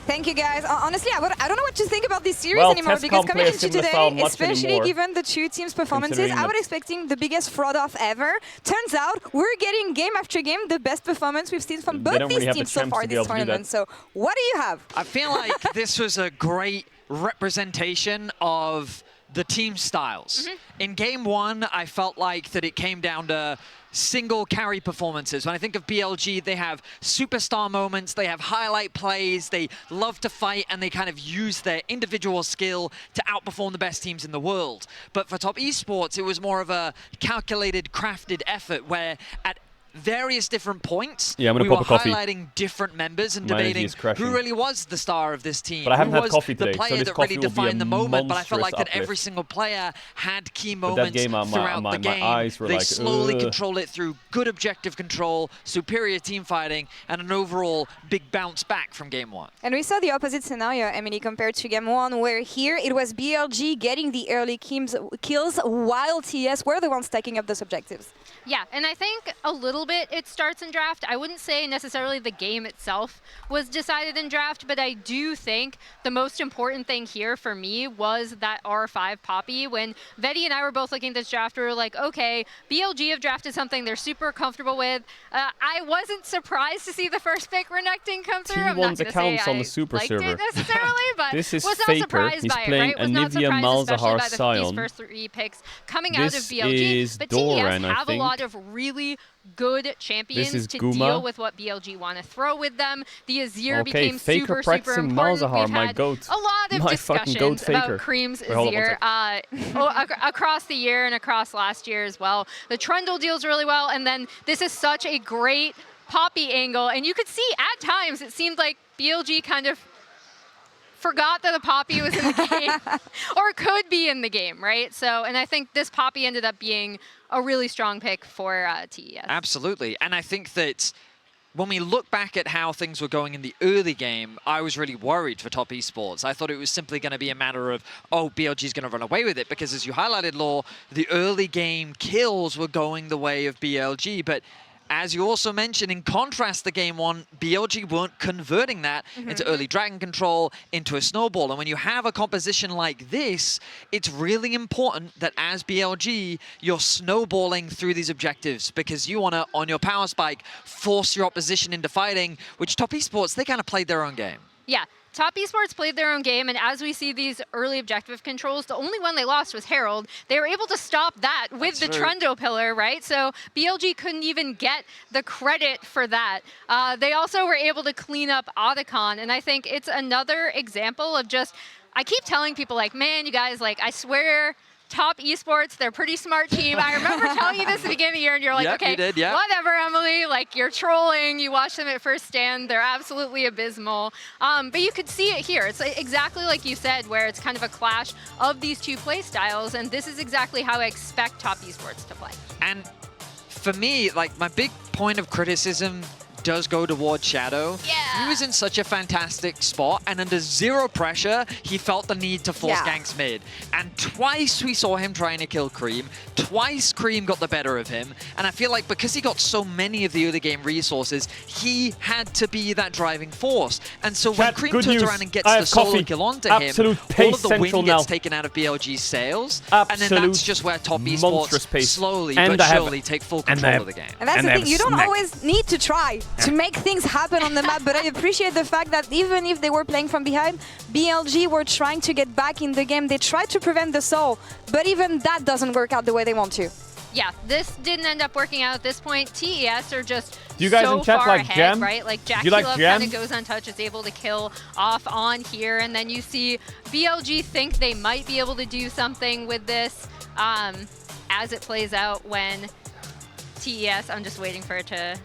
Thank you, guys. Honestly, I don't know what to think about this series Well, anymore Tess because can't coming play a into similar style today, much especially anymore, given the two teams' performances, considering I was that- expecting the biggest fraud off ever. Turns out we're getting game after game the best performance we've seen from They both don't these really have the teams so champs far to be this able to do that. tournament. So, what do you have? I feel like this was a great representation of the team styles. In game 1, I felt like that it came down to single carry performances. When I think of BLG, they have superstar moments, they have highlight plays, they love to fight, and they kind of use their individual skill to outperform the best teams in the world. But for Top Esports, it was more of a calculated, crafted effort where at various different points, Yeah, I'm gonna we pop were a coffee. highlighting different members and My energy debating is crashing. who really was the star of this team. But I haven't who had was coffee the today, so player this that coffee really will be a defined the moment. But I felt like that monstrous every uplift. single player had key But that moments game, throughout my the game. eyes were they like, slowly ugh. control it through good objective control, superior team fighting, and an overall big bounce back from game 1. And we saw the opposite scenario, Emily, compared to game 1, where here it was BLG getting the early kills while TS were the ones stacking up those objectives. Yeah, and I think a little bit it starts in draft. I wouldn't say necessarily the game itself was decided in draft, but I do think the most important thing here for me was that R5 Poppy. When Vedi and I were both looking at this draft, we were like, okay, BLG have drafted something they're super comfortable with. I wasn't surprised to see the first pick Renekton come through. I'm not T1's going to say accounts on I the Super liked server. it necessarily, but This is was not Faker. surprised He's by playing it, right? Was not Anivia surprised, especially Malzahar by these Sion. first 3 picks coming out of This BLG. is But Doran, TES I have a think. lot of really good champions is to Guma. deal with what BLG want to throw with them. The Azir Okay, became Faker super practicing important. Malzahar, We've my had goat. a lot of My fucking goat discussions Faker. about Cream's Wait, hold on one Azir across the year and across last year as well. The Trundle deals really well, and then this is such a great Poppy angle, and you could see at times it seemed like BLG kind of forgot that a Poppy was in the game, or could be in the game, right? So, and I think this Poppy ended up being a really strong pick for TES. Absolutely, and I think that when we look back at how things were going in the early game, I was really worried for Top Esports. I thought it was simply going to be a matter of, oh, BLG's going to run away with it, because as you highlighted, Law, the early game kills were going the way of BLG, but as you also mentioned, in contrast to Game 1, BLG weren't converting that into early dragon control, into a snowball. And when you have a composition like this, it's really important that as BLG, you're snowballing through these objectives, because you want to, on your power spike, force your opposition into fighting, which Top Esports, they kind of played their own game. Yeah. Top Esports played their own game, and as we see these early objective controls, the only one they lost was Herald. They were able to stop that with the Trundle pillar, right? So BLG couldn't even get the credit for that. They also were able to clean up Otacon, and I think it's another example of just, I keep telling people like, man, you guys, like, I swear Top Esports, they're a pretty smart team. I remember telling you this at the beginning of the year, and you're like, Yep, okay, you did, yep. whatever, Emily. Like, you're trolling. You watch them at first stand. They're absolutely abysmal. But you could see it here. It's exactly like you said, where it's kind of a clash of these two play styles, and this is exactly how I expect Top Esports to play. And for me, like, my big point of criticism does go towards Shadow. Yeah. He was in such a fantastic spot, and under zero pressure, he felt the need to force ganks mid. And twice we saw him trying to kill Cream. Twice Cream got the better of him. And I feel like because he got so many of the other game resources, he had to be that driving force. And so when Cream turns around and gets the solo kill onto him, all of the win gets taken out of BLG's sails. And then that's just where Top Esports slowly but surely take full control of the game. And that's the thing, you don't always need to try to make things happen on the map, but I appreciate the fact that even if they were playing from behind, BLG were trying to get back in the game. They tried to prevent the soul, but even that doesn't work out the way they want to. Yeah, this didn't end up working out at this point. TES are just Do you guys so in chat far like ahead, Jam? right? Like Jackie like Love Jam? kind of goes untouched, is able to kill off on here, and then you see BLG think they might be able to do something with this as it plays out when TES, I'm just waiting for it to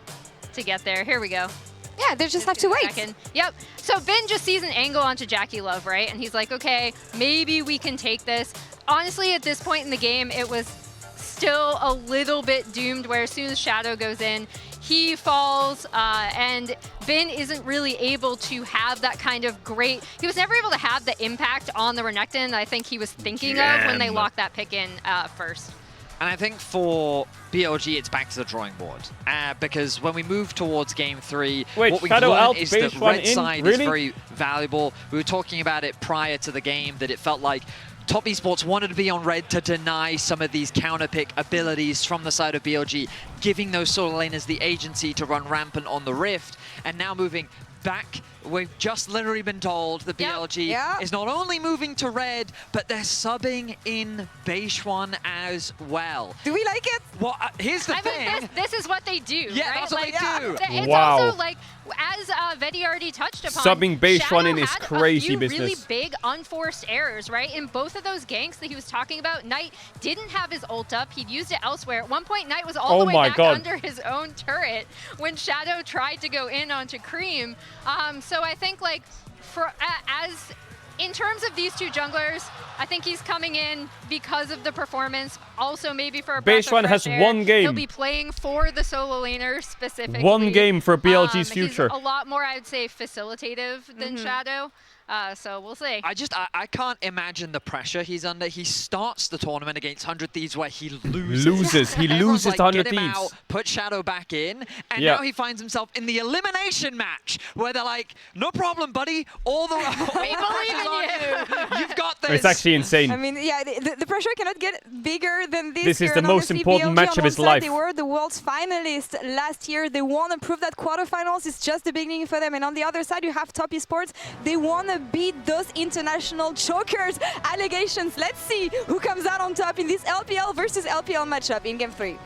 get there. Here we go. Yeah, they just have to wait. Yep. So Bin just sees an angle onto Jackie Love, right? And he's like, okay, maybe we can take this. Honestly, at this point in the game, it was still a little bit doomed, where as soon as Shadow goes in, he falls, and Bin isn't really able to have that kind of great... He was never able to have the impact on the Renekton that I think he was thinking of when they locked that pick in first. And I think for BLG, it's back to the drawing board. Because when we move towards Game 3, what we learned is that red side is very valuable. We were talking about it prior to the game, that it felt like Top Esports wanted to be on red to deny some of these counter-pick abilities from the side of BLG, giving those solo laners the agency to run rampant on the Rift, and now moving back. We've just literally been told that BLG is not only moving to red, but they're subbing in Beishuan as well. Do we like it? Well, here's the thing. Mean, this is what they do, Yeah, right? that's what they do. It's also like, as Vedi already touched upon, subbing Beishuan in is had crazy a few business. really big unforced errors, right? In both of those ganks that he was talking about, Knight didn't have his ult up. He'd used it elsewhere. At one point, Knight was all the way back under his own turret when Shadow tried to go in onto Cream. So I think, like, in terms of these two junglers, I think he's coming in because of the performance. Also, maybe for a breath of fresh has air. one game. He'll be playing for the solo laner specifically. One game for BLG's future. He's a lot more, I would say, facilitative than Shadow. So we'll see. I can't imagine the pressure he's under. He starts the tournament against 100 Thieves where he loses. He loses to 100 get him Thieves. Out, put Shadow back in, and now he finds himself in the elimination match where they're like, no problem, buddy. All the pressure's on you. You've got this. It's actually insane. I mean, yeah, the pressure cannot get bigger than this. This is the most important match of his life. They were the world's finalists last year. They want to prove that quarterfinals is just the beginning for them. And on the other side, you have Top Esports. They want to beat those international chokers allegations. Let's see who comes out on top in this LPL versus LPL matchup in Game 3.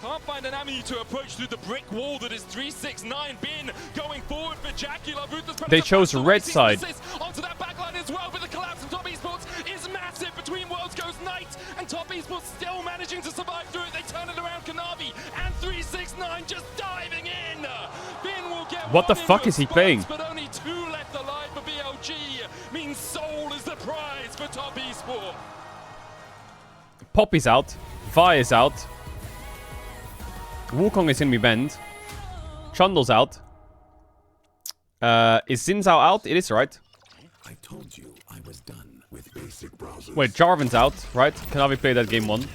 Can't find an avenue to approach through the brick wall that is 369. Bin going forward for Jackie Love. They chose red side. Onto that backline as well, but the collapse of Top Esports is massive. Between worlds goes Knight, and Top Esports still managing to survive through it. They turn it around. Kanavi and 369 just diving in. Bin will get what the fuck is he playing? But only 2 left alive for BLG. Means Soul is the prize for Top Esports. Poppy's out. Vi is out. Wukong is gonna be banned. Trundle's out. Is Xin Zhao out? It is, right? I told you I was done with basic browsers. Wait, Jarvan's out, right? Kanavi played that game 1.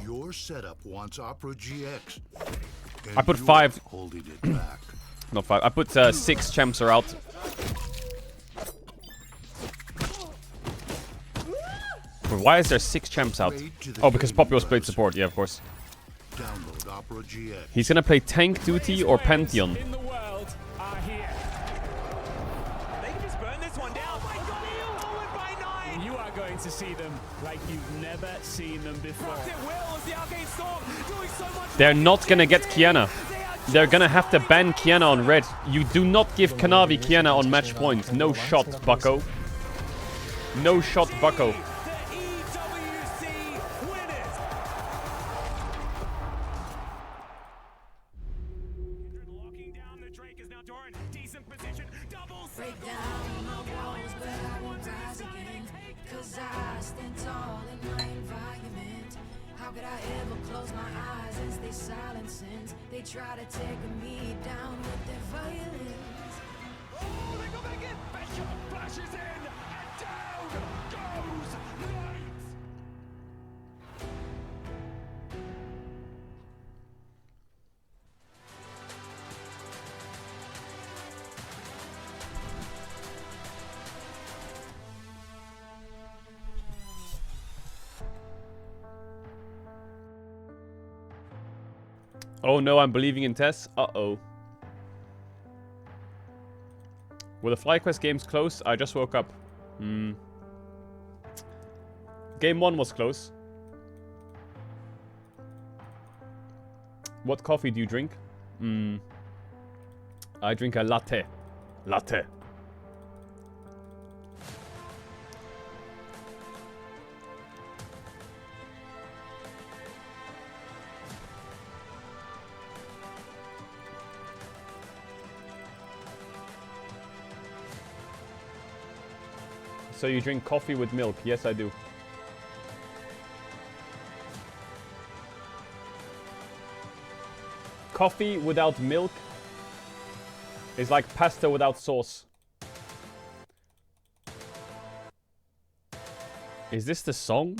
Your setup wants Opera GX. I put 5. Holding it back. Not 5. I put 6 champs are out. But why is there 6 champs out? Oh, because Poppy was played support. Yeah, of course. Download Opera GX. He's gonna play tank duty or Pantheon. In the world are here. They can just burn this one down. Oh my God, he'll forward by 9. You are going to see them like you've never seen them before. It will as the Arcane Storm doing so much. They're not gonna get Kiana. They are They're gonna have to ban Kiana on red. You do not give Kanavi Kiana on match point. No shot, bucko. No shot, bucko. They try to take me down with their violence. Oh, they go back in. Best shot flashes in, and down goes Knight. Oh no, I'm believing in Tess. Uh-oh. Were the FlyQuest games close? I just woke up. Game 1 was close. What coffee do you drink? I drink a latte. Latte. So you drink coffee with milk? Yes, I do. Coffee without milk is like pasta without sauce. Is this the song?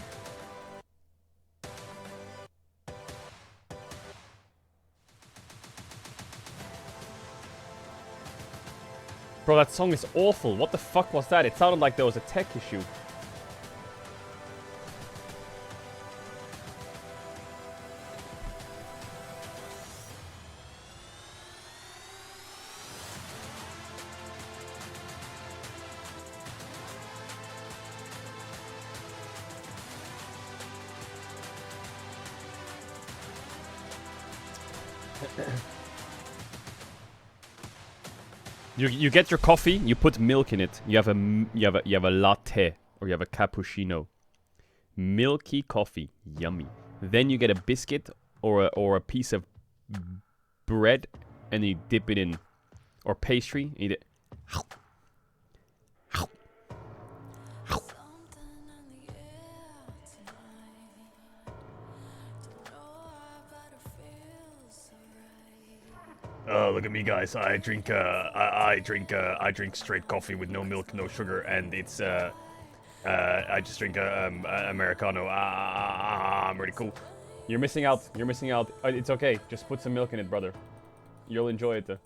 Bro, that song is awful. What the fuck was that? It sounded like there was a tech issue. You get your coffee, you put milk in it. You have a latte or you have a cappuccino. Milky coffee, yummy. Then you get a biscuit or a piece of bread and you dip it in, or pastry. Eat it. Oh, look at me, guys! I drink straight coffee with no milk, no sugar, and it's I just drink Americano. I'm really cool. You're missing out. You're missing out. It's okay. Just put some milk in it, brother. You'll enjoy it.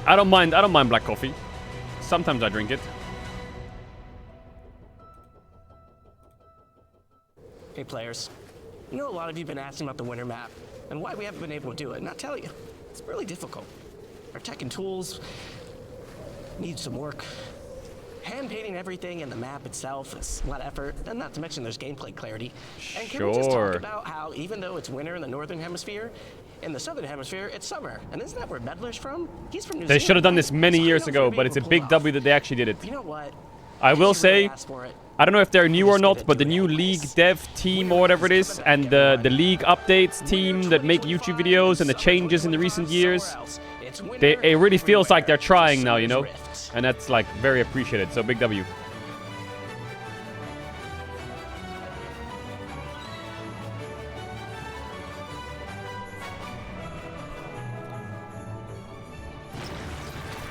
I don't mind black coffee. Sometimes I drink it. Hey players, you know a lot of you have been asking about the winter map and why we haven't been able to do it, and I'll tell you, it's really difficult. Our tech and tools need some work. Hand painting everything in the map itself is a lot of effort, and not to mention there's gameplay clarity. And can we just talk about how even though it's winter in the northern hemisphere, in the southern hemisphere, it's summer. And isn't that where Medler's from? He's from New Zealand. They should have done this many years ago, but it's a big W that they actually did it. You know what? I will say, I don't know if they're new or not, but the new league dev team or whatever it is, and the league updates team that make YouTube videos and the changes in the recent years, it really feels like they're trying now, you know? And that's like very appreciated, so big W.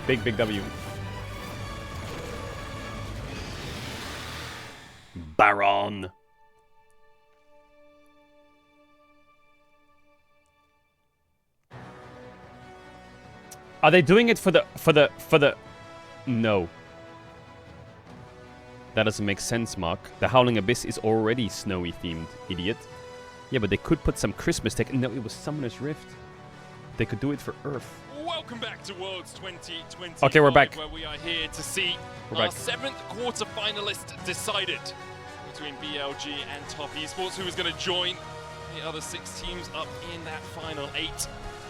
Big W. Baron. Are they doing it for the... No. That doesn't make sense, Mark. The Howling Abyss is already snowy themed, idiot. Yeah, but they could put some Christmas tech. No, it was Summoner's Rift. They could do it for Earth. Welcome back to Worlds 2020. Okay, we're back. Where we are here to see We're our back. 7th quarter finalist decided between BLG and Top Esports, who is going to join the other 6 teams up in that final 8.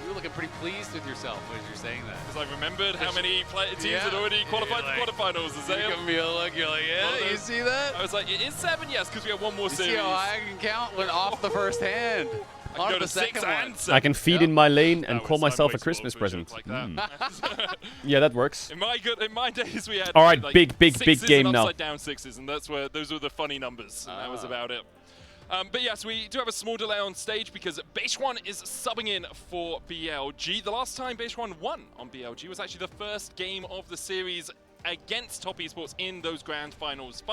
You were looking pretty pleased with yourself as you're saying that. Because I remembered how many teams had already qualified for quarterfinals. You're giving me a look, you're like, yeah, you see that? I was like, it is 7, yes, because we have one more series. See how high I can count? Went off the first hand. I can go to 6 and 7. I can feed in my lane and call myself a Christmas present. Like that. Yeah, that works. In my days, we had all right, like big sixes game and now. upside down 6s, and those were the funny numbers. And that was about it. But yes, we do have a small delay on stage because Beishwan is subbing in for BLG. The last time Beishwan won on BLG was actually the first game of the series against Top Esports in those grand finals.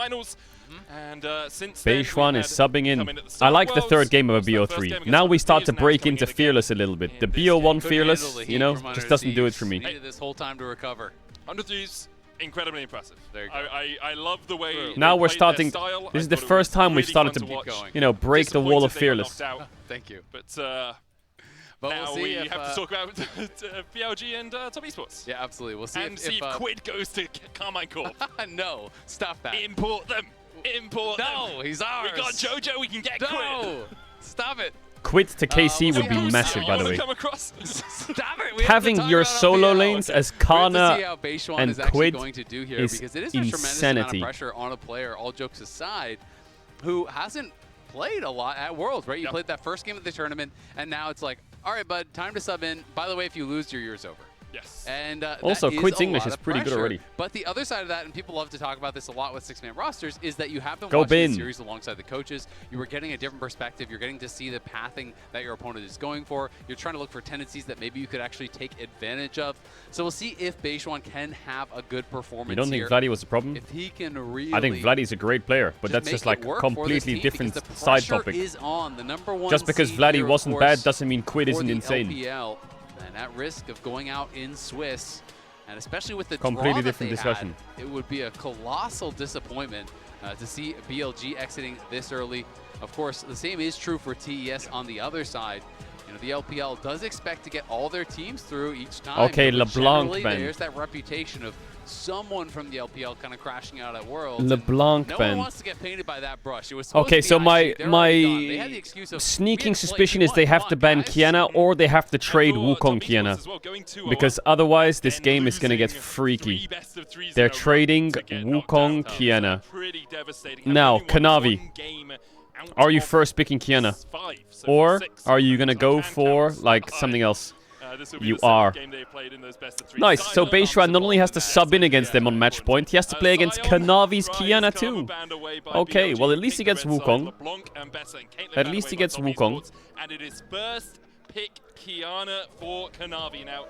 And since then, Beishwan is subbing in. I like the third game of a BO3. Now we start to break into Fearless a little bit. The BO1 Fearless, you know, just doesn't do it for me. Needed this whole time to recover. 100 threes, incredibly impressive. There you go. I love the way Now they we're played starting. their style. This is I the thought it first was time we've really started fun to, watch. you know, break the wall of Disappointed they got Fearless. knocked out. Thank you. But But now we'll see we if, have to talk about BLG and Top Esports. Yeah, absolutely. We'll see and see if Quid goes to Carmine Corp. No, stop that. Import them. Import them. No, he's ours. We got JoJo. We can get Quid. No, stop it. Quit to KC would be massive, by the way. Stop it. Having your solo lanes as Kana and Quid going to do here, is because it is a tremendous amount of insanity. pressure on a player, all jokes aside, who hasn't played a lot at Worlds, right? You played that first game of the tournament, and now it's like, all right, bud, time to sub in. By the way, if you lose, your year's over. Yes. And also, Quid's English is pretty good pressure. already. But the other side of that, and people love to talk about this a lot with 6-man rosters, is that you have been Go watching bin. the series alongside the coaches. You are getting a different perspective. You're getting to see the pathing that your opponent is going for. You're trying to look for tendencies that maybe you could actually take advantage of. So we'll see if Beishwan can have a good performance. You don't think here. Vladdy was a problem? If he can really, I think Vladdy's a great player, but that's just like a completely different side topic. Is on the #1 Just because seed Vladdy here, of wasn't course, bad doesn't mean Quid for isn't the insane. LPL, and at risk of going out in Swiss, and especially with the Completely draw that different they discussion. had, it would be a colossal disappointment to see BLG exiting this early. Of course, the same is true for TES on the other side. You know, the LPL does expect to get all their teams through each time. Okay, but LeBlanc generally, ban. there's that reputation of someone from the LPL kind of crashing out at Worlds. LeBlanc no ban. one wants to get painted by that brush. It was supposed Okay, to be so IG. They're already gone. They had the my excuse of, sneaking suspicion is they have to ban Kiana or they have to trade Wukong Kiana. Because otherwise this game is going to get freaky. They're trading Wukong Kiana. Now, Kanavi, are you first picking Kiana? Or are you going to go for like something else? You are. Nice, so Beishwan not only has to sub in against them on match point, he has to play against Kanavi's Kiana too. Okay, well at least he gets Wukong. At least he gets Wukong. And it is first pick Kiana for Kanavi. Now,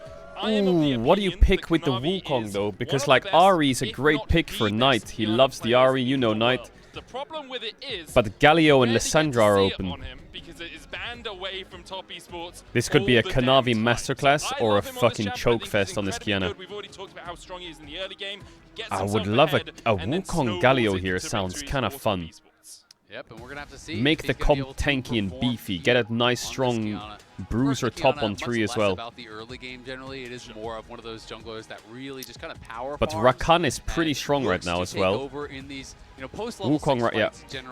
Ooh, what do you pick with the Wukong though? Because like Ari's a great pick for Knight. He loves the Ari, you know Knight. The problem with it is, but Galio and Lissandra are open. Because it is banned away from Top Esports. This could be a Kanavi masterclass or a fucking choke fest on this Kiana. We've already talked about how strong he is in the early game. I would love a Wukong Galio here, sounds kind of fun. Yep, and we're gonna have to see. Make the comp tanky and beefy. Get a nice strong bruiser top on 3 as well. About the early game generally, it is more of one of those junglers that really just kind of power. But Rakan is pretty strong right now as well. Wukong,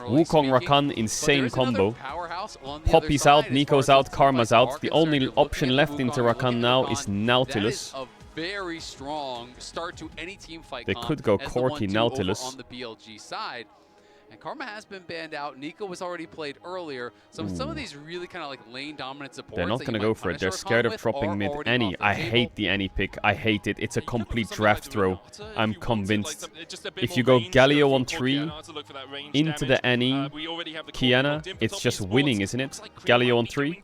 Wukong Rakan, insane combo. Poppy's out, Nico's out, Karma's out. The only option left into Rakan now is Nautilus. Very strong start to any team fight. They could go Corki Nautilus on the BLG side. And Karma has been banned out. Nico was already played earlier. So some of these really kind of like lane dominant supports. They're not going to go for it. They're scared of dropping mid Annie. I hate the Annie pick. I hate it. It's a complete draft throw. I'm convinced. If you go Galio on 3 into the Annie, Kiana, it's just winning, isn't it? Galio on 3.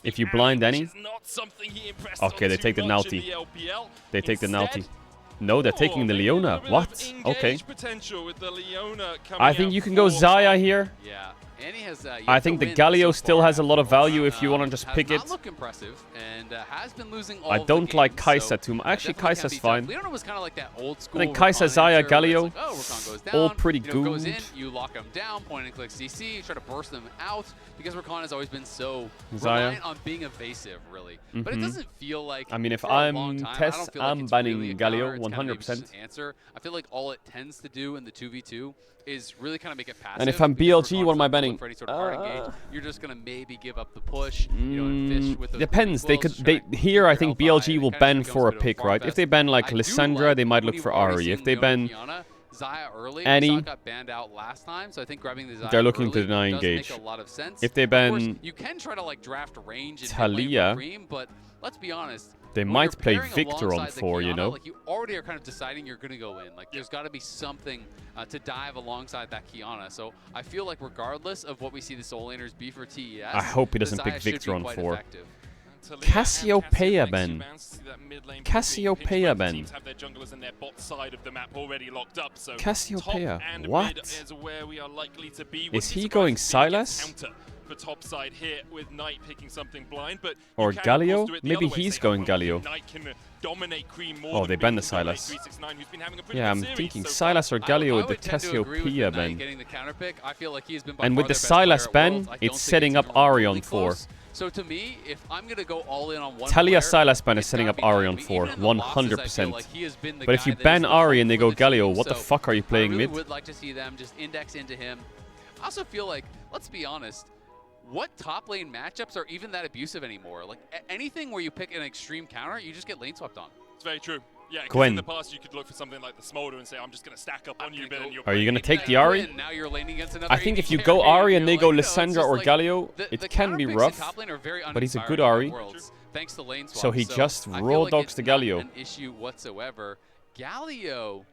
If you blind Annie. Okay, they take the Naughty. They take the Naughty. No, they're taking the Leona. What? Okay. Potential with the Leona coming I think you can go Zaya here. Yeah. And he has, I think the Galio still has a lot of value if you want to just pick it. Not look impressive and has been losing all I don't like Kai'Sa too much. Actually, Kai'Sa's fine. Leona was kind of like that old school. I think Kai'Sa, Zaya, Galio, goes down, all pretty good. Goes in, you lock them down, point and click CC, try to burst them out because Rakan has always been so reliant on being evasive, really. But it doesn't feel like. I mean, if I'm Tess, I'm banning Galio 100%. Answer. I feel like all it tends to do in the 2v2 is really kind of make it passive. And if I'm BLG, what am I banning? You're just gonna maybe give up the push. You know, and fish with those depends. Here I think BLG will ban for a pick, right? If they ban like Lissandra, they might look for Ahri. If they ban Zaya early, Annie, got banned out last time, so I think grabbing the Zaya they're looking to deny engage. Make a lot of sense. If they ban you can try to like draft range and Talia, but let's be honest. They might play Victor on 4, you know? Like you already are kind of deciding you're going to go in. Like there's got to be something to dive alongside that Kiana. So I feel like regardless of what we see the soul laners be for TES, I hope he doesn't pick Victor on 4. Cassiopeia Ben. Cassiopeia Ben. Cassiopeia. What? Is he going Silas? For top side here with Knight picking something blind, but or Galio? Maybe he's going Galio. Oh, they banned the Silas. Yeah, I'm thinking Silas or Galio with the Cassiopeia ban. And with the Silas ban, it's setting up Ahri on 4. So to me, if I'm going to go all in on one Talia Silas ban is setting up Ahri on 4, 100%. But if you ban Ahri and they go Galio, what the fuck are you playing mid? I would like to see them just index into him. I also feel like, let's be honest, what top lane matchups are even that abusive anymore? Like anything where you pick an extreme counter, you just get lane swept on. It's very true. Yeah, Gwen. In the past you could look for something like the Smolder and say, I'm just going to stack up on you a bit. Are you going to take the Ahri? Now you're laning against another I think if you go Ahri and they go Lissandra or Galio, it can be rough, but he's a good Ahri. Thanks to lane swap. So he just raw dogs the Galio. An issue whatsoever. Galio.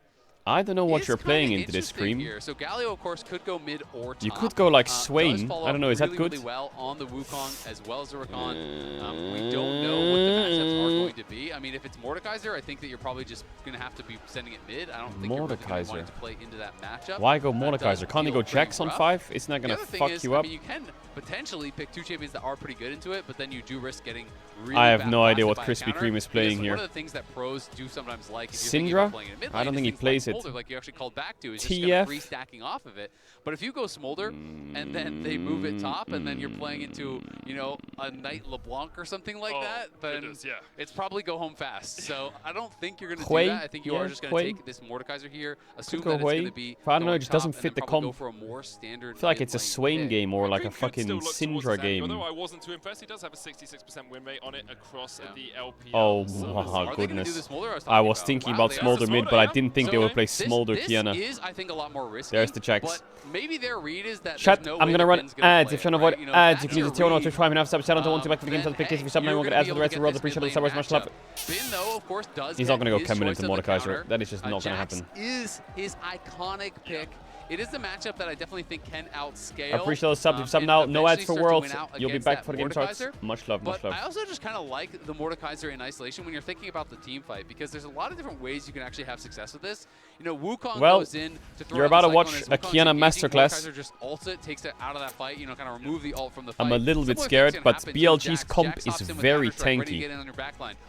I don't know what you're playing into this stream. So Galio, of course, could go mid or top. You could go like Swain. I don't know. Is that good? Really well on the Wukong as well as the Rakan. We don't know what the matchups are going to be. I mean, if it's Mordekaiser, I think that you're probably just going to have to be sending it mid. I don't think you're really going to want to play into that matchup. Why go Mordekaiser? Can't you go Jax on 5? Isn't that going to fuck you up? I mean, you can potentially pick 2 champions that are pretty good into it, but then you do risk getting really I have no idea what Krispy Kreme is playing here. One of the things that pros do sometimes like if Syndra? Mid-lane, I don't think he plays it. Like you actually called back to is just kind of free stacking off of it. But if you go Smolder and then they move it top and then you're playing into, you know, a Knight LeBlanc or something like that, then it's probably go home fast. So I don't think you're going to do that. I think you are just going to take this Mordekaiser here, assume that it's going to be I don't know, it just doesn't fit the comp. Go for a more standard I feel like it's a Swain game or like a fucking Syndra game. Although I wasn't too impressed, he does have a 66% win rate on it across the LPL. Oh my goodness. I was thinking about Smolder mid, but I didn't think they would play Smolder Kiana. This is, I think, a lot more risky. There's the checks. But maybe their read is that Chat, no I'm going to run ads. If you're trying to avoid ads, you can use the tier 1 or Twitch Prime and have sub channel to want to back to the game to pick this. If you sub, I'm going to ads for the rest of the world. Appreciate the subbers, much love. Finn, though, of course, does He's not going to go Kemen into Mordekaiser. That is just not going to happen. Is his iconic pick. It is a matchup that I definitely think can outscale. I appreciate those subs. If you sub now, no ads for Worlds. You'll be back for the game starts. Much love, much love. I also just kind of like the Mordekaiser in isolation when you're thinking about the team fight because there's a lot of different ways you can actually have success with this. You know, Wukong goes in to throw you're about to watch a Kiana masterclass. Mordekaiser just ults it, takes it out of that fight, you know, kind of remove the ult from the fight. I'm a little bit scared, but BLG's comp is very tanky.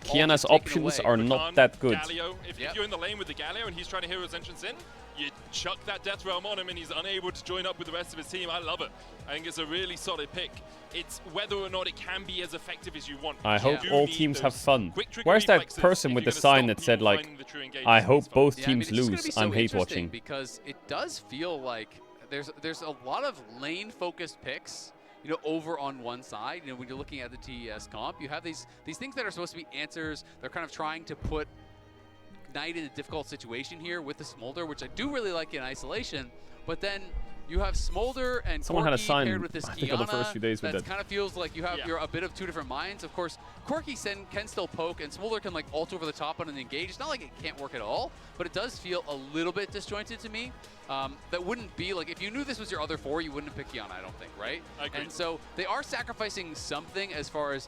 Kiana's options are not that good. If you're in the lane with the Galio and he's trying to hero his entrance in, you chuck that Death Realm on him and he's unable to join up with the rest of his team. I love it. I think it's a really solid pick. It's whether or not it can be as effective as you want. I hope all teams have fun. Where's that person with the sign that said like, I hope both teams lose, I'm hate watching? Because it does feel like there's a lot of lane focused picks, you know, over on one side. You know, when you're looking at the TES comp, you have these things that are supposed to be answers. They're kind of trying to put Knight in a difficult situation here with the Smolder, which I do really like in isolation, but then you have Smolder and someone had a sign, paired with this I think, on the first few days with that kind of feels like you're a bit of two different minds. Of course, Corki can still poke, and Smolder can like ult over the top on an engage. It's not like it can't work at all, but it does feel a little bit disjointed to me. That wouldn't be like if you knew this was your other 4, you wouldn't pick Kiana, I don't think, right? I agree. And so they are sacrificing something as far as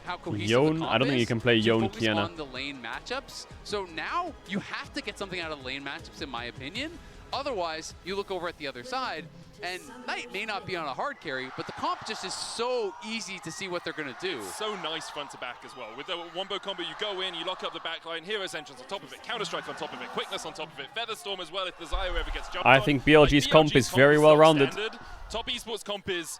how cohesive Yone, the comp I don't think you can play is, Yone focus Kiana. on the lane matchups. So now you have to get something out of the lane matchups, in my opinion. Otherwise, you look over at the other side, and Knight may not be on a hard carry, but the comp just is so easy to see what they're going to do. So nice front to back as well. With the wombo combo, you go in, you lock up the back line, Hero's Entrance on top of it, Counter-Strike on top of it, Quickness on top of it, Featherstorm as well if the Zyro ever gets jumped I on. think BLG's comp is very well rounded. Top esports comp is,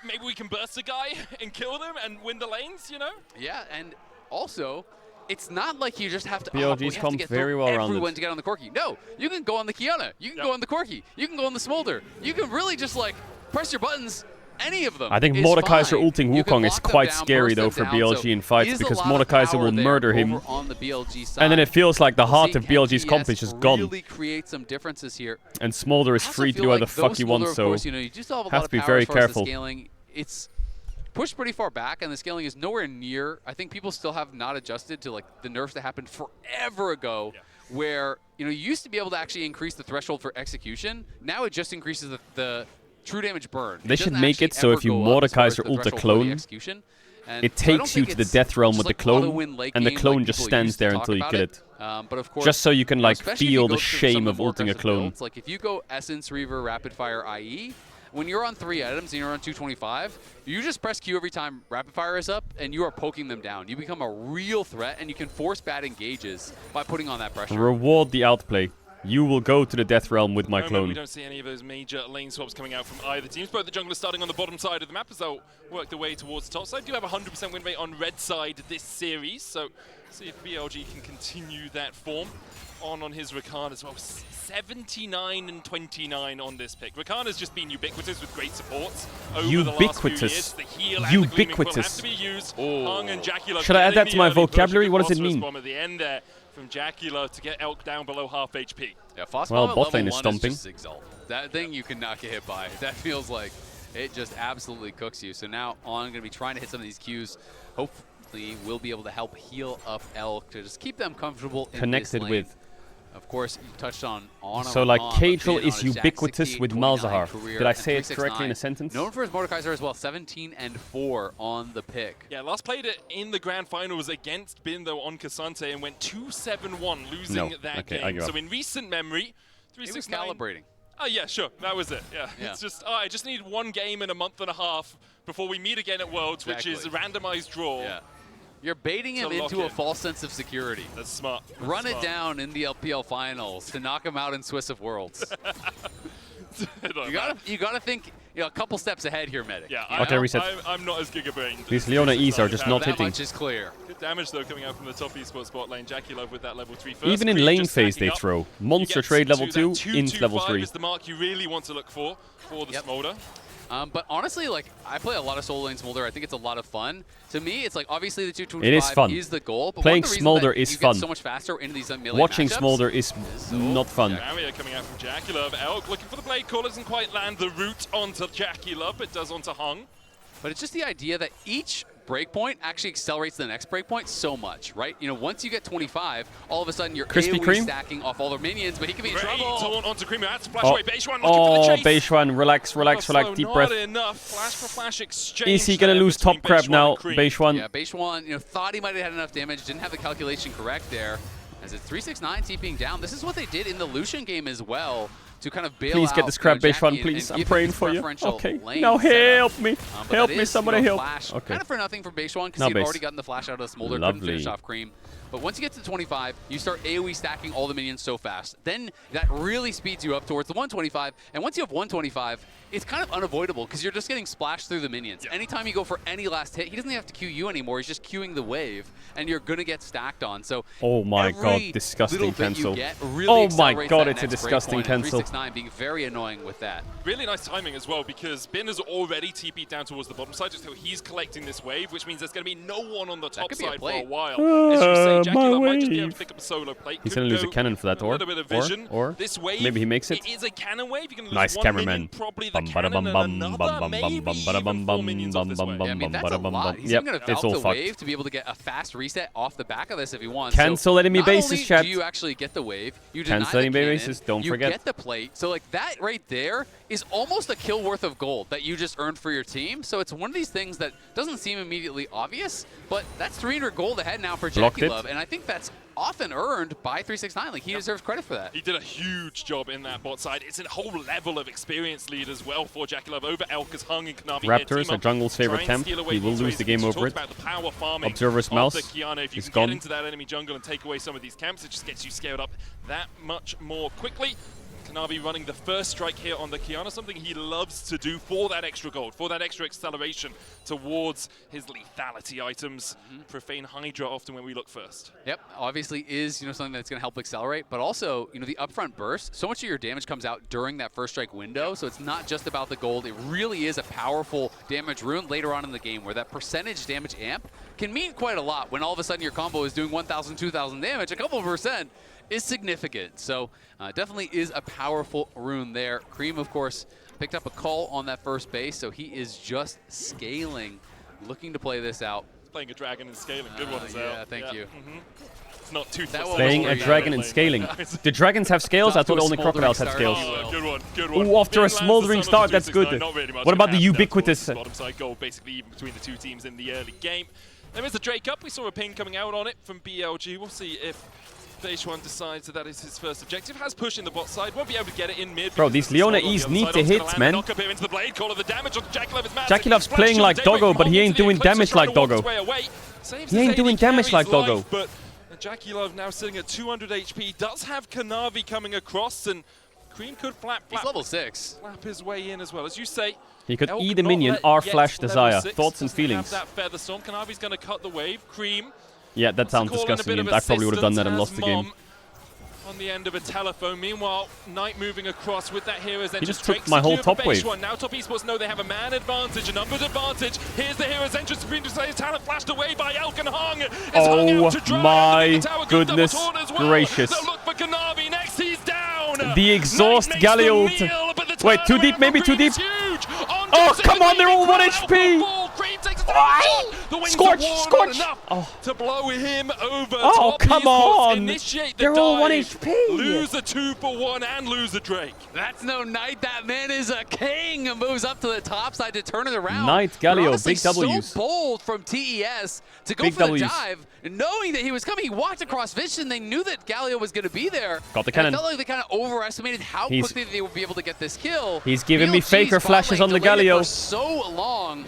maybe we can burst a guy and kill them and win the lanes, you know? Yeah, and also, it's not like you just have to, BLG's comp get very well rounded. everyone to get on the Corki. No, you can go on the Kiana, you can go on the Corki, you can go on the Smolder. You can really just like press your buttons, any of them. I think Mordekaiser ulting Wukong is quite scary though for BLG in fights because Mordekaiser will murder him. On the BLG side. And then it feels like the heart of BLG's comp is just gone. Really create some differences here. And Smolder is free to do whatever the fuck he wants, so course, you know, you do still have a lot have to of be power very as far as the careful. scaling. It's pushed pretty far back, and the scaling is nowhere near. I think people still have not adjusted to like the nerfs that happened forever ago, where you used to be able to actually increase the threshold for execution. Now it just increases the true damage burn. They should make it so if you Mordekaiser ult a clone, it takes you to the death realm with the clone, and the clone just stands there until you kill it. But of course, just so you can like feel the to shame some of the more ulting a aggressive clone. builds, like if you go Essence, Reaver, Rapid Fire, IE, when you're on 3 items and you're on 225, you just press Q every time Rapid Fire is up, and you are poking them down. You become a real threat, and you can force bad engages by putting on that pressure. Reward the outplay. You will go to the death realm with my We clone. don't see any of those major lane swaps coming out from either teams. Both the junglers starting on the bottom side of the map as they'll work their way towards the top side. Do have a 100% win rate on red side this series, so see if BLG can continue that form on his Rakan as well. 79 and 29 on this pick. Rakan has just been ubiquitous with great supports over the last few years. The heal and the Gleaming Quill have to be used. Hung and Jackie Love Should I add that to my vocabulary? What does it mean? Bomb at the end there from Jackie Love to get Elk down below half HP. Yeah, Phosphomb well, at bot lane level is 1 stomping. just Exalt. That thing you cannot get hit by. That feels like it just absolutely cooks you. So now On going to be trying to hit some of these Qs. Hopefully we'll be able to help heal up Elk to just keep them comfortable in Connected this lane. with. Of course, you touched on So like Caedrel is ubiquitous with Malzahar. Did I say it correctly in a sentence? Known for his Mordekaiser as well, 17 and 4 on the pick. Yeah, last played it in the grand finals against Bin though on Cassante and went 2-7-1, losing that game. So in recent memory, 369. He was calibrating. Oh yeah, sure, that was it. Yeah, it's just I just need one game in a month and a half before we meet again at Worlds, which is a randomized draw. Yeah. You're baiting him into a false sense of security. That's smart. Run it down in the LPL finals to knock him out in Swiss of Worlds. you gotta think a couple steps ahead here, Medic. Yeah, okay, reset. I'm not as giga-brained. These Leona E's are just not hitting. That much is clear. Good damage though coming out from the top esports bot lane. Jackie Love with that level 3 first. Even in lane phase they throw. Monster trade level 2, int level 3. Is the mark you really want to look for the Smolder. But honestly, like I play a lot of solo lane Smolder. I think it's a lot of fun. To me, it's like obviously the 225 it is fun. Is the goal. But playing one of the Smolder is fun. Get so much faster into these melee Watching matchups. Smolder is not fun. Barrier coming out from Jackie Love. Elk looking for the blade call, doesn't quite land the root onto Jackie Love, but does onto Hung. But it's just the idea that each breakpoint actually accelerates the next breakpoint so much, right? Once you get 25, all of a sudden you're AoE stacking off all their minions, but he can be in trouble. Taunt onto Creamer, that's flash away. Beishwan looking for the chase. Beishwan, relax, deep breath. Not enough. Flash for flash exchange. Is he gonna lose top crab now, Beishwan? Yeah, Beishwan, thought he might have had enough damage, didn't have the calculation correct there. As it's 369 TPing down. This is what they did in the Lucian game as well. To kind of bail please get out, this crab Beishwan, please. I'm praying for you. Okay. Now help me. Help me, somebody help. Okay. Kind of for nothing from Beishwan because he had already gotten the flash out of the Smolder, couldn't finish off Cream. But once you get to 25, you start AoE stacking all the minions so fast. Then that really speeds you up towards the 125. And once you have 125, it's kind of unavoidable because you're just getting splashed through the minions. Yeah. Anytime you go for any last hit, he doesn't have to queue you anymore. He's just queuing the wave, and you're going to get stacked on. So oh my god, disgusting cancel. Really oh my god, it's a disgusting cancel. 369 being very annoying with that. Really nice timing as well because Bin has already TP'd down towards the bottom side, just so he's collecting this wave, which means there's going to be no one on the top side for a while. As you say, my might just be able wave. to pick up a solo plate. He's Could going to lose a go cannon for that, a little bit of vision. or this wave, maybe he makes it. It is a cannon wave. You're going to lose Nice one cameraman. minion, probably the cannon, and another, maybe even 4 minions off this wave. Yeah, I mean, that's a lot. He's Yep, even going to it's valve all the fucked. wave to be able to get a fast reset off the back of this if he wants. Cancel so enemy bases, not only chat. do you actually get the wave, you deny Cancel the enemy cannon, bases, don't you forget. get the plate. So like that right there is almost a kill worth of gold that you just earned for your team. So it's one of these things that doesn't seem immediately obvious, but that's 300 gold ahead now for Blocked Jackie it. Love, and I think that's often earned by 369. Like he deserves credit for that. He did a huge job in that bot side. It's a whole level of experience lead as well for Jackie Love over Elka's Hung and Knavi. Raptors, a jungle's favorite temp. He will lose the game over it. Observer's mouse If you is can gone. get into that enemy jungle and take away some of these camps, it just gets you scaled up that much more quickly. Knavi running the first strike here on the Kiana, something he loves to do for that extra gold, for that extra acceleration towards his lethality items. Profane Hydra often when we look first. Yep, obviously is something that's going to help accelerate, but also the upfront burst. So much of your damage comes out during that first strike window, so it's not just about the gold. It really is a powerful damage rune later on in the game, where that percentage damage amp can mean quite a lot. When all of a sudden your combo is doing 1,000, 2,000 damage, a couple of percent is significant. So definitely is a powerful rune there. Cream, of course, picked up a call on that first base, so he is just scaling, looking to play this out. Playing a dragon and scaling, good one as well. Yeah, thank you. It's not too Playing a dragon and scaling. Do dragons have scales? I thought only crocodiles had scales. Good one, good one. Ooh, after a Fin lands the smoldering Son of start, that's 269, good. not really much What about the gonna happen there ubiquitous? towards the bottom side goal, basically even between the two teams in the early game. There is a Drake up. We saw a ping coming out on it from BLG. We'll see if Beishwan decides that is his first objective. Has push in the bot side, won't be able to get it in mid. Bro, these Leona E's need to hit, man. Jackie Love's playing like Doggo, but he ain't doing damage like Doggo. He ain't doing damage like Doggo. But Jackie Love now sitting at 200 HP, does have Knavi coming across, and Cream could flap He's level 6. Flap his way in as well. As you say, He could Elk E the not minion, let R yet flash level desire. 6, Thoughts and doesn't have feelings. that Feather Storm. Knavi's going to cut the wave. Cream. Yeah, that sounds Calling a disgusting, bit and of I probably would have done that and assistance lost the as game. on the end of a telephone. Meanwhile, Knight moving across with that Hero's Entrance. just took Drake my whole secure top for base wave. one. Now Top Esports know they have a man advantage, a numbers advantage. Here's the Hero's Entrance. Supreme Desires talent flashed away by Elkin Hung. It's hung out to dry. My Tower, good goodness double taunt as well. gracious. They'll look for Knavi next. He's down. The exhaust Galio ult. Wait, too deep, maybe too deep. Oh, come on, they're all 1 HP. Scorch, Scorch. To blow him over. Oh, Top come Esports on. initiate the They're all 1 dive. HP. Lose a 2-for-1 and lose a Drake. That's no Knight. That man is a king. Moves up to the top side to turn it around. Knight, But Galio, honestly, big W's. so bold from TES to go Big for the Ws. dive, knowing that he was coming. He walked across vision. They knew that Galio was going to be there. Got the And cannon. I felt like they kind of overestimated how He's- quickly they would be able to get this kill. He's giving me BLG's faker bot flashes lane on the delayed it Galio. for so long.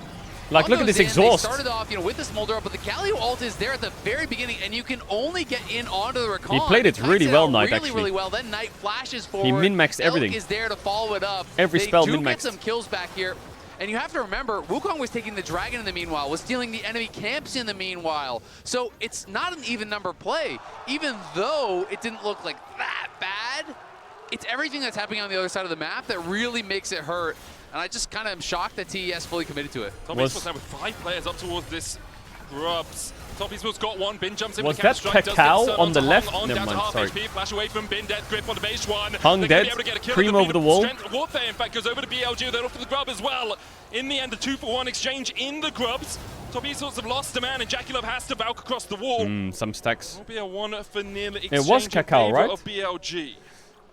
Like, On look at those this in, exhaust. They started off, with the smolder up, but the Galio ult is there at the very beginning, and you can only get in onto the recon. He played it Kites really well, Knight, really, actually. really well. Then Knight flashes forward. min-maxed everything. Elk is there to follow it up. Every they spell do min-maxed. get some kills back here. And you have to remember, Wukong was taking the dragon in the meanwhile, was stealing the enemy camps in the meanwhile. So it's not an even number play. Even though it didn't look like that bad, it's everything that's happening on the other side of the map that really makes it hurt. And I just kind of am shocked that TES fully committed to it. Top Esports now with 5 players up towards this Grubs. Top Esports got one. Bin jumps in. Was with that Counter-Strike, does Cacao get the on the turn left? Hung on Never down to mind, half sorry. HP. Flash away from Bin, dead grip on the base one. Hung They're gonna dead. be able to get a kill. Cream The over the wall. Strength Warfare, in fact, goes over to BLG. They're off for the Grub as well. In the end, a 2-for-1 exchange in the Grubs. Top Esports have lost a man, and Jackie Love has to Valk across the wall. Some stacks. Will be a 1-for-nil exchange It was in Cacao, favor right? of BLG.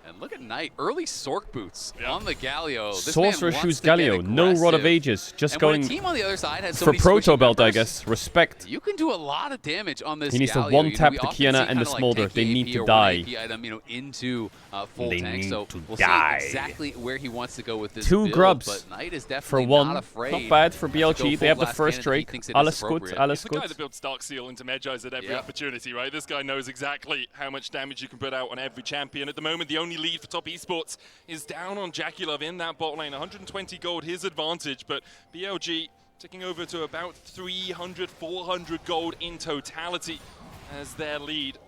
And look at Knight, early Sork boots on the Galio. This Sorcerer man shoes wants to get Galio, no Rod of aggressive. Ages, just And going when a team on the other side has so for many Proto switching Belt, I members, guess. Respect. you can do a lot of damage on this He needs to Galio. one-tap we the often Kiana see and the kinda like Smolder. tanky They need AP to or die. one AP item, into full They tank. need So to we'll die. see exactly where he wants to go with this 2 build, grubs but Knight is for definitely 1. not afraid. Not bad for to go BLG. They full have the blast first cannon if he Drake. thinks it is Alles gut, appropriate. alles He's the guy gut. that builds Dark Seal into Medjay's at every Yep. opportunity, right? This guy knows exactly how much damage you can put out on every champion. At the moment, the only lead for Top Esports is down on Jackie Love in that bot lane. 120 gold, his advantage, but BLG ticking over to about 300, 400 gold in totality as their lead.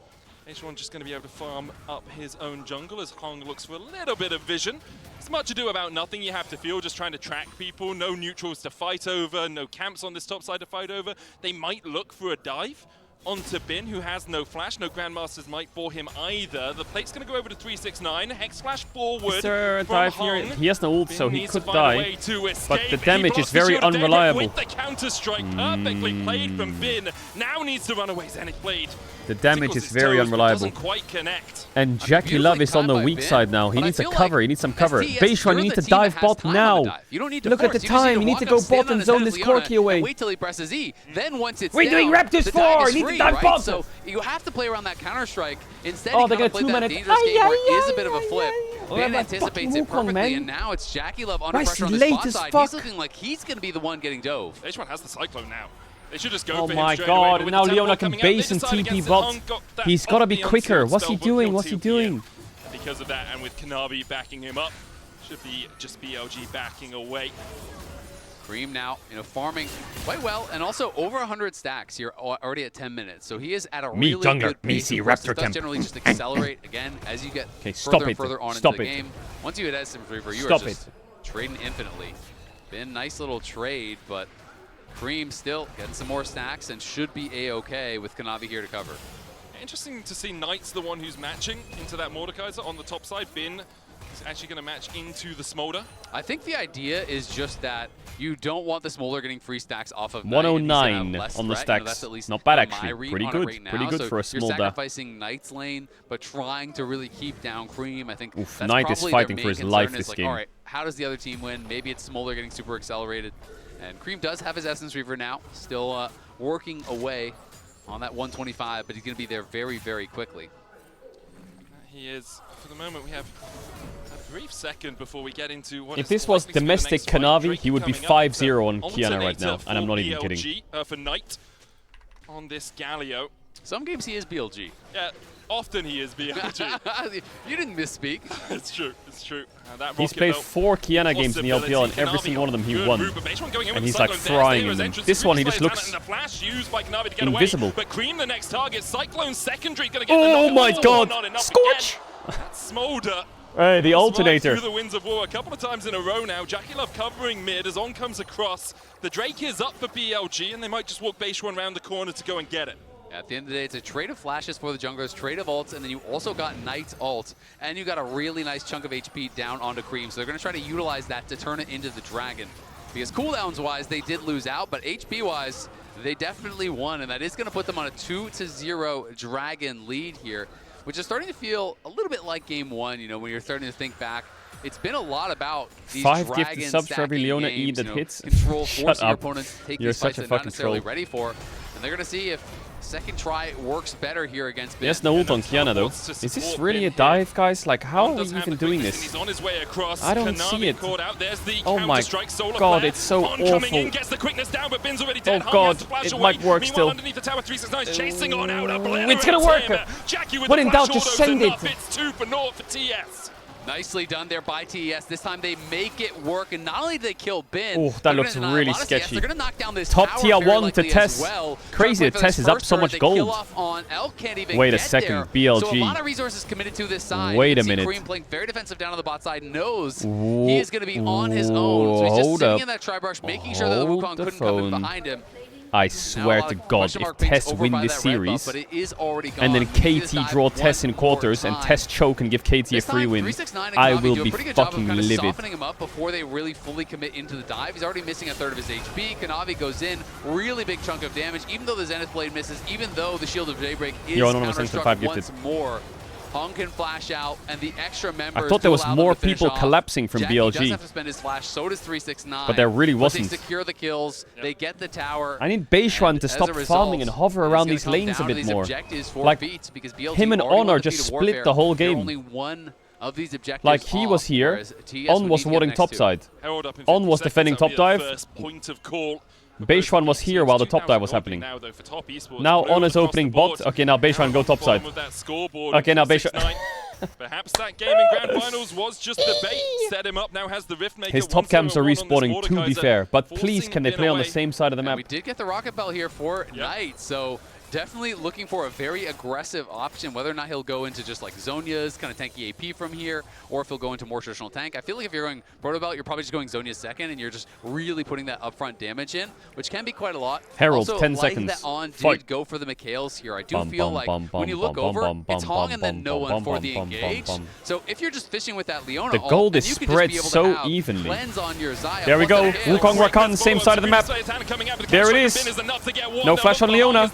H1 just going to be able to farm up his own jungle as Hong looks for a little bit of vision. It's much ado about nothing. You have to feel just trying to track people. No neutrals to fight over, no camps on this top side to fight over. They might look for a dive. onto Bin, who has no flash, no Grandmaster's Might for him either. The plate's going to go over to 369. Hex flash forward. Is there a from dive here? Hong. He has no ult, Bin so he needs could to find a die. way to But escape. the He damage blocks is the very shield of Daybreak unreliable. With the counter-strike perfectly played from Bin. Now needs to run away. Zenith Blade. The damage Tickles is his very toes, but unreliable. doesn't quite connect. And Jackie Love is on the weak side now. He needs a cover. He needs some cover. Beishuan, you need to dive bot now. You don't need to Look at force. the You just need time. You need to walk go up, stand bot on and his zone head this as Leona, Corki away. and wait till he presses E. Then once it's We're down, doing Raptors the 4. dive is Need to free, dive right? bot. So you have to play around that counter-strike. Instead, Oh, you they gotta got play 2 that minutes. dangerous game where it is a bit of a flip. Oh, Bin that anticipates fucking it perfectly, man. and now it's Jackie Love under Rice pressure on the late spot as side. fuck. He's looking like he's going to be the one getting dove. H1 has the Cyclone now. They should just go Oh for my him straight away, god, but with now the tempo Leona can coming out, they base and decide TP against bot. Hong, got that He's gotta off be the quicker. onslaught What's he spell, but doing? killed What's he 2 doing? Because of that, and with Kanavi backing him up, should be just BLG backing away. Cream now, farming quite well, and also over 100 stacks here already at 10 minutes. So he is at a Me really jungler, good me pace. see Of course, Raptor this does temp. generally just accelerate again as you get stop further and it. further on Stop into the it. game. Once you hit Essence Reaver, you Stop are just trading infinitely. Been nice little trade, but Cream still getting some more stacks and should be A-okay with Kanavi here to cover. Interesting to see Knight's the one who's matching into that Mordekaiser on the top side. Bin is actually going to match into the Smolder. I think the idea is just that you don't want the Smolder getting free stacks off of 109 on the stacks. That's at least Not bad, my actually. read Pretty on it good. right now. Pretty good So for a you're Smolder. sacrificing Knight's lane, but trying to really keep down Cream. I think Oof, that's Knight is probably fighting their for main his life concern this is like, game. all right, how does the other team win? Maybe it's Smolder getting super accelerated. And Cream does have his Essence Reaver now, still working away on that 125, but he's going to be there very, very quickly. He is. For the moment, we have a brief second before we get into what If is this was likely to be the domestic next fight. Kanavi, Drake he would be coming up. 5-0 on Kiana right Alternator now, and I'm for not even BLG, kidding. for Knight on this Galio. Some games he is BLG. Yeah, often he is BLG. You didn't misspeak. It's true, it's true. That He's Rocket played Belt 4 Kiana games in the LPL, and every Kanavi single one of them he good won. move, but Beishuan going in And with he's the like Cyclone there. frying There in is them. entrance. This one, he Ruby just Slayer looks talent and the flash used by Kanavi to get invisible. away. But Cream, the next target. Cyclone secondary, gonna get Oh the my knock. god! Not enough Scorch! again. That's Smolder. Hey, the alternator. Through the winds of war a couple of times in a row now. Jackie Love covering mid as On comes across. The Drake is up for BLG, and they might just walk Beishuan around the corner to go and get it. At the end of the day, it's a trade of flashes for the junglers, trade of ults, and then you also got Knight's ult, and you got a really nice chunk of HP down onto Cream. So they're going to try to utilize that to turn it into the Dragon. Because cooldowns-wise, they did lose out, but HP-wise, they definitely won, and that is going to put them on a 2-0 Dragon lead here, which is starting to feel a little bit like Game 1, when you're starting to think back. It's been a lot about these 5 Dragon gifted subs for every stacking Leona games, E that hits. Control, Shut forcing your up. opponents to take You're these such fights a they're not fucking necessarily troll. ready for, and they're going to see if second try works better here against Bin. Yes, no ult on Kiana though. Is this really a dive, guys? Like, how are we even doing this? He's on his way across. I don't Kanavi see it. caught out. There's the Oh my counter-strike, solar god, flare. it's so On coming in, awful. gets the quickness down, but Bin's already dead. Oh Hung has god, to flash it away. might work Meanwhile, still. underneath the tower, 369 is chasing on out. It's gonna work. Jackie with When the in flash doubt, just autos send enough. it. It's 2 for naught for TS. Nicely done there by TES. This time they make it work, and not only do they kill Bin, Oh, that looks really sketchy. They're going to knock down this Top tower tier very 1 to likely as Tess. well. Crazy that Tess is up so much They gold. kill off on Elk, can't even Wait a get second, there. BLG. So a lot of resources committed to this side. Wait You can a see minute. Cream playing very defensive down on the bot side, knows he is going to be on his own. So he's just Hold sitting up. in that tri-brush, making sure that the Hold Wukong the couldn't come in phone. behind him. I swear to God, if Tess win this series, But it is already gone. and then We see this KT dive draw one Tess in more quarters, and time. Tess choke and give KT a This free time, win, 369 and I Kanavi will do a be pretty good job fucking of kind of livid. softening him up before they really fully commit into the dive. He's already missing a third of his HP. Kanavi goes in, really big chunk of damage, even though the Zenith Blade misses, even though the Shield of Daybreak is Yo, Anonymous counter-struck 5 once gifted. more. Hong can flash out, and the extra members I thought there do was allow them more to finish people off. collapsing from Jackie BLG. does have to spend his flash, so does 369. But there really wasn't. They secure the kills, they get the tower. I need Beishuan and to as stop a result, farming and hover it's around gonna these come lanes a down to bit these more. objectives for Like, feats, because BLG him and already On won are the just feat of split warfare. the whole They're game. only one of these objectives Like, he was off, here, whereas TS On would was need to get warding next top to. side. Held up in On 50 was seconds, defending that'll top be a dive. first point of call. Beishuan was here while the top dive was happening. Now, though, for top esports, Now moved On is across opening the board. bot. Okay, now Beishuan go top side. Bottom of that scoreboard, Okay, now Beishuan. 6-9. Perhaps that game in Grand Finals was just the bait. Set him up, now has the Rift Maker. His top cams are 1-7-1 on this respawning, to be Mordekaiser, fair. But forcing please, can they Bin play on the away. same side of the And map? we did get the Rocket Bell here for Knight, so definitely looking for a very aggressive option, whether or not he'll go into just like Zhonya's kind of tanky AP from here, or if he'll go into more traditional tank. I feel like if you're going Proto Belt, you're probably just going Zhonya's second, and you're just really putting that upfront damage in, which can be quite a lot. Herald, also, 10 like seconds. that On Fight. did go for the Mikhails here. I do feel like when you look over, it's Hong and then no one for the engage. So if you're just fishing with that Leona The ult, gold and is you can spread just be able to so have evenly. cleanse on your Xayah There we plus go. a hail. Wukong Rakan, same side of the map. There it is. No flash on Leona.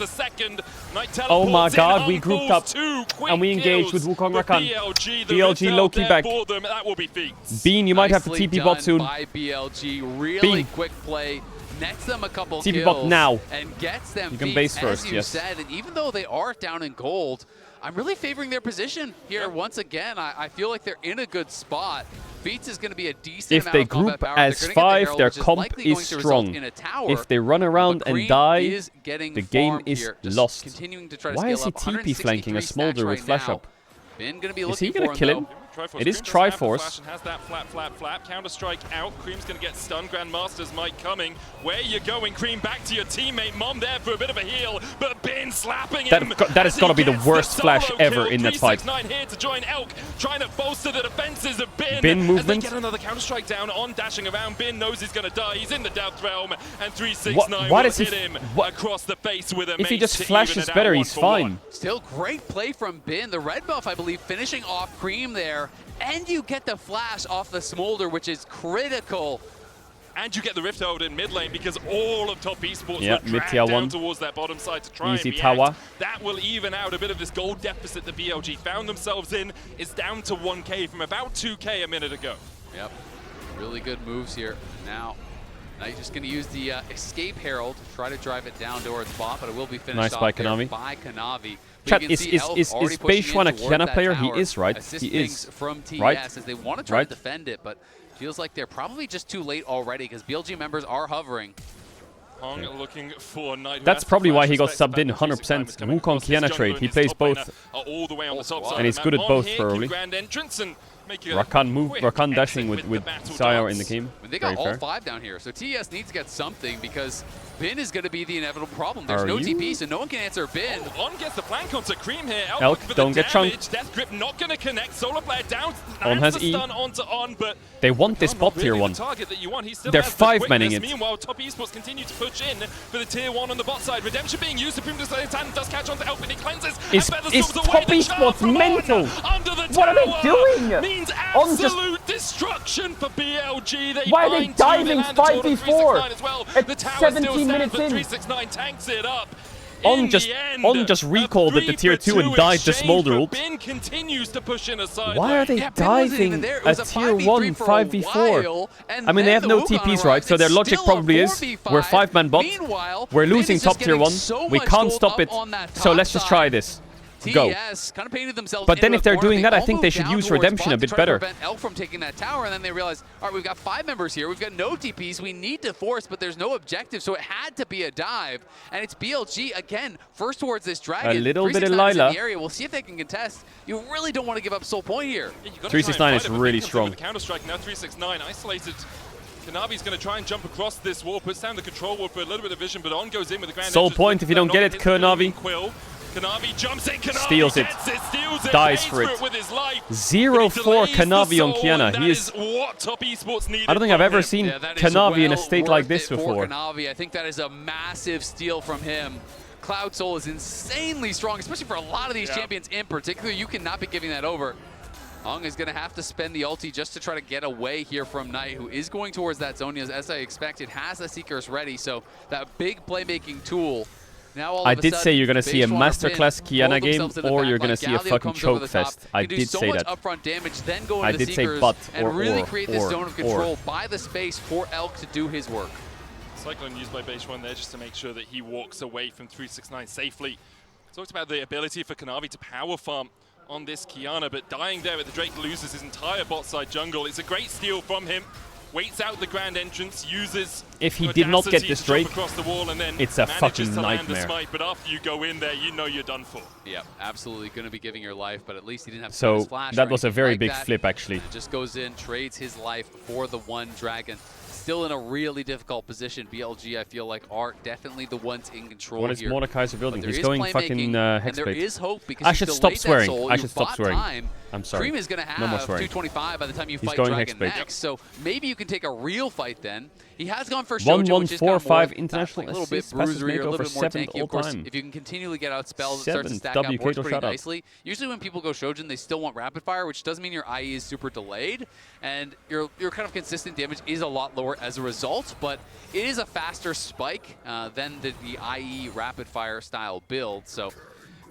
Oh my god, we grouped up and we engaged with Wukong Rakan. BLG low-key back. Bean, you might have to Nicely TP bot done soon. by BLG. Really Bean. quick play. Nets them a couple TP kills bot now. and gets them You can beat, base first, as you yes. said. And even though they are down in gold, I'm really favoring their position here once again. I feel like they're in a good spot. Beats is going to be a decent If amount they of combat group power. as They're gonna get the 5, Herald, their which is comp likely is going to result strong. in a tower. If they run around But and Cream die, is getting the game farmed is here, just lost. continuing to try to Why is scale he up. TP flanking a 163 stacks Smolder with right flash now. up? Ben going to be Is looking he going for to kill him? though. It is Triforce. Has that flap. Counter-strike out. Cream's going to get stunned. Grandmaster's might coming. Where you going, Cream? Back to your teammate. Mom there for a bit of a heal, but Ben slapping him. That has got to be the worst flash ever kill. in that fight. 369 here to join Elk, trying to bolster the defenses of Bin. Bin As movement. they get another Counter-Strike down on dashing around. Bin knows he's going to die. He's in the Death Realm, and 369 Why will does he hit him what? across the face with a If he mace just to flashes even it better, out he's 1-for-1. fine. Still great play from Bin. The red buff, I believe, finishing off Cream there. And you get the flash off the Smolder, which is critical. And you get the Rift Herald in mid lane because all of top esports Yeah, were mid dragged tier down 1. towards that bottom side to try Easy and react. tower. That will even out a bit of this gold deficit that BLG found themselves in. Is down to 1k from about 2k a minute ago. Yep, really good moves here. Now you're just going to use the Escape Herald, try to drive it down towards bot, but it will be finished Nice off by there Kanavi. by Kanavi. Chat, is Beishuan a Kiana player? He is, right? Assist He is. from TS Right? as they want to try to defend it, but feels like they're probably just too late already because BLG members are hovering. Hong looking for Knight. That's probably why he got subbed in 100%. Wukong Kiana trade. He plays both. All the way on the top side And he's good at both, probably. Grand entrance and Rakan dashing with Xayah in the game. I mean, they got all 5 down here, so TS needs to get something because Bin is going to be the inevitable problem. There's no TP, so no one can answer Bin. On gets the flank onto Cream here. Elk, don't get chunked. Death Grip not going to connect. Solar Flare down. On has the E. stun onto On, but They want this bot tier 1. They're 5-manning it. Meanwhile, top esports continue to push in for the tier 1 on the bot side. Redemption being used. Supreme Displate does catch onto Elk, and he cleanses. Is top esports mental? What are they doing? Means absolute destruction for BLG. They Why are they diving 5v4 as well. at The tower 17 still minutes stands, in? but 369 tanks it up. On just recalled at the tier 2 and died the Smolder ult. Bin continues to push in a side Why are they diving a tier 1 5v4? I mean, they have no TPs, right? So their logic probably is, we're 5-man bot, we're losing top tier 1, we can't stop it, so let's just try this. Go. Kind of painted themselves But then into if they're a corner. doing that, I think all they moved should down use towards Redemption bot a to bit try to better. prevent Elk from taking that tower, and then they realized, all right, we've got 5 members here, we've got no TPs, we need to force, but there's no objective, so it had to be a dive, and it's BLG again, first towards this dragon. A little bit of 369 is in Lila. the area. We'll see if they can contest. You really don't want to give up Soul Point here. 369 is really strong. Counter-Strike now, 369 isolated. Kanavi's going to try and jump across this wall, puts down the control wall for a little bit of vision, but On goes in with the grand Soul entrance, Point, if you don't get it, Kanavi. Kanavi jumps in, Kanavi Steals it. steals it, Dies pays for it. with his life. 0-4 Kanavi on Kiana. He is. What top esports needed I don't think I've from ever him. seen That is Kanavi in a well state like worth this it for before. Kanavi. I think that is a massive steal from him. Cloud Soul is insanely strong, especially for a lot of these champions in particular. You cannot be giving that over. Hong is going to have to spend the ulti just to try to get away here from Knight, who is going towards that zone, as I expected, has the Seekers ready. So that big playmaking tool. Now all I of a did sudden, say you're going to see a Beishuan or masterclass Bin Kiana hold game, themselves in the or back you're going line. to see a Galio fucking comes over choke the top, fest. I can do did so say much that. upfront damage, then go I into the did say Seekers but, and or, really or, create this or, zone of control by the space for Elk to do his work. Cyclone used by Beishuan there just to make sure that he walks away from 369 safely. Talked about the ability for Kanavi to power farm on this Kiana, but dying there at the Drake loses his entire bot side jungle. It's a great steal from him. Waits out the grand entrance, uses If he did not get audacity this to jump Drake, across the wall and then it's a manages fucking to land the nightmare. smite, but after you go in there, you know you're done for. Yeah, absolutely going to be giving your life, but at least he didn't have to So, use his flash that or was a anything very like big that. flip, actually. And it just goes in, trades his life for the one dragon. still in a really difficult position. BLG, I feel like, are definitely the ones in control What is here. Mordekaiser building? He's going fucking Hexblade. And there is hope because I should stop swearing. I should stop swearing. Time. I'm sorry. Cream is going to have 225 by the time you fight going Dragon Hexblade. next, so maybe you can take a real fight then. He has gone for Shoujo, 1145 international a little bit assists, passes bruisery, a little makeover, bit more 7th tanky. all Of course, time. if you can continually get outspelled, it starts to stack up, WK works to pretty shut up. nicely. Usually when people go Shojin, they still want rapid fire, which doesn't mean your IE is super delayed, and your kind of consistent damage is a lot lower as a result, but it is a faster spike than the IE rapid fire style build. So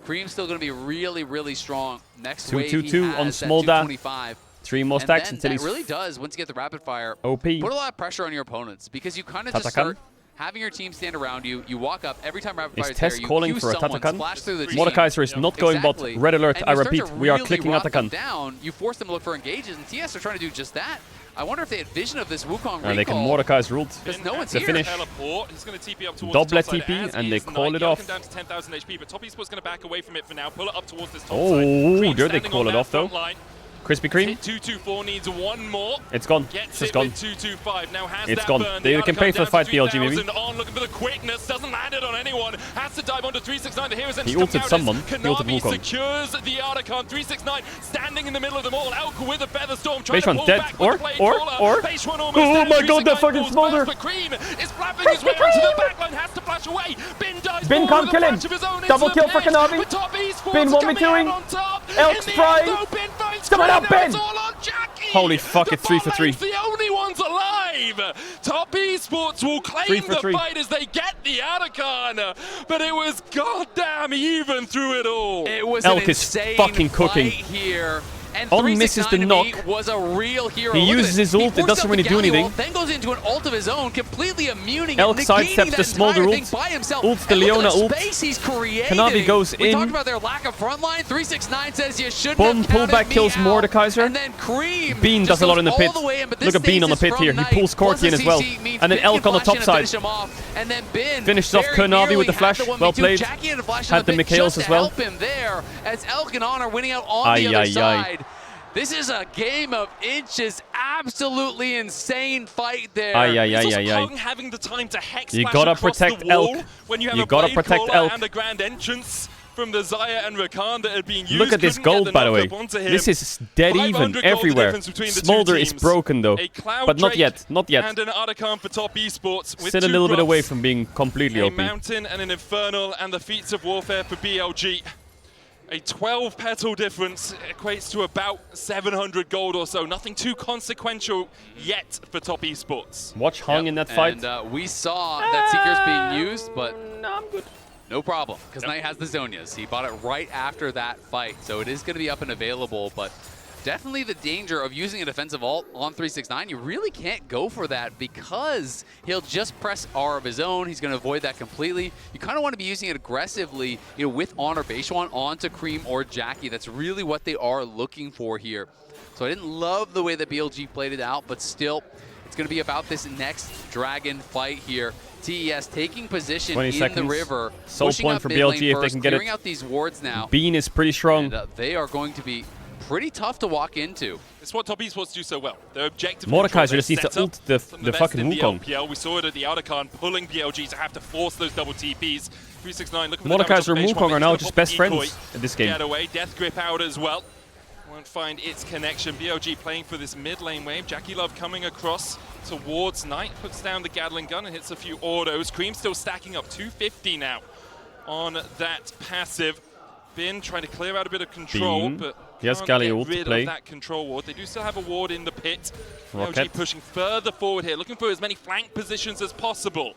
Cream's still going to be really, really strong. Next wave, he 222 has on that Smolda. 225. 3 more stacks until that he's really does, once you get the rapid fire, OP. put a lot of pressure on your opponents because you kind of just start having your team stand around you. You walk up every time rapid fire is there. Test You calling cue for a someone, Tatakan. splash through the team. Mordekaiser is not going bot. Red alert, And I you start repeat. to We are really clicking rock them Atakan. down. You force them to look for engages, and TS are trying to do just that. I wonder if they had vision of this Wukong recall. And they can Mordekaiser ult. Because no one's the here. finish. He's going to TP up towards Double the top side TP, as and they is call Knight. it off. Down to 10,000 HP, but Top Esports going to back away from it for now. Pull it up towards this top side. Oh, Cream there they standing call on it that off though. front line. Krispy Kreme. 224 needs one more. It's gone. Gets It's it gone. with 225. Now has It's that gone. burn. They The can pay for the fight, BLG, 3000 maybe. on, looking for the quickness. Doesn't land it on anyone. Has to dive onto 369. The heroes He ulted someone. He ulted Kanavi Wukong. secures the Articon. 369 standing in the middle of them all. Elk with a feather storm trying to Base one pull dead. back with the blade caller. Or. Base one almost Oh dead. my god, that 369 fucking falls smolder. first, but Cream is flapping his way onto the backline. Has to flash away. Bin dies Bin forward can't with a kill him. flash of his own Double into the kill for pit. Kanavi. But Top Esports Bin 1v2ing. coming out on top. Elk's In the end, prime. though, Bin finds Come on out, Cream. Now Ben. it's all on Jackie. Holy fuck, it's 3 for 3. The only ones alive. Top Esports will 3 claim for the 3. fight as they get the Articon. But it was goddamn even through it all. It was Elk an is insane fucking cooking. fight here. And On misses the 369 knock. was a real hero. He Look at uses this. his ult, He it doesn't forced really up do the Galio anything. ult, then goes into an ult of his own, completely immuning Elk and negating sidesteps that the Smolder entire ult. thing by himself. Ults the And look Leona at the ult. space he's creating. Kanavi goes we in. talked about their lack of front line. 369 says you shouldn't Boom, have counted pullback me kills out. Mordekaiser. And then Cream Bean just does a lot goes in the all pit. the way in, but this Look at Bean on the stasis pit from here. He Knight. pulls Plus Corki in the as well. CC means And then Bin Elk can on the flash top in and side. finish him off. And then Bin Finishes off very Kanavi nearly with the had flash. the 1v2. Well played. Jackie had a flash in Had the pit Mikhails just as to well. help him there as Elk and On are winning out on the other side. This is a game of inches. Absolutely insane fight there. Kong having the time to hex You splash gotta across protect the wall Elk. when you have You a gotta blade protect caller Elk. and a grand entrance from the Zaya and Rakan that had been used. Look at this Couldn't get gold, by the way. knockup onto him. This is dead 500 even gold everywhere. difference between the two Smolder is teams. broken though. A Cloud But not Drake yet. Not yet. And an Articon for Top Esports. With Still a two little bit drops, away from being completely a OP. mountain and an infernal, and the feats of warfare for BLG. A 12 petal difference equates to about 700 gold or so. Nothing too consequential yet for Top Esports. Watch Hung in that fight. And we saw that Seeker's being used, but no problem, because Knight has the Zonias. He bought it right after that fight, so it is going to be up and available, but definitely the danger of using a defensive ult on 369. You really can't go for that because he'll just press R of his own. He's going to avoid that completely. You kind of want to be using it aggressively, with On or Beishuan onto Cream or Jackie. That's really what they are looking for here. So I didn't love the way that BLG played it out, but still, it's going to be about this next Dragon fight here. TES taking position 20 in seconds. the river, Soul pushing point up for mid lane BLG if they first, can get clearing it. out these wards now. Bean is pretty strong. And they are going to be pretty tough to walk into. It's what Top Esports do so well. Their objective Mordekaiser just needs to ult the fucking Wukong. LPL. We saw it at the Articon, pulling BLG to have to force those double TPs. 369 looking for Mordekaiser the and damage Wukong are now gonna just pop best the decoy. friends in this game. Get away. Death Grip out as well. Won't find its connection. BLG playing for this mid lane wave. Jackie Love coming across towards Knight. Puts down the Gatling gun and hits a few autos. Cream still stacking up 250 now on that passive. Bin trying to clear out a bit of control, Bean. but He has can't Galio get ult to rid play. of that control ward. They do still have a ward in the pit. Rocket. BLG pushing further forward here, looking for as many flank positions as possible.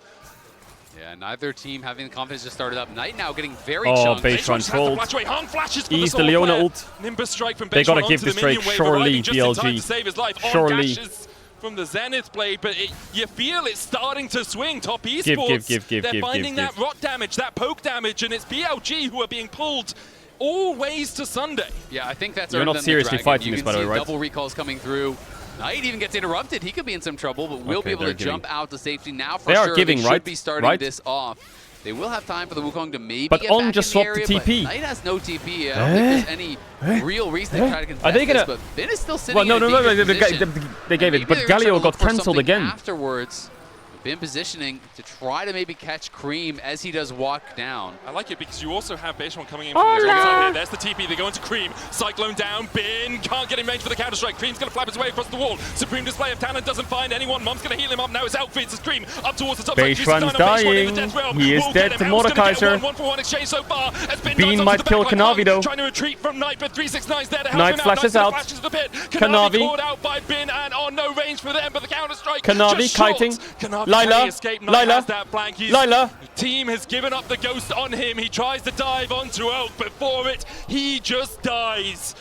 Yeah, neither team having the confidence just started up. Knight now getting very Oh, chunked. Beishuan trolled. Hung flashes for Ease the the Leona Sword ult. Nimbus strike from They gotta Beishuan give onto this the Drake, minion wave, surely, arriving just in time BLG. to save his life. On Surely. dashes from the Zenith Blade, but you feel it's starting to swing. Top Esports, they're finding that rot damage, that poke damage, and it's BLG who are being pulled all ways to Sunday. Yeah, I think that's You're earned not them the seriously Dragon. fighting you this, can by the see way, right? double recalls coming through. Knight even gets interrupted. He could be in some trouble, but we'll Okay, be able they're to jump giving. out to safety now for They are sure. giving, they should right? be starting Right? this off. They will have time for the Wukong to maybe But get On back just in the swapped area, the but TP. Knight has no TP. I don't think there's any real reason to try to contest Are they gonna? this, but Bin is still sitting Well, no, in a no, dangerous they position. gave it, but Galio got cancelled again. Afterwards, Bin positioning to try to maybe catch Cream as he does walk down. I like it because you also have Beishon coming in from the outside here. There's the TP, they go into Cream. Cyclone down, Bin can't get in range for the counter-strike. Cream's going to flap his way across the wall. Supreme display of talent, doesn't find anyone. Mom's going to heal him up now. His outfits as Cream up towards the top side. Beishon's dying. He is dead to Mordekaiser. One-for-one exchange so far. Bean might kill Kanavi though. Trying to retreat from Knight, but 369's there to help Knight him flashes out. Flashes the pit. Kanavi caught out by Bin and on no range for them, but the counter-strike Kanavi kiting. Lila. Lila. That flank. Lila. Team has given up the ghost on him. He tries to dive onto Elk, but for it, he just dies.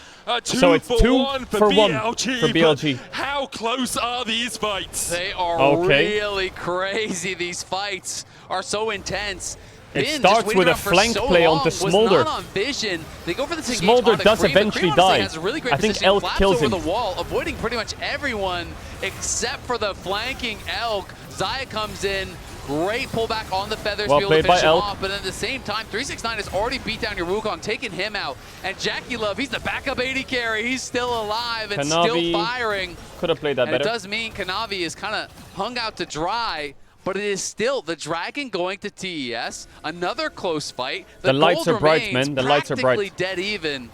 So it's 2 for 1 for BLG. How close are these fights? They are really crazy. These fights are so intense. It starts with a flank play onto Smolder. On vision. They go for the Smolder does eventually die. Really I think Elk kills him. Over the wall, avoiding pretty much everyone except for the flanking Elk. Zaya comes in. Great pullback on the feathers to be able to finish him off, but at the same time, 369 has already beat down your Wukong, taking him out. And Jackie Love, he's the backup AD carry. He's still alive and Kanavi still firing. Could have played that better. It does mean Kanavi is kind of hung out to dry, but it is still the Dragon going to TES. Another close fight. The lights are bright, man. The lights are bright. Practically dead even.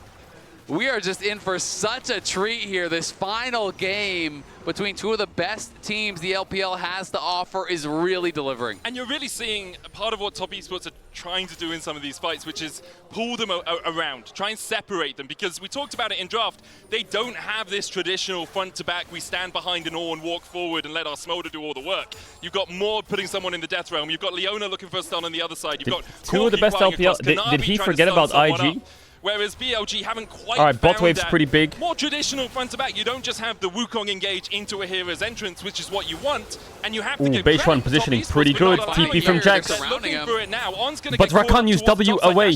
We are just in for such a treat here. This final game between two of the best teams the LPL has to offer is really delivering. And you're really seeing part of what Top Esports are trying to do in some of these fights, which is pull them around, try and separate them, because we talked about it in draft. They don't have this traditional front to back, we stand behind an ore and walk forward and let our Smolder do all the work. You've got Maud putting someone in the death realm. You've got Leona looking for a stun on the other side. You've got two of the best LPL. Did he forget about IG? Whereas BLG haven't quite All right, bot found wave's that pretty big. more traditional front to back. You don't just have the Wukong engage into a hero's entrance, which is what you want, and you have to give Beishon positioning pretty good. TP from Jax. Looking for it now. On's gonna But get Rakan used W away.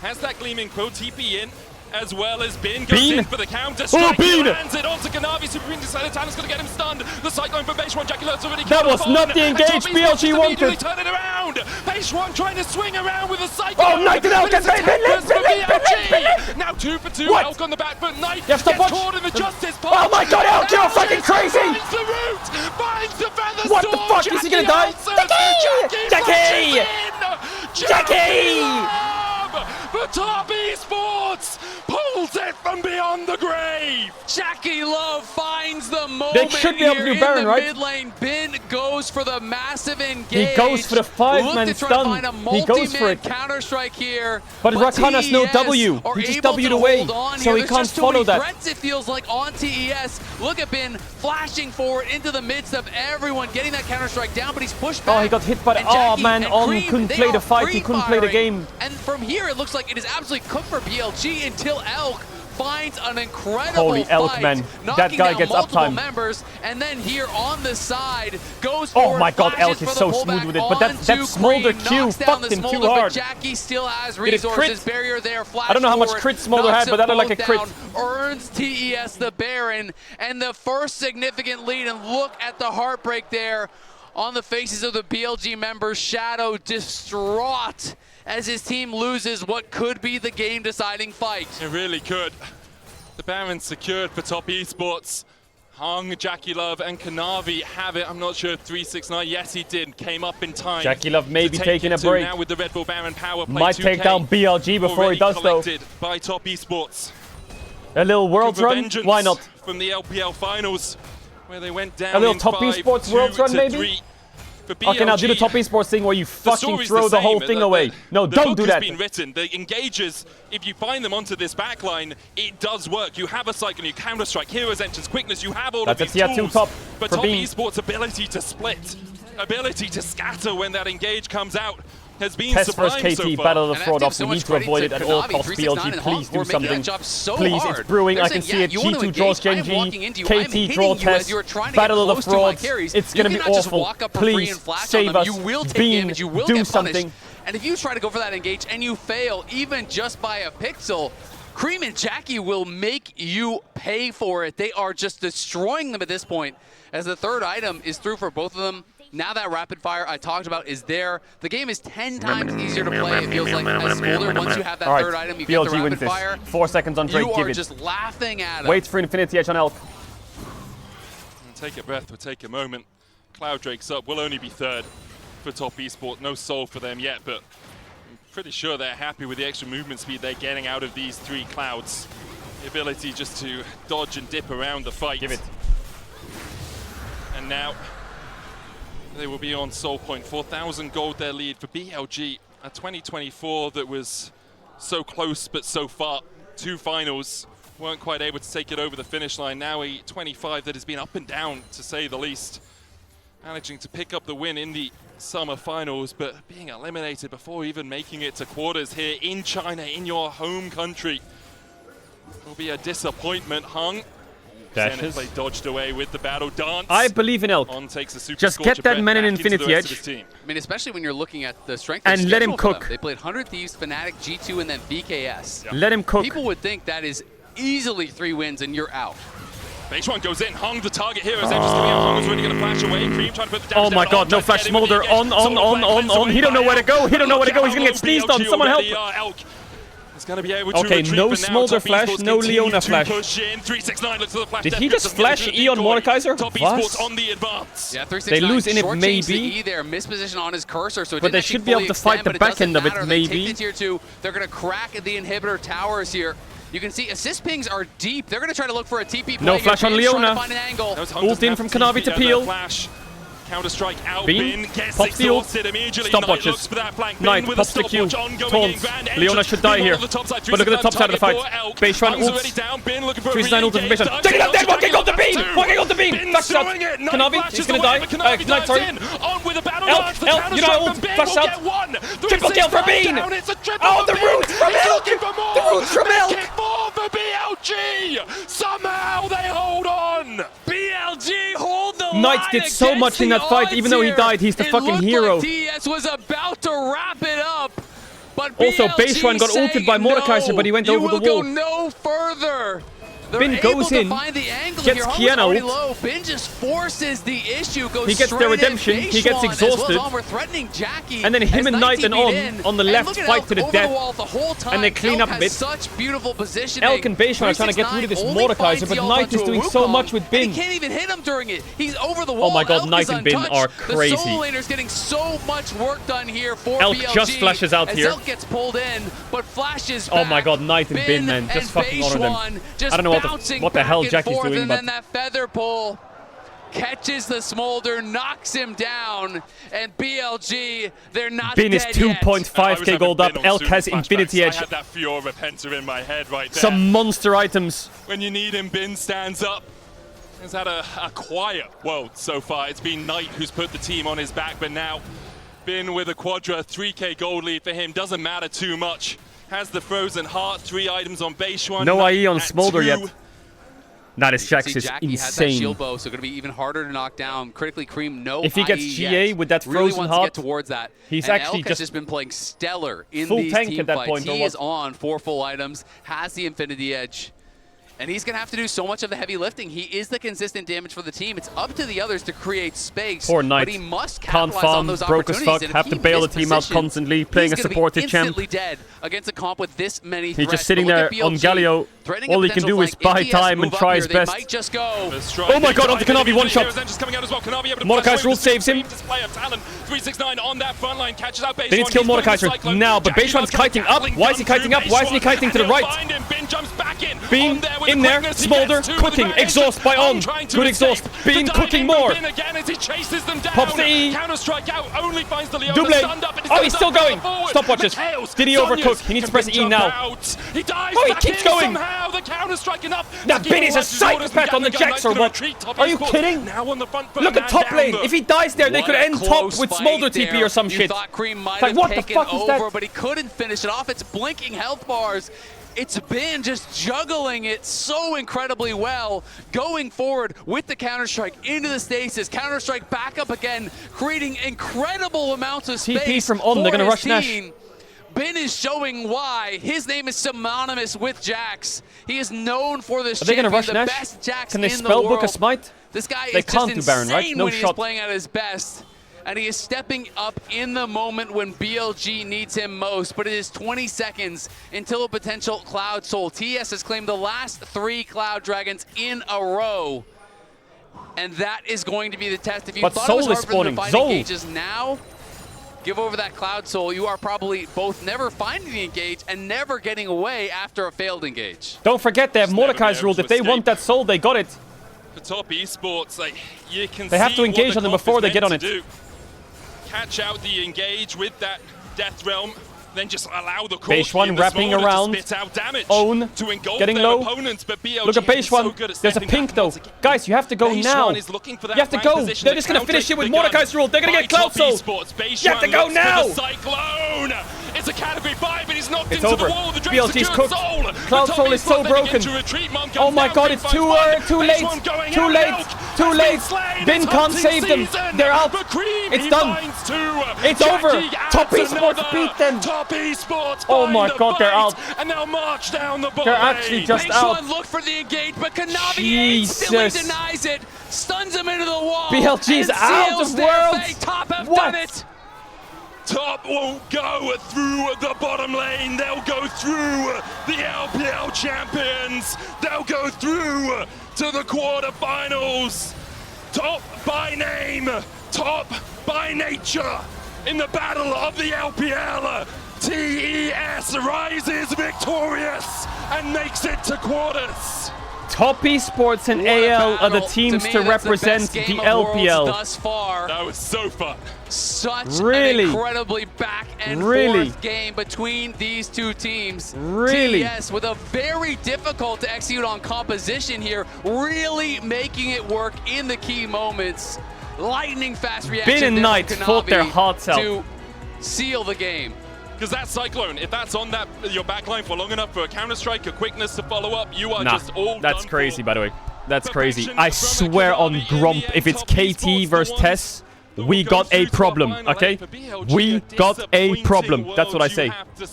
Has that gleaming quill TP in, as well as Bin goes Bean. in for the counter. Oh, Bean! Lands it onto Kanavi. Supreme decided Talent's gonna get him stunned. The cyclone from Beishon. Jackie Love's already That was not the engage BLG wanted. Turn it around. Beishon trying to swing around with a cyclone. Oh, Knight and Elk gets Now 2 for 2. What? Elk on the back foot. Knight gets caught in the justice punch. Oh my god, Elk, you're fucking crazy! Finds the root. Finds the feather What the fuck? Is he gonna die? Jackie! Jackie! The Top Esports pulls it from beyond the grave. Jackie Love finds the moment They should be able to do Baron, in the right? mid lane. Bin goes for the massive engage. He goes for the 5-man Look to try stun. to find a He goes for multi-man it. counter-strike here. But Rakan has no TES W. are He just able W'd to away, hold on so here. he There's can't just too follow many that. threats, it feels like, on TES. Look at Bin flashing forward into the midst of everyone, getting that counter-strike down, but he's pushed back. Oh, he got hit by the... And Oh, Jackie man, and On Cream, couldn't they play are the fight. He couldn't play the free-firing. game. And from here, it looks like it is absolutely cooked for BLG until Elk finds an incredible Holy Elk, fight, man. That knocking guy down gets multiple uptime. members, and then here on the side goes Oh forward, my god, flashes Elk is for so the smooth pullback with it. But that onto Smolder Cream, Q knocks down fucked the him too Smolder, hard. But Jackie still has Did it crit? resources. Barrier there, flash I don't know how much forward, crit Smolder knocks had, but that them looked like a both crit. down, earns TES the Baron, and the first significant lead. And look at the heartbreak there on the faces of the BLG members. Shadow distraught as his team loses what could be the game-deciding fight. It really could. The Baron secured for Top Esports. Hung, Jackie Love, and Kanavi have it. I'm not sure if 369. Yes, he did. Came up in time. Jackie Love may be taking a it to break. Now with the Red Bull Baron power play. Might take down BLG before he does, though. Collected by Top Esports. A little Worlds run? Vengeance Why not? From the LPL finals, where they went down A little in Top 5, Esports Worlds run, 2 to maybe? 3. For Okay, now do the BLG, Top Esports thing where you fucking story's throw the same. whole thing away. No, the don't book do has that. been written. The engagers, if you find them onto this backline, it does work. You have a cycle, you counter-strike, hero's entrance, quickness, you have all That's of a these tier 2 tools. top But for Top Bean. Esports' ability to split, ability to scatter when that engage comes out, has been Test sublime versus KT, so far. Battle of the And Fraud that off. gives so We need much to credit avoid it to at all Kanavi, costs. 369 BLG, and please Hawk do were making something. that job so Please, hard. it's brewing. They're I can saying, see it. yeah, you want to G2 draws engage, I am Genji. walking into you, I'm KT hitting draw you as test. you're trying to get Battle of the close to my Frauds. carries. It's You going to be cannot just awful. walk up for free Please and flash on save them. us. You will take Bean, damage, you will do get punished. something. And if you try to go for that engage and you fail, even just by a pixel, Cream and Jackie will make you pay for it. They are just destroying them at this point, as the third item is through for both of them. Now that rapid fire I talked about is there. The game is 10 times easier to play, it feels like, as Smolder. Once you have that third item, you get the rapid fire. 4 seconds on Drake, you give are it. just laughing at him. Wait for Infinity Edge on Elk. Take a breath, we'll take a moment. Cloud Drake's up, will only be third for Top Esports. No soul for them yet, but I'm pretty sure they're happy with the extra movement speed they're getting out of these 3 clouds. The ability just to dodge and dip around the fight. Give it. And now they will be on Soul Point. 4,000 gold their lead for BLG. A 2024 that was so close but so far. 2 finals. Weren't quite able to take it over the finish line. Now a 25 that has been up and down, to say the least. Managing to pick up the win in the summer finals, but being eliminated before even making it to quarters here in China, in your home country, will be a disappointment. Hung. Dashes. They dodged away with the battle dance. I believe in Elk. On takes a super Just get that man in Infinity Edge. I mean, especially when you're looking at the strength and let him cook. They played 100 Thieves, Fnatic, G2, and then VKS. Yeah. Let him cook. People would think that is easily 3 wins and you're out. H1 goes in. Hung the target here as they're just coming out. Hung is really going to flash away. Cream trying to put the oh my god, no flash. Smolder on. He don't know where to go. He don't know where to go. He's going to get sneezed on. Someone help. Is going to be able to okay, no Smolder flash, no Leona flash. 369 looks for the flash. Did he just flash E on Mordekaiser? Top Esports on the advance. Yeah, 369. They lose in it short maybe. E there, misposition on his cursor, so it but they should be able to fight the back end of it maybe. They take the tier 2. They're going to crack the inhibitor towers here. You can see assist pings are deep. They're going to try to look for a TP play. No flash on Leona. Ult in from Kanavi to Peel. Counter-strike out. Bin gets pops the ult. Stopwatches. Knight pops the Q. Taunts. Leona should die here. But look at the top side of the fight. Beishwan ults. 369 ulted from Beishwan. Take it up, dead! Walking on the beam! Walking on the beam! Flash out. Kanavi, he's gonna die. Knight, sorry. Elk, you know ult. Flash out. Triple kill for Bean! Oh, the roots from Elk! The roots from Elk! For BLG! Somehow they hold on! BLG hold the line. Knight did so much in that fight, even though he died, he's the fucking hero. Like TS was about to wrap it up, but also Beishwan got ulted by Mordekaiser, but he went over the wall. Go no further. Bin goes in, gets Kiana ult. Low. Bin just forces the issue, goes he gets the redemption, he gets exhausted, and then him and Knight and on the left fight to the death, and they clean up a bit. Such beautiful positioning. Elk and Beishwan are trying to get rid of this Mordekaiser, but Knight is doing so much with Bin. He can't even hit him during it. He's over the wall. Oh my god, Knight and Bin are crazy. The Soul Laner's getting so much work done here for Elk BLG. just flashes out here. Elk gets pulled in, but flashes back. Oh my god, Knight and Bin, man, just fucking honor them. I don't know what the hell Jackie's doing, and but then that feather pull catches the Smolder, knocks him down, and BLG, they're not Bin is 2.5k gold up. Elk has Infinity Edge. I had that Fiora Penta in my head right there. Some monster items. When you need him, Bin stands up. He's had a quiet world so far. It's been Knight who's put the team on his back, but now Bin with a Quadra, 3k gold lead for him. Doesn't matter too much. Has the Frozen Heart, 3 items on Beishwan. No IE on Smolder yet. That is Jax is Jackie insane. Has that shield bow, so going to be even harder to knock down. Critically Cream, no. If he gets GA yet. with that really Frozen wants Heart, to get towards that. He's and actually Elk has just been playing stellar in full these tank team at that fights. point. He is on 4 full items, has the Infinity Edge. And he's going to have to do so much of the heavy lifting. He is the consistent damage for the team. It's up to the others to create space. Poor Knight. But he must Can't capitalize on farm, those broke as opportunities. fuck, have to bail the team out constantly, playing a supported champ. He's dead against a comp with this many He's threats. just sitting there on Galio. All he can do is buy time and try his best. Oh my god, onto Kanavi, one shot. Mordekaiser ult saves him. 369 on that front line, catches out Beishwan. They need to kill Mordekaiser now, but Beishwan's kiting up. Why is he kiting up? Why isn't he kiting to the right? Bean in there, Smolder, cooking, exhaust by On. Good exhaust. Bean cooking more. Pops the E. Double. Oh, he's still going. Stopwatches. Did he overcook? He needs to press E now. Oh, he keeps going. That Bin is a psychopath on the Jax or what? Are you kidding? Look at top lane. If he dies there, they could end top with Smolder TP or some shit. Like, what the fuck is that? But he couldn't finish it off. It's blinking health bars. It's been just juggling it so incredibly well, going forward with the Counter-Strike into the stasis. Counter-Strike back up again, creating incredible amounts of space. TP from On, they're going to rush Nash. Bin is showing why. His name is synonymous with Jax. He is known for this. Are they going to rush the Nash? Best Jax Can they in spell the book a world. smite? This guy they is can't just do Baron, right? insane No when shot. He's playing at his best. and he is stepping up in the moment when BLG needs him most, but it is 20 seconds until a potential Cloud Soul. TS has claimed the last 3 Cloud Dragons in a row, and that is going to be the test. If you thought it was hard for them to find engages now, give over that Cloud Soul. You are probably both never finding the engage and never getting away after a failed engage. Don't forget, they have Mordekai's ruled. If they want that soul, they got it. For top esports, like, you can they have to engage on them before they get on it. Catch out the engage with that Death Realm, then just allow the Base one wrapping around, own, getting low. Opponents, but BLG look at base one. So there's a pink though. Guys, you have to go now. You have to go. They're just going to finish it with Mordekai's rule. They're going to get Cloud Soul. You have to go now. Cyclone. It's a category 5, and he's knocked it's into over. the wall. The BLG's cooked. Cloud Soul is so broken. Oh my god, it's too late. Too late. Too late. Bin can't save them. They're out. It's done. It's over. Top esports beat them. Top esports. Oh my god, they're out. And they'll march down the bottom. They're actually just out. Look for the engage, but Kanavi instantly denies it. Stuns him into the wall. BLG's out of world. Top have done it. Top won't go through the bottom lane. They'll go through the LPL champions. They'll go through to the quarterfinals. Top by name, top by nature. In the battle of the LPL, TES rises victorious and makes it to quarters. Top esports and AL are the teams to represent the LPL. Thus far. That was so fun. Such an incredibly back and forth game between these two teams. TES with a very difficult to execute on composition here, really making it work in the key moments. Lightning fast reaction. Bin and Knight fought their hearts out to seal the game. Because that Cyclone, if that's on that your backline for long enough for a counter-strike, a quickness to follow up, you are just all that's crazy, by the way. That's crazy. I swear on Gromp, if it's KT versus Tess, we got a problem, okay? We got a problem. That's what I say.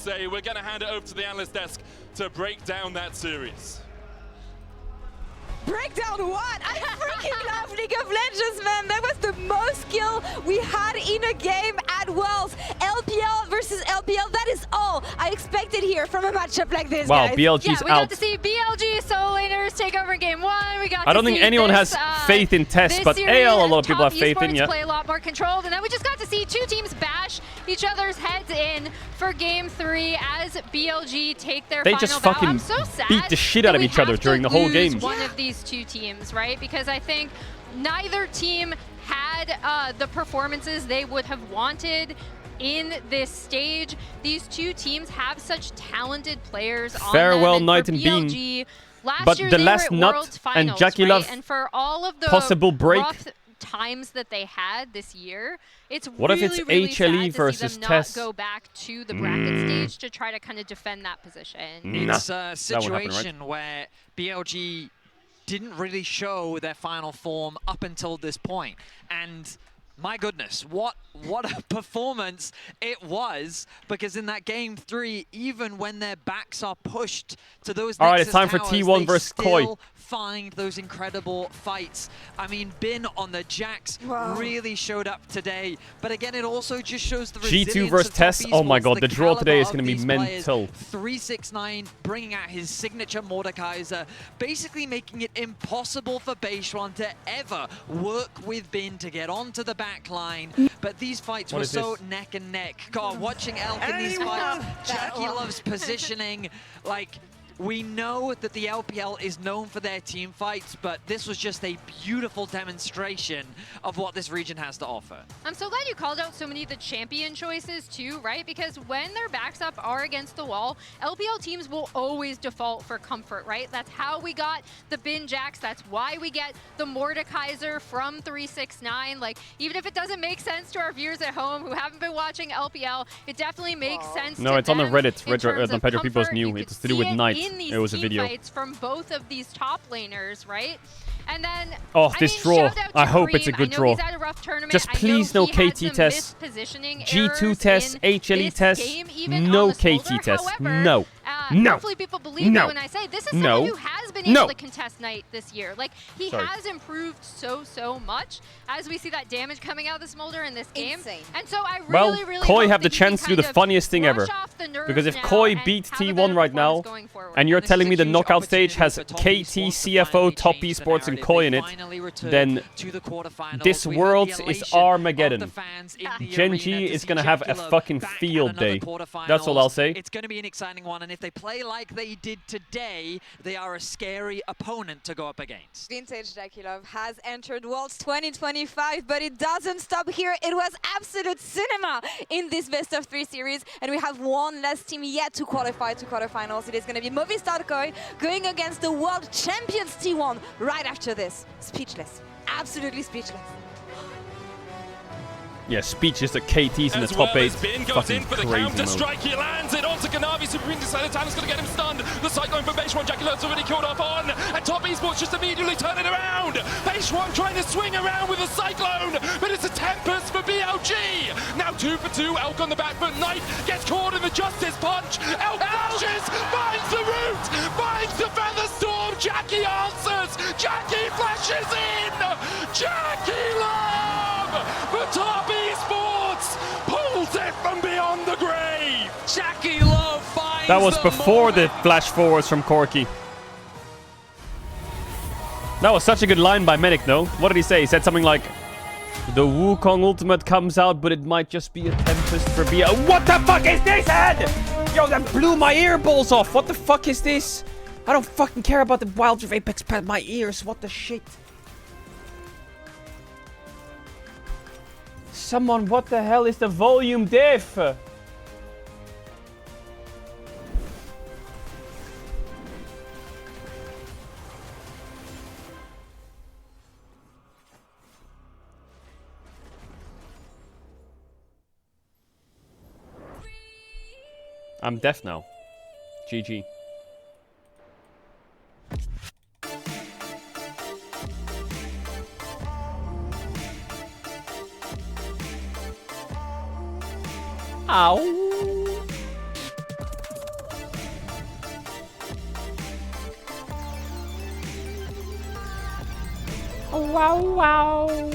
We're going to hand it over to the analyst desk to break down that series. Break down what? I freaking love League of Legends, man. That was the most skill we had in a game at Worlds. LPL versus LPL, that is all I expected here from a matchup like this, wow, guys. BLG's we got to see BLG solo laners take over game 1. I don't think anyone has faith in Tess, but AL, a lot of people have faith in, play a lot more controlled, and then we just got to see 2 teams bash each other's heads in for game 3 as BLG take their final just bow. fucking I'm so sad beat the shit out of each other during the whole game. One of these 2 teams, right? Because I think neither team had the performances they would have wanted in this stage. These 2 teams have such talented players on them. Knight and Bean. But the last Nut and Jackie Love, and for all of the possible break. rough times that they had this year, it's what really, if it's really HLE sad versus to see them Tess? not go back to the bracket stage to try to kind of defend that position. It's a situation where BLG didn't really show their final form up until this point, and my goodness, what a performance it was, because in that game 3, even when their backs are pushed to those all right, it's time for towers, T1 versus Koi. Find those incredible fights. I mean, Bin on the Jax really showed up today, but again, it also just shows the resilience G2 versus of Tess. top Oh my esports, god, the draw today is going to be these mental. 369 bringing out his signature Mordekaiser, basically making it impossible for Beishuan to ever work with Bin to get onto the back line. But these fights were so neck and neck. God, watching Elk in these fights, Jackie loves positioning. Like, we know that the LPL is known for their team fights, but this was just a beautiful demonstration of what this region has to offer. I'm so glad you called out so many of the champion choices too, right? Because when their backs up are against the wall, LPL teams will always default for comfort, right? That's how we got the Bin Jax. That's why we get the Mordekaiser from 369. Like, even if it doesn't make sense to our viewers at home who haven't been watching LPL, it definitely makes sense No, to it's on the them Reddit. in Pedro Peoples knew. It's to do with Knight. It was a video. Fights from both of these top laners, right? And then this draw. I hope it's a good draw. Just please no KT Tess. G2 Tess, HLE Tess, no KT Tess. No. Hopefully people believe me when I say this is someone who has been been able to contest Knight this year. Like, he Sorry. has improved so much as we see that damage coming out of the Smolder in this game. And so I really, really Koi hope have the that he can chance to do kind the of funniest thing ever. brush off the nerves Because if now Koi and beats have a T1 better right now, performance going forward. and you're This telling is me a the huge knockout stage has opportunity for Top KT, Esports to CFO, finally Top change the Esports, and narrative. Koi They in it, finally return then to the quarterfinals. this We heard world the is elation of the Armageddon. fans in the Gen.G arena to is see going to have a Jackie Love fucking back at field another day. quarterfinals. That's all I'll say. It's going to be an exciting one, and if they play like they did today, they are a scary opponent to go up against. Vintage Jackie Love has entered Worlds 2025, but it doesn't stop here. It was absolute cinema in this best of 3 series, and we have one last team yet to qualify to quarterfinals. It is going to be Movistar Koi going against the world champions T1 right after this. Speechless. Absolutely speechless. Yeah, speeches that KT's in the top 8. Bin goes Fucking in for the crazy counter mode. strike. He lands it onto Kanavi. Supreme decided Tanner's going to get him stunned. The Cyclone for Base 1. Jackie Love's already killed off on. And Top Esports just immediately turn it around. Base 1 trying to swing around with a Cyclone. But it's a Tempest for BLG. Now 2 for 2. Elk on the back foot. Knight gets caught in the Justice Punch. Elk flashes. Finds the root. Finds the Feather Storm. Jackie answers. Jackie flashes in. Jackie Love for Top Esports. Pulls it from beyond the grave. Jackie Love finds That was the before the moment. flash forwards from Corky. That was such a good line by Medic, though. What did he say? He said something like, the Wukong ultimate comes out, but it might just be a Tempest for BL. What the fuck is this, head? Yo, that blew my earballs off. What the fuck is this? I don't fucking care about the Wild Rift Apex pad my ears. What the shit? Someone, what the hell is the volume diff? I'm deaf now. GG. Ow. Wow, wow.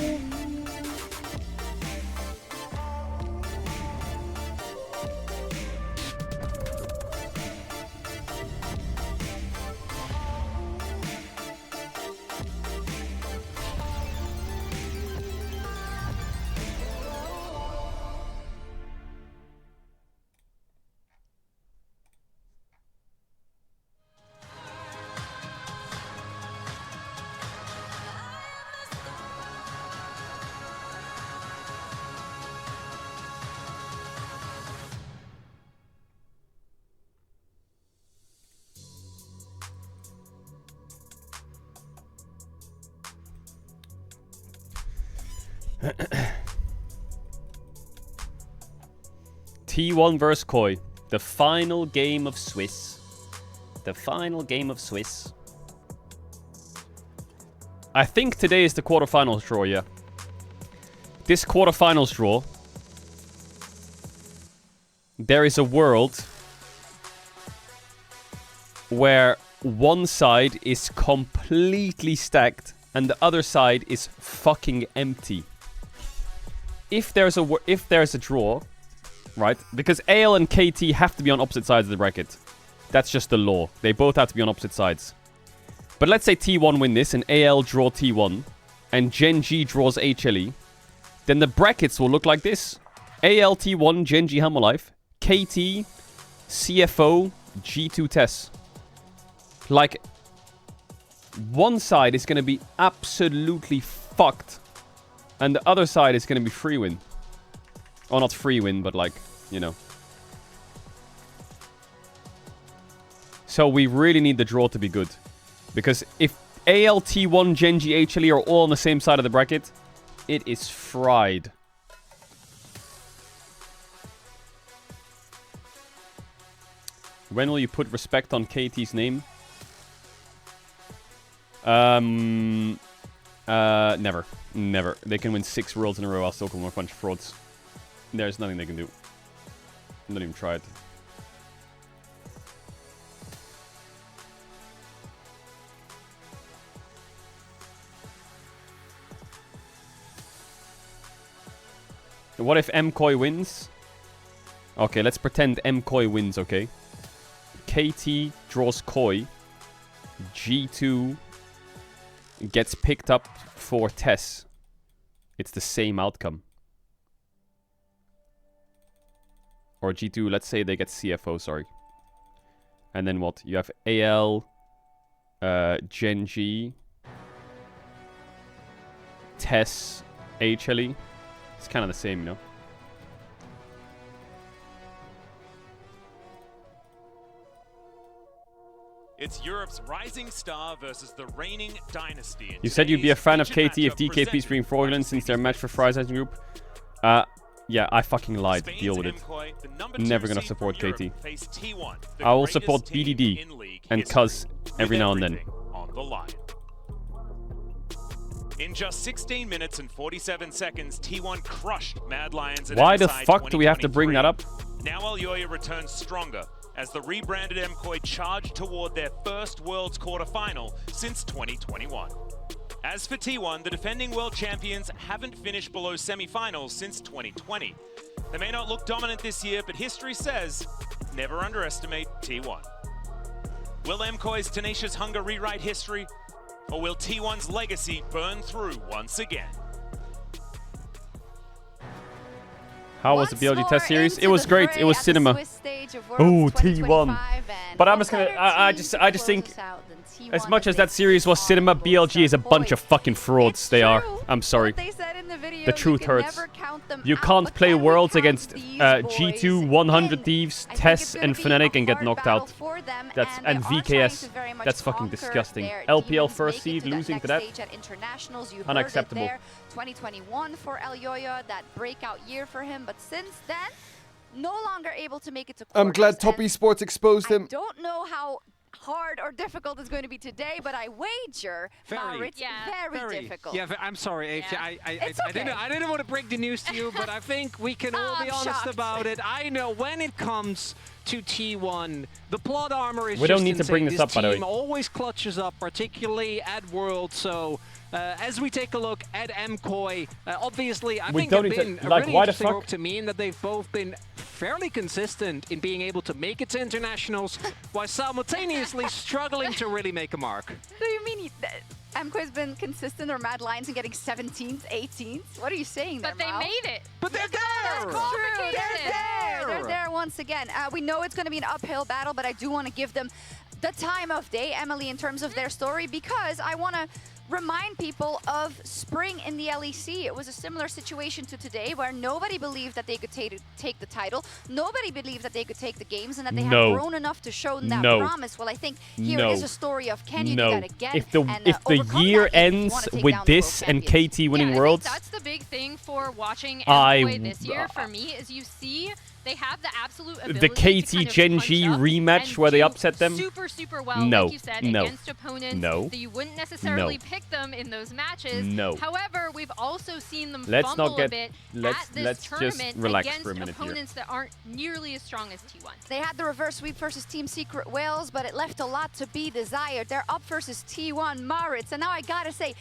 T1 vs Koi. The final game of Swiss. The final game of Swiss. I think today is the quarterfinals draw, yeah. This quarterfinals draw, there is a world where one side is completely stacked and the other side is fucking empty. If there's a draw, right? Because AL and KT have to be on opposite sides of the bracket. That's just the law. They both have to be on opposite sides. But let's say T1 win this and AL draw T1 and Gen.G draws HLE. Then the brackets will look like this. AL T1, Gen.G Hammerlife, KT, CFO, G2 Tess. Like, one side is going to be absolutely fucked. And the other side is going to be free win. Or not free win, but like, you know. So we really need the draw to be good. Because if AL, T1, Gen.G, HLE are all on the same side of the bracket, it is fried. When will you put respect on KT's name? Never. Never. They can win 6 worlds in a row. I'll still call them a bunch of frauds. There's nothing they can do. Not even try it. What if MKOI wins? Okay, let's pretend MKOI wins, okay? KT draws Koi. G2 gets picked up for Tess. It's the same outcome. Or G2, let's say they get CFO, sorry. And then what? You have AL, Gen G, Tess, HLE. It's kind of the same, you know? It's Europe's rising star versus the reigning dynasty. You said you'd be a fan of KT if DKP's being fraudulent since their match for Fry's group. Yeah, I fucking lied. Deal with it. Never gonna support KT. I will support BDD and Cuz every now and then. In just 16 minutes and 47 seconds, T1 crushed Mad Lions. Why the fuck do we have to bring that up? Now Alyoya returns stronger as the rebranded MKOI charge toward their first Worlds quarterfinal since 2021. As for T1, the defending world champions haven't finished below semifinals since 2020. They may not look dominant this year, but history says never underestimate T1. Will MKOI's tenacious hunger rewrite history, or will T1's legacy burn through once again? How was the BLG test series? It was great. It was cinema. Ooh, T1. But I'm just gonna. I just think, as much as that series was cinema, BLG is a bunch of fucking frauds. They are. I'm sorry. The truth hurts. You can't play Worlds against G2, 100 Thieves, Tess, and Fnatic and get knocked out. That's and VKS. That's fucking disgusting. LPL first seed losing to that. Unacceptable. 2021 for Alyoya, that breakout year for him, but since then, no longer able to make it to quarters. I'm glad Top Esports exposed him. I don't know how hard or difficult it's going to be today, but I wager, Maurits, very difficult. Yeah, I'm sorry, I didn't want to break the news to you, but I think we can all be honest about it. I know when it comes to T1, the plot armor is We don't need to bring this up, by the way. Team always clutches up, particularly at World, so as we take a look at MKOI, obviously I think they've been a really interesting group to me in that they've both been fairly consistent in being able to make it to internationals while simultaneously struggling to really make a mark. Do you mean MKOI's been consistent or Mad Lions and getting 17th, 18th? What are you saying there, But they made it. But they're there! That's true. They're there. They're there once again. We know it's going to be an uphill battle, but I do want to give them the time of day, Emily, in terms of their story, because I want to remind people of spring in the LEC. It was a similar situation to today where nobody believed that they could take the title. Nobody believed that they could take the games and that they had grown enough to show that promise. Well, I think here is a story of can you do that again? If the year ends with this and KT winning Worlds, that's the big thing for watching MKOI this year for me is you see they have the absolute ability the KT Gen G rematch where they upset them. Super well, like you said, against opponents that you wouldn't necessarily pick them in those matches. However, we've also seen them fumble a bit at this tournament against opponents that aren't nearly as strong as T1. They had the reverse sweep versus Team Secret Wales, but it left a lot to be desired. They're up versus T1 Maurits, and now I gotta say,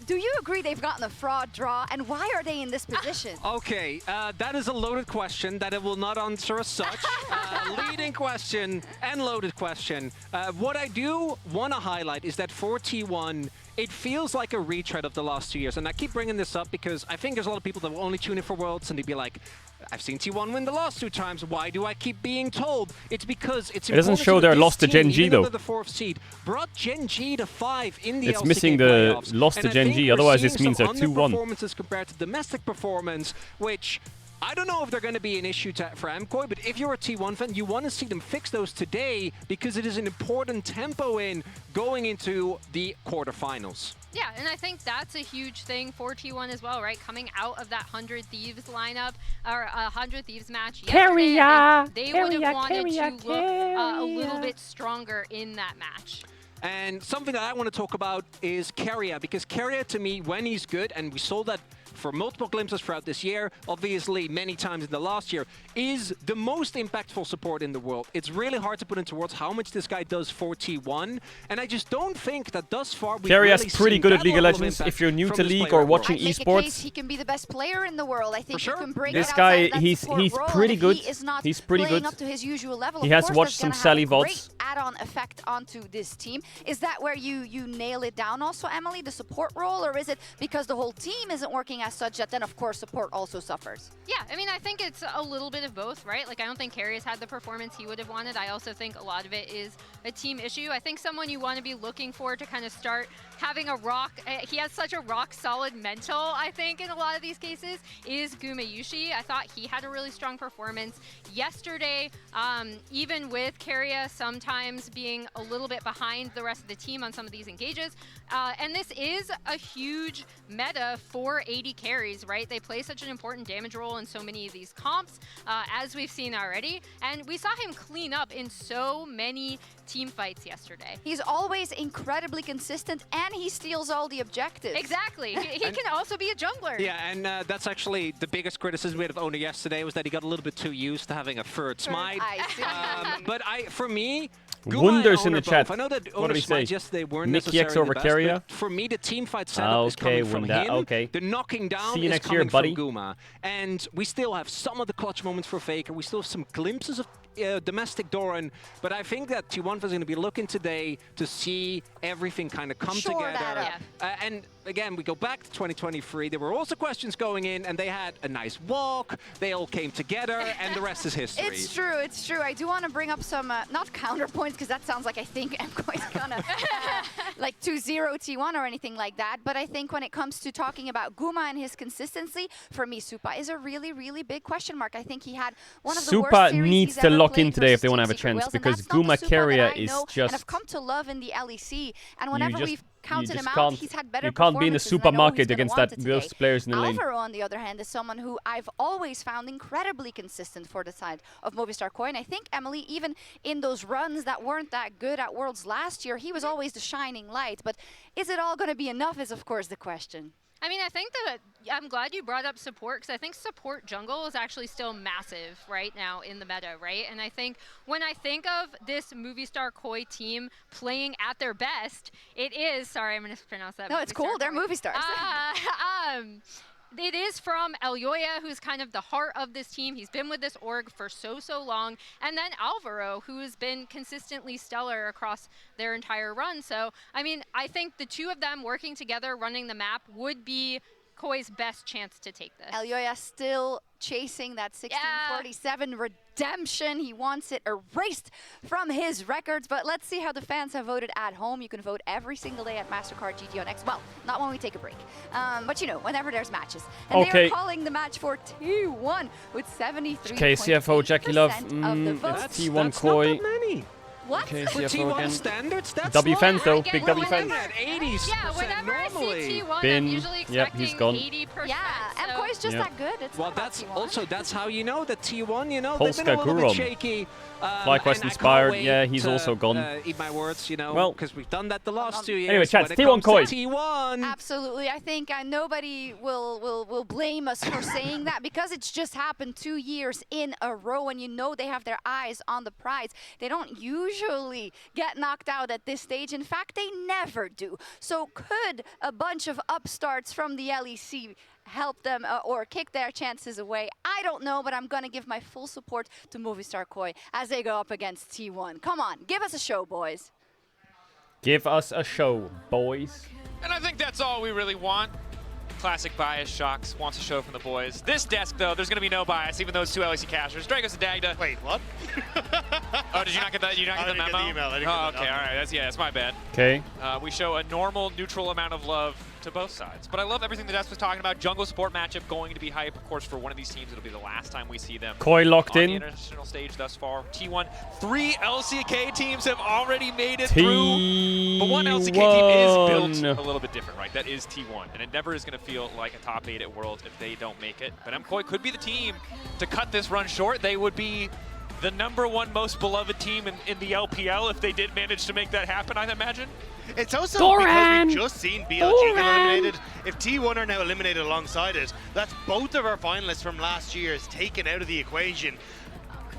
do you agree they've gotten a fraud draw, and why are they in this position? Okay, that is a loaded question that I will not answer as such. Leading question and loaded question. What I do want to highlight is that for T1, it feels like a retread of the last 2 years. And I keep bringing this up because I think there's a lot of people that will only tune in for Worlds and they'd be like, I've seen T1 win the last 2 times. Why do I keep being told? It's because it's it doesn't show their loss to Gen G, though. The 4th seed brought Gen G to 5 in the It's missing the loss to Gen G, otherwise this means they're 2-1. Performances compared to domestic performance, which I don't know if they're going to be an issue for MKOI, but if you're a T1 fan, you want to see them fix those today because it is an important tempo in going into the quarterfinals. Yeah, and I think that's a huge thing for T1 as well, right? Coming out of that 100 Thieves lineup, or 100 Thieves match yesterday, they would have wanted to look a little bit stronger in that match. And something that I want to talk about is Keria, because Keria, to me, when he's good, and we saw that for multiple glimpses throughout this year, obviously many times in the last year, is the most impactful support in the world. It's really hard to put into words how much this guy does for T1, and I just don't think that thus far we've Carria's really pretty seen good that at League of level Legends. impact If you're new from to this League player or at watching all. Make a case esports, he can be the best player in the world. I think you can break this it guy, outside of that he's support role, pretty and if good. He is not He's pretty playing good. up to his usual level. He Of has course, watched that's some gonna have Sally a great VODs. add-on effect onto this team. Is that where you nail it down also, Emily, the support role, or is it because the whole team isn't working as such that then of course support also suffers? Yeah, I mean, I think it's a little bit of both, right? Like, I don't think Carey has had the performance he would have wanted. I also think a lot of it is a team issue. I think someone you want to be looking for to kind of start having a he has such a rock-solid mental, I think, in a lot of these cases, is Gumayushi. I thought he had a really strong performance yesterday, even with Carey sometimes being a little bit behind the rest of the team on some of these engages. And this is a huge meta for AD carries, right? They play such an important damage role in so many of these comps, as we've seen already. And we saw him clean up in so many team fights yesterday. He's always incredibly consistent, and he steals all the objectives. Exactly. He can also be a jungler. Yeah, and that's actually the biggest criticism we had of Owner yesterday, was that he got a little bit too used to having a third smite. But for me, Wonders in the chat. I know that What do we say? yesterday weren't Mickey X necessarily over the best, Carrier? but for me, the team fight setup is coming from him. Okay. The knocking down See you is next coming year, buddy. from Guma. And we still have some of the clutch moments for Faker. We still have some glimpses of domestic Doran, but I think that T1 is going to be looking today to see everything kind of come together. And again, we go back to 2023. There were also questions going in, and they had a nice walk. They all came together, and the rest is history. It's true, it's true. I do want to bring up some, not counterpoints, because that sounds like I think MCOY is gonna like 2-0 T1 or anything like that. But I think when it comes to talking about Guma and his consistency, for me, Supa is a really, really big question mark. I think he had one of the worst Supa series needs he's to ever lock in played today if versus they want to Team have a Secret chance, Wales, and because that's not the Guma Supa that Carrier I is know just... and I've come to love in the LEC. And whenever we've counted him out, can't, he's had better you can't be in the performances than I know he's supermarket gonna against want that it those today. players in the lane. Alvaro, on the other hand, is someone who I've always found incredibly consistent for the side of Movistar KOI. And I think, Emily, even in those runs that weren't that good at Worlds last year, he was always the shining light. But is it all going to be enough is, of course, the question. I mean, I think that I'm glad you brought up support, because I think support jungle is actually still massive right now in the meta, right? And I think when I think of this Movistar KOI team playing at their best, it is, sorry, I'm going to pronounce that. No, it's cool. They're movie stars. It is from Elyoya, who's kind of the heart of this team. He's been with this org for so long. And then Alvaro, who's been consistently stellar across their entire run. So, I mean, I think the two of them working together, running the map, would be KOI's best chance to take this. Elyoya still chasing that 1647 redemption. He wants it erased from his records, but let's see how the fans have voted at home. You can vote every single day at MasterCard GT on X. Well, not when we take a break, but you know, whenever there's matches. And they are calling the match for T1 with 73%. KCFO, Jackie Love, That's T1 KOI. not that many. What? Okay, For CFO T1 again. standards, that's W fans though, Again, big W fans. at 80s. Yeah, whenever I see T1, Bin, I'm usually yep, expecting he's gone. 80%. Yeah, MCOY is just Yep. that good. It's Well, not about that's T1. also, that's how you know that T1, you know, Polska they've been a little bit Gurom. shaky. FlyQuest and inspired, I can't yeah, wait he's to, also gone. Eat my words, you know, Well, because we've done that the last 2 years. anyway, chat, when it T1 comes to KOI. T1. Absolutely. I think nobody will blame us for saying that, because it's just happened 2 years in a row, and you know they have their eyes on the prize. They don't usually get knocked out at this stage. In fact, they never do. So could a bunch of upstarts from the LEC help them or kick their chances away? I don't know, but I'm going to give my full support to Movistar KOI as they go up against T1. Come on, give us a show, boys. Give us a show, boys. And I think that's all we really want. Classic bias shocks, wants a show from the boys. This desk, though, there's going to be no bias, even those two LEC cashers. Dragos and Dagda. Wait, what? Oh, did you not get that? You not get the memo? Get the email. I didn't Oh, get okay, all right. That's my bad. Okay. We show a normal, neutral amount of love to both sides. But I love everything the desk was talking about. Jungle support matchup going to be hype. Of course, for one of these teams, it'll be the last time we see them. KOI locked on in. the international stage thus far. T1, 3 LCK teams have already made it through. But one LCK team is built a little bit different, right? That is T1. And it never is going to feel like a top 8 at Worlds if they don't make it. But MCOY could be the team to cut this run short. They would be the #1 most beloved team in the LPL if they did manage to make that happen, I'd imagine. It's also because we've just seen BLG get eliminated. If T1 are now eliminated alongside it, that's both of our finalists from last year is taken out of the equation.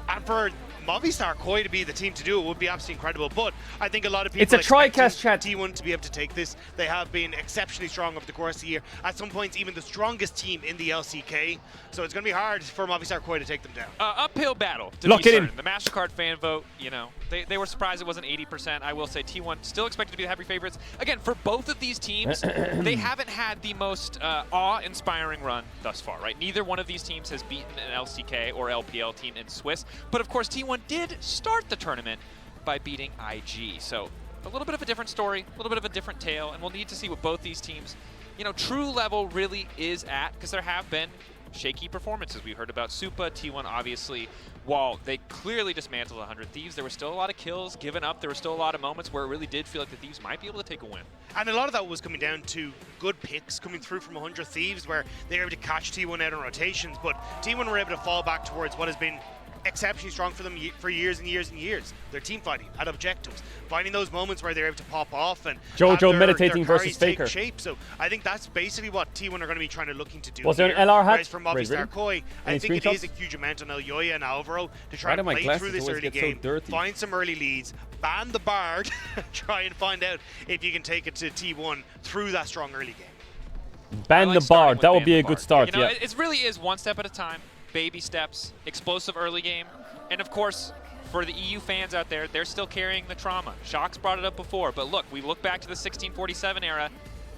And for Movistar Koi to be the team to do it would be absolutely incredible, but I think a lot of people It's a TriCast chat. T1 to be able to take this. They have been exceptionally strong over the course of the year. At some points, even the strongest team in the LCK. So it's going to be hard for Movistar Koi to take them down. Uphill battle, to Lock be it in. certain. The MasterCard fan vote, you know, they were surprised it wasn't 80%. I will say T1 still expected to be the heavy favorites. Again, for both of these teams, they haven't had the most awe-inspiring run thus far, right? Neither one of these teams has beaten an LCK or LPL team in Swiss. But of course, T1 did start the tournament by beating IG. So a little bit of a different story, a little bit of a different tale, and we'll need to see what both these teams, you know, true level really is at, because there have been shaky performances. We heard about Supa, T1 obviously, while they clearly dismantled 100 Thieves, there were still a lot of kills given up. There were still a lot of moments where it really did feel like the Thieves might be able to take a win. And a lot of that was coming down to good picks coming through from 100 Thieves, where they were able to catch T1 out in rotations, but T1 were able to fall back towards what has been exceptionally strong for them for years and years and years. Their team fighting, had objectives, finding those moments where they're able to pop off and Jojo meditating their versus Faker. shape. So I think that's basically what T1 are going to be trying to looking to do. Was there here. an LR hat? Whereas for Movistar Koi, I think it is a huge amount on Elyoya and Alvaro to try to play through this early game, find some early leads, ban the Bard, try and find out if you can take it to T1 through that strong early game. Ban the Bard, that would be a good start, You know, yeah. it really is one step at a time, baby steps, explosive early game, and of course, for the EU fans out there, they're still carrying the trauma. Shock's brought it up before, but look, we look back to the 1647 era.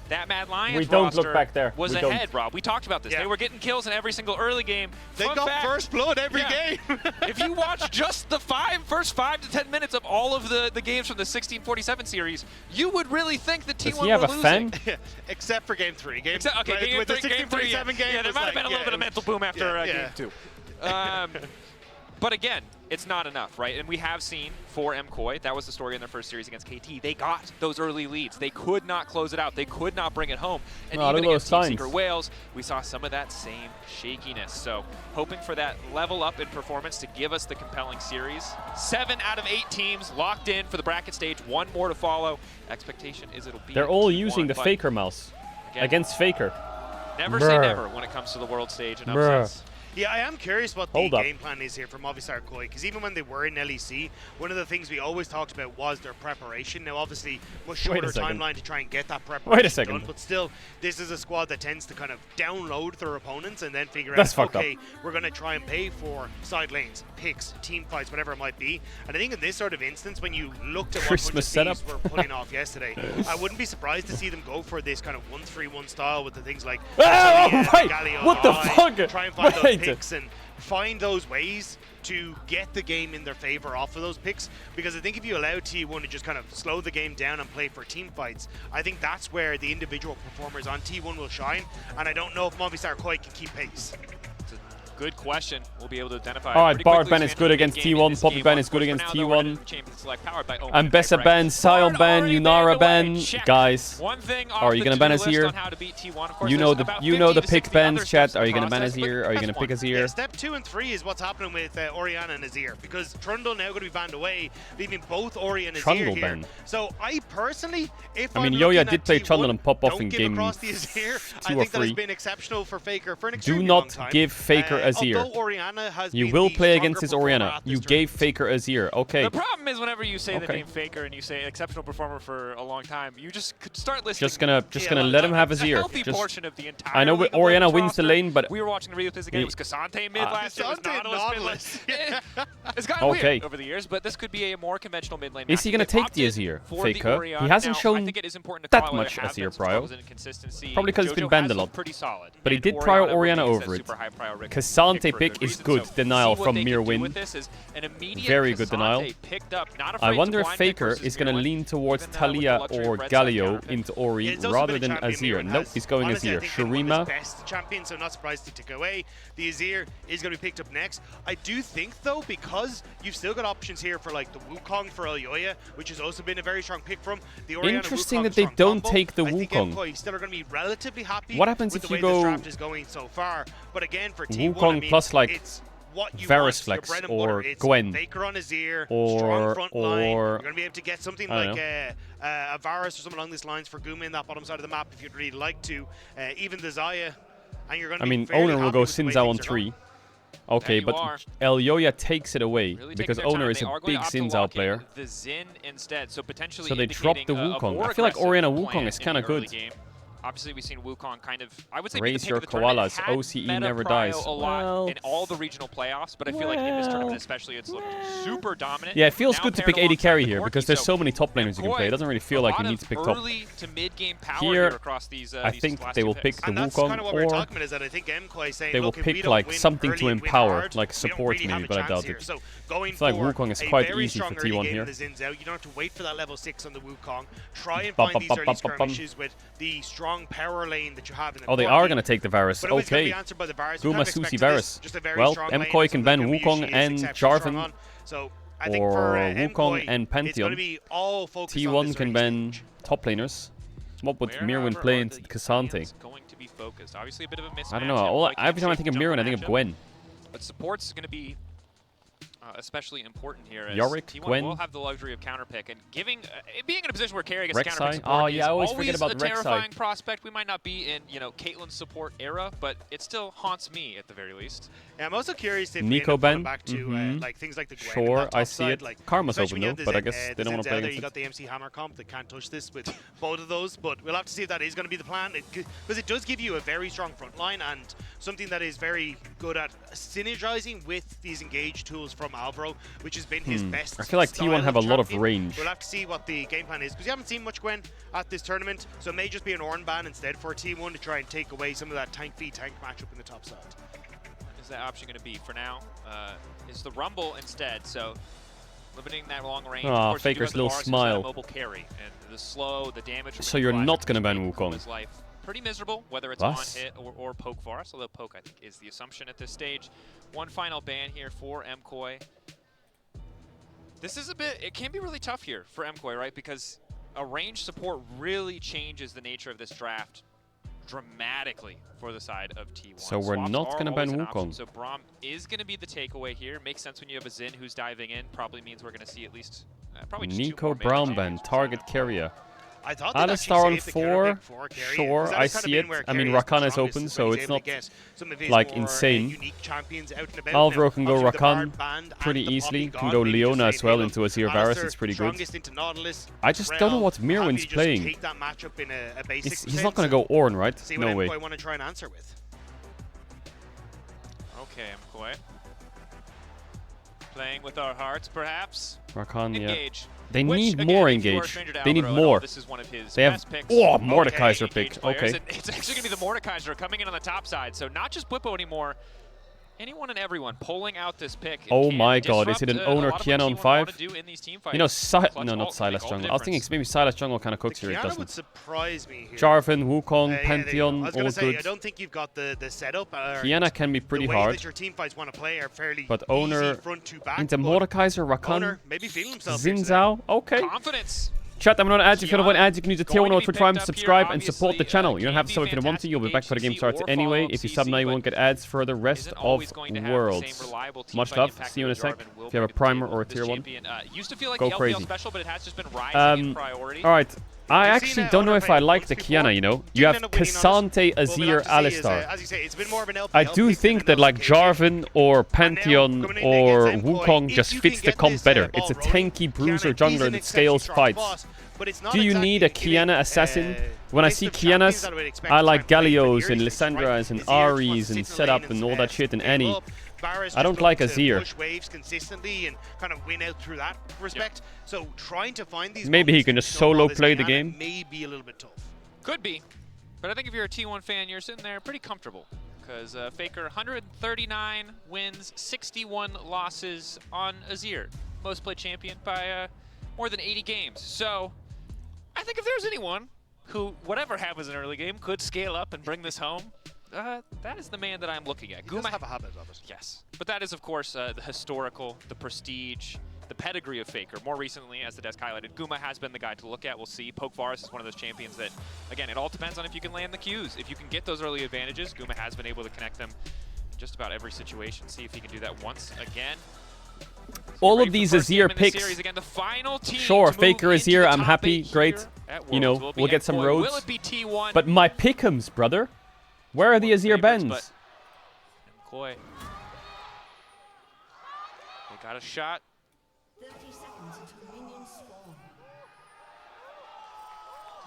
That Mad Lions We don't roster look back there. was We ahead, don't. Rob. We talked about this. They were getting kills in every single early game. They Fun got fact, first blood every game. if you watch just the first 5 to 10 minutes of all of the games from the 1647 series, you would really think that T1 were losing. Except for game 3. Game with three, the 1647 game. Yeah, there might have been a little bit of mental boom after game 2. But again, it's not enough, right? And we have seen for MKOI, that was the story in their first series against KT. They got those early leads. They could not close it out. They could not bring it home. And even against Team Secret Wales, we saw some of that same shakiness. So hoping for that level up in performance to give us the compelling series. 7 out of 8 teams locked in for the bracket stage. 1 more to follow. Expectation is it'll be They're all using the Faker mouse against Faker. Never say never when it comes to the world stage and upsets. Yeah, I am curious what the game plan is here for Movistar Koi, because even when they were in LEC, one of the things we always talked about was their preparation. Now, obviously, much shorter timeline to try and get that preparation done, but still, this is a squad that tends to kind of download their opponents and then figure out, okay, we're going to try and pay for side lanes, picks, team fights, whatever it might be. And I think in this sort of instance, when you looked at what Thieves were putting off yesterday, I wouldn't be surprised to see them go for this kind of 1-3-1 style with the things like Galio, what the fuck? try and find those picks and find those ways to get the game in their favor off of those picks, because I think if you allow T1 to just kind of slow the game down and play for team fights, I think that's where the individual performers on T1 will shine, and I don't know if Movistar Koi can keep pace. Good question. We'll be able to identify. Alright, Bard ban is good against T1, Poppy ban is good against T1. Ambessa ban, Sion ban, Yunara ban. Guys, are you gonna ban us here? You know the pick bans, chat. Are you gonna ban us here? Are you gonna pick us here? Step 2 and 3 is what's happening with Orianna and Azir, because Trundle now going to be banned away, leaving both Ori and Azir here. Ban. So I personally, if I mean, I'm Yoya looking did at play T1, Trundle and pop off in don't game give across the Azir. 2 I or think that 3. has been exceptional for Faker for an Do extremely long not time. give Faker Azir. You will play against his Orianna. You gave Faker Azir. Okay. The problem is whenever you say the name Faker and you say exceptional performer for a long time, you just could start listing. Just gonna let him have Azir. Healthy portion of the entire I know Orianna wins the lane, but we were watching the replays again. It was Cassante mid last year. It was Nautilus mid. It's gotten weird over the years, but this could be a more conventional mid lane. Is he gonna take the Azir, Faker? He hasn't shown that much Azir prio. Probably because he's been banned a lot. But he did prior Orianna over it. Cassante pick is good. Denial from Mir win. Very good denial. I wonder if Faker is going to lean towards Talia or Galio into Ori rather than Azir. Nope, he's going Azir. Shurima. Best champion, so not surprised to take away. The Azir is going to be picked up next. I do think, though, because you've still got options here for like the Wukong for Elyoya, which has also been a very strong pick from the Orianna. Interesting that they don't take the Wukong. MKOI still are going to be relatively happy. What happens with if the you way go this draft is going so far? But again, for T1, Wukong plus like it's what you Varus want, flex your bread and or butter. It's Gwen Faker on Azir, or strong front line. You're going to be able to get something like a Varus or something along these lines for Guma in that bottom side of the map if you'd really like to. Even the Xayah, and you're going to be Owner will go Xin Zhao on 3. Okay, but Elyoya takes it away because Owner is a big Xin Zhao player. The Xin instead, so potentially So they drop the Wukong. I feel like Orianna Wukong is kind of good. Obviously, we've seen Wukong kind of, I would say, raise your koalas. OCE never dies. A lot in all the regional playoffs, but I feel like in this tournament especially, it's looking super dominant. Yeah, it feels good to pick AD carry here because there's so many top laners you can play. It doesn't really feel like you need to pick top. To mid-game power here across these, I think they will pick the Wukong, or they will pick like something to empower, like support maybe, but I doubt it. So I feel like Wukong is quite easy for T1 here. You don't have to wait for that level 6 on the Wukong. Try and find these early skirmishes with the strong power lane that you have in the they are going to take the Varus. Okay. Guma Susi Varus. Well, MKOI can ban Wukong and Jarvan. Or Wukong and Pantheon. T1 can ban top laners. What would Mirwin play into Cassante? Obviously a bit of a mismatch. I don't know. Every time I think of Mirwin, I think of Gwen. But support's going to be especially important here. As Yorick, T1 Gwen. will have the luxury of counterpick, and being in a position where carry gets Rek'Sai. counterpick support I always forget about a terrifying Rek'Sai. prospect. We might not be in, Caitlyn's support era, but it still haunts me at the very least. Yeah, I'm also curious if Nico we end up going Ben. back to like things like the Gwen. Sure, I see it. Like, Karma's open though, but I guess they don't want to play against You it. got the MC Hammer comp that can't touch this with both of those, but we'll have to see if that is going to be the plan. Because it does give you a very strong front line and something that is very good at synergizing with these engage tools from Alvaro, which has been his best. I feel like T1 have a lot of range. We'll have to see what the game plan is, because you haven't seen much Gwen at this tournament, so it may just be an Ornn ban instead for T1 to try and take away some of that tank v tank matchup in the top side. Is that option going to be for now? Is the Rumble instead, so limiting that long range. Ah, of course, Faker's little smile. Mobile carry and the slow, the damage. So you're not going to ban Wukong? Pretty miserable, whether it's on hit or poke Varus, although poke I think is the assumption at this stage. One final ban here for MKOI. This is it can be really tough here for MKOI, right? Because a range support really changes the nature of this draft dramatically for the side of T1. So we're not going to ban Wukong. So Braum is going to be the takeaway here. Makes sense when you have a Xin who's diving in. Probably means we're going to see at least probably just Nico Brown ban, target carrier. I thought Alistar on 4, sure, I see it. I mean, Rakan is open, so it's not like insane. Alvaro can go Rakan pretty easily. Can go Leona as well into Azir Varus, it's pretty good. I just don't know what Mirwin's playing. He's not going to go Ornn, right? No way. I want to try and answer with. Okay, MKOI. Playing with our hearts, perhaps. Rakan, engage. Yeah. They need more engage. They need more. This is one of his they have Mordekaiser pick. Okay. It's actually going to be the Mordekaiser coming in on the top side. So not just Bwipo anymore. Anyone and everyone pulling out this pick. Oh my god, is it an Owner Kiana on 5? You know, no, not Sylas Jungle. I was thinking maybe Sylas Jungle kind of cooks here. It doesn't. Would surprise me here. Jarvan, Wukong, Pantheon, all good. I don't think you've got the setup. Kiana can be pretty the way hard. That your team fights want to play are fairly but Owner easy front to back. into Mordekaiser, Rakan, Owner maybe feeling himself. Xin Zhao. Okay. Confidence. Chat, I'm not ads. If you don't want ads, you can use the tier 1 or Twitch Prime to subscribe and support the channel. You don't have to sub if you don't want to. You'll be back for the game starts anyway. If you sub now, you won't get ads for the rest of Worlds. Much love. See you in a sec. If you have a primer or a tier 1, go crazy. Alright. I actually don't know if I like the Kiana, you know. You have Cassante, Azir, Alistar. I do think that like Jarvan or Pantheon or Wukong just fits the comp better. It's a tanky bruiser jungler that scales fights. Do you need a Kiana assassin? When I see Kianas, I like Gallios and Lissandras and Aries and setup and all that shit and Annie. I don't like Azir. Push waves consistently and kind of win out through that respect. So trying to find these maybe he can just solo play the game. May be a little bit tough. Could be, but I think if you're a T1 fan, you're sitting there pretty comfortable because Faker 139 wins, 61 losses on Azir, most played champion by more than 80 games. So I think if there's anyone who, whatever happens in an early game, could scale up and bring this home. That is the man that I'm looking at. He does have a habit of it. Yes. But that is, of course, the historical, the prestige, the pedigree of Faker. More recently, as the desk highlighted, Guma has been the guy to look at. We'll see. Poke Varus is one of those champions that, again, it all depends on if you can land the Qs. If you can get those early advantages, Guma has been able to connect them just about every situation. See if he can do that once again. All of these Azir picks. Sure, Faker is here. I'm happy. Great. You know, we'll get some roads. But my pick'ems, brother. Where are the Azir bends? MKOI. They got a shot. 30 seconds until minions spawn.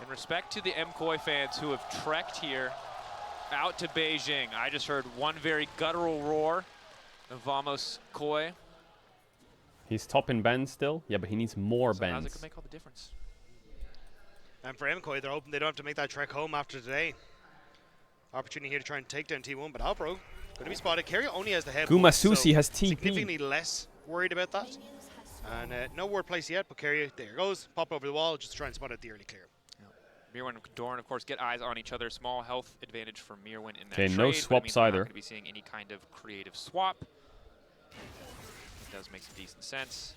In respect to the MKOI fans who have trekked here out to Beijing, I just heard one very guttural roar of Vamos Koi. He's top in bends still? Yeah, but he needs more bends. How's it gonna make all the difference? And for MKOI, they're hoping they don't have to make that trek home after today. Opportunity here to try and take down T1, but Alvaro going to be spotted. Keria only has the head. Guma Susi has TP. Significantly less worried about that. And no word placed yet, but Keria, there goes. Pop over the wall, just try and spot out the early clear. Mirwin and Doran, of course, get eyes on each other. Small health advantage for Mirwin in that trade. No swaps either. We're not going to be seeing any kind of creative swap. It does make some decent sense.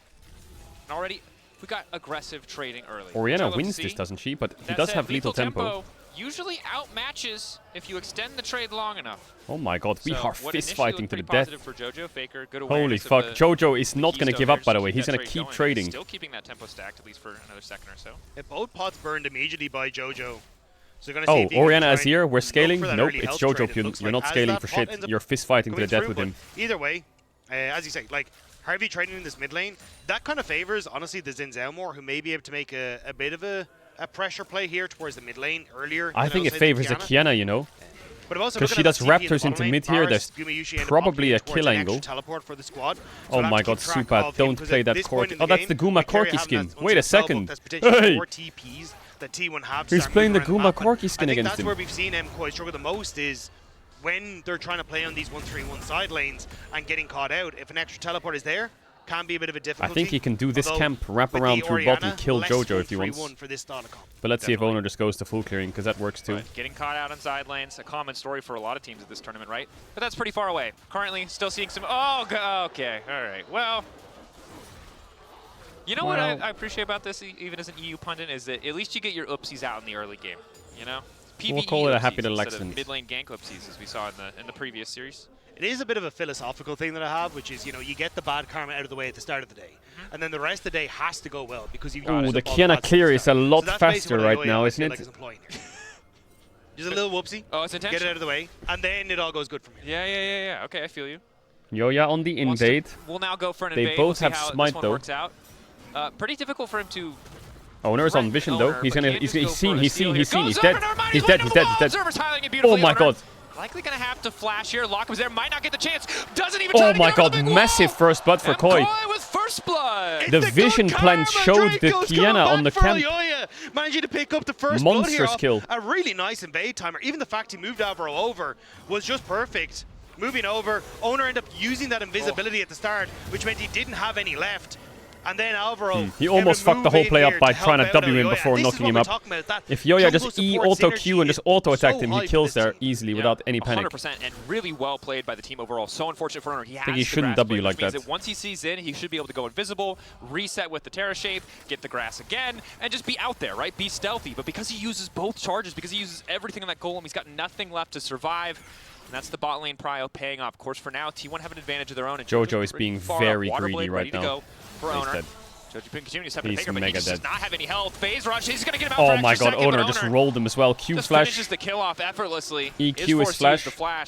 And already, we got aggressive trading early. Orianna wins this, doesn't she? But he does have lethal tempo. Usually outmatches if you extend the trade long enough. Oh my god, we are fist fighting to the death. For Jojo, Faker, good holy fuck, Jojo is not going to give up, by the way. He's going to keep trading. Still keeping that tempo stacked, at least for another second or so. Yeah, both pots burned immediately by Jojo. So gonna see Orianna is here, we're scaling. Nope, it's Jojo. You're not scaling for shit. You're fist fighting to the death with him. Either way, as you say, like, Harvey trading in this mid lane, that kind of favors, honestly, the Zinzao more, who may be able to make a bit of a pressure play here towards the mid lane earlier. I think it favors the Kiana, you know. Because she does Raptors into mid here, there's probably a kill angle. For the squad. So oh my god, super, don't play that Corki. Oh, that's the Guma Corki skin. Wait a second. Hey! He's playing the Guma Corki skin against him. That's where we've seen MKOI struggle the most, is when they're trying to play on these 1-3-1 side lanes and getting caught out. If an extra teleport is there, can be a bit of a difficulty. I think he can do this camp, wrap around through bot and kill Jojo if he wants. But let's see if Owner just goes to full clearing, because that works too. But getting caught out on side lanes, a common story for a lot of teams at this tournament, right? But that's pretty far away. Currently, still seeing some... Oh, okay. All right. Well... You know what I appreciate about this, even as an EU pundit, is that at least you get your oopsies out in the early game, you know? PvE we'll call it a happy little accident. accident. Mid-lane gank oopsies, as we saw in the previous series. It is a bit of a philosophical thing that I have, which is, you know, you get the bad karma out of the way at the start of the day, and then the rest of the day has to go well because you've got. Oh, the Kiana clear is a lot faster right now, isn't it? Just a little whoopsie. Oh, it's intentional. Get it out of the way, and then it all goes good from here. Yeah. Okay, I feel you. Yoya on the invade. We'll now go for an invade. They both have smite though. Works out. Pretty difficult for him to. Owner's on vision though. He's seen. He's dead. He's dead. Oh my god. Likely gonna have to flash here. Lockham's there, might not get the chance. Doesn't even. Oh my god, massive first blood for Koi. With first blood. The vision plant showed the Kiana on the camp. Managing to pick up the first monstrous kill. A really nice invade timer. Even the fact he moved Alvaro over was just perfect. Moving over, Owner ended up using that invisibility at the start, which meant he didn't have any left. And then Alvaro... He almost fucked the whole play up by trying to W him before knocking him up. If Yoya just auto-Q and just auto-attacked him, he kills there easily without any panic. 100%, and really well played by the team overall. So unfortunate for Owner. I think he shouldn't W like that. Once he sees in, he should be able to go invisible, reset with the Terra Shape, get the grass again, and just be out there, right? Be stealthy. But because he uses both charges, because he uses everything on that golem, he's got nothing left to survive. And that's the bot lane prio paying off. Of course, for now, T1 have an advantage of their own. And Jojo is being very greedy right now. Jojo continues to have Faker, but he just does not have any health. Phase rush, he's going to get him out for my god, Owner just rolled him as well. Q flash. Finishes the kill off effortlessly. EQ is flash.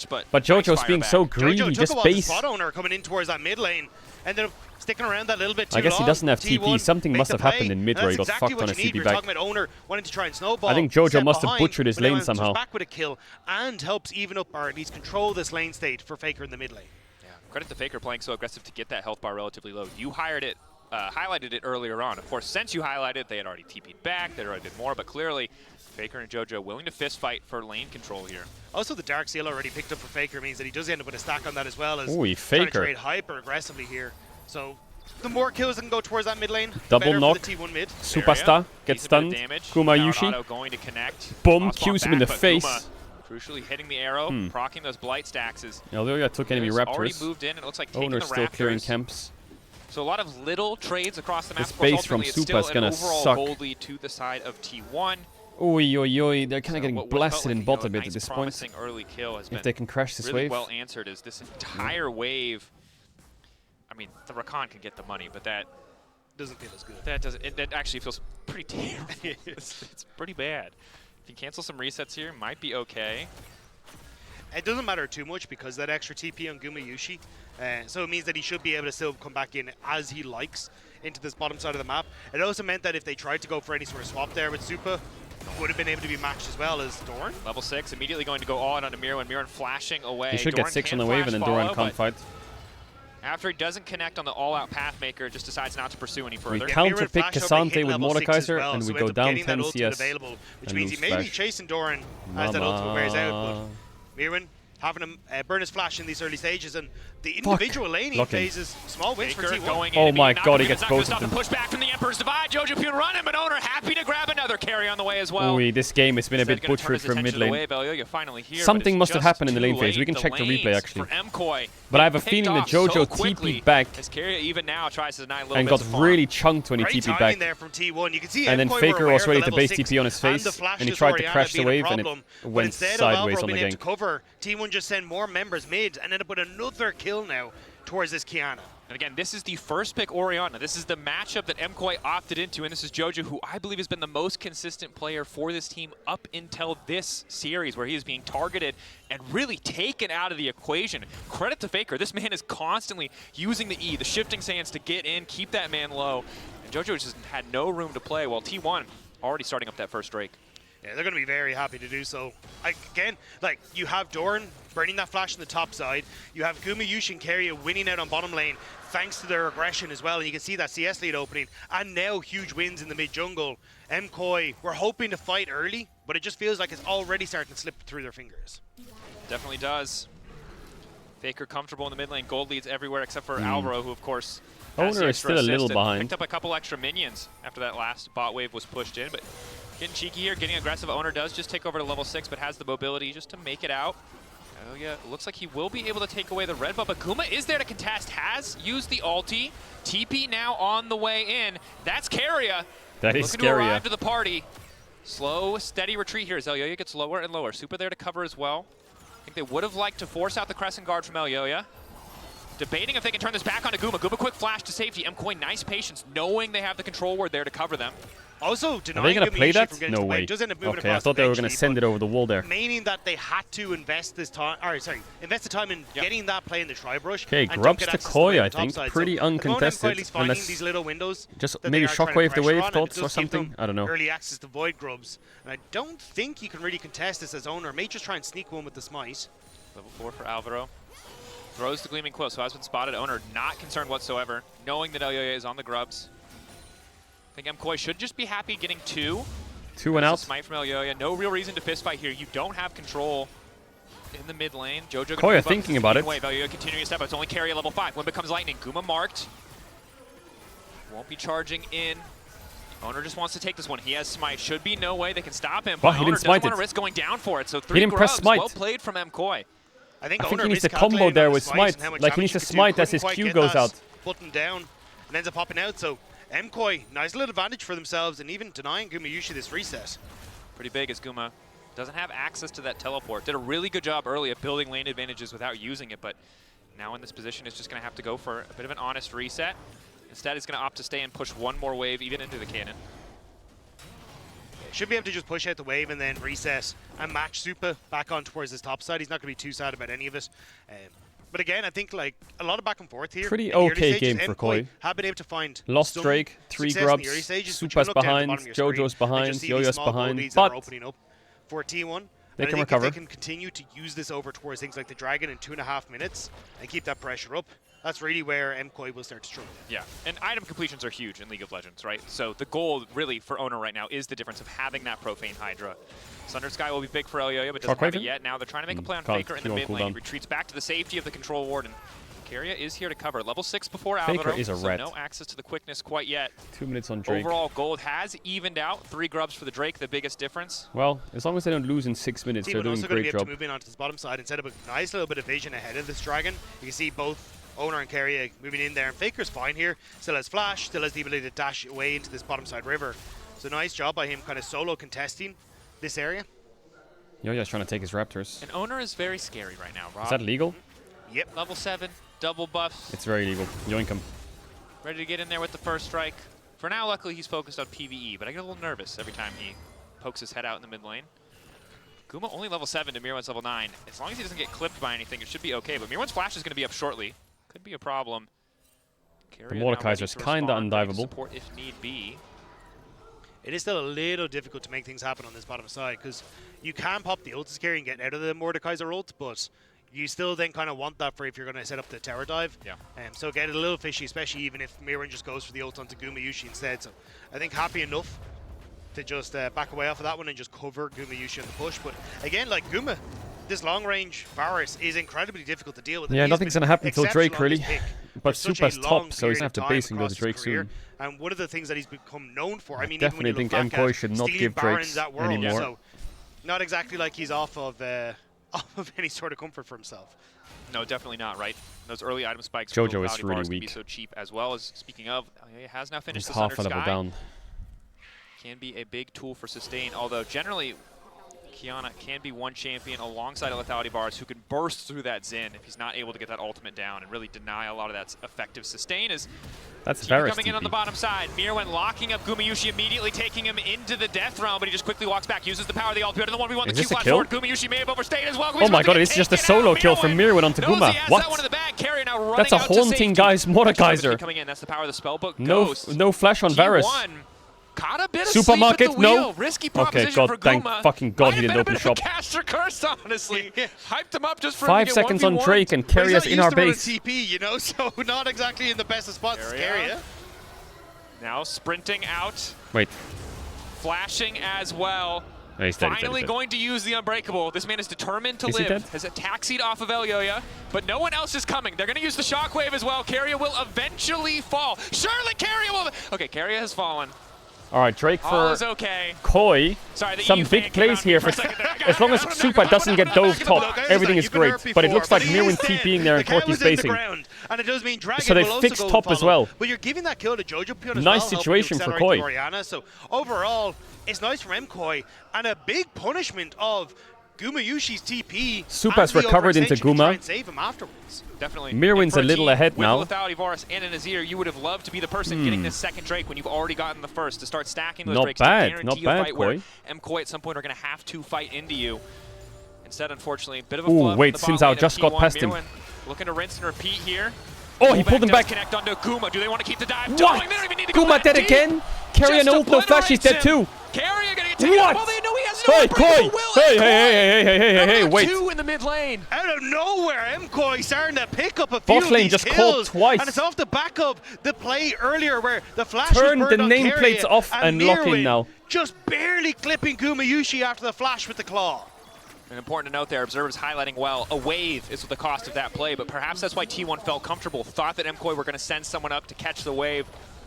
But Jojo's being so greedy, just base. Spot Owner coming in towards that mid lane, and then sticking around that little bit too long. I guess he doesn't have TP. Something must have happened in mid where he got fucked on a CP back. I think Jojo must have butchered his lane somehow. Back with a kill and helps even up or at least control this lane state for Faker in the mid lane. Yeah, credit to Faker playing so aggressive to get that health bar relatively low. You highlighted it earlier on. Of course, since you highlighted it, they had already TP'd back, they already did more, but clearly Faker and Jojo willing to fist fight for lane control here. Also, the Dark Seal already picked up for Faker means that he does end up with a stack on that as well as Faker. trying to trade hyper aggressively here. So the more kills that can go towards that mid lane, double knock. The T1 mid. Superstar gets stunned. Kuma Yushi. Going to connect. Boom, Qs him in the face. Crucially hitting the arrow, proccing those blight stacks. Yoya took enemy Raptors. Already moved in, and it looks like taking Owner's the still Raptors. clearing camps. So a lot of little trades across the map. This base from Super is gonna suck. Gold lead to the side of T1. Oi, oi, oi. They're kind of getting blasted in bot a bit nice at this point. promising early kill has If been they can crash this really wave. well answered is this entire wave. I mean, the Rakan can get the money, but that doesn't feel as good. That doesn't. It actually feels pretty terrible. It's pretty bad. If you cancel some resets here, might be okay. It doesn't matter too much because that extra TP on Gumayushi, so it means that he should be able to still come back in as he likes into this bottom side of the map. It also meant that if they tried to go for any sort of swap there with Supa, would have been able to be matched as well as Doran. Level 6, immediately going to go all in onto Miran. Miran flashing away. He should Doran get 6 on can the wave flash and then follow, Doran can't fight. After he doesn't connect on the all-out Pathmaker, just decides not to pursue any further. We counter pick Cassante with Mordekaiser well, and so we go down 10 CS. Available, which and means he may be chasing Doran as that ultimate wears out, but Miran having him burn his flash in these early stages, and the individual laning phases, small wins for T1. Going oh my god, he gets both of them. Push back from the Emperor's Divide. Jojo Pune running, but Owner happy to grab another carry on the way as well. Ooh, this game has been a bit butchered from mid lane. Something must have happened in the lane phase. We can check the replay actually. But I have a feeling that Jojo TP'd back even now tries to deny a little and got really chunked when he TP'd back. There from T1. You can see and then Faker was ready to base TP on his face, and he tried to crash the wave, and it went sideways on the gank. T1 just send more members mid and end up with another kill now towards this Kiana. And again, this is the first pick Orianna. This is the matchup that MKOI opted into, and this is Jojo, who I believe has been the most consistent player for this team up until this series, where he is being targeted and really taken out of the equation. Credit to Faker. This man is constantly using the E, the shifting sands to get in, keep that man low. And Jojo just had no room to play, while T1 already starting up that first Drake. Yeah, they're going to be very happy to do so. Again, like, you have Doran burning that flash on the top side. You have Gumayushi and Keria winning out on bottom lane thanks to their aggression as well. And you can see that CS lead opening. And now huge wins in the mid-jungle. MKOI, we're hoping to fight early, but it just feels like it's already starting to slip through their fingers. Definitely does. Faker comfortable in the mid lane. Gold leads everywhere except for Alvaro, who, of course, Owner is still a little behind. Picked up a couple extra minions after that last bot wave was pushed in, but getting cheeky here, getting aggressive. Owner does just take over to level 6, but has the mobility just to make it out. Oh yeah, it looks like he will be able to take away the red buff, but Kuma is there to contest, has used the ulti. TP now on the way in. That's Keria. That is looking to Keria. arrive to the party. Slow, steady retreat here. Elyoya gets lower and lower. Supa there to cover as well. I think they would have liked to force out the Crescent Guard from Elyoya. Debating if they can turn this back onto Guma. Guma quick flash to safety. MKOI nice patience, knowing they have the control ward there to cover them. Also, are they going to play that? No way. Okay, I thought they were going to send it over the wall there. Meaning that they had to invest this time, invest the time in getting that play in the tri-brush. Okay, grubs to Koi, I think. Pretty uncontested. Unless these little windows just maybe shockwave the wave thoughts or something. I don't know. Early access to Void Grubs. And I don't think you can really contest this as Owner. May just try and sneak one with the smite. Level 4 for Alvaro. Throws the Gleaming Quill, so has been spotted. Owner not concerned whatsoever, knowing that Elyoya is on the grubs. I think MKOI should just be happy getting 2. 2 and out. Smite from Elyoya. No real reason to fistfight here. You don't have control in the mid lane. Jojo Koya thinking about it. Elyoya continuing to step up. It's only Keria level 5. When becomes Lightning. Guma marked. Won't be charging in. Owner just wants to take this one. He has smite. Should be no way they can stop him. Well, but he Owner didn't smite doesn't want it. to risk going down for it. So 3 He didn't press grubs. smite. Well played from MKOI. I think he needs to combo there with smite. Like he needs to smite as his Q goes out. Button down and ends up popping out. So MKOI, nice little advantage for themselves, and even denying Gumayushi this reset. Pretty big as Guma doesn't have access to that teleport. Did a really good job early at building lane advantages without using it, but now in this position is just going to have to go for a bit of an honest reset. Instead, he's going to opt to stay and push one more wave even into the cannon. Should be able to just push out the wave and then reset and match Supa back on towards his top side. He's not going to be too sad about any of it. But again, I think like a lot of back and forth here. Pretty okay game for Koi. Have been able to find lost Drake, 3 grubs, Supa's behind, Jojo's behind, Yoya's behind, but opening up for T1. They can recover. If they can continue to use this over towards things like the Dragon in 2.5 minutes and keep that pressure up, that's really where MKOI will start to struggle. Yeah, and item completions are huge in League of Legends, right? So the goal really for Owner right now is the difference of having that Profane Hydra. Sunder Sky will be big for Elyoya, but doesn't have it yet. Now they're trying to make a play on Faker in the mid lane. He retreats back to the safety of the control ward, and Keria is here to cover. Level 6 before Alvaro, Faker is a so rat. no access to the quickness quite yet. 2 minutes on Drake. Overall, gold has evened out. 3 grubs for the Drake, the biggest difference. Well, as long as they don't lose in 6 minutes, they're doing a great job. Also going to be able to move in onto this bottom side and set up a nice little bit of vision ahead of this Dragon. You can see both Owner and Keria moving in there, and Faker's fine here. Still has flash, still has the ability to dash away into this bottom side river. So nice job by him kind of solo contesting this area. Yo-Yo's trying to take his Raptors. An owner is very scary right now, Rob. Is that legal? Yep. Level 7, double buffs. It's very legal. Yoink him. Ready to get in there with the first strike. For now, luckily, he's focused on PvE, but I get a little nervous every time he pokes his head out in the mid lane. Guma only level 7 to Mirwan's level 9. As long as he doesn't get clipped by anything, it should be okay. But Mirwan's flash is going to be up shortly. Could be a problem. The Mordekaiser's kind of undiveable. Support if need be. It is still a little difficult to make things happen on this bottom side because you can pop the ults carry and get out of the Mordekaiser ult, but you still then kind of want that for if you're going to set up the tower dive. Yeah. So get it a little fishy, especially even if Mirwan just goes for the ult onto Gumayusi instead. So I think happy enough to just back away off of that one and just cover Gumayusi on the push. But again, like Guma, this long-range Varus is incredibly difficult to deal with. Yeah, nothing's going to happen until Drake, really. But Supa's top, so he's going to have to base and go to Drake soon. And one of the things that he's become known for, I mean, definitely even when think you look back MCoy should not give Drakes anymore. So not exactly like he's off of any sort of comfort for himself. No, definitely not, right? Those early item spikes Jojo is really weak. Can be so cheap as well. As speaking of, he has now finished He's the half Sunder a level Sky. down. Can be a big tool for sustain, although generally Kiana can be one champion alongside a lethality bars who can burst through that Xin if he's not able to get that ultimate down and really deny a lot of that effective sustain. As that's Varus coming in on the bottom side. Mirwan locking up Gumayusi, immediately taking him into the death realm, but he just quickly walks back, uses the power of the ultimate, and the 1v1 the Q flash forward. Gumayusi may have overstayed as well. Oh my god, it's just a solo kill from Mirwan onto Guma. What? That's a haunting guy's Mordekaiser. Coming in, that's the power of the spell book. No flash on Varus. Caught a bit of Supermarket, sleep at the wheel. no. Risky Okay, proposition for god, thank Guma. fucking god he Might didn't have been open a bit shop. of a caster curse, honestly. Hyped him up just for 5 seconds on Drake and carry us in our base. TP, you know, so not exactly in the best of spots. Scary. Now sprinting out. Wait. Flashing as well. No, he's dead, Finally he's dead. going to use the Unbreakable. This man is determined to Is he live. dead? Has a taxied off of Elyoya, but no one else is coming. They're going to use the Shockwave as well. Carrier will eventually fall. Surely Carrier will... Okay, Carrier has fallen. All right, Drake for All is okay. Koi. Sorry, Some big plays here. For as long as Supa doesn't get dove top, everything is great. But it looks like Mirwan TPing there and Corky's basing. And it does mean Dragon So they will also fixed go top as well. But you're giving that kill to Jojo Pion as Nice well, situation for helping to Koi. accelerate the Orianna. So overall, it's nice for MCoy and a big punishment of Gumayushi's TP. Supa's recovered into Guma. Try and save him afterwards. Definitely. Mirwan's a little ahead now. With lethality Varus and an Azir, you would have loved to be the person getting this second Drake when you've already gotten the first to start stacking those Not Drakes bad, to guarantee not bad, a fight where Koi. MCoy at some point are going to have to fight into you. Instead, unfortunately, a bit of a Ooh, flub wait, from the bot Sinzao lane of just got T1. past him. Mirwan looking to rinse and repeat here. Oh, he pulled him back. Connect onto Guma. Do they want to keep the dive What? going? They don't even need to go Guma that dead deep. again? Carrier no ult, no flash, he's dead too. Carrier gonna get taken out. Well, they know he has no Hey, unbreakable Koi! will. Hey, wait. 2 in the mid lane. Out of nowhere, MCoy starting to pick up a few Bot of lane these just kills. caught twice. And it's off the back of the play earlier where the flash Turn was the burned on nameplates Carrier, off and lock in Mirwan now. just barely clipping Gumayusi after the flash with the claw. And important to note there, Observer's highlighting well, a wave is the cost of that play, but perhaps that's why T1 felt comfortable, thought that MCoy were going to send someone up to catch the wave,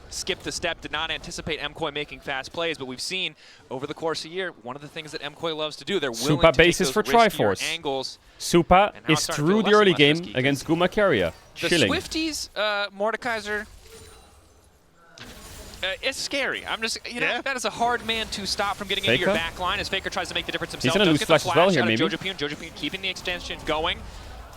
skipped the step, did not anticipate MCoy making fast plays, but we've seen over the course of the year, one of the things that MCoy loves to do, they're willing Supa to bases take for those riskier Triforce. angles. Supa And now is it's starting to through feel the less early and less game risky. against Guma Carrier. The Chilling. Swifties, Mordekaiser, it's scary. I'm just, you know, that is a hard man to stop from getting into your Faker? back line as Faker tries to make the difference He's himself. gonna Does lose get the flash as well here, out of maybe. Jojo Pion keeping the extension going.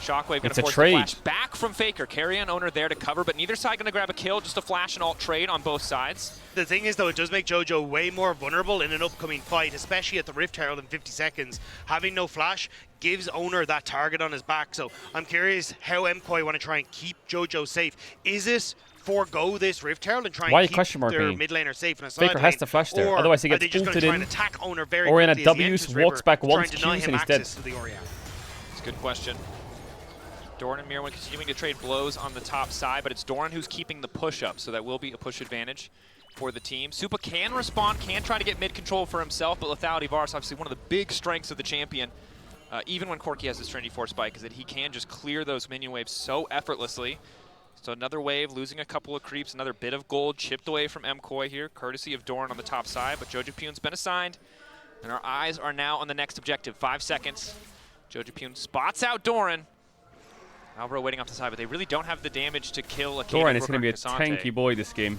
Shockwave going It's to a force trade. the flash back from Faker. Carrion owner there to cover, but neither side going to grab a kill, just a flash and alt trade on both sides. The thing is, though, it does make Jojo way more vulnerable in an upcoming fight, especially at the Rift Herald in 50 seconds. Having no flash gives owner that target on his back. So I'm curious how MCoy want to try and keep Jojo safe. Is it forgo this Rift Herald and try Why and a question keep mark their me? mid laner safe in a side Faker lane? has to flash there, Or otherwise he are gets they just going ulted to try in, and attack owner very or in a quickly as he W, enters walks river, back trying once, to deny Qs, him and he's dead. access to the Orianna? It's a good question. Doran and Mirwan continuing to trade blows on the top side, but it's Doran who's keeping the push up, so that will be a push advantage for the team. Supa can respond, can try to get mid control for himself, but lethality Varus, obviously one of the big strengths of the champion, even when Corky has his Trinity Force spike, is that he can just clear those minion waves so effortlessly. So another wave, losing a couple of creeps, another bit of gold chipped away from MCoy here, courtesy of Doran on the top side, but Jojo Pion's been assigned, and our eyes are now on the next objective. 5 seconds. Jojo Pion spots out Doran. Alvaro waiting off the side, but they really don't have the damage to kill a Doran is Caedrel going to be a Cassante. tanky boy this game.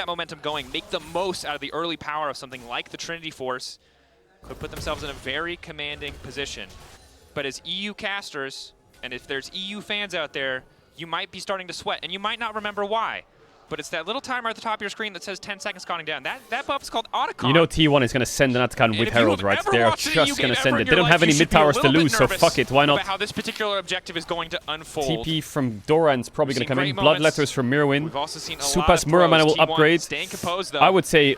that momentum going, make the most out of the early power of something like the Trinity Force, could put themselves in a very commanding position. But as EU casters, and if there's EU fans out there, you might be starting to sweat, and you might not remember why. But it's that little timer at the top of your screen that says 10 seconds counting down. That buff is called Autocon. You know T1 is going to send an Autocon with Herald, right? They're just going to send it. They don't have any mid-towers to lose, so fuck it, why not? How this particular objective is going to unfold. TP from Doran's probably going to come in. Moments. Bloodletters from Mirwin. We've also seen a Supas lot of Muramana will T1 upgrade. staying composed, though. I would say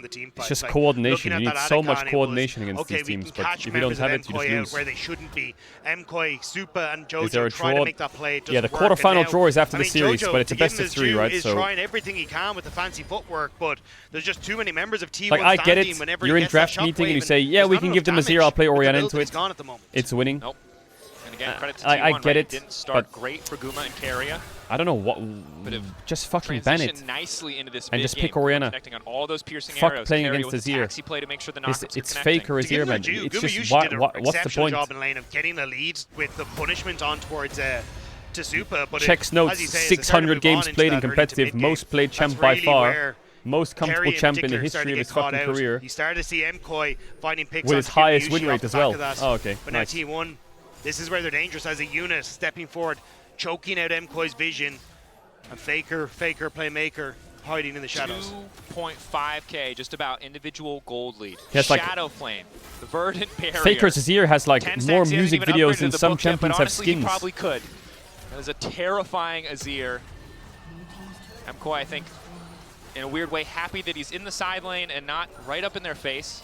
in the team fight. It's just coordination. You need so much coordination against these teams, but if you don't have it, you just lose. Where they shouldn't be. MKOI, Supa, and Jojo try to make that play. Yeah, the quarterfinal draw is after the series, Jojo, but it's a best of 3, right? Is so trying everything he can with the the fancy footwork, but there's just too many members of T1 Like, I get standing it. whenever You're he in gets that draft meeting and you shockwave, say, yeah, we can give them a 0, I'll play Oriana into it. Gone at the moment. It's winning. Nope. And again, credit to I T1, get it, didn't start great for Guma and Keria. I don't know what. Just fucking ban it. Nicely into this and just game, pick Oriana. Connecting on all those piercing Fuck arrows. playing Keria against with Azir. taxi play to make sure the knockups It's are fake or connecting. Azir, man. It's Guma just usually did an what's the exceptional point? job in lane of getting the lead with the punishment on towards to Super. But Checks notes, 600 games played in competitive, most played champ by far. Most comfortable champ in the history of his fucking career. You started to see MKOI finding picks with his highest win rate as well. Oh, okay. But nice. now T1, this is where they're dangerous as a unit, stepping forward, choking out MKOI's vision. And Faker, Playmaker, hiding in the shadows. 2.5k, just about individual gold lead. Like Shadow Flame, the Verdant Barrier. Faker's Azir has like more music videos than some yet, champions have skins. He probably could. That is a terrifying Azir. MKOI, I think, in a weird way, happy that he's in the side lane and not right up in their face.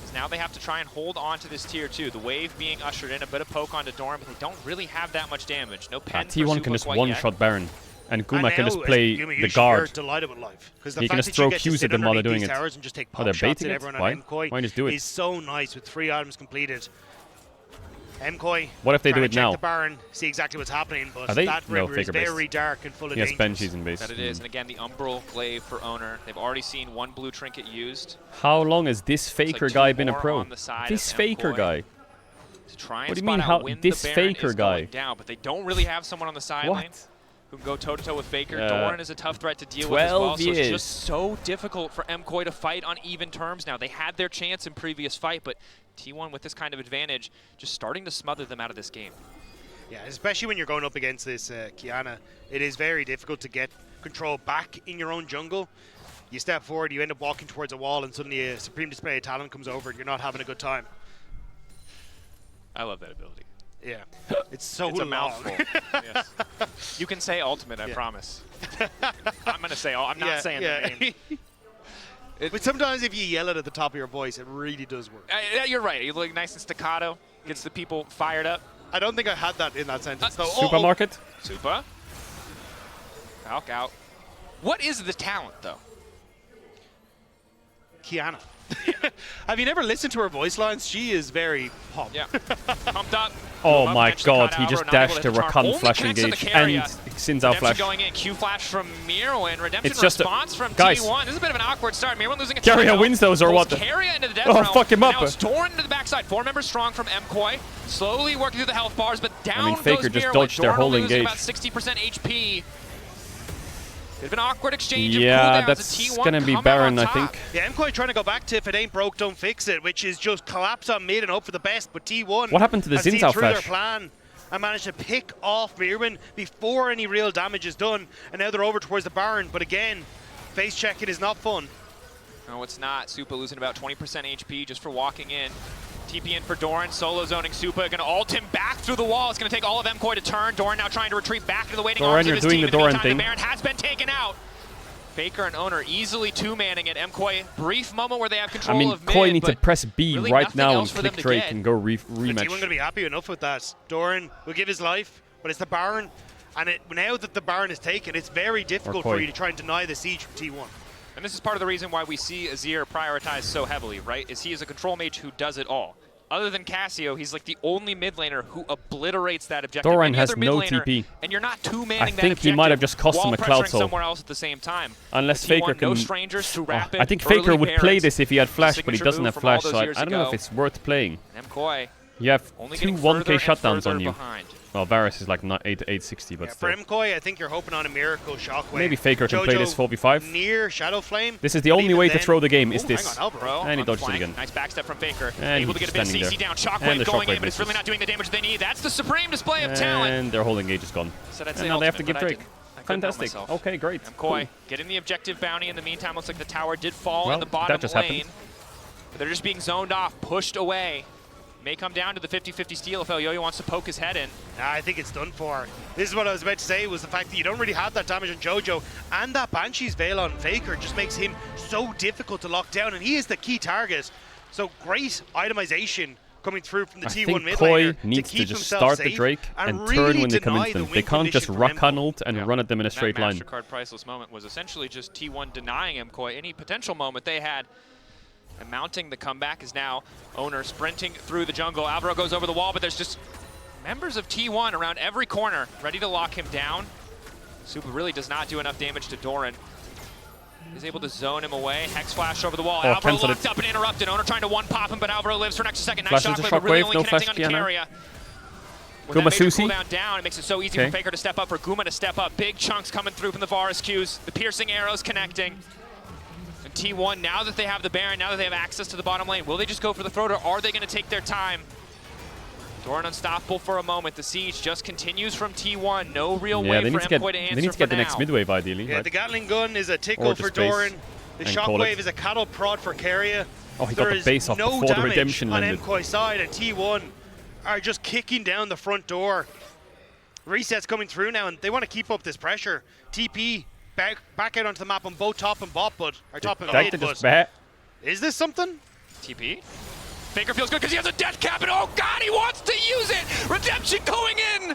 So now they have to try and hold on to this tier 2. The wave being ushered in, a bit of poke onto Doran, but they don't really have that much damage. No pen for T1 can just one-shot Baron. And Guma can just play the guard. He can just throw Qs at them while they're doing it. Oh, they're baiting it? Why? Why just do it? He's so nice with 3 items completed. MKOI. What if they do it now? The Baron, see exactly what's happening, but are they? that river is very dark and full of yes, dangers. Banshees in base. That it is, and again, the Umbral Glaive for Owner. They've already seen 1 blue trinket used. How long has this Faker like guy been a pro? This Faker guy. To try and what do you mean, how this Faker guy? Down, but they don't really have someone on the side lane who can go toe-to-toe with Faker. Doran is a tough threat to deal with as well, so it's just so difficult for MKOI to fight on even terms now. They had their chance in previous fight, but T1 with this kind of advantage just starting to smother them out of this game. Yeah, especially when you're going up against this Qiyana, it is very difficult to get control back in your own jungle. You step forward, you end up walking towards a wall, and suddenly a Supreme Display of Talent comes over and you're not having a good time. I love that ability. Yeah, it's so it's a long. mouthful. Yes. You can say ultimate, I promise. I'm gonna say. I'm not saying the name. But sometimes if you yell it at the top of your voice, it really does work. You're right. You look nice and staccato, gets the people fired up. I don't think I had that in that sentence. No. Supermarket. Super. Falk out. What is the talent though? Qiyana. Have you never listened to her voice lines? She is very pumped. Yeah. Pumped up. Oh my god, he just dashed a Rakan flash engage and Sin's out flash. Going in, Q flash from Mirwin, Redemption it's just response from guys, T1. This is a bit of an awkward start. Mirwin losing a Keria wins those or what? Keria into the death realm. Fuck him up. Now it's Doran into the backside. 4 members strong from MKOI. Slowly working through the health bars, but down Faker goes just Mirwin. dodged their whole engage. About 60% HP. Bit of an awkward exchange. Yeah, that's gonna be Baron, I think. Yeah, MKOI trying to go back to if it ain't broke, don't fix it, which is just collapse on mid and hope for the best. But T1 what happened to the Xin Zhao through their flash? Plan and managed to pick off Mirwin before any real damage is done, and now they're over towards the Baron. But again, face checking is not fun. No, it's not. Supa losing about 20% HP just for walking in. TP in for Doran, solo zoning Supa, gonna ult him back through the wall. It's gonna take all of MKOI to turn. Doran now trying to retreat back into the waiting arms of his team. Doran, you're doing the Doran thing. The Baron has been taken out. Faker and Owner easily 2-manning it. MKOI, brief moment where they have control of mid. Koi need to press B really right now and click click Drake and go rematch. T1 going to be happy enough with that. Doran will give his life, but it's the Baron. And now that the Baron is taken, it's very difficult for you to try and deny the siege from T1. And this is part of the reason why we see Azir prioritized so heavily, right? Is he is a control mage who does it all. Other than Cassio, he's like the only mid laner who obliterates that objective. Doran has no TP. And you're not 2-manning that objective. I think he might have just cost him a cloud soul. Somewhere else at the same time. Unless Faker can. No strengers through rapid, I think Faker would play this if he had flash, but he doesn't have flash, so I don't know if it's worth playing. MKOI. You have 2 1k shutdowns on you. Well, Varus is like 860, but still. For MKOI, I think you're hoping on a miracle shockwave. Maybe Faker can play this 4v5. Near Shadow Flame. This is the only way to throw the game, is this. Hang on, bro. And he dodged it again. Nice backstep from Faker. And able to get a bit CC down. Shockwave going in, but it's really not doing the damage they need. That's the supreme display of talent. And their whole engage is gone. So and now they have to give Drake. Fantastic. Okay, great. MKOI getting the objective bounty. In the meantime, looks like the tower did fall in the bottom lane. But they're just being zoned off, pushed away. May come down to the 50-50 steal if El Yo-Yo wants to poke his head in. I think it's done for. This is what I was about to say, was the fact that you don't really have that damage on Jojo, and that Banshee's Veil on Faker just makes him so difficult to lock down, and he is the key target. So great itemization coming through from the I T1 think mid Koi laner needs to keep just himself start the safe Drake and really turn when they come deny into them. the They win can't just condition for rock MKOI. ult and run at them in a straight line. That MasterCard priceless moment was essentially just T1 denying MKOI any potential moment they had. And mounting the comeback is now Owner sprinting through the jungle. Alvaro goes over the wall, but there's just members of T1 around every corner ready to lock him down. Super really does not do enough damage to Doran. He's able to zone him away. Hex flash over the wall. Alvaro locked up and interrupted. Owner trying to one-pop him, but Alvaro lives for an extra second. Nice shockwave, but really only connecting on the Keria. When that major cooldown down, it makes it so easy for Faker to step up, for Guma to step up. Big chunks coming through from the Varus Qs. The piercing arrows connecting. And T1, now that they have the Baron, now that they have access to the bottom lane, will they just go for the throat, or are they going to take their time? Doran unstoppable for a moment. The siege just continues from T1. No real way for MKOI to answer. They need to get the next mid wave, ideally. Yeah, right? the Gatling gun is a tickle for Doran. The shockwave is a cattle prod for Keria. Oh, he got the base off before the redemption landed. On MKOI side, and T1 are just kicking down the front door. Reset's coming through now, and they want to keep up this pressure. TP back out onto the map on both top and bot, but is this something? TP? Faker feels good because he has a death cap, and oh god, he wants to use it! Redemption going in!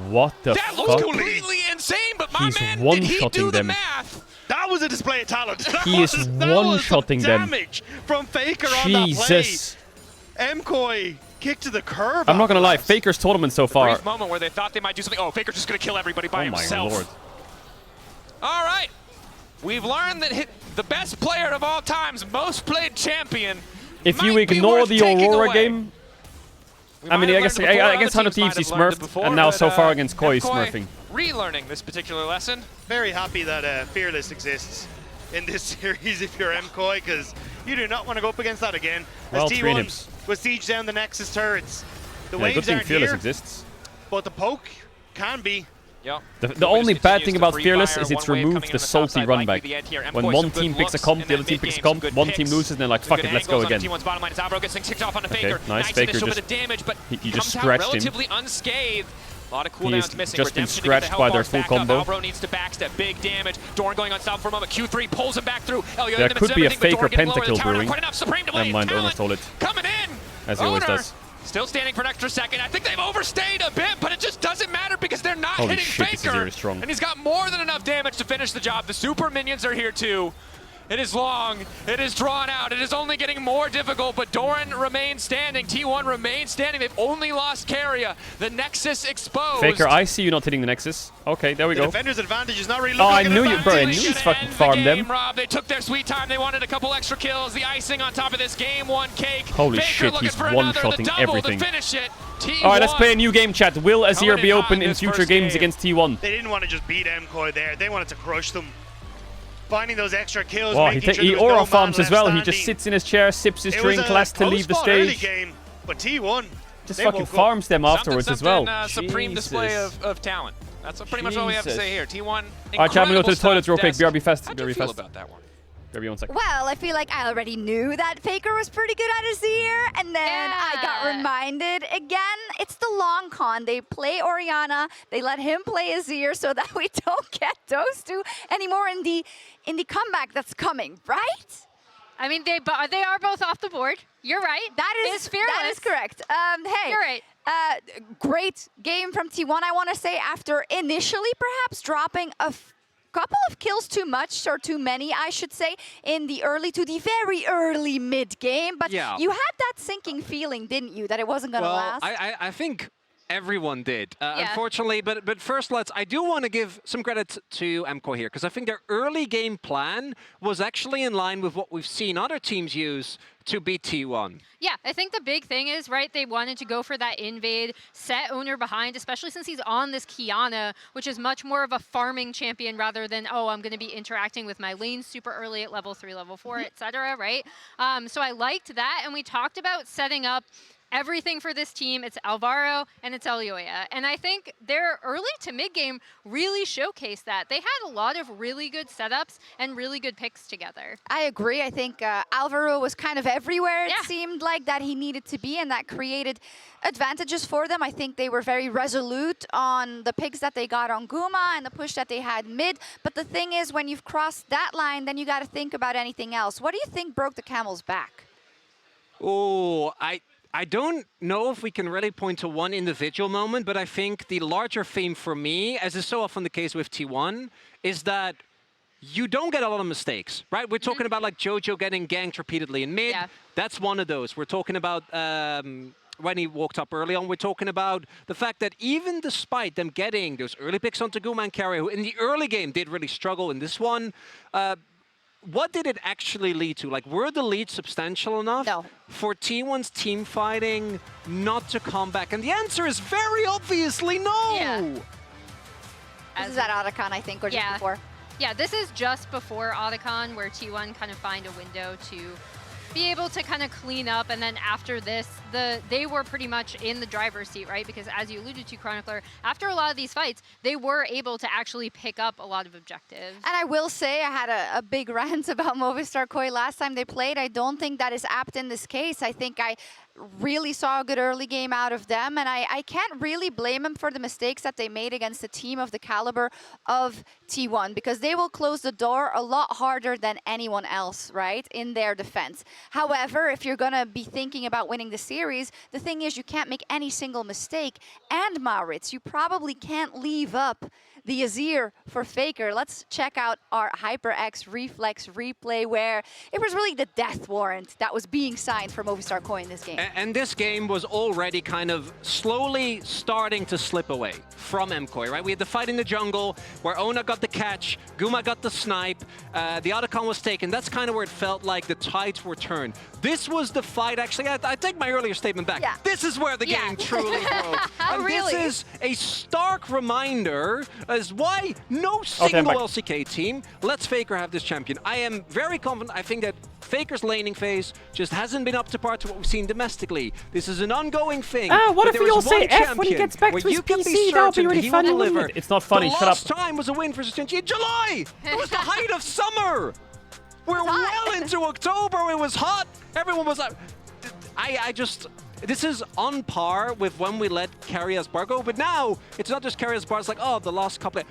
What the fuck? That looks completely insane, but my man, did he do the math? That was a display of talent. He is one-shotting them. Damage from Faker on that Jesus. play. MKOI kick to the curb. I'm not going to lie, Faker's tournament so far. Brief moment where they thought they might do something. Oh, Faker's just going to kill everybody by himself. My lord. All right. We've learned that the best player of all times, most played champion, if you ignore the Aurora game, I mean, I guess against 100 Thieves he smurfed, and now so far against Koi he's smurfing. Relearning this particular lesson. Very happy that Fearless exists in this series if you're MKOI, because you do not want to go up against that again. Well, as T1 was siege down the Nexus turrets. The waves aren't Fearless here, exists. but the poke can be. Yep. The only bad thing about Fearless is it's removed the salty run back. When one team picks a comp, the other team picks a comp, one team loses, and they're like, fuck it, let's go again. Okay, nice. Faker he just scratched him. Unscathed. A lot of He has cooldowns missing. just been Redemption to get the scratched by their health full bars back up. combo. Alvaro needs to backstep. Big damage. Doran going unstoppable for a moment. Q3 pulls him back through. There could be a Faker pentakill brewing. Never mind, Owner stole it. Coming in. As he always does. Still standing for an extra second. I think they've overstayed a bit, but it just doesn't matter because they're not Holy hitting shit, Faker. this is very strong. And he's got more than enough damage to finish the job. The super minions are here too. It is long, it is drawn out, it is only getting more difficult, but Doran remains standing, T1 remains standing, they've only lost Keria, the Nexus exposed. Faker, I see you not hitting the Nexus. Okay, there we go. The defender's advantage is not really Oh, looking I knew like you, an bro, I knew advantage. he's fucking farmed them. Rob, they took their sweet time, they wanted a couple extra kills, the icing on top of this game one cake. Holy Faker shit, looking he's for another, one-shotting the double everything. To finish it. Alright, let's play a new game, chat. Will Azir be open in future games against T1? They didn't want to just beat MKOI there, they wanted to crush them. Finding those extra kills, Wow, making sure he there was aura no farms man as well. left He just standing. sits in his chair, sips his drink, last to leave the Early stage. game, but T1 Just they fucking woke up. farms them afterwards as well. Supreme display of talent. That's pretty much all we have to say here. T1, Alright, chat, we go to the toilets real quick. Des, BRB fast. How do you feel about that one? BRB 1 second. Well, I feel like I already knew that Faker was pretty good at Azir, and then I got reminded again. It's the long con. They play Orianna, they let him play Azir so that we don't get those two anymore in the comeback that's coming, right? I mean, they are both off the board. You're right. That is correct. Hey, you're right. Great game from T1, I want to say, after initially perhaps dropping a couple of kills too much, or too many, I should say, in the early to the very early mid game. But you had that sinking feeling, didn't you, that it wasn't going to last? I think everyone did, unfortunately. But first, I do want to give some credit to MKOI here, because I think their early game plan was actually in line with what we've seen other teams use to beat T1. Yeah, I think the big thing is, right, they wanted to go for that invade, set Owner behind, especially since he's on this Kiana, which is much more of a farming champion rather than, oh, I'm going to be interacting with my lanes super early at level 3, level 4, etc., right? So I liked that, and we talked about setting up everything for this team. It's Alvaro and it's Elioya. And I think their early to mid game really showcased that. They had a lot of really good setups and really good picks together. I agree. I think Alvaro was kind of everywhere, it seemed like, that he needed to be, and that created advantages for them. I think they were very resolute on the picks that they got on Guma and the push that they had mid. But the thing is, when you've crossed that line, then you got to think about anything else. What do you think broke the camel's back? Oh, I don't know if we can really point to one individual moment, but I think the larger theme for me, as is so often the case with T1, is that you don't get a lot of mistakes, right? We're talking about like Jojo getting ganked repeatedly in mid. That's one of those. We're talking about when he walked up early on, we're talking about the fact that even despite them getting those early picks onto Guma and Carrier, who in the early game did really struggle in this one, what did it actually lead to? Like, were the leads substantial enough for T1's team fighting not to come back? And the answer is very obviously no. Yeah. This is at Otacon, I think, or just before. Yeah, this is just before Otacon, where T1 kind of find a window to be able to kind of clean up, and then after this, they were pretty much in the driver's seat, right? Because as you alluded to, Chronicler, after a lot of these fights, they were able to actually pick up a lot of objectives. And I will say, I had a big rant about Movistar Koi last time they played. I don't think that is apt in this case. I think I really saw a good early game out of them, and I can't really blame them for the mistakes that they made against a team of the caliber of T1, because they will close the door a lot harder than anyone else, right, in their defense. However, if you're gonna be thinking about winning the series, the thing is you can't make any single mistake, and Maurits, you probably can't leave up the Azir for Faker. Let's check out our HyperX Reflex replay, where it was really the death warrant that was being signed for Movistar Koi in this game. And this game was already kind of slowly starting to slip away from MKOI, right? We had the fight in the jungle where Ona got the catch, Guma got the snipe, the Otacon was taken. That's kind of where it felt like the tides were turned. This was the fight, actually, I take my earlier statement back. Yeah. This is where the game truly broke. And Really? this is a stark reminder as why no single LCK team lets Faker have this champion. I am very confident. I think that Faker's laning phase just hasn't been up to par to what we've seen domestically. This is an ongoing thing. What if we all say F when he gets back to his PC? That would be really funny, wouldn't it? It's not funny, shut up. The last time was a win for Zinchi in July! It was the height of summer! We're well into October, it was hot, everyone was like... This is on par with when we let Carrier's bar go, but now it's not just Carrier's bar, it's like, oh, the last couple of...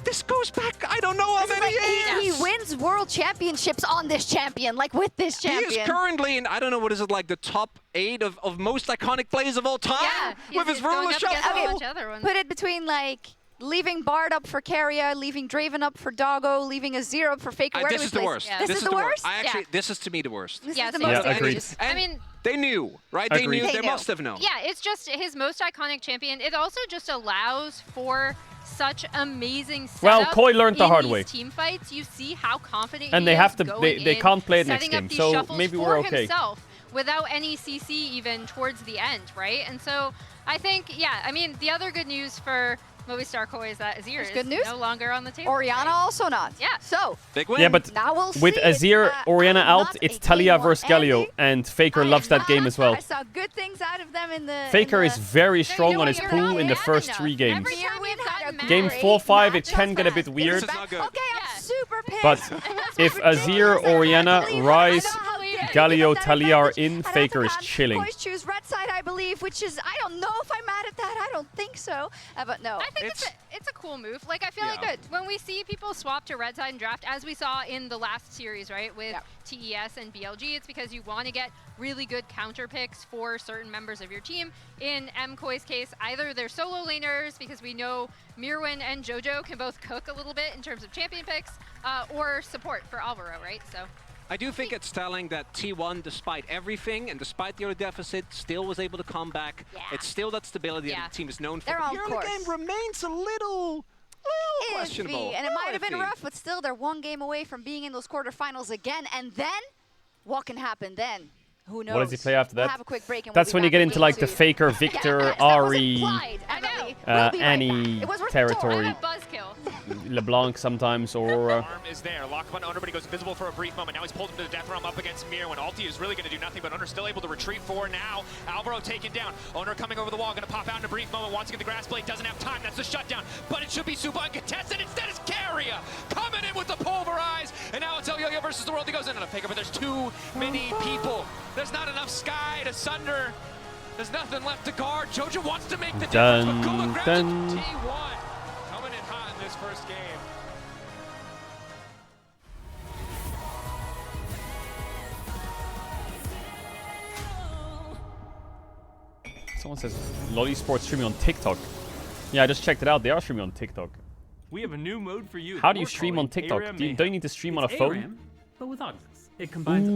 This goes back, I don't know how many years! He wins world championships on this champion, like with this champion. He is currently in, I don't know, what is it, like the top 8 of most iconic plays of all time? With his ruler shuffle? Put it between, like, leaving Bard up for Carrier, leaving Draven up for Doggo, leaving Azir up for Faker. This is the worst. Yeah. This is the worst? This is to me the worst. This is the most agreed. I mean, they knew, right? They knew. They must have known. Yeah, it's just his most iconic champion. It also just allows for such amazing setup. Well, Koi learned the hard way. Team fights, you see how confident and he they is have to. going They can't play it next setting up game, these so shuffles maybe for we're okay. himself without any CC even towards the end, right? And so I think, yeah, I mean, the other good news for Movistar Koi is that Azir is no longer on the table. Orianna also not. Yeah. So, big win. Yeah, but now we'll with see. Azir, Orianna out, not it's a Talia game versus one Galio, ending. and Faker loves that game as well. I saw good things out of them in the... Faker is very strong on his pool in the first 3 games. Game 4-5, it can get a bit weird. Okay, I'm super pissed. But if Azir, Orianna, Ryze, Galio, Talia are in, Faker is chilling. Boys choose red side, I believe, which is, I don't know if I'm mad at that. I don't think so. But no. I think it's a cool move. Like, I feel like when we see people swap to red side and draft, as we saw in the last series, right, with TES and BLG, it's because you want to get really good counter picks for certain members of your team. In MKOI's case, either they're solo laners, because we know Mirwin and Jojo can both cook a little bit in terms of champion picks, or support for Alvaro, right? So I do think it's telling that T1, despite everything and despite the early deficit, still was able to come back. It's still that stability that the team is known for. They're the on early course. game remains a little questionable. And it might have been rough, but still they're 1 game away from being in those quarterfinals again. And then, what can happen then? Who knows? What does he play after that? We'll have a quick break and That's we'll when you get into like the two. Faker, Victor, Ari, Annie We'll territory. LeBlanc sometimes, or... Arm is there. Lockman Owner, but he goes invisible for a brief moment. Now he's pulled him to the death realm up against Mir when Alti is really going to do nothing, but Owner's still able to retreat for now. Alvaro taken down. Owner coming over the wall, going to pop out in a brief moment. Wants to get the grass blade, doesn't have time. That's the shutdown, but it should be super uncontested. Instead, it's Carrier coming in with the pulverize. And now it's Yo-Yo versus the world. He goes in on a Faker, but there's too many people. There's not enough sky to sunder. There's nothing left to guard. Jojo wants to make the difference, but Kuma grabs it. T1 coming in hot in this first game. Someone says LoL Esports streaming on TikTok. Yeah, I just checked it out. They are streaming on TikTok. We have a new mode for you. How do you stream on TikTok? Don't you need to stream on a phone? ARAM, but with Auxes. It combines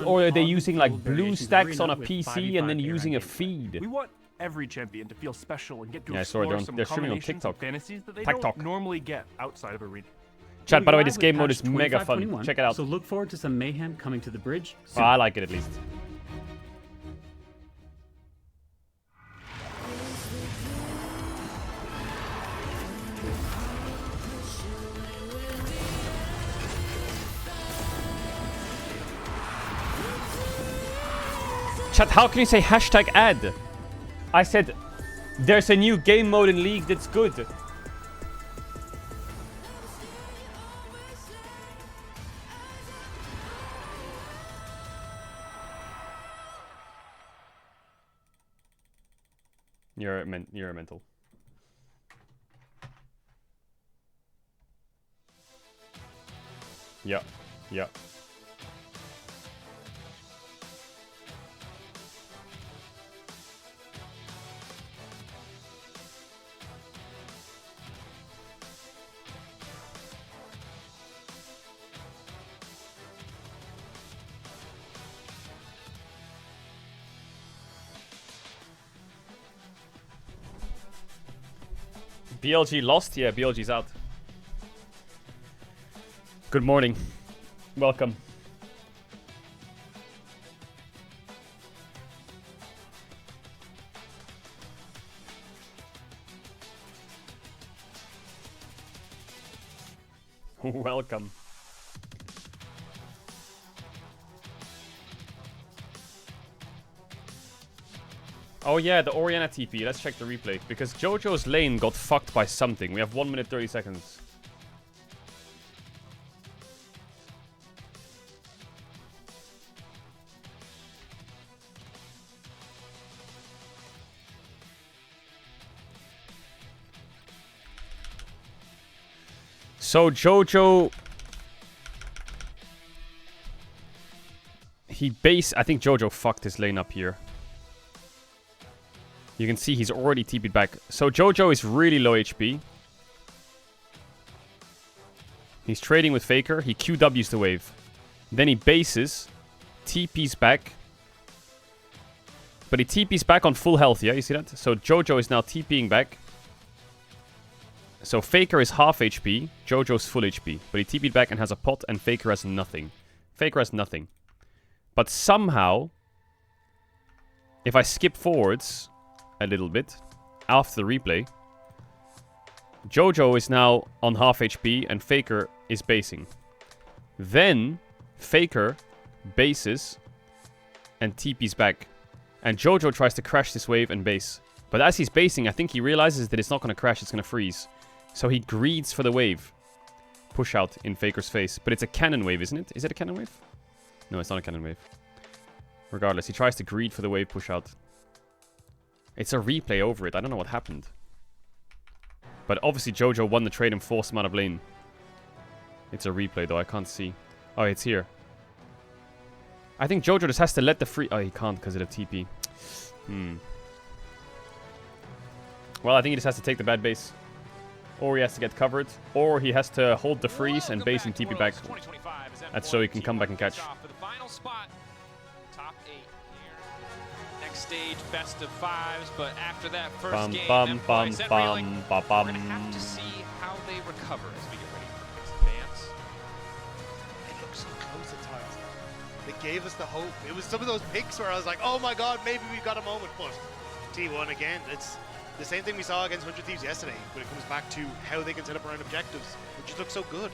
Or are they using like blue stacks on a PC and then using a feed? We want every champion to feel special and get to Yeah, explore sorry, some they're streaming on combinations TikTok. of fantasies that they TikTok. don't normally get outside of Arena. Chat, by the way, this game mode is mega fun. Check it out. So look forward to some mayhem coming to the bridge. Oh, I like it at least. Chat, how can you say hashtag ad? I said, there's a new game mode in League that's good. You're a mental. Yeah, yeah. BLG lost? Yeah, BLG's out. Good morning. Welcome. Welcome. Oh yeah, the Orianna TP. Let's check the replay. Because Jojo's lane got fucked by something. We have 1 minute 30 seconds. So Jojo... I think Jojo fucked his lane up here. You can see he's already TP'd back. So Jojo is really low HP. He's trading with Faker. He QWs the wave. Then he bases. TP's back. But he TP's back on full health, yeah? You see that? So Jojo is now TPing back. So Faker is half HP. Jojo's full HP. But he TP'd back and has a pot, and Faker has nothing. Faker has nothing. But somehow, if I skip forwards a little bit after the replay, Jojo is now on half HP and Faker is basing. Then Faker bases and TP's back. And Jojo tries to crash this wave and base. But as he's basing, I think he realizes that it's not going to crash, it's going to freeze. So he greeds for the wave. Push out in Faker's face. But it's a cannon wave, isn't it? Is it a cannon wave? No, it's not a cannon wave. Regardless, he tries to greed for the wave push out. It's a replay over it. I don't know what happened. But obviously Jojo won the trade and forced him out of lane. It's a replay though, I can't see. Oh, it's here. I think Jojo just has to let the free... Oh, he can't because of the TP. Well, I think he just has to take the bad base. Or he has to get covered. Or he has to hold the freeze and base and TP back. That's so he can come back and catch. Stage best of fives, but after that first game, we're gonna have to see how they recover as we get ready for the next advance. It looked so close at times. They gave us the hope. It was some of those picks where I was like, oh my god, maybe we've got a moment. But T1 again, it's the same thing we saw against 100 Thieves yesterday when it comes back to how they can set up around objectives, which just looks so good.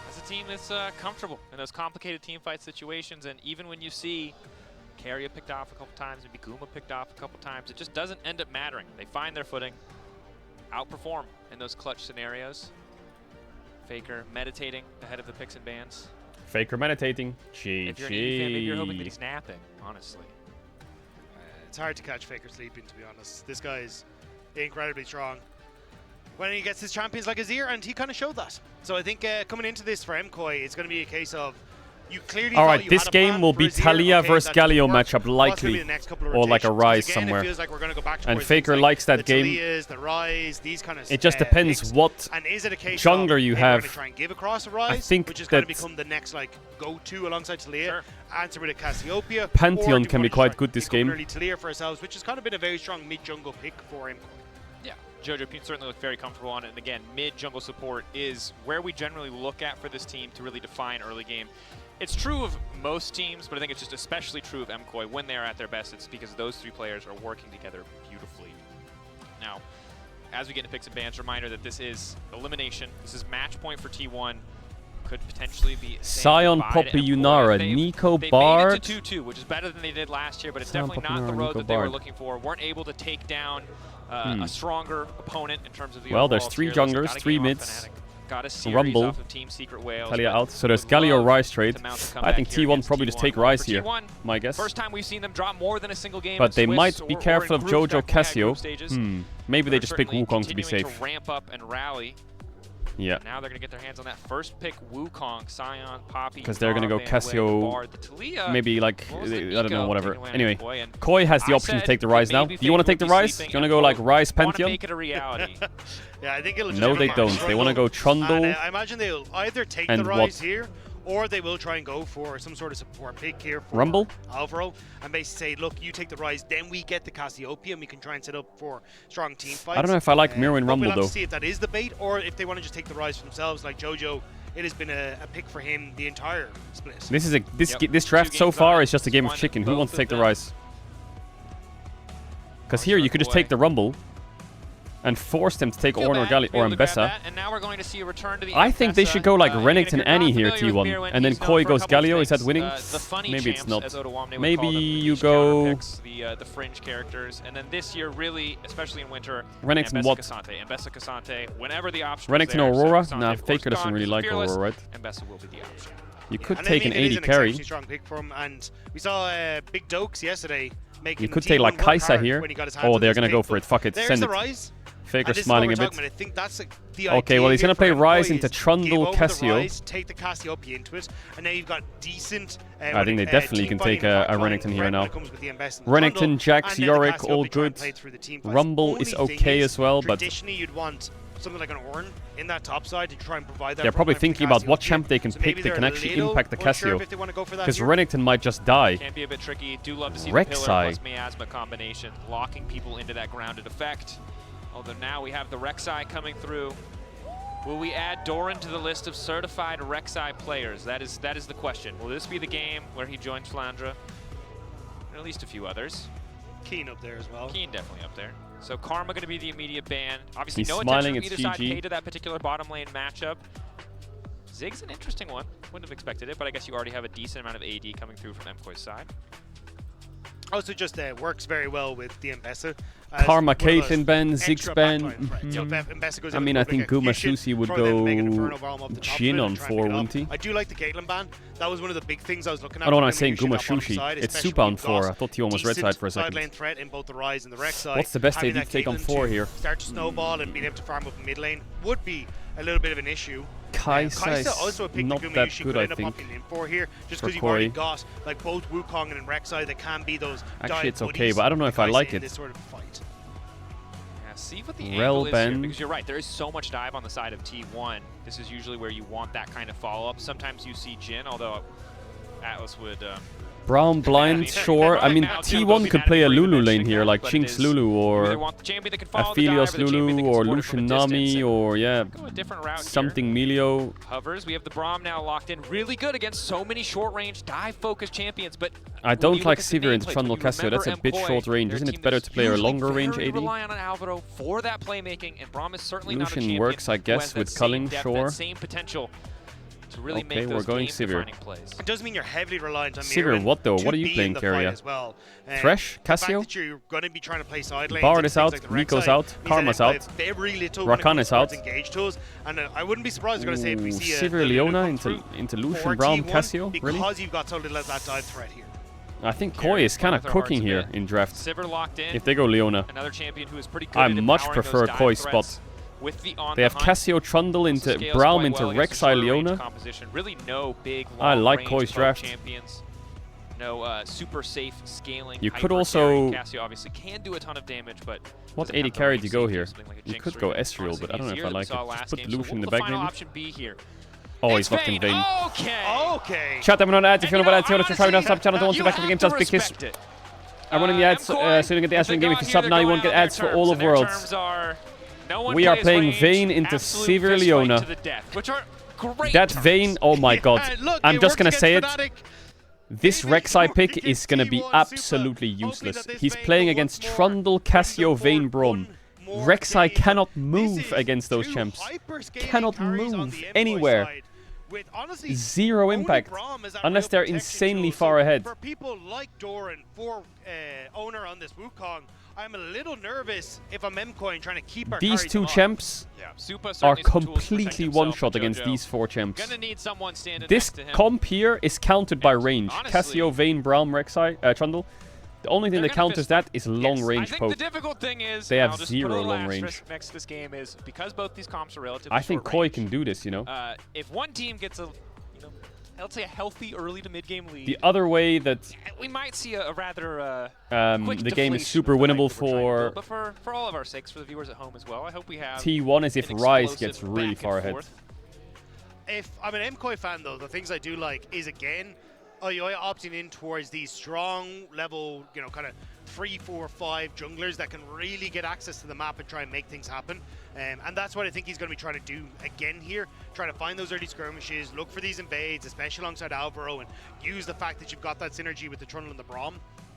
As a team that's comfortable in those complicated team fight situations, and even when you see Carrier picked off a couple times, maybe Guma picked off a couple times, it just doesn't end up mattering. They find their footing, outperform in those clutch scenarios. Faker meditating ahead of the picks and bans. Faker meditating. GG. If you're an EV fan, maybe you're hoping that he's napping, honestly. It's hard to catch Faker sleeping, to be honest. This guy is incredibly strong when he gets his champions like Azir, and he kind of showed that. So I think coming into this for MKOI, it's going to be a case of You clearly all right, this game will be Talia versus Galio matchup, likely, or like a Rise somewhere. Like and Faker likes that game. The Rise, these kind of it just depends picks. what and is it a case jungler you have. Try and give across a Rise, I think which is that going to become the next like go-to alongside Talia. Answer with a Cassiopeia. Pantheon can be quite good this game. Talia for ourselves, which has kind of been a very strong mid-jungle pick for him. Yeah, Jojo certainly looked very comfortable on it. And again, mid-jungle support is where we generally look at for this team to really define early game. It's true of most teams, but I think it's just especially true of MKOI. When they're at their best, it's because those three players are working together beautifully. Now, as we get into picks and bans, reminder that this is elimination. This is match point for T1. Could potentially be Sion, Poppy, Yunara, Nico, Bard. They made it to 2-2, which is better than they did last year, but it's definitely not the road that they were looking for. Weren't able to take down a stronger opponent in terms of the well, there's 3 junglers, 3 mids. Rumble, off of Team Secret Whales, Talia out. So there's Galio Rise trade. I think T1 probably just take Rise here, my guess. First time we've seen them drop more than a single game. But they might be careful of Jojo Cassio. Maybe they just pick Wukong to be safe. To ramp up and rally. Yeah. Now they're going to get their hands on that first pick, Wukong, Sion, Poppy. Because they're going to go Cassio, maybe like, I don't know, whatever. Anyway, Koi has the option to take the Rise now. Do you want to take the Rise? Do you want to go like Rise Pantheon? Make it a reality. Yeah, I think it'll no, they don't. They want to go Trundle. I imagine they'll either take the Rise here, or they will try and go for some sort of support pick here for Rumble? Alvaro, and basically say, look, you take the Rise, then we get the Cassiopeia, and we can try and set up for strong team fights. I don't know if I like mirroring Rumble, we'll have though. To see if that is the bait, or if they want to just take the Rise for themselves, like Jojo. It has been a pick for him the entire split. This is this draft so far is just a game of chicken. Who wants to take the Rise? Because here you could just take the Rumble and force them to take Ornn or Galio or Mbessa. And now we're going to see a return to the I think they should go like Renekton Annie here, T1. And then Koi goes Galio. Is that winning? Maybe it's not. Maybe you go... the fringe characters. And then this year, really, especially in winter, Renekton what? Mbessa Cassante, whenever the option Renekton Aurora? Nah, Faker doesn't really like Aurora, right? Mbessa will be the option. You could take an 80 carry. Strong pick for him, and we saw Big Dokes yesterday making. You could take like Kaisa here. Oh, they're gonna go for it. Fuck it, send it. Rise. Faker smiling a bit. I think that's the okay, well he's gonna play Rise into Trundle Cassio. Take the Cassiopeia into it, and now you've got decent. I think they definitely can take a Renekton here now. Renekton, Jax, Yorick, all good. Rumble is okay as well, but traditionally you'd want something like an Ornn in that top side to try and provide that. They're probably thinking about what champ they can pick that can actually impact the Cassio. Because Renekton might just die. Can be a bit tricky. Do love to see the Pillar plus Miasma combination, locking people into that grounded effect. Although now we have the Rek'Sai coming through. Will we add Doran to the list of certified Rek'Sai players? That is the question. Will this be the game where he joins Flandre? And at least a few others. Keen up there as well. Keen definitely up there. So Karma going to be the immediate ban. Obviously he's no smiling, attention from either GG. side paid to that particular bottom lane matchup. Zig's an interesting one. Wouldn't have expected it, but I guess you already have a decent amount of AD coming through from MKOI's side. Also just works very well with the Mbessa. Karma, Caitlyn Ben, Ziggs Ben. I mean, I think Guma Susi would go Jhin on 4, wouldn't he? I do like the Caitlyn ban. That was one of the big things I was looking at. I don't want to say Guma Sushi. It's Super on 4. I thought T1 was red side for a second. Threat in both the Rise and the Rek'Sai. What's the best AD to take on 4 here? Start to snowball and being able to farm up mid lane would be a little bit of an issue. Kaisa is also a pick not that good, I think. In for here, just because you've already got like both Wukong and Rek'Sai that can be those. Actually, it's okay, but I don't know if I like it. This sort of fight. Yeah, see what the angle is here, because you're right. There is so much dive on the side of T1. This is usually where you want that kind of follow-up. Sometimes you see Jhin, although Atlas would. Brown blind, sure. I mean, T1 could play a Lulu lane here, like Jinx Lulu or Aphelios Lulu or Lucian Nami or something Melio. Hovers. We have the Braum now locked in, really good against so many short-range dive-focused champions. But I don't like Sivir into Trundle Cassio. That's a bit short range. Isn't it better to play a longer range AD? Reliant on Alvaro for that playmaking, and Braum is certainly not a Lucian champion works, I guess, with culling, sure. Same potential. To really okay, make those we're going Sivir. It doesn't mean you're heavily reliant on Sivir, what though? What are you playing, Carrier? Well. Thresh? Cassio? The fact that you're going to be trying to play side lanes, Bard is out, like Nico's out, Karma's out, Rakan is out. And I wouldn't be surprised going to say if we see Sivir Leona into Lucian, Braum, Cassio? Really? Because you've got so little of that dive threat here. I think Koi is kind of cooking here in draft. Sivir locked in. If they go Leona, another champion who is pretty good I at much empowering prefer those dive Koi's threats. spot. with the on They have Cassio Trundle into Braum into Rek'Sai Leona. Really no big I like Koi's draft. Champions. No super safe scaling. You could also... Cassio obviously can do a ton of damage, but... What 80 carry do you go here? You could go Ezreal, but I don't know if I like it. Just put Lucian in the back maybe. Oh, he's locked in Vayne. Okay. Chat, I'm on ads. If you know about ads, you want to try on sub channel, don't want to back to the game, just big kiss. I'm running the ads, so you get the ads from the game. If you sub now, you won't get ads for all of Worlds. We are playing Vayne into Caedrel Leona. That Vayne, oh my god. I'm just gonna say it. This Rek'Sai pick is gonna be absolutely useless. He's playing against Trundle, Cassio, Vayne, Braum. Rek'Sai cannot move against those champs. Cannot move anywhere. Zero impact, unless they're insanely far ahead. For people like Doran, for owner on this Wukong, I'm a little nervous if I'm MCoin trying to keep our These two champs are completely one-shot against these 4 champs. This comp here is countered by range. Cassio, Vayne, Braum, Rek'Sai, Trundle. The only thing that counters that is long-range poke. The difficult thing is, they have 0 long range. Next to this game is because both these comps are relatively I think Koi can do this, you know. If one team gets a, let's say a healthy early to mid-game lead. The other way that we might see a rather the game is super winnable for. But for all of our sakes, for the viewers at home as well, I hope we have. T1 is if Ryze gets really far ahead. If I'm an MCoy fan though, the things I do like is again. Ioya opting in towards these strong level, kind of 3, 4, 5 junglers that can really get access to the map and try and make things happen. And that's what I think he's going to be trying to do again here. Try to find those early skirmishes, look for these invades, especially alongside Alvaro, and use the fact that you've got that synergy with the Trundle and the Braum.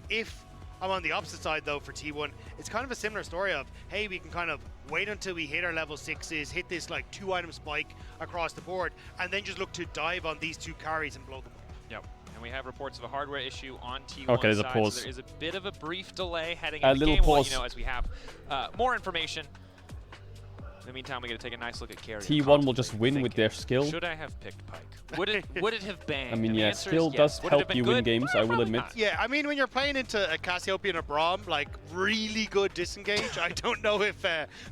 If I'm on the opposite side though for T1, it's kind of a similar story of, hey, we can kind of wait until we hit our level 6s, hit this like 2-item spike across the board, and then just look to dive on these 2 carries and blow them up. Yep. And we have reports of a hardware issue on T1 okay, there's a pause. So there is a bit of a brief delay heading into the game. Pause. Well, as we have more information. In the meantime, we're going to take a nice look at carry. T1 will just win with their skill. Should I have picked Pyke? Would it have been? I mean, yeah, skill does help you win games, I will admit. Yeah, I mean, when you're playing into a Cassiopeia and a Braum, like, really good disengage, I don't know if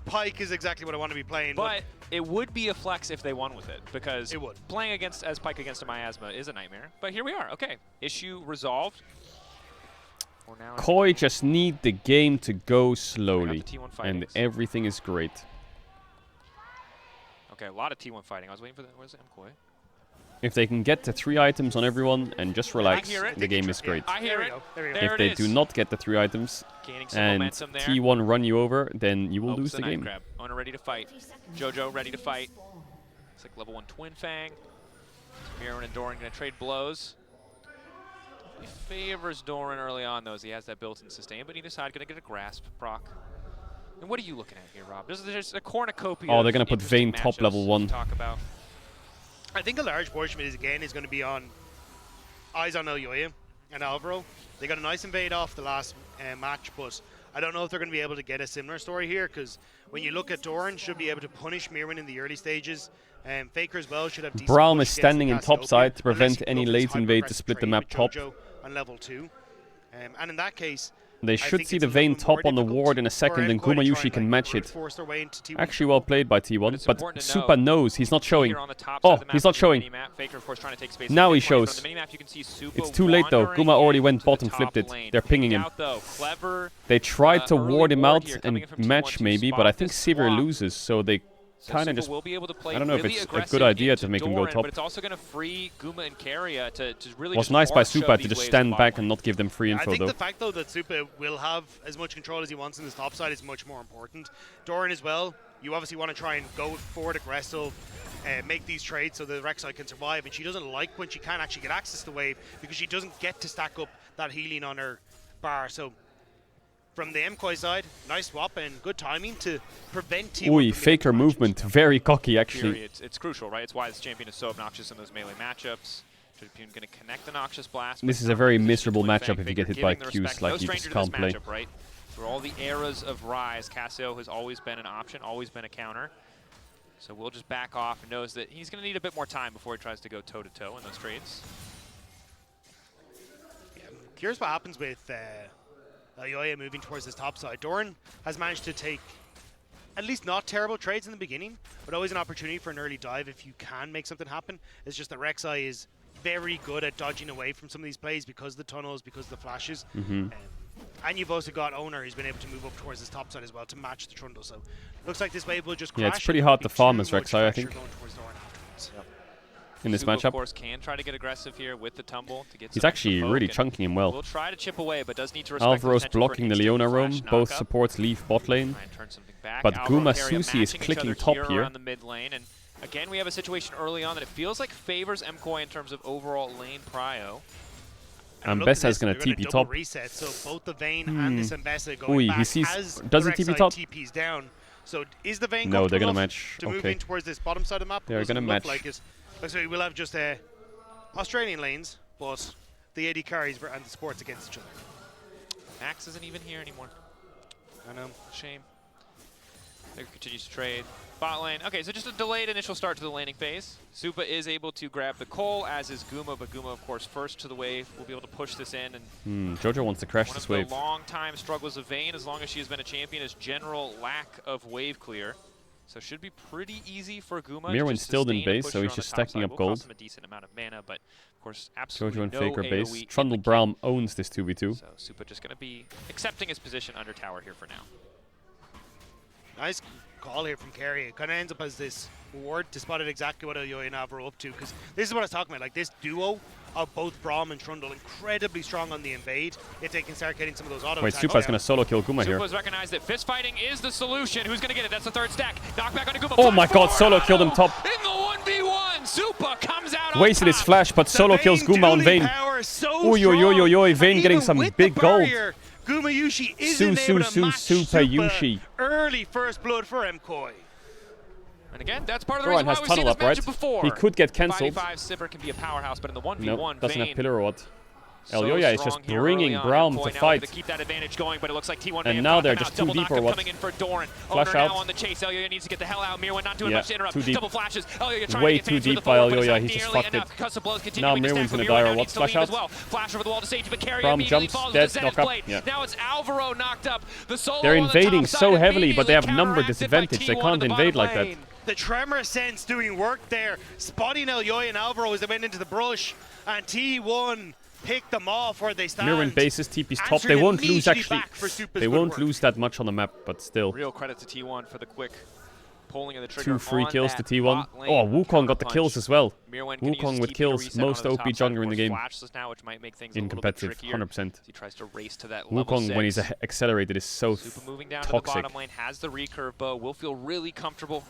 Pyke is exactly what I want to be playing. But it would be a flex if they won with it, because it would. Playing as Pyke against a miasma is a nightmare. But here we are. Okay, issue resolved. Koi just need the game to go slowly, and everything is great. Okay, a lot of T1 fighting. I was waiting for that. Where's MCoy? If they can get the 3 items on everyone and just relax, the game is great. I hear it. If they do not get the 3 items and T1 run you over, then you will lose the game. Crab. Owner ready to fight. Jojo ready to fight. It's like level 1 Twin Fang. Mirren and Doran going to trade blows. He favors Doran early on, though, as he has that built-in sustain, but either side going to get a grasp proc. And what are you looking at here, Rob? There's a cornucopia. Oh, they're going to put Vayne top level 1. Talk about. I think a large portion of it is going to be on eyes on Ioya and Alvaro. They got a nice invade off the last match, but I don't know if they're going to be able to get a similar story here, because when you look at Doran, should be able to punish Mirren in the early stages. Faker as well should have decent Braum is standing in top side to prevent any late invade to split the map top. On level 2. And in that case, they should see the Vayne top on the ward in a second, and Gumayusi can match it. Actually well played by T1, but Supa knows he's not showing. Oh, he's not showing. Now he shows. It's too late though. Guma already went bottom, flipped it. They're pinging him. They tried to ward him out and match maybe, but I think Sivir loses, so they kind of just, I don't know if it's a good idea to make him go top. But it's also going to free Guma and Keria to really. It was nice by Supa to just stand back and not give them free info, I think though. the fact, though, that Supa will have as much control as he wants in his top side is much more important. Doran as well, you obviously want to try and go forward aggressive, make these trades so the Rek'Sai can survive, and she doesn't like when she can't actually get access to wave because she doesn't get to stack up that healing on her bar. So from the MCoy side, nice swap and good timing to prevent T1. Ooh, Faker movement, very cocky actually. It's crucial, right? It's why this champion is so obnoxious in those melee matchups. Champion going to connect an Noxious Blast. This is a very miserable matchup if you get hit by Qs, like you just can't play. Matchup, right? Through all the eras of Rise, Cassio has always been an option, always been a counter. So we'll just back off and knows that he's going to need a bit more time before he tries to go toe-to-toe in those trades. Yeah, I'm curious what happens with Ioya moving towards his top side. Doran has managed to take at least not terrible trades in the beginning, but always an opportunity for an early dive if you can make something happen. It's just that Rek'Sai is very good at dodging away from some of these plays because of the tunnels, because of the flashes. And you've also got Owner who's been able to move up towards his top side as well to match the Trundle. So looks like this wave will just crash. Yeah, it's pretty hard to farm as Rek'Sai, I think. In this matchup. Of course, can try to get aggressive here with the tumble to get. He's actually really chunking him well. Will try to chip away, but does need to respect Alvaro's blocking the Leona roam. Both supports leave bot lane. But Guma Susi is clicking top here. The mid lane, and again, we have a situation early on that it feels like favors MKOI in terms of overall lane prio. And Bessa is going to TP top. Reset, so both the Vayne and this Bessa going Ooh, back he sees. as Does he TP top? TP's down. So is the Vayne no, they're going to match. To move in towards this bottom side of the map? They're going to match. Like so we'll have just Australian lanes, but the AD carries and the supports against each other. Max isn't even here anymore. I know. Shame. They continues to trade. Bot lane. Okay, so just a delayed initial start to the laning phase. Supa is able to grab the coal, as is Guma, but Guma, of course, first to the wave. Will be able to push this in. And Jojo wants to crash this wave. One of the long-time struggles of Vayne, as long as she has been a champion, is general lack of wave clear. So should be pretty easy for Guma. Mirwin's still in base, so he's just stacking up gold. Will cost him a decent amount of mana, but of course, absolutely Jojo and no Faker AoE base. Trundle Braum owns this 2v2. So Supa just going to be accepting his position under tower here for now. Nice call here from Kerry. It kind of ends up as this ward to spot it exactly what Elyoya and Alvaro up to, because this is what I was talking about. Like this duo of both Braum and Trundle, incredibly strong on the invade. If they can start getting some of those auto Wait, attacks. Supa's going to solo kill Guma here. Supa's recognized that fist fighting is the solution. Who's going to get it? That's the third stack. Knockback on Guma. Oh my god, solo killed him top. In the 1v1, Supa comes out Wasted his flash, but solo kills Guma on Vayne. Oi, Vayne getting some big gold. Guma Yushi isn't able to match Super Yushi. Early first blood for MKOI. And again, that's part of the reason why we've seen this matchup before. He could get cancelled. 5v5 Sivir can be a powerhouse, but in the 1v1, nope, doesn't Vayne have pillar or what. Elyoya is just bringing Braum to fight. To keep that advantage going, but it looks like T1 and now they're just too deep or what? Coming in for Doran. Flash out. Now on the chase. Elyoya needs to get the hell out. Mirwin not doing much to interrupt. Too deep. Double flashes. Elyoya trying way to get too deep by Elyoya. He's just fucked it. Now Mirwin's gonna die or what? Flash out. Well. Flash over the wall to Sage, but Carry Braum immediately jumps, falls dead, to knock up. Yeah. Now it's Alvaro knocked up. The solo they're invading on the top so side heavily, but they have number counteracted disadvantage. They can't invade like that. The Tremor Sense doing work there, spotting Elyoya and Alvaro as they went into the brush, and T1 picked them off where they stand. Mirwin bases TP's top. They won't lose actually. They won't lose that much on the map, but still. Real credit to T1 for the quick pulling of the trigger. 2 free kills to T1. Oh, Wukong got the kills as well. Wukong with kills, most OP jungler in the game. Now, which might make things in competitive, 100%. He tries to race to that Wukong when he's accelerated is so moving down toxic. To the bottom lane, has the recurve bow, will feel really comfortable.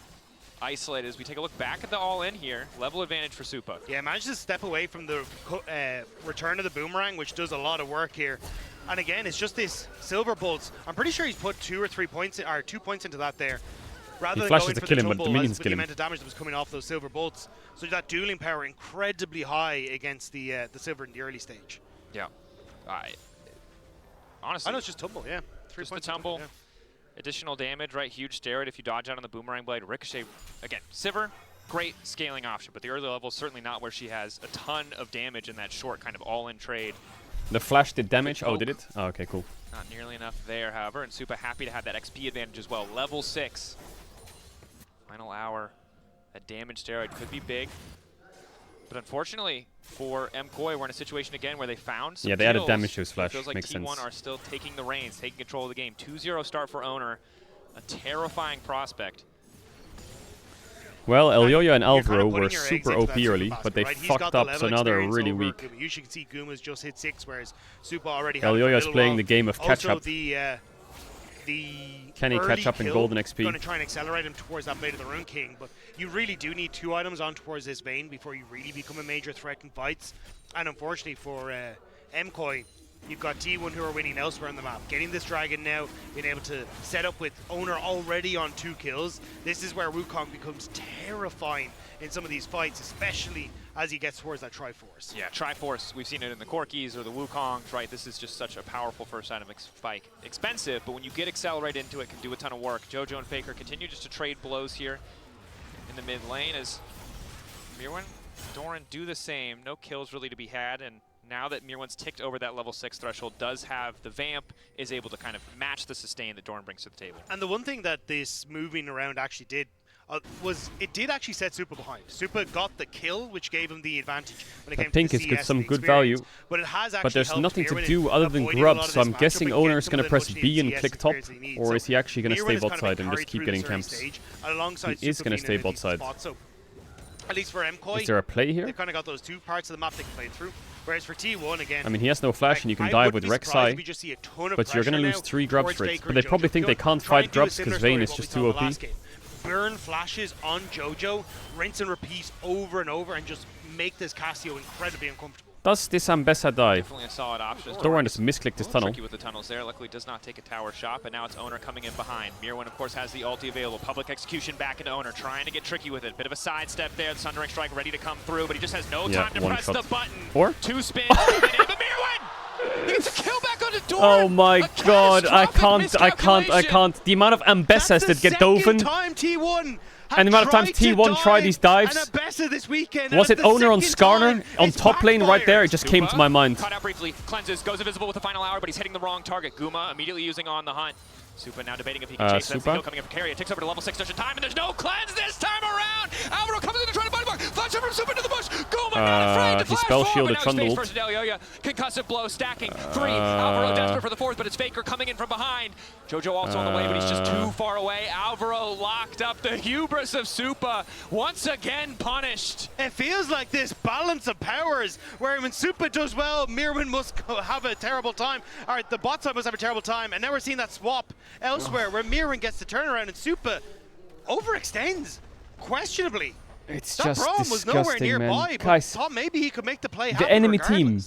Isolated as we take a look back at the all-in here. Level advantage for Supa. Yeah, managed to step away from the return of the boomerang, which does a lot of work here. And again, it's just this silver bolts. I'm pretty sure he's put 2 or 3 points, or 2 points into that there. Rather than going for the tumble with the amount of damage that was coming off those silver bolts. So that dueling power incredibly high against the silver in the early stage. Yeah. Honestly. I know it's just tumble, yeah. 3 points the tumble. Yeah. Additional damage, right? Huge steroid if you dodge out on the boomerang blade. Ricochet, again, Sivir, great scaling option, but the early level is certainly not where she has a ton of damage in that short kind of all-in trade. The flash did damage? Oh, did it? Oh, okay, cool. Not nearly enough there, however, and Supa happy to have that XP advantage as well. Level 6. Final hour. A damage steroid could be big. But unfortunately, for MKOI, we're in a situation again where they found some they added kills. damage to his flash. It feels like Makes T1 sense. are still taking the reins, taking control of the game. 2-0 start for Owner. A terrifying prospect. Well, Elyoya and Alvaro were super OP early, but they fucked up, so now they're really weak. You should see Guma's just hit 6, whereas Supa already had Elyoya's playing the game of catch-up. Can he catch up in golden XP? Going to try and accelerate him towards that Blade of the Rune King, but you really do need 2 items on towards this Vayne before you really become a major threat in fights. And unfortunately for MKOI, you've got T1 who are winning elsewhere on the map. Getting this dragon now, being able to set up with Owner already on 2 kills. This is where Wukong becomes terrifying in some of these fights, especially as he gets towards that Triforce. Yeah, Triforce, we've seen it in the Corkis or the Wukongs, right? This is just such a powerful first item spike. Expensive, but when you get accelerated into it, can do a ton of work. Jojo and Faker continue just to trade blows here in the mid lane as Mirwin, Doran do the same. No kills really to be had, and now that Mirwan's ticked over that level 6 threshold, does have the Vamp, is able to kind of match the sustain that Dorn brings to the table. And the one thing that this moving around actually did was it did actually set Supa behind. Supa got the kill, which gave him the advantage when it came to the CS. It's got some good value, but it has actually but there's helped nothing to Mirwan do other than grub, so I'm guessing Owner is going to press B and click top, or is he actually going to stay bot side and just keep getting camps? He is going to stay bot side. At least for MKOI, is there a play here? They've kind of got those two parts of the map they can play through. Whereas for T1, again, I mean, he has no flash, and you can dive with Rek'Sai, but you're going to lose 3 grubs for it. But they probably think they can't fight grubs because Vayne is just too OP. Burn flashes on JoJo, rinse and repeat over and over, and just make this Cassio incredibly uncomfortable. Does this Ambessa die? Definitely a solid option. Doran just misclicked his tunnel. Tricky with the tunnels there. Luckily does not take a tower shot, but now it's Owner coming in behind. Mirwan, of course, has the ulti available. Public execution back into Owner, trying to get tricky with it. Bit of a sidestep there. The Sundering Strike ready to come through, but he just has no time to press the button. Or? 2 spins, but Mirwan! He gets a kill back on the door! Oh my god, I can't. The amount of Ambessas that get Doven, and the amount of times T1 try these dives. Was it Owner on Skarner on top lane right there? It just came to my mind. Caught out briefly, cleanses, goes invisible with the final hour, but he's hitting the wrong target. Guma immediately using on the hunt. Supa now debating if he can chase that. Kill coming up for Carrier. Takes over to level 6 just in time, and there's no cleanse this time around! Alvaro comes in to try to body block. Flash over from Supa to the bush. Guma not afraid to flash spell shielded Trundled. Concussive blow stacking. 3. Alvaro desperate for the 4th, but it's Faker coming in from behind. JoJo also on the way, but he's just too far away. Alvaro locked up. The hubris of Supa once again punished. It feels like this balance of powers where when Supa does well, Mirwan must have a terrible time. All right, the bot side must have a terrible time, and now we're seeing that swap elsewhere where Mirwan gets the turnaround and Supa overextends questionably. It's that just Braum was disgusting, nowhere nearby, man. but Guys, thought maybe he could make the play the enemy team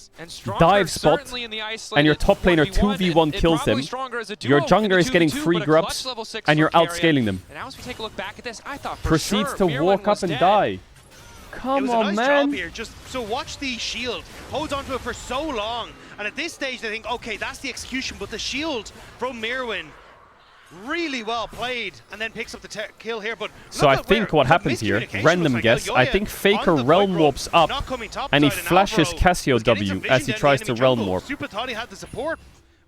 dive spot, and your top laner 2v1 kills them. Your jungler is getting free grubs, and you're outscaling them. And now as we take a look back at this, I thought for proceeds sure to Mirwan walk up was and dead. die. Come on, nice man. Job here. So watch the shield. Holds onto it for so long. And at this stage, they think, okay, that's the execution. But the shield from Mirwan, really well played. And then picks up the kill here. But so I think what happens here, random guess, I think Faker realm warps up. And he flashes Cassio W as he tries to realm warp. Supa thought he had the support,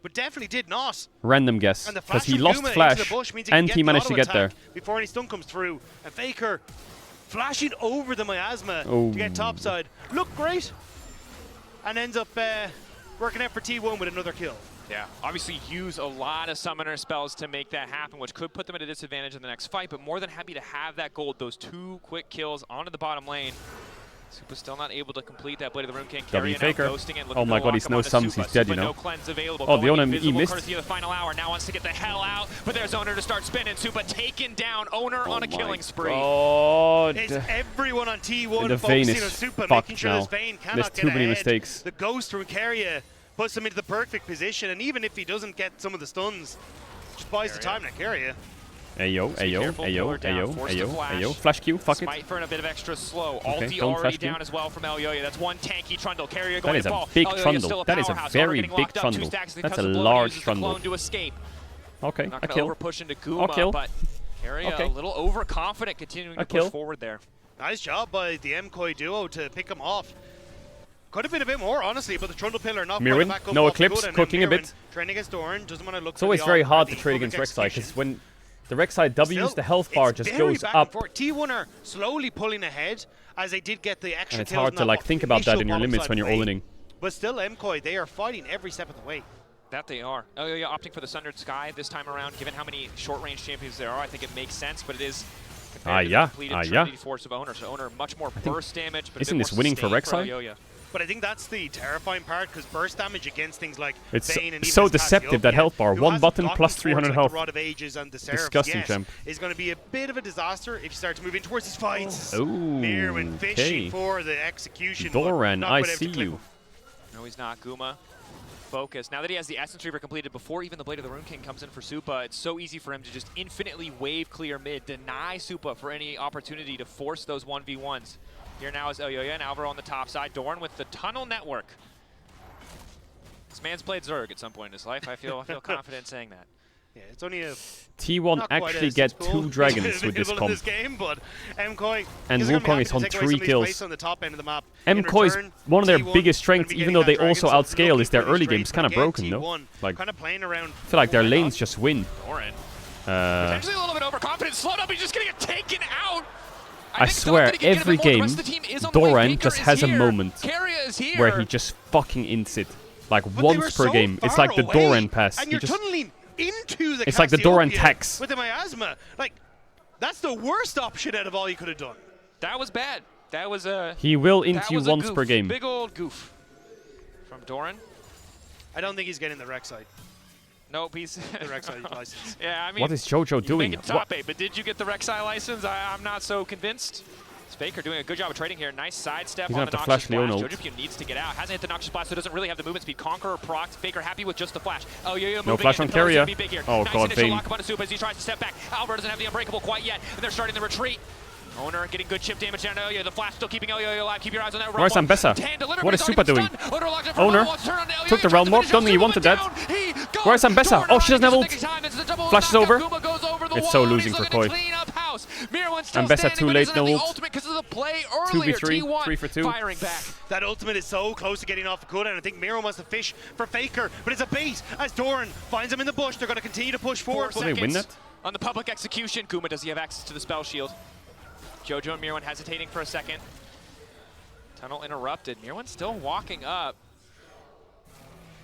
but definitely did not. Random guess. Because he lost flash, and he managed to get there. Before any stun comes through. And Faker flashing over the miasma to get topside. Looked great. And ends up working out for T1 with another kill. Yeah, obviously use a lot of summoner spells to make that happen, which could put them at a disadvantage in the next fight, but more than happy to have that gold, those 2 quick kills onto the bottom lane. Supa still not able to complete that Blade of the Rune King. W Faker. It, oh my god, he's no sums, he's dead, you know. No cleanse available. Oh, the Owner he missed. Courtesy of the final hour, now wants to get the hell out, but there's Owner to start spinning. Supa taken down, Owner on a killing spree. God. It's everyone on T1 the Vayne focusing is on Supa, fucked making sure now. this Vayne cannot There's get too many ahead. mistakes. The Ghost from Keria puts him into the perfect position, and even if he doesn't get some of the stuns, just buys the time to Keria. Ayo, ayo, ayo, ayo, ayo, ayo. Flash Q, fuck it. Smite for a bit of extra slow. Okay, Ulti don't already flash Q. down as well from Elyoya. That's one tanky Trundle. Carrier going That is to a fall. big Elyoya's Trundle. still a That is a powerhouse. very Getting big locked up, 2 Trundle. stacks That's because a of blow, large uses the Trundle. clone to escape. Okay, Not a going to kill. overpush into I'll kill. Guma, but Carrier Okay. a little overconfident continuing to push forward there. Nice job by the MKOI duo to pick him off. Could have been a bit more, honestly, but the Trundle pillar not Mirwan, back up no off the eclipse, good, and cooking a Mirwan bit. Training against Doran, doesn't want to look It's always very hard to trade against Rek'Sai, because when the Rek'Sai W's, the health bar just goes up. T1 are slowly pulling ahead as they did get the extra And it's kills hard to like think about that in your limits when you're all-inning. But still, MKOI, they are fighting every step of the way. That they are. Elyoya opting for the Sundered Sky this time around. Given how many short-range champions there are, I think it makes sense, but it is compared to the completed Trinity Force of Owner. So Owner much more burst damage, but isn't this winning for Rek'Sai? But I think that's the terrifying part, because burst damage against things like it's Vayne and so even deceptive, that health bar. One button plus 300 health. Rod of Ages and the Disgusting, champ. Is going to be a bit of a disaster if you start to move in towards his fights. Oh, Mirwan fishing for the execution. Doran, I see you. No, he's not. Guma focus. Now that he has the Essence Reaver completed before even the Blade of the Rune King comes in for Supa, it's so easy for him to just infinitely wave clear mid, deny Supa for any opportunity to force those 1v1s. Here now is Elyoya and Alvaro on the top side. Dorn with the tunnel network. This man's played Zerg at some point in his life. I feel confident saying that. Yeah, it's only a T1 actually get 2 dragons with this comp. Game, but MKoi and Wukong is on 3 kills. On the top end of the map. MKoi is one of their biggest strengths, even though they also outscale, is their early game's kind of broken, no? Like, kind of playing around. I feel like their lanes just win. Doran. Potentially a little bit overconfident. Slowed up, he's just getting it taken out. I swear, every game, Doran just has a moment where he just fucking ints it. Like once per game. It's like the Doran pass. And you're tunneling into the it's like the Doran tax. With the miasma. Like, that's the worst option out of all you could have done. That was bad. That was a... He will int you once per game. Big old goof from Doran. I don't think he's getting the rec side. Nope, he's... the Rek'Sai license. Yeah, I mean... What is JoJo doing? Make it top 8, but did you get the Rek'Sai license? I'm not so convinced. It's Faker doing a good job of trading here. Nice sidestep on the Noxious Blast. JoJo needs to get out. Hasn't hit the Noxious Blast, so doesn't really have the movement speed. Conqueror procs. Faker happy with just the flash. Oh, yeah, no flash on Carrier. Oh, nice God, Vayne. Lock up on Asuba as he tries to step back. Alvaro doesn't have the Unbreakable quite yet, and they're starting the retreat. Owner getting good chip damage down to Elio. The flash still keeping Elio alive. Keep your eyes on that. Where's Ambessa? What is Supa doing? Owner took the realm warp. Don't think he wanted that. Where's Ambessa? Oh, she doesn't have ult. Flash is over. It's so losing for Koi. Ambessa too late, no ult. 2v3, 3 for 2. That ultimate is so close to getting off the cooldown. I think Miro wants to fish for Faker, but it's a bait as Doran finds him in the bush. They're going to continue to push forward. Will they win that? On the public execution, Guma, does he have access to the spell shield? JoJo and Mirwan hesitating for a second. Tunnel interrupted. Mirwan still walking up.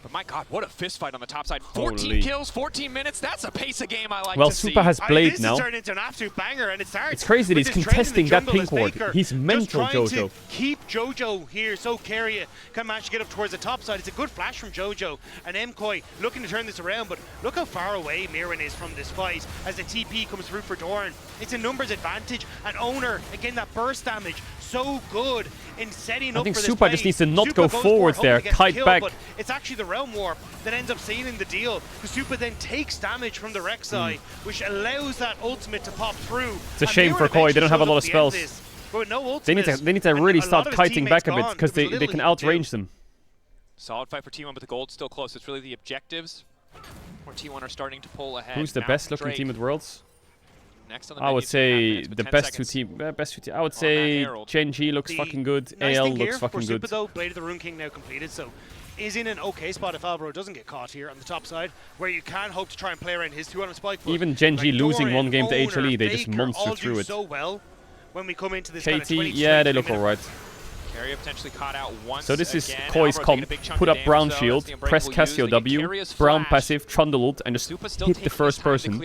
But my God, what a fist fight on the top side. 14 kills, 14 minutes. That's a pace of game I like to see. Well, Supa has Blade now. This turned into an absolute banger, and it starts. It's crazy that he's contesting that pink ward. He's mental, JoJo. To keep JoJo here, so Carrier can manage to get up towards the top side. It's a good flash from JoJo, and MKoi looking to turn this around, but look how far away Mirwan is from this fight as the TP comes through for Doran. It's a numbers advantage, and Owner, again, that burst damage, so good in setting up for this I think Supa just needs to not go forwards there, kite back. But it's actually the Realm Warp that ends up sealing the deal, because Supa then takes damage from the Rek'Sai, which allows that ultimate to pop through. It's a shame for Koi, they don't have a lot of spells. No they need to really start kiting back a bit, because they can outrange them. Solid fight for T1, but the gold's still close. It's really the objectives where T1 are starting to pull ahead. Who's the best looking team at Worlds? Next on the I would say the best two teams. I would say Gen.G looks fucking good. AL looks fucking good. Super though, Blade of the Rune King now completed, so is in an okay spot if Alvaro doesn't get caught here on the top side, where you can hope to try and play around his 2 on spike. Even Gen.G losing one game to HLE, they just monster through it. So well when we come into this KT, yeah, they look alright. Carrier potentially caught out once. So this is Koi's comp. Put up Brown Shield, press Cassio W, Brown passive, Trundle ult, and just hit the first person.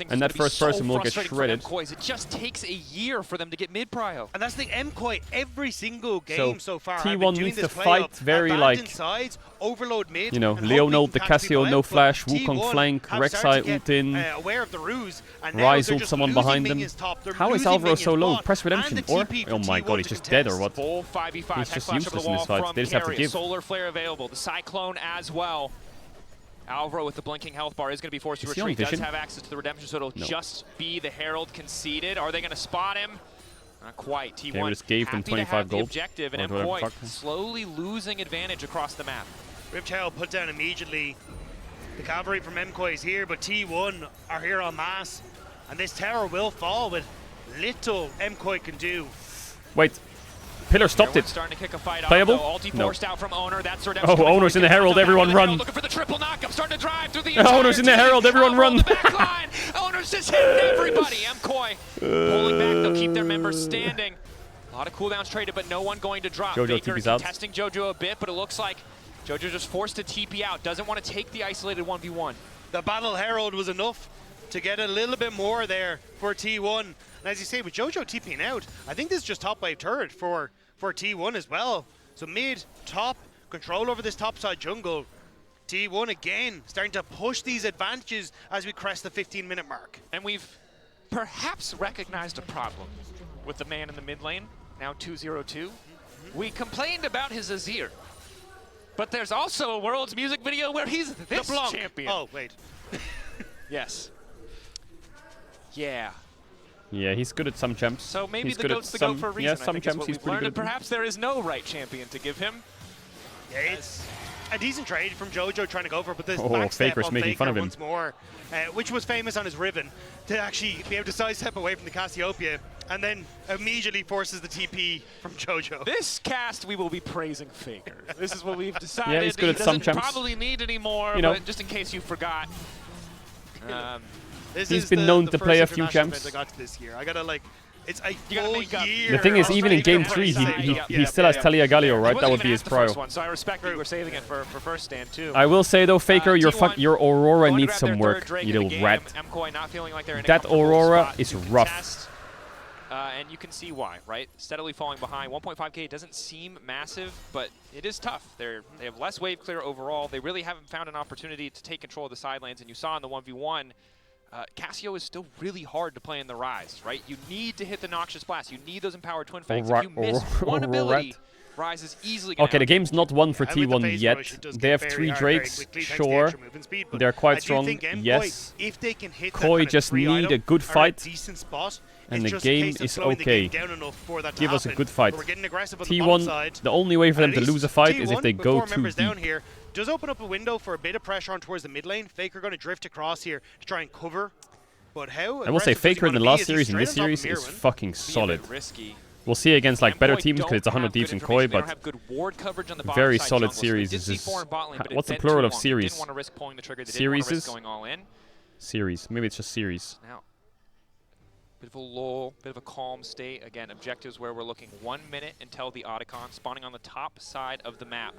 And that first person will get shredded. It just takes a year for them to get mid prio. And that's the MKoi every single game so far. T1 needs to fight very like, sides, overload mid, you know, Leonel, the Cassio, no flash, Wukong flank, Rek'Sai ult in, aware of the ruse, and Rise ult someone behind them. How is Alvaro so low? Press redemption or? Oh my God, he's just dead or what? 5v5. He's just useless in this fight. They just have to give. Solar Flare available. The Cyclone as well. Alvaro with the blinking health bar is going to be forced to retreat. Does have access to the redemption, so it'll just be the Herald conceded. Are they going to spot him? Not quite. T1 they just gave them 25 gold. The objective, and MKoi slowly losing advantage across the map. Riptail put down immediately. The cavalry from MKoi is here, but T1 are here en masse, and this tower will fall with little MKoi can do. Wait. Pillar stopped it. Starting to kick a fight Playable? Off, no. Out from Owner. That's oh, Owner's in the Herald. Everyone run. Looking for the triple knock. I'm starting to drive through the Owner's in the Herald. Everyone run. Owner's just hitting everybody. MKoi pulling back. They'll keep their members standing. A lot of cooldowns traded, but no one going to drop. JoJo Baker TP's out. Testing JoJo a bit, but it looks like JoJo just forced to TP out. Doesn't want to take the isolated 1v1. The Battle Herald was enough to get a little bit more there for T1. And as you say, with JoJo TPing out, I think this is just top wave turret for T1 as well. So mid, top, control over this topside jungle. T1 again starting to push these advantages as we crest the 15-minute mark. And we've perhaps recognized a problem with the man in the mid lane, now 2-0-2. We complained about his Azir, but there's also a World's music video where he's this champion. Oh, wait. Yes. Yeah. Yeah, he's good at some champs. So maybe he's the GOAT's the GOAT for a reason. Yeah, some champs he's pretty good. Perhaps there is no right champion to give him. Yeah, a decent trade from Jojo trying to go for it, but this Faker's backstep on making fun of him. once more, which was famous on his Riven, to actually be able to sidestep away from the Cassiopeia, and then immediately forces the TP from Jojo. This cast, we will be praising Faker. This is what we've decided. Yeah, he's good at some doesn't champs. probably need any more, You know. but just in case you forgot. He's been known to play a few champs. I got to this year. I gotta like, it's a full year. The thing is, even in Game 3, he still has Talia Galio, right? That would be his pro. So I respect that you were saving it for first stand too. I will say though, Faker, your Aurora needs some work, you little rat. MKOI not feeling like they're in a That comfortable Aurora spot is to rough. contest. And you can see why, right? Steadily falling behind. 1.5k doesn't seem massive, but it is tough. They have less wave clear overall. They really haven't found an opportunity to take control of the side lanes. And you saw in the 1v1, Cassio is still really hard to play in the Rise, right? You need to hit the Noxious Blast. You need those empowered Twin Fangs. If you miss one ability, Rise is easily going to Okay, the game's not won for T1 yet. They have 3 Drakes, sure. They're quite strong, yes. If they can hit Koi just need a good fight, decent spot, and it's the just a game case of is slowing the okay. game down enough for that to Give us a happen. good fight. But we're getting aggressive on the bottom side. T1, the only way for them And to at lose a least fight is if T1, they with go 4 too members down deep. here, does open up a window for a bit of pressure on towards the mid lane. Faker going to drift across here to try and cover. But how I will say aggressive does he Faker in the wanna be? last Is he series and straight this on top of series is Mirwin? fucking solid. risky. We'll see against like better teams because it's don't 100 have deeps good in Koi, information. They don't but have good ward coverage on the bottom very side solid jungle, so they series. did Is see this, 4 in bot lane, but it what's the bent plural too of long. They series? didn't want to risk pulling the trigger. They didn't want to risk Series? going all in. Series. Maybe it's just series. Now, bit of a lull, bit of a calm state. Again, objectives where we're looking 1 minute until the Otacon spawning on the top side of the map.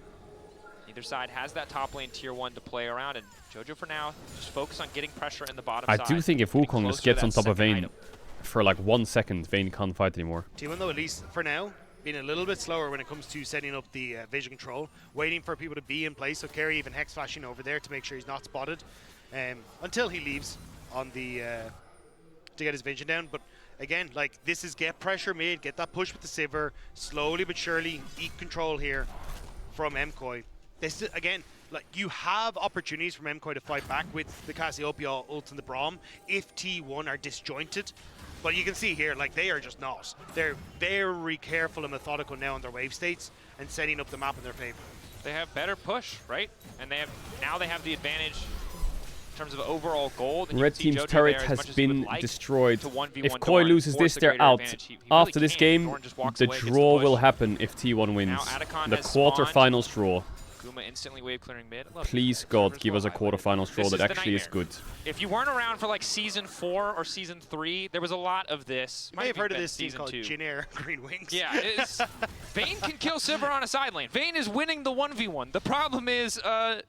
Either side has that top lane tier 1 to play around, and Jojo for now just focus on getting pressure in the bottom I side. do think if Wukong just gets on top of Vayne for like 1 second, Vayne can't fight anymore. T1 though, at least for now, being a little bit slower when it comes to setting up the vision control, waiting for people to be in place. So Kerry even hex flashing over there to make sure he's not spotted until he leaves on the to get his vision down. But again, like, this is get pressure made, get that push with the Sivir, slowly but surely eke control here from MKOI. This is, again, like, you have opportunities from MKOI to fight back with the Cassiopeia ult and the Braum if T1 are disjointed. But you can see here, like, they are just not. They're very careful and methodical now on their wave states and setting up the map in their favor. They have better push, right? And they have the advantage in terms of overall gold. And Red team's turret has been destroyed. If Koi loses this, they're out. After this game, the draw will happen if T1 wins. The quarterfinals draw. Guma instantly wave clearing mid. Please, God, give us a quarterfinals draw that actually is good. If you weren't around for like season 4 or season 3, there was a lot of this. You may have heard of this team called Jin Green Wings. Yeah, Vayne can kill Sivir on a side lane. Vayne is winning the 1v1. The problem is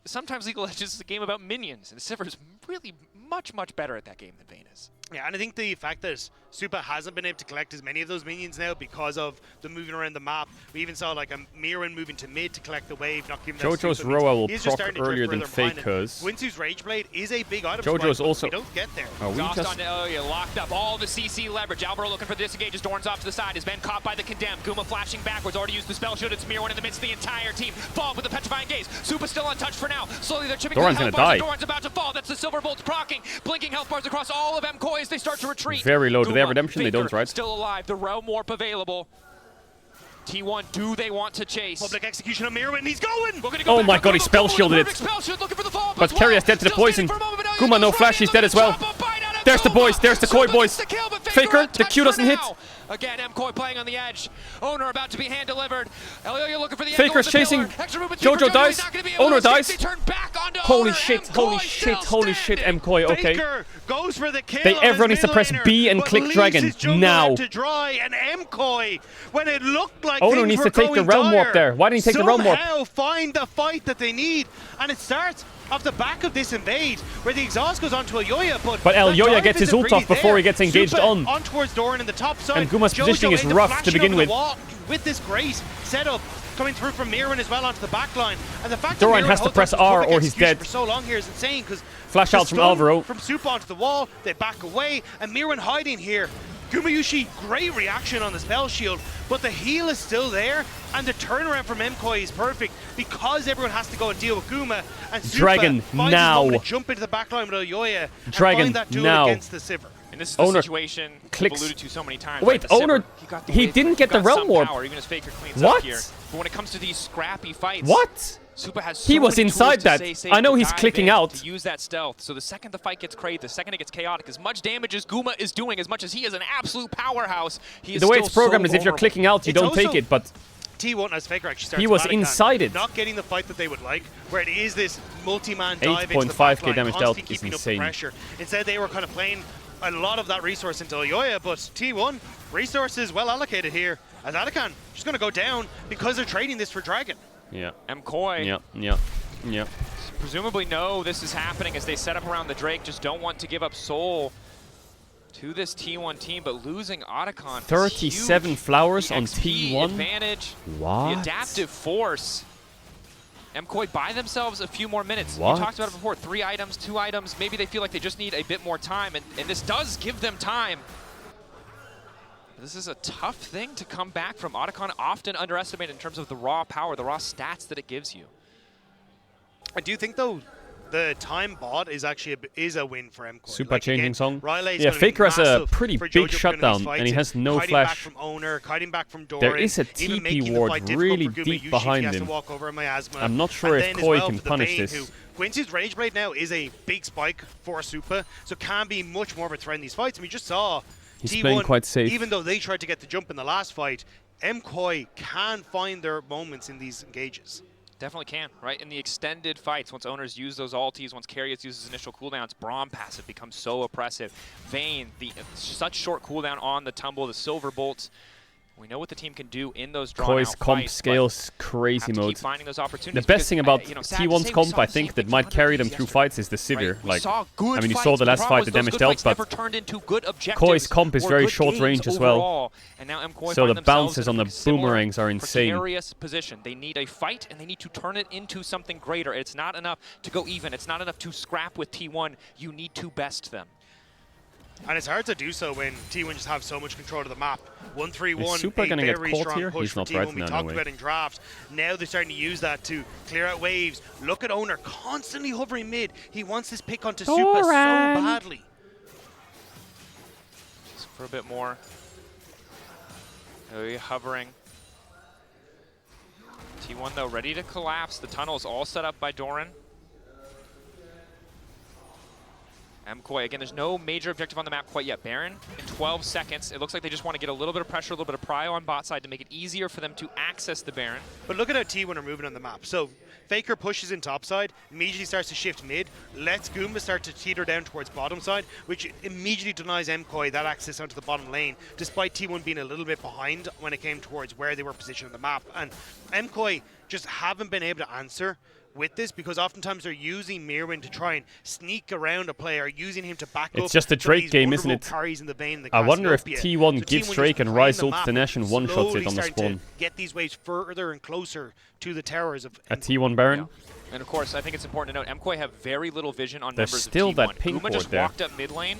sometimes League of Legends is a game about minions, and Sivir is really much better at that game than Vayne is. Yeah, and I think the fact that Supa hasn't been able to collect as many of those minions now because of the moving around the map. We even saw like a Mirren moving to mid to collect the wave, not giving that Jojo's Supa Roa will he's just proc starting to drift earlier than further behind, Faker's. Winsu's Rage Blade is a big item. Jojo's spike, also. we don't get there. Oh, we just. Oh, yeah, locked up. All the CC leverage. Alvaro looking for the disengage. Dorn's off to the side. Has been caught by the Condemned. Guma flashing backwards. Already used the spell shield. It's Mirren in the midst of the entire team. Fall with the petrifying gaze. Supa's still untouched for now. Slowly they're chipping Doran's through the gonna health bars. die. Doran's about to fall. That's the Silver Bolts proccing. Blinking health bars across all of MKOI as they start to retreat. Very low. Do they have Guma, redemption? They don't, right? Still alive. The realm warp available. T1, do they want to chase? Public execution of Mirren. He's going. Oh my God, he spell shielded it. But Kerry is dead to the poison. Guma, no flash. He's dead as well. There's the boys. There's the Koi boys. Faker, the Q doesn't hit. Again, MKOI playing on the edge. Owner about to be hand delivered. Elio looking for the Faker's chasing. Jojo dies. Owner dies. Holy shit, holy shit, holy shit, MKOI, okay. Faker goes for the kill. Everyone needs to press B and click Dragon now. To dry, and MKOI, when it looked like Owner needs to take the realm warp there. Why didn't he take the realm warp? Somehow find the fight that they need, and it starts off the back of this invade, where the exhaust goes onto Elyoya, but Elyoya gets his ult off before he gets engaged on towards Doran in the top side. And Guma's positioning is rough to begin with. With this great setup coming through from Mirren as well onto the back line, and the fact Doran that has to press R or he's dead. For so long here is insane, because flash out from Alvaro. From Supa onto the wall, they back away, and Mirren hiding here. Gumayushi, great reaction on the spell shield, but the heal is still there, and the turnaround from MKOI is perfect because everyone has to go and deal with Guma, and Supa Dragon finds now. his moment to jump into the backline with Elyoya and Dragon find that duel now. against the Sivir. And this is the situation we've alluded to so many times. Wait, right? Owner, he didn't get the realm warp. Power, even as Faker cleans What? up here. But when it comes to these scrappy fights, What? Super has He so was many inside tools to that. stay safe, I know to he's dive clicking in, out. to use that stealth. So the second the fight gets crazy, the second it gets chaotic, as much damage as Guma is doing, as much as he is an absolute powerhouse, he is The way still it's programmed so is if you're vulnerable. clicking out, you It's don't take also- it, but T1 as Faker actually starts he was Vatican, inside it. not getting the fight that they would like, where it is this multi-man dive into the 8.5k backline, damage dealt constantly is keeping up the insane. pressure. Instead, they were kind of playing a lot of that resource into Oyoya, but T1, resources well allocated here, as Atakan just going to go down because they're trading this for Dragon. Yeah. MCoy. Yeah. Presumably know this is happening as they set up around the Drake, just don't want to give up Soul to this T1 team, but losing Otacon. 37 flowers on XP T1. advantage. What? The adaptive force. MCoy buy themselves a few more minutes. What? You talked about it before, 3 items, 2 items. Maybe they feel like they just need a bit more time, and this does give them time. This is a tough thing to come back from. Otacon often underestimated in terms of the raw power, the raw stats that it gives you. I do think, though, the time bought is actually a win for MCoy. Super changing song. Riley's Yeah, gonna be Faker has a massive pretty for big Jojo shutdown, Gunna's and he has no kiting back flash. from Owner, kiting back from Doran, There is a even TP making the ward fight difficult really for Guma. deep Yushi behind has him. To walk over Miasma. I'm not sure And if then as Koi well can for the punish Bane, this. who Quincy's Rage Blade now is a big spike for Super, so can be much more of a threat in these fights. And we just saw He's T1, playing quite safe. even though they tried to get the jump in the last fight, MCoy can find their moments in these engages. Definitely can, right? In the extended fights, once owners use those ultis, once Carrius uses initial cooldowns, Braum passive becomes so oppressive. Vayne, such short cooldown on the tumble, the silver bolts. We know what the team can do in those drawn-out Koi's comp fights, scales but crazy have to mode. keep finding those The opportunities best because, thing about you know, sad to T1's say, we comp, saw I the same think, that thing might from carry them Underbeast through yesterday. fights is the Sivir. We Like, saw good I mean, you fights, saw the but last problem fight, was the those damage good dealt, fights but never turned into good objectives Koi's comp is or very good short games range as well. overall. And now MCoy So find the themselves bounces in on a the similar boomerangs are insane. precarious position. They need a fight, and they need to turn it into something greater. It's not enough to go even. It's not enough to scrap with T1. You need to best them. And it's hard to do so when T1 just have so much control of the map. 1-3-1, Is Super a gonna get very caught strong here? push He's for not T1 right we now, talked no way. about in draft. Now they're starting to use that to clear out waves. Look at Owner constantly hovering mid. He wants this pick onto Super so badly. Just for a bit more. Hovering. T1 though ready to collapse. The tunnel is all set up by Doran. MCoy, again, there's no major objective on the map quite yet. Baron in 12 seconds. It looks like they just want to get a little bit of pressure, a little bit of prio on bot side to make it easier for them to access the Baron. But look at how T1 are moving on the map. So Faker pushes in top side, immediately starts to shift mid, lets Goomba start to teeter down towards bottom side, which immediately denies MCoy that access onto the bottom lane, despite T1 being a little bit behind when it came towards where they were positioned on the map. And MCoy just haven't been able to answer with this because oftentimes they're using Mirwin to try and sneak around a player, using him to back up. It's just a some of Drake these game, isn't vulnerable it? carries in the Vayne and the I wonder if Cassiopeia. T1 So gives T1 Drake just and playing Rise the ults map the Nash and one-shots slowly it on the starting spawn. to get these waves further and closer to the towers of A T1 Baron? And of course, I think it's important to note, MCoy have very little vision on There's members still of T1. that pink Guma ward just there. walked up mid lane.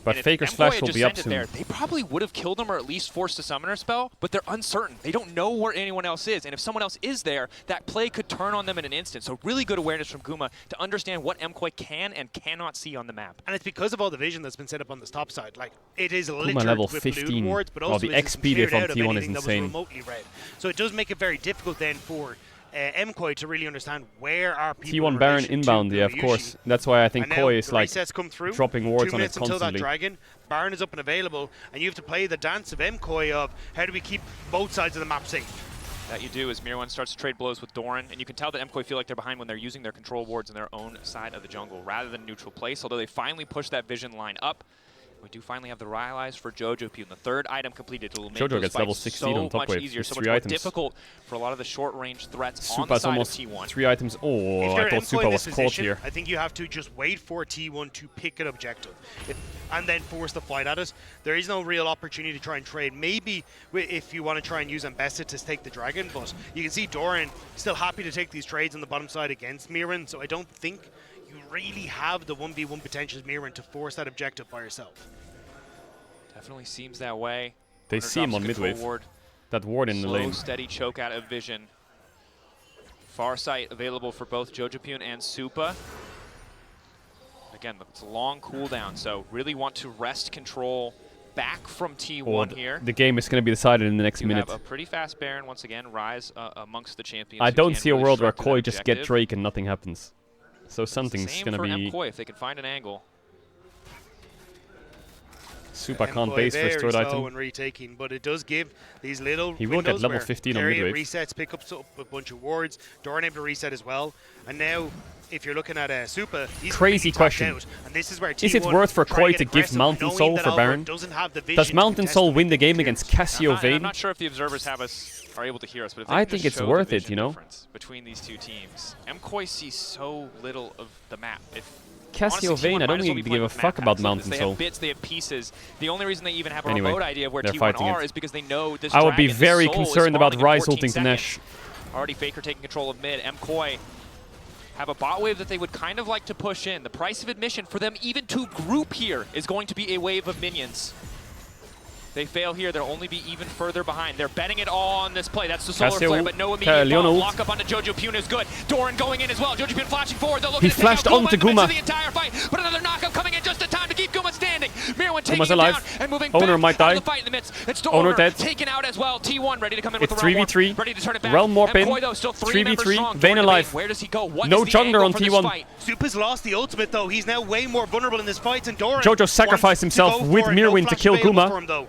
But and if Faker's MCoy flash had will just be up sent it soon. there, they probably would have killed him or at least forced a summoner spell, but they're uncertain. They don't know where anyone else is, and if someone else is there, that play could turn on them in an instant. So really good awareness from Guma to understand what MCoy can and cannot see on the map. And it's because of all the vision that's been set up on this top side. Like, it is littered level with 15. balloon wards, but Oh, also the isn't XP diff cleared on out of T1 is anything that was insane. remotely red. So it does make it very difficult then for MCoy to really understand where are people T1 in Baron relation to inbound, yeah, of Yushi. course. That's why I think And now Koi is the like resets come through, dropping wards 2 on it minutes until that constantly. dragon. Baron is up and available, and you have to play the dance of MCoy of how do we keep both sides of the map safe. That you do as Mirwan starts to trade blows with Doran, and you can tell that MCoy feel like they're behind when they're using their control wards in their own side of the jungle rather than neutral place, although they finally push that vision line up. We do finally have the Rylai's for Jojo Pune. The third item completed. It will make Jojo those gets fights level 16 so on top much wave. easier, It's so 3 much more items. difficult for a lot of the short-range threats on the Supa's side of almost T1. 3 items. Oh, If I you're thought MCoy Supa in was this caught position, here. I think you have to just wait for T1 to pick an objective and then force the fight at it. There is no real opportunity to try and trade. Maybe if you want to try and use Ambessa to take the dragon, but you can see Doran still happy to take these trades on the bottom side against Mirren, so I don't think you really have the 1v1 potential as Mirren to force that objective by yourself. Definitely seems that way. They Runner see him drops on the control midwave. ward. That ward in the Slow, lane. steady choke out of vision. Farsight available for both Jojopune and Supa. Again, it's a long cooldown, so really want to wrest control back from T1 here. The game is going to be decided in the next minute. Have a pretty fast Baron once again. Rise amongst the champions. I don't see a world where Koi just get Drake and nothing happens. So something's going to be... Koi if they can find an angle. Super can't base for his third item. And retaking, but it does give these little he will get level 15 on midwave. Resets, pick up a bunch of wards. Doran able to reset as well. And now, if you're looking at Super, he's crazy question. Out. And this is where is it worth for Koi to give Mountain Soul for Baron? Does Mountain Soul win the game against Cassio Vayne? I'm not sure if the observers are able to hear us, but if they I think it's worth it, you know. Between these two teams, Koi sees so little of the map. Cassio Vayne, I don't think they give a fuck about Mountain Soul. They have bits, they have pieces. The only reason they even have a remote idea of where T1 are is because they know this I would be very concerned about Rise ulting to Nash. Already Faker taking control of mid. Koi have a bot wave that they would kind of like to push in. The price of admission for them even to group here is going to be a wave of minions. They fail here, they'll only be even further behind. They're betting it all on this play. That's the solar flare, but no immediate bomb. Lock up onto Jojo Pune is good. Doran going in as well. Jojo Pune flashing forward. They're looking he flashed onto Guma. The entire fight, but another knockup coming in just in time to keep Guma standing. Mirwin taking Guma's alive. Down and moving Owner might die. The fight in the midst. It's Owner dead. Taken out as well. T1 ready to come in with it's the 3v3. Ready to turn it back. Realm Warp in. 3v3. Vayne alive. Where does he go? What no jungler on T1. Supa's lost the ultimate though. He's now way more vulnerable in this fight, and Doran Jojo sacrificed himself with Mirwin to kill Guma.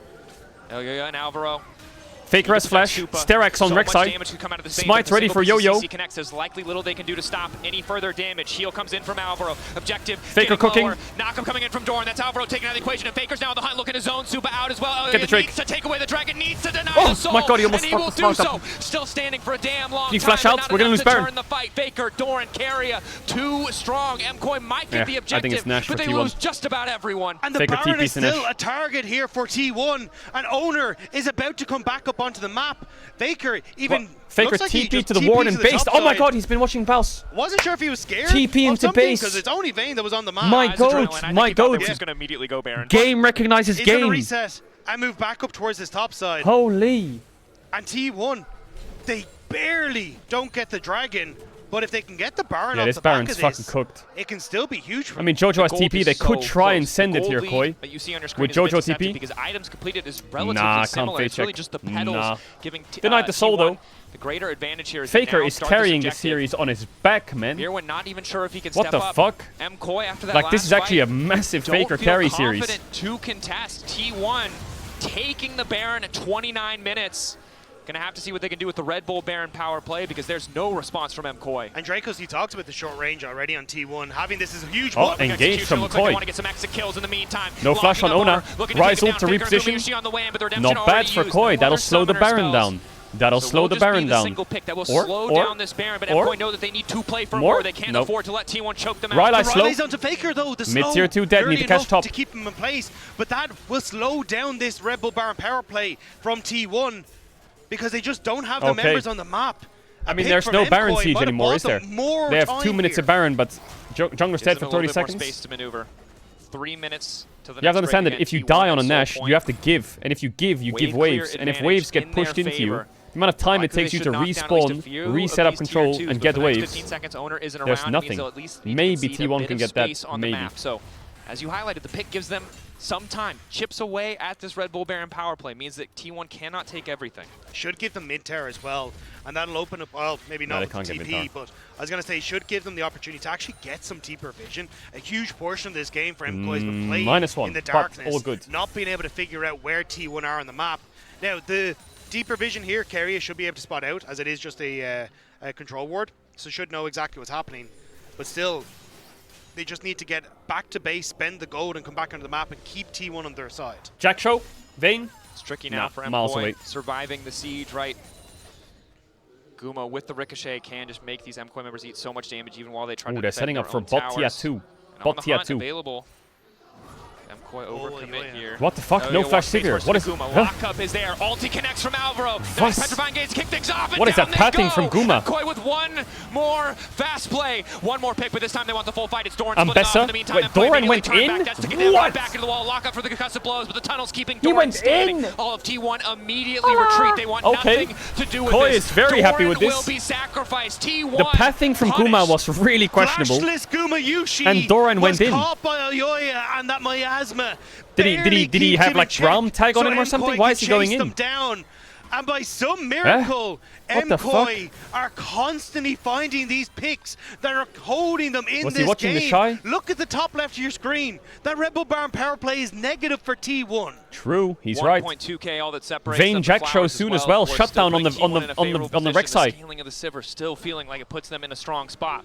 And Alvaro. Fake res flash, Sterak's on Rek'Sai. Smite ready for Yo-Yo. There's likely little they can do to stop any further damage. Heal comes in from Alvaro. Objective. Faker cooking. Knockup coming in from Doran. That's Alvaro taking out of the equation. And Faker's now on the hunt looking to zone Supa out as well. Get the Drake. Needs to take away the dragon. Needs to deny the soul. Oh my god, he almost and he will do so. up. Still standing for a damn long he time. Flash out. We're going to lose Baron. Turn the fight. Faker, Doran, Keria. Too strong. Koi might get the objective. I think it's Nash but for they T1. lose just about everyone. And the Faker Baron is still Nash. a target here for T1. And Owner is about to come back up onto the map. Faker even Faker like TP to the ward and base. Oh my god, he's been watching Baus. Wasn't sure if he was scared. TP into base. Because it's only Vayne that was on the map. My goat, my goat. He's going to immediately go Baron. Game recognizes he's game. He's going to reset and move back up towards his top side. Holy. And T1, they barely don't get the dragon. But if they can get the Baron off this the Baron's back of fucking this, cooked. it can still be huge for I mean, Jojo has TP. They could try and send it here, Koi. That you see on your screen with Jojo TP. Because items completed is relatively similar. It's really just the petals giving Denied the soul though. The greater advantage here is Faker is carrying the series on his back, man. Mirwin not even sure if he can what step the up. fuck? Koi after that like this is actually a massive Faker carry series. Confident to contest. T1 taking the Baron at 29 minutes. Gonna have to see what they can do with the Red Bull Baron power play because there's no response from Koi. And Dracos, he talks about the short range already on T1. Having this is a huge one. Engaged from Looks Koi. like they want to get some exit kills in the meantime. No flash on Ona. Rise ult to reposition. Not bad for Koi. That'll slow the Baron down. That'll slow the Baron down. Single pick that will slow down this Baron, but Koi know that they need to play for more. They can't afford to let T1 choke them out. Riley's onto Faker though. The mid tier 2 dead. Need to catch top to keep him in place, but that will slow down this Red Bull Baron power play from T1 because they just don't have the members on the map. I mean, there's no Baron siege anymore, is there? They have 2 minutes of Baron, but jungler's dead for 30 seconds. Space to maneuver. 3 minutes. You have to understand that if you die on a Nash, you have to give. And if you give, you give waves. And if waves get pushed into you, the amount of time it takes you to respawn, reset up control, and get waves, there's nothing. Maybe T1 can get that, maybe. So, as you highlighted, the pick gives them some time. Chips away at this Red Bull Baron power play means that T1 cannot take everything. Should give them mid-tier as well. And that'll open up, well, maybe not with TP, but I was going to say, should give them the opportunity to actually get some deeper vision. A huge portion of this game for MKOI's been played in the darkness, all good. not being able to figure out where T1 are on the map. Now, the deeper vision here, Keria should be able to spot out, as it is just a control ward, so should know exactly what's happening. But still, they just need to get back to base, spend the gold, and come back onto the map and keep T1 on their side. Jack Show, Vayne. It's tricky now for MKOI, surviving the siege, right? Guma with the Ricochet can just make these MKOI members eat so much damage even while they try to defend they're setting up for bot tier 2. Bot tier 2. Available. MKOI overcommit here. What the fuck? No flash Sivir. What is Guma? Lockup is there. Ulti connects from Alvaro. Nice Petrifying Gates kick things off. And what is that pathing from Guma? MKOI with one more fast play. One more pick, but this time they want the full fight. It's Doran splitting off in the meantime. Wait, Doran went in? What? Back into the wall. Lockup for the concussive blows, but the tunnel's keeping Doran went standing. In. All of T1 immediately retreat. They want nothing to do with Koi this. is very happy with this. Will be sacrificed. T1 the pathing from Guma was really questionable. Flashless Guma Yushi and Doran went in. Caught by Ayoya, and that miasma Guma. Did he have like Braum tag on him or something? Why is he going in? Them down. And by some miracle, MKOI are constantly finding these picks that are holding them in this game. The shy? Look at the top left of your screen. That Red Bull Barn power play is negative for T1. True, he's right. 1.2k all that separates Vayne Jack shows soon as well. Shutdown on the Rex side. The scaling of the Sivir still feeling like it puts them in a strong spot.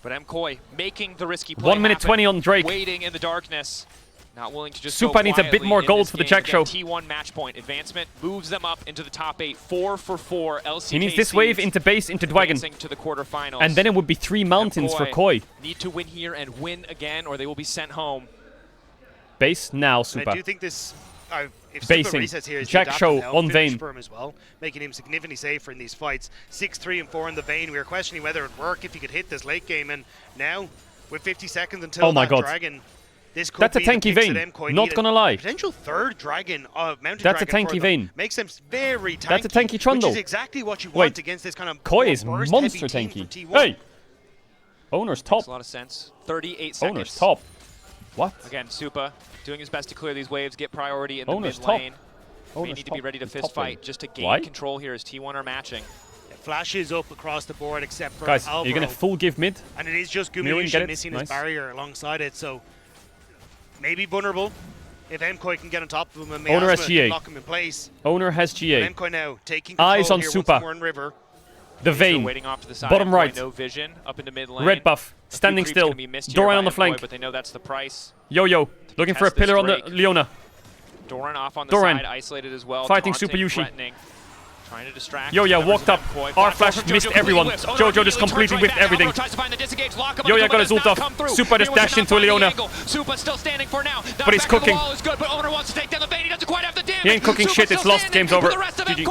But MKOI making the risky play. 1 minute 20 on Drake. Waiting in the darkness. Not willing to just Super needs a bit more gold for the Jack show. T1 match point advancement moves them up into the top 8. 4 for 4. LCK he needs this wave into base, into Dwagon. To the quarterfinals. And then it would be 3 mountains for Koi. Need to win here and win again, or they will be sent home. Base now, Super. And I do think this. If Basing. Super resets here, Jack show on Vayne for him as well, making him significantly safer in these fights. 6-3 and 4 in the Vayne. We were questioning whether it would work if he could hit this late game, and now with 50 seconds until Dragon. This could That's a be tanky Vayne, not gonna lie. Potential third Dragon, mountain That's dragon a tanky Vayne. Makes them very tanky. That's a tanky Trundle. Which is exactly what you want against this kind of Koi is monster tanky. Hey! Owner's top. Makes a lot of sense. 38 seconds. Owner's top. What? Again, Supa doing his best to clear these waves, get priority in the mid top. lane. May need to be ready to fist fight just to gain control here as T1 are matching. Flashes up across the board except for Guys, Alvaro. you're going to full give mid? And it is just Gumayushi missing his barrier alongside it, so maybe vulnerable if MKOI can get on top of him and Owner has can GA. lock him in place. Owner has GA. MKOI now taking control Eyes on here Supa. once more in River. The Vayne. Waiting off to the side. Bottom right. No vision up into mid lane. Red buff. Standing still. Doran on the flank. But they know that's the price. Yo. Looking for a pillar on the Leona. Doran off on the side, isolated as well. Fighting Super Yushi. Trying to distract. Yo, walked up. R flash missed everyone. Jojo just completely whiffed everything. Yo, got his ult off. Super just dashed into Leona. Super still standing for now. But he's cooking. He ain't cooking shit. It's lost. Game's over. GG.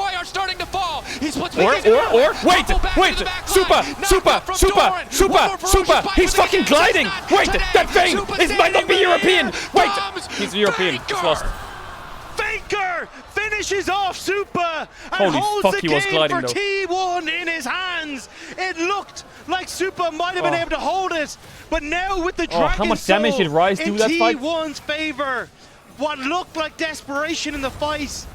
Wait. Super. He's fucking gliding. Wait, that Vayne might not be European. Wait, he's European. It's lost. Faker finishes off Supa and Holy holds fuck, the he was game gliding, for T1 in his hands. It looked like Supa might have been able to hold it, but now with the Dragon how much damage did Ryze do that fight? In T1's favor, what looked like desperation in the fight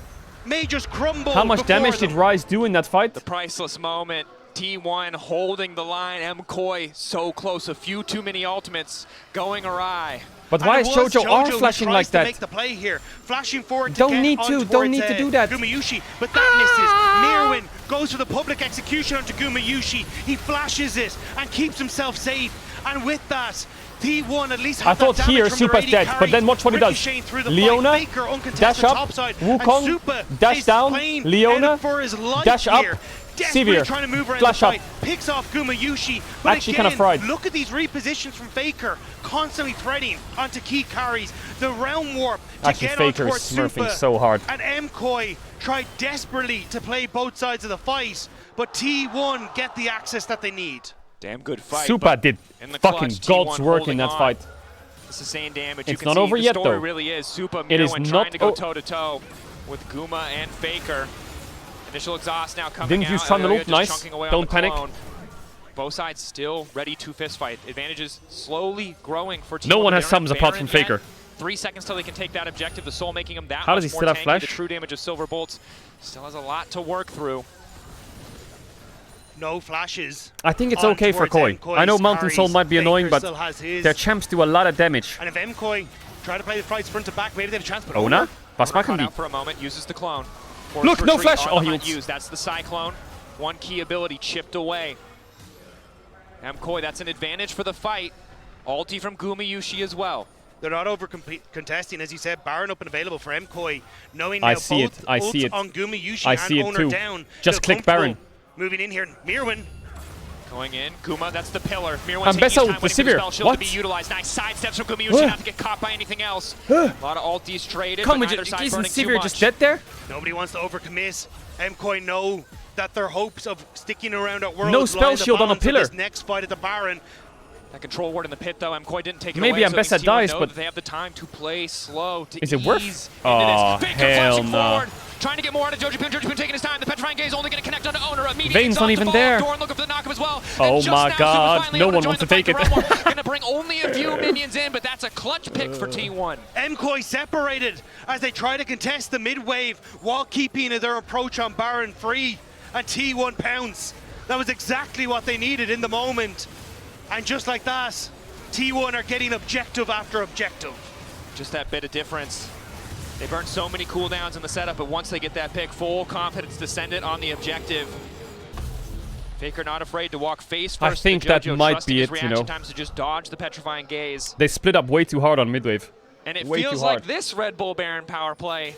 may just crumble. How much damage did Ryze do in that fight? The priceless moment. T1 holding the line. MKOI so close. A few too many ultimates going awry. But why is Jojo R flashing like that? Make the play here, flashing forward. Don't need to do that. Gumayushi, but that misses. Mirwin goes for the public execution onto Gumayushi. He flashes it and keeps himself safe. And with that, T1 at least. I thought here Supa's dead, but then watch what he does. Leona, dash up, Wukong, dash down, Leona, dash up. Severe, trying to move around flash the up. fight, picks off Gumayushi. But actually again, kind of fried. Look at these repositions from Faker, constantly threading onto key carries. The realm warp to actually, get Faker on is towards smurfing Supa. so hard. And MKOI tried desperately to play both sides of the fight, but T1 get the access that they need. Damn good fight. Supa did fucking God's work in that fight. Sustained damage. It's not over yet, though. The story really is Supa trying to go toe-to-toe with Guma and Faker. Initial exhaust now coming Didn't use Trundle, nice. Don't panic. Both sides still ready to fist fight. Advantages slowly growing for T1. No one has sums apart from Faker. 3 seconds till they can take that objective. The Soul making him that How does he much still more have tanky. flash? The true damage of Silver Bolts still has a lot to work through. No flashes. I think it's okay for Koi. I know Mountain Soul might be annoying, but their champs do a lot of damage. And if MKOI try to play the fights front to back, maybe they have a chance. But Ona? Was machen die? Out for a moment, uses the clone. Look, no flash! Oh, he used. That's the Cyclone. One key ability chipped away. MKOI, that's an advantage for the fight. Ulti from Gumayushi as well. They're not over contesting, as you said. Baron up and available for MKOI, knowing I now see both it. I see it. on Gumayushi I and see it Owner too. down. Just click Baron. Moving in here, Mirwin. Going in, Guma, that's the pillar. Mirwin taking his time waiting for the spell shield what? to be utilized. Nice sidesteps from Gumayushi, not to get caught by anything else. A lot of ultis traded, but neither side isn't burning Severe too much. just dead there? Nobody wants to overcommit. MKOI know that their hopes of sticking around at Worlds No spell shield on a pillar. This next fight at the Baron. That control ward in the pit, though, MKOI didn't take it Maybe away. Ambessa dies, but they have the time to play slow to is it worth? ease Oh, into this. hell no. trying to get more out of Jojo Poon. Jojo Poon taking his time. The Petrifying Gaze only going to connect onto Owner immediately. Vayne's not even there. Doran looking for the knockup as well. Oh my god, no one wants to take it. Going to bring only a few minions in, but that's a clutch pick for T1. MKOI separated as they try to contest the mid wave while keeping their approach on Baron free, and T1 pounce. That was exactly what they needed in the moment. And just like that, T1 are getting objective after objective. Just that bit of difference. They burned so many cooldowns in the setup, but once they get that pick, full confidence to send it on the objective. Faker not afraid to walk face first. I think that might be it, reaction times to just dodge the Petrifying Gaze. They split up way too hard on midwave. And it way feels like this Red Bull Baron power play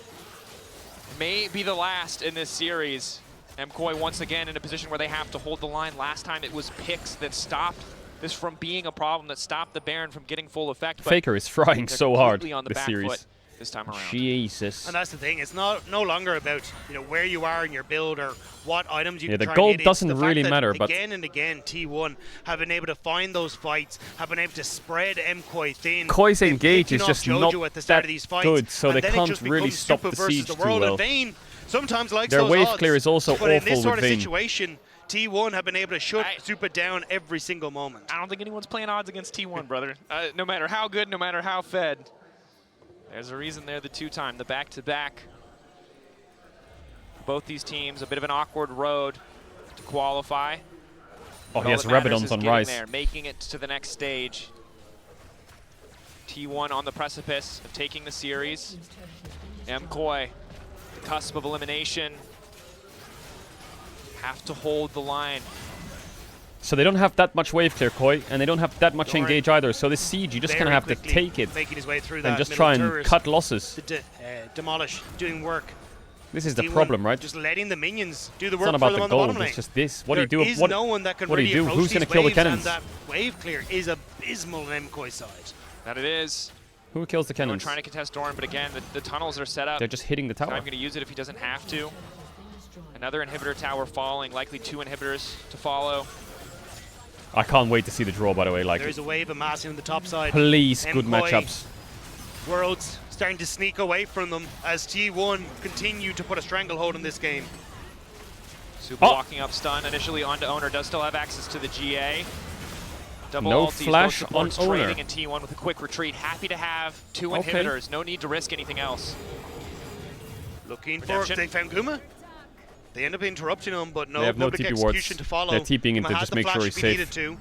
may be the last in this series. MKOI once again in a position where they have to hold the line. Last time it was picks that stopped this from being a problem, that stopped the Baron from getting full effect. But Faker is frying so hard on the this back series. foot this time around. Jesus. And that's the thing, it's no longer about where you are in your build or what items you can the try gold and hit. doesn't It's the really fact that matter, but again and again T1 have been able to find those fights, have been able to spread MKOI thin. Koi's They've engage taken is off just Jojo not at the start that of these fights, good, so and they then it can't just really becomes stop Super the versus siege the too world. well. And Vayne sometimes likes Their those wave odds, clear is also but in awful this sort with of Vayne. situation, T1 have been able to shut Super down every single moment. I don't think anyone's playing odds against T1, brother. No matter how good, no matter how fed. There's a reason they're the two-time, the back-to-back. Both these teams, a bit of an awkward road to qualify. Oh, But he has all that matters Rabadons is on getting Rise. there, making it to the next stage. T1 on the precipice of taking the series. MKOI, the cusp of elimination. Have to hold the line. So they don't have that much wave clear, Koi, and they don't have that much Doran engage either. So this siege, you just kind of have to take it making his way through and that just middle try and turret cut losses. to demolish, doing work. This is the T1 problem, right? Just letting the minions do the It's work not about for them the on the bottom gold, lane. it's just this. What do you There do? is What, no one that can what do really you do? approach Who's going to these kill the waves, and cannons? that wave clear is abysmal on MKOI's side. That it is. Who kills the Everyone cannons? trying to contest Doran, but again, the tunnels are set up. They're just hitting the tower. I'm going to use it if he doesn't have to. Another inhibitor tower falling, likely 2 inhibitors to follow. I can't wait to see the draw, by the way. Like, There's a wave of massing on the top side. please, good MKOI matchups. Worlds starting to sneak away from them as T1 continue to put a stranglehold in this game. Super walking up stun initially onto Owner, does still have access to the GA. Double No ultis, flash both supports on Owner. trading, and T1 with a quick retreat. Happy to have 2 Okay. inhibitors, no need to risk anything else. Looking Redemption. for, they found Guma. They end up interrupting him, but no They have no public TP execution wards. to follow. They're TPing him Guma to had just the make sure flash he's if he safe. needed to.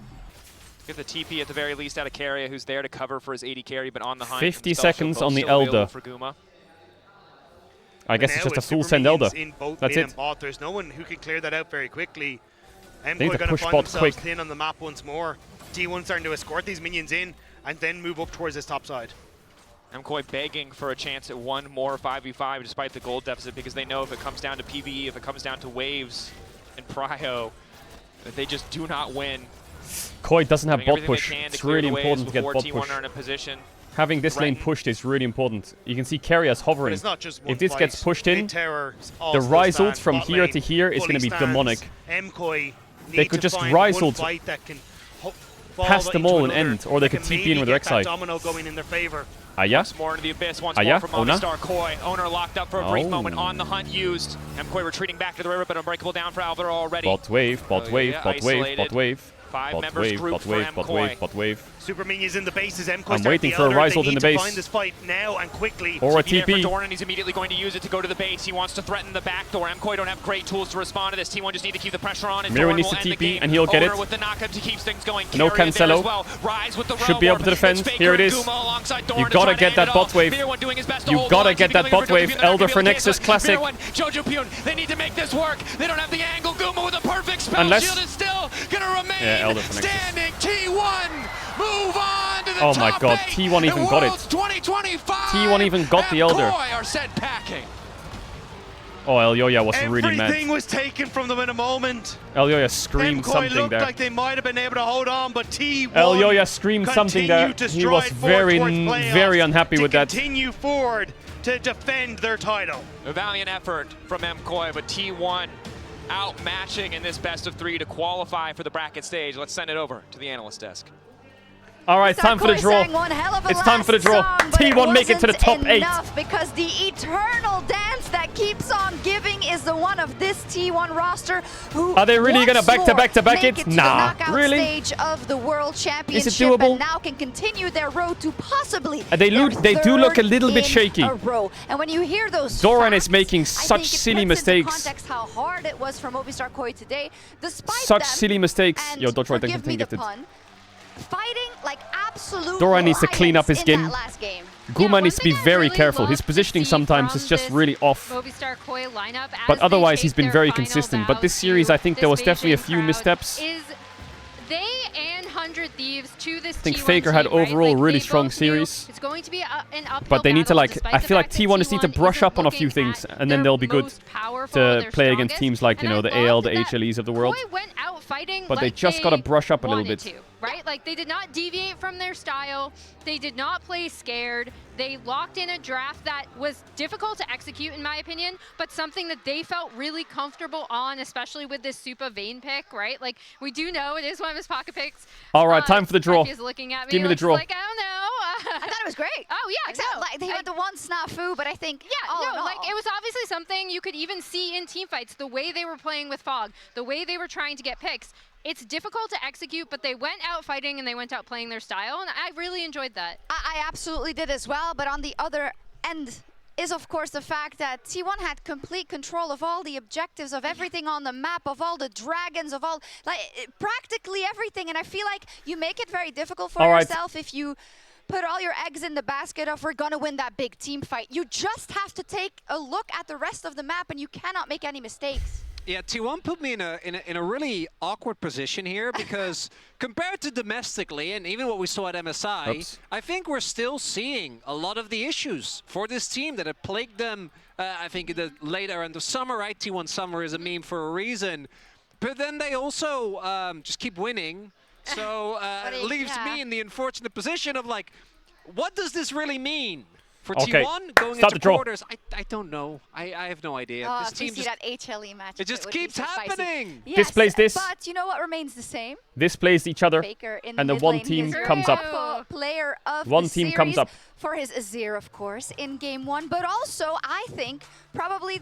Get the TP at the very least out of Carrier, who's there to cover for his AD carry, but on the hunt. 50 Spell seconds both on the still available Elder. for Guma. I guess But it's now just a with full super send Elder. minions in both That's mid it. and bot, there's no one who can clear that out very quickly. need MKOI to going to push find bot themselves quick. thin on the map once more. T1 starting to escort these minions in and then move up towards this top side. MKOI begging for a chance at one more 5v5 despite the gold deficit, because they know if it comes down to PvE, if it comes down to waves and prio, that they just do not win. Koi doesn't have Doing bot everything they push. can to It's clear really the waves important to get before bot T1 push. are in a position. Having this lane pushed is really important. You can see Carrier's hovering. It's not just one If this fight. gets pushed in, Mid towers the also Rise stand. ult from Bot here lane to here is going to be fully demonic. stands. MKOI They need could to just find Rise one ult fight that can fall past them into all and another, end, or they that could can TP in maybe with their get that X-Side. domino going in their favor. Aya? Once more into the abyss, once Aya? more from Ona? Movistar. Koi, Owner locked up for a brief Oh. moment, on the hunt used. MKOI retreating back to the river, but unbreakable down for Alvaro already. Bot wave, bot Oh, wave, yeah, bot wave, isolated. bot wave. 5 Bot members wave, group bot for wave, bot MKOI. wave, bot wave. Super minions in the bases. MKOI I'm start waiting the for a Elder. Rise They ult in need the to base. find this fight now and quickly. Or a TP there TP. for Doran, and he's immediately going to use it to go to the base. He wants to threaten the back door. MKOI don't have great tools to respond to this. T1 just need to keep the pressure on, and Miro Doran needs will to end the TP, game. and he'll get Owner it. with the knockup to keep things going. No Carrier there Cancelo. as well. Rise with the Should be able to defend. It's Faker Here it and is. Guma alongside Doran You to gotta try to get end that it bot off. wave. Veer doing his best to You hold gotta on, get keeping that going bot for wave. Jojo Pyun. They're not Elder gonna for be able to Nexus, take it. classic. Veer Jojo Pyun, they need to make this work. They don't have the angle. Guma with a perfect spell. Unless- Shield is still gonna remain Yeah, Elder for Nexus. standing. T1 move on to the Oh my top god, 8 T1 even in got it. Worlds 2025. T1 even got the Elder. MKOI are sent packing. Oh, Elyoya was really mad. Everything was taken from them in a moment. Elyoya screamed MKOI something looked there. like they might have been able to hold on, but T1 Elyoya screamed something there. continued to He was stride forward very, towards playoffs very unhappy to with that. continue forward to defend their title. A valiant effort from MKOI, but T1 outmatching in this best of 3 to qualify for the bracket stage. Let's send it over to the analyst desk. All right, time for the draw. It's time for the draw. T1 make it to the top 8. Because the eternal dance that keeps on giving is the one of this T1 roster who are they really going to back-to-back it? Nah, really? Stage of the World Championship, is it doable? And now can continue their road to possibly they do look a little bit shaky. And when you hear those Doran is making such silly mistakes. Context how hard it was for Movistar Koi today, despite such silly mistakes. Yo, Dodgeroid, thanks for being gifted. Fighting like absolute Doran needs to clean up his game. Guma needs to be very careful. His positioning sometimes is just really off. But otherwise, he's been very consistent. But this series, I think there was definitely a few missteps. They and 100 Thieves to this I think T1 Faker had team, right? overall like, really strong series. It's going to be an uphill but they need to battle, I feel like T1 just need to brush up on a few things, and then they'll be good to play against teams like, you know, the AL, the HLEs of the world. Went out fighting but like they just got to brush up a little bit. To, right? Like, they did not deviate from their style. They did not play scared. They locked in a draft that was difficult to execute, in my opinion, but something that they felt really comfortable on, especially with this Supa Vayne pick, right? Like, we do know it is one of his pocket picks. All right, time for the draw. He's looking at me. Give me the draw. Like, I don't know. I thought it was great. Oh, yeah. Except, like, they had the one snafu, but I think, like, it was obviously something you could even see in team fights, the way they were playing with Fog, the way they were trying to get picks. It's difficult to execute, but they went out fighting and they went out playing their style, and I really enjoyed that. I absolutely did as well, but on the other end is, of course, the fact that T1 had complete control of all the objectives, of everything on the map, of all the dragons, of all, like, practically everything, and I feel like you make it very difficult for yourself if you put all your eggs in the basket of we're gonna win that big team fight. You just have to take a look at the rest of the map, and you cannot make any mistakes. Yeah, T1 put me in a really awkward position here because compared to domestically and even what we saw at MSI, I think we're still seeing a lot of the issues for this team that have plagued them, I think, in the later end of summer, right? T1 summer is a meme for a reason. But then they also just keep winning. So it leaves me in the unfortunate position of like, what does this really mean? For T1 going into quarters, I don't know. I have no idea. This team see that HLE match. It just keeps happening. Yes, this plays this. But you know what remains the same? This plays each other, and the one team comes up. Player of one team comes up for his Azir, of course, in game 1. But also, I think probably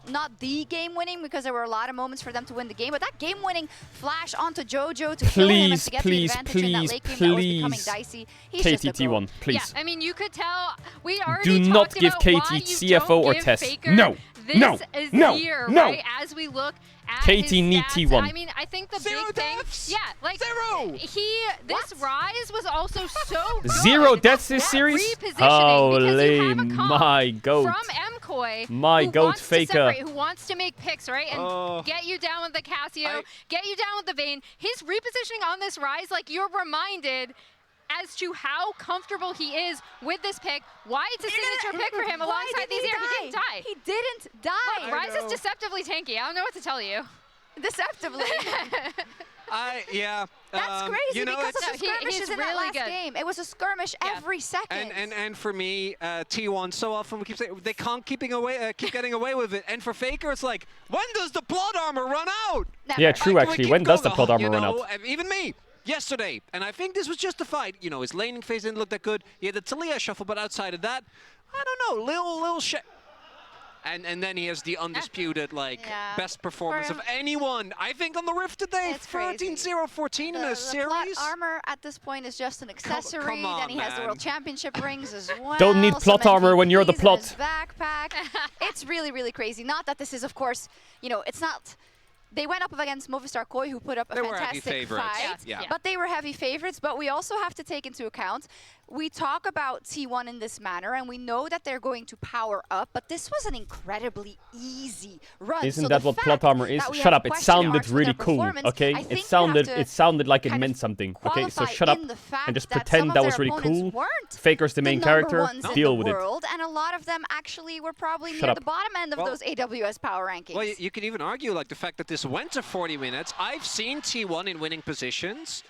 not the game-winning, because there were a lot of moments for them to win the game, but that game-winning flash onto Jojo to kill him and to get the advantage in that late game that was becoming dicey. He's just a KT1, please. Yeah, I mean, you could tell we already do not give KT CFO or Tess. No, no, Azir, no. Right? As we look at KT need T1. I mean, I think the big thing, like this Rise was also so good. 0 deaths this series? Holy my goat. From MKOI, my goat Faker. Who wants to make picks, right? And get you down with the Casio, get you down with the Vayne. His repositioning on this Rise, like, you're reminded as to how comfortable he is with this pick, why it's a signature pick for him alongside these here. He didn't die. He didn't die. Look, Rise is deceptively tanky. I don't know what to tell you. Deceptively. Yeah. That's crazy, you know, because of the skirmishes in that last game. It was a skirmish every second. And for me, T1, so often we keep saying they can't keep getting away with it. And for Faker, it's like, when does the plot armor run out? Never. Yeah, true, actually. When does the plot armor run out? Even me. Yesterday, and I think this was justified. You know, his laning phase didn't look that good. He had the Talia shuffle, but outside of that, I don't know, little shit. And then he has the undisputed best performance of anyone. I think on the Rift today, 13-0-14 in a series. The plot armor at this point is just an accessory. Come on, then he has the World Championship rings as well. Don't need plot armor when you're the plot. Backpack. It's really, really crazy. Not that this is, of course, you know, it's not. They went up against Movistar Koi, who put up a fantastic fight. But they were heavy favorites. But we also have to take into account, we talk about T1 in this manner, and we know that they're going to power up, but this was an incredibly easy run. Isn't that what plot armor is? Shut up, it sounded really cool, okay? It sounded like it meant something, okay? So shut up and just pretend that was really cool. Faker's the main character, deal with it. And a lot of them actually were probably near the bottom end of those AWS power rankings. Well, you could even argue like the fact that this went to 40 minutes. I've seen T1 in winning positions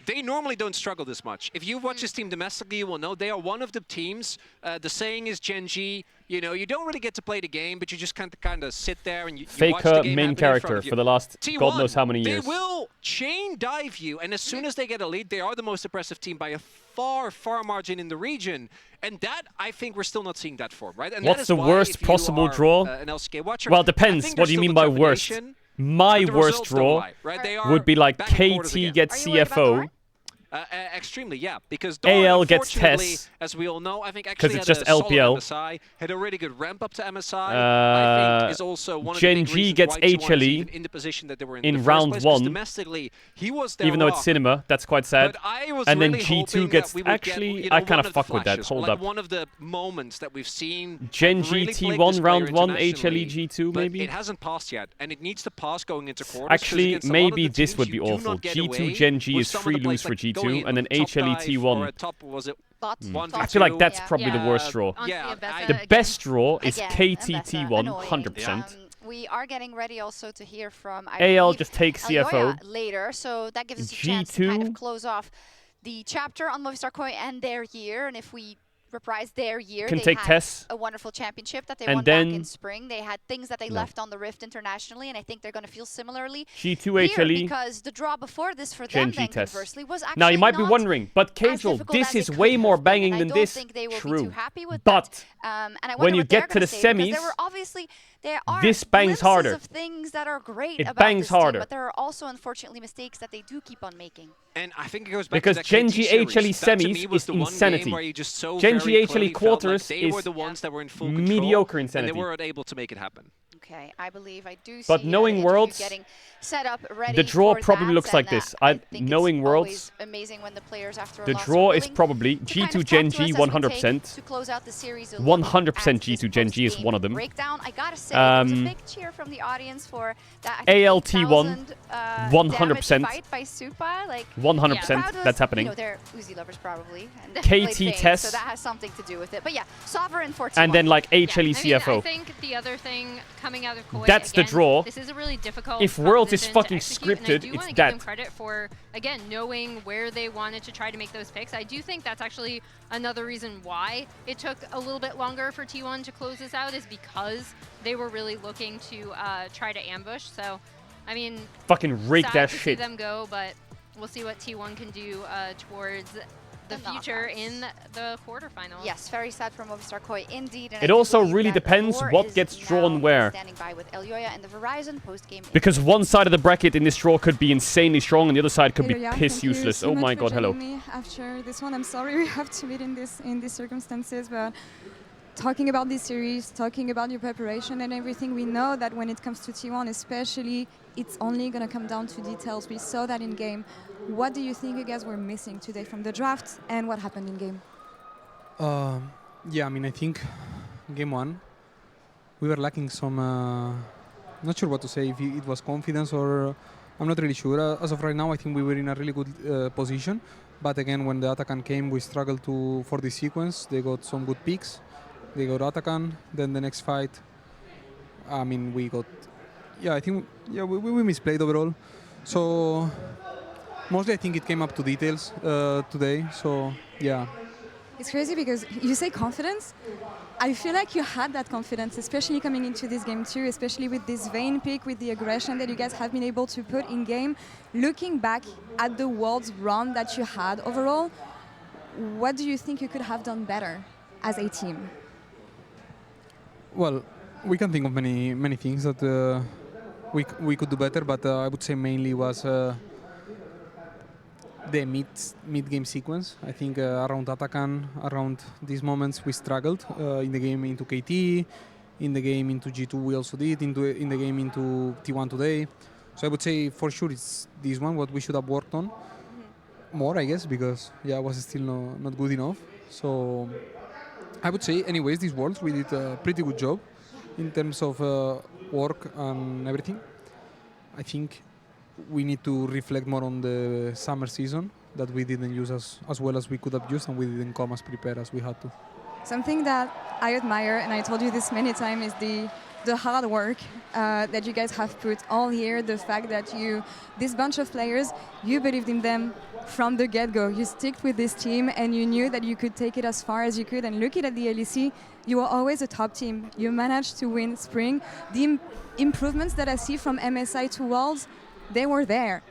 they normally don't struggle this much. If you've watched this team domestically, you will know they are one of the teams. The saying is Gen G. You know, you don't really get to play the game, but you just kind of sit there and you watch the game main character for the last T1, God knows how many years. They will chain dive you, and as soon as they get a lead, they are the most aggressive team by a far margin in the region. And that, I think, we're still not seeing that form, right? And what's the worst possible draw? An LCK watcher, well, it depends. What do you mean by worst? My worst draw would be like KT gets CFO. Extremely, yeah, because AL gets TES, as we all know, I think actually it's had just a solid LPL. MSI, had a really good ramp up to MSI. I think is also one of the big reasons gets why T1 is HLE even in the position that they were in the round first place, 1. Domestically, he was there even though it's cinema, that's quite sad. But I was and really then G2 gets actually. I kind of fuck with that. Hold up. One of the moments that we've seen. Gen G T1 round 1 HLE G2 maybe. It hasn't passed yet, and it needs to pass going into quarters. Actually, maybe this would be awful. G2 Gen G is free lose for G2, and then HLE T1. Was it I feel like that's probably the worst draw. Yeah, the best draw is KTT1, 100%. We are getting ready also to hear from AL just takes CFO later, so that gives us a chance to kind of close off the chapter on Movistar Koi and their year. And if we reprise their year, Can they take had TES. a wonderful championship that they And won then back in spring. They had things that they left on the Rift internationally, and I think they're going to feel similarly G2 here, HLE, because the draw before this for Gen them G then TES. conversely was actually Now you might be not wondering, but Caedrel, this is way more banging than this. True, but when you get to the semis, there are this bangs harder. of things that are great It about bangs this team, harder. but there are also unfortunately mistakes that they do keep on making. And I think it goes back because to that Gen KT G series. HLE That, to me, semis was is the one game insanity. where you just so Gen very G clearly HLE felt quarters like they were is the ones that were in full control, mediocre and insanity. they weren't able to make it happen. Okay, I believe I do see But knowing the Worlds, getting set up, ready the draw for probably that, looks like and, this. I think Knowing it's Worlds, amazing when the players after a the loss draw are is willing probably to G2 kind of Gen talk to G us as we take 100%. to close out the series. 100% G2 Gen G is one of them. Breakdown. I gotta say, there was a big cheer from the audience for that. I think ALT1, 100%. Fight by Supa, like 100%. That's happening. You know, they're Uzi lovers probably. And KT TES. So that has something to do with it. But yeah, Sovereign for T1. And then like HLE CFO. I think the other thing coming out of Koi, that's again, the draw. This is a really difficult If Worlds is proposition fucking to execute, scripted, and I do want it's to give that. them credit for, again, knowing where they wanted to try to make those picks. I do think that's actually another reason why it took a little bit longer for T1 to close this out, is because they were really looking to try to ambush. So, I mean, fucking rake sad that to shit. See them go, but we'll see what T1 can do towards the future in the quarterfinals. Yes, very sad for Movistar Koi indeed. And It also really depends what gets drawn where. Standing by with Elyoya and the Verizon post-game. Because one side of the bracket in this draw could be insanely strong and the other side could be Elyoya, piss thank you useless. so Oh much my for god, hello. joining me after this one, I'm sorry we have to meet in these circumstances, but talking about this series, talking about your preparation and everything, we know that when it comes to T1 especially, it's only going to come down to details. We saw that in game. What do you think you guys were missing today from the draft, and what happened in game? Yeah, I mean, I think game 1, we were lacking some, not sure what to say, if it was confidence or, I'm not really sure. As of right now, I think we were in a really good position. But again, when the Atakan came, we struggled for this sequence. They got some good picks. They got Atakan. Then the next fight, I mean, we got, I think, we misplayed overall. So mostly I think it came up to details today. So yeah. It's crazy because you say confidence. I feel like you had that confidence, especially coming into this game too, especially with this Vayne pick, with the aggression that you guys have been able to put in game. Looking back at the Worlds run that you had overall, what do you think you could have done better as a team? Well, we can think of many things that we could do better, but I would say mainly was the mid-game sequence. I think around Atakan, around these moments we struggled in the game into KT, in the game into G2 we also did, in the game into T1 today. So I would say for sure it's this one what we should have worked on more, I guess, because it was still not good enough. So I would say anyways these Worlds we did a pretty good job in terms of work and everything. I think we need to reflect more on the summer season that we didn't use as well as we could have used, and we didn't come as prepared as we had to. Something that I admire, and I told you this many times, is the the hard work that you guys have put all year, the fact that this bunch of players, you believed in them from the get-go. You sticked with this team and you knew that you could take it as far as you could. And looking at the LEC, you were always a top team. You managed to win Spring. The improvements that I see from MSI to Worlds, they were there.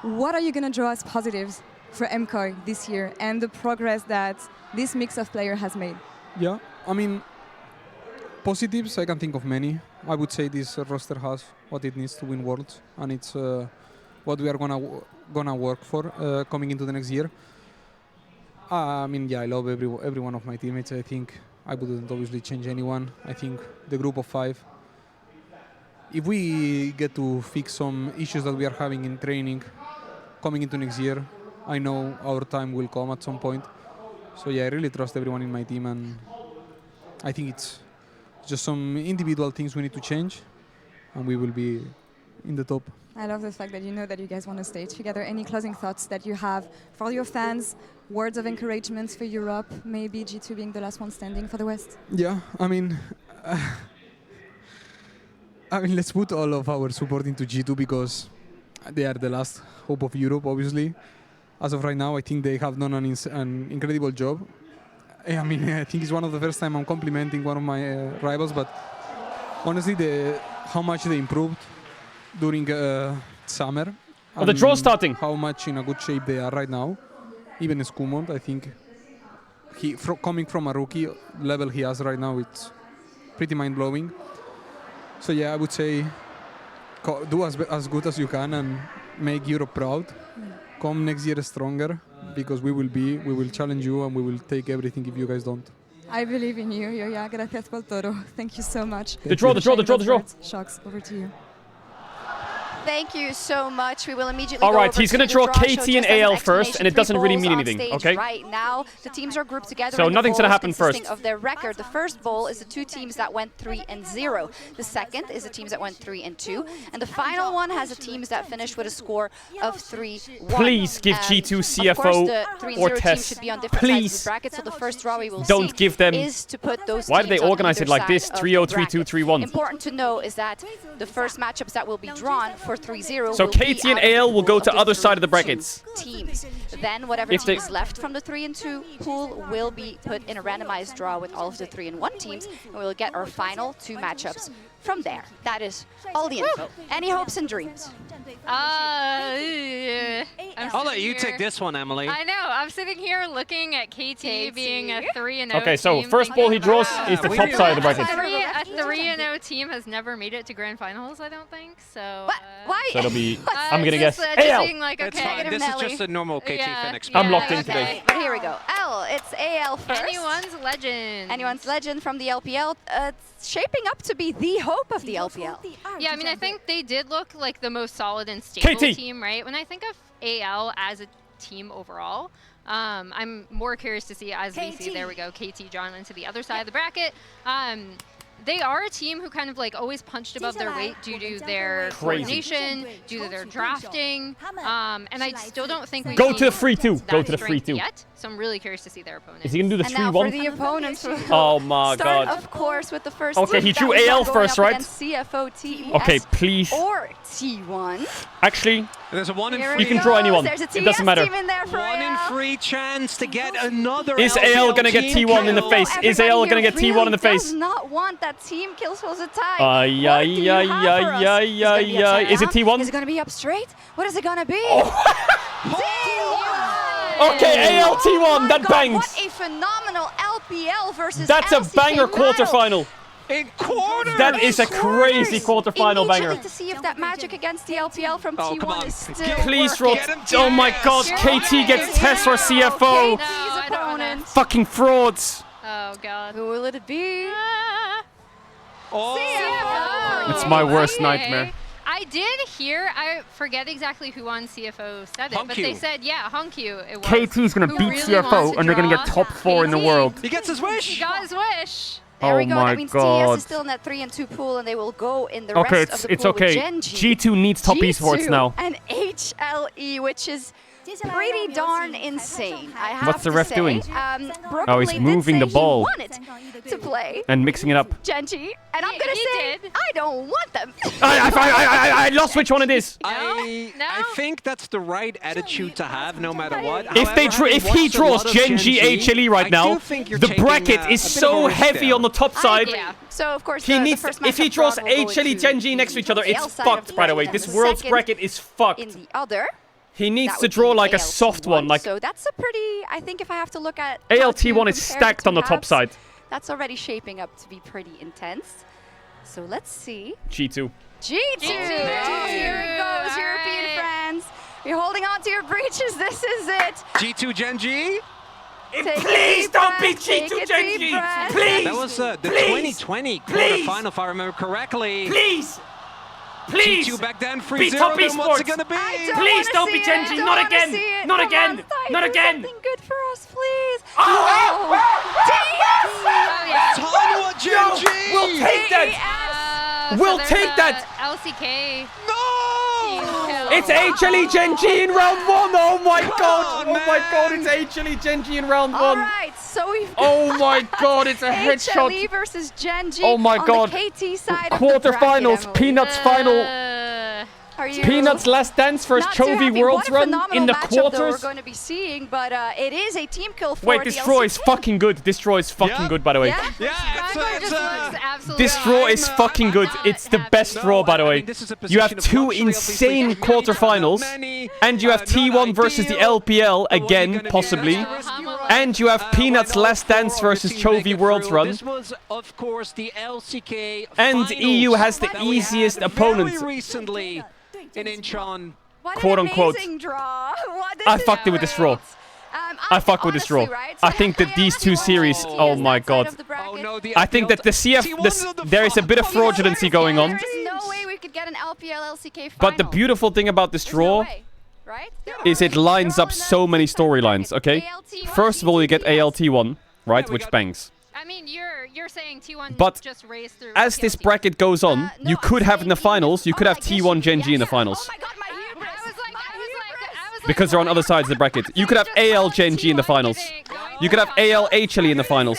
What are you going to draw as positives for MCOI this year and the progress that this mix of players has made? Yeah, I mean, positives, I can think of many. I would say this roster has what it needs to win Worlds, and it's what we are gonna work for coming into the next year. I mean, yeah, I love every one of my teammates. I think I wouldn't obviously change anyone. I think the group of 5, if we get to fix some issues that we are having in training coming into next year, I know our time will come at some point. So yeah, I really trust everyone in my team, and I think it's just some individual things we need to change, and we will be in the top. I love the fact that you know that you guys want to stay together. Any closing thoughts that you have for your fans, words of encouragement for Europe, maybe G2 being the last one standing for the West? Yeah, I mean, let's put all of our support into G2 because they are the last hope of Europe, obviously. As of right now, I think they have done an incredible job. I mean, I think it's one of the first time I'm complimenting one of my rivals, but honestly, how much they improved during summer. Oh, the draw starting. How much in a good shape they are right now. Even Skumont, I think, coming from a rookie level he has right now, it's pretty mind-blowing. So yeah, I would say do as good as you can and make Europe proud. Come next year stronger, because we will challenge you and we will take everything if you guys don't. I believe in you, Yoya. Gracias por todo. Thank you so much. The draw. Shocks, over to you. Thank you so much. We will immediately All right, he's going to draw KT and AL first, and it doesn't really mean anything, okay? Right now, the teams are grouped together. So nothing's going to happen first. Of their record. The first bowl is the 2 teams that went 3-0. The second is the teams that went 3-2. And the final one has the teams that finished with a score of 3-1. Please give G2 CFO or Tess. Please so the first draw we will don't give them. Is to put those Why do they organize it like this? 3-0, 3-2, 3-1. Important to know is that the first matchups that will be drawn for 3-0. So KT and AL will go to other side of the brackets. Teams. Then whatever teams left from the 3-2 pool will be put in a randomized draw with all of the 3-1 teams, and we will get our final 2 matchups from there. That is all the info. Any hopes and dreams? I'll let you take this one, Emily. I know. I'm sitting here looking at KT being a 3-0 Okay, so first ball he draws is the top side of the bracket. A 3-0 team has never made it to grand finals, I don't think. So why? So it'll be, I'm going to guess, AL! Like, it's fine. This is just a normal KT Phoenix. I'm locked in today. But here we go. L, it's AL first. Anyone's legend. Anyone's legend from the LPL. It's shaping up to be the hope of the LPL. Yeah, I mean, I think they did look like the most solid and stable KT. team, right? When I think of AL as a team overall, I'm more curious to see, as we see, there we go, KT drawn into the other side of the bracket. They are a team who kind of like always punched above their weight due to their coordination, due to their drafting, and I still don't think we've Go to the 3-2. Go to the strength 3-2. yet. So I'm really curious to see their opponent. Is he going to do the 3-1? And now for the opponents. Oh my Start, god. of course, with the first Okay, team he drew that we AL got first, going up right? against CFO, TES, Okay, please. or T1. Actually, there's a 1 in 3. You can draw anyone. There's a It doesn't matter. team in there for 1 in 3 chance to get another. Is AL going to get T1 in the face? Is AL going to get T1 in the face? Does not want that team kills for the tie. Is it T1? Is it going to be up straight? What is it going to be? Okay, AL T1, that bangs. What a phenomenal LPL versus That's a LCK banger battle. quarterfinal. In quarters! That is a crazy quarterfinal banger. To see if that magic against the LPL from T1 is still Please roll. working. Oh my god, KT gets Tess or CFO. KT's opponent. Fucking frauds. Oh god. Who will it be? CFO. It's my worst nightmare. I did hear, I forget exactly who on CFO said it, but they said, yeah, Hongkyu it was. KT's going to beat CFO and they're going to get top 4 in the world. He gets his wish. He got his wish. There we Oh go. my That means god. TES is still in that 3-2 pool, and they will go in the Okay, rest of the it's pool with okay. Gen G. G2 needs top esports now. And HLE, which is pretty darn insane. I have What's the to ref say. doing? Brooke Oh, he's did moving say the ball. He wanted to play And mixing it up. Genji, and I'm gonna say I don't want them. I lost which one it is. I think that's the right attitude to have, no matter what. If he draws Genji HLE right now, the bracket is so heavy on the top side. So of course He needs. If he draws HLE Genji next to each other, it's fucked. By the way, this world's bracket is fucked. In the other. He needs to draw like a soft one, like So that's a pretty. I think if I have to look at ALT1 is stacked on the top side. That's already shaping up to be pretty intense. So let's see. G2. G2. Oh, here it goes, European friends. You're holding on to your breeches. This is it. G2 Genji. Please don't beat G2 Genji. Please. That was the 2020 quarterfinal, if I remember correctly. Please. Please. G2 back then, Beat 3-0. Top Then what's it Esports. gonna be? Please don't beat Genji. Not again. Not again. Not again. Something good for us, please. Tanwa Genji. We'll take that. We'll take that. LCK. It's HLE Genji in round 1. Oh my god. Oh my god. It's HLE Genji in round 1. All right, so we've Oh my god. It's a headshot. HLE versus Genji. Oh my god. On the KT side Quarterfinals. of the bracket, Peanuts final. Are you Peanuts last dance first not too Chovy happy? Worlds What a run in the phenomenal matchup, though, we're quarters. going to be seeing, but it is a team kill for Wait, the this draw LCK. is fucking good. This draw is fucking good, by the way. This draw is fucking good. It's the best draw, by the way. You have two insane quarterfinals, and you have T1 versus the LPL again, possibly, and you have Peanuts Last Dance versus Chovy Worlds run. This was, of course, the LCK And finals. EU has the easiest opponent. Very recently in Incheon. Quote unquote. Draw. I fucked it with this draw. I fuck with this draw. I think that these two series, oh my god. I think that the there is a bit of fraudulency going on. There is no way we could get an LPL LCK final. But the beautiful thing about this draw is it lines up so many storylines, okay? First of all, you get ALT1, right, which bangs. I mean, you're saying T1 But just raced through. as this bracket goes on, you could have in the finals, you could have T1 Genji in the finals. Because they're on other sides of the bracket. You could have AL Genji in the finals. You could have AL HLE in the finals.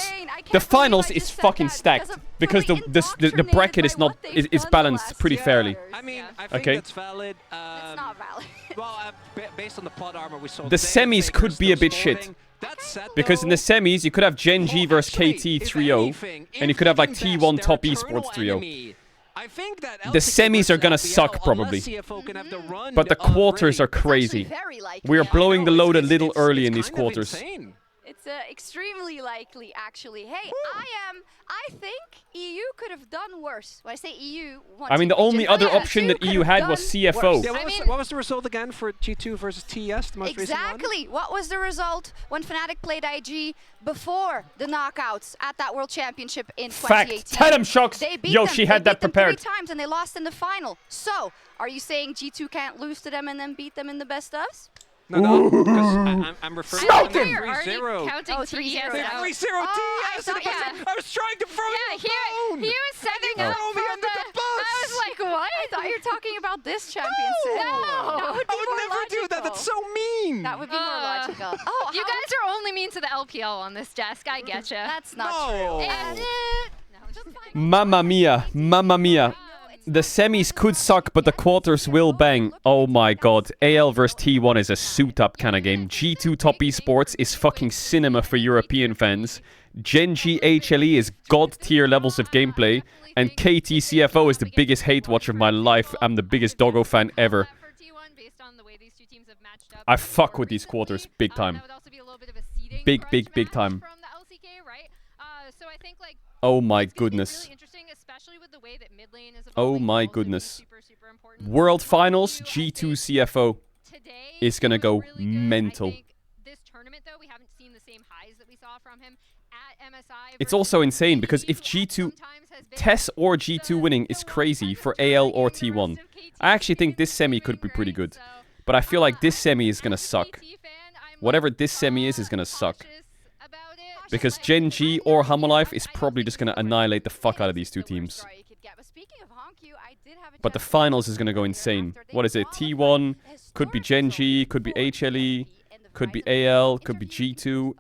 The finals is fucking stacked because the bracket is not is balanced pretty fairly. I mean, I think that's valid. It's not valid. Well, based on the plot armor we saw. The semis could be a bit shit. Because in the semis, you could have Genji versus KT 3-0, and you could have like T1 Top Esports 3-0. The semis are gonna suck probably, but the quarters are crazy. We are blowing the load a little early in these quarters. It's extremely likely, actually. Hey, I think EU could have done worse. When I say EU, I mean, the only other option that EU had was CFO. Yeah, what was the result again for G2 versus TS, the most recent one? Exactly. What was the result when Fnatic played IG before the knockouts at that World Championship in 2018? Fact. Tell them, Shocks. They beat Yo, them. she had They that beat them prepared. 3 times and they lost in the final. So, are you saying G2 can't lose to them and then beat them in the best ofs? No, because I'm referring to them 3-0. Counting 3-0. 3-0 TS. I was trying to throw you the phone. He was setting up throw me under the bus. I was like, what? I thought you were talking about this championship. No. That would be I would more never logical. do that. That's so mean. That would be more logical. Oh, You guys are only mean to the LPL on this desk. I getcha. That's not No. true. Mamma mia, mamma mia. The semis could suck, but the quarters will bang. Oh my god. AL vs T1 is a suit-up kind of game. G2 Top Esports is fucking cinema for European fans. Genji HLE is god-tier levels of gameplay. And KT CFO is the biggest hate watch of my life. I'm the biggest Doggo fan ever. I fuck with these quarters big time. Big, big, big time. Oh my goodness. Oh my goodness. World Finals, G2 CFO is gonna go mental. It's also insane because if G2, TES or G2 winning is crazy for AL or T1. I actually think this semi could be pretty good. But I feel like this semi is gonna suck. Whatever this semi is gonna suck. Because Genji or Hamalife is probably just gonna annihilate the fuck out of these two teams. Yeah, but speaking of Hongyu, I did have a But the finals is going to go insane. What is it? T1, could be Genji, could be HLE, could be AL, could be G2.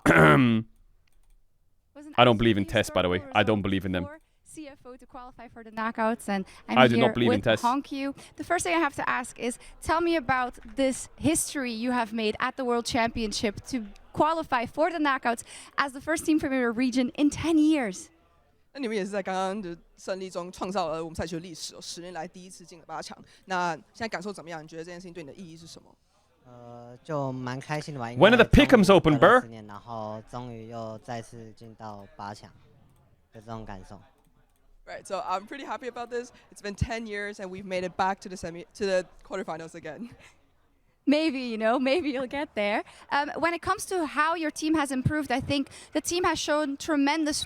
I don't believe in TES, by the way. I don't believe in them. CFO to qualify for the knockouts, and I do not believe in TES. Hongyu. The first thing I have to ask is, tell me about this history you have made at the World Championship to qualify for the knockouts as the first team from your region in 10 years. 那你们也是在刚刚的胜利中创造了我们赛区的历史，10年来第一次进了8强。那现在感受怎么样？你觉得这件事情对你的意义是什么？就蛮开心的吧。When are the pick'ems open, bro? 然后终于又再次进到8强的这种感受。Right, so I'm pretty happy about this. It's been 10 years and we've made it back to the quarterfinals again. Maybe, maybe you'll get there. When it comes to how your team has improved, I think the team has shown tremendous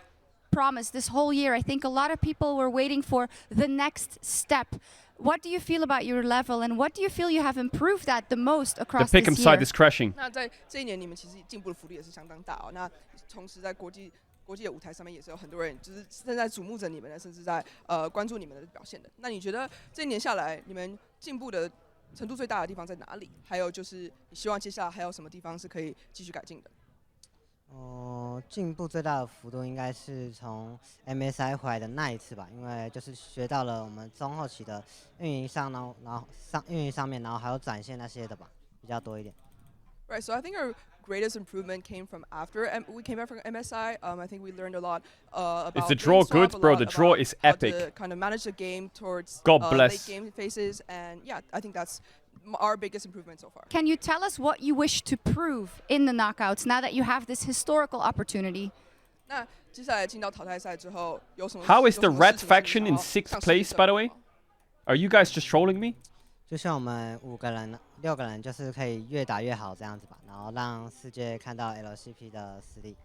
promise this whole year. I think a lot of people were waiting for the next step. What do you feel about your level, and what do you feel you have improved at the most across the this year? The pick'em side is crashing. 那在这一年，你们其实进步的幅度也是相当大哦。那同时在国际的舞台上面，也是有很多人就是正在瞩目着你们的，甚至在关注你们的表现的。那你觉得这一年下来，你们进步的程度最大的地方在哪里？还有就是你希望接下来还有什么地方是可以继续改进的？进步最大的幅度应该是从 MSI 回来的那一次吧，因为就是学到了我们中后期的运营上，然后运营上面，然后还有展现那些的吧，比较多一点。Right, so I think our greatest improvement came from after we came back from MSI. I think we learned a lot about. Is the draw good, bro? The draw is epic. To kind of manage the game towards God bless. Late game phases, and yeah, I think that's our biggest improvement so far. Can you tell us what you wish to prove in the knockouts now that you have this historical opportunity? 那接下来进到淘汰赛之后，有什么 How is the red faction in 6th place, by the way? Are you guys just trolling me? 就像我们5个人、6个人，就是可以越打越好这样子吧，然后让世界看到 LCP 的实力。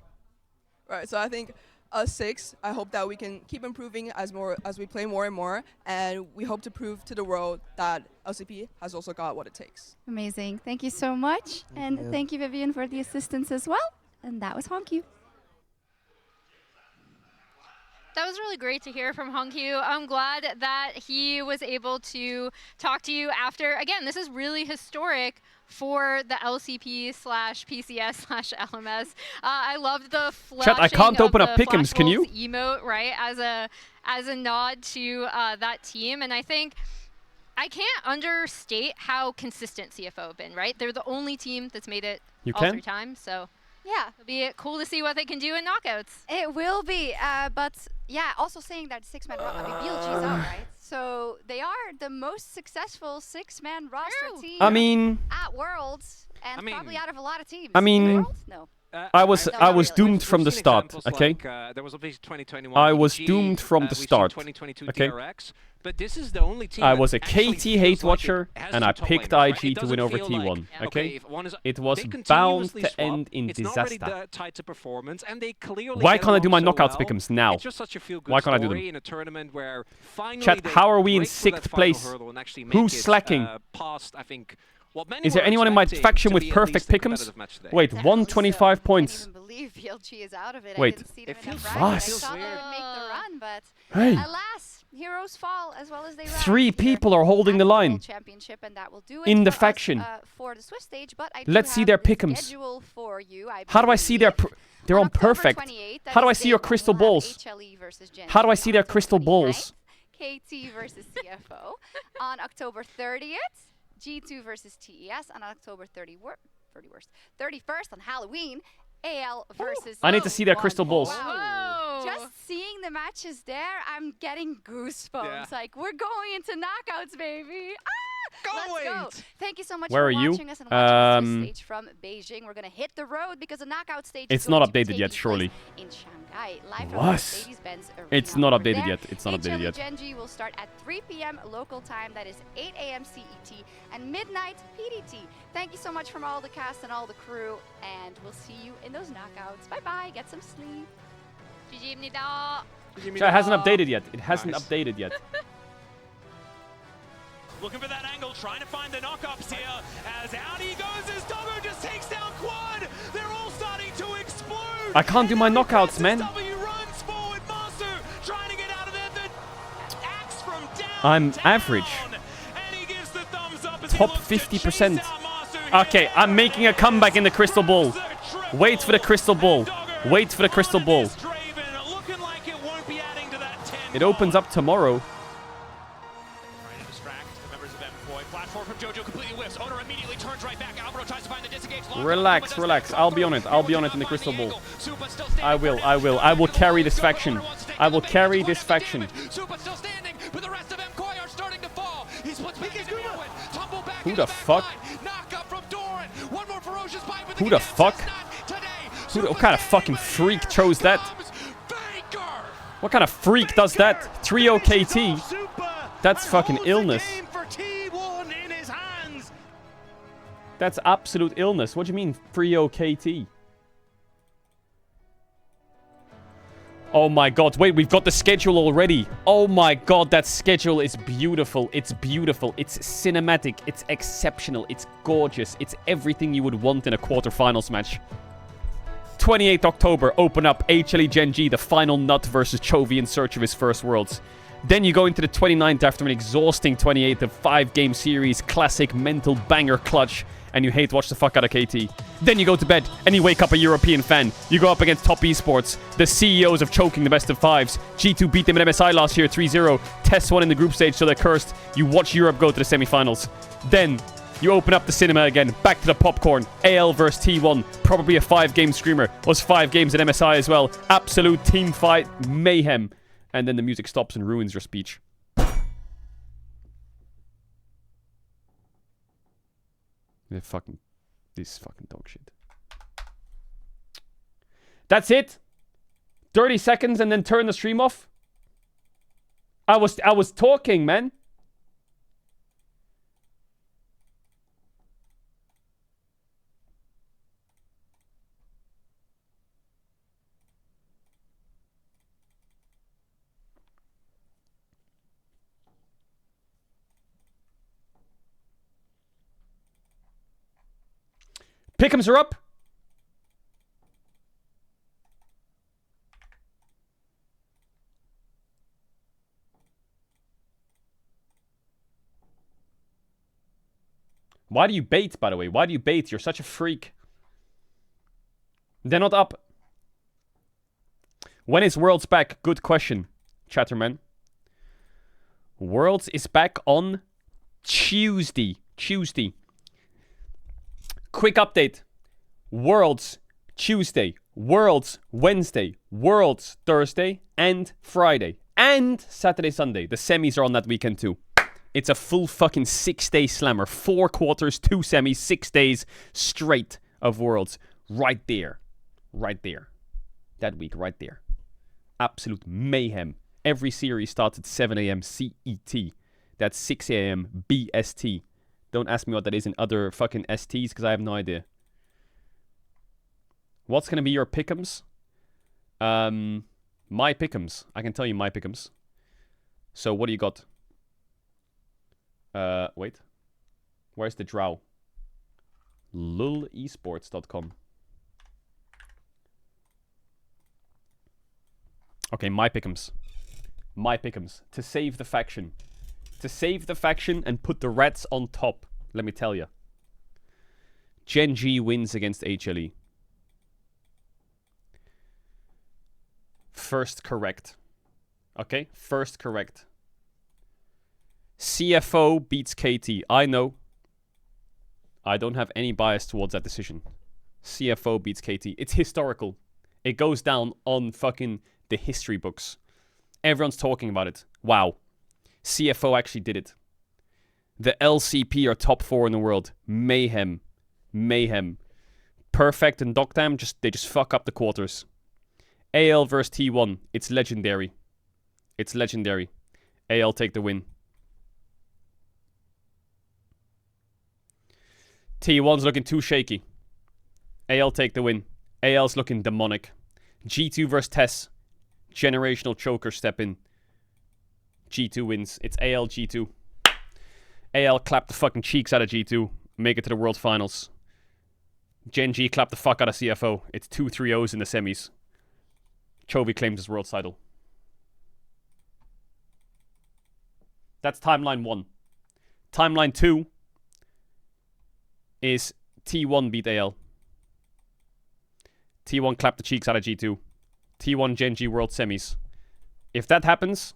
Right, so I think us 6, I hope that we can keep improving as we play more and more, and we hope to prove to the world that LCP has also got what it takes. Amazing. Thank you so much. Thank you, Vivian, for the assistance as well. And that was Hongyu. That was really great to hear from Hongyu. I'm glad that he was able to talk to you after. Again, this is really historic for the LCP/PCS/LMS. I loved the flashing Chat, I can't open up pick'ems, can you? Emote, right, as a nod to that team. And I think I can't understate how consistent CFO have been, right? They're the only team that's made it all 3 times, so. Yeah, it'll be cool to see what they can do in knockouts. It will be, but yeah, also saying that 6-man roster, I mean, BLG's out, right? So they are the most successful 6-man roster team at Worlds, and probably out of a lot of teams. I mean, no. I was doomed from the start, okay? There was obviously 2021 I was doomed from the start, 2022 okay? DRX, but this is the only team I was a KT hate watcher, and I picked IG to win over T1, okay? It was bound to end in disaster. Why can't I do my knockouts pick'ems now? Why can't I do them? Chat, how are we in 6th place? Who's slacking? Is there anyone in my faction with perfect pick'ems? Wait, 125 points. I can't even believe BLG is out of it. Wait, I didn't see them in fast. I thought they would make the run, but Hey. alas, heroes fall as well as they rise. 3 people are holding the line Championship, and that will do it in the for us, faction. For the Swiss stage, but I do Let's see have their the pick'ems. schedule for you, How do I see their... They're on perfect. How do I see your crystal balls? How do I see their crystal balls? KT versus CFO on October 30th. G2 versus TES on October 31st on Halloween. AL versus I need to see their crystal balls. Wow. Just seeing the matches there, I'm getting goosebumps. Yeah. Like, we're going into knockouts, baby. Let's go. Thank you so much Where for are you? watching us and watching this stage from Beijing. We're going to hit the road because the knockout stage It's is not going to be updated yet, taking surely. place in Shanghai. Live from What? Mercedes-Benz Arena It's not over updated there. yet. It's not updated yet. Genji will start at 3 p.m. local time. That is 8 a.m. CET and midnight PDT. Thank you so much from all the cast and all the crew, and we'll see you in those knockouts. Bye-bye. Get some sleep. GG입니다. Chat, it hasn't updated yet. It hasn't updated yet. Looking for that angle, trying to find the knockups here. As out he goes as Doggo just takes down Quad. They're all starting to explode. I can't do my knockouts, man. W runs forward, Masu trying to get out of there. The I'm average. Top 50%. Okay, I'm making a comeback in the crystal ball. Wait for the crystal ball. Wait for the crystal ball. It opens up tomorrow. Relax, relax. I'll be on it. I'll be on it in the crystal ball. I will. I will carry this faction. I will carry this faction. Who the fuck? Who the fuck? What kind of fucking freak chose that? What kind of freak does that? Trio KT? That's fucking illness. That's absolute illness. What do you mean, Trio KT? Oh my god, wait, we've got the schedule already. Oh my god, that schedule is beautiful. It's beautiful. It's cinematic. It's exceptional. It's gorgeous. It's everything you would want in a quarterfinals match. 28th October, open up HLE Gen G, the final nut versus Chovy in search of his first worlds. Then you go into the 29th after an exhausting 28th of 5-game series, classic mental banger clutch, and you hate watch the fuck out of KT. Then you go to bed and you wake up a European fan. You go up against Top Esports, the CEOs of choking the best of fives. G2 beat them in MSI last year 3-0. Test won in the group stage, so they're cursed. You watch Europe go to the semifinals. Then you open up the cinema again, back to the popcorn. AL versus T1, probably a 5-game screamer. Was 5 games at MSI as well. Absolute team fight, mayhem. And then the music stops and ruins your speech. This fucking dog shit. That's it. 30 seconds and then turn the stream off. I was talking, man. Pick'ems are up. Why do you bait, by the way? Why do you bait? You're such a freak. They're not up. When is Worlds back? Good question, Chatterman. Worlds is back on Tuesday. Quick update. Worlds Tuesday, Worlds Wednesday, Worlds Thursday, and Friday. And Saturday, Sunday. The semis are on that weekend too. It's a full fucking 6-day slammer. 4 quarters, 2 semis, 6 days straight of Worlds. Right there. Right there. That week, right there. Absolute mayhem. Every series starts at 7 a.m. CET. That's 6 a.m. BST. Don't ask me what that is in other fucking STs, because I have no idea. What's going to be your pick'ems? My pick'ems. I can tell you my pick'ems. So, what do you got? Wait. Where's the drow? lulesports.com. Okay, my pick'ems. My pick'ems. To save the faction. To save the faction and put the rats on top. Let me tell you. Gen G wins against HLE. First correct. Okay? First correct. CFO beats KT. I know. I don't have any bias towards that decision. CFO beats KT. It's historical. It goes down on fucking the history books. Everyone's talking about it. Wow. CFO actually did it. The LCP are top 4 in the world. Mayhem. Mayhem. Perfect and Doctam, they just fuck up the quarters. AL versus T1. It's legendary. It's legendary. AL take the win. T1's looking too shaky. AL take the win. AL's looking demonic. G2 versus Tess. Generational choker step in. G2 wins. It's AL G2. AL clap the fucking cheeks out of G2. Make it to the World Finals. Gen G clap the fuck out of CFO. It's 2-3-0s in the semis. Chovy claims his world title. That's timeline 1. Timeline 2 is T1 beat AL. T1 clapped the cheeks out of G2. T1 Gen G World Semis. If that happens,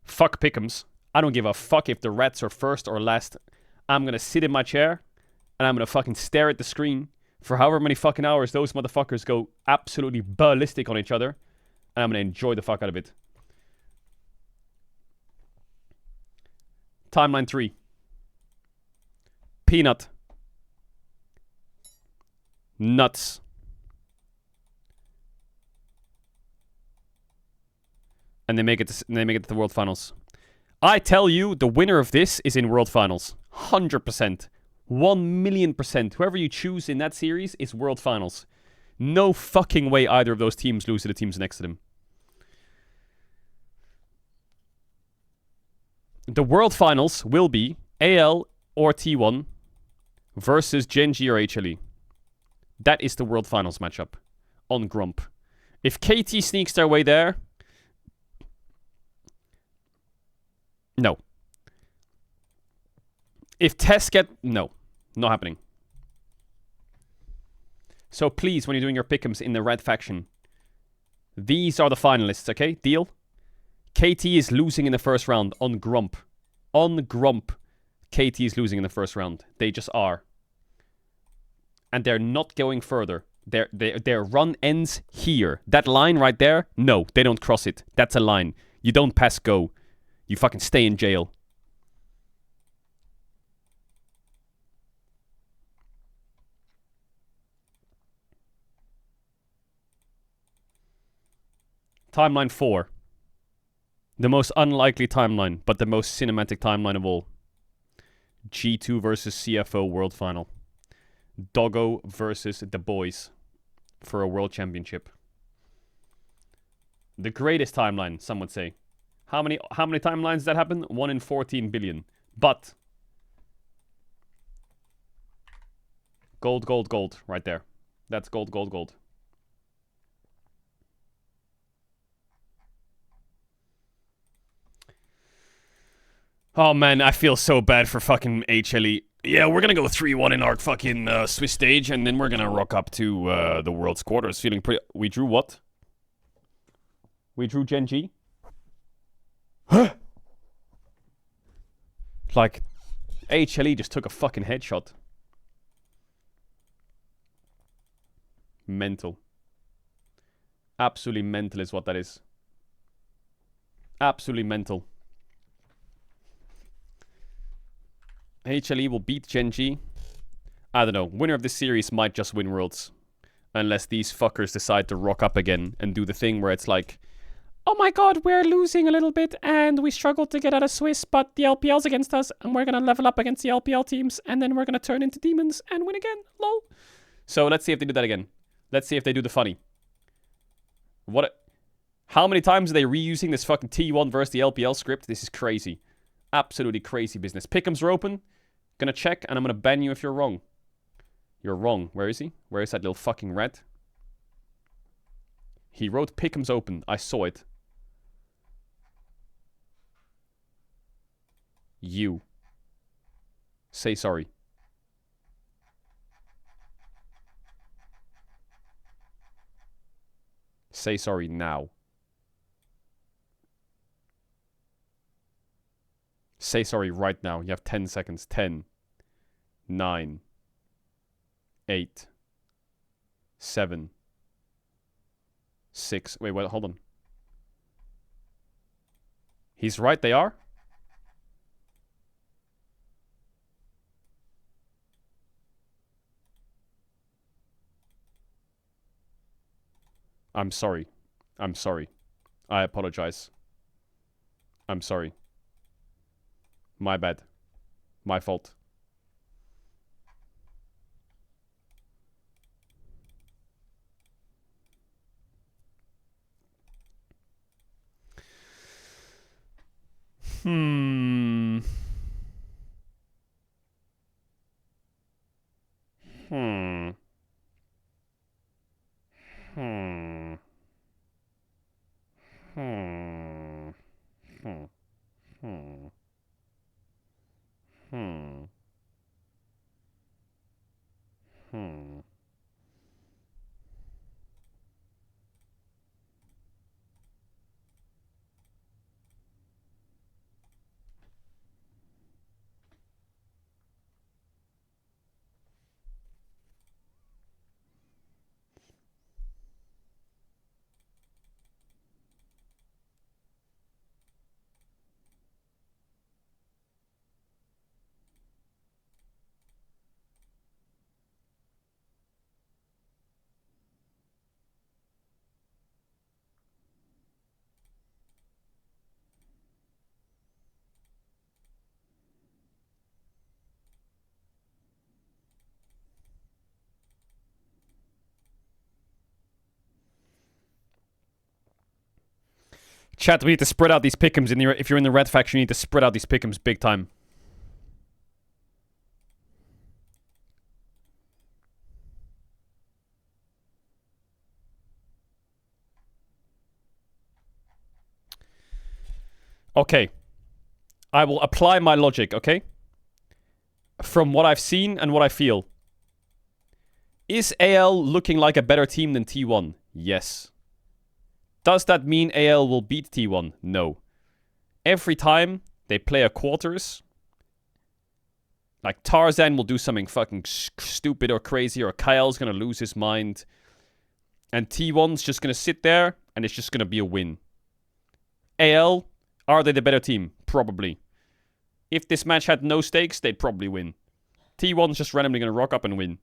fuck Pick'ems. I don't give a fuck if the Reds are first or last. I'm gonna sit in my chair and I'm gonna fucking stare at the screen for however many fucking hours those motherfuckers go absolutely ballistic on each other. And I'm gonna enjoy the fuck out of it. Timeline 3. Peanut. Nuts. And they make it to the World Finals. I tell you, the winner of this is in World Finals. 100%. 1,000,000%. Whoever you choose in that series is World Finals. No fucking way either of those teams lose to the teams next to them. The World Finals will be AL or T1 versus Gen G or HLE. That is the World Finals matchup on Grump. If KT sneaks their way there, no. If Tess get... No. Not happening. So please, when you're doing your pick'ems in the red faction, these are the finalists, okay? Deal? KT is losing in the first round on Grump. On Grump, KT is losing in the first round. They just are. And they're not going further. Their run ends here. That line right there, no, they don't cross it. That's a line. You don't pass go. You fucking stay in jail. Timeline 4. The most unlikely timeline, but the most cinematic timeline of all. G2 versus CFO World Final. Doggo versus the boys for a World Championship. The greatest timeline, some would say. How many timelines does that happen? 1 in 14 billion. But gold, gold, gold right there. That's gold, gold, gold. Oh man, I feel so bad for fucking HLE. Yeah, we're gonna go 3-1 in our fucking Swiss stage, and then we're gonna rock up to the World's Quarters. Feeling pretty... We drew what? We drew Gen G? Huh? Like, HLE just took a fucking headshot. Mental. Absolutely mental is what that is. Absolutely mental. HLE will beat Gen G. I don't know. Winner of this series might just win Worlds. Unless these fuckers decide to rock up again and do the thing where it's like, oh my god, we're losing a little bit and we struggled to get out of Swiss, but the LPL's against us and we're gonna level up against the LPL teams and then we're gonna turn into demons and win again. Lol. So let's see if they do that again. Let's see if they do the funny. How many times are they reusing this fucking T1 versus the LPL script? This is crazy. Absolutely crazy business. Pick'ems are open. Gonna check, and I'm gonna ban you if you're wrong. You're wrong. Where is he? Where is that little fucking rat? He wrote Pick'ems open. I saw it. You. Say sorry. Say sorry now. Say sorry right now. You have 10 seconds. 10, 9, 8, 7, 6. Wait, hold on. He's right, they are? I'm sorry. I'm sorry. I apologize. I'm sorry. My bad. My fault. Hmm. Hmm. Hmm. Hmm. Chat, we need to spread out these pick'ems. If you're in the red faction, you need to spread out these pick'ems big time. Okay. I will apply my logic, okay? From what I've seen and what I feel. Is AL looking like a better team than T1? Yes. Does that mean AL will beat T1? No. Every time they play a quarters, like Tarzan will do something fucking stupid or crazy, or Kyle's gonna lose his mind, and T1's just gonna sit there, and it's just gonna be a win. AL, are they the better team? Probably. If this match had no stakes, they'd probably win. T1's just randomly gonna rock up and win.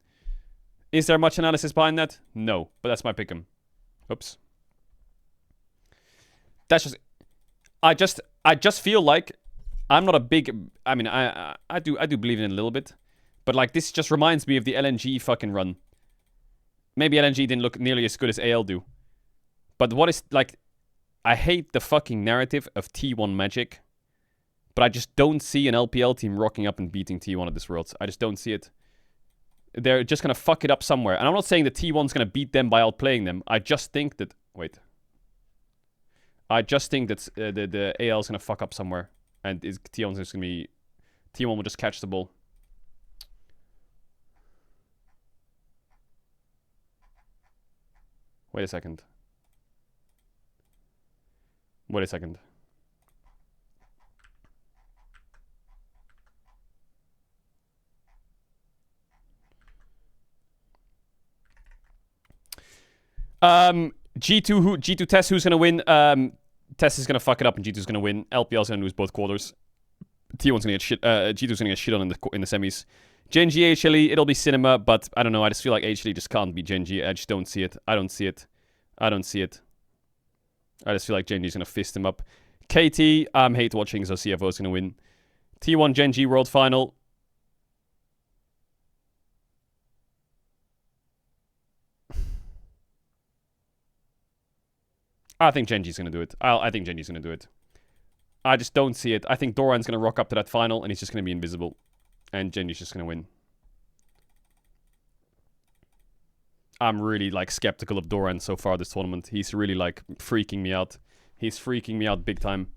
Is there much analysis behind that? No, but that's my pick'em. Oops. That's just... I just feel like I'm not a big... I mean, I do believe in it a little bit. But, like, this just reminds me of the LNG fucking run. Maybe LNG didn't look nearly as good as AL do. But what is, like... I hate the fucking narrative of T1 Magic. But I just don't see an LPL team rocking up and beating T1 at this Worlds. I just don't see it. They're just going to fuck it up somewhere. And I'm not saying that T1's going to beat them by outplaying them. I just think that... Wait. I just think that the AL is going to fuck up somewhere. And T1's just going to be... T1 will just catch the ball. Wait a second. Wait a second. G2 Tess, who's gonna win? Tess is gonna fuck it up and G2's gonna win. LPL's gonna lose both quarters. T1's gonna get shit. G2's gonna get shit on in the semis. Genji, HLE, it'll be cinema, but I don't know. I just feel like HLE just can't be Genji. I just don't see it. I don't see it. I don't see it. I just feel like Genji's gonna fist him up. KT, I'm hate watching, so CFO's gonna win. T1 Genji World Final. I think Genji's going to do it. I think Genji's going to do it. I just don't see it. I think Doran's going to rock up to that final and he's just going to be invisible. And Genji's just going to win. I'm really, like, skeptical of Doran so far this tournament. He's really, like, freaking me out. He's freaking me out big time.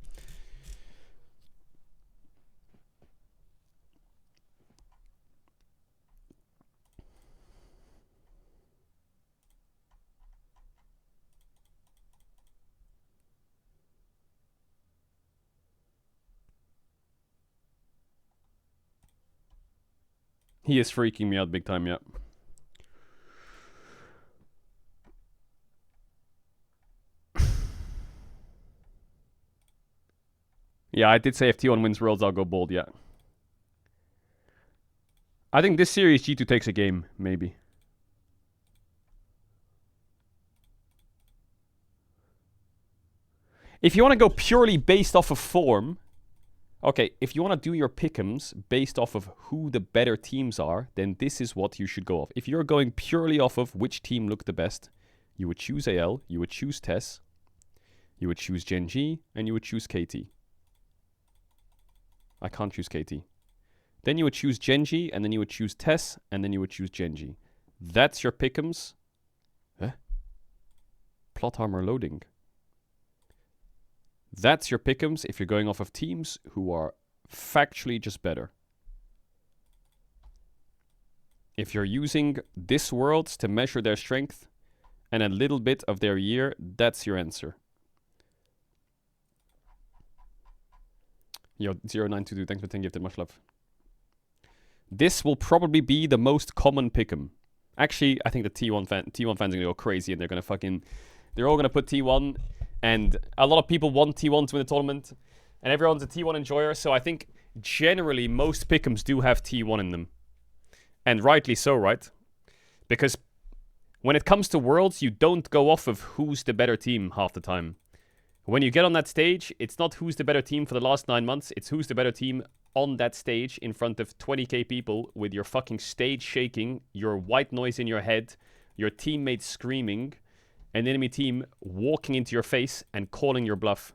He is freaking me out big time, yeah. Yeah, I did say if T1 wins Worlds, I'll go bold, yeah. I think this series, G2 takes a game, maybe. If you want to go purely based off of form... Okay, if you want to do your pick'ems based off of who the better teams are, then this is what you should go off. If you're going purely off of which team looked the best, you would choose AL, you would choose Tess, you would choose Genji, and you would choose KT. I can't choose KT. Then you would choose Genji, and then you would choose Tess, and then you would choose Genji. That's your pick'ems. Huh? Plot armor loading. That's your pick'ems if you're going off of teams who are factually just better. If you're using this Worlds to measure their strength and a little bit of their year, that's your answer. Yo, 0922, thanks for 10 gifted, much love. This will probably be the most common pick'em. Actually, I think the T1 fans are gonna go crazy and they're gonna fucking... They're all gonna put T1... And a lot of people want T1 to win the tournament. And everyone's a T1 enjoyer. So I think generally most pick'ems do have T1 in them. And rightly so, right? Because when it comes to Worlds, you don't go off of who's the better team half the time. When you get on that stage, it's not who's the better team for the last 9 months. It's who's the better team on that stage in front of 20k people with your fucking stage shaking, your white noise in your head, your teammates screaming, an enemy team walking into your face and calling your bluff.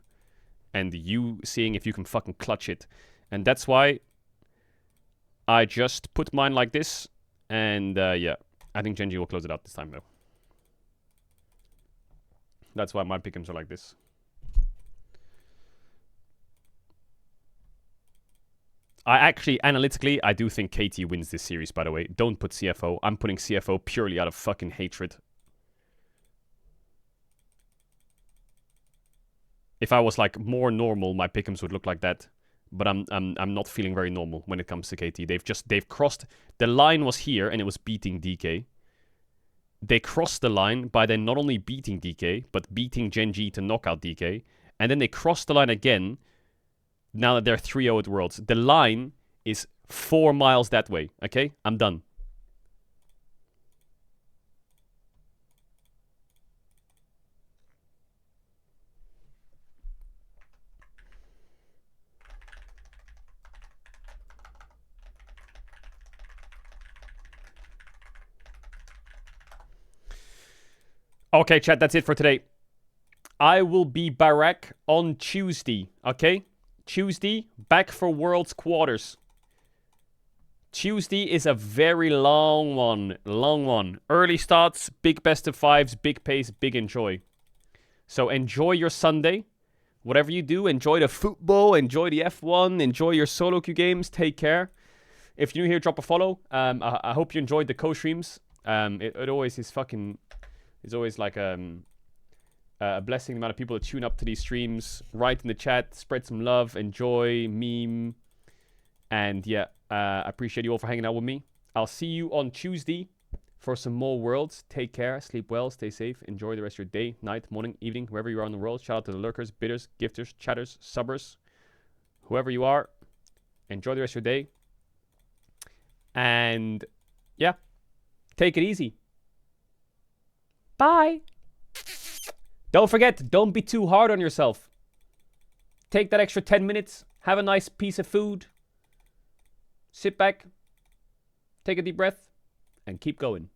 and you seeing if you can fucking clutch it. And that's why I just put mine like this. And yeah, I think Gen G will close it out this time though. That's why my pick'ems are like this. I actually, analytically, I do think KT wins this series, by the way. Don't put CFO. I'm putting CFO purely out of fucking hatred. If I was like more normal, my pick'ems would look like that. But I'm not feeling very normal when it comes to KT. They've crossed, the line was here and it was beating DK. They crossed the line by then not only beating DK, but beating Gen G to knock out DK. And then they crossed the line again, now that they're 3-0 at Worlds. The line is 4 miles that way, okay? I'm done. Okay, chat, that's it for today. I will be back on Tuesday, okay? Tuesday, back for Worlds quarters. Tuesday is a very long one. Early starts, big best of fives, big pace, big enjoy. So enjoy your Sunday. Whatever you do, enjoy the football, enjoy the F1, enjoy your solo queue games, take care. If you're new here, drop a follow. I hope you enjoyed the co-streams. It always is fucking... It's always like a blessing, the amount of people that tune up to these streams. Write in the chat, spread some love, enjoy, meme. And yeah, I appreciate you all for hanging out with me. I'll see you on Tuesday for some more Worlds. Take care, sleep well, stay safe, enjoy the rest of your day, night, morning, evening, wherever you are in the world. Shout out to the lurkers, bidders, gifters, chatters, subbers, whoever you are. Enjoy the rest of your day. And yeah, take it easy. Bye. Don't forget, don't be too hard on yourself. Take that extra 10 minutes, have a nice piece of food, sit back, take a deep breath, and keep going.